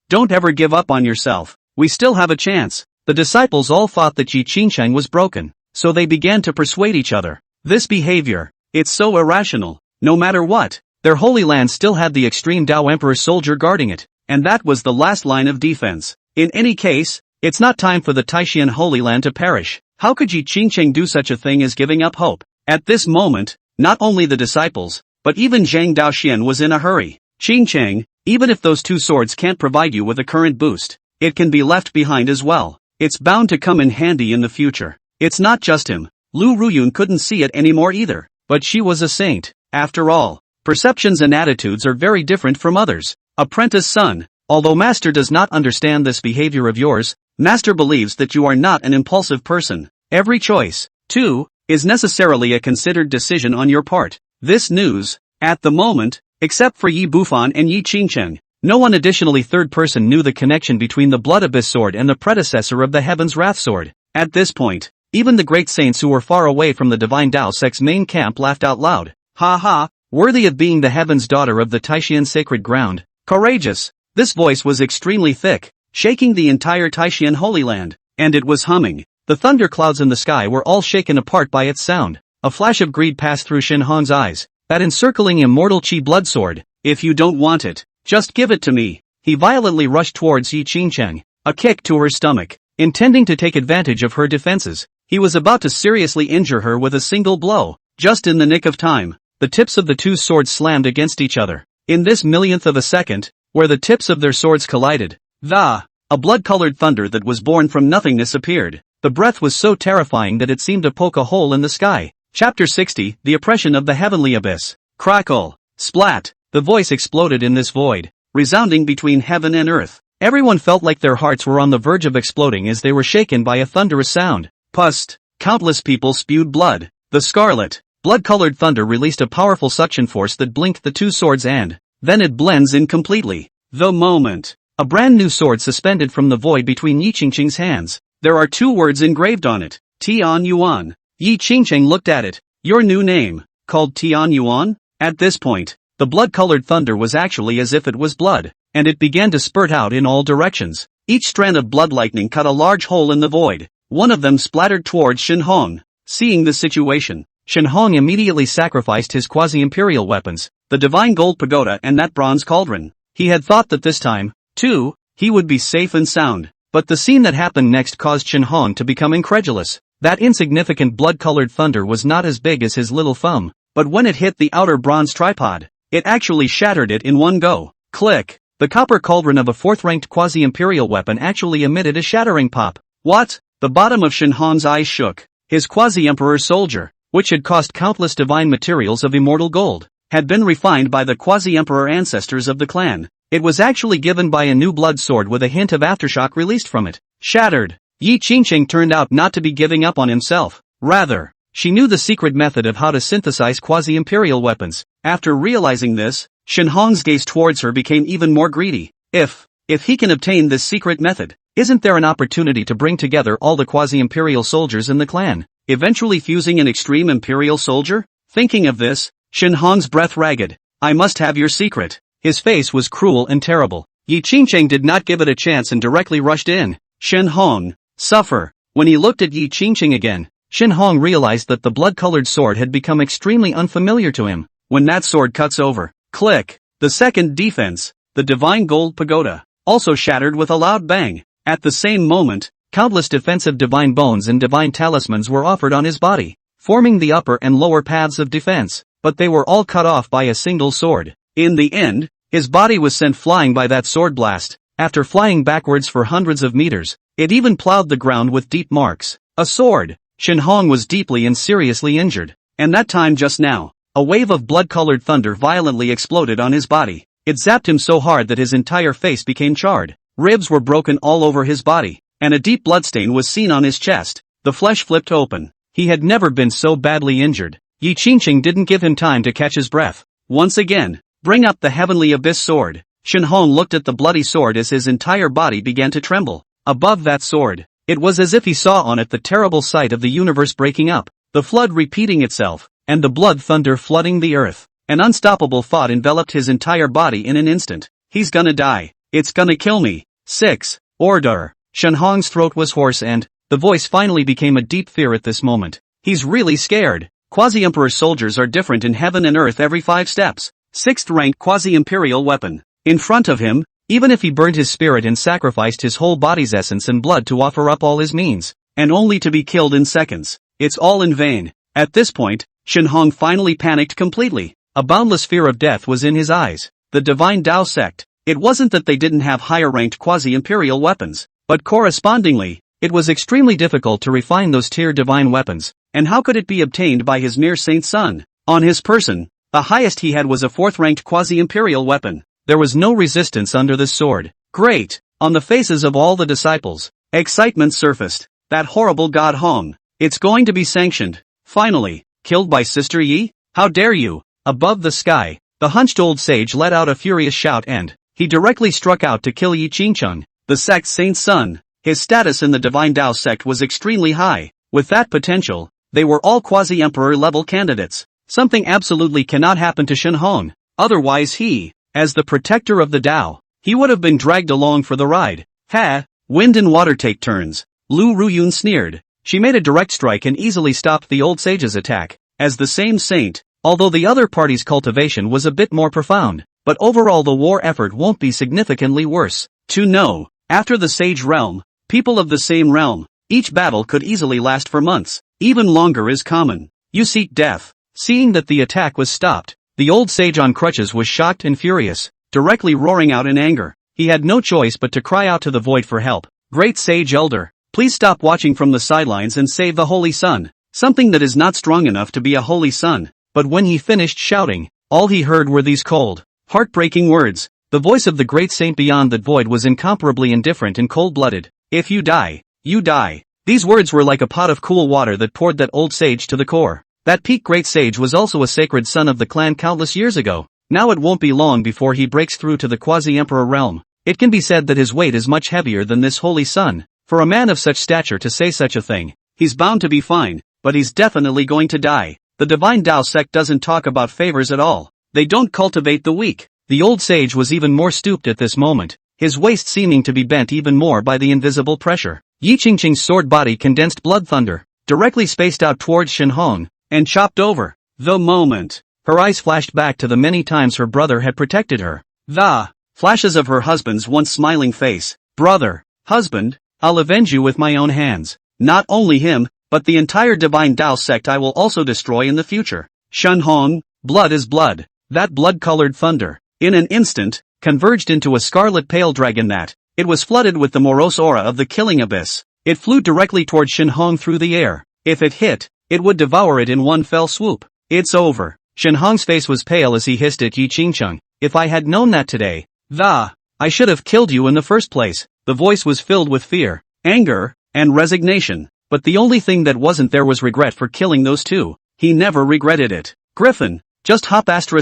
Don't ever give up on yourself. We still have a chance. The disciples all thought that Yi Qingcheng was broken, so they began to persuade each other. This behavior, it's so irrational. No matter what, their holy land still had the extreme Tao Emperor soldier guarding it, and that was the last line of defense. In any case, it's not time for the Taishan Holy Land to perish. How could Yi Qingcheng do such a thing as giving up hope? At this moment, not only the disciples, but even Zhang Daoxian was in a hurry. Qingcheng, even if those 2 swords can't provide you with a current boost, it can be left behind as well. It's bound to come in handy in the future. It's not just him. Lu Ruyun couldn't see it anymore either, but she was a saint. After all, perceptions and attitudes are very different from others. Apprentice son, although Master does not understand this behavior of yours, Master believes that you are not an impulsive person. Every choice, too, is necessarily a considered decision on your part. This news, at the moment, except for Yi Bufan and Yi Qingcheng, no one additionally third person knew the connection between the Blood Abyss sword and the predecessor of the Heaven's Wrath sword. At this point, even the great saints who were far away from the Divine Tao sect's main camp laughed out loud. Ha ha, worthy of being the Heaven's daughter of the Taishan sacred ground. Courageous. This voice was extremely thick, shaking the entire Taishan Holy Land, and it was humming. The thunderclouds in the sky were all shaken apart by its sound. A flash of greed passed through Shen Hong's eyes. That encircling immortal Qi blood sword. If you don't want it, just give it to me. He violently rushed towards Yi Qingcheng, a kick to her stomach, intending to take advantage of her defenses. He was about to seriously injure her with a single blow. Just in the nick of time, the tips of the 2 swords slammed against each other. In this millionth of a second, where the tips of their swords collided, a blood-colored thunder that was born from nothingness appeared. The breath was so terrifying that it seemed to poke a hole in the sky. Chapter 60, The Oppression of the Heavenly Abyss. Crackle. Splat. The voice exploded in this void, resounding between heaven and earth. Everyone felt like their hearts were on the verge of exploding as they were shaken by a thunderous sound. Pust. Countless people spewed blood. The scarlet, blood-colored thunder released a powerful suction force that blinked the 2 swords and, then it blends in completely. The moment A brand new sword suspended from the void between Yi Qingqing's hands. There are 2 words engraved on it. Tian Yuan. Yi Qingqing looked at it. Your new name, called Tian Yuan? At this point, the blood-colored thunder was actually as if it was blood, and it began to spurt out in all directions. Each strand of blood lightning cut a large hole in the void. One of them splattered towards Shen Hong. Seeing the situation, Shen Hong immediately sacrificed his quasi-imperial weapons, the divine gold pagoda and that bronze cauldron. He had thought that this time, too, he would be safe and sound. But the scene that happened next caused Shen Hong to become incredulous. That insignificant blood-colored thunder was not as big as his little thumb, but when it hit the outer bronze tripod, it actually shattered it in one go. Click! The copper cauldron of a 4th-ranked quasi-imperial weapon actually emitted a shattering pop. What? The bottom of Shen Hong's eyes shook. His quasi-emperor soldier, which had cost countless divine materials of immortal gold, had been refined by the quasi-emperor ancestors of the clan. It was actually given by a new blood sword with a hint of aftershock released from it. Shattered. Yi Qingqing turned out not to be giving up on himself. Rather, she knew the secret method of how to synthesize quasi-imperial weapons. After realizing this, Shen Hong's gaze towards her became even more greedy. If he can obtain this secret method, isn't there an opportunity to bring together all the quasi-imperial soldiers in the clan, eventually fusing an extreme imperial soldier? Thinking of this, Shen Hong's breath ragged. I must have your secret. His face was cruel and terrible. Yi Qingqing did not give it a chance and directly rushed in. Shen Hong, suffer. When he looked at Yi Qingqing again, Shen Hong realized that the blood-colored sword had become extremely unfamiliar to him. When that sword cuts over, click, the second defense, the divine gold pagoda, also shattered with a loud bang. At the same moment, countless defensive divine bones and divine talismans were offered on his body, forming the upper and lower paths of defense, but they were all cut off by a single sword. In the end, his body was sent flying by that sword blast. After flying backwards for hundreds of meters, it even plowed the ground with deep marks. A sword. Shen Hong was deeply and seriously injured. And that time just now, a wave of blood-colored thunder violently exploded on his body. It zapped him so hard that his entire face became charred. Ribs were broken all over his body, and a deep bloodstain was seen on his chest. The flesh flipped open. He had never been so badly injured. Yi Qingqing didn't give him time to catch his breath. Once again, bring up the heavenly abyss sword. Shen Hong looked at the bloody sword as his entire body began to tremble. Above that sword, it was as if he saw on it the terrible sight of the universe breaking up, the flood repeating itself, and the blood thunder flooding the earth. An unstoppable thought enveloped his entire body in an instant. He's gonna die. It's gonna kill me. 6. Order. Shen Hong's throat was hoarse and, the voice finally became a deep fear at this moment. He's really scared. Quasi-emperor soldiers are different in heaven and earth every 5 steps. 6th rank quasi-imperial weapon. In front of him, even if he burned his spirit and sacrificed his whole body's essence and blood to offer up all his means, and only to be killed in seconds, it's all in vain. At this point, Shen Hong finally panicked completely. A boundless fear of death was in his eyes. The divine Tao sect. It wasn't that they didn't have higher-ranked quasi-imperial weapons, but correspondingly, it was extremely difficult to refine those tier divine weapons, and how could it be obtained by his mere saint son? On his person, the highest he had was a 4th-ranked quasi-imperial weapon. There was no resistance under this sword. Great! On the faces of all the disciples, excitement surfaced. That horrible God Hong. It's going to be sanctioned. Finally, killed by Sister Yi? How dare you? Above the sky, the hunched old sage let out a furious shout and, he directly struck out to kill Yi Qingqing, the sect's saint's son. His status in the divine Tao sect was extremely high. With that potential, they were all quasi-emperor level candidates. Something absolutely cannot happen to Shen Hong. Otherwise he, as the protector of the Tao, he would have been dragged along for the ride. Ha! Wind and water take turns. Lu Ruyun sneered. She made a direct strike and easily stopped the old sage's attack. As the same saint, although the other party's cultivation was a bit more profound, but overall the war effort won't be significantly worse. To know, after the sage realm, people of the same realm, each battle could easily last for months. Even longer is common. You seek death. Seeing that the attack was stopped, the old sage on crutches was shocked and furious, directly roaring out in anger. He had no choice but to cry out to the void for help. Great sage elder, please stop watching from the sidelines and save the holy sun. Something that is not strong enough to be a holy sun. But when he finished shouting, all he heard were these cold, heartbreaking words. The voice of the great saint beyond that void was incomparably indifferent and cold-blooded. If you die, you die. These words were like a pot of cool water that poured that old sage to the core. That peak great sage was also a sacred son of the clan countless years ago. Now it won't be long before he breaks through to the quasi-emperor realm. It can be said that his weight is much heavier than this holy sun. For a man of such stature to say such a thing, he's bound to be fine, but he's definitely going to die. The Divine Tao sect doesn't talk about favors at all. They don't cultivate the weak. The old sage was even more stooped at this moment, his waist seeming to be bent even more by the invisible pressure. Yi Qingqing's sword body condensed blood thunder, directly spaced out towards Shen Hong, and chopped over. The moment. Her eyes flashed back to the many times her brother had protected her. The flashes of her husband's once smiling face. Brother, husband, I'll avenge you with my own hands. Not only him, but the entire Divine Tao sect I will also destroy in the future. Shen Hong, blood is blood. That blood-colored thunder, in an instant, converged into a scarlet pale dragon that, it was flooded with the morose aura of the killing abyss. It flew directly toward Shen Hong through the air. If it hit, it would devour it in one fell swoop. It's over. Shen Hong's face was pale as he hissed at Yi Qingqing. If I had known that today, I should have killed you in the first place. The voice was filled with fear, anger, and resignation. But the only thing that wasn't there was regret for killing those two. He never regretted it. Griffin, just hop *****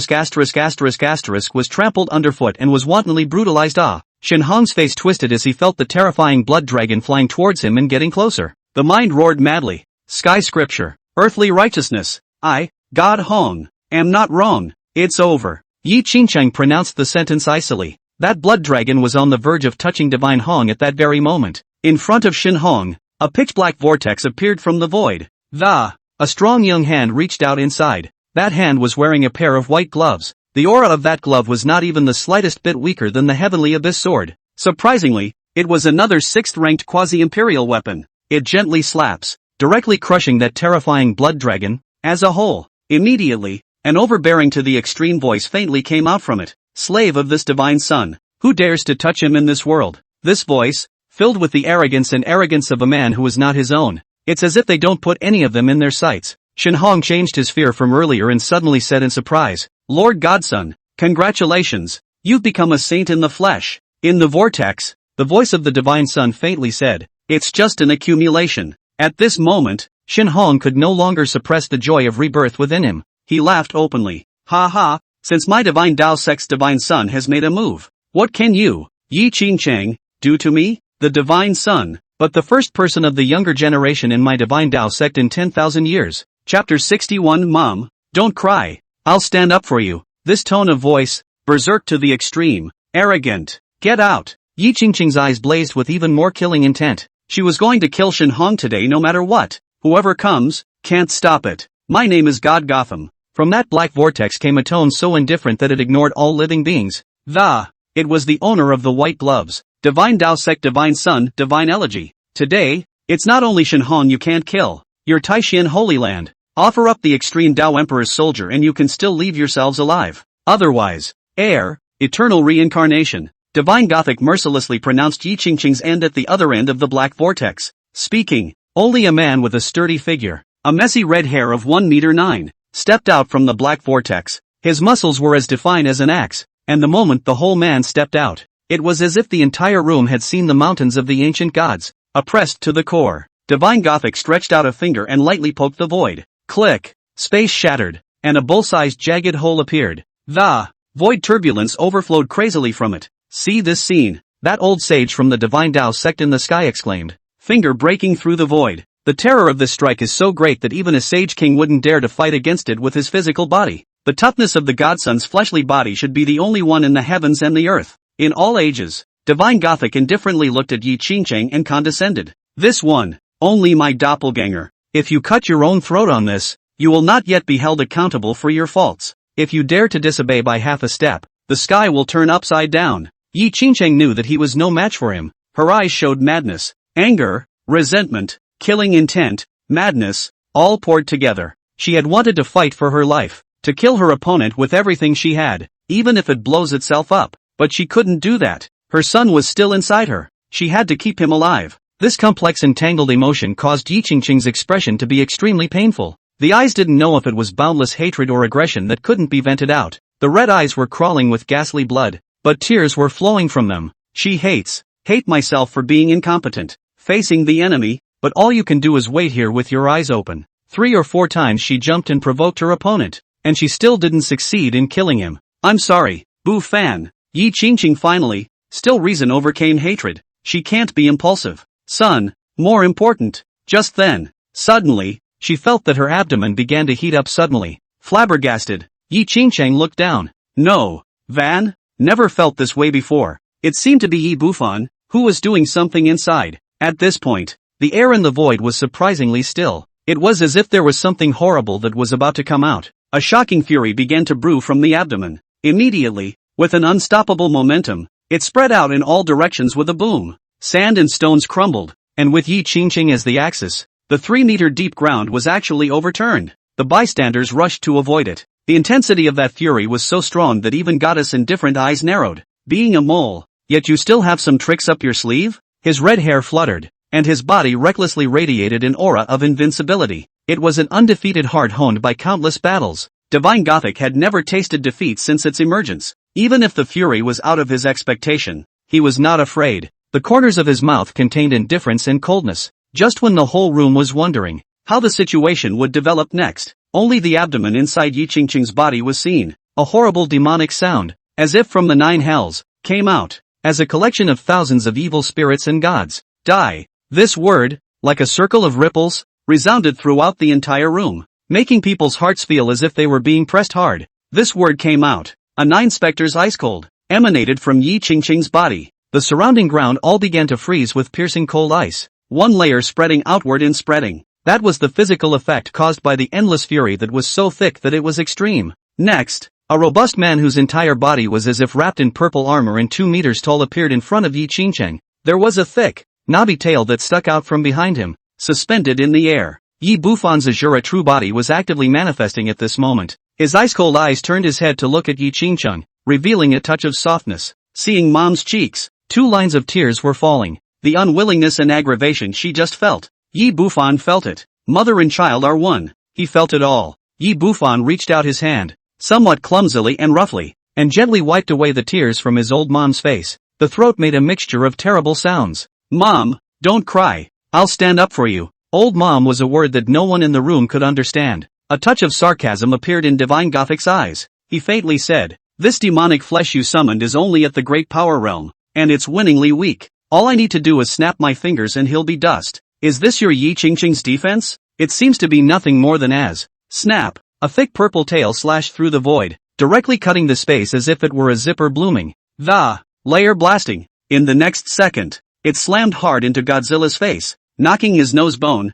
was trampled underfoot and was wantonly brutalized. Shen Hong's face twisted as he felt the terrifying blood dragon flying towards him and getting closer. The mind roared madly. Sky scripture, earthly righteousness. I, God Hong, am not wrong. It's over. Yi Qingqing pronounced the sentence icily. That blood dragon was on the verge of touching Divine Hong at that very moment. In front of Shen Hong, a pitch-black vortex appeared from the void. A strong young hand reached out inside. That hand was wearing a pair of white gloves. The aura of that glove was not even the slightest bit weaker than the heavenly abyss sword. Surprisingly, it was another 6th-ranked quasi-imperial weapon. It gently slaps, directly crushing that terrifying blood dragon, as a whole. Immediately, an overbearing to the extreme voice faintly came out from it. Slave of this divine sun, who dares to touch him in this world? This voice, filled with the arrogance of a man who was not his own. It's as if they don't put any of them in their sights. Shen Hong changed his fear from earlier and suddenly said in surprise, Lord Godson, congratulations, you've become a saint in the flesh. In the vortex, the voice of the divine sun faintly said, it's just an accumulation. At this moment, Shen Hong could no longer suppress the joy of rebirth within him. He laughed openly. Ha ha, since my divine Tao sect's divine sun has made a move, what can you, Yi Qingqing, do to me? The divine sun, but the first person of the younger generation in my divine Tao sect in 10,000 years. Chapter 61 Mom, don't cry. I'll stand up for you. This tone of voice, berserk to the extreme, arrogant. Get out. Yi Qingqing's eyes blazed with even more killing intent. She was going to kill Shen Hong today no matter what. Whoever comes, can't stop it. My name is God Gotham. From that black vortex came a tone so indifferent that it ignored all living beings. It was the owner of the white gloves. Divine Tao sect, divine sun, divine elegy. Today, it's not only Shen Hong you can't kill. Your Taishan Holy Land. Offer up the extreme Tao Emperor's soldier and you can still leave yourselves alive. Otherwise, eternal reincarnation. Divine Gothic mercilessly pronounced Yi Qingqing's end at the other end of the black vortex. Speaking, only a man with a sturdy figure, a messy red hair of 1 meter 9, stepped out from the black vortex. His muscles were as defined as an axe, and the moment the whole man stepped out, it was as if the entire room had seen the mountains of the ancient gods, oppressed to the core. Divine Gothic stretched out a finger and lightly poked the void. Click. Space shattered, and a bull-sized jagged hole appeared. The void turbulence overflowed crazily from it. See this scene? That old sage from the Divine Tao sect in the sky exclaimed. Finger breaking through the void. The terror of this strike is so great that even a sage king wouldn't dare to fight against it with his physical body. The toughness of the godson's fleshly body should be the only one in the heavens and the earth. In all ages, Divine Gothic indifferently looked at Yi Qingqing and condescended. This one, only my doppelganger. If you cut your own throat on this, you will not yet be held accountable for your faults. If you dare to disobey by half a step, the sky will turn upside down. Yi Qingqing knew that he was no match for him. Her eyes showed madness, anger, resentment, killing intent, madness, all poured together. She had wanted to fight for her life, to kill her opponent with everything she had, even if it blows itself up. But she couldn't do that. Her son was still inside her. She had to keep him alive. This complex and tangled emotion caused Yi Qingqing's expression to be extremely painful. The eyes didn't know if it was boundless hatred or aggression that couldn't be vented out. The red eyes were crawling with ghastly blood, but tears were flowing from them. She hate myself for being incompetent, facing the enemy, but all you can do is wait here with your eyes open. 3 or 4 times she jumped and provoked her opponent, and she still didn't succeed in killing him. I'm sorry, Boo Fan. Yi Qingqing finally Still reason overcame hatred. She can't be impulsive. Son, more important. Just then, suddenly, she felt that her abdomen began to heat up suddenly. Flabbergasted, Yi Qingcheng looked down. No, Van, never felt this way before. It seemed to be Yi Bufan, who was doing something inside. At this point, the air in the void was surprisingly still. It was as if there was something horrible that was about to come out. A shocking fury began to brew from the abdomen. Immediately, with an unstoppable momentum, it spread out in all directions with a boom. Sand and stones crumbled, and with Yi Qingcheng as the axis, the 3-meter deep ground was actually overturned. The bystanders rushed to avoid it. The intensity of that fury was so strong that even Goddess' indifferent eyes narrowed. Being a mole, yet you still have some tricks up your sleeve? His red hair fluttered, and his body recklessly radiated an aura of invincibility. It was an undefeated heart honed by countless battles. Divine Gothic had never tasted defeat since its emergence. Even if the fury was out of his expectation, he was not afraid. The corners of his mouth contained indifference and coldness. Just when the whole room was wondering how the situation would develop next, only the abdomen inside Yi Qingcheng's body was seen. A horrible demonic sound, as if from the 9 hells, came out, as a collection of thousands of evil spirits and gods. Die. This word, like a circle of ripples, resounded throughout the entire room, making people's hearts feel as if they were being pressed hard. This word came out, a 9 specters ice cold, emanated from Yi Qingcheng's body. The surrounding ground all began to freeze with piercing cold ice, one layer spreading outward in spreading. That was the physical effect caused by the endless fury that was so thick that it was extreme. Next, a robust man whose entire body was as if wrapped in purple armor and 2 meters tall appeared in front of Yi Qingcheng. There was a thick, knobby tail that stuck out from behind him, suspended in the air. Yi Bufan's azure true body was actively manifesting at this moment. His ice-cold eyes turned his head to look at Yi Qingcheng, revealing a touch of softness. Seeing Mom's cheeks, 2 lines of tears were falling. The unwillingness and aggravation she just felt. Yi Bufan felt it. Mother and child are one. He felt it all. Yi Bufan reached out his hand, somewhat clumsily and roughly, and gently wiped away the tears from his old mom's face. The throat made a mixture of terrible sounds. Mom, don't cry. I'll stand up for you. Old mom was a word that no one in the room could understand. A touch of sarcasm appeared in Divine Gothic's eyes. He faintly said, this demonic flesh you summoned is only at the great power realm, and it's winningly weak. All I need to do is snap my fingers and he'll be dust. Is this your Yi Qingcheng's defense? It seems to be nothing more than as. Snap. A thick purple tail slashed through the void, directly cutting the space as if it were a zipper blooming. The layer blasting. In the next second, it slammed hard into Godzilla's face, knocking his nose bone.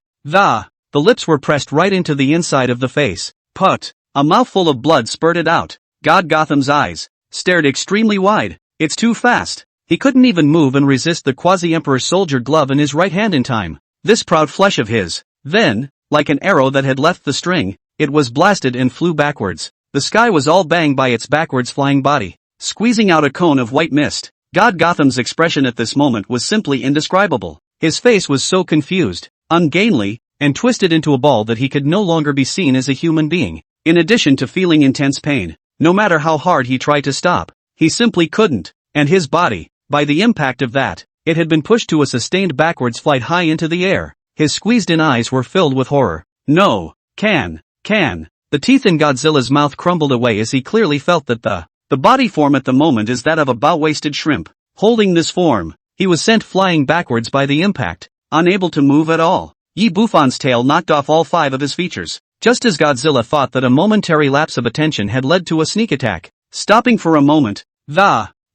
The lips were pressed right into the inside of the face. Put. A mouthful of blood spurted out. God Gotham's eyes stared extremely wide. It's too fast. He couldn't even move and resist the quasi-emperor's soldier glove in his right hand in time. This proud flesh of his. Then, like an arrow that had left the string, it was blasted and flew backwards. The sky was all banged by its backwards flying body, squeezing out a cone of white mist. God Gotham's expression at this moment was simply indescribable. His face was so confused, ungainly, and twisted into a ball that he could no longer be seen as a human being. In addition to feeling intense pain, no matter how hard he tried to stop, he simply couldn't, and his body, by the impact of that, it had been pushed to a sustained backwards flight high into the air. His squeezed-in eyes were filled with horror. No, can. The teeth in Godzilla's mouth crumbled away as he clearly felt that the body form at the moment is that of a bow-waisted shrimp. Holding this form, he was sent flying backwards by the impact, unable to move at all. Yi Bufan's tail knocked off all 5 of his features, just as Godzilla thought that a momentary lapse of attention had led to a sneak attack. Stopping for a moment,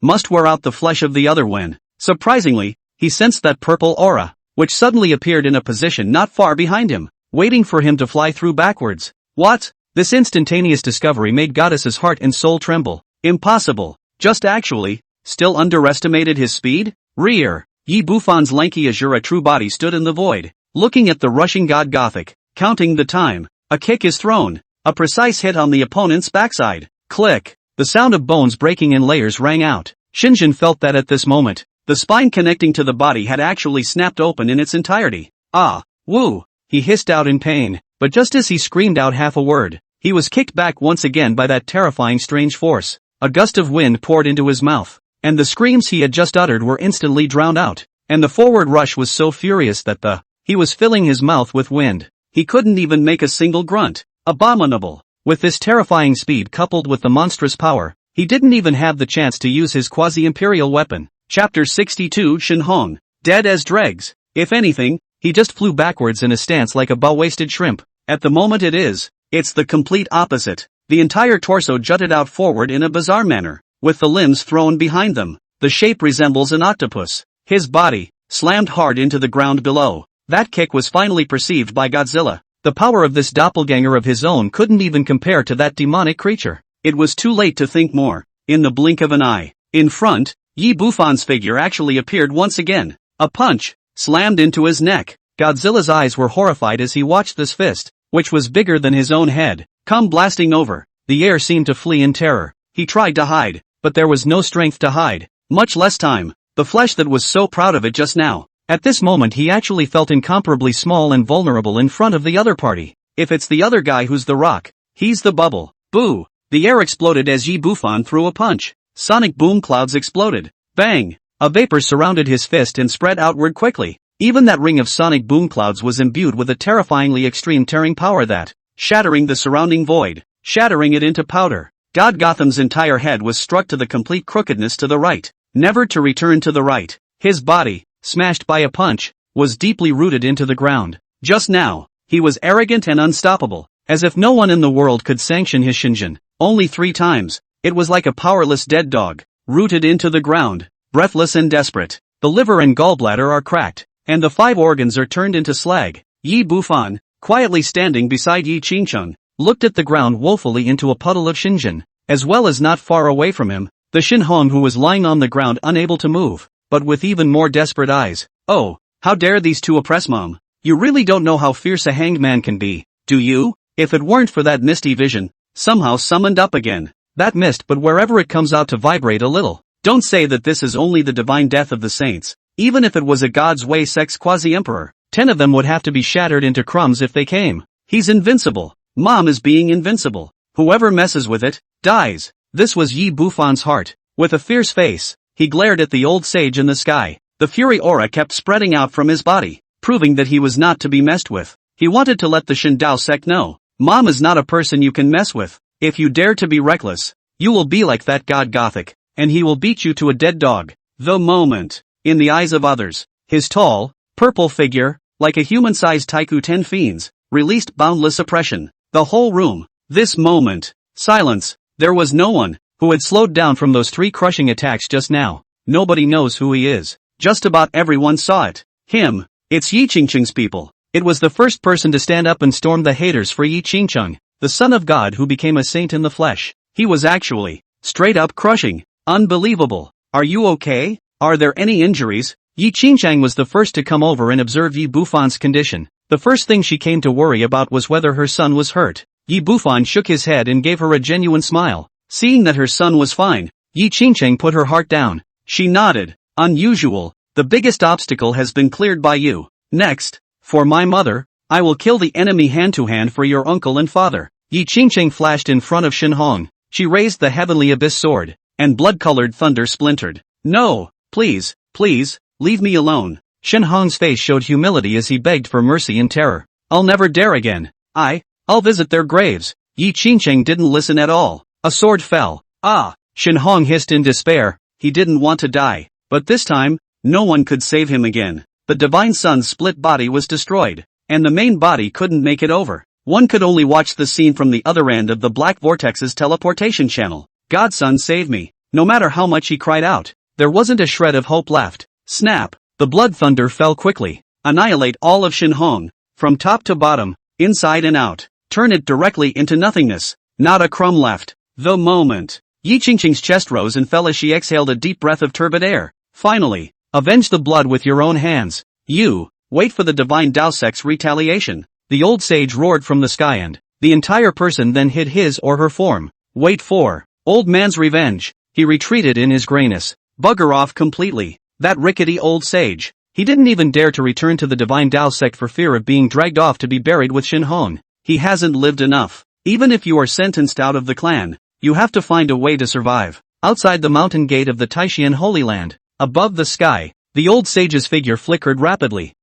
must wear out the flesh of the other when, surprisingly, he sensed that purple aura, which suddenly appeared in a position not far behind him, waiting for him to fly through backwards. What? This instantaneous discovery made Goddess's heart and soul tremble. Impossible. Just actually, still underestimated his speed? Rear. Yi Bufan's lanky azure true body stood in the void, looking at the rushing God Gothic, counting the time. A kick is thrown. A precise hit on the opponent's backside. Click. The sound of bones breaking in layers rang out. Shinjin felt that at this moment, the spine connecting to the body had actually snapped open in its entirety. Ah, woo, he hissed out in pain, but just as he screamed out half a word, he was kicked back once again by that terrifying strange force. A gust of wind poured into his mouth, and the screams he had just uttered were instantly drowned out, and the forward rush was so furious that he was filling his mouth with wind. He couldn't even make a single grunt. Abominable. With this terrifying speed coupled with the monstrous power, he didn't even have the chance to use his quasi-imperial weapon. Chapter 62 Shenhong, dead as dregs. If anything, he just flew backwards in a stance like a bow-waisted shrimp. At the moment it's the complete opposite. The entire torso jutted out forward in a bizarre manner, with the limbs thrown behind them. The shape resembles an octopus. His body slammed hard into the ground below. That kick was finally perceived by Godzilla. The power of this doppelganger of his own couldn't even compare to that demonic creature. It was too late to think more. In the blink of an eye, in front, Yebuan's figure actually appeared once again. A punch slammed into his neck. Godzilla's eyes were horrified as he watched this fist, which was bigger than his own head, come blasting over. The air seemed to flee in terror. He tried to hide, but there was no strength to hide, much less time. The flesh that was so proud of it just now. At this moment he actually felt incomparably small and vulnerable in front of the other party. If it's the other guy who's the rock, he's the bubble. Boo! The air exploded as Yebuan threw a punch. Sonic boom clouds exploded. Bang! A vapor surrounded his fist and spread outward quickly. Even that ring of sonic boom clouds was imbued with a terrifyingly extreme tearing power that, shattering the surrounding void, shattering it into powder. God Gotham's entire head was struck to the complete crookedness to the right, never to return to the right. His body, smashed by a punch, was deeply rooted into the ground. Just now, he was arrogant and unstoppable, as if no one in the world could sanction his Shinjin. Only 3 times. It was like a powerless dead dog, rooted into the ground, breathless and desperate. The liver and gallbladder are cracked, and the 5 organs are turned into slag. Yebuan, quietly standing beside Yi Qingcheng, looked at the ground woefully into a puddle of Shinjin, as well as not far away from him, the Shenhong who was lying on the ground unable to move, but with even more desperate eyes. Oh, how dare these two oppress Mom? You really don't know how fierce a hanged man can be, do you? If it weren't for that misty vision, somehow summoned up again. That mist, but wherever it comes out to vibrate a little. Don't say that this is only the divine death of the saints. Even if it was a God's way sex quasi-emperor, 10 of them would have to be shattered into crumbs if they came. He's invincible. Mom is being invincible. Whoever messes with it, dies. This was Yebuan's heart. With a fierce face, he glared at the old sage in the sky. The fury aura kept spreading out from his body, proving that he was not to be messed with. He wanted to let the Shin Dao sect know. Mom is not a person you can mess with. If you dare to be reckless, you will be like that god Gothic, and he will beat you to a dead dog. The moment, in the eyes of others, his tall, purple figure, like a human-sized Taiku 10 fiends, released boundless oppression. The whole room, this moment, silence. There was no one who had slowed down from those 3 crushing attacks just now. Nobody knows who he is. Just about everyone saw it. Him. It's Yi Qingcheng's people. It was the first person to stand up and storm the haters for Yi Qingcheng, the son of God who became a saint in the flesh. He was actually, straight up crushing. Unbelievable. Are you okay? Are there any injuries? Yi Qingcheng was the first to come over and observe Yebuan's condition. The first thing she came to worry about was whether her son was hurt. Yebuan shook his head and gave her a genuine smile. Seeing that her son was fine, Yi Qingcheng put her heart down. She nodded. Unusual. The biggest obstacle has been cleared by you. Next, for my mother, I will kill the enemy hand-to-hand for your uncle and father. Yi Qingcheng flashed in front of Shenhong. She raised the heavenly abyss sword, and blood-colored thunder splintered. No, please, please, leave me alone. Shenhong's face showed humility as he begged for mercy and terror. I'll never dare again. I'll visit their graves. Yi Qingcheng didn't listen at all. A sword fell. Ah! Shenhong hissed in despair. He didn't want to die. But this time, no one could save him again. The divine son's split body was destroyed, and the main body couldn't make it over. One could only watch the scene from the other end of the Black Vortex's teleportation channel. Godson, save me. No matter how much he cried out, there wasn't a shred of hope left. Snap! The blood thunder fell quickly. Annihilate all of Shenhong, from top to bottom, inside and out. Turn it directly into nothingness. Not a crumb left. The moment. Yi Qingcheng's chest rose and fell as she exhaled a deep breath of turbid air. Finally, avenge the blood with your own hands. You, wait for the divine Dao sect's retaliation. The old sage roared from the sky and the entire person then hid his or her form. Wait for old man's revenge. He retreated in his grayness. Bugger off completely. That rickety old sage. He didn't even dare to return to the divine Dao sect for fear of being dragged off to be buried with Shenhong. He hasn't lived enough. Even if you are sentenced out of the clan, you have to find a way to survive. Outside the mountain gate of the Taishian Holy Land, above the sky, the old sage's figure flickered rapidly.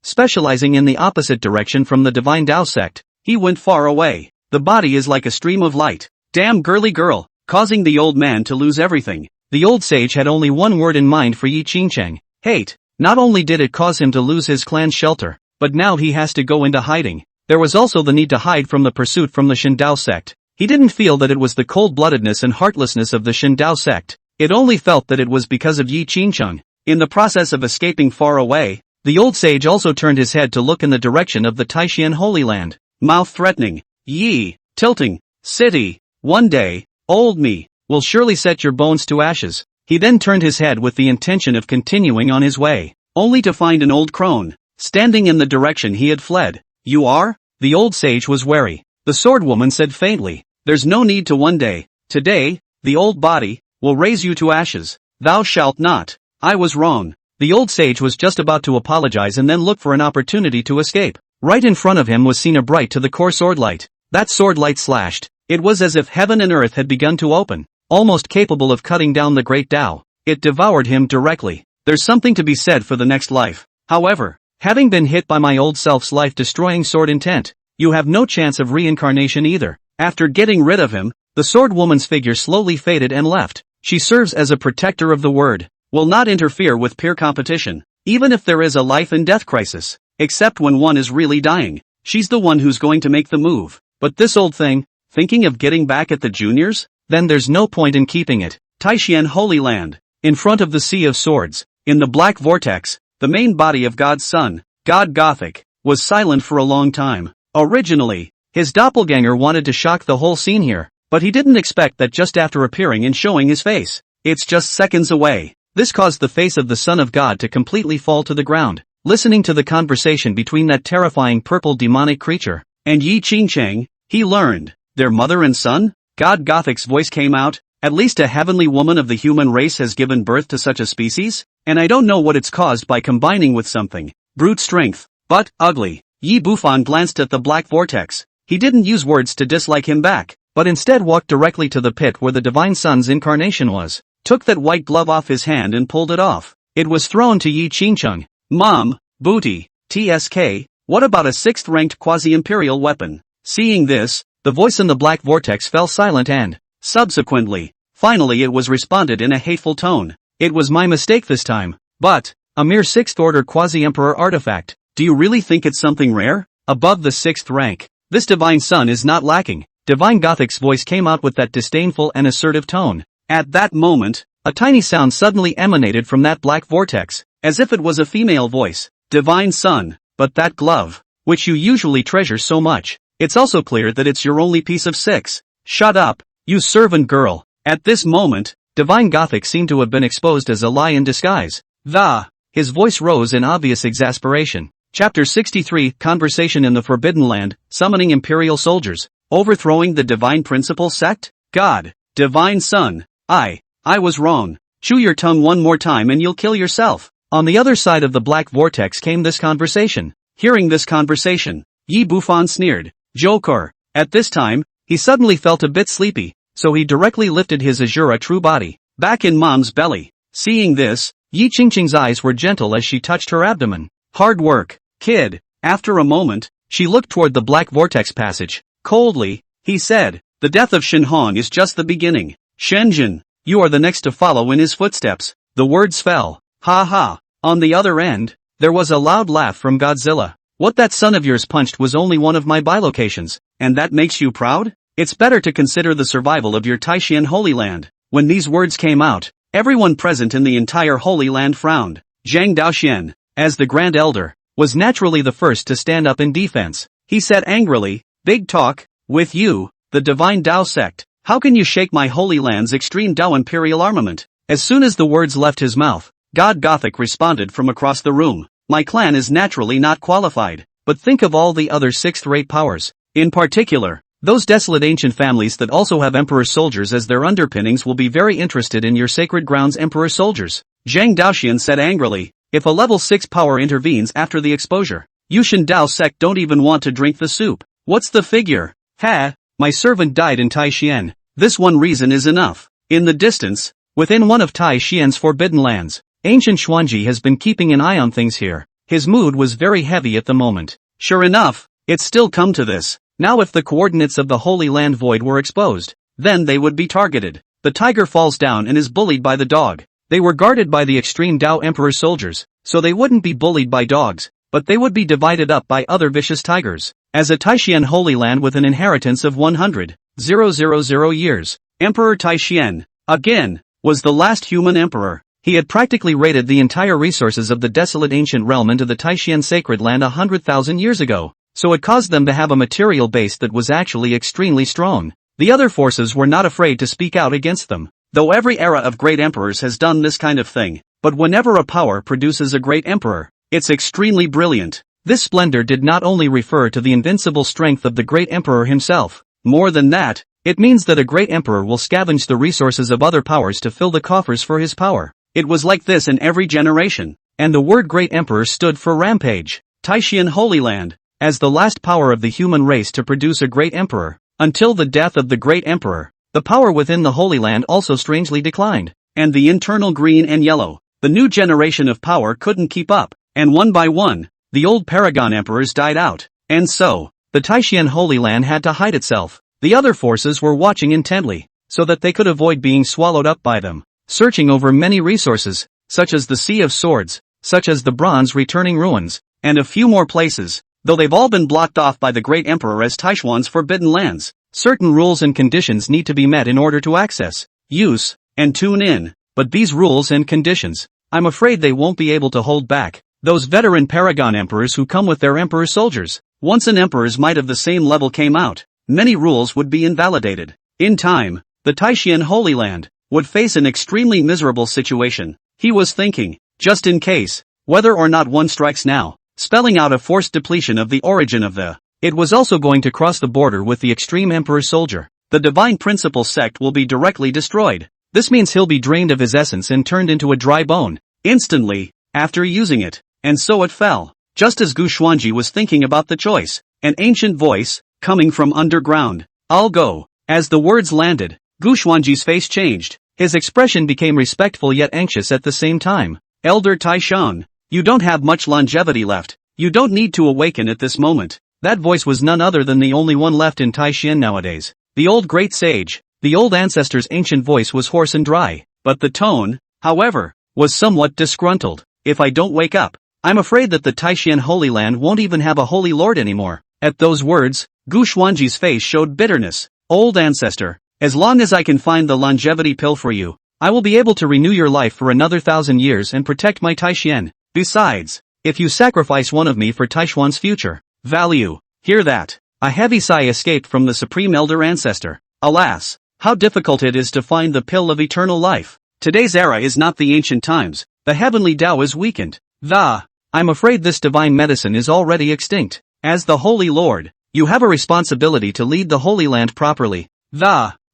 Specializing in the opposite direction from the divine Dao sect, he went far away. The body is like a stream of light. Damn girly girl, causing the old man to lose everything. The old sage had only one word in mind for Yi Qingcheng: hate. Not only did it cause him to lose his clan's shelter, but now he has to go into hiding. There was also the need to hide from the pursuit from the Shindao sect. He didn't feel that it was the cold-bloodedness and heartlessness of the Shindao sect. It only felt that it was because of Yi Qingcheng. In the process of escaping far away, the old sage also turned his head to look in the direction of the Taishan Holy Land. Mouth threatening. Yi, tilting. City. One day, old me, will surely set your bones to ashes. He then turned his head with the intention of continuing on his way, only to find an old crone, standing in the direction he had fled. You are? The old sage was wary. The swordwoman said faintly, there's no need to one day. Today, the old body, will raise you to ashes. Thou shalt not. I was wrong. The old sage was just about to apologize and then look for an opportunity to escape. Right in front of him was seen a bright to the core swordlight. That swordlight slashed. It was as if heaven and earth had begun to open, almost capable of cutting down the great Tao. It devoured him directly. There's something to be said for the next life. However, having been hit by my old self's life-destroying sword intent, you have no chance of reincarnation either. After getting rid of him, the swordwoman's figure slowly faded and left. She serves as a protector of the word, will not interfere with peer competition, even if there is a life and death crisis, except when one is really dying. She's the one who's going to make the move. But this old thing, thinking of getting back at the juniors? Then there's no point in keeping it. Taishan Holy Land. In front of the Sea of Swords, in the Black Vortex, the main body of God's son, God Gothic, was silent for a long time. Originally, his doppelganger wanted to shock the whole scene here, but he didn't expect that just after appearing and showing his face. It's just seconds away. This caused the face of the Son of God to completely fall to the ground. Listening to the conversation between that terrifying purple demonic creature and Yi Qingcheng, he learned, their mother and son? God Gothic's voice came out, at least a heavenly woman of the human race has given birth to such a species, and I don't know what it's caused by combining with something. Brute strength, but ugly. Yi Bufan glanced at the Black Vortex. He didn't use words to dislike him back, but instead walked directly to the pit where the Divine Son's incarnation was, took that white glove off his hand and pulled it off. It was thrown to Yi Qingcheng. Mom, booty, TSK, what about a 6th-ranked quasi-imperial weapon? Seeing this, the voice in the Black Vortex fell silent and, subsequently, finally it was responded in a hateful tone. It was my mistake this time, but, a mere 6th-order quasi-emperor artifact, do you really think it's something rare? Above the 6th rank, this Divine Son is not lacking. Divine Gothic's voice came out with that disdainful and assertive tone. At that moment, a tiny sound suddenly emanated from that Black Vortex, as if it was a female voice. Divine Son, but that glove, which you usually treasure so much, it's also clear that it's your only piece of 6. Shut up, you servant girl. At this moment, Divine Gothic seemed to have been exposed as a lie in disguise. His voice rose in obvious exasperation. Chapter 63, Conversation in the Forbidden Land, Summoning Imperial Soldiers, Overthrowing the Divine Principle Sect? God, Divine Son, I was wrong. Chew your tongue one more time and you'll kill yourself. On the other side of the Black Vortex came this conversation. Hearing this conversation, Yi Bufan sneered. Joker. At this time, he suddenly felt a bit sleepy, so he directly lifted his Azura true body, back in Mom's belly. Seeing this, Yi Qingcheng's eyes were gentle as she touched her abdomen. Hard work, kid. After a moment, she looked toward the Black Vortex passage. Coldly, he said, the death of Shenhong is just the beginning. Shenzhen, you are the next to follow in his footsteps. The words fell. Ha ha. On the other end, there was a loud laugh from Godzilla. What that son of yours punched was only one of my bilocations, and that makes you proud? It's better to consider the survival of your Taishan Holy Land. When these words came out, everyone present in the entire Holy Land frowned. Zhang Daoxian, as the Grand Elder, was naturally the first to stand up in defense. He said angrily, big talk, with you, the Divine Dao sect. How can you shake my Holy Land's extreme Dao imperial armament? As soon as the words left his mouth, God Gothic responded from across the room. My clan is naturally not qualified, but think of all the other 6th-rate powers. In particular, those desolate ancient families that also have Emperor soldiers as their underpinnings will be very interested in your sacred grounds Emperor soldiers. Zhang Daoxian said angrily, if a level 6 power intervenes after the exposure, Yushin Dao sect don't even want to drink the soup. What's the figure? My servant died in Taishan. This one reason is enough. In the distance, within one of Taishan's forbidden lands, Ancient Xuanji has been keeping an eye on things here. His mood was very heavy at the moment. Sure enough, it's still come to this. Now if the coordinates of the Holy Land Void were exposed, then they would be targeted. the tiger falls down and is bullied by the dog. They were guarded by the extreme Tao Emperor soldiers, so they wouldn't be bullied by dogs, but they would be divided up by other vicious tigers. As a Taishan Holy Land with an inheritance of 100,000 years, Emperor Taishan, again, was the last human emperor. He had practically raided the entire resources of the desolate ancient realm into the Taishan sacred land 100,000 years ago, so it caused them to have a material base that was actually extremely strong. The other forces were not afraid to speak out against them, though every era of great emperors has done this kind of thing, but whenever a power produces a great emperor, it's extremely brilliant. This splendor did not only refer to the invincible strength of the great emperor himself. More than that, it means that a great emperor will scavenge the resources of other powers to fill the coffers for his power. It was like this in every generation, and the word great emperor stood for rampage. Taishan Holy Land, as the last power of the human race to produce a great emperor, until the death of the great emperor, the power within the Holy Land also strangely declined, and the internal green and yellow, the new generation of power couldn't keep up, and one by one, the old paragon emperors died out, and so, the Taishan Holy Land had to hide itself. The other forces were watching intently, so that they could avoid being swallowed up by them, searching over many resources, such as the Sea of Swords, such as the Bronze Returning Ruins, and a few more places, though they've all been blocked off by the great emperor as Taishuan's forbidden lands. Certain rules and conditions need to be met in order to access, use, and tune in, but these rules and conditions, I'm afraid they won't be able to hold back those veteran paragon emperors who come with their emperor soldiers. Once an emperor's might of the same level came out, many rules would be invalidated. In time, the Taishan Holy Land would face an extremely miserable situation. He was thinking, just in case, whether or not one strikes now, spelling out a forced depletion of the origin of the. It was also going to cross the border with the extreme emperor soldier. The divine principle sect will be directly destroyed. This means he'll be drained of his essence and turned into a dry bone, instantly, after using it. And so it fell. Just as Gu Xuanji was thinking about the choice, an ancient voice, coming from underground, "I'll go." As the words landed, Gu Xuanji's face changed. His expression became respectful yet anxious at the same time. "Elder Taishan, you don't have much longevity left. You don't need to awaken at this moment." That voice was none other than the only one left in Taishan nowadays. The old great sage, the old ancestor's ancient voice was hoarse and dry, but the tone, however, was somewhat disgruntled. "If I don't wake up, I'm afraid that the Taishan Holy Land won't even have a holy lord anymore." At those words, Gu Xuanji's face showed bitterness. "Old ancestor, as long as I can find the longevity pill for you, I will be able to renew your life for another 1,000 years and protect my Taishan. Besides, if you sacrifice one of me for Taishuan's future value." Hear that? A heavy sigh escaped from the Supreme Elder Ancestor. Alas, how difficult it is to find the pill of eternal life. Today's era is not the ancient times. The heavenly Tao is weakened. I'm afraid this divine medicine is already extinct. As the Holy Lord, you have a responsibility to lead the Holy Land properly.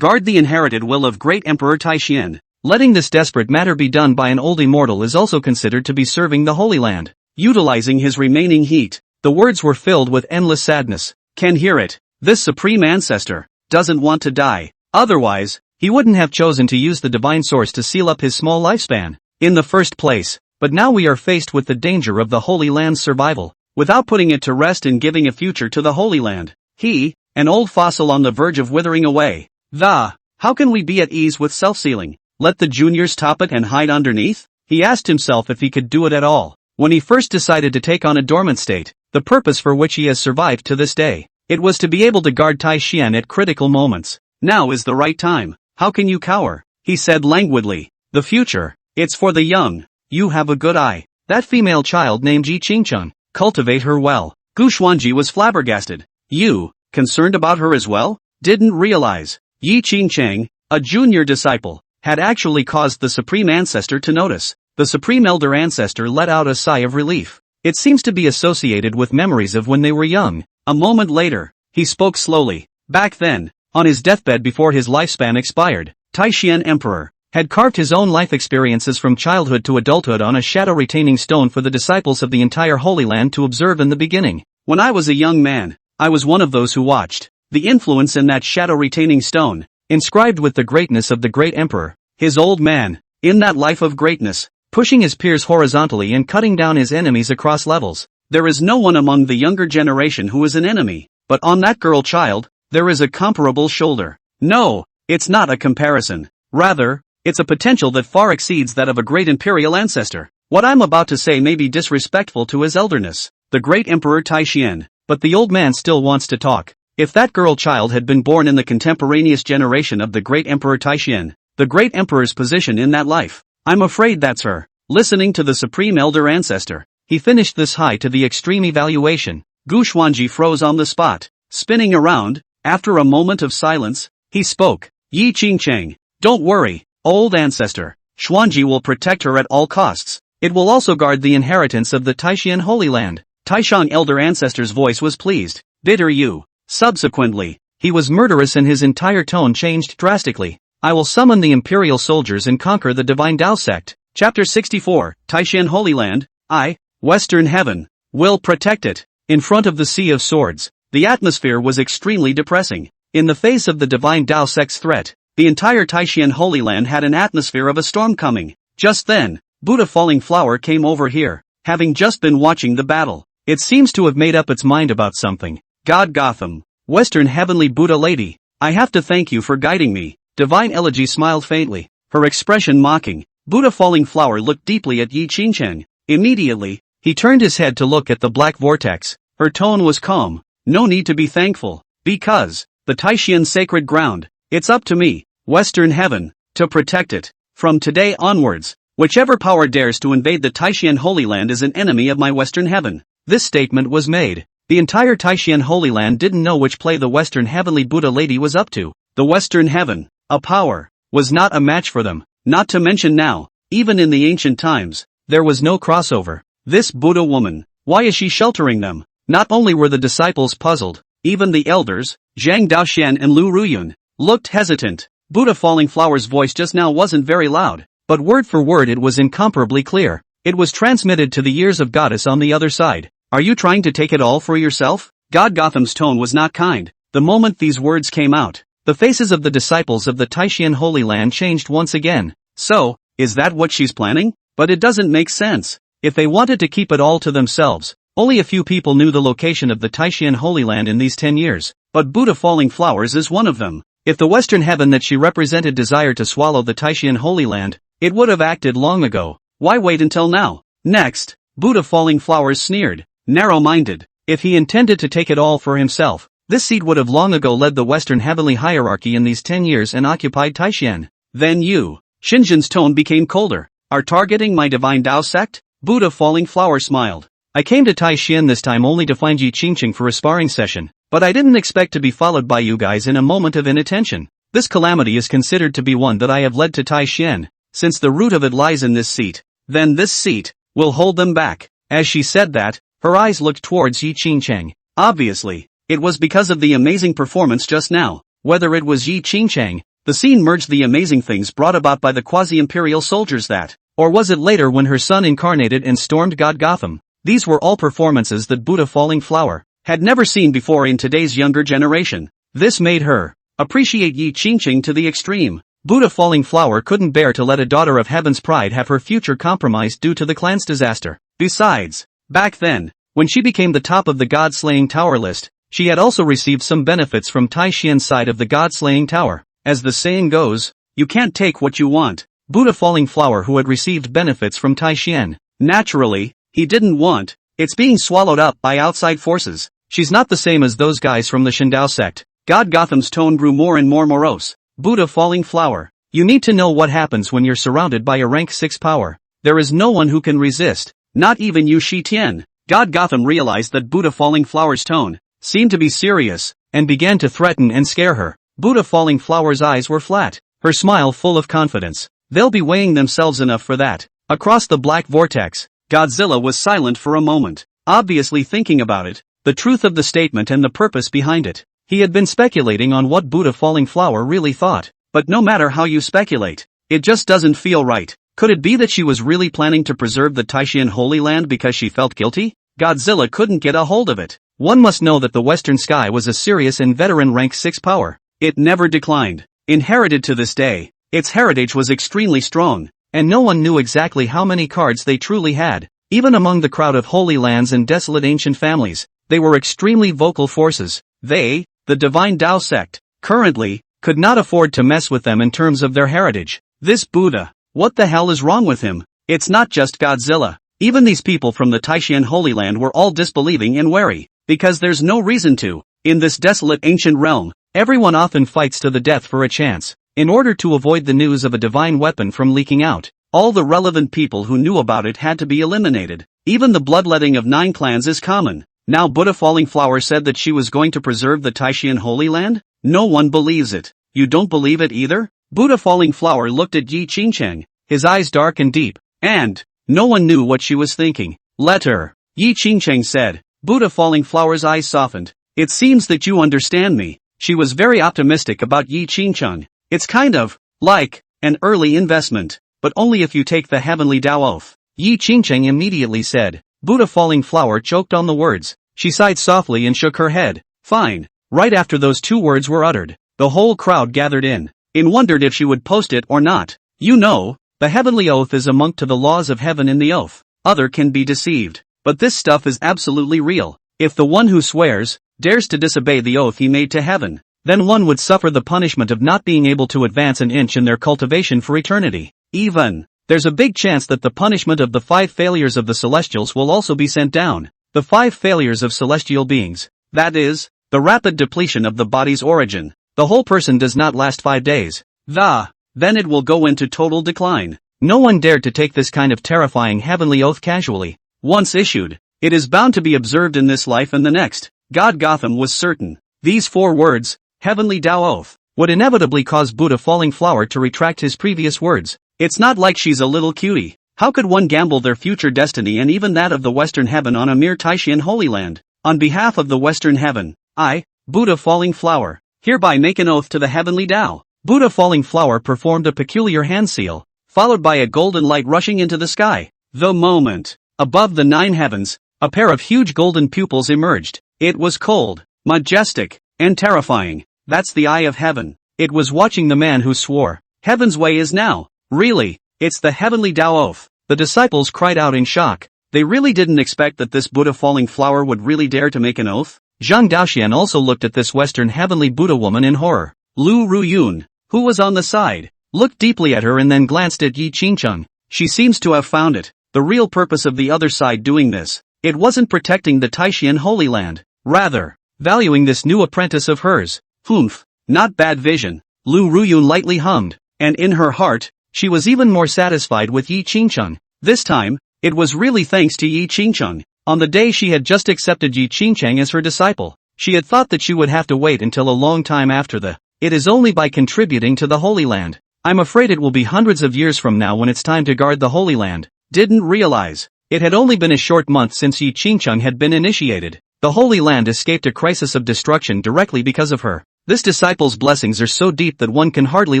Guard the inherited will of great Emperor Taishan. Letting this desperate matter be done by an old immortal is also considered to be serving the Holy Land. Utilizing his remaining heat, the words were filled with endless sadness. Can hear it. This supreme ancestor doesn't want to die. Otherwise, he wouldn't have chosen to use the divine source to seal up his small lifespan in the first place. But now we are faced with the danger of the Holy Land's survival, without putting it to rest and giving a future to the Holy Land. He, an old fossil on the verge of withering away. How can we be at ease with self-sealing? Let the juniors top it and hide underneath? He asked himself if he could do it at all. When he first decided to take on a dormant state, the purpose for which he has survived to this day, it was to be able to guard Taishan at critical moments. Now is the right time. How can you cower? He said languidly. The future, it's for the young. You have a good eye. That female child named Yi Qingcheng, cultivate her well. Gu Xuanji was flabbergasted. You, concerned about her as well? Didn't realize. Yi Qingcheng, a junior disciple, had actually caused the Supreme Ancestor to notice. The Supreme Elder Ancestor let out a sigh of relief. It seems to be associated with memories of when they were young. A moment later, he spoke slowly. Back then, on his deathbed before his lifespan expired, Taishan Emperor had carved his own life experiences from childhood to adulthood on a shadow-retaining stone for the disciples of the entire Holy Land to observe in the beginning. When I was a young man, I was one of those who watched. The influence in that shadow-retaining stone, inscribed with the greatness of the great emperor, his old man, in that life of greatness, pushing his peers horizontally and cutting down his enemies across levels. There is no one among the younger generation who is an enemy, but on that girl child, there is a comparable shoulder. No, it's not a comparison. Rather, it's a potential that far exceeds that of a great imperial ancestor. What I'm about to say may be disrespectful to his elderness, the great Emperor Taishian, but the old man still wants to talk. If that girl child had been born in the contemporaneous generation of the great Emperor Taishian, the great emperor's position in that life, I'm afraid that's her. Listening to the supreme elder ancestor, he finished this high to the extreme evaluation. Gu Xuanji froze on the spot, spinning around. After a moment of silence, he spoke. Yi Qingcheng, don't worry, old ancestor. Xuanji will protect her at all costs. It will also guard the inheritance of the Taishian Holy Land. Taishang elder ancestor's voice was pleased. Bitter you. Subsequently, he was murderous and his entire tone changed drastically. I will summon the imperial soldiers and conquer the divine Dao sect. Chapter 64, Taishan Holy Land. I, Western Heaven, will protect it. In front of the Sea of Swords, the atmosphere was extremely depressing. In the face of the divine Dao sect's threat, the entire Taishan Holy Land had an atmosphere of a storm coming. Just then, Buddha Falling Flower came over here, having just been watching the battle. It seems to have made up its mind about something. God Gotham, Western Heavenly Buddha Lady, I have to thank you for guiding me. Divine Elegy smiled faintly, her expression mocking. Buddha Falling Flower looked deeply at Yi Qingcheng. Immediately, he turned his head to look at the black vortex. Her tone was calm. No need to be thankful, because the Taishian sacred ground, it's up to me, Western Heaven, to protect it. From today onwards, whichever power dares to invade the Taishian Holy Land is an enemy of my Western Heaven. This statement was made. The entire Taishian Holy Land didn't know which play the Western Heavenly Buddha Lady was up to. The Western Heaven, a power, was not a match for them. Not to mention now, even in the ancient times, there was no crossover. This Buddha woman, why is she sheltering them? Not only were the disciples puzzled, even the elders, Zhang Daoxian and Lu Ruyun, looked hesitant. Buddha Falling Flower's voice just now wasn't very loud, but word for word it was incomparably clear. It was transmitted to the ears of Goddess on the other side. Are you trying to take it all for yourself? God Gotham's tone was not kind. The moment these words came out, the faces of the disciples of the Taishian Holy Land changed once again. So, is that what she's planning? But it doesn't make sense. If they wanted to keep it all to themselves, only a few people knew the location of the Taishian Holy Land in these 10 years. But Buddha Falling Flowers is one of them. If the Western Heaven that she represented desired to swallow the Taishian Holy Land, it would have acted long ago. Why wait until now? Next, Buddha Falling Flowers sneered. Narrow-minded. If he intended to take it all for himself, this seed would have long ago led the Western Heavenly hierarchy in these 10 years and occupied Taishan. Then you, Xinjian's tone became colder, are targeting my divine Dao sect? Buddha Falling Flower smiled. I came to Taishan this time only to find Yi Qingcheng for a sparring session, but I didn't expect to be followed by you guys in a moment of inattention. This calamity is considered to be one that I have led to Taishan, since the root of it lies in this seat. Then this seat will hold them back. As she said that, her eyes looked towards Yi Qingcheng. Obviously, it was because of the amazing performance just now. Whether it was Yi Qingcheng, the scene merged the amazing things brought about by the quasi-imperial soldiers that, or was it later when her son incarnated and stormed God Gotham? These were all performances that Buddha Falling Flower had never seen before in today's younger generation. This made her appreciate Yi Qingcheng to the extreme. Buddha Falling Flower couldn't bear to let a daughter of Heaven's pride have her future compromised due to the clan's disaster. Besides, back then, when she became the top of the God-slaying tower list, she had also received some benefits from Taishian's side of the God-slaying tower. As the saying goes, you can't take what you want. Buddha Falling Flower who had received benefits from Taishian, naturally, he didn't want, it's being swallowed up by outside forces. She's not the same as those guys from the Shindao sect. God Gotham's tone grew more and more morose. Buddha Falling Flower, you need to know what happens when you're surrounded by a rank 6 power. There is no one who can resist, not even Yu Shi Tian. God Gotham realized that Buddha Falling Flower's tone seemed to be serious, and began to threaten and scare her. Buddha Falling Flower's eyes were flat, her smile full of confidence. They'll be weighing themselves enough for that. Across the black vortex, Godzilla was silent for a moment, obviously thinking about it, the truth of the statement and the purpose behind it. He had been speculating on what Buddha Falling Flower really thought, but no matter how you speculate, it just doesn't feel right. Could it be that she was really planning to preserve the Taishian Holy Land because she felt guilty? Godzilla couldn't get a hold of it. One must know that the Western Sky was a serious and veteran rank 6 power. It never declined. Inherited to this day, its heritage was extremely strong, and no one knew exactly how many cards they truly had. Even among the crowd of holy lands and desolate ancient families, they were extremely vocal forces. They, the Divine Dao sect. Currently, could not afford to mess with them in terms of their heritage. This Buddha, what the hell is wrong with him? It's not just Godzilla. Even these people from the Taishan Holy Land were all disbelieving and wary, because there's no reason to. In this desolate ancient realm, everyone often fights to the death for a chance. In order to avoid the news of a divine weapon from leaking out, all the relevant people who knew about it had to be eliminated. Even the bloodletting of 9 clans is common. Now Buddha Falling Flower said that she was going to preserve the Taishan Holy Land? No one believes it. You don't believe it either? Buddha Falling Flower looked at Yi Qingcheng, his eyes dark and deep, and no one knew what she was thinking. Let her, Yi Qingcheng said. Buddha Falling Flower's eyes softened. It seems that you understand me. She was very optimistic about Yi Qingcheng. It's kind of like an early investment, but only if you take the heavenly Tao oath. Yi Qingcheng immediately said. Buddha Falling Flower choked on the words. She sighed softly and shook her head. Fine. Right after those 2 words were uttered, the whole crowd gathered in and wondered if she would post it or not. You know, the heavenly oath is a monk to the laws of heaven in the oath. Other can be deceived, but this stuff is absolutely real. If the one who swears dares to disobey the oath he made to heaven, then one would suffer the punishment of not being able to advance an inch in their cultivation for eternity. Even, there's a big chance that the punishment of the 5 failures of the celestials will also be sent down. The 5 failures of celestial beings. That is, the rapid depletion of the body's origin. The whole person does not last 5 days. Then it will go into total decline. No one dared to take this kind of terrifying heavenly oath casually. Once issued, it is bound to be observed in this life and the next. God Gotham was certain. These 4 words, heavenly Tao oath, would inevitably cause Buddha Falling Flower to retract his previous words. It's not like she's a little cutie. How could one gamble their future destiny and even that of the Western Heaven on a mere Taishan Holy Land? On behalf of the Western Heaven, I, Buddha Falling Flower, hereby make an oath to the heavenly Tao. Buddha Falling Flower performed a peculiar hand seal, followed by a golden light rushing into the sky. The moment, above the 9 heavens, a pair of huge golden pupils emerged. It was cold, majestic, and terrifying. That's the eye of heaven. It was watching the man who swore. Heaven's way is now. Really, it's the heavenly Tao oath. The disciples cried out in shock. They really didn't expect that this Buddha Falling Flower would really dare to make an oath. Zhang Daoxian also looked at this Western heavenly Buddha woman in horror. Lu Ruyun, who was on the side, looked deeply at her and then glanced at Yi Qingcheng. She seems to have found it. The real purpose of the other side doing this. It wasn't protecting the Taishan Holy Land. Rather, valuing this new apprentice of hers. Humph, not bad vision. Lu Ruyun lightly hummed, and in her heart, she was even more satisfied with Yi Qingcheng. This time, it was really thanks to Yi Qingcheng. On the day she had just accepted Yi Qingcheng as her disciple, she had thought that she would have to wait until a long time after the. It is only by contributing to the Holy Land. I'm afraid it will be hundreds of years from now when it's time to guard the Holy Land. Didn't realize. It had only been a short month since Yi Qingcheng had been initiated. The Holy Land escaped a crisis of destruction directly because of her. This disciple's blessings are so deep that one can hardly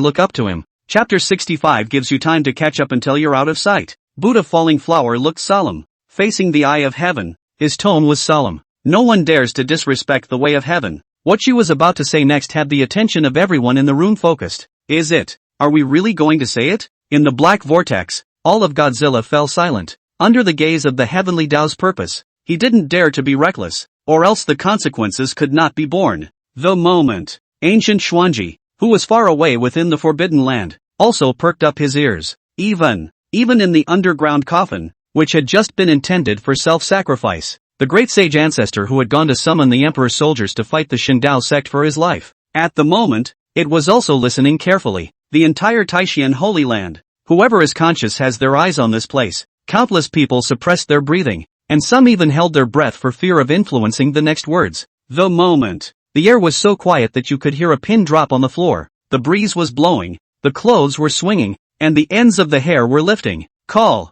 look up to him. Chapter 65 gives you time to catch up until you're out of sight. Buddha Falling Flower looked solemn, facing the eye of heaven. His tone was solemn. No one dares to disrespect the way of heaven. What she was about to say next had the attention of everyone in the room focused. Is it? Are we really going to say it? In the black vortex, all of Godzilla fell silent. Under the gaze of the heavenly Tao's purpose, he didn't dare to be reckless, or else the consequences could not be borne. The moment, ancient Xuanji, who was far away within the Forbidden Land, also perked up his ears. Even in the underground coffin, which had just been intended for self-sacrifice, the great sage ancestor who had gone to summon the emperor's soldiers to fight the Shindao sect for his life. At the moment, it was also listening carefully. The entire Taishan Holy Land. Whoever is conscious has their eyes on this place. Countless people suppressed their breathing, and some even held their breath for fear of influencing the next words. The moment. The air was so quiet that you could hear a pin drop on the floor. The breeze was blowing, the clothes were swinging, and the ends of the hair were lifting. Call.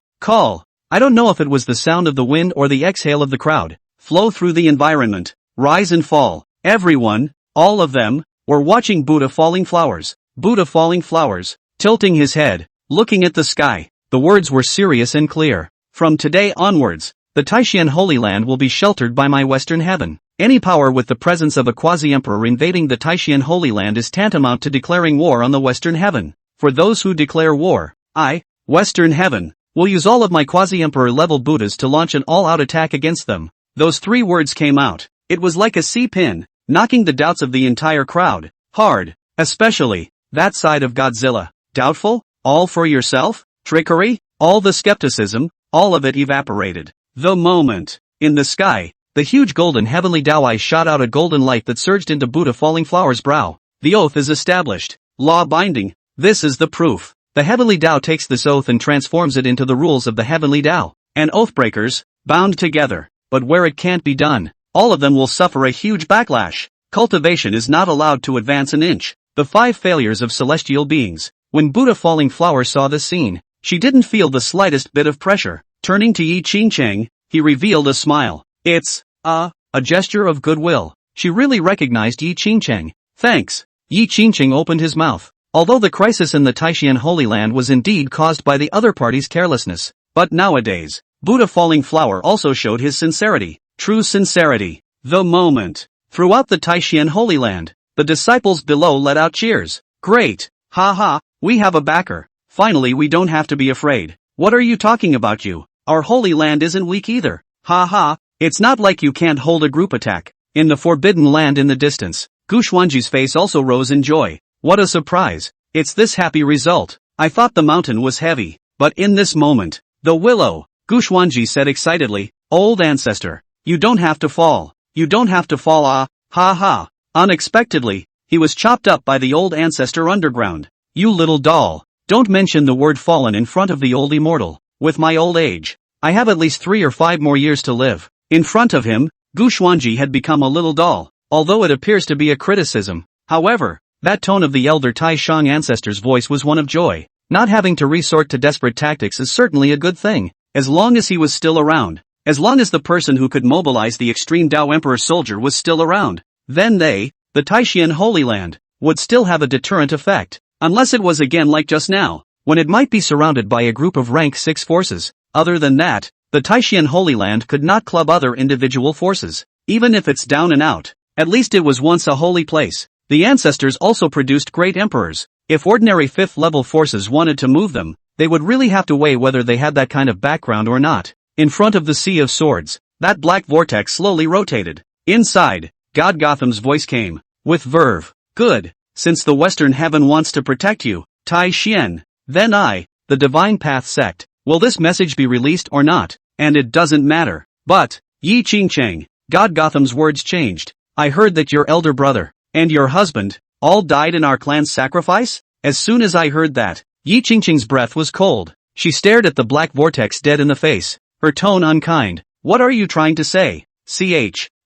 I don't know if it was the sound of the wind or the exhale of the crowd. Flow through the environment. Rise and fall. Everyone, all of them, were watching Buddha Falling Flowers. Buddha Falling Flowers, tilting his head, looking at the sky. The words were serious and clear. From today onwards, the Taishan Holy Land will be sheltered by my Western Heaven. Any power with the presence of a quasi-emperor invading the Taishan Holy Land is tantamount to declaring war on the Western Heaven. For those who declare war, I, Western Heaven, will use all of my quasi-emperor level Buddhas to launch an all-out attack against them. Those 3 words came out. It was like a C-pin, knocking the doubts of the entire crowd. Hard. Especially that side of Godzilla. Doubtful? All for yourself? Trickery? All the skepticism, all of it evaporated. The moment. In the sky, the huge golden heavenly Tao eyes shot out a golden light that surged into Buddha Falling Flower's brow. The oath is established. Law binding. This is the proof. The heavenly Tao takes this oath and transforms it into the rules of the heavenly Tao. And oathbreakers, bound together. But where it can't be done, all of them will suffer a huge backlash. Cultivation is not allowed to advance an inch. The 5 failures of celestial beings. When Buddha Falling Flower saw this scene, she didn't feel the slightest bit of pressure. Turning to Yi Qingcheng, he revealed a smile. It's a gesture of goodwill. She really recognized Yi Qingcheng. Thanks. Yi Qingcheng opened his mouth. Although the crisis in the Taishan Holy Land was indeed caused by the other party's carelessness. But nowadays, Buddha Falling Flower also showed his sincerity. True sincerity. The moment. Throughout the Taishan Holy Land, the disciples below let out cheers. Great. Ha ha, we have a backer. Finally we don't have to be afraid. What are you talking about you? Our Holy Land isn't weak either. Ha ha, it's not like you can't hold a group attack. In the Forbidden Land in the distance, Gu Xuanji's face also rose in joy. What a surprise. It's this happy result. I thought the mountain was heavy, but in this moment, the willow, Gu Xuanji said excitedly, old ancestor, you don't have to fall. You don't have to fall ha ha. Unexpectedly, he was chopped up by the old ancestor underground. You little doll, don't mention the word fallen in front of the old immortal. With my old age, I have at least 3 or 5 more years to live. In front of him, Gu Xuanji had become a little doll, although it appears to be a criticism. However, that tone of the elder Tai Shang ancestor's voice was one of joy. Not having to resort to desperate tactics is certainly a good thing, as long as he was still around. As long as the person who could mobilize the extreme Tao Emperor soldier was still around, then they, the Taishan Holy Land, would still have a deterrent effect. Unless it was again like just now, when it might be surrounded by a group of rank 6 forces. Other than that, the Taishan Holy Land could not club other individual forces. Even if it's down and out, at least it was once a holy place. The ancestors also produced great emperors. If ordinary 5th level forces wanted to move them, they would really have to weigh whether they had that kind of background or not. In front of the Sea of Swords, that black vortex slowly rotated. Inside, God Gotham's voice came, with verve. Good. Since the Western Heaven wants to protect you, Tai Xian, then I, the Divine Path sect, will this message be released or not? And it doesn't matter. But, Yi Qingcheng, God Gotham's words changed. I heard that your elder brother, and your husband, all died in our clan's sacrifice? As soon as I heard that, Yi Qingcheng's breath was cold. She stared at the black vortex dead in the face, her tone unkind. What are you trying to say?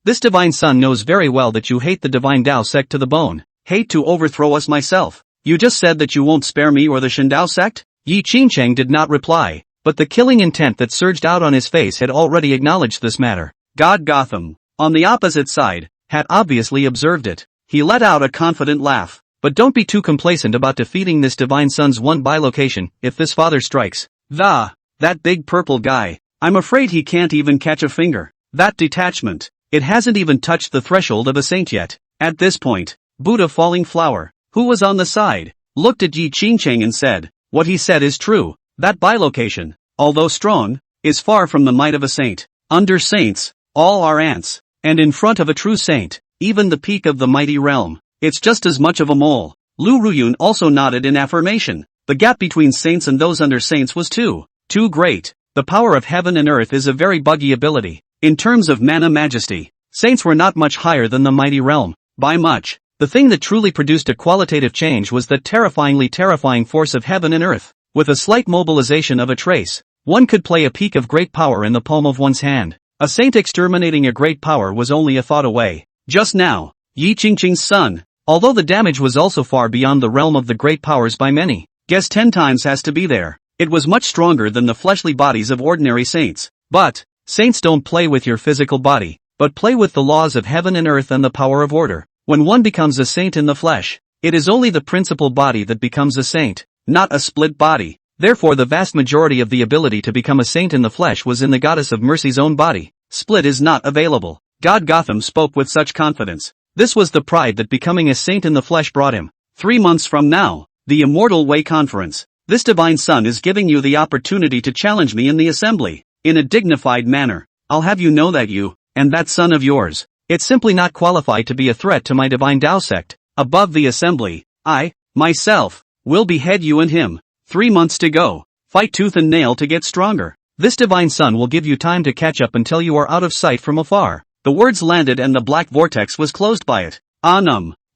This divine son knows very well that you hate the divine Dao sect to the bone. Hate to overthrow us myself. You just said that you won't spare me or the Shandao sect? Yi Qingcheng did not reply, but the killing intent that surged out on his face had already acknowledged this matter. God Gotham, on the opposite side, had obviously observed it. He let out a confident laugh. But don't be too complacent about defeating this divine son's one bilocation, if this father strikes. That big purple guy, I'm afraid he can't even catch a finger. That detachment, it hasn't even touched the threshold of a saint yet. At this point, Buddha Falling Flower, who was on the side, looked at Yi Qingcheng and said, what he said is true. That bilocation, although strong, is far from the might of a saint. Under saints, all are ants. And in front of a true saint, even the peak of the mighty realm, it's just as much of a mole. Lu Ruyun also nodded in affirmation. The gap between saints and those under saints was too great. The power of heaven and earth is a very buggy ability. In terms of mana majesty, saints were not much higher than the mighty realm. By much. The thing that truly produced a qualitative change was the terrifyingly terrifying force of heaven and earth. With a slight mobilization of a trace, one could play a peak of great power in the palm of one's hand. A saint exterminating a great power was only a thought away. Just now, Yi Qingcheng's son, although the damage was also far beyond the realm of the great powers by many, guess 10 times has to be there. It was much stronger than the fleshly bodies of ordinary saints. But, saints don't play with your physical body, but play with the laws of heaven and earth and the power of order. When one becomes a saint in the flesh, it is only the principal body that becomes a saint, not a split body. Therefore the vast majority of the ability to become a saint in the flesh was in the goddess of mercy's own body. Split is not available. God Gotham spoke with such confidence. This was the pride that becoming a saint in the flesh brought him. 3 months from now, the Immortal Way Conference. This divine son is giving you the opportunity to challenge me in the assembly. In a dignified manner. I'll have you know that you, and that son of yours, it's simply not qualified to be a threat to my divine Tao sect. Above the assembly, myself, will behead you and him. 3 months to go. Fight tooth and nail to get stronger. This divine son will give you time to catch up until you are out of sight from afar. The words landed and the black vortex was closed by it.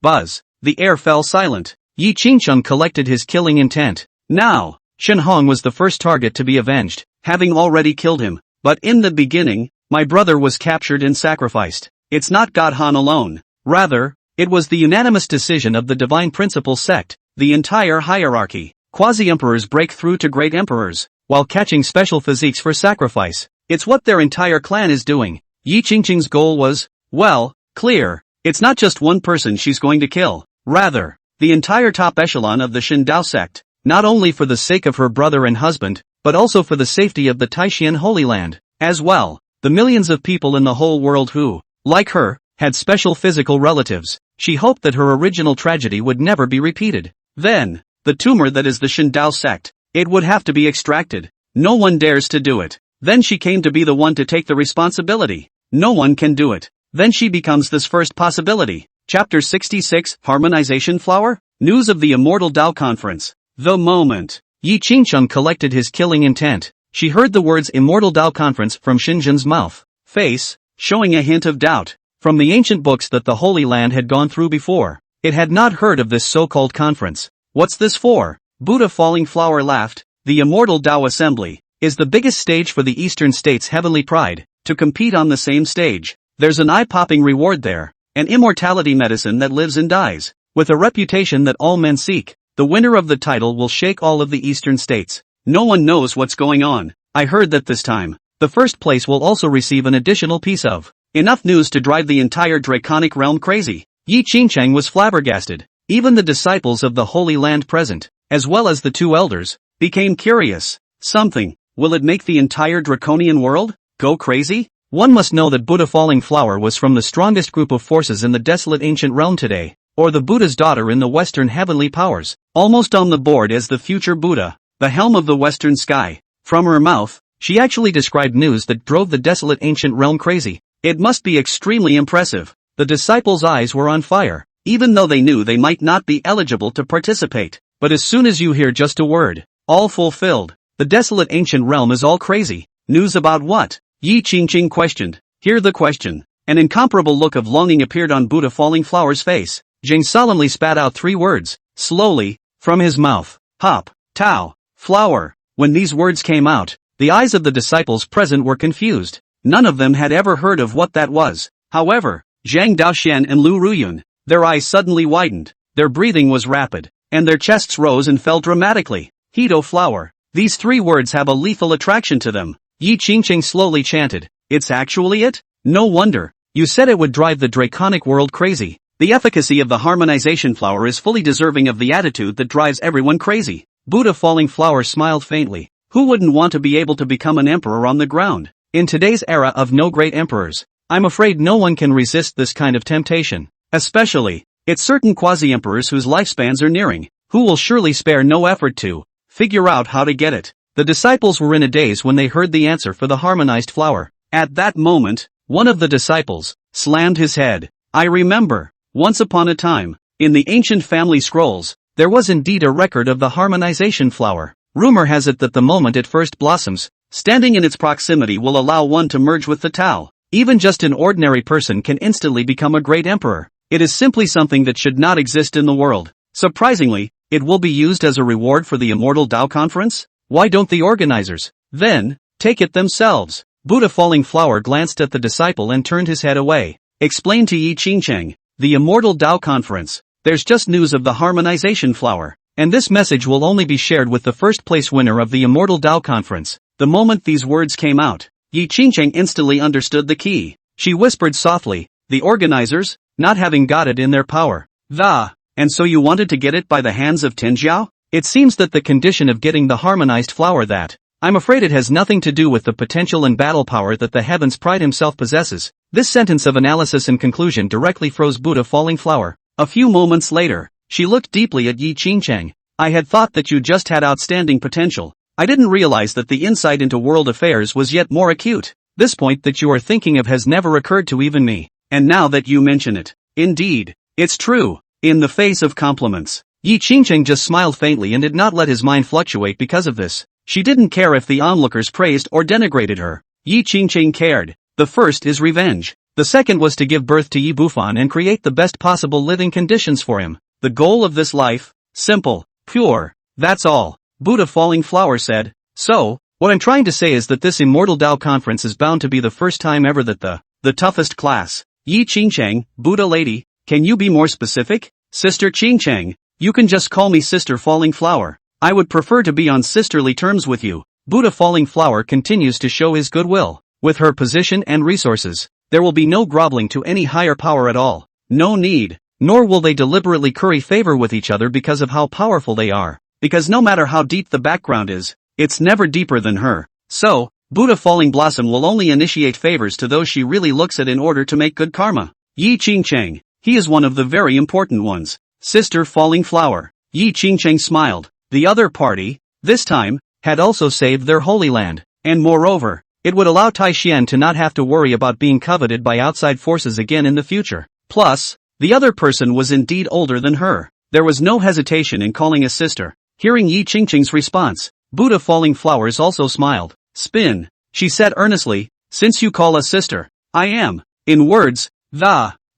Buzz. The air fell silent. Yi Qingcheng collected his killing intent. Now, Shen Hong was the first target to be avenged, having already killed him. But in the beginning, my brother was captured and sacrificed. It's not God Han alone. Rather, it was the unanimous decision of the Divine Principle sect, the entire hierarchy. Quasi-emperors break through to great emperors, while catching special physiques for sacrifice. It's what their entire clan is doing. Yi Qingcheng's goal was, well, clear. It's not just one person she's going to kill. Rather, the entire top echelon of the Shen Dao sect, not only for the sake of her brother and husband, but also for the safety of the Taishan Holy Land, as well. The millions of people in the whole world who, like her, had special physical relatives. She hoped that her original tragedy would never be repeated. Then, the tumor that is the Shen Dao sect, it would have to be extracted. No one dares to do it. Then she came to be the one to take the responsibility. No one can do it. Then she becomes this first possibility. Chapter 66, Harmonization Flower? News of the Immortal Dao Conference. The moment Yi Qingcheng collected his killing intent, she heard the words Immortal Dao Conference from Xinzhen's mouth. Face, showing a hint of doubt. From the ancient books that the Holy Land had gone through before, it had not heard of this so-called conference. What's this for? Buddha Falling Flower laughed. The Immortal Dao Assembly is the biggest stage for the Eastern States' heavenly pride. To compete on the same stage, there's an eye-popping reward there. An immortality medicine that lives and dies. With a reputation that all men seek, the winner of the title will shake all of the Eastern States. No one knows what's going on. I heard that this time, the first place will also receive an additional piece of enough news to drive the entire draconic realm crazy. Yi Qingcheng was flabbergasted. Even the disciples of the Holy Land present, as well as the two elders, became curious. Something, will it make the entire draconian world go crazy? One must know that Buddha Falling Flower was from the strongest group of forces in the desolate ancient realm today, or the Buddha's daughter in the Western heavenly powers, almost on the board as the future Buddha, the helm of the Western sky. From her mouth, she actually described news that drove the desolate ancient realm crazy. It must be extremely impressive. The disciples' eyes were on fire, even though they knew they might not be eligible to participate. But as soon as you hear just a word, all fulfilled, the desolate ancient realm is all crazy. News about what? Yi Qingcheng questioned. Hear the question. An incomparable look of longing appeared on Buddha Falling Flower's face. Zhang solemnly spat out 3 words, slowly, from his mouth. Hop, Tao, flower. When these words came out, the eyes of the disciples present were confused. None of them had ever heard of what that was. However, Zhang Daoshan and Lu Ruyun, their eyes suddenly widened, their breathing was rapid, and their chests rose and fell dramatically. Hedo flower. These 3 words have a lethal attraction to them. Yi Qingcheng slowly chanted. It's actually it? No wonder. You said it would drive the draconic world crazy. The efficacy of the harmonization flower is fully deserving of the attitude that drives everyone crazy. Buddha Falling Flower smiled faintly. Who wouldn't want to be able to become an emperor on the ground? In today's era of no great emperors, I'm afraid no one can resist this kind of temptation. Especially, it's certain quasi-emperors whose lifespans are nearing, who will surely spare no effort to figure out how to get it. The disciples were in a daze when they heard the answer for the harmonized flower. At that moment, one of the disciples slammed his head. I remember, once upon a time, in the ancient family scrolls, there was indeed a record of the harmonization flower. Rumor has it that the moment it first blossoms, standing in its proximity will allow one to merge with the Tao. Even just an ordinary person can instantly become a great emperor. It is simply something that should not exist in the world. Surprisingly, it will be used as a reward for the Immortal Dao Conference? Why don't the organizers, then, take it themselves? Buddha Falling Flower glanced at the disciple and turned his head away. Explained to Yi Qingcheng, the Immortal Dao Conference. There's just news of the harmonization flower, and this message will only be shared with the first place winner of the Immortal Dao Conference. The moment these words came out, Yi Qingcheng instantly understood the key. She whispered softly, the organizers, not having got it in their power. And so you wanted to get it by the hands of Tianjiao? It seems that the condition of getting the harmonized flower that, I'm afraid it has nothing to do with the potential and battle power that the Heavens Pride himself possesses. This sentence of analysis and conclusion directly froze Buddha Falling Flower. A few moments later, she looked deeply at Yi Qingcheng. I had thought that you just had outstanding potential. I didn't realize that the insight into world affairs was yet more acute. This point that you are thinking of has never occurred to even me. And now that you mention it, indeed, it's true. In the face of compliments, Yi Qingqing just smiled faintly and did not let his mind fluctuate because of this. She didn't care if the onlookers praised or denigrated her. Yi Qingqing cared. The first is revenge. The second was to give birth to Yi Bufan and create the best possible living conditions for him. The goal of this life? Simple. Pure. That's all. Buddha Falling Flower said. So, what I'm trying to say is that this Immortal Tao conference is bound to be the first time ever that the toughest class. Yi Qingcheng, Buddha lady, can you be more specific? Sister Qingcheng, you can just call me Sister Falling Flower. I would prefer to be on sisterly terms with you. Buddha Falling Flower continues to show his goodwill. With her position and resources, there will be no groveling to any higher power at all. No need. Nor will they deliberately curry favor with each other because of how powerful they are. Because no matter how deep the background is, it's never deeper than her. So, Buddha Falling Blossom will only initiate favors to those she really looks at in order to make good karma. Yi Qingcheng, he is one of the very important ones. Sister Falling Flower. Yi Qingcheng smiled. The other party, this time, had also saved their holy land. And moreover, it would allow Taixien to not have to worry about being coveted by outside forces again in the future. Plus, the other person was indeed older than her. There was no hesitation in calling a sister. Hearing Yi Qingqing's response, Buddha Falling Flowers also smiled. Spin, she said earnestly, since you call us sister, I am, in words,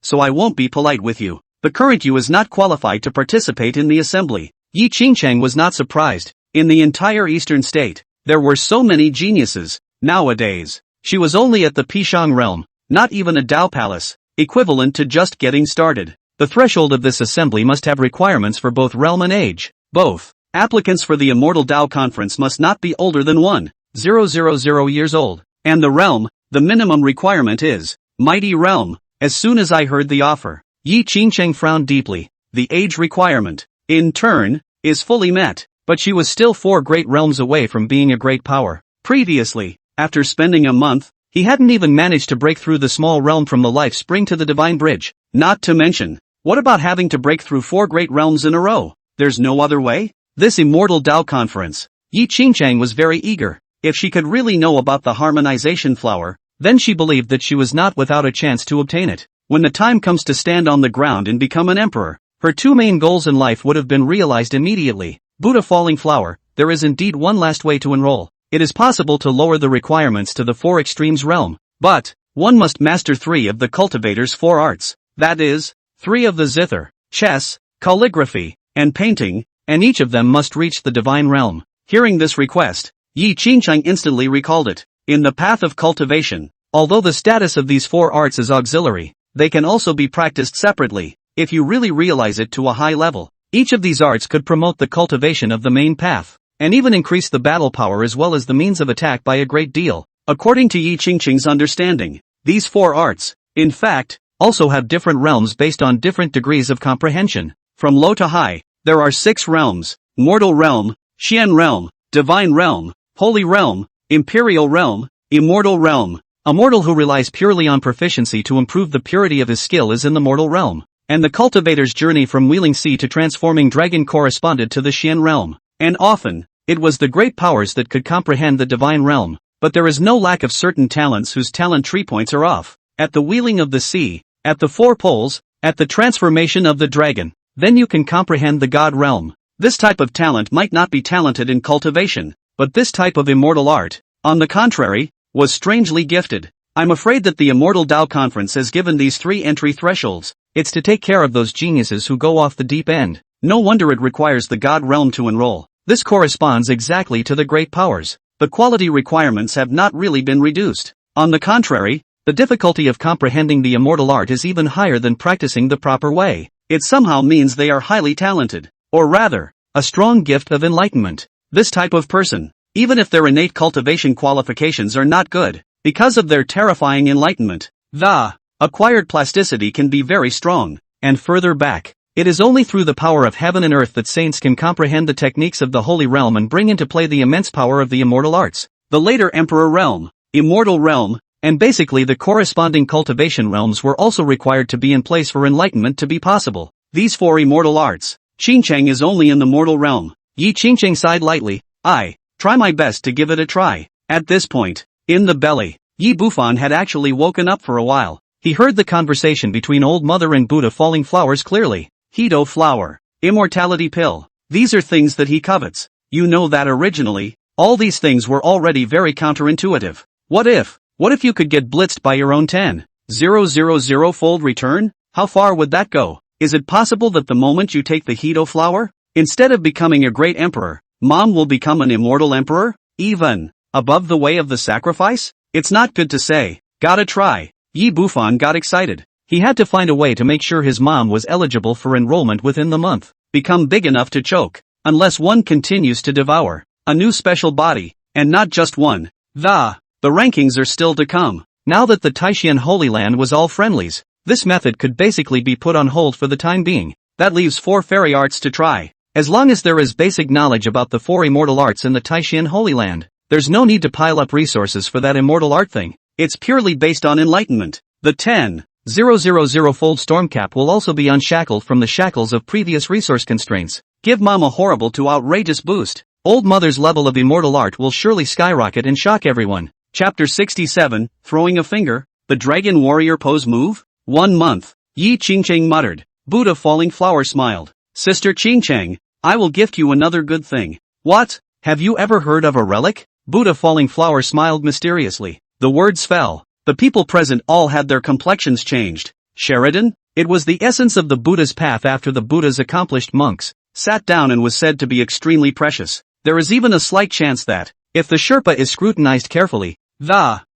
so I won't be polite with you. The current you is not qualified to participate in the assembly. Yi Qingcheng was not surprised. In the entire eastern state, there were so many geniuses. Nowadays, she was only at the Pishang realm, not even a Dao palace, equivalent to just getting started. The threshold of this assembly must have requirements for both realm and age. Both applicants for the Immortal Dao Conference must not be older than 1,000 years old. And the realm, the minimum requirement is Mighty Realm. As soon as I heard the offer, Yi Qingcheng frowned deeply. The age requirement, in turn, is fully met, but she was still 4 great realms away from being a great power. Previously, after spending a month, he hadn't even managed to break through the small realm from the life spring to the divine bridge. Not to mention, what about having to break through 4 great realms in a row? There's no other way? This Immortal Tao Conference. Yi Qingcheng was very eager. If she could really know about the harmonization flower, then she believed that she was not without a chance to obtain it. When the time comes to stand on the ground and become an emperor, her 2 main goals in life would have been realized immediately. Buddha Falling Flower, there is indeed one last way to enroll. It is possible to lower the requirements to the 4 extremes realm, but one must master 3 of the cultivator's 4 arts. That is, 3 of the zither, chess, calligraphy, and painting, and each of them must reach the divine realm. Hearing this request, Yi Qingcheng instantly recalled it. In the path of cultivation, although the status of these 4 arts is auxiliary, they can also be practiced separately. If you really realize it to a high level, each of these arts could promote the cultivation of the main path, and even increase the battle power as well as the means of attack by a great deal. According to Yi Qingcheng's understanding, these 4 arts, in fact, also have different realms based on different degrees of comprehension. From low to high, there are 6 realms: Mortal Realm, Xian Realm, Divine Realm, Holy Realm, Imperial Realm, Immortal Realm. A mortal who relies purely on proficiency to improve the purity of his skill is in the Mortal Realm, and the cultivator's journey from wheeling sea to transforming dragon corresponded to the Xian Realm. And often, it was the great powers that could comprehend the divine realm, but there is no lack of certain talents whose talent tree points are off. At the wheeling of the sea, at the 4 poles, at the transformation of the dragon, then you can comprehend the God realm. This type of talent might not be talented in cultivation, but this type of immortal art, on the contrary, was strangely gifted. I'm afraid that the Immortal Tao Conference has given these 3 entry thresholds. It's to take care of those geniuses who go off the deep end. No wonder it requires the God realm to enroll. This corresponds exactly to the great powers. The quality requirements have not really been reduced. On the contrary, the difficulty of comprehending the immortal art is even higher than practicing the proper way. It somehow means they are highly talented, or rather, a strong gift of enlightenment. This type of person, even if their innate cultivation qualifications are not good, because of their terrifying enlightenment, the acquired plasticity can be very strong. And further back, it is only through the power of heaven and earth that saints can comprehend the techniques of the holy realm and bring into play the immense power of the immortal arts. The later Emperor Realm, Immortal Realm, and basically the corresponding cultivation realms were also required to be in place for enlightenment to be possible. These 4 immortal arts, Qingcheng is only in the mortal realm. Yi Qingcheng sighed lightly. I try my best to give it a try. At this point, in the belly, Yi Bufan had actually woken up for a while. He heard the conversation between Old Mother and Buddha Falling Flowers clearly. Hedo Flower, Immortality pill. These are things that he covets. You know that originally, all these things were already very counterintuitive. What if you could get blitzed by your own 10,000-fold return? How far would that go? Is it possible that the moment you take the Hito flower, instead of becoming a great emperor, Mom will become an immortal emperor? Even above the way of the sacrifice? It's not good to say. Gotta try. Yi Bufan got excited. He had to find a way to make sure his mom was eligible for enrollment within the month. Become big enough to choke. Unless one continues to devour a new special body, and not just one. The rankings are still to come. Now that the Taishan Holy Land was all friendlies, this method could basically be put on hold for the time being. That leaves 4 fairy arts to try. As long as there is basic knowledge about the 4 immortal arts in the Taishan Holy Land, there's no need to pile up resources for that immortal art thing. It's purely based on enlightenment. The 10,000-fold Stormcap will also be unshackled from the shackles of previous resource constraints. Give Mom a horrible to outrageous boost. Old Mother's level of immortal art will surely skyrocket and shock everyone. Chapter 67, Throwing a Finger, the Dragon Warrior Pose Move? 1 month. Yi Qingcheng muttered. Buddha Falling Flower smiled. Sister Qingcheng, I will gift you another good thing. What? Have you ever heard of a relic? Buddha Falling Flower smiled mysteriously. The words fell. The people present all had their complexions changed. Sheridan? It was the essence of the Buddha's path after the Buddha's accomplished monks sat down and was said to be extremely precious. There is even a slight chance that, if the Sherpa is scrutinized carefully,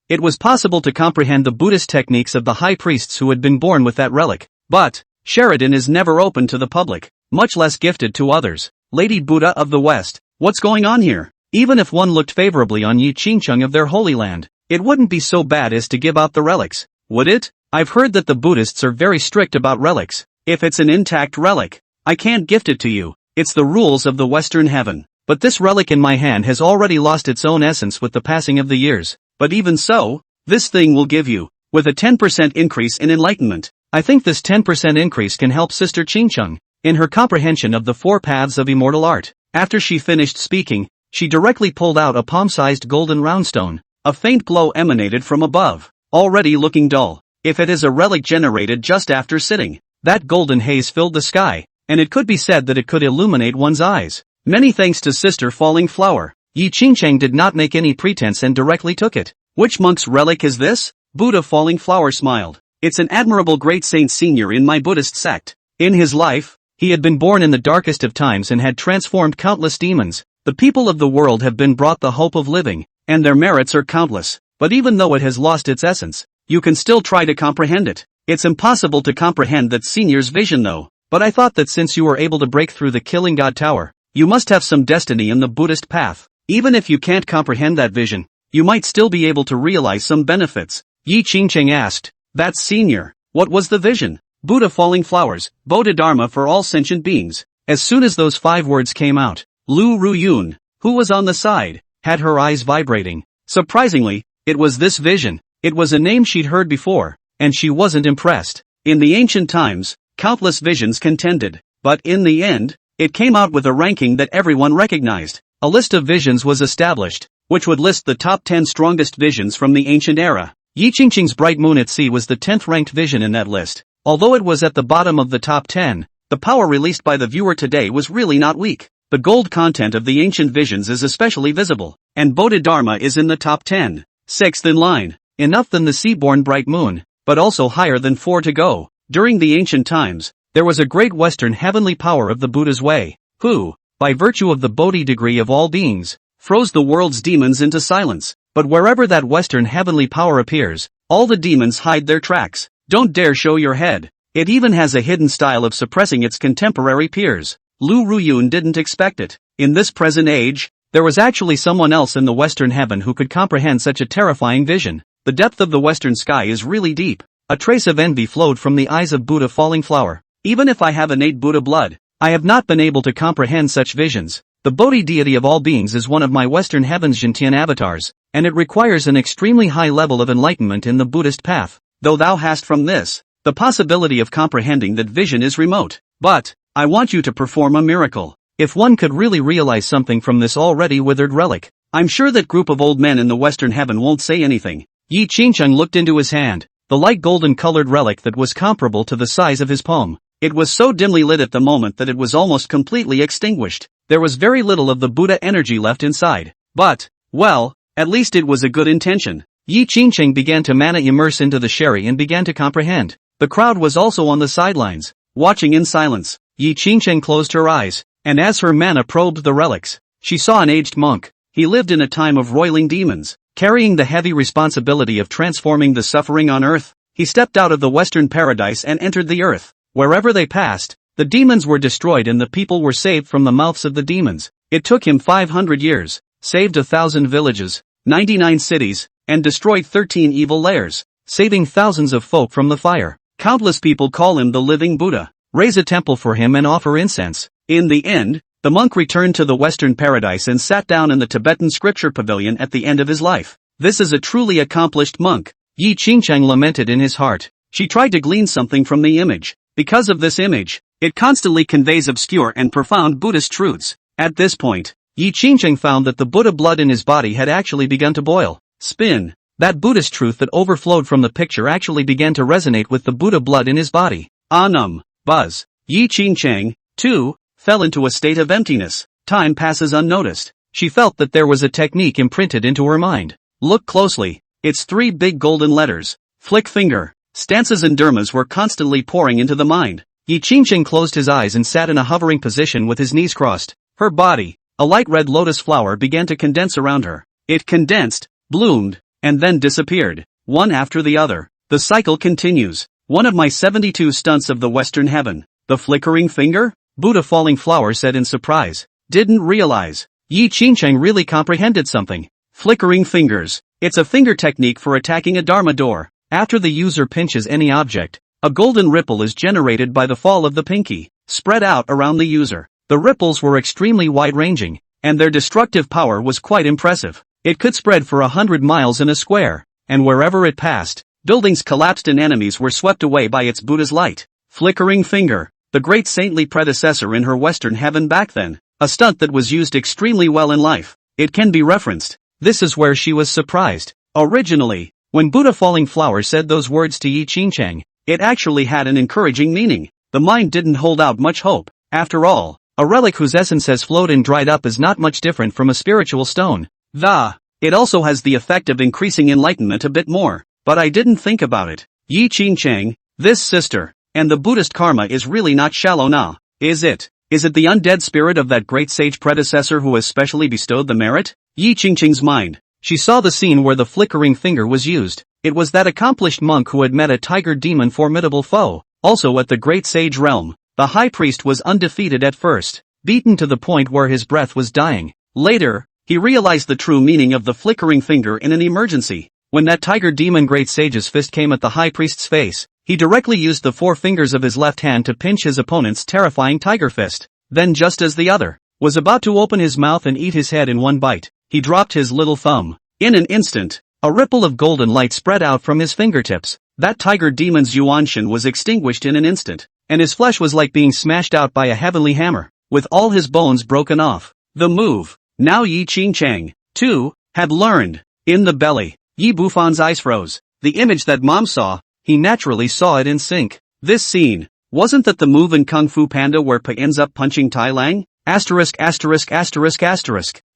it was possible to comprehend the Buddhist techniques of the high priests who had been born with that relic. But Sheridan is never open to the public, much less gifted to others. Lady Buddha of the West, what's going on here? Even if one looked favorably on Yi Qingcheng of their Holy Land, it wouldn't be so bad as to give out the relics, would it? I've heard that the Buddhists are very strict about relics. If it's an intact relic, I can't gift it to you. It's the rules of the Western heaven. But this relic in my hand has already lost its own essence with the passing of the years. But even so, this thing will give you, with a 10% increase in enlightenment. I think this 10% increase can help Sister Qingcheng in her comprehension of the 4 paths of immortal art. After she finished speaking, she directly pulled out a palm-sized golden roundstone. A faint glow emanated from above, already looking dull. If it is a relic generated just after sitting, that golden haze filled the sky, and it could be said that it could illuminate one's eyes. Many thanks to Sister Falling Flower. Yi Qingcheng did not make any pretense and directly took it. Which monk's relic is this? Buddha Falling Flower smiled. It's an admirable great saint senior in my Buddhist sect. In his life, he had been born in the darkest of times and had transformed countless demons. The people of the world have been brought the hope of living, and their merits are countless. But even though it has lost its essence, you can still try to comprehend it. It's impossible to comprehend that senior's vision though. But I thought that since you were able to break through the Killing God Tower, you must have some destiny in the Buddhist path. Even if you can't comprehend that vision, you might still be able to realize some benefits. Yi Qingcheng asked. That's senior. What was the vision? Buddha Falling Flowers, Boda Dharma for all sentient beings. As soon as those 5 words came out, Lu Ruyun, who was on the side, had her eyes vibrating. Surprisingly, it was this vision. It was a name she'd heard before, and she wasn't impressed. In the ancient times, countless visions contended, but in the end, it came out with a ranking that everyone recognized. A list of visions was established, which would list the top 10 strongest visions from the ancient era. Yi Qingcheng's Bright Moon at Sea was the 10th ranked vision in that list. Although it was at the bottom of the top 10, the power released by the viewer today was really not weak. The gold content of the ancient visions is especially visible, and Boda Dharma is in the top 10. 6th in line, enough than the Seaborn Bright Moon, but also higher than 4 to go. During the ancient times, there was a great Western heavenly power of the Buddha's way, who, by virtue of the Bodhi degree of all beings, froze the world's demons into silence. But wherever that Western heavenly power appears, all the demons hide their tracks. Don't dare show your head. It even has a hidden style of suppressing its contemporary peers. Lu Ruyun didn't expect it. In this present age, there was actually someone else in the Western heaven who could comprehend such a terrifying vision. The depth of the Western sky is really deep. A trace of envy flowed from the eyes of Buddha Falling Flower. Even if I have innate Buddha blood, I have not been able to comprehend such visions. The Bodhi deity of all beings is one of my Western heaven's Jintian avatars, and it requires an extremely high level of enlightenment in the Buddhist path. Though thou hast from this, the possibility of comprehending that vision is remote. But, I want you to perform a miracle. If one could really realize something from this already withered relic, I'm sure that group of old men in the Western heaven won't say anything. Yi Qingcheng looked into his hand, the light golden colored relic that was comparable to the size of his palm. It was so dimly lit at the moment that it was almost completely extinguished. There was very little of the Buddha energy left inside. But, well, at least it was a good intention. Yi Qingcheng began to mana immerse into the sherry and began to comprehend. The crowd was also on the sidelines, watching in silence. Yi Qingcheng closed her eyes, and as her mana probed the relics, she saw an aged monk. He lived in a time of roiling demons, carrying the heavy responsibility of transforming the suffering on earth. He stepped out of the western paradise and entered the earth. Wherever they passed, the demons were destroyed and the people were saved from the mouths of the demons. It took him 500 years, saved 1,000 villages, 99 cities, and destroyed 13 evil lairs, saving thousands of folk from the fire. Countless people call him the living Buddha, raise a temple for him and offer incense. In the end, the monk returned to the western paradise and sat down in the Tibetan scripture pavilion at the end of his life. This is a truly accomplished monk, Yi Qingcheng lamented in his heart. She tried to glean something from the image. Because of this image, it constantly conveys obscure and profound Buddhist truths. At this point, Yi Qingcheng found that the Buddha blood in his body had actually begun to boil. Spin. That Buddhist truth that overflowed from the picture actually began to resonate with the Buddha blood in his body. Buzz. Yi Qingcheng, too, fell into a state of emptiness. Time passes unnoticed. She felt that there was a technique imprinted into her mind. Look closely. It's 3 big golden letters. Flick finger. Stances and dharmas were constantly pouring into the mind. Yi Qingcheng closed his eyes and sat in a hovering position with his knees crossed. Her body, a light red lotus flower, began to condense around her. It condensed, bloomed, and then disappeared, one after the other. The cycle continues. One of my 72 stunts of the western heaven. The flickering finger? Buddha falling flower said in surprise. Didn't realize. Yi Qingcheng really comprehended something. Flickering fingers. It's a finger technique for attacking a dharma door. After the user pinches any object, a golden ripple is generated by the fall of the pinky, spread out around the user. The ripples were extremely wide-ranging, and their destructive power was quite impressive. It could spread for 100 miles in a square, and wherever it passed, buildings collapsed and enemies were swept away by its Buddha's light. Flickering finger, the great saintly predecessor in her western heaven back then, a stunt that was used extremely well in life. It can be referenced. This is where she was surprised. Originally, when Buddha falling flower said those words to Yi Qingcheng, it actually had an encouraging meaning. The mind didn't hold out much hope. After all, a relic whose essence has flowed and dried up is not much different from a spiritual stone. It also has the effect of increasing enlightenment a bit more, but I didn't think about it. Yi Qingcheng, this sister, and the Buddhist karma is really not shallow now, is it? Is it the undead spirit of that great sage predecessor who has specially bestowed the merit? Yi Qingcheng's mind. She saw the scene where the flickering finger was used. It was that accomplished monk who had met a tiger demon formidable foe. Also at the great sage realm, the high priest was undefeated at first, beaten to the point where his breath was dying. Later, he realized the true meaning of the flickering finger in an emergency. When that tiger demon great sage's fist came at the high priest's face, he directly used the 4 fingers of his left hand to pinch his opponent's terrifying tiger fist. Then just as the other was about to open his mouth and eat his head in one bite, he dropped his little thumb. In an instant, a ripple of golden light spread out from his fingertips. That tiger demon's yuanshan was extinguished in an instant, and his flesh was like being smashed out by a heavenly hammer, with all his bones broken off. The move, now Yi Qingcheng, too, had learned. In the belly, Yi Bufan's eyes froze. The image that Mom saw, he naturally saw it in sync. This scene, wasn't that the move in Kung Fu Panda where Pa ends up punching Tai Lang?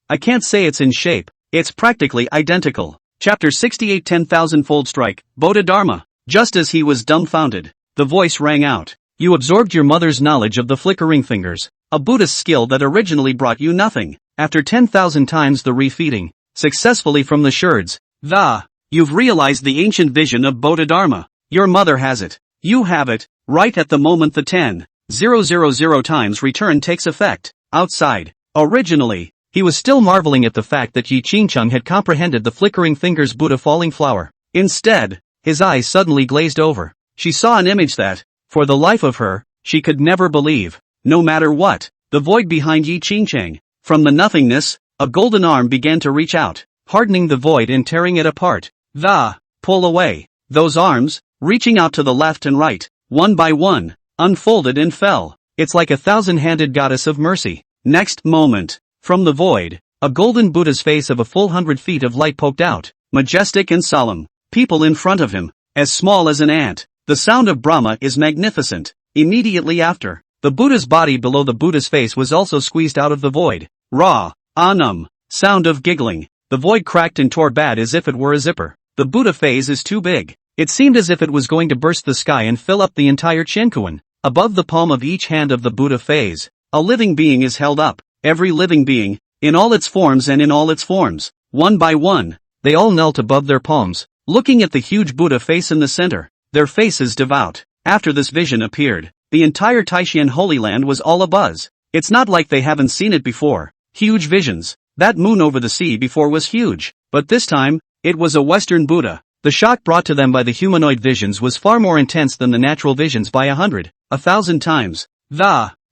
I can't say it's in shape, it's practically identical. Chapter 68 10,000-fold strike, Boda Dharma. Just as he was dumbfounded, the voice rang out. You absorbed your mother's knowledge of the flickering fingers, a Buddhist skill that originally brought you nothing. After 10,000 times the refeeding, successfully from the sherds, you've realized the ancient vision of Boda Dharma. Your mother has it. You have it, right at the moment the 10,000 times return takes effect. Outside, originally, he was still marveling at the fact that Yi Qingcheng had comprehended the flickering fingers Buddha falling flower. Instead, his eyes suddenly glazed over. She saw an image that, for the life of her, she could never believe. No matter what, the void behind Yi Qingcheng. From the nothingness, a golden arm began to reach out, hardening the void and tearing it apart. Pull away. Those arms, reaching out to the left and right, one by one, unfolded and fell. It's like a 1,000-handed goddess of mercy. Next moment, from the void, a golden Buddha's face of a full 100 feet of light poked out, majestic and solemn. People in front of him, as small as an ant. The sound of Brahma is magnificent. Immediately after, the Buddha's body below the Buddha's face was also squeezed out of the void. Raw, anum, sound of giggling. The void cracked and tore bad as if it were a zipper. The Buddha phase is too big. It seemed as if it was going to burst the sky and fill up the entire Chinkuan. Above the palm of each hand of the Buddha phase, a living being is held up. Every living being, in all its forms and in all its forms, one by one, they all knelt above their palms, looking at the huge Buddha face in the center, their faces devout. After this vision appeared, the entire Taishan Holy Land was all abuzz. It's not like they haven't seen it before. Huge visions. That moon over the sea before was huge, but this time, it was a Western Buddha. The shock brought to them by the humanoid visions was far more intense than the natural visions by 100, 1,000 times.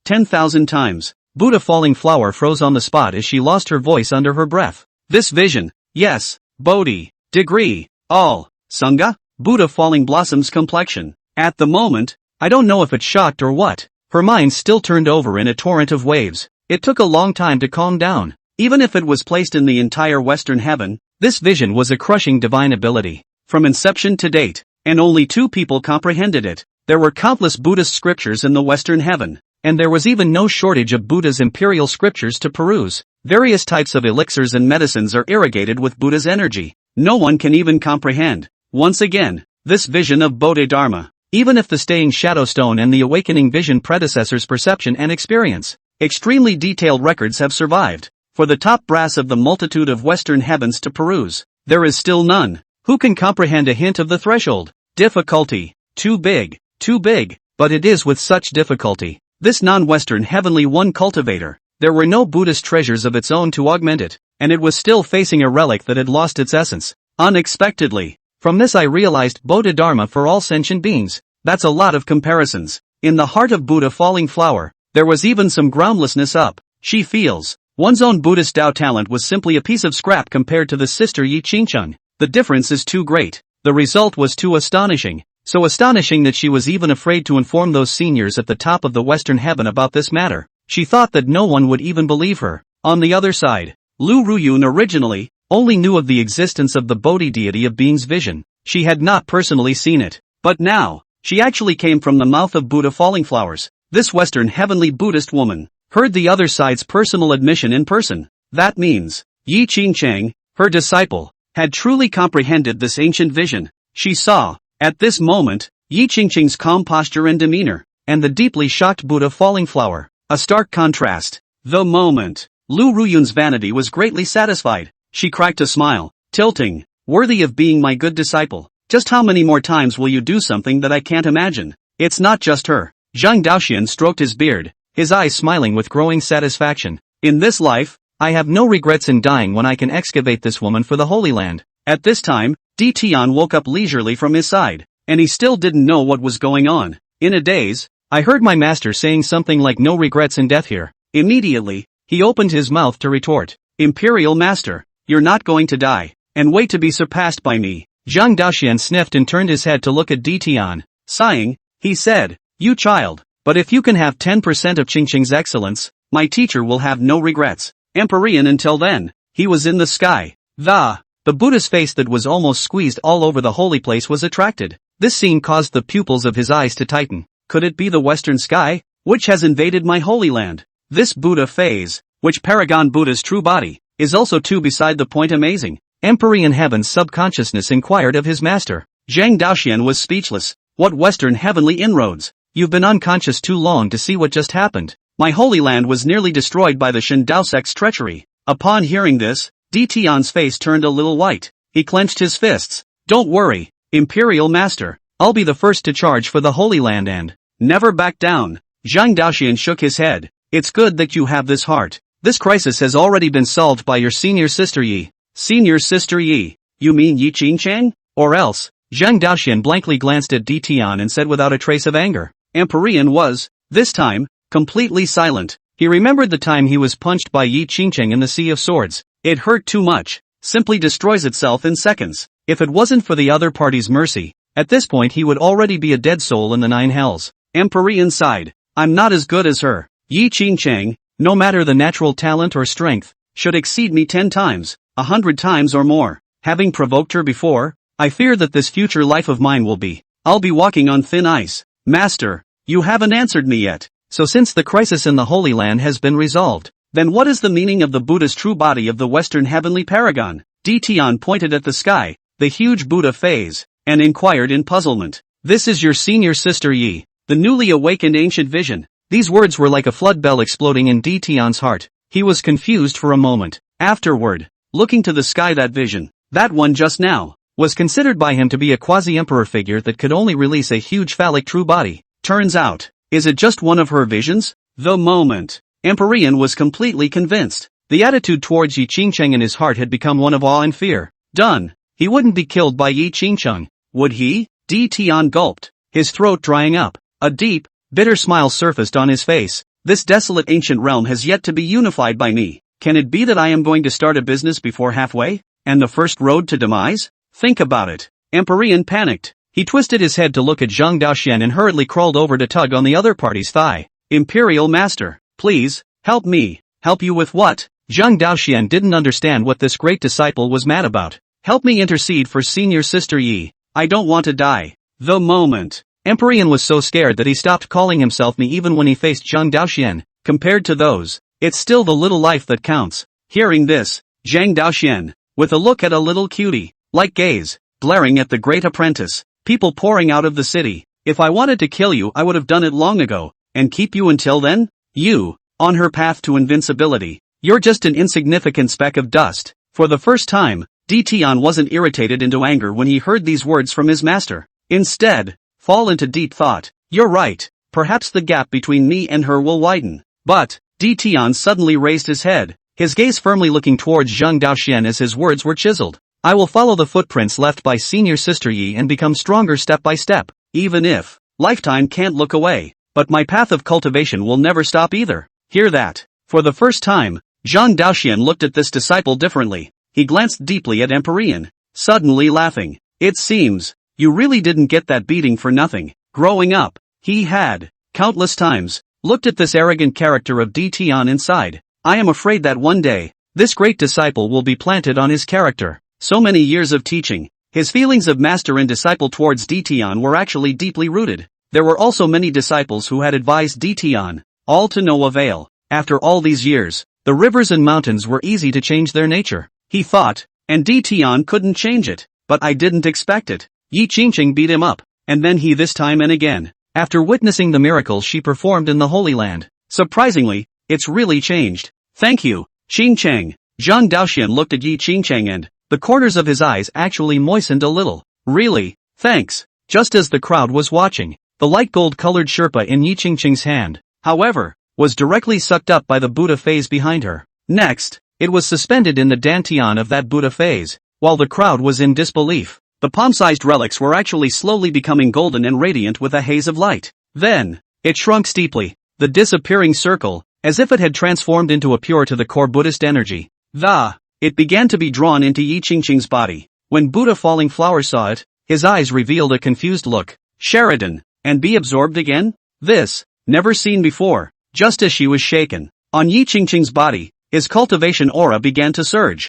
10,000 times. Buddha falling flower froze on the spot as she lost her voice under her breath. This vision, yes, Bodhi, degree, all, Sangha, Buddha falling blossoms complexion. At the moment, I don't know if it shocked or what. Her mind still turned over in a torrent of waves. It took a long time to calm down. Even if it was placed in the entire Western heaven, this vision was a crushing divine ability. From inception to date, and only 2 people comprehended it. There were countless Buddhist scriptures in the Western heaven, and there was even no shortage of Buddha's imperial scriptures to peruse. Various types of elixirs and medicines are irrigated with Buddha's energy. No one can even comprehend, once again, this vision of Boda Dharma. Even if the staying shadow stone and the awakening vision predecessor's perception and experience, extremely detailed records have survived. For the top brass of the multitude of Western heavens to peruse, there is still none who can comprehend a hint of the threshold. Difficulty. Too big, but it is with such difficulty. This non-Western heavenly one cultivator, there were no Buddhist treasures of its own to augment it, and it was still facing a relic that had lost its essence. Unexpectedly. From this I realized Boda Dharma for all sentient beings. That's a lot of comparisons. In the heart of Buddha falling flower, there was even some groundlessness up. She feels. One's own Buddhist Tao talent was simply a piece of scrap compared to the sister Yi Qingcheng. The difference is too great. The result was too astonishing. So astonishing that she was even afraid to inform those seniors at the top of the Western heaven about this matter. She thought that no one would even believe her. On the other side, Lu Ruyun originally only knew of the existence of the Bodhi deity of being's vision. She had not personally seen it. But now, she actually came from the mouth of Buddha falling flowers. This Western heavenly Buddhist woman heard the other side's personal admission in person. That means, Yi Qingcheng, her disciple, had truly comprehended this ancient vision. She saw, at this moment, Yi Qingcheng's calm posture and demeanor, and the deeply shocked Buddha falling flower. A stark contrast. The moment, Lu Ruyun's vanity was greatly satisfied. She cracked a smile, tilting, worthy of being my good disciple. Just how many more times will you do something that I can't imagine? It's not just her. Zhang Daoxian stroked his beard, his eyes smiling with growing satisfaction. In this life, I have no regrets in dying when I can excavate this woman for the Holy Land. At this time, Di Tian woke up leisurely from his side, and he still didn't know what was going on. In a daze, I heard my master saying something like no regrets in death here. Immediately, he opened his mouth to retort. Imperial Master, you're not going to die, and wait to be surpassed by me. Zhang Daoxian sniffed and turned his head to look at Di Tian. Sighing, he said, you child, but if you can have 10% of Qingcheng's excellence, my teacher will have no regrets. Empyrean until then, he was in the sky. The Buddha's face that was almost squeezed all over the holy place was attracted. This scene caused the pupils of his eyes to tighten. Could it be the Western sky, which has invaded my holy land? This Buddha phase, which paragon Buddha's true body, is also too beside the point amazing. Empyrean heaven's subconsciousness inquired of his master. Zhang Daoxian was speechless. What Western heavenly inroads? You've been unconscious too long to see what just happened. My holy land was nearly destroyed by the Shen Dao sect's treachery. Upon hearing this, Di Tian's face turned a little white. He clenched his fists. Don't worry, Imperial Master. I'll be the first to charge for the Holy Land and never back down. Zhang Daoxian shook his head. It's good that you have this heart. This crisis has already been solved by your senior sister Yi. Senior sister Yi? You mean Yi Qingcheng? Or else? Zhang Daoxian blankly glanced at Di Tian and said without a trace of anger. Empyrean was, this time, completely silent. He remembered the time he was punched by Yi Qingcheng in the Sea of Swords. It hurt too much. Simply destroys itself in seconds. If it wasn't for the other party's mercy, at this point he would already be a dead soul in the 9 hells. Empyrean sighed. I'm not as good as her. Yi Qingcheng, no matter the natural talent or strength, should exceed me 10 times, 100 times or more. Having provoked her before, I fear that this future life of mine will be. I'll be walking on thin ice. Master, You haven't answered me yet. So since the crisis in the Holy Land has been resolved, then what is the meaning of the Buddha's true body of the Western heavenly paragon? Ditian pointed at the sky, the huge Buddha phase, and inquired in puzzlement. This is your senior sister Yi, the newly awakened ancient vision. These words were like a flood bell exploding in Ditian's heart. He was confused for a moment. Afterward, looking to the sky, that vision, that one just now, was considered by him to be a quasi-emperor figure that could only release a huge phallic true body. Turns out, is it just one of her visions? The moment. Empyrean was completely convinced. The attitude towards Yi Qingcheng in his heart had become one of awe and fear. Done. He wouldn't be killed by Yi Qingcheng, would he? Ditian gulped, his throat drying up. A deep, bitter smile surfaced on his face. This desolate ancient realm has yet to be unified by me. Can it be that I am going to start a business before halfway? And the first road to demise? Think about it. Empyrean panicked. He twisted his head to look at Zhang Daoxian and hurriedly crawled over to tug on the other party's thigh. Imperial Master, please, help me. Help you with what? Zhang Daoxian didn't understand what this great disciple was mad about. Help me intercede for senior sister Yi. I don't want to die. The moment. Empyrean was so scared that he stopped calling himself me even when he faced Zhang Daoxian. Compared to those, it's still the little life that counts. Hearing this, Zhang Daoxian, with a look at a little cutie, like gaze, glaring at the great apprentice. People pouring out of the city. If I wanted to kill you, I would have done it long ago, and keep you until then? You, on her path to invincibility. You're just an insignificant speck of dust. For the first time, Ditian wasn't irritated into anger when he heard these words from his master. Instead, fall into deep thought. You're right. Perhaps the gap between me and her will widen. But, Ditian suddenly raised his head, his gaze firmly looking towards Zhang Daoxian as his words were chiseled. I will follow the footprints left by senior sister Yi and become stronger step by step, even if lifetime can't look away. But my path of cultivation will never stop either. Hear that? For the first time, Zhang Daoxian looked at this disciple differently. He glanced deeply at Empyrean, suddenly laughing. It seems, you really didn't get that beating for nothing. Growing up, he had, countless times, looked at this arrogant character of Ditian inside. I am afraid that one day, this great disciple will be planted on his character. So many years of teaching, his feelings of master and disciple towards Ditian were actually deeply rooted. There were also many disciples who had advised Ditian, all to no avail. After all these years, the rivers and mountains were easy to change their nature, he thought, and Ditian couldn't change it. But I didn't expect it. Yi Qingcheng beat him up, and then he this time and again, after witnessing the miracles she performed in the Holy Land. Surprisingly, it's really changed. Thank you, Qingcheng. Zhang Daoxian looked at Yi Qingcheng and, the corners of his eyes actually moistened a little. Really? Thanks. Just as the crowd was watching, the light gold-colored Sherpa in Yi Qingcheng's hand, however, was directly sucked up by the Buddha phase behind her. Next, it was suspended in the dantian of that Buddha phase. While the crowd was in disbelief, the palm-sized relics were actually slowly becoming golden and radiant with a haze of light. Then, it shrunk steeply, the disappearing circle, as if it had transformed into a pure to the core Buddhist energy. It began to be drawn into Yi Qingcheng's body. When Buddha Falling Flower saw it, his eyes revealed a confused look. Sheridan, and be absorbed again? This, never seen before, just as she was shaken. On Yi Qingcheng's body, his cultivation aura began to surge.